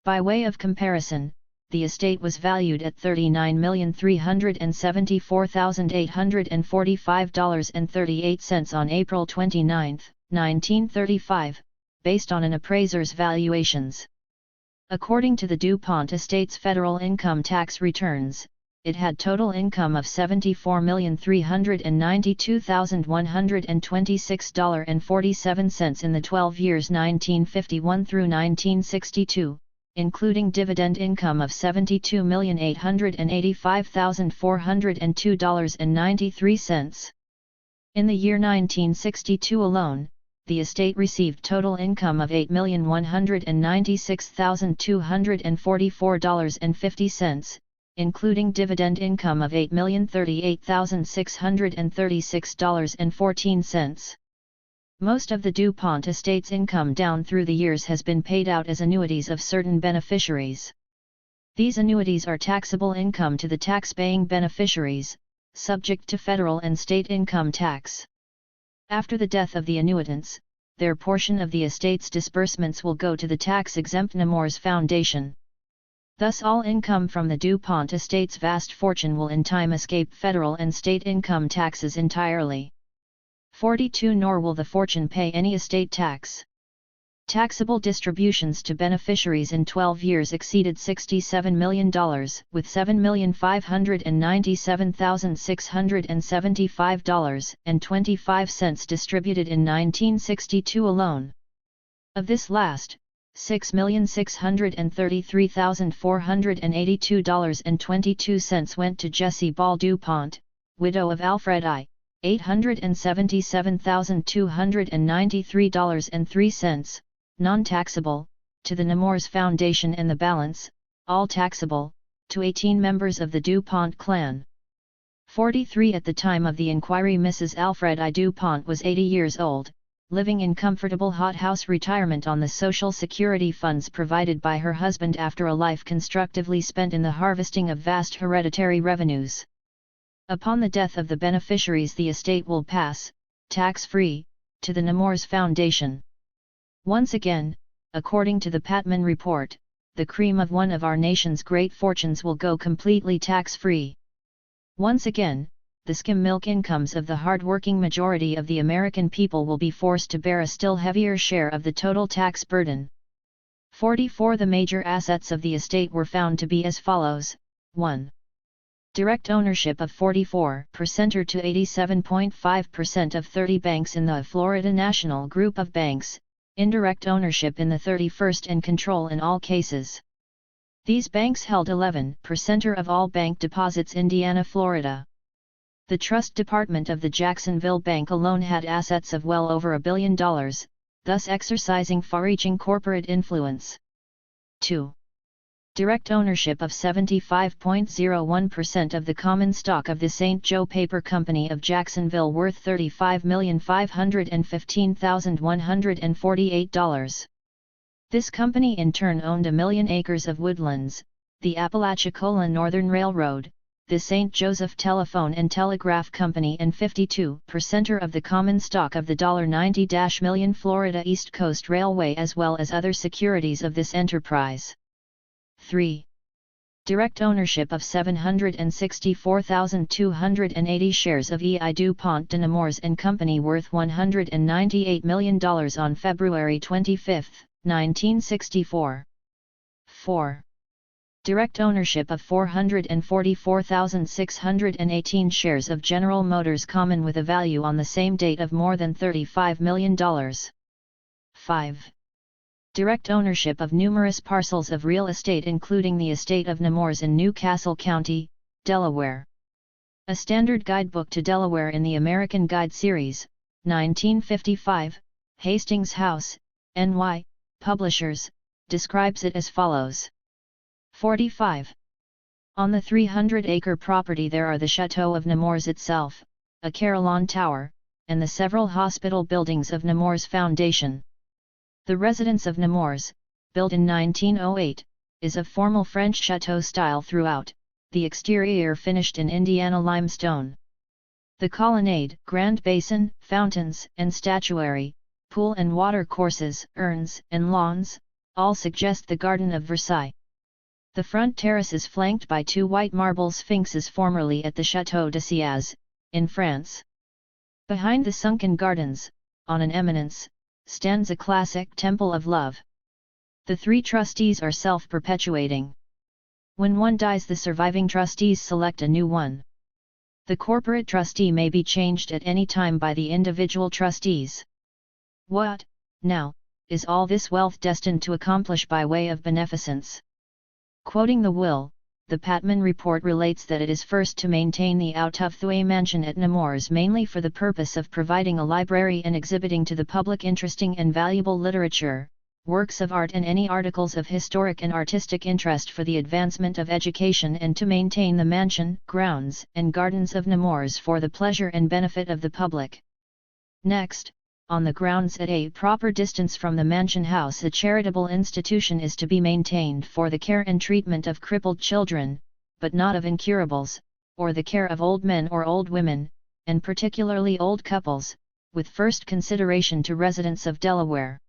By way of comparison, the estate was valued at $39,374,845.38 on April 29, 1935, based on an appraiser's valuations. According to the DuPont estate's federal income tax returns, it had total income of $74,392,126.47 in the 12 years 1951 through 1962, including dividend income of $72,885,402.93. In the year 1962 alone, the estate received total income of $8,196,244.50, including dividend income of $8,038,636.14. Most of the DuPont estate's income down through the years has been paid out as annuities of certain beneficiaries. These annuities are taxable income to the tax-paying beneficiaries, subject to federal and state income tax. After the death of the annuitants, their portion of the estate's disbursements will go to the tax-exempt Nemours Foundation. Thus all income from the DuPont estate's vast fortune will in time escape federal and state income taxes entirely. 42 Nor will the fortune pay any estate tax. Taxable distributions to beneficiaries in 12 years exceeded $67 million, with $7,597,675.25 distributed in 1962 alone. Of this last, $6,633,482.22 went to Jessie Ball DuPont, widow of Alfred I., $877,293.03, non-taxable, to the Nemours Foundation, and the balance, all taxable, to 18 members of the DuPont clan. 43 At the time of the inquiry, Mrs. Alfred I. DuPont was 80 years old, living in comfortable hothouse retirement on the Social Security funds provided by her husband after a life constructively spent in the harvesting of vast hereditary revenues. Upon the death of the beneficiaries, the estate will pass, tax-free, to the Nemours Foundation. Once again, according to the Patman report, the cream of one of our nation's great fortunes will go completely tax-free. Once again, the skim milk incomes of the hard-working majority of the American people will be forced to bear a still heavier share of the total tax burden. 44. The major assets of the estate were found to be as follows: 1. Direct ownership of 44% to 87.5% of 30 banks in the Florida National Group of Banks, indirect ownership in the 31st and control in all cases. These banks held 11% of all bank deposits in Indiana, Florida. The trust department of the Jacksonville Bank alone had assets of well over $1 billion, thus exercising far-reaching corporate influence. 2. Direct ownership of 75.01% of the common stock of the St. Joe Paper Company of Jacksonville, worth $35,515,148. This company in turn owned 1 million acres of woodlands, the Apalachicola Northern Railroad, the St. Joseph Telephone and Telegraph Company, and 52% of the common stock of the $90 million Florida East Coast Railway, as well as other securities of this enterprise. 3. Direct ownership of 764,280 shares of E.I. DuPont de Nemours & Company, worth $198 million on February 25, 1964. 4. Direct ownership of 444,618 shares of General Motors Common with a value on the same date of more than $35 million. 5. Direct ownership of numerous parcels of real estate, including the estate of Nemours in Newcastle County, Delaware. A Standard Guidebook to Delaware in the American Guide Series, 1955, Hastings House, NY, Publishers, describes it as follows. 45. On the 300-acre property there are the Chateau of Nemours itself, a Carillon Tower, and the several hospital buildings of Nemours Foundation. The residence of Nemours, built in 1908, is of formal French chateau style throughout, the exterior finished in Indiana limestone. The colonnade, grand basin, fountains and statuary, pool and water courses, urns and lawns, all suggest the Garden of Versailles. The front terrace is flanked by 2 white marble sphinxes formerly at the Château de Siaz, in France. Behind the sunken gardens, on an eminence, stands a classic Temple of Love. The 3 trustees are self-perpetuating. When one dies, the surviving trustees select a new one. The corporate trustee may be changed at any time by the individual trustees. What, now, is all this wealth destined to accomplish by way of beneficence? Quoting the will, the Patman report relates that it is first to maintain the out-of-the-way mansion at Nemours mainly for the purpose of providing a library and exhibiting to the public interesting and valuable literature, works of art and any articles of historic and artistic interest for the advancement of education, and to maintain the mansion, grounds and gardens of Nemours for the pleasure and benefit of the public. Next, on the grounds at a proper distance from the mansion house, a charitable institution is to be maintained for the care and treatment of crippled children, but not of incurables, or the care of old men or old women, and particularly old couples, with first consideration to residents of Delaware.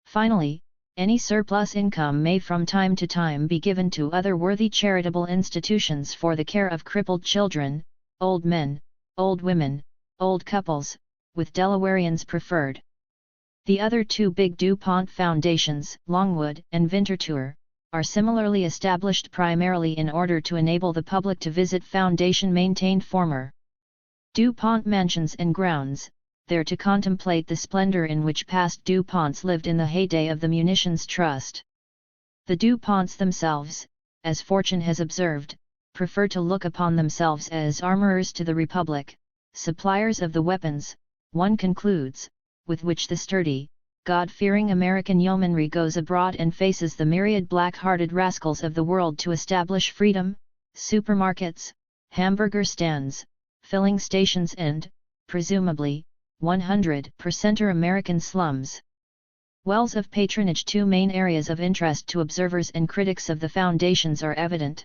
Finally, any surplus income may from time to time be given to other worthy charitable institutions for the care of crippled children, old men, old women, old couples, with Delawareans preferred. The other 2 big DuPont foundations, Longwood and Winterthur, are similarly established primarily in order to enable the public to visit foundation-maintained former DuPont mansions and grounds, there to contemplate the splendor in which past DuPonts lived in the heyday of the Munitions Trust. The DuPonts themselves, as Fortune has observed, prefer to look upon themselves as armorers to the Republic, suppliers of the weapons, one concludes, with which the sturdy, God-fearing American yeomanry goes abroad and faces the myriad black-hearted rascals of the world to establish freedom, supermarkets, hamburger stands, filling stations and, presumably, 100% are American slums. Wells of patronage. Two main areas of interest to observers and critics of the foundations are evident.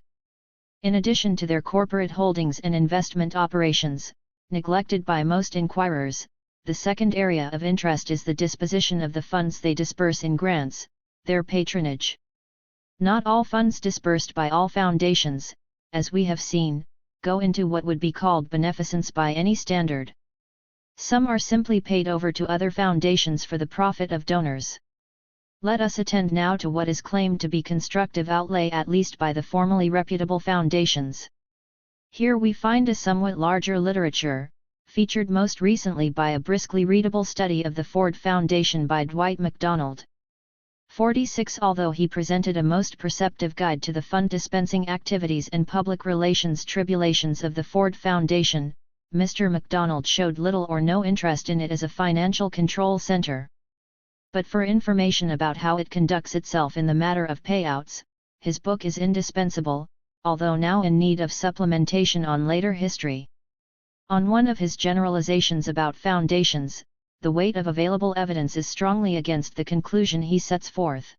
In addition to their corporate holdings and investment operations, neglected by most inquirers, the second area of interest is the disposition of the funds they disperse in grants, their patronage. Not all funds disbursed by all foundations, as we have seen, go into what would be called beneficence by any standard. Some are simply paid over to other foundations for the profit of donors. Let us attend now to what is claimed to be constructive outlay, at least by the formally reputable foundations. Here we find a somewhat larger literature, featured most recently by a briskly readable study of the Ford Foundation by Dwight MacDonald. 46. Although he presented a most perceptive guide to the fund dispensing activities and public relations tribulations of the Ford Foundation, Mr. MacDonald showed little or no interest in it as a financial control center. But for information about how it conducts itself in the matter of payouts, his book is indispensable, although now in need of supplementation on later history. On one of his generalizations about foundations, the weight of available evidence is strongly against the conclusion he sets forth.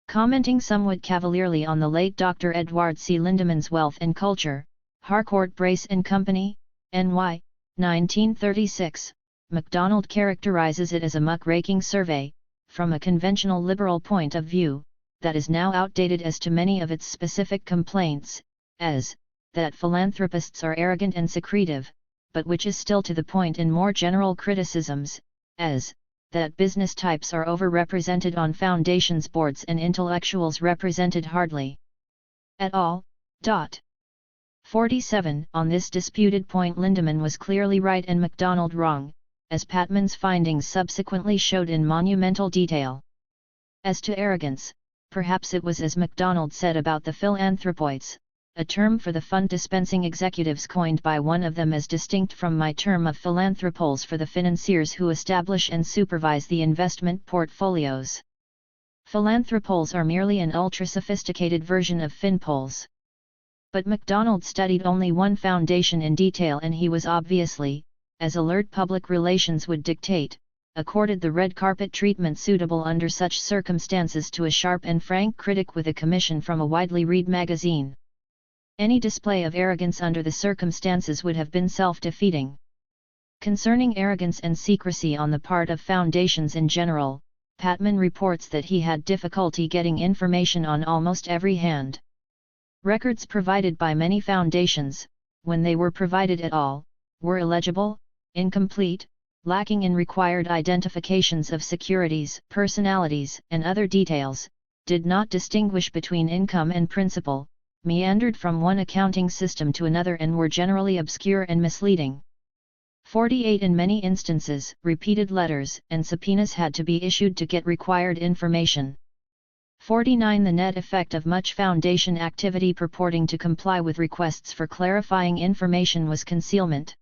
Commenting somewhat cavalierly on the late Dr. Edward C. Lindemann's Wealth and Culture, Harcourt Brace and Company, NY, 1936, MacDonald characterizes it as a muck-raking survey, from a conventional liberal point of view, that is now outdated as to many of its specific complaints, as, that philanthropists are arrogant and secretive, but which is still to the point in more general criticisms, as, that business types are overrepresented on foundations boards and intellectuals represented hardly at all. 47. On this disputed point Lindemann was clearly right and MacDonald wrong, as Patman's findings subsequently showed in monumental detail. As to arrogance, perhaps it was as MacDonald said about the philanthropoids, a term for the fund dispensing executives coined by one of them as distinct from my term of philanthropoles for the financiers who establish and supervise the investment portfolios. Philanthropoles are merely an ultra-sophisticated version of finpoles. But MacDonald studied only one foundation in detail, and he was obviously, as alert public relations would dictate, accorded the red carpet treatment suitable under such circumstances to a sharp and frank critic with a commission from a widely read magazine. Any display of arrogance under the circumstances would have been self-defeating. Concerning arrogance and secrecy on the part of foundations in general, Patman reports that he had difficulty getting information on almost every hand. Records provided by many foundations, when they were provided at all, were illegible, incomplete, lacking in required identifications of securities, personalities, and other details, did not distinguish between income and principal, meandered from one accounting system to another, and were generally obscure and misleading. 48. In many instances, repeated letters and subpoenas had to be issued to get required information. 49. The net effect of much foundation activity purporting to comply with requests for clarifying information was concealment.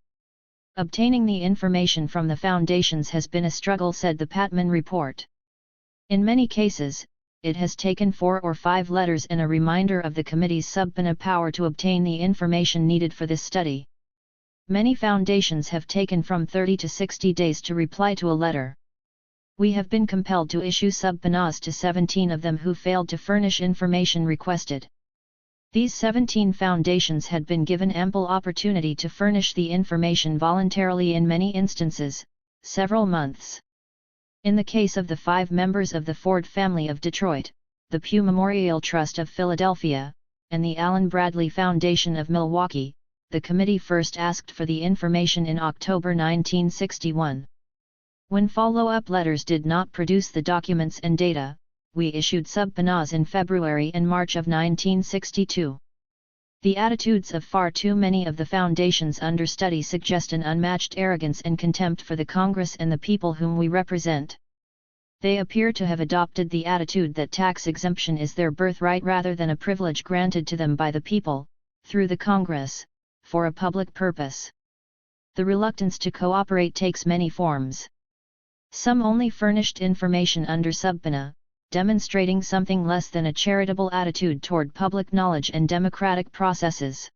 Obtaining the information from the foundations has been a struggle, said the Patman report. In many cases, it has taken 4 or 5 letters and a reminder of the committee's subpoena power to obtain the information needed for this study. Many foundations have taken from 30 to 60 days to reply to a letter. We have been compelled to issue subpoenas to 17 of them who failed to furnish information requested. These 17 foundations had been given ample opportunity to furnish the information voluntarily, in many instances, several months. In the case of the 5 members of the Ford family of Detroit, the Pew Memorial Trust of Philadelphia, and the Allen Bradley Foundation of Milwaukee, the committee first asked for the information in October 1961. When follow-up letters did not produce the documents and data, we issued subpoenas in February and March of 1962. The attitudes of far too many of the foundations under study suggest an unmatched arrogance and contempt for the Congress and the people whom we represent. They appear to have adopted the attitude that tax exemption is their birthright rather than a privilege granted to them by the people, through the Congress, for a public purpose. The reluctance to cooperate takes many forms. Some only furnished information under subpoena, demonstrating something less than a charitable attitude toward public knowledge and democratic processes.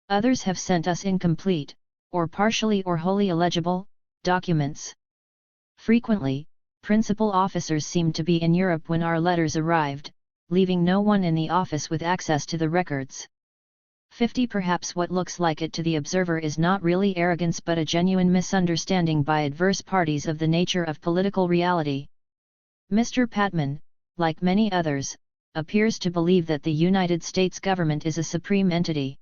Others have sent us incomplete, or partially or wholly illegible, Documents. Frequently, principal officers seemed to be in Europe when our letters arrived, leaving no one in the office with access to the records. 50. Perhaps what looks like it to the observer is not really arrogance but a genuine misunderstanding by adverse parties of the nature of political reality. Mr. Patman, like many others, appears to believe that the United States government is a supreme entity.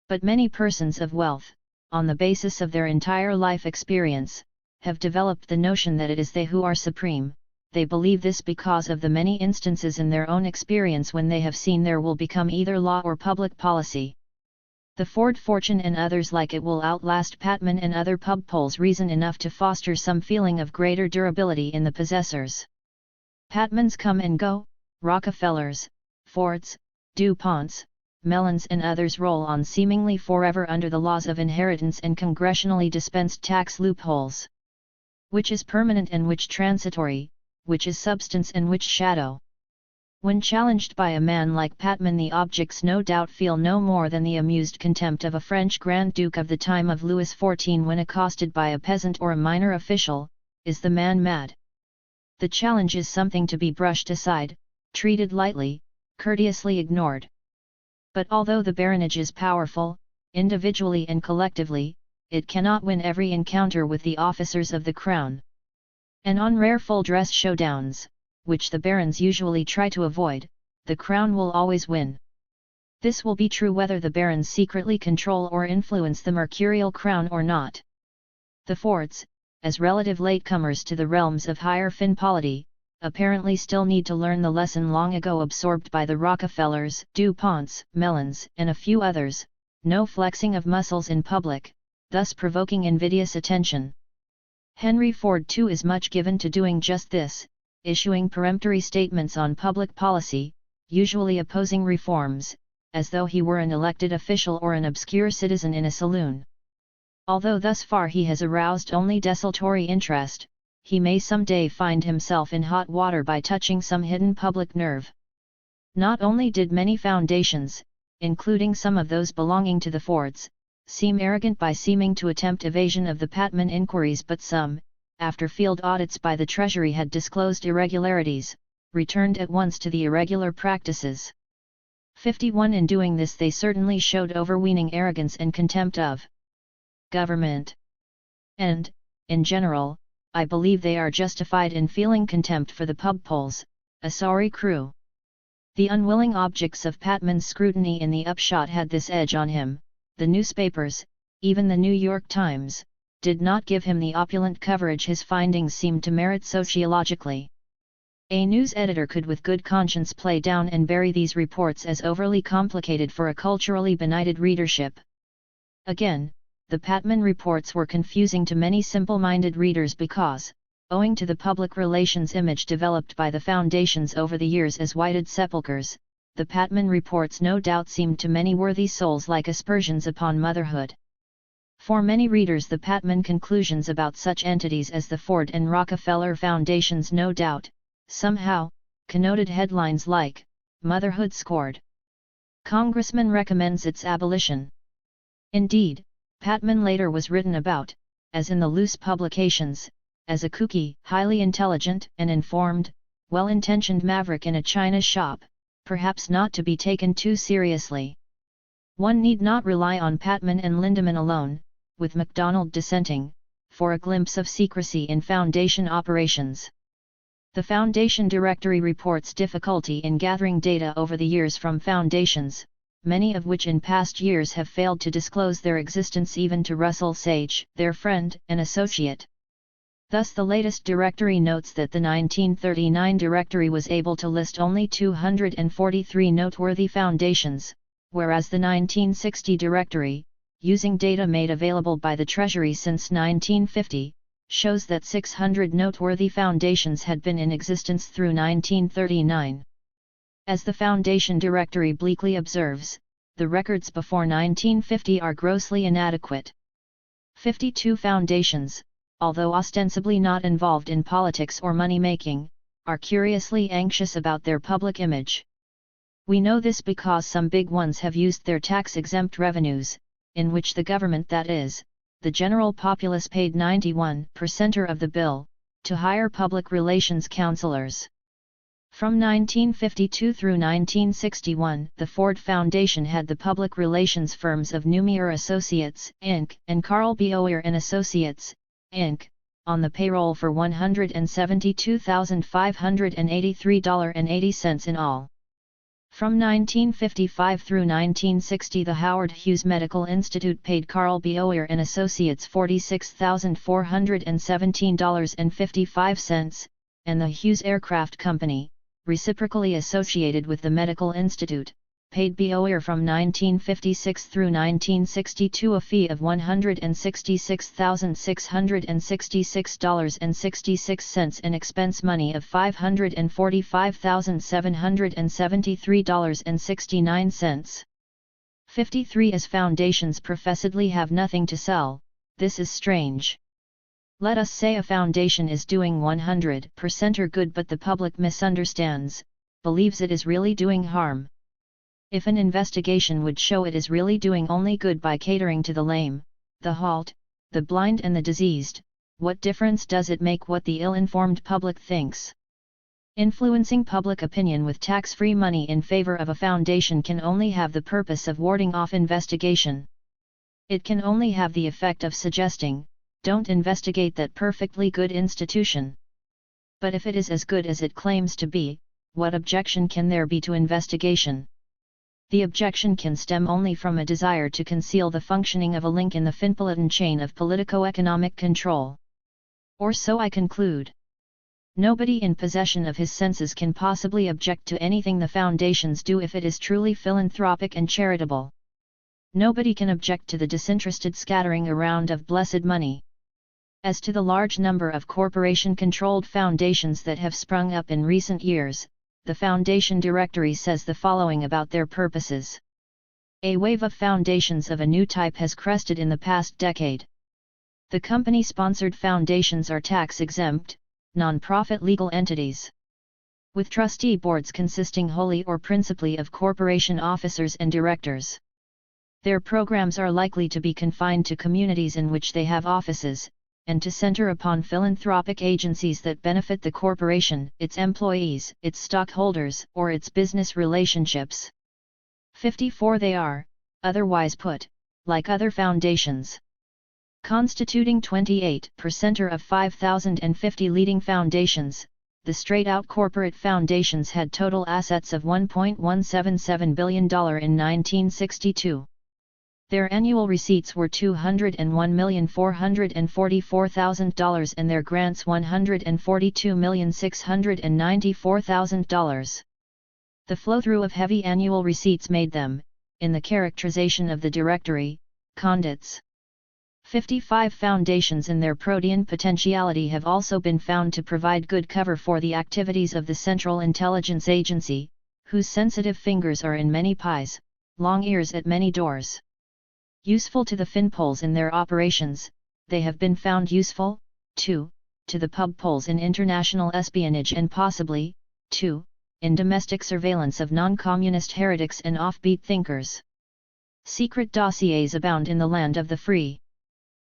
But many persons of wealth, on the basis of their entire life experience, have developed the notion that it is they who are supreme. They believe this because of the many instances in their own experience when they have seen their will become either law or public policy. The Ford fortune and others like it will outlast Patman and other pub polls reason enough to foster some feeling of greater durability in the possessors. Patmans come and go, Rockefellers, Fords, DuPonts, Mellons and others roll on seemingly forever under the laws of inheritance and congressionally dispensed tax loopholes. Which is permanent and which transitory, which is substance and which shadow? When challenged by a man like Patman, the objects no doubt feel no more than the amused contempt of a French Grand Duke of the time of Louis XIV when accosted by a peasant or a minor official. Is the man mad? The challenge is something to be brushed aside, treated lightly, courteously ignored. But although the baronage is powerful, individually and collectively, it cannot win every encounter with the officers of the crown. And on rare full-dress showdowns, which the barons usually try to avoid, the crown will always win. This will be true whether the barons secretly control or influence the mercurial crown or not. The Fords, as relative latecomers to the realms of higher fin polity, apparently still need to learn the lesson long ago absorbed by the Rockefellers, DuPonts, Mellons, and a few others: no flexing of muscles in public, thus provoking invidious attention. Henry Ford too is much given to doing just this, issuing peremptory statements on public policy, usually opposing reforms, as though he were an elected official or an obscure citizen in a saloon. Although thus far he has aroused only desultory interest, he may someday find himself in hot water by touching some hidden public nerve. Not only did many foundations, including some of those belonging to the Fords, seem arrogant by seeming to attempt evasion of the Patman inquiries, but some, after field audits by the Treasury had disclosed irregularities, returned at once to the irregular practices. 51. In doing this they certainly showed overweening arrogance and contempt of government. And, in general, I believe they are justified in feeling contempt for the pub polls, a sorry crew. The unwilling objects of Patman's scrutiny in the upshot had this edge on him: the newspapers, even the New York Times, did not give him the opulent coverage his findings seemed to merit sociologically. A news editor could with good conscience play down and bury these reports as overly complicated for a culturally benighted readership. Again, the Patman reports were confusing to many simple-minded readers because, owing to the public relations image developed by the foundations over the years as whited sepulchres, the Patman reports no doubt seemed to many worthy souls like aspersions upon motherhood. For many readers the Patman conclusions about such entities as the Ford and Rockefeller foundations no doubt, somehow, connoted headlines like, "Motherhood Scored. Congressman recommends its abolition." Indeed, Patman later was written about, as in the loose publications, as a kooky, highly intelligent and informed, well-intentioned maverick in a china shop, perhaps not to be taken too seriously. One need not rely on Patman and Lindemann alone, with MacDonald dissenting, for a glimpse of secrecy in Foundation operations. The Foundation Directory reports difficulty in gathering data over the years from foundations, many of which in past years have failed to disclose their existence even to Russell Sage, their friend and associate. Thus the latest directory notes that the 1939 directory was able to list only 243 noteworthy foundations, whereas the 1960 directory, using data made available by the Treasury since 1950, shows that 600 noteworthy foundations had been in existence through 1939. As the Foundation Directory bleakly observes, the records before 1950 are grossly inadequate. 52 foundations, although ostensibly not involved in politics or money-making, are curiously anxious about their public image. We know this because some big ones have used their tax-exempt revenues, in which the government, that is, the general populace paid 91% of the bill, to hire public relations counselors. From 1952 through 1961, the Ford Foundation had the public relations firms of Numier Associates, Inc., and Carl Boyer and Associates, Inc., on the payroll for $172,583.80 in all. From 1955 through 1960, the Howard Hughes Medical Institute paid Carl Boyer and Associates $46,417.55, and the Hughes Aircraft Company, reciprocally associated with the Medical Institute, paid Boyer from 1956 through 1962 a fee of $166,666.66 and expense money of $545,773.69. 53. As foundations professedly have nothing to sell, this is strange. Let us say a foundation is doing 100% or good, but the public misunderstands, believes it is really doing harm. If an investigation would show it is really doing only good by catering to the lame, the halt, the blind and the diseased, what difference does it make what the ill-informed public thinks? Influencing public opinion with tax-free money in favor of a foundation can only have the purpose of warding off investigation. It can only have the effect of suggesting, don't investigate that perfectly good institution. But if it is as good as it claims to be, what objection can there be to investigation? The objection can stem only from a desire to conceal the functioning of a link in the Finpolitan chain of politico-economic control. Or so I conclude. Nobody in possession of his senses can possibly object to anything the foundations do if it is truly philanthropic and charitable. Nobody can object to the disinterested scattering around of blessed money. As to the large number of corporation-controlled foundations that have sprung up in recent years, the Foundation Directory says the following about their purposes. A wave of foundations of a new type has crested in the past decade. The company-sponsored foundations are tax-exempt, non-profit legal entities, with trustee boards consisting wholly or principally of corporation officers and directors. Their programs are likely to be confined to communities in which they have offices, and to center upon philanthropic agencies that benefit the corporation, its employees, its stockholders, or its business relationships. 54. They are, otherwise put, like other foundations. Constituting 28% of 5,050 leading foundations, the straight-out corporate foundations had total assets of $1.177 billion in 1962. Their annual receipts were $201,444,000 and their grants $142,694,000. The flow-through of heavy annual receipts made them, in the characterization of the directory, conduits. 55 foundations in their protean potentiality have also been found to provide good cover for the activities of the Central Intelligence Agency, whose sensitive fingers are in many pies, long ears at many doors. Useful to the finpoles in their operations, they have been found useful, too, to the pub poles in international espionage and possibly, too, in domestic surveillance of non-communist heretics and offbeat thinkers. Secret dossiers abound in the land of the free.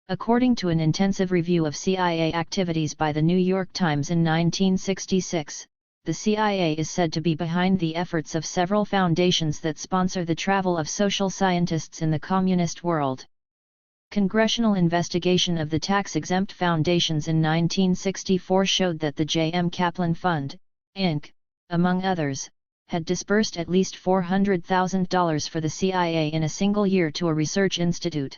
According to an intensive review of CIA activities by the New York Times in 1966, the CIA is said to be behind the efforts of several foundations that sponsor the travel of social scientists in the communist world. Congressional investigation of the tax-exempt foundations in 1964 showed that the J. M. Kaplan Fund, Inc., among others, had disbursed at least $400,000 for the CIA in a single year to a research institute.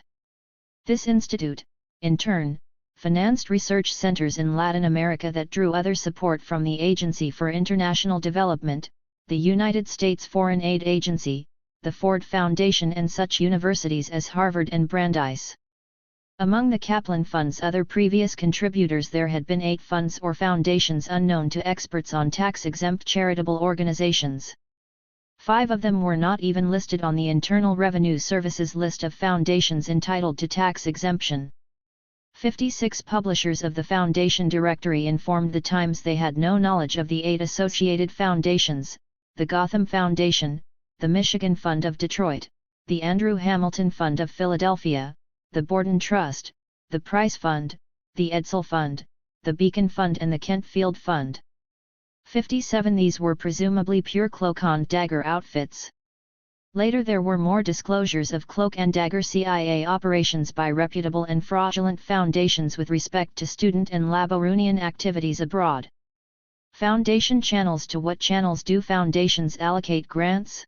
This institute, in turn, financed research centers in Latin America that drew other support from the Agency for International Development, the United States Foreign Aid Agency, the Ford Foundation and such universities as Harvard and Brandeis. Among the Kaplan Fund's other previous contributors there had been 8 funds or foundations unknown to experts on tax-exempt charitable organizations. 5 of them were not even listed on the Internal Revenue Service's list of foundations entitled to tax exemption. 56 publishers of the Foundation Directory informed the Times they had no knowledge of the 8 associated foundations, the Gotham Foundation, the Michigan Fund of Detroit, the Andrew Hamilton Fund of Philadelphia, the Borden Trust, the Price Fund, the Edsel Fund, the Beacon Fund and the Kent Field Fund. 57 These were presumably pure cloak and dagger outfits. Later there were more disclosures of cloak and dagger CIA operations by reputable and fraudulent foundations with respect to student and Laborunian activities abroad. Foundation channels. To what channels do foundations allocate grants?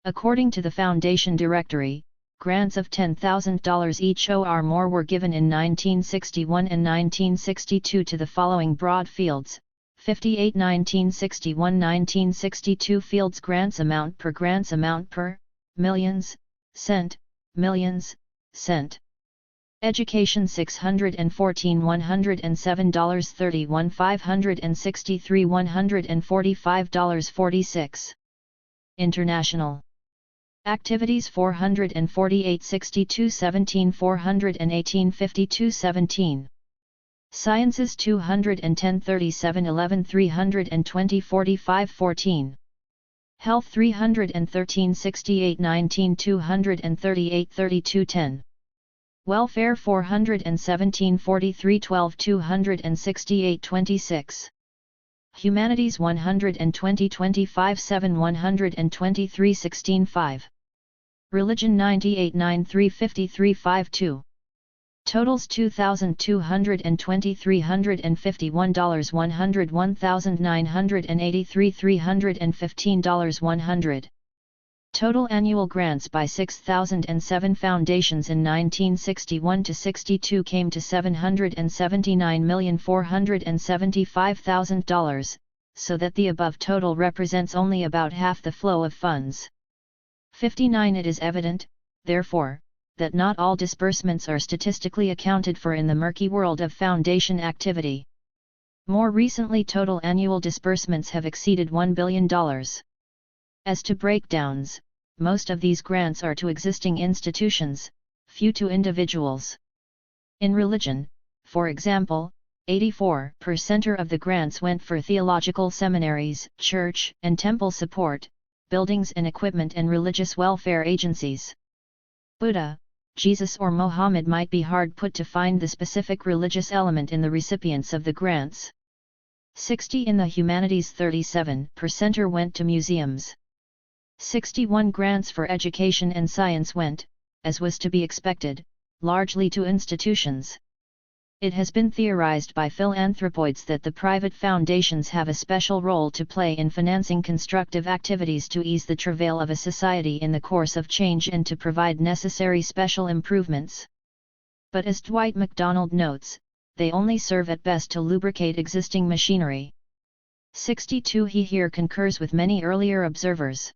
According to the Foundation Directory, grants of $10,000 each or more were given in 1961 and 1962 to the following broad fields: 58 1961-1962 fields. Grants amount per millions, cent, millions, cent. Education $614 $107 31 $563 $145 46. International activities $448 62 17 418 52 17. Sciences $210 37 11 320 45 14. Health $313 68 19 238 32 10. Welfare $417 43 12 268 26. Humanities $120 25 7 123 16 5. Religion $98 9 353 52. Totals $2,220 $351 $101,983 $315 100. Total annual grants by 6,007 foundations in 1961 to 62 came to $779,475,000, so that the above total represents only about half the flow of funds. 59 It is evident, therefore, that not all disbursements are statistically accounted for in the murky world of foundation activity. More recently, total annual disbursements have exceeded $1 billion. As to breakdowns, most of these grants are to existing institutions, few to individuals. In religion, for example, 84% of the grants went for theological seminaries, church and temple support, buildings and equipment and religious welfare agencies. Buddha, Jesus or Mohammed might be hard put to find the specific religious element in the recipients of the grants. 60 In the humanities, 37% went to museums. 61 grants for education and science went, as was to be expected, largely to institutions. It has been theorized by philanthropoids that the private foundations have a special role to play in financing constructive activities to ease the travail of a society in the course of change and to provide necessary special improvements. But as Dwight MacDonald notes, they only serve at best to lubricate existing machinery. 62 He here concurs with many earlier observers.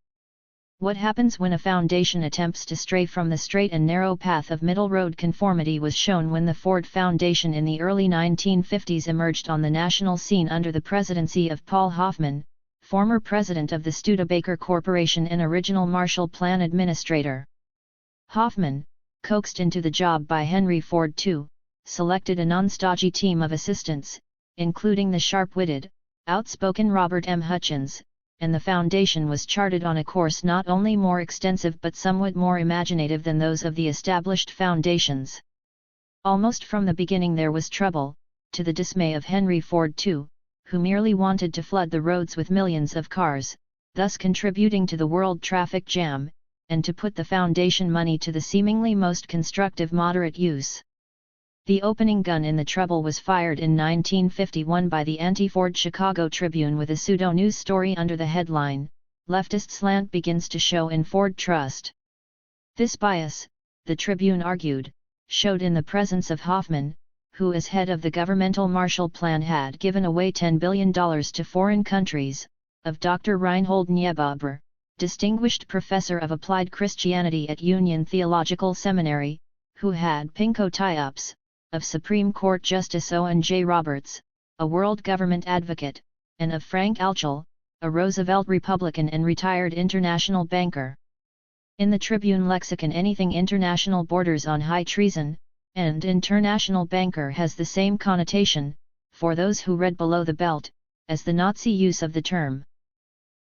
What happens when a foundation attempts to stray from the straight and narrow path of middle road conformity was shown when the Ford Foundation in the early 1950s emerged on the national scene under the presidency of Paul Hoffman, former president of the Studebaker Corporation and original Marshall Plan administrator. Hoffman, coaxed into the job by Henry Ford II, selected a non-stodgy team of assistants, including the sharp-witted, outspoken Robert M. Hutchins, and the foundation was charted on a course not only more extensive but somewhat more imaginative than those of the established foundations. Almost from the beginning there was trouble, to the dismay of Henry Ford II, who merely wanted to flood the roads with millions of cars, thus contributing to the world traffic jam, and to put the foundation money to the seemingly most constructive moderate use. The opening gun in the trouble was fired in 1951 by the anti-Ford Chicago Tribune with a pseudo-news story under the headline, "Leftist Slant Begins to Show in Ford Trust." This bias, the Tribune argued, showed in the presence of Hoffman, who as head of the governmental Marshall Plan had given away $10 billion to foreign countries, of Dr. Reinhold Niebuhr, distinguished professor of applied Christianity at Union Theological Seminary, who had pinko tie-ups, of Supreme Court Justice Owen J. Roberts, a world government advocate, and of Frank Alchel, a Roosevelt Republican and retired international banker. In the Tribune lexicon, anything international borders on high treason, and international banker has the same connotation, for those who read below the belt, as the Nazi use of the term.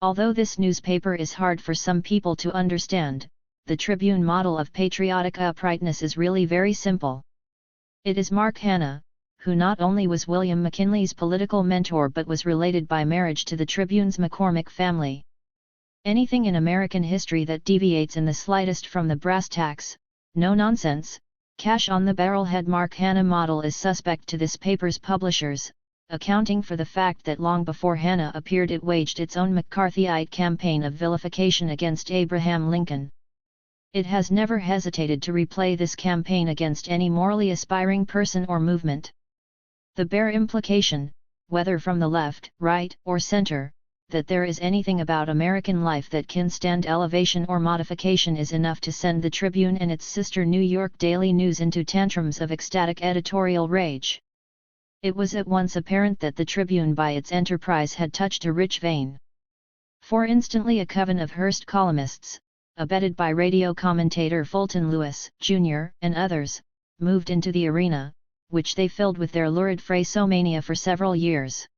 Although this newspaper is hard for some people to understand, the Tribune model of patriotic uprightness is really very simple. It is Mark Hanna, who not only was William McKinley's political mentor but was related by marriage to the Tribune's McCormick family. Anything in American history that deviates in the slightest from the brass tacks, no-nonsense, cash-on-the-barrelhead Mark Hanna model is suspect to this paper's publishers, accounting for the fact that long before Hanna appeared it waged its own McCarthyite campaign of vilification against Abraham Lincoln. It has never hesitated to replay this campaign against any morally aspiring person or movement. The bare implication, whether from the left, right, or center, that there is anything about American life that can stand elevation or modification is enough to send the Tribune and its sister New York Daily News into tantrums of ecstatic editorial rage. It was at once apparent that the Tribune by its enterprise had touched a rich vein. For instantly a coven of Hearst columnists, abetted by radio commentator Fulton Lewis, Jr., and others, moved into the arena, which they filled with their lurid phrasomania for several years.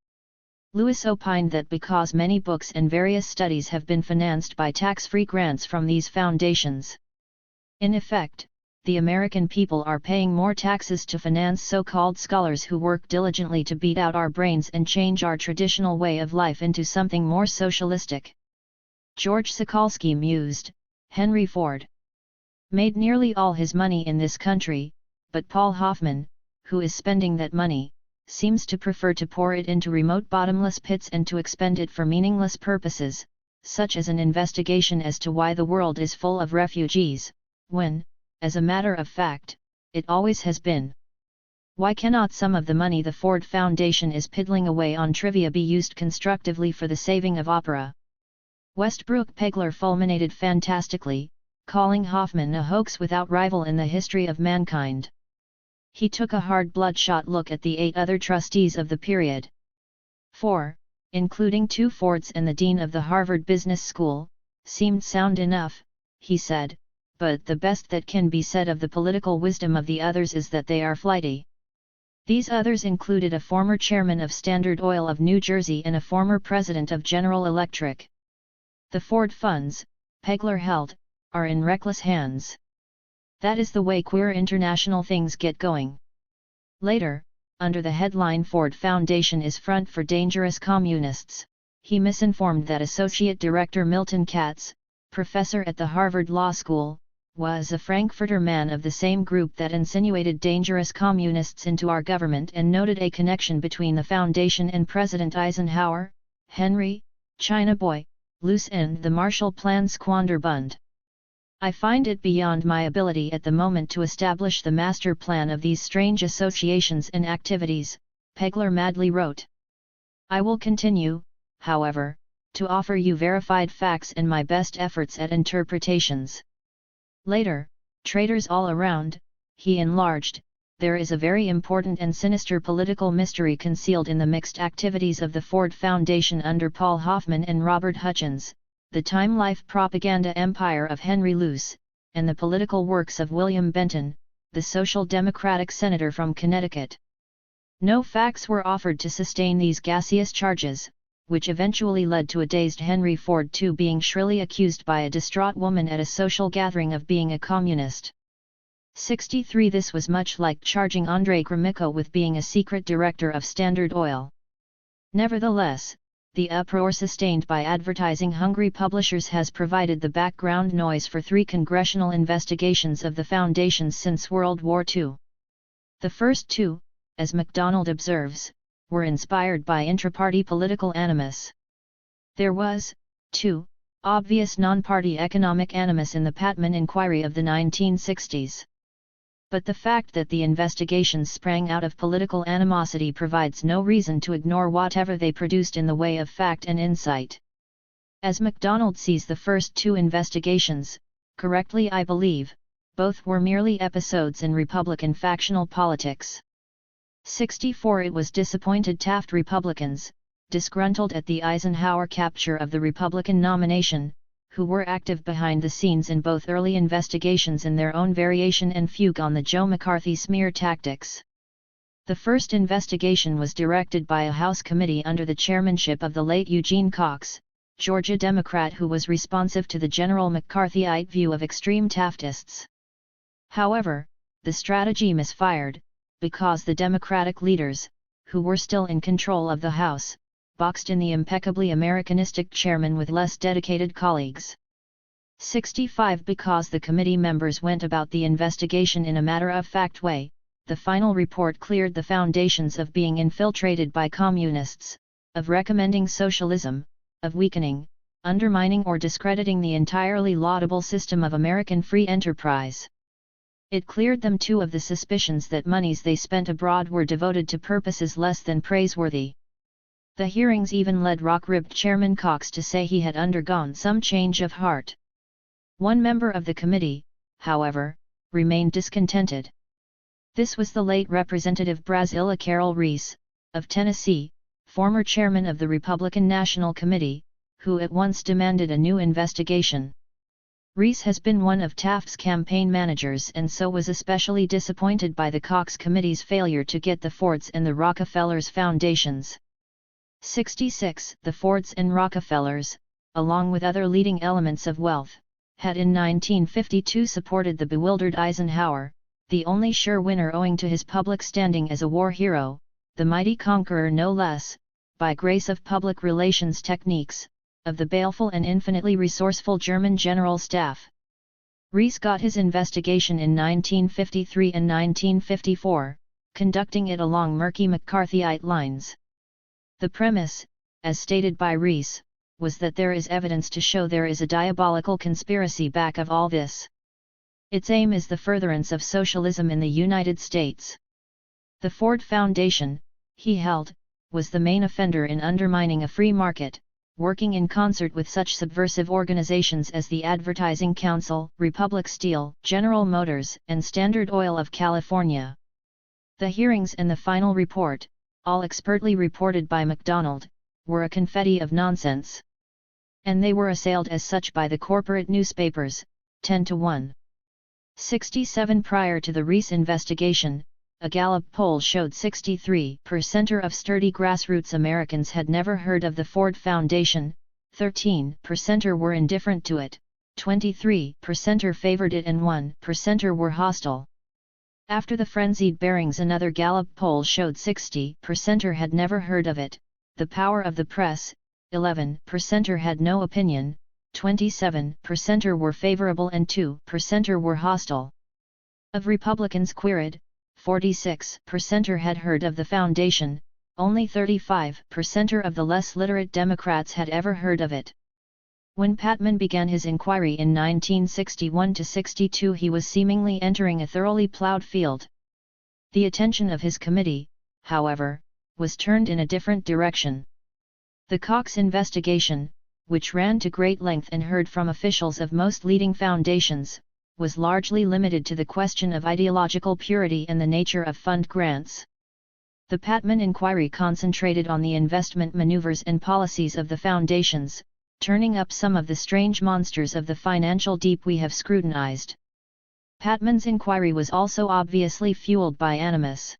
Lewis opined that because many books and various studies have been financed by tax-free grants from these foundations, in effect, the American people are paying more taxes to finance so-called scholars who work diligently to beat out our brains and change our traditional way of life into something more socialistic. George Sokolsky mused, Henry Ford made nearly all his money in this country, but Paul Hoffman, who is spending that money, seems to prefer to pour it into remote bottomless pits and to expend it for meaningless purposes, such as an investigation as to why the world is full of refugees, when, as a matter of fact, it always has been. Why cannot some of the money the Ford Foundation is piddling away on trivia be used constructively for the saving of opera? Westbrook Pegler fulminated fantastically, calling Hoffman a hoax without rival in the history of mankind. He took a hard bloodshot look at the 8 other trustees of the period. 4, including 2 Fords and the dean of the Harvard Business School, seemed sound enough, he said, but the best that can be said of the political wisdom of the others is that they are flighty. These others included a former chairman of Standard Oil of New Jersey and a former president of General Electric. The Ford funds, Pegler held, are in reckless hands. That is the way queer international things get going. Later, under the headline Ford Foundation is front for dangerous communists, he misinformed that Associate Director Milton Katz, professor at the Harvard Law School, was a Frankfurter man of the same group that insinuated dangerous communists into our government and noted a connection between the foundation and President Eisenhower, Henry, China Boy, Luce and the Marshall Plan Squanderbund. I find it beyond my ability at the moment to establish the master plan of these strange associations and activities, Pegler madly wrote. I will continue, however, to offer you verified facts and my best efforts at interpretations. Later, traitors all around, he enlarged, there is a very important and sinister political mystery concealed in the mixed activities of the Ford Foundation under Paul Hoffman and Robert Hutchins, the time-life propaganda empire of Henry Luce, and the political works of William Benton, the Social Democratic senator from Connecticut. No facts were offered to sustain these gaseous charges, which eventually led to a dazed Henry Ford too being shrilly accused by a distraught woman at a social gathering of being a communist. 63 This was much like charging Andrei Gromyko with being a secret director of Standard Oil. Nevertheless, the uproar sustained by advertising-hungry publishers has provided the background noise for 3 congressional investigations of the foundations since World War II. The first 2, as MacDonald observes, were inspired by intra-party political animus. There was, too, obvious non-party economic animus in the Patman inquiry of the 1960s. But the fact that the investigations sprang out of political animosity provides no reason to ignore whatever they produced in the way of fact and insight. As MacDonald sees the first 2 investigations, correctly I believe, both were merely episodes in Republican factional politics. 64 It was disappointed Taft Republicans, disgruntled at the Eisenhower capture of the Republican nomination, who were active behind the scenes in both early investigations and their own variation and fugue on the Joe McCarthy smear tactics. The first investigation was directed by a House committee under the chairmanship of the late Eugene Cox, Georgia Democrat who was responsive to the general McCarthyite view of extreme Taftists. However, the strategy misfired, because the Democratic leaders, who were still in control of the House, boxed in the impeccably Americanistic chairman with less dedicated colleagues. 65 Because the committee members went about the investigation in a matter-of-fact way, the final report cleared the foundations of being infiltrated by communists, of recommending socialism, of weakening, undermining or discrediting the entirely laudable system of American free enterprise. It cleared them too of the suspicions that monies they spent abroad were devoted to purposes less than praiseworthy. The hearings even led rock-ribbed Chairman Cox to say he had undergone some change of heart. One member of the committee, however, remained discontented. This was the late Representative Brazilla Carroll Reese, of Tennessee, former chairman of the Republican National Committee, who at once demanded a new investigation. Reese has been one of Taft's campaign managers and so was especially disappointed by the Cox Committee's failure to get the Fords and the Rockefellers foundations. 66 The Fords and Rockefellers, along with other leading elements of wealth, had in 1952 supported the bewildered Eisenhower, the only sure winner owing to his public standing as a war hero, the mighty conqueror no less, by grace of public relations techniques, of the baleful and infinitely resourceful German General Staff. Reese got his investigation in 1953 and 1954, conducting it along murky McCarthyite lines. The premise, as stated by Reese, was that there is evidence to show there is a diabolical conspiracy back of all this. Its aim is the furtherance of socialism in the United States. The Ford Foundation, he held, was the main offender in undermining a free market, working in concert with such subversive organizations as the Advertising Council, Republic Steel, General Motors, and Standard Oil of California. The hearings and the final report, all expertly reported by MacDonald, were a confetti of nonsense. And they were assailed as such by the corporate newspapers, 10-1. 67 Prior to the Reese investigation, a Gallup poll showed 63% of sturdy grassroots Americans had never heard of the Ford Foundation, 13% were indifferent to it, 23% favored it and 1% were hostile. After the frenzied Barings, another Gallup poll showed 60% had never heard of it. The power of the press, 11% had no opinion, 27% were favorable and 2% were hostile. Of Republicans queried, 46% had heard of the foundation, only 35% of the less literate Democrats had ever heard of it. When Patman began his inquiry in 1961-62, he was seemingly entering a thoroughly plowed field. The attention of his committee, however, was turned in a different direction. The Cox investigation, which ran to great length and heard from officials of most leading foundations, was largely limited to the question of ideological purity and the nature of fund grants. The Patman inquiry concentrated on the investment maneuvers and policies of the foundations, turning up some of the strange monsters of the financial deep we have scrutinized. Patman's inquiry was also obviously fueled by animus.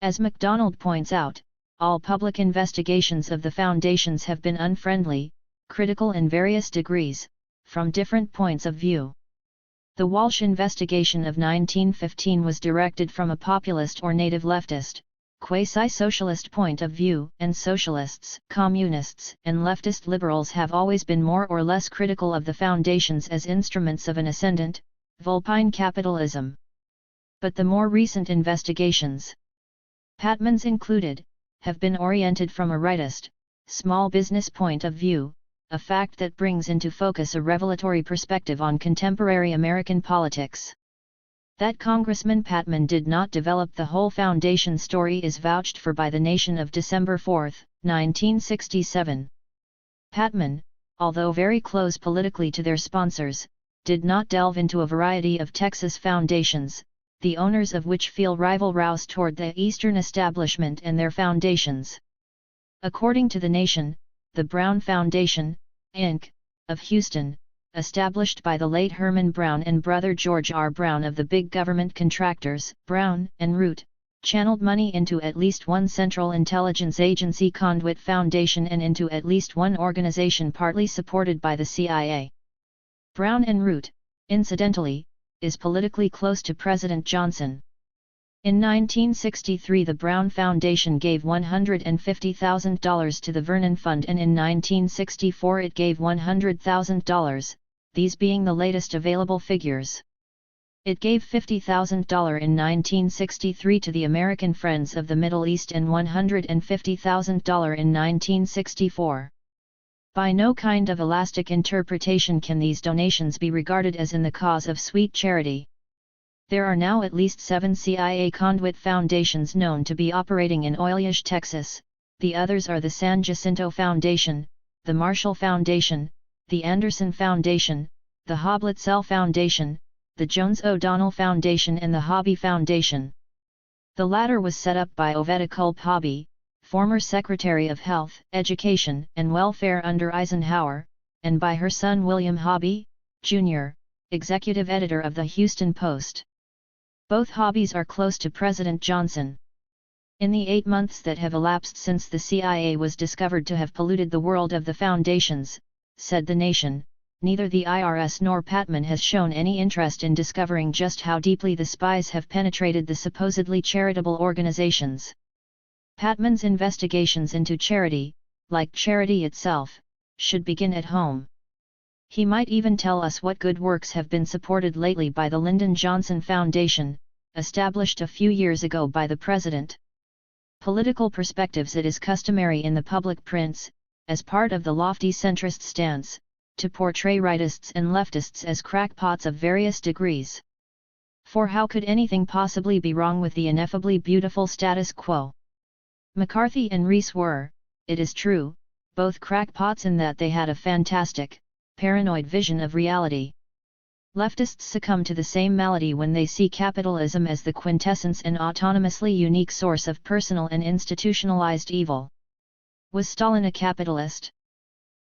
As MacDonald points out, all public investigations of the foundations have been unfriendly, critical in various degrees, from different points of view. The Walsh investigation of 1915 was directed from a populist or native leftist, quasi-socialist point of view, and socialists, communists, and leftist liberals have always been more or less critical of the foundations as instruments of an ascendant, vulpine capitalism. But the more recent investigations, Patman's included, have been oriented from a rightist, small business point of view, a fact that brings into focus a revelatory perspective on contemporary American politics. That Congressman Patman did not develop the whole foundation story is vouched for by The Nation of December 4, 1967. Patman, although very close politically to their sponsors, did not delve into a variety of Texas foundations, the owners of which feel rival rows toward the Eastern establishment and their foundations. According to The Nation, the Brown Foundation, Inc., of Houston, established by the late Herman Brown and brother George R. Brown of the big government contractors, Brown and Root, channeled money into at least one Central Intelligence Agency Conduit Foundation and into at least one organization partly supported by the CIA. Brown and Root, incidentally, is politically close to President Johnson. In 1963 the Brown Foundation gave $150,000 to the Vernon Fund, and in 1964 it gave $100,000, these being the latest available figures. It gave $50,000 in 1963 to the American Friends of the Middle East and $150,000 in 1964. By no kind of elastic interpretation can these donations be regarded as in the cause of sweet charity. There are now at least 7 CIA conduit foundations known to be operating in Oilers, Texas. The others are the San Jacinto Foundation, the Marshall Foundation, the Anderson Foundation, the Hoblit-Sell Foundation, the Jones O'Donnell Foundation and the Hobby Foundation. The latter was set up by Oveta Culp Hobby, former Secretary of Health, Education and Welfare under Eisenhower, and by her son William Hobby, Jr., executive editor of the Houston Post. Both Hobbies are close to President Johnson. In the 8 months that have elapsed since the CIA was discovered to have polluted the world of the foundations, said The Nation, neither the IRS nor Patman has shown any interest in discovering just how deeply the spies have penetrated the supposedly charitable organizations. Patman's investigations into charity, like charity itself, should begin at home. He might even tell us what good works have been supported lately by the Lyndon Johnson Foundation, established a few years ago by the President. Political perspectives. It is customary in the public prints, as part of the lofty centrist stance, to portray rightists and leftists as crackpots of various degrees. For how could anything possibly be wrong with the ineffably beautiful status quo? McCarthy and Reese were, it is true, both crackpots in that they had a fantastic, paranoid vision of reality. Leftists succumb to the same malady when they see capitalism as the quintessence and autonomously unique source of personal and institutionalized evil. Was Stalin a capitalist?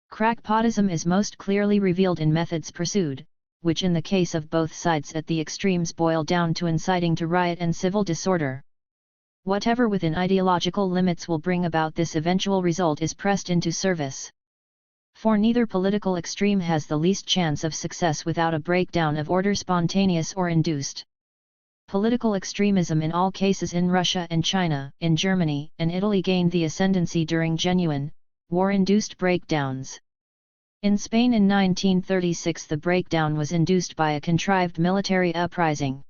Crackpotism is most clearly revealed in methods pursued, which in the case of both sides at the extremes boil down to inciting to riot and civil disorder. Whatever within ideological limits will bring about this eventual result is pressed into service. For neither political extreme has the least chance of success without a breakdown of order, spontaneous or induced. Political extremism in all cases in Russia and China, in Germany and Italy gained the ascendancy during genuine, war-induced breakdowns. In Spain in 1936 the breakdown was induced by a contrived military uprising.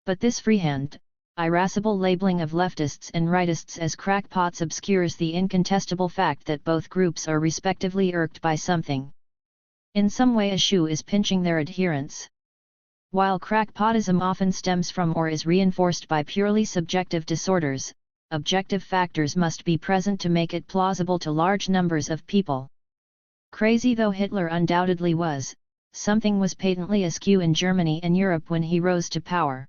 But this freehand, irascible labeling of leftists and rightists as crackpots obscures the incontestable fact that both groups are respectively irked by something. In some way a shoe is pinching their adherents. While crackpotism often stems from or is reinforced by purely subjective disorders, objective factors must be present to make it plausible to large numbers of people. Crazy though Hitler undoubtedly was, something was patently askew in Germany and Europe when he rose to power.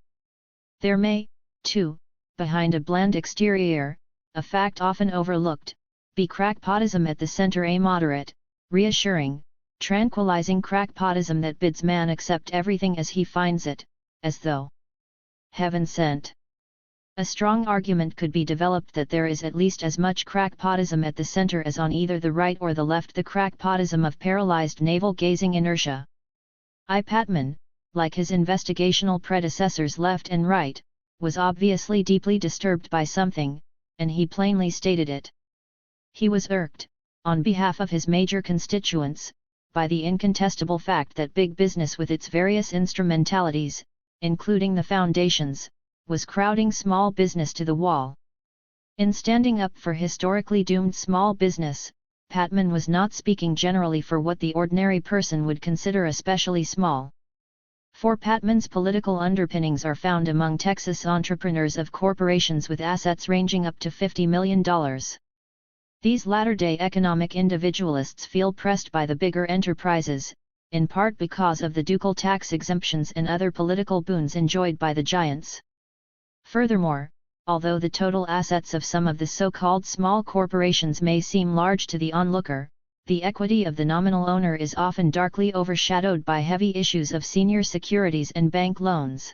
There may, too, behind a bland exterior, a fact often overlooked, be crackpotism at the center, a moderate, reassuring, tranquilizing crackpotism that bids man accept everything as he finds it, as though heaven sent. A strong argument could be developed that there is at least as much crackpotism at the center as on either the right or the left, the crackpotism of paralyzed navel-gazing inertia. I. Patman, like his investigational predecessors left and right, was obviously deeply disturbed by something, and he plainly stated it. He was irked, on behalf of his major constituents, by the incontestable fact that big business with its various instrumentalities, including the foundations, was crowding small business to the wall. In standing up for historically doomed small business, Patman was not speaking generally for what the ordinary person would consider especially small. For Patman's political underpinnings are found among Texas entrepreneurs of corporations with assets ranging up to $50 million. These latter-day economic individualists feel pressed by the bigger enterprises, in part because of the ducal tax exemptions and other political boons enjoyed by the giants. Furthermore, although the total assets of some of the so-called small corporations may seem large to the onlooker, the equity of the nominal owner is often darkly overshadowed by heavy issues of senior securities and bank loans.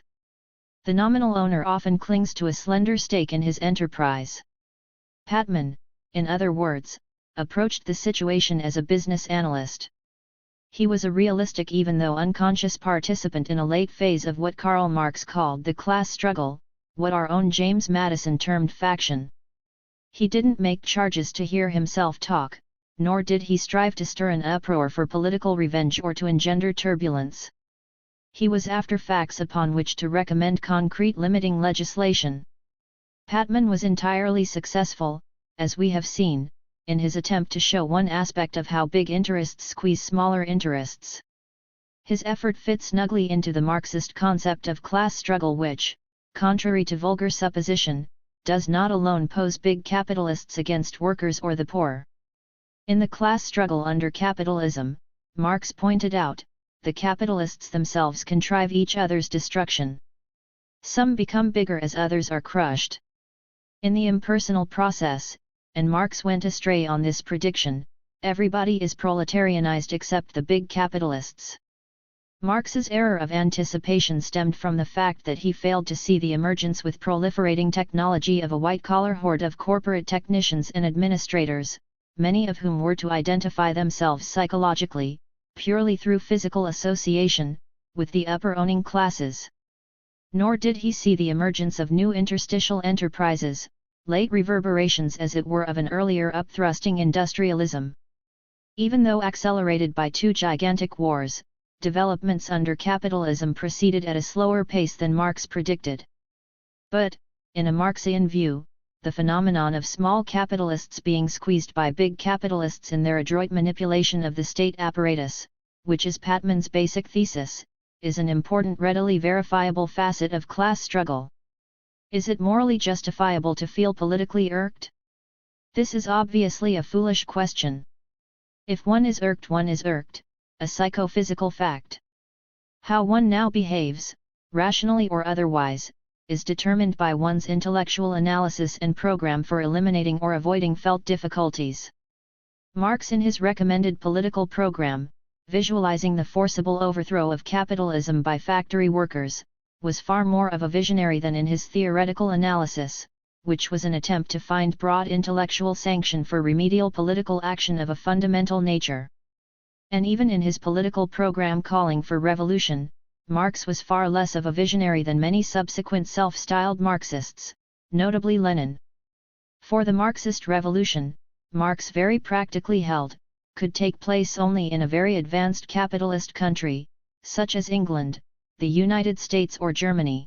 The nominal owner often clings to a slender stake in his enterprise. Patman, in other words, approached the situation as a business analyst. He was a realistic, even though unconscious, participant in a late phase of what Karl Marx called the class struggle, what our own James Madison termed faction. He didn't make charges to hear himself talk, nor did he strive to stir an uproar for political revenge or to engender turbulence. He was after facts upon which to recommend concrete limiting legislation. Patman was entirely successful, as we have seen, in his attempt to show one aspect of how big interests squeeze smaller interests. His effort fits snugly into the Marxist concept of class struggle which, contrary to vulgar supposition, does not alone pose big capitalists against workers or the poor. In the class struggle under capitalism, Marx pointed out, the capitalists themselves contrive each other's destruction. Some become bigger as others are crushed. In the impersonal process, and Marx went astray on this prediction, everybody is proletarianized except the big capitalists. Marx's error of anticipation stemmed from the fact that he failed to see the emergence with proliferating technology of a white-collar horde of corporate technicians and administrators, many of whom were to identify themselves psychologically, purely through physical association, with the upper-owning classes. Nor did he see the emergence of new interstitial enterprises, late reverberations as it were of an earlier upthrusting industrialism. Even though accelerated by two gigantic wars, developments under capitalism proceeded at a slower pace than Marx predicted. But, in a Marxian view, the phenomenon of small capitalists being squeezed by big capitalists in their adroit manipulation of the state apparatus, which is Patman's basic thesis, is an important readily verifiable facet of class struggle. Is it morally justifiable to feel politically irked? This is obviously a foolish question. If one is irked, one is irked, a psychophysical fact. How one now behaves, rationally or otherwise, is determined by one's intellectual analysis and program for eliminating or avoiding felt difficulties. Marx in his recommended political program, visualizing the forcible overthrow of capitalism by factory workers, was far more of a visionary than in his theoretical analysis, which was an attempt to find broad intellectual sanction for remedial political action of a fundamental nature. And even in his political program calling for revolution, Marx was far less of a visionary than many subsequent self-styled Marxists, notably Lenin. For the Marxist revolution, Marx very practically held, could take place only in a very advanced capitalist country, such as England, the United States or Germany.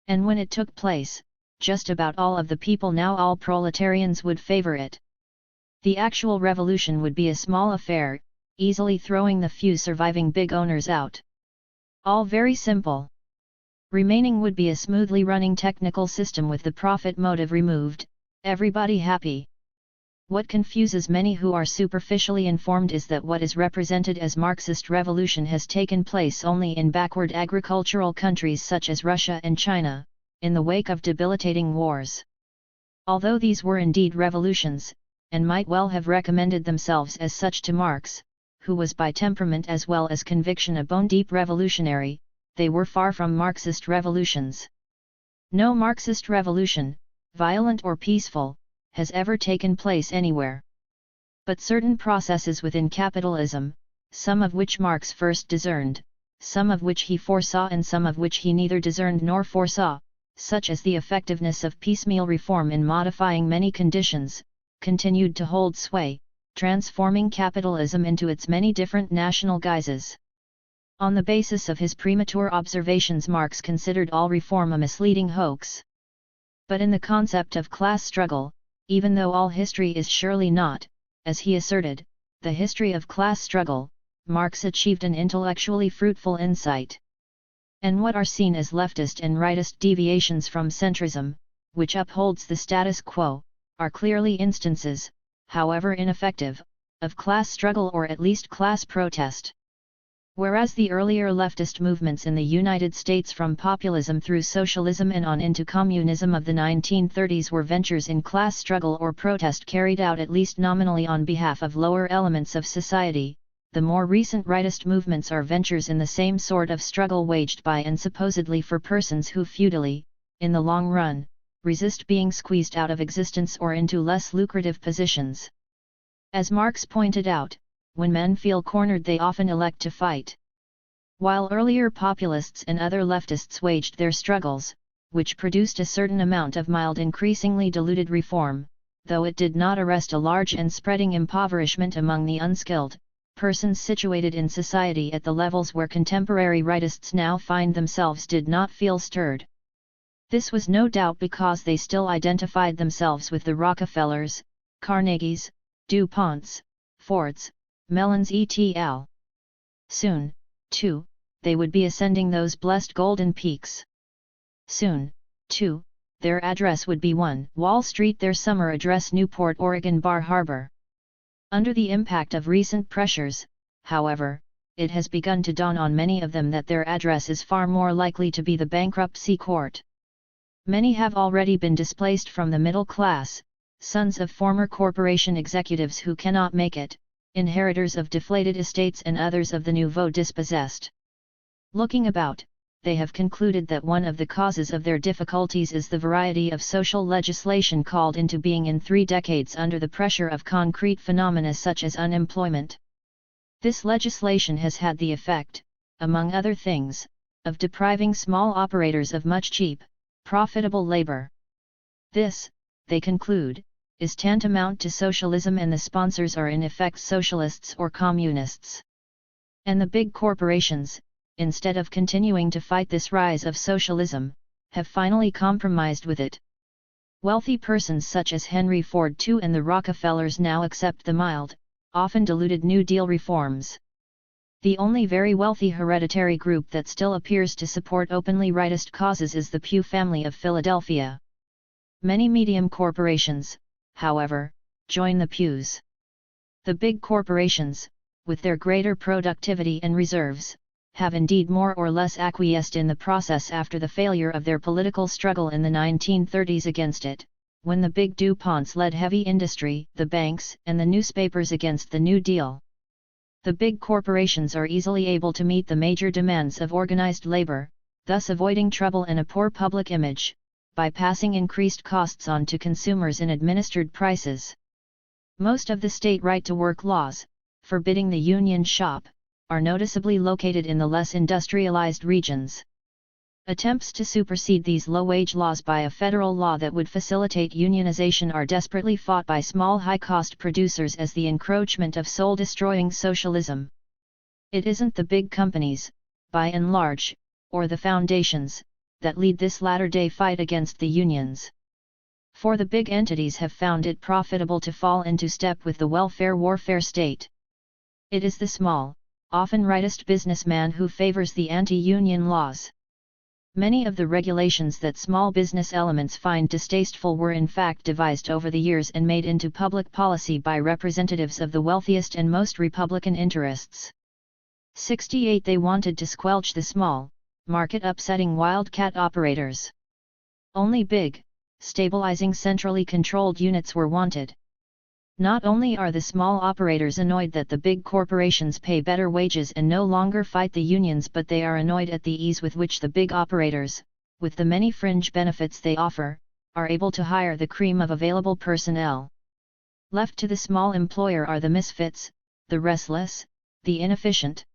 And when it took place, just about all of the people, now all proletarians, would favor it. The actual revolution would be a small affair, easily throwing the few surviving big owners out. All very simple. Remaining would be a smoothly running technical system with the profit motive removed, everybody happy. What confuses many who are superficially informed is that what is represented as Marxist revolution has taken place only in backward agricultural countries such as Russia and China, in the wake of debilitating wars. Although these were indeed revolutions, and might well have recommended themselves as such to Marx, who was by temperament as well as conviction a bone-deep revolutionary, they were far from Marxist revolutions. No Marxist revolution, violent or peaceful, has ever taken place anywhere. But certain processes within capitalism, some of which Marx first discerned, some of which he foresaw and some of which he neither discerned nor foresaw, such as the effectiveness of piecemeal reform in modifying many conditions, continued to hold sway, transforming capitalism into its many different national guises. On the basis of his premature observations, Marx considered all reform a misleading hoax. But in the concept of class struggle, even though all history is surely not, as he asserted, the history of class struggle, Marx achieved an intellectually fruitful insight. And what are seen as leftist and rightist deviations from centrism, which upholds the status quo, are clearly instances, however ineffective, of class struggle or at least class protest. Whereas the earlier leftist movements in the United States from populism through socialism and on into communism of the 1930s were ventures in class struggle or protest carried out at least nominally on behalf of lower elements of society, the more recent rightist movements are ventures in the same sort of struggle waged by and supposedly for persons who futilely, in the long run, resist being squeezed out of existence or into less lucrative positions. As Marx pointed out, when men feel cornered they often elect to fight. While earlier populists and other leftists waged their struggles, which produced a certain amount of mild increasingly diluted reform, though it did not arrest a large and spreading impoverishment among the unskilled, persons situated in society at the levels where contemporary rightists now find themselves did not feel stirred. This was no doubt because they still identified themselves with the Rockefellers, Carnegies, DuPonts, Fords, Mellons etc. Soon, too, they would be ascending those blessed golden peaks. Soon, too, their address would be one Wall Street, their summer address Newport, Oregon, Bar Harbor. Under the impact of recent pressures, however, it has begun to dawn on many of them that their address is far more likely to be the bankruptcy court. Many have already been displaced from the middle class, sons of former corporation executives who cannot make it, inheritors of deflated estates, and others of the nouveau dispossessed. Looking about, they have concluded that one of the causes of their difficulties is the variety of social legislation called into being in 3 decades under the pressure of concrete phenomena such as unemployment. This legislation has had the effect, among other things, of depriving small operators of much cheap, profitable labor. This, they conclude, is tantamount to socialism, and the sponsors are in effect socialists or communists. And the big corporations, instead of continuing to fight this rise of socialism, have finally compromised with it. Wealthy persons such as Henry Ford II and the Rockefellers now accept the mild, often diluted New Deal reforms. The only very wealthy hereditary group that still appears to support openly rightist causes is the Pew family of Philadelphia. Many medium corporations, however, join the Pews. The big corporations, with their greater productivity and reserves, have indeed more or less acquiesced in the process after the failure of their political struggle in the 1930s against it, when the big DuPonts led heavy industry, the banks, and the newspapers against the New Deal. The big corporations are easily able to meet the major demands of organized labor, thus avoiding trouble and a poor public image, by passing increased costs on to consumers in administered prices. Most of the state right-to-work laws, forbidding the union shop, are noticeably located in the less industrialized regions. Attempts to supersede these low-wage laws by a federal law that would facilitate unionization are desperately fought by small high-cost producers as the encroachment of soul-destroying socialism. It isn't the big companies, by and large, or the foundations, that lead this latter-day fight against the unions. For the big entities have found it profitable to fall into step with the welfare warfare state. It is the small, often rightist businessman who favors the anti-union laws. Many of the regulations that small business elements find distasteful were in fact devised over the years and made into public policy by representatives of the wealthiest and most Republican interests. 68 They wanted to squelch the small, market-upsetting wildcat operators. Only big, stabilizing centrally controlled units were wanted. Not only are the small operators annoyed that the big corporations pay better wages and no longer fight the unions, but they are annoyed at the ease with which the big operators, with the many fringe benefits they offer, are able to hire the cream of available personnel. Left to the small employer are the misfits, the restless, the inefficient.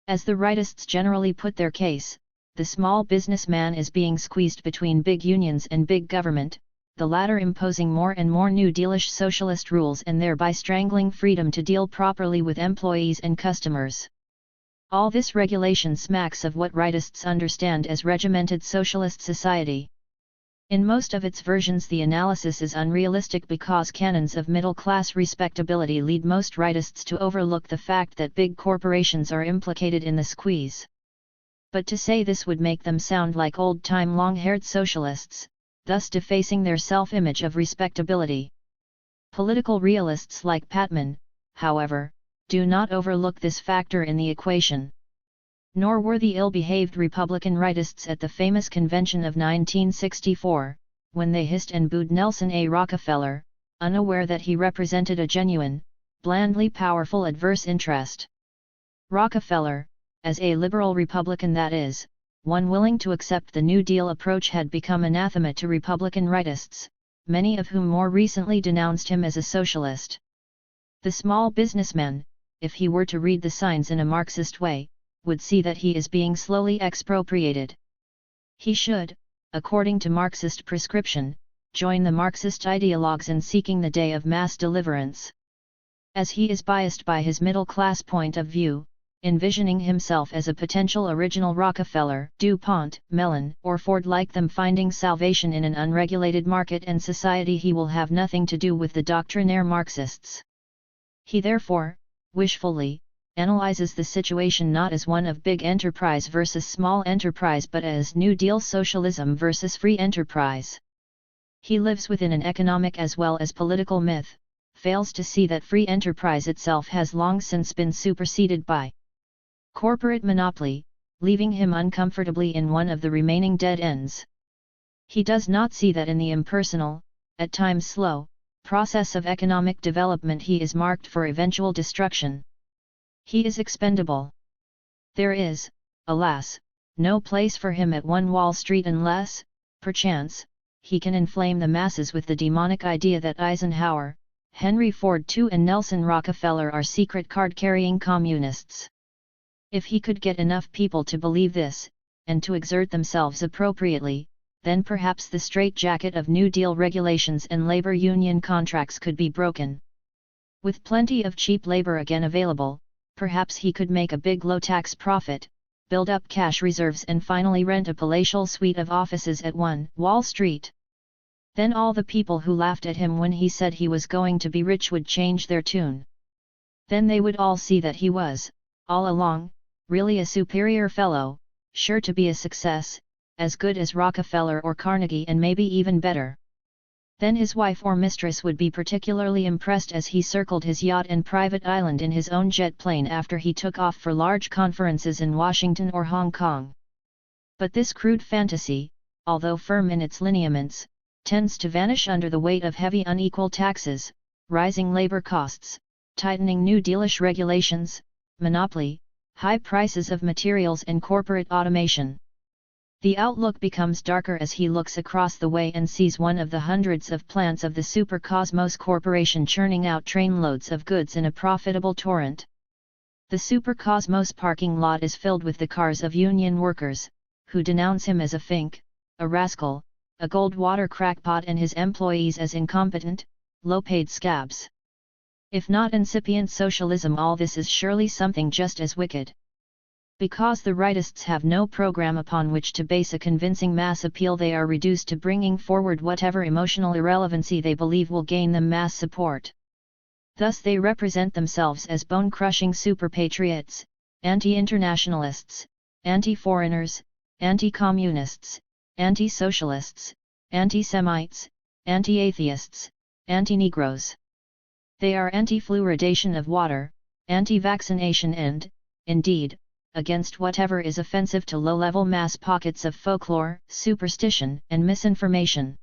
As the rightists generally put their case, the small businessman is being squeezed between big unions and big government, the latter imposing more and more New Dealish socialist rules and thereby strangling freedom to deal properly with employees and customers. All this regulation smacks of what rightists understand as regimented socialist society. In most of its versions the analysis is unrealistic because canons of middle-class respectability lead most rightists to overlook the fact that big corporations are implicated in the squeeze. But to say this would make them sound like old-time long-haired socialists, thus defacing their self-image of respectability. Political realists like Patman, however, do not overlook this factor in the equation. Nor were the ill-behaved Republican rightists at the famous convention of 1964, when they hissed and booed Nelson A. Rockefeller, unaware that he represented a genuine, blandly powerful adverse interest. Rockefeller, as a liberal Republican that is, one willing to accept the New Deal approach, had become anathema to Republican rightists, many of whom more recently denounced him as a socialist. The small businessman, if he were to read the signs in a Marxist way, would see that he is being slowly expropriated. He should, according to Marxist prescription, join the Marxist ideologues in seeking the day of mass deliverance. As he is biased by his middle-class point of view, envisioning himself as a potential original Rockefeller, DuPont, Mellon, or Ford like them finding salvation in an unregulated market and society, he will have nothing to do with the doctrinaire Marxists. He therefore, wishfully, analyzes the situation not as one of big enterprise versus small enterprise but as New Deal socialism versus free enterprise. He lives within an economic as well as political myth, fails to see that free enterprise itself has long since been superseded by corporate monopoly, leaving him uncomfortably in one of the remaining dead ends. He does not see that in the impersonal, at times slow, process of economic development he is marked for eventual destruction. He is expendable. There is, alas, no place for him at One Wall Street unless, perchance, he can inflame the masses with the demonic idea that Eisenhower, Henry Ford II and Nelson Rockefeller are secret card-carrying communists. If he could get enough people to believe this, and to exert themselves appropriately, then perhaps the straitjacket of New Deal regulations and labor union contracts could be broken. With plenty of cheap labor again available, perhaps he could make a big low-tax profit, build up cash reserves and finally rent a palatial suite of offices at One Wall Street. Then all the people who laughed at him when he said he was going to be rich would change their tune. Then they would all see that he was, all along, really a superior fellow, sure to be a success, as good as Rockefeller or Carnegie and maybe even better. Then his wife or mistress would be particularly impressed as he circled his yacht and private island in his own jet plane after he took off for large conferences in Washington or Hong Kong. But this crude fantasy, although firm in its lineaments, tends to vanish under the weight of heavy unequal taxes, rising labor costs, tightening New Dealish regulations, monopoly, high prices of materials and corporate automation. The outlook becomes darker as he looks across the way and sees one of the hundreds of plants of the Supercosmos Corporation churning out trainloads of goods in a profitable torrent. The Supercosmos parking lot is filled with the cars of union workers, who denounce him as a fink, a rascal, a Goldwater crackpot and his employees as incompetent, low-paid scabs. If not incipient socialism, all this is surely something just as wicked. Because the rightists have no program upon which to base a convincing mass appeal, they are reduced to bringing forward whatever emotional irrelevancy they believe will gain them mass support. Thus they represent themselves as bone-crushing super-patriots, anti-internationalists, anti-foreigners, anti-communists, anti-socialists, anti-Semites, anti-atheists, anti-Negroes. They are anti-fluoridation of water, anti-vaccination and, indeed, against whatever is offensive to low-level mass pockets of folklore, superstition, and misinformation.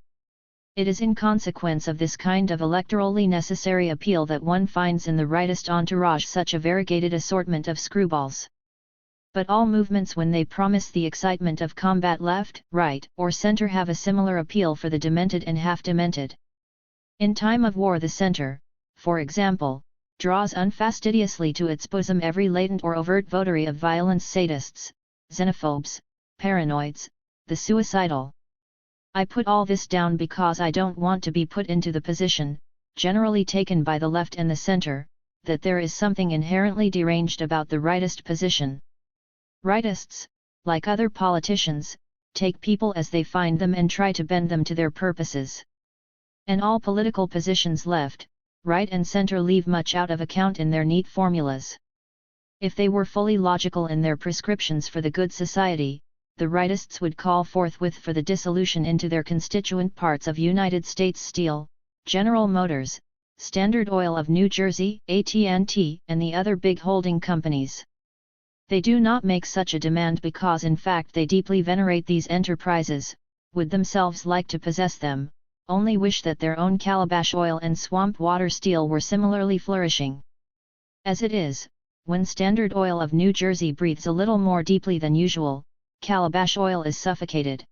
It is in consequence of this kind of electorally necessary appeal that one finds in the rightist entourage such a variegated assortment of screwballs. But all movements, when they promise the excitement of combat left, right, or center, have a similar appeal for the demented and half-demented. In time of war the center, for example, draws unfastidiously to its bosom every latent or overt votary of violence, sadists, xenophobes, paranoids, the suicidal. I put all this down because I don't want to be put into the position, generally taken by the left and the center, that there is something inherently deranged about the rightist position. Rightists, like other politicians, take people as they find them and try to bend them to their purposes. And all political positions left, right and center leave much out of account in their neat formulas. If they were fully logical in their prescriptions for the good society, the rightists would call forthwith for the dissolution into their constituent parts of United States Steel, General Motors, Standard Oil of New Jersey, AT&T, and the other big holding companies. They do not make such a demand because in fact they deeply venerate these enterprises, would themselves like to possess them, only wish that their own Calabash Oil and Swamp Water Steel were similarly flourishing. As it is, when Standard Oil of New Jersey breathes a little more deeply than usual, Calabash Oil is suffocated.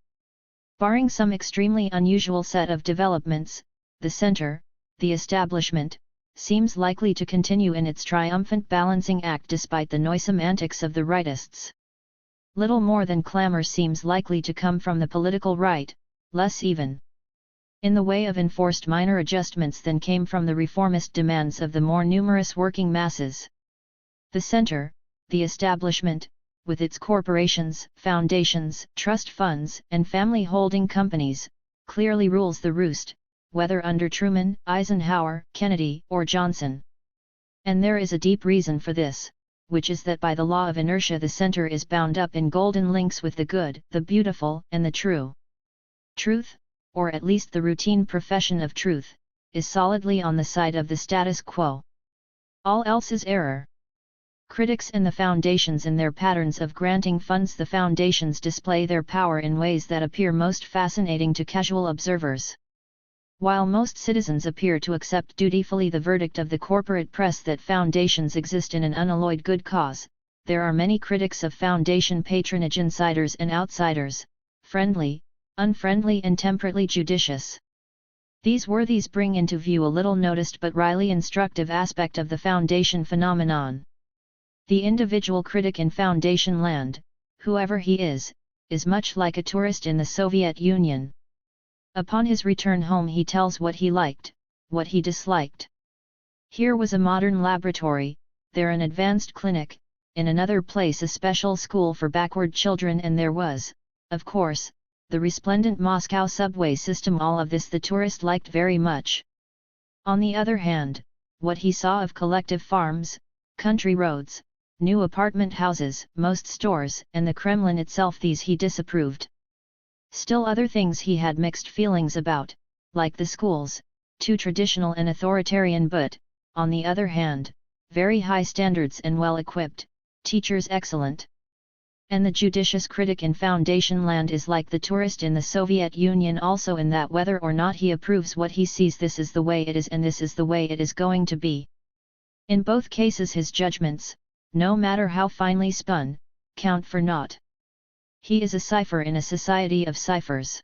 Barring some extremely unusual set of developments, the center, the establishment, seems likely to continue in its triumphant balancing act despite the noisome antics of the rightists. Little more than clamor seems likely to come from the political right, less even in the way of enforced minor adjustments than came from the reformist demands of the more numerous working masses. The center, the establishment, with its corporations, foundations, trust funds, and family holding companies, clearly rules the roost, whether under Truman, Eisenhower, Kennedy, or Johnson. And there is a deep reason for this, which is that by the law of inertia the center is bound up in golden links with the good, the beautiful, and the true. Truth, or at least the routine profession of truth, is solidly on the side of the status quo. All else is error. Critics and the foundations in their patterns of granting funds, the foundations display their power in ways that appear most fascinating to casual observers. While most citizens appear to accept dutifully the verdict of the corporate press that foundations exist in an unalloyed good cause, there are many critics of foundation patronage, insiders and outsiders, friendly, unfriendly and temperately judicious. These worthies bring into view a little noticed but wryly instructive aspect of the foundation phenomenon. The individual critic in foundation land, whoever he is much like a tourist in the Soviet Union. Upon his return home he tells what he liked, what he disliked. Here was a modern laboratory, there an advanced clinic, in another place a special school for backward children, and there was, of course, the resplendent Moscow subway system. All of this the tourist liked very much. On the other hand, what he saw of collective farms, country roads, new apartment houses, most stores, and the Kremlin itself, these he disapproved. Still other things he had mixed feelings about, like the schools, too traditional and authoritarian but, on the other hand, very high standards and well-equipped, teachers excellent. And the judicious critic in foundation land is like the tourist in the Soviet Union also, in that whether or not he approves what he sees, this is the way it is and this is the way it is going to be. In both cases his judgments, no matter how finely spun, count for naught. He is a cipher in a society of ciphers.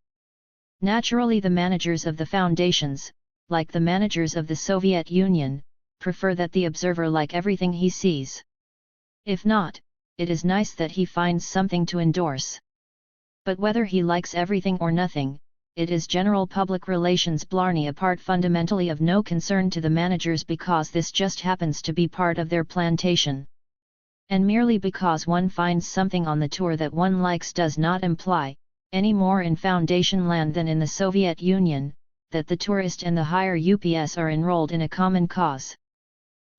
Naturally the managers of the foundations, like the managers of the Soviet Union, prefer that the observer like everything he sees. If not, it is nice that he finds something to endorse. But whether he likes everything or nothing, it is general public relations blarney, a part fundamentally of no concern to the managers because this just happens to be part of their plantation. And merely because one finds something on the tour that one likes does not imply, any more in foundation land than in the Soviet Union, that the tourist and the higher UPS are enrolled in a common cause.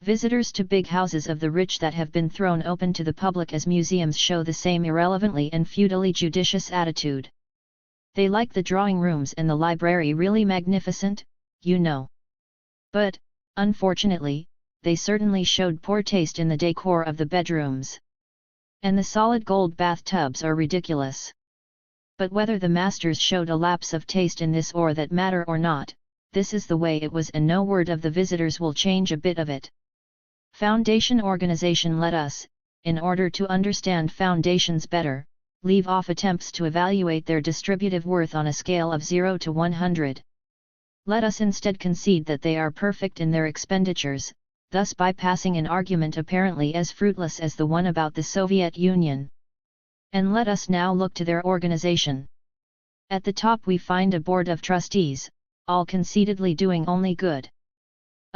Visitors to big houses of the rich that have been thrown open to the public as museums show the same irrelevantly and feudally judicious attitude. They like the drawing rooms and the library really magnificent, you know. But, unfortunately, they certainly showed poor taste in the decor of the bedrooms. And the solid gold bathtubs are ridiculous. But whether the masters showed a lapse of taste in this or that matter or not, this is the way it was, and no word of the visitors will change a bit of it. Foundation organization. Let us, in order to understand foundations better, leave off attempts to evaluate their distributive worth on a scale of 0 to 100. Let us instead concede that they are perfect in their expenditures, thus bypassing an argument apparently as fruitless as the one about the Soviet Union. And let us now look to their organization. At the top we find a board of trustees, all conceitedly doing only good.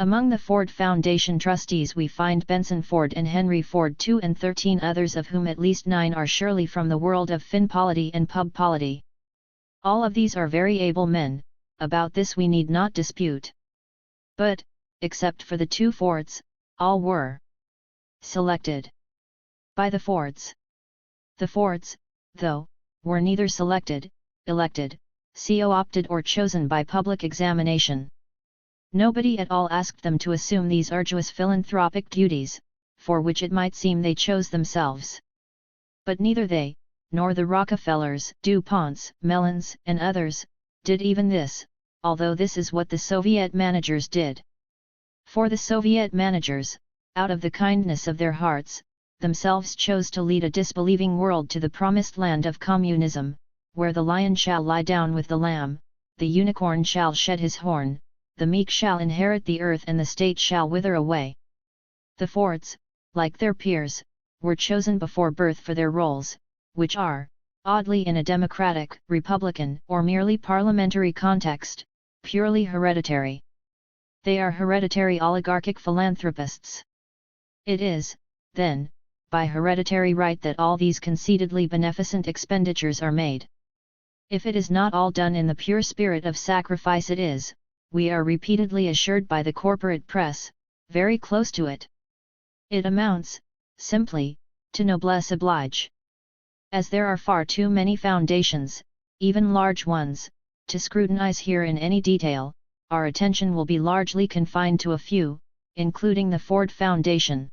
Among the Ford Foundation trustees we find Benson Ford and Henry Ford, 2 and 13 others, of whom at least 9 are surely from the world of finpolity and pub polity. All of these are very able men, about this we need not dispute. But, except for the 2 Fords, all were selected by the Fords. The Fords, though, were neither selected, elected, co-opted or chosen by public examination. Nobody at all asked them to assume these arduous philanthropic duties, for which it might seem they chose themselves. But neither they, nor the Rockefellers, DuPonts, Mellons, and others, did even this, although this is what the Soviet managers did. For the Soviet managers, out of the kindness of their hearts, themselves chose to lead a disbelieving world to the promised land of communism, where the lion shall lie down with the lamb, the unicorn shall shed his horn, the meek shall inherit the earth and the state shall wither away. The Fords, like their peers, were chosen before birth for their roles, which are, oddly in a democratic, republican, or merely parliamentary context, purely hereditary. They are hereditary oligarchic philanthropists. It is, then, by hereditary right that all these conceitedly beneficent expenditures are made. If it is not all done in the pure spirit of sacrifice, it is, we are repeatedly assured by the corporate press, very close to it. It amounts, simply, to noblesse oblige. As there are far too many foundations, even large ones, to scrutinize here in any detail, our attention will be largely confined to a few, including the Ford Foundation.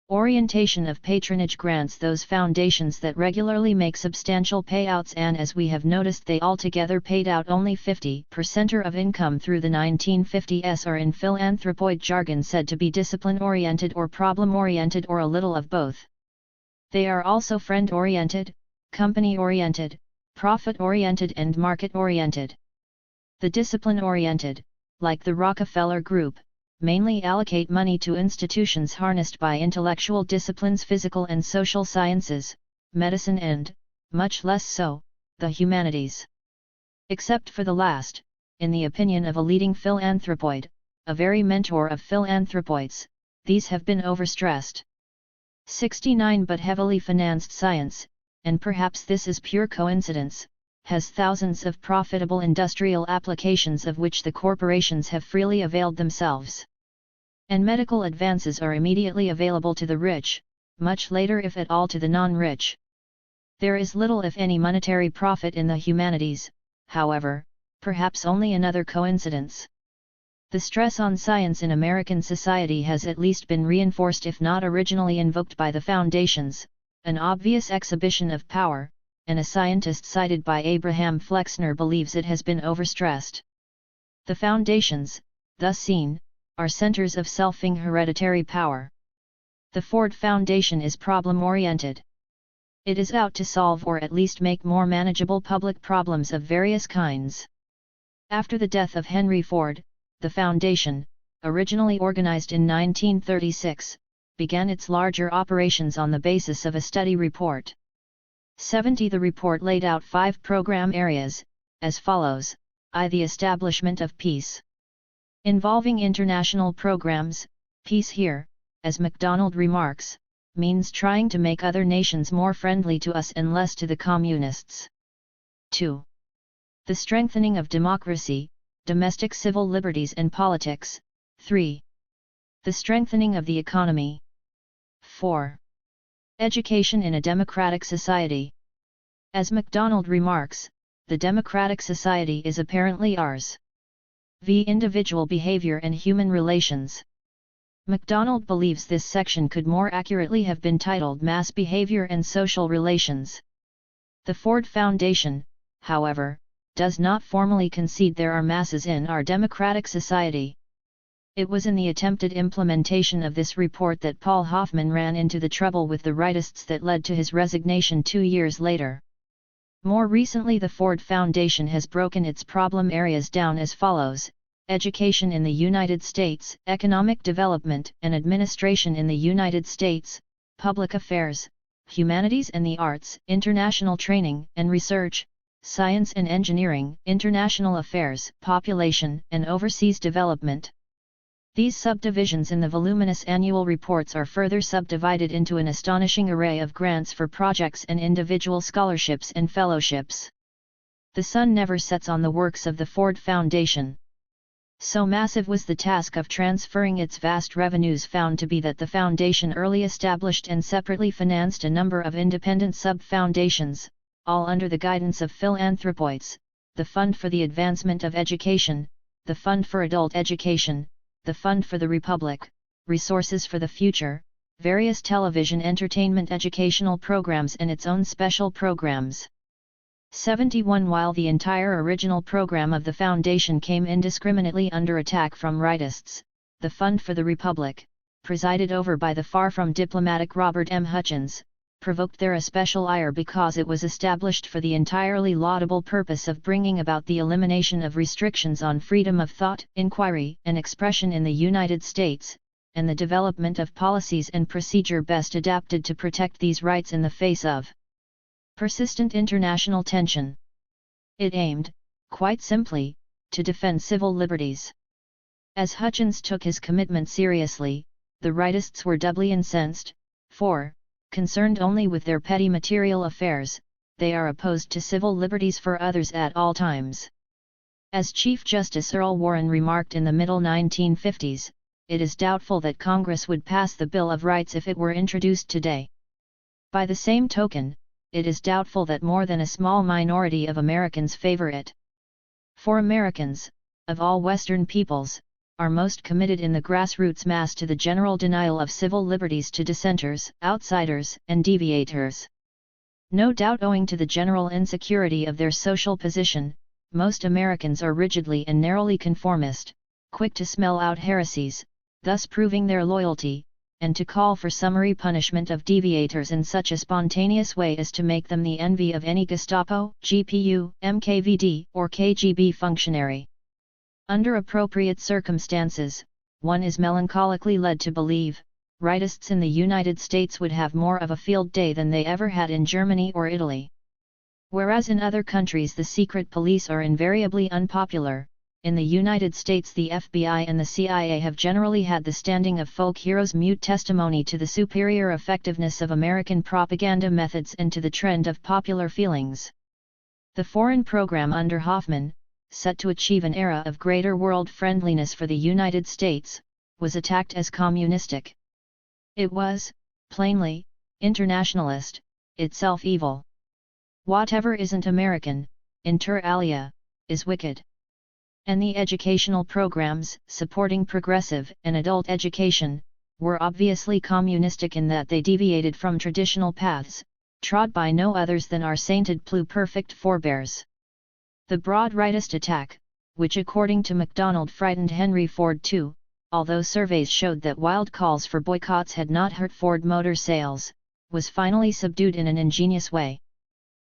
Orientation of patronage grants those foundations that regularly make substantial payouts, and as we have noticed, they altogether paid out only 50% of income through the 1950s, are in philanthropoid jargon said to be discipline-oriented or problem-oriented, or a little of both. They are also friend-oriented, company-oriented, profit-oriented and market-oriented. The discipline-oriented, like the Rockefeller Group, mainly allocate money to institutions harnessed by intellectual disciplines, physical and social sciences, medicine and, much less so, the humanities. Except for the last, in the opinion of a leading philanthropoid, a very mentor of philanthropoids, these have been overstressed. 69 But heavily financed science, and perhaps this is pure coincidence, has thousands of profitable industrial applications of which the corporations have freely availed themselves. And medical advances are immediately available to the rich, much later if at all to the non-rich. There is little if any monetary profit in the humanities, however, perhaps only another coincidence. The stress on science in American society has at least been reinforced, if not originally invoked, by the foundations, an obvious exhibition of power, and a scientist cited by Abraham Flexner believes it has been overstressed. The foundations, thus seen, are centers of selfing hereditary power. The Ford Foundation is problem-oriented. It is out to solve or at least make more manageable public problems of various kinds. After the death of Henry Ford, the foundation, originally organized in 1936, began its larger operations on the basis of a study report. 70 The report laid out 5 program areas, as follows: I. The establishment of peace. Involving international programs, peace here, as MacDonald remarks, means trying to make other nations more friendly to us and less to the communists. 2. The strengthening of democracy, domestic civil liberties and politics. 3. The strengthening of the economy. 4. Education in a democratic society. As MacDonald remarks, the democratic society is apparently ours. V. Individual behavior and human relations. MacDonald believes this section could more accurately have been titled Mass Behavior and Social Relations. The Ford Foundation, however, does not formally concede there are masses in our democratic society. It was in the attempted implementation of this report that Paul Hoffman ran into the trouble with the rightists that led to his resignation 2 years later. More recently, the Ford Foundation has broken its problem areas down as follows: education in the United States, economic development and administration in the United States, public affairs, humanities and the arts, international training and research, science and engineering, international affairs, population and overseas development. These subdivisions in the voluminous annual reports are further subdivided into an astonishing array of grants for projects and individual scholarships and fellowships. The sun never sets on the works of the Ford Foundation. So massive was the task of transferring its vast revenues found to be that the foundation early established and separately financed a number of independent sub-foundations, all under the guidance of philanthropoids: the Fund for the Advancement of Education, the Fund for Adult Education, the Fund for the Republic, Resources for the Future, various television entertainment educational programs and its own special programs. 71 While the entire original program of the foundation came indiscriminately under attack from rightists, the Fund for the Republic, presided over by the far from diplomatic Robert M. Hutchins, provoked their especial ire because it was established for the entirely laudable purpose of bringing about the elimination of restrictions on freedom of thought, inquiry, and expression in the United States, and the development of policies and procedure best adapted to protect these rights in the face of Persistent international tension. It aimed, quite simply, to defend civil liberties. As Hutchins took his commitment seriously, the rightists were doubly incensed, for, concerned only with their petty material affairs, they are opposed to civil liberties for others at all times. As Chief Justice Earl Warren remarked in the middle 1950s, it is doubtful that Congress would pass the Bill of Rights if it were introduced today. By the same token, it is doubtful that more than a small minority of Americans favor it. For Americans, of all Western peoples, are most committed in the grassroots mass to the general denial of civil liberties to dissenters, outsiders, and deviators. No doubt owing to the general insecurity of their social position, most Americans are rigidly and narrowly conformist, quick to smell out heresies, thus proving their loyalty, and to call for summary punishment of deviators in such a spontaneous way as to make them the envy of any Gestapo, GPU, MKVD, or KGB functionary. Under appropriate circumstances, one is melancholically led to believe, rightists in the United States would have more of a field day than they ever had in Germany or Italy. Whereas in other countries the secret police are invariably unpopular, in the United States the FBI and the CIA have generally had the standing of folk heroes, mute testimony to the superior effectiveness of American propaganda methods and to the trend of popular feelings. The foreign program under Hoffman, set to achieve an era of greater world friendliness for the United States, was attacked as communistic. It was, plainly, internationalist, itself evil. Whatever isn't American, inter alia, is wicked. And the educational programs, supporting progressive and adult education, were obviously communistic in that they deviated from traditional paths, trod by no others than our sainted pluperfect forebears. The broad rightist attack, which according to MacDonald frightened Henry Ford too, although surveys showed that wild calls for boycotts had not hurt Ford Motor sales, was finally subdued in an ingenious way.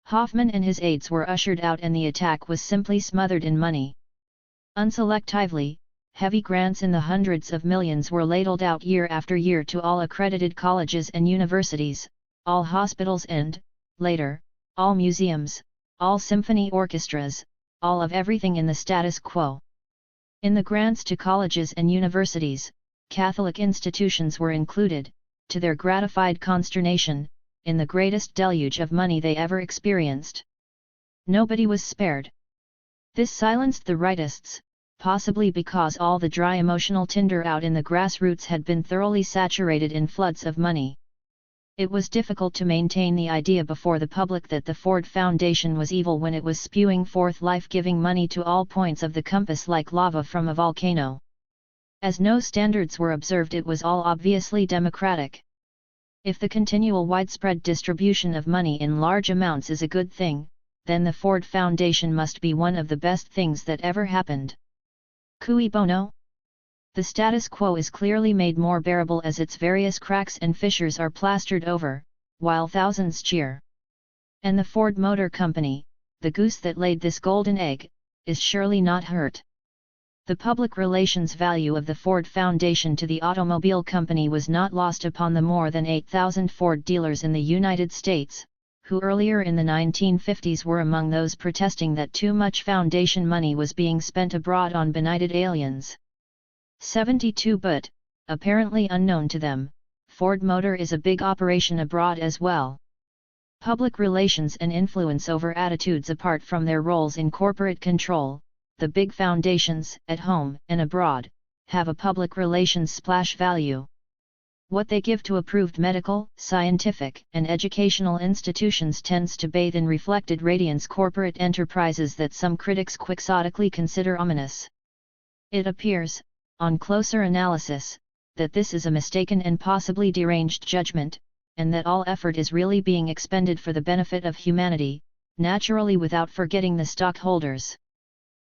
Hoffman and his aides were ushered out and the attack was simply smothered in money. Unselectively, heavy grants in the hundreds of millions were ladled out year after year to all accredited colleges and universities, all hospitals and, later, all museums, all symphony orchestras, all of everything in the status quo. In the grants to colleges and universities, Catholic institutions were included, to their gratified consternation, in the greatest deluge of money they ever experienced. Nobody was spared. This silenced the rightists, possibly because all the dry emotional tinder out in the grassroots had been thoroughly saturated in floods of money. It was difficult to maintain the idea before the public that the Ford Foundation was evil when it was spewing forth life-giving money to all points of the compass like lava from a volcano. As no standards were observed, it was all obviously democratic. If the continual widespread distribution of money in large amounts is a good thing, then the Ford Foundation must be one of the best things that ever happened. Cui bono? The status quo is clearly made more bearable as its various cracks and fissures are plastered over, while thousands cheer. And the Ford Motor Company, the goose that laid this golden egg, is surely not hurt. The public relations value of the Ford Foundation to the automobile company was not lost upon the more than 8,000 Ford dealers in the United States, who earlier in the 1950s were among those protesting that too much foundation money was being spent abroad on benighted aliens. 72 But, apparently unknown to them, Ford Motor is a big operation abroad as well. Public relations and influence over attitudes apart from their roles in corporate control, the big foundations, at home and abroad, have a public relations splash value. What they give to approved medical, scientific, and educational institutions tends to bathe in reflected radiance corporate enterprises that some critics quixotically consider ominous. It appears, on closer analysis, that this is a mistaken and possibly deranged judgment, and that all effort is really being expended for the benefit of humanity, naturally without forgetting the stockholders.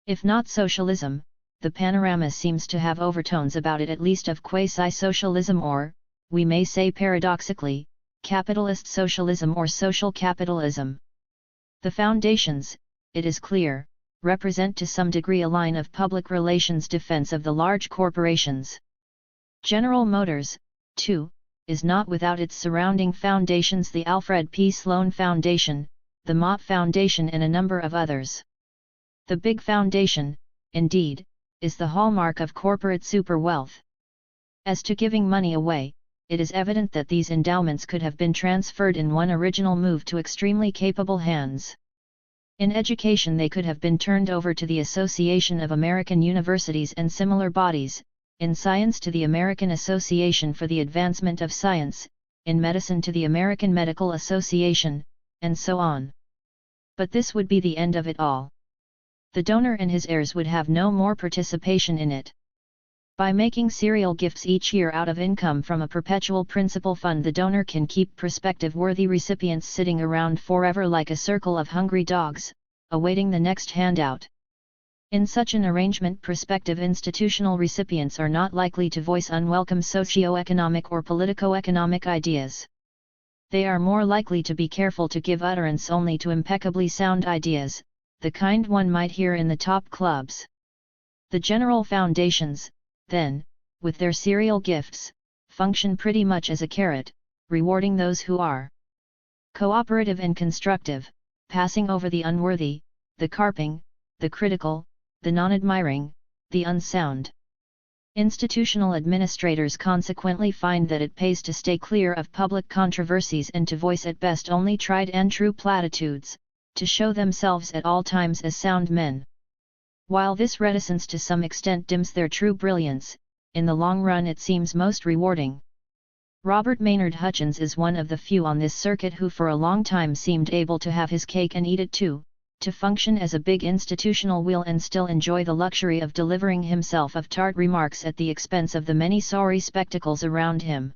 If not socialism, the panorama seems to have overtones about it, at least of quasi-socialism or, we may say paradoxically, capitalist socialism or social capitalism. The foundations, it is clear, represent to some degree a line of public relations defense of the large corporations. General Motors, too, is not without its surrounding foundations. The Alfred P. Sloan Foundation, the Mott Foundation and a number of others. The big foundation, indeed, is the hallmark of corporate superwealth. As to giving money away, it is evident that these endowments could have been transferred in one original move to extremely capable hands. In education they could have been turned over to the Association of American Universities and similar bodies, in science to the American Association for the Advancement of Science, in medicine to the American Medical Association, and so on. But this would be the end of it all. The donor and his heirs would have no more participation in it. By making serial gifts each year out of income from a perpetual principal fund, the donor can keep prospective worthy recipients sitting around forever like a circle of hungry dogs, awaiting the next handout. In such an arrangement, prospective institutional recipients are not likely to voice unwelcome socio-economic or politico-economic ideas. They are more likely to be careful to give utterance only to impeccably sound ideas, the kind one might hear in the top clubs. The general foundations, then, with their serial gifts, function pretty much as a carrot, rewarding those who are cooperative and constructive, passing over the unworthy, the carping, the critical, the non-admiring, the unsound. Institutional administrators consequently find that it pays to stay clear of public controversies and to voice at best only tried and true platitudes, to show themselves at all times as sound men. While this reticence to some extent dims their true brilliance, in the long run it seems most rewarding. Robert Maynard Hutchins is one of the few on this circuit who for a long time seemed able to have his cake and eat it too, to function as a big institutional wheel and still enjoy the luxury of delivering himself of tart remarks at the expense of the many sorry spectacles around him.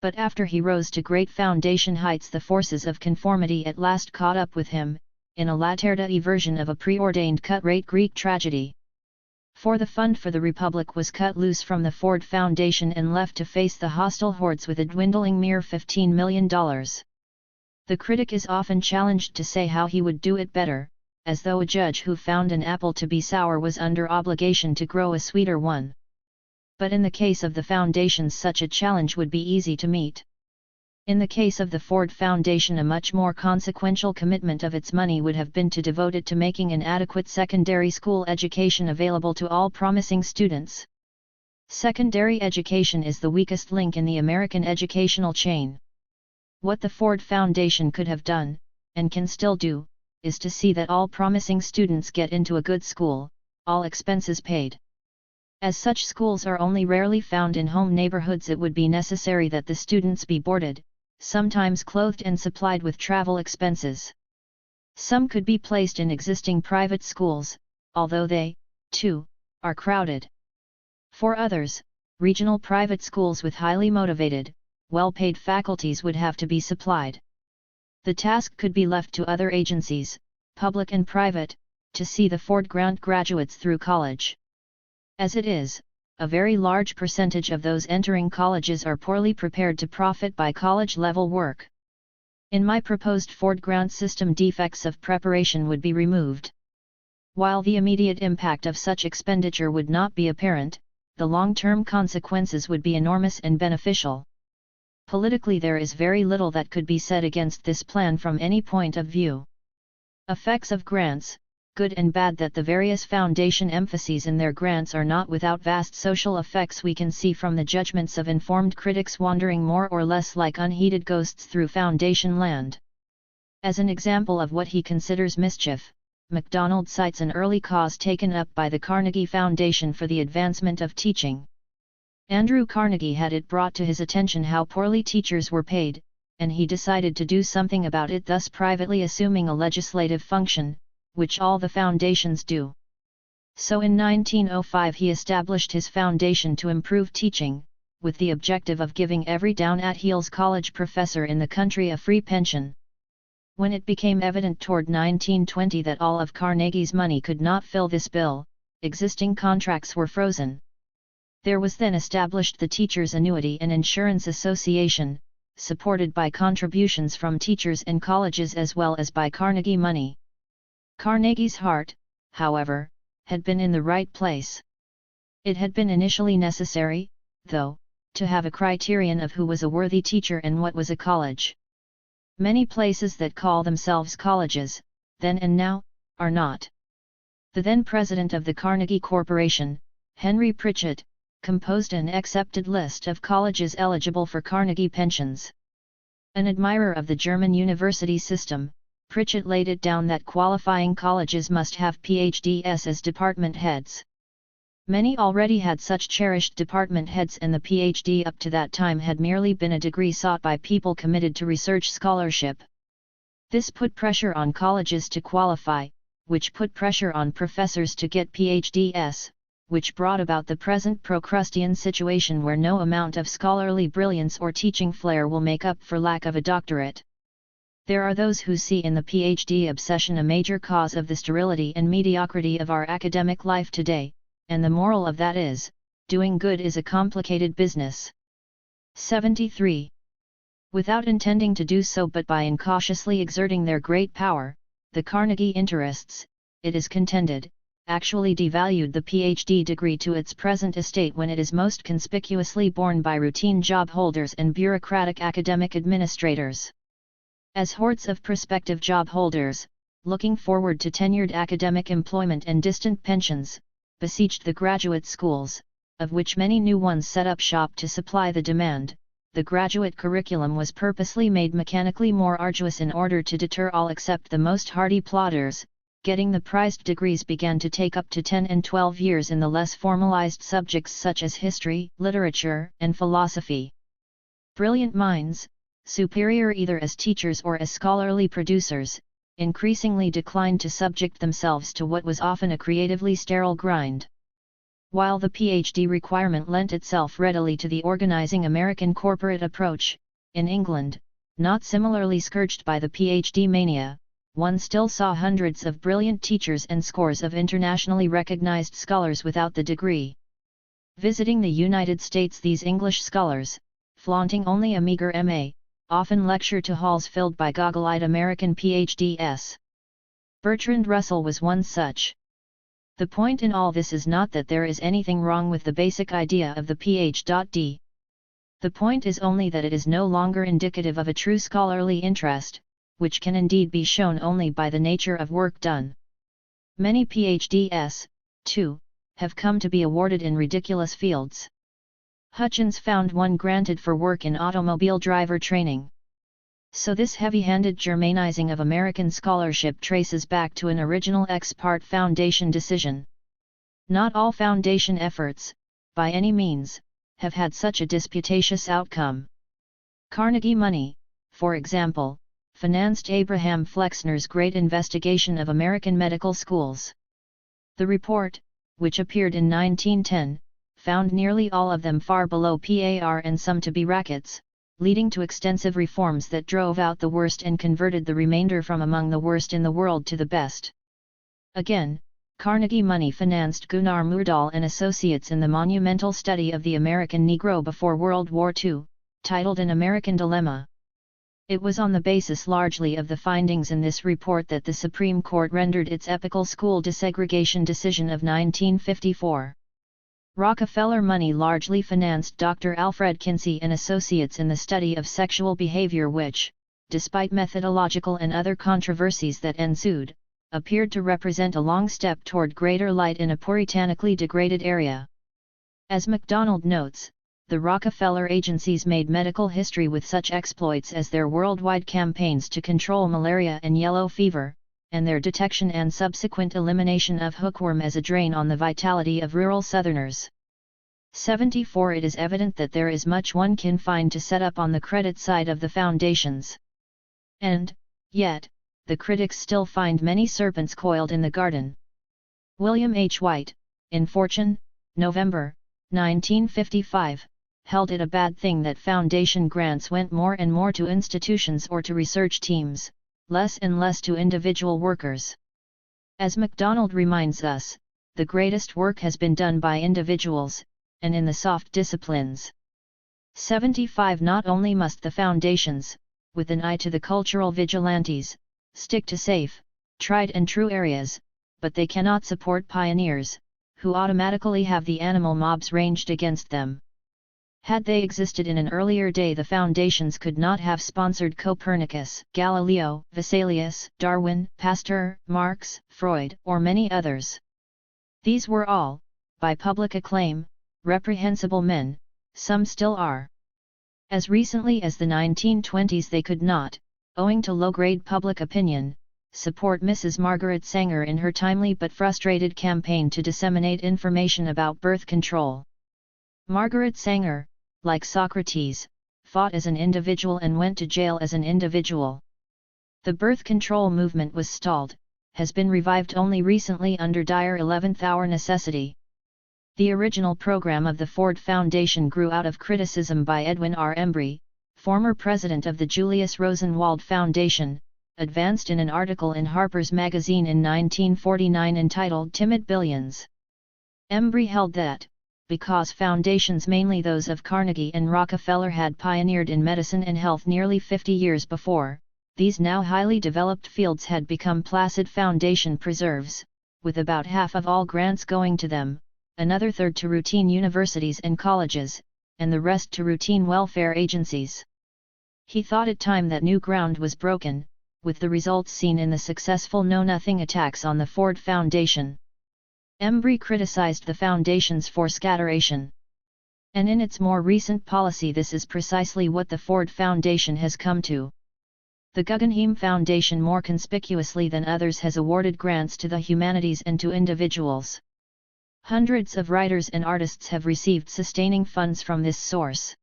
But after he rose to great foundation heights, the forces of conformity at last caught up with him, in a laterda version of a preordained cut-rate Greek tragedy. For the fund for the Republic was cut loose from the Ford Foundation and left to face the hostile hordes with a dwindling mere $15 million. The critic is often challenged to say how he would do it better, as though a judge who found an apple to be sour was under obligation to grow a sweeter one. But in the case of the foundations such a challenge would be easy to meet. In the case of the Ford Foundation, a much more consequential commitment of its money would have been to devote it to making an adequate secondary school education available to all promising students. Secondary education is the weakest link in the American educational chain. What the Ford Foundation could have done, and can still do, is to see that all promising students get into a good school, all expenses paid. As such schools are only rarely found in home neighborhoods, it would be necessary that the students be boarded, sometimes clothed and supplied with travel expenses. Some could be placed in existing private schools, although they, too, are crowded. For others, regional private schools with highly motivated, well-paid faculties would have to be supplied. The task could be left to other agencies, public and private, to see the Ford grant graduates through college. As it is, a very large percentage of those entering colleges are poorly prepared to profit by college-level work. In my proposed Ford grant system, defects of preparation would be removed. While the immediate impact of such expenditure would not be apparent, the long-term consequences would be enormous and beneficial. Politically, there is very little that could be said against this plan from any point of view. Effects of grants, good and bad, that the various foundation emphases in their grants are not without vast social effects, we can see from the judgments of informed critics wandering more or less like unheeded ghosts through foundation land. As an example of what he considers mischief, MacDonald cites an early cause taken up by the Carnegie Foundation for the Advancement of Teaching. Andrew Carnegie had it brought to his attention how poorly teachers were paid, and he decided to do something about it, thus privately assuming a legislative function, which all the foundations do. So in 1905 he established his foundation to improve teaching, with the objective of giving every down-at-heels college professor in the country a free pension. When it became evident toward 1920 that all of Carnegie's money could not fill this bill, existing contracts were frozen. There was then established the Teachers' Annuity and Insurance Association, supported by contributions from teachers and colleges as well as by Carnegie money. Carnegie's heart, however, had been in the right place. It had been initially necessary, though, to have a criterion of who was a worthy teacher and what was a college. Many places that call themselves colleges, then and now, are not. The then president of the Carnegie Corporation, Henry Pritchett, composed an accepted list of colleges eligible for Carnegie pensions. An admirer of the German university system, Pritchett laid it down that qualifying colleges must have PhDs as department heads. Many already had such cherished department heads, and the PhD up to that time had merely been a degree sought by people committed to research scholarship. This put pressure on colleges to qualify, which put pressure on professors to get PhDs, which brought about the present Procrustean situation where no amount of scholarly brilliance or teaching flair will make up for lack of a doctorate. There are those who see in the PhD obsession a major cause of the sterility and mediocrity of our academic life today, and the moral of that is, doing good is a complicated business. 73. Without intending to do so but by incautiously exerting their great power, the Carnegie interests, it is contended, actually devalued the PhD degree to its present estate when it is most conspicuously borne by routine job holders and bureaucratic academic administrators. As hordes of prospective job holders, looking forward to tenured academic employment and distant pensions, besieged the graduate schools, of which many new ones set up shop to supply the demand, the graduate curriculum was purposely made mechanically more arduous in order to deter all except the most hardy plodders. Getting the prized degrees began to take up to 10 and 12 years in the less formalized subjects such as history, literature, and philosophy. Brilliant minds, superior either as teachers or as scholarly producers, increasingly declined to subject themselves to what was often a creatively sterile grind. While the PhD requirement lent itself readily to the organizing American corporate approach, in England, not similarly scourged by the PhD mania, one still saw hundreds of brilliant teachers and scores of internationally recognized scholars without the degree. Visiting the United States, these English scholars, flaunting only a meager MA, often lecture to halls filled by goggle-eyed American PhDs. Bertrand Russell was one such. The point in all this is not that there is anything wrong with the basic idea of the Ph.D. The point is only that it is no longer indicative of a true scholarly interest, which can indeed be shown only by the nature of work done. Many PhDs, too, have come to be awarded in ridiculous fields. Hutchins found one granted for work in automobile driver training. So this heavy-handed Germanizing of American scholarship traces back to an original ex parte foundation decision. Not all foundation efforts, by any means, have had such a disputatious outcome. Carnegie money, for example, financed Abraham Flexner's great investigation of American medical schools. The report, which appeared in 1910, found nearly all of them far below par and some to be rackets, leading to extensive reforms that drove out the worst and converted the remainder from among the worst in the world to the best. Again, Carnegie money financed Gunnar Myrdal and Associates in the monumental study of the American Negro before World War II, titled An American Dilemma. It was on the basis largely of the findings in this report that the Supreme Court rendered its epical school desegregation decision of 1954. Rockefeller money largely financed Dr. Alfred Kinsey and Associates in the study of sexual behavior which, despite methodological and other controversies that ensued, appeared to represent a long step toward greater light in a puritanically degraded area. As MacDonald notes, the Rockefeller agencies made medical history with such exploits as their worldwide campaigns to control malaria and yellow fever, and their detection and subsequent elimination of hookworm as a drain on the vitality of rural Southerners. 74. It is evident that there is much one can find to set up on the credit side of the foundations. And, yet, the critics still find many serpents coiled in the garden. William H. White, in Fortune, November, 1955, held it a bad thing that foundation grants went more and more to institutions or to research teams, less and less to individual workers. As MacDonald reminds us, the greatest work has been done by individuals, and in the soft disciplines. 75. Not only must the foundations, with an eye to the cultural vigilantes, stick to safe, tried and true areas, but they cannot support pioneers, who automatically have the animal mobs ranged against them. Had they existed in an earlier day, the foundations could not have sponsored Copernicus, Galileo, Vesalius, Darwin, Pasteur, Marx, Freud, or many others. These were all, by public acclaim, reprehensible men. Some still are. As recently as the 1920s they could not, owing to low-grade public opinion, support Mrs. Margaret Sanger in her timely but frustrated campaign to disseminate information about birth control. Margaret Sanger, like Socrates, fought as an individual and went to jail as an individual. The birth control movement was stalled, has been revived only recently under dire 11th-hour necessity. The original program of the Ford Foundation grew out of criticism by Edwin R. Embry, former president of the Julius Rosenwald Foundation, advanced in an article in Harper's Magazine in 1949 entitled Timid Billions. Embry held that, because foundations, mainly those of Carnegie and Rockefeller, had pioneered in medicine and health nearly 50 years before, these now highly developed fields had become placid foundation preserves, with about half of all grants going to them, another third to routine universities and colleges, and the rest to routine welfare agencies. He thought it time that new ground was broken, with the results seen in the successful Know-Nothing attacks on the Ford Foundation. Embry criticized the foundations for scatteration. And in its more recent policy, this is precisely what the Ford Foundation has come to. The Guggenheim Foundation, more conspicuously than others, has awarded grants to the humanities and to individuals. Hundreds of writers and artists have received sustaining funds from this source.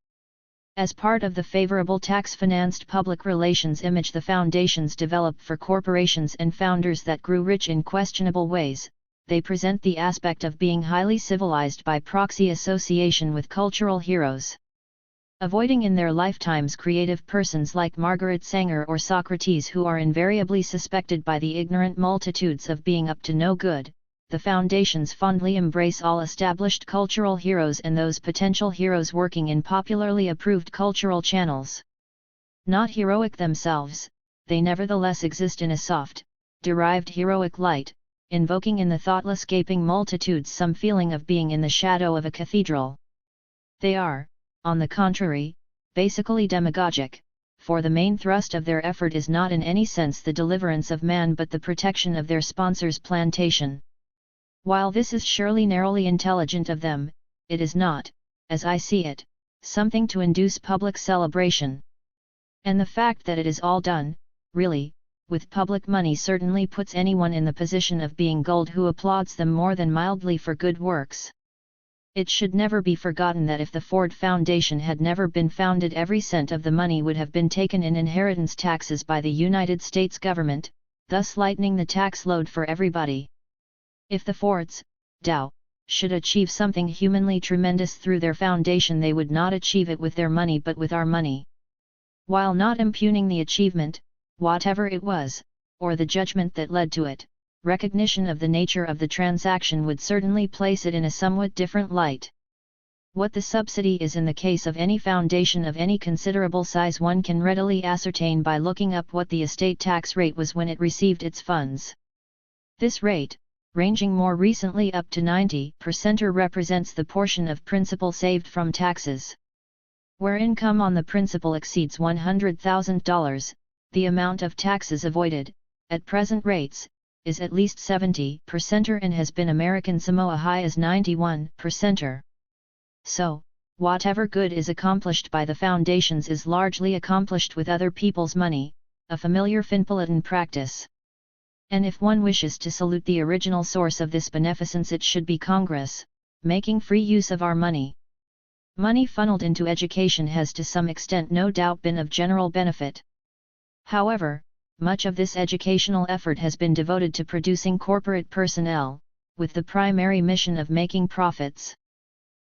As part of the favorable tax-financed public relations image the foundations develop for corporations and founders that grew rich in questionable ways, they present the aspect of being highly civilized by proxy association with cultural heroes. Avoiding in their lifetimes creative persons like Margaret Sanger or Socrates, who are invariably suspected by the ignorant multitudes of being up to no good, the foundations fondly embrace all established cultural heroes and those potential heroes working in popularly approved cultural channels. Not heroic themselves, they nevertheless exist in a soft, derived heroic light, invoking in the thoughtless gaping multitudes some feeling of being in the shadow of a cathedral. They are, on the contrary, basically demagogic, for the main thrust of their effort is not in any sense the deliverance of man but the protection of their sponsor's plantation. While this is surely narrowly intelligent of them, it is not, as I see it, something to induce public celebration. And the fact that it is all done, really, with public money certainly puts anyone in the position of being gulled who applauds them more than mildly for good works. It should never be forgotten that if the Ford Foundation had never been founded, every cent of the money would have been taken in inheritance taxes by the United States government, thus lightening the tax load for everybody. If the Fords, Dow, should achieve something humanly tremendous through their foundation, they would not achieve it with their money but with our money. While not impugning the achievement, whatever it was, or the judgment that led to it, recognition of the nature of the transaction would certainly place it in a somewhat different light. What the subsidy is in the case of any foundation of any considerable size one can readily ascertain by looking up what the estate tax rate was when it received its funds. This rate, ranging more recently up to 90%, represents the portion of principal saved from taxes. Where income on the principal exceeds $100,000, the amount of taxes avoided, at present rates, is at least 70% and has been American Samoa high as 91%. So, whatever good is accomplished by the foundations is largely accomplished with other people's money, a familiar Finpolitan practice. And if one wishes to salute the original source of this beneficence, it should be Congress, making free use of our money. Money funneled into education has to some extent no doubt been of general benefit. However, much of this educational effort has been devoted to producing corporate personnel, with the primary mission of making profits.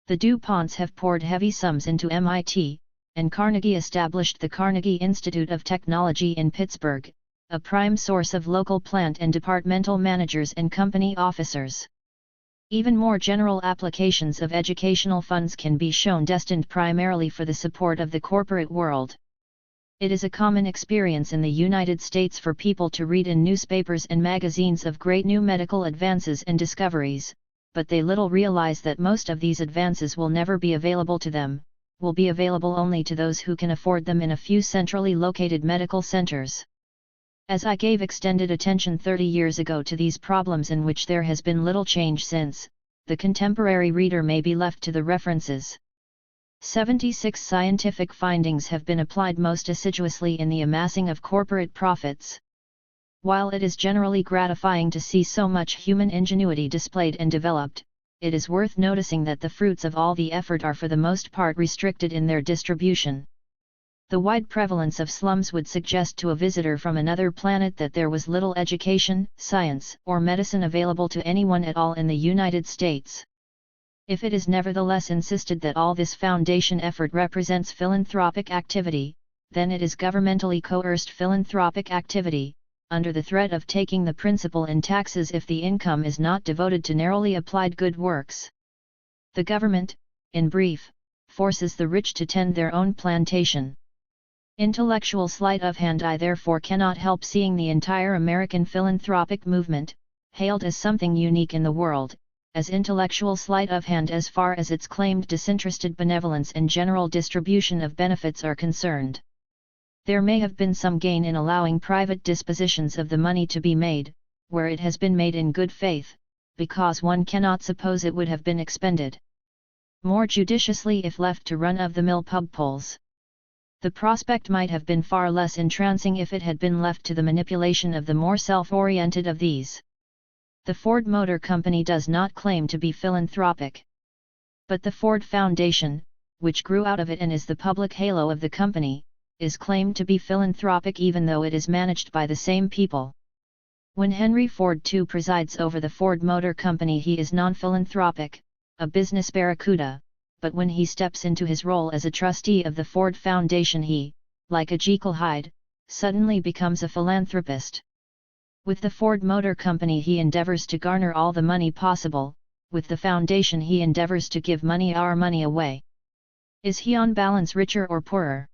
The DuPonts have poured heavy sums into MIT, and Carnegie established the Carnegie Institute of Technology in Pittsburgh, a prime source of local plant and departmental managers and company officers. Even more general applications of educational funds can be shown destined primarily for the support of the corporate world. It is a common experience in the United States for people to read in newspapers and magazines of great new medical advances and discoveries, but they little realize that most of these advances will never be available to them, will be available only to those who can afford them in a few centrally located medical centers. As I gave extended attention 30 years ago to these problems in which there has been little change since, the contemporary reader may be left to the references. 76 scientific findings have been applied most assiduously in the amassing of corporate profits. While it is generally gratifying to see so much human ingenuity displayed and developed, it is worth noticing that the fruits of all the effort are for the most part restricted in their distribution. The wide prevalence of slums would suggest to a visitor from another planet that there was little education, science, or medicine available to anyone at all in the United States. If it is nevertheless insisted that all this foundation effort represents philanthropic activity, then it is governmentally coerced philanthropic activity, under the threat of taking the principal in taxes if the income is not devoted to narrowly applied good works. The government, in brief, forces the rich to tend their own plantation. Intellectual sleight of hand. I therefore cannot help seeing the entire American philanthropic movement, hailed as something unique in the world, as intellectual sleight of hand as far as its claimed disinterested benevolence and general distribution of benefits are concerned. There may have been some gain in allowing private dispositions of the money to be made, where it has been made in good faith, because one cannot suppose it would have been expended more judiciously if left to run-of-the-mill pub polls. The prospect might have been far less entrancing if it had been left to the manipulation of the more self-oriented of these. The Ford Motor Company does not claim to be philanthropic. But the Ford Foundation, which grew out of it and is the public halo of the company, is claimed to be philanthropic even though it is managed by the same people. When Henry Ford II presides over the Ford Motor Company, he is non-philanthropic, a business barracuda, but when he steps into his role as a trustee of the Ford Foundation, he, like a Jekyll Hyde, suddenly becomes a philanthropist. With the Ford Motor Company he endeavors to garner all the money possible, with the foundation he endeavors to give our money away. Is he on balance richer or poorer?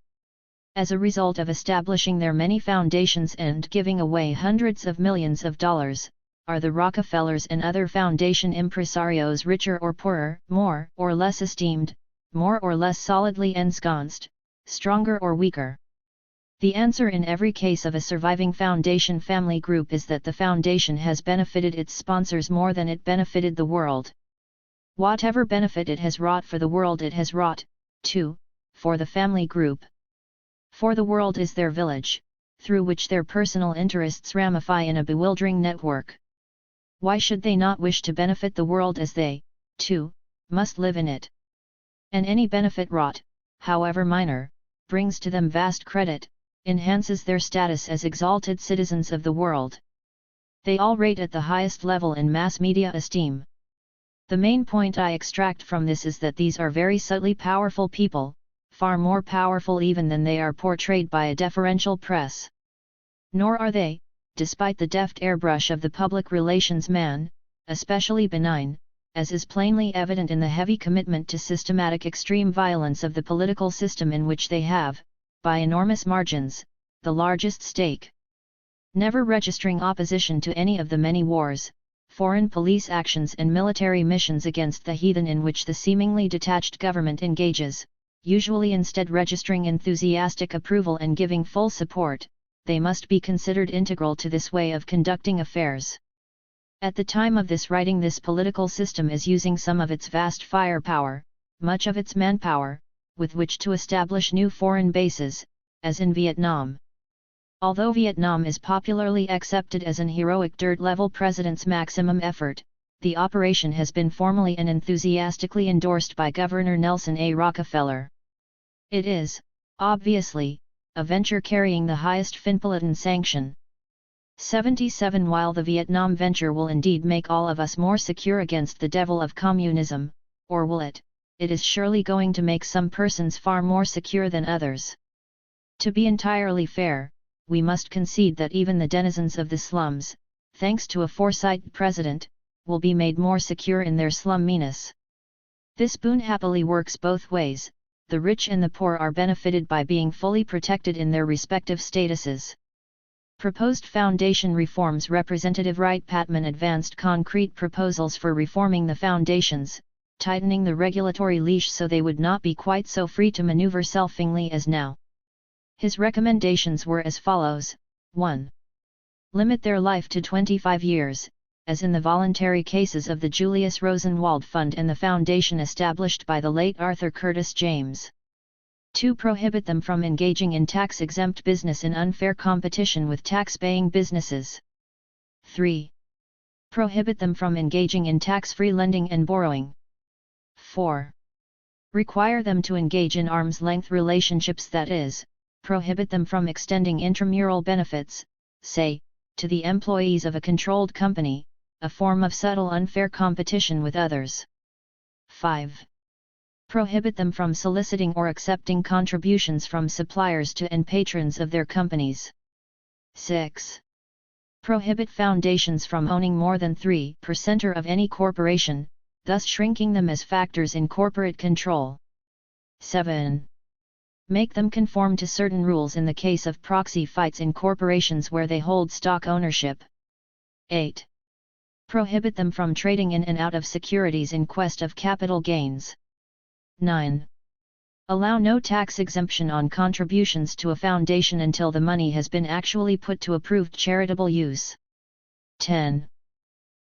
As a result of establishing their many foundations and giving away hundreds of millions of dollars, are the Rockefellers and other foundation impresarios richer or poorer, more or less esteemed, more or less solidly ensconced, stronger or weaker? The answer in every case of a surviving foundation family group is that the foundation has benefited its sponsors more than it benefited the world. Whatever benefit it has wrought for the world, it has wrought, too, for the family group. For the world is their village, through which their personal interests ramify in a bewildering network. Why should they not wish to benefit the world as they, too, must live in it? And any benefit wrought, however minor, brings to them vast credit, enhances their status as exalted citizens of the world. They all rate at the highest level in mass media esteem. The main point I extract from this is that these are very subtly powerful people, far more powerful even than they are portrayed by a deferential press. Nor are they, despite the deft airbrush of the public relations man, especially benign, as is plainly evident in the heavy commitment to systematic extreme violence of the political system in which they have, by enormous margins, the largest stake. Never registering opposition to any of the many wars, foreign police actions and military missions against the heathen in which the seemingly detached government engages, usually instead registering enthusiastic approval and giving full support, they must be considered integral to this way of conducting affairs. At the time of this writing, this political system is using some of its vast firepower, much of its manpower, with which to establish new foreign bases, as in Vietnam. Although Vietnam is popularly accepted as an heroic third-level president's maximum effort, the operation has been formally and enthusiastically endorsed by Governor Nelson A. Rockefeller. It is, obviously, a venture carrying the highest Finpolitan sanction. 77 While the Vietnam venture will indeed make all of us more secure against the devil of communism, or will it? It is surely going to make some persons far more secure than others. To be entirely fair, we must concede that even the denizens of the slums, thanks to a foresighted president, will be made more secure in their slumminess. This boon happily works both ways. The rich and the poor are benefited by being fully protected in their respective statuses. Proposed foundation reforms. Representative Wright Patman advanced concrete proposals for reforming the foundations, tightening the regulatory leash so they would not be quite so free to maneuver selfingly as now. His recommendations were as follows: 1. Limit their life to 25 years, as in the voluntary cases of the Julius Rosenwald Fund and the foundation established by the late Arthur Curtis James. 2. Prohibit them from engaging in tax-exempt business in unfair competition with tax-paying businesses. 3. Prohibit them from engaging in tax-free lending and borrowing. 4. Require them to engage in arm's-length relationships, that is, prohibit them from extending intramural benefits, say, to the employees of a controlled company, a form of subtle unfair competition with others. 5. Prohibit them from soliciting or accepting contributions from suppliers to and patrons of their companies. 6. Prohibit foundations from owning more than 3% of any corporation, thus shrinking them as factors in corporate control. 7. Make them conform to certain rules in the case of proxy fights in corporations where they hold stock ownership. 8. Prohibit them from trading in and out of securities in quest of capital gains. 9. Allow no tax exemption on contributions to a foundation until the money has been actually put to approved charitable use. 10.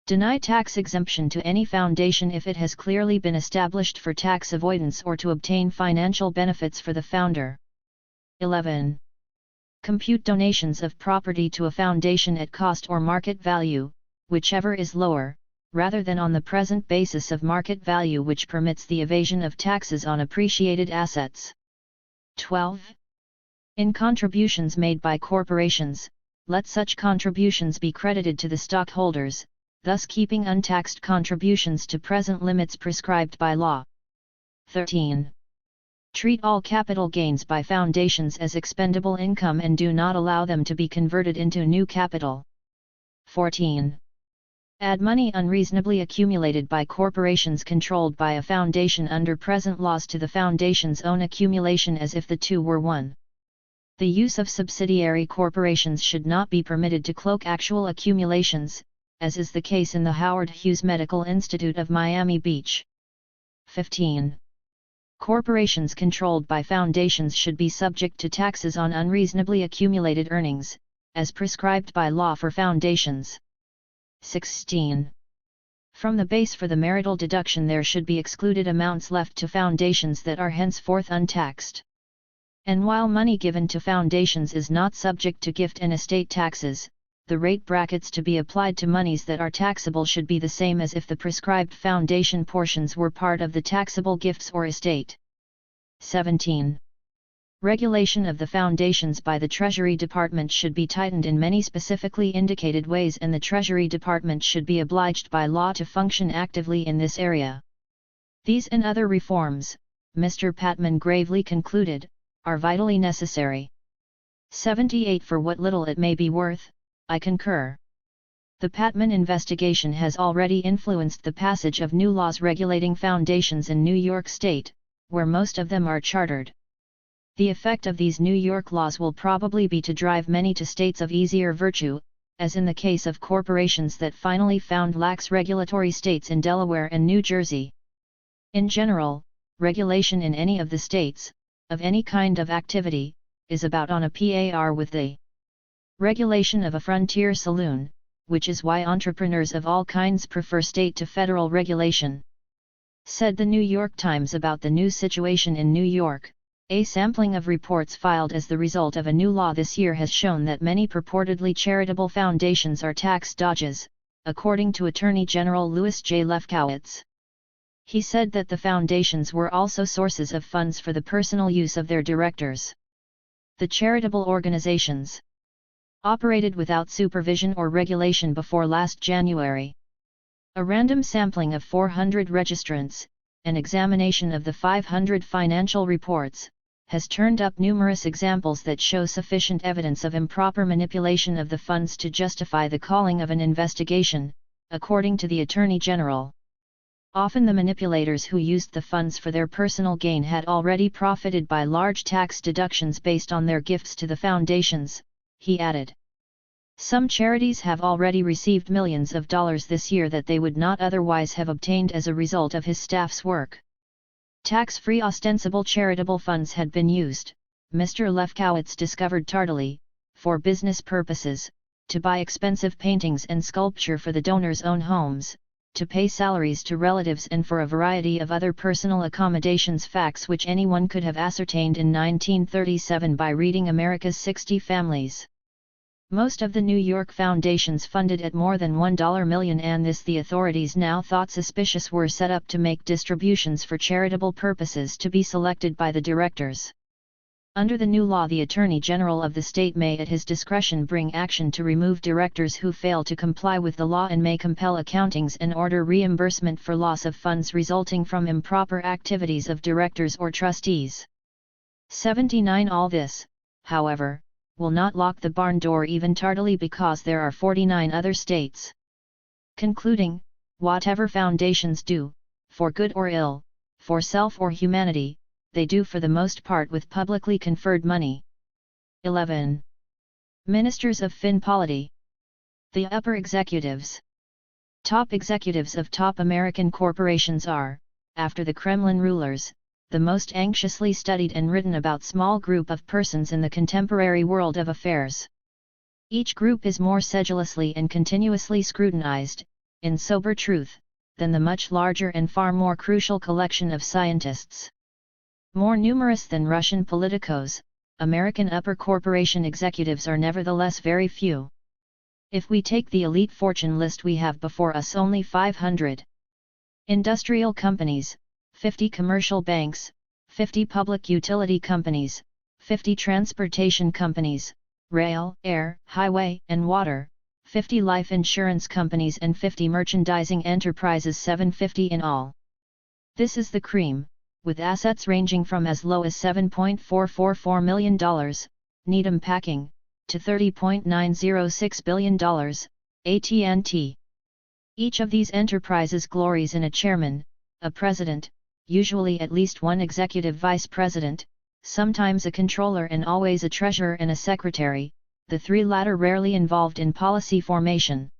Deny tax exemption to any foundation if it has clearly been established for tax avoidance or to obtain financial benefits for the founder. 11. Compute donations of property to a foundation at cost or market value, whichever is lower, rather than on the present basis of market value, which permits the evasion of taxes on appreciated assets. 12. In contributions made by corporations, let such contributions be credited to the stockholders, thus keeping untaxed contributions to present limits prescribed by law. 13. Treat all capital gains by foundations as expendable income and do not allow them to be converted into new capital. 14. Add money unreasonably accumulated by corporations controlled by a foundation under present laws to the foundation's own accumulation as if the two were one. The use of subsidiary corporations should not be permitted to cloak actual accumulations, as is the case in the Howard Hughes Medical Institute of Miami Beach. 15. Corporations controlled by foundations should be subject to taxes on unreasonably accumulated earnings, as prescribed by law for foundations. 16. From the base for the marital deduction there should be excluded amounts left to foundations that are henceforth untaxed. And while money given to foundations is not subject to gift and estate taxes, the rate brackets to be applied to monies that are taxable should be the same as if the prescribed foundation portions were part of the taxable gifts or estate. 17. Regulation of the foundations by the Treasury Department should be tightened in many specifically indicated ways, and the Treasury Department should be obliged by law to function actively in this area. These and other reforms, Mr. Patman gravely concluded, are vitally necessary. 78. For what little it may be worth, I concur. The Patman investigation has already influenced the passage of new laws regulating foundations in New York State, where most of them are chartered. The effect of these New York laws will probably be to drive many to states of easier virtue, as in the case of corporations that finally found lax regulatory states in Delaware and New Jersey. In general, regulation in any of the states, of any kind of activity, is about on a par with the regulation of a frontier saloon, which is why entrepreneurs of all kinds prefer state to federal regulation. Said the New York Times about the new situation in New York. A sampling of reports filed as the result of a new law this year has shown that many purportedly charitable foundations are tax dodges, according to Attorney General Louis J. Lefkowitz. He said that the foundations were also sources of funds for the personal use of their directors. The charitable organizations operated without supervision or regulation before last January. A random sampling of 400 registrants, an examination of the 500 financial reports, has turned up numerous examples that show sufficient evidence of improper manipulation of the funds to justify the calling of an investigation, according to the Attorney General. Often the manipulators who used the funds for their personal gain had already profited by large tax deductions based on their gifts to the foundations, he added. Some charities have already received millions of dollars this year that they would not otherwise have obtained as a result of his staff's work. Tax-free ostensible charitable funds had been used, Mr. Lefkowitz discovered tardily, for business purposes, to buy expensive paintings and sculpture for the donors' own homes, to pay salaries to relatives and for a variety of other personal accommodations, facts which anyone could have ascertained in 1937 by reading America's 60 Families. Most of the New York foundations funded at more than $1 million, and this the authorities now thought suspicious, were set up to make distributions for charitable purposes to be selected by the directors. Under the new law, the Attorney General of the state may at his discretion bring action to remove directors who fail to comply with the law, and may compel accountings and order reimbursement for loss of funds resulting from improper activities of directors or trustees. 79. All this, however, will not lock the barn door even tardily, because there are 49 other states. Concluding, whatever foundations do, for good or ill, for self or humanity, they do for the most part with publicly conferred money. 11. Ministers of fin polity. The upper executives. Top executives of top American corporations are, after the Kremlin rulers, the most anxiously studied and written about small group of persons in the contemporary world of affairs. Each group is more sedulously and continuously scrutinized, in sober truth, than the much larger and far more crucial collection of scientists. More numerous than Russian politicos, American upper corporation executives are nevertheless very few. If we take the elite fortune list, we have before us only 500. Industrial companies, 50 commercial banks, 50 public utility companies, 50 transportation companies, rail, air, highway, and water, 50 life insurance companies, and 50 merchandising enterprises, 750 in all. This is the cream, with assets ranging from as low as $7.444 million, Needham Packing, to $30.906 billion, AT&T. Each of these enterprises glories in a chairman, a president, usually at least one executive vice president, sometimes a controller, and always a treasurer and a secretary, the three latter rarely involved in policy formation.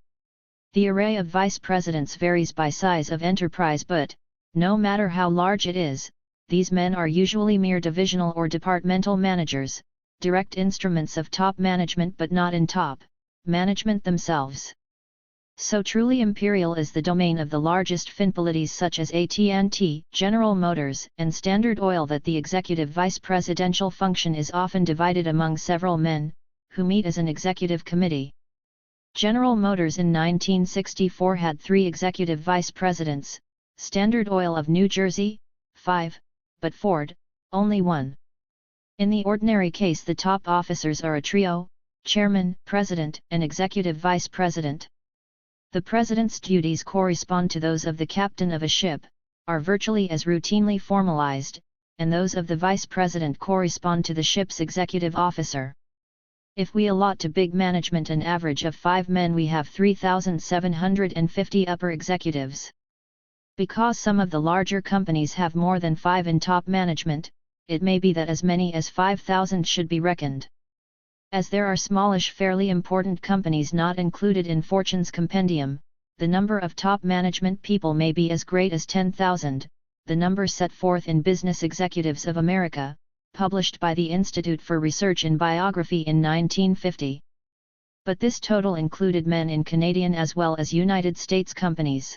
The array of vice presidents varies by size of enterprise, but, no matter how large it is, these men are usually mere divisional or departmental managers, direct instruments of top management but not in top management themselves. So truly imperial is the domain of the largest finpolities such as AT&T, General Motors, and Standard Oil that the executive vice presidential function is often divided among several men, who meet as an executive committee. General Motors in 1964 had 3 executive vice presidents, Standard Oil of New Jersey, 5, but Ford, only 1. In the ordinary case, the top officers are a trio: chairman, president, and executive vice president. The president's duties correspond to those of the captain of a ship, are virtually as routinely formalized, and those of the vice president correspond to the ship's executive officer. If we allot to big management an average of 5 men, we have 3,750 upper executives. Because some of the larger companies have more than 5 in top management, it may be that as many as 5,000 should be reckoned. As there are smallish, fairly important companies not included in Fortune's compendium, the number of top management people may be as great as 10,000, the number set forth in Business Executives of America, published by the Institute for Research in Biography in 1950. But this total included men in Canadian as well as United States companies.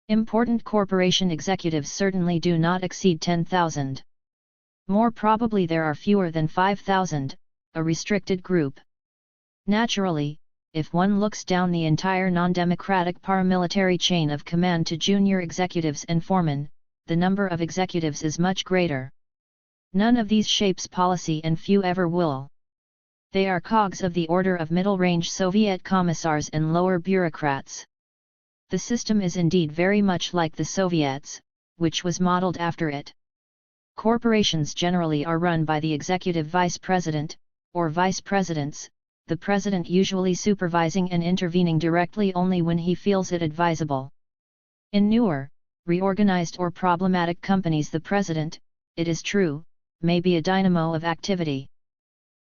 Important corporation executives certainly do not exceed 10,000. More probably there are fewer than 5,000, a restricted group. Naturally, if one looks down the entire non-democratic paramilitary chain of command to junior executives and foremen, the number of executives is much greater. None of these shapes policy, and few ever will. They are cogs of the order of middle-range Soviet commissars and lower bureaucrats. The system is indeed very much like the Soviets, which was modeled after it. Corporations generally are run by the executive vice president, or vice presidents, the president usually supervising and intervening directly only when he feels it advisable. In newer, reorganized or problematic companies, the president, it is true, may be a dynamo of activity.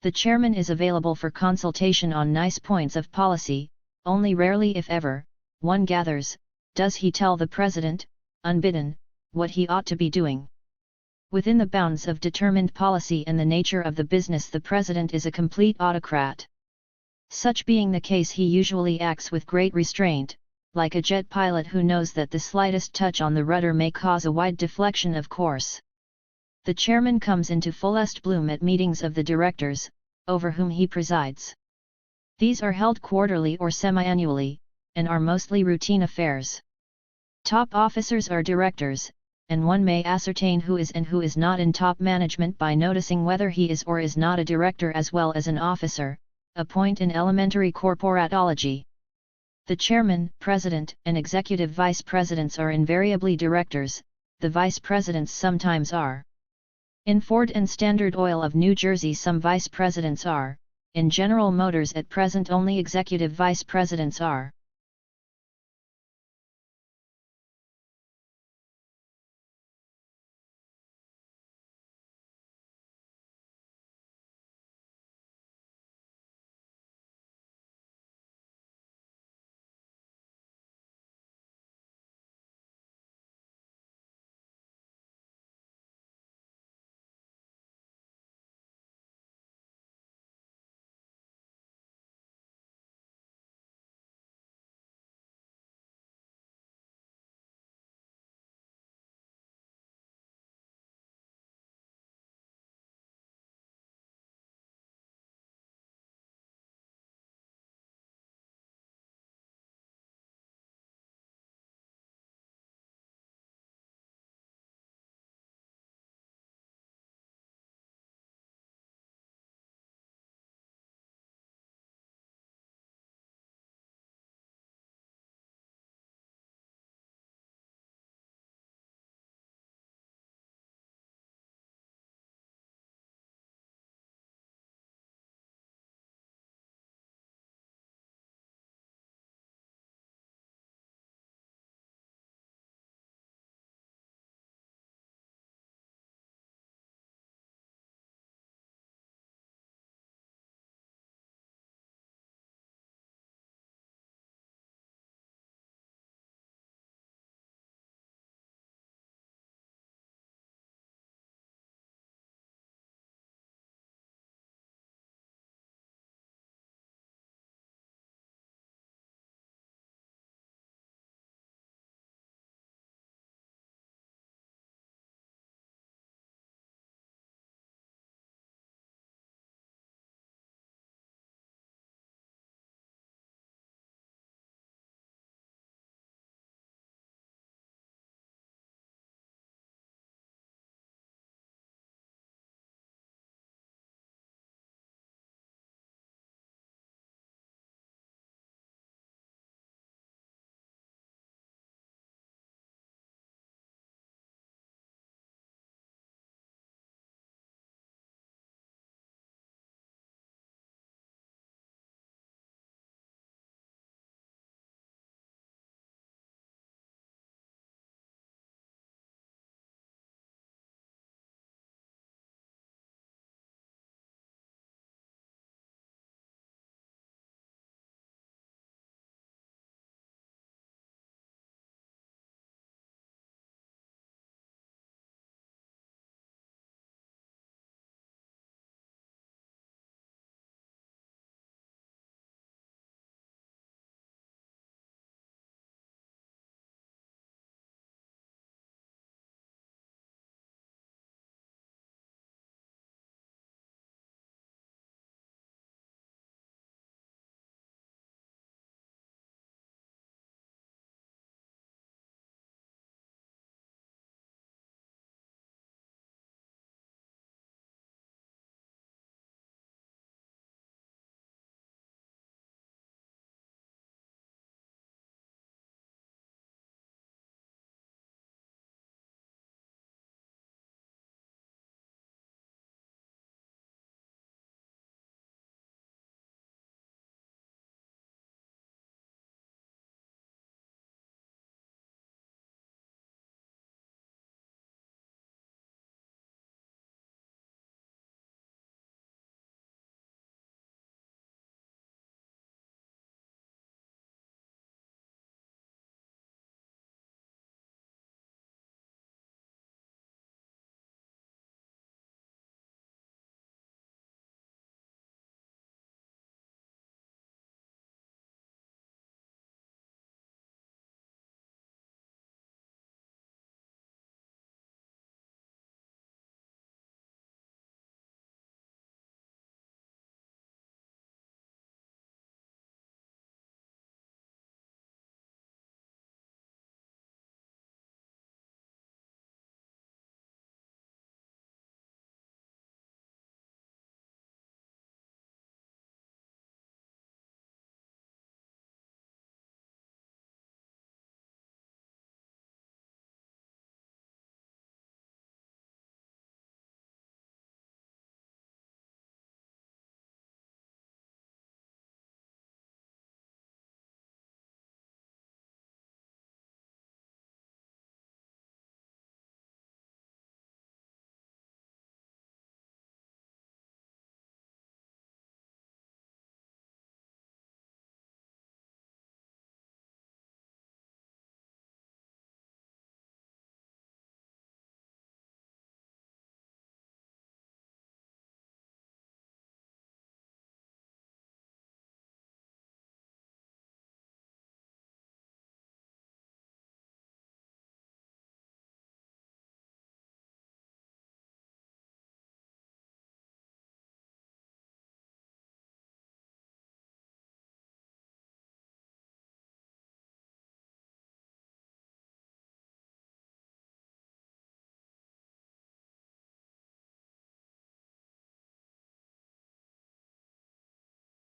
The chairman is available for consultation on nice points of policy, only rarely if ever, one gathers, does he tell the president, unbidden, what he ought to be doing. Within the bounds of determined policy and the nature of the business, the president is a complete autocrat. Such being the case, he usually acts with great restraint, like a jet pilot who knows that the slightest touch on the rudder may cause a wide deflection of course. The chairman comes into fullest bloom at meetings of the directors, over whom he presides. These are held quarterly or semi-annually, and are mostly routine affairs. Top officers are directors, and one may ascertain who is and who is not in top management by noticing whether he is or is not a director as well as an officer, a point in elementary corporatology. The chairman, president, and executive vice presidents are invariably directors, the vice presidents sometimes are. In Ford and Standard Oil of New Jersey some vice presidents are, in General Motors at present only executive vice presidents are.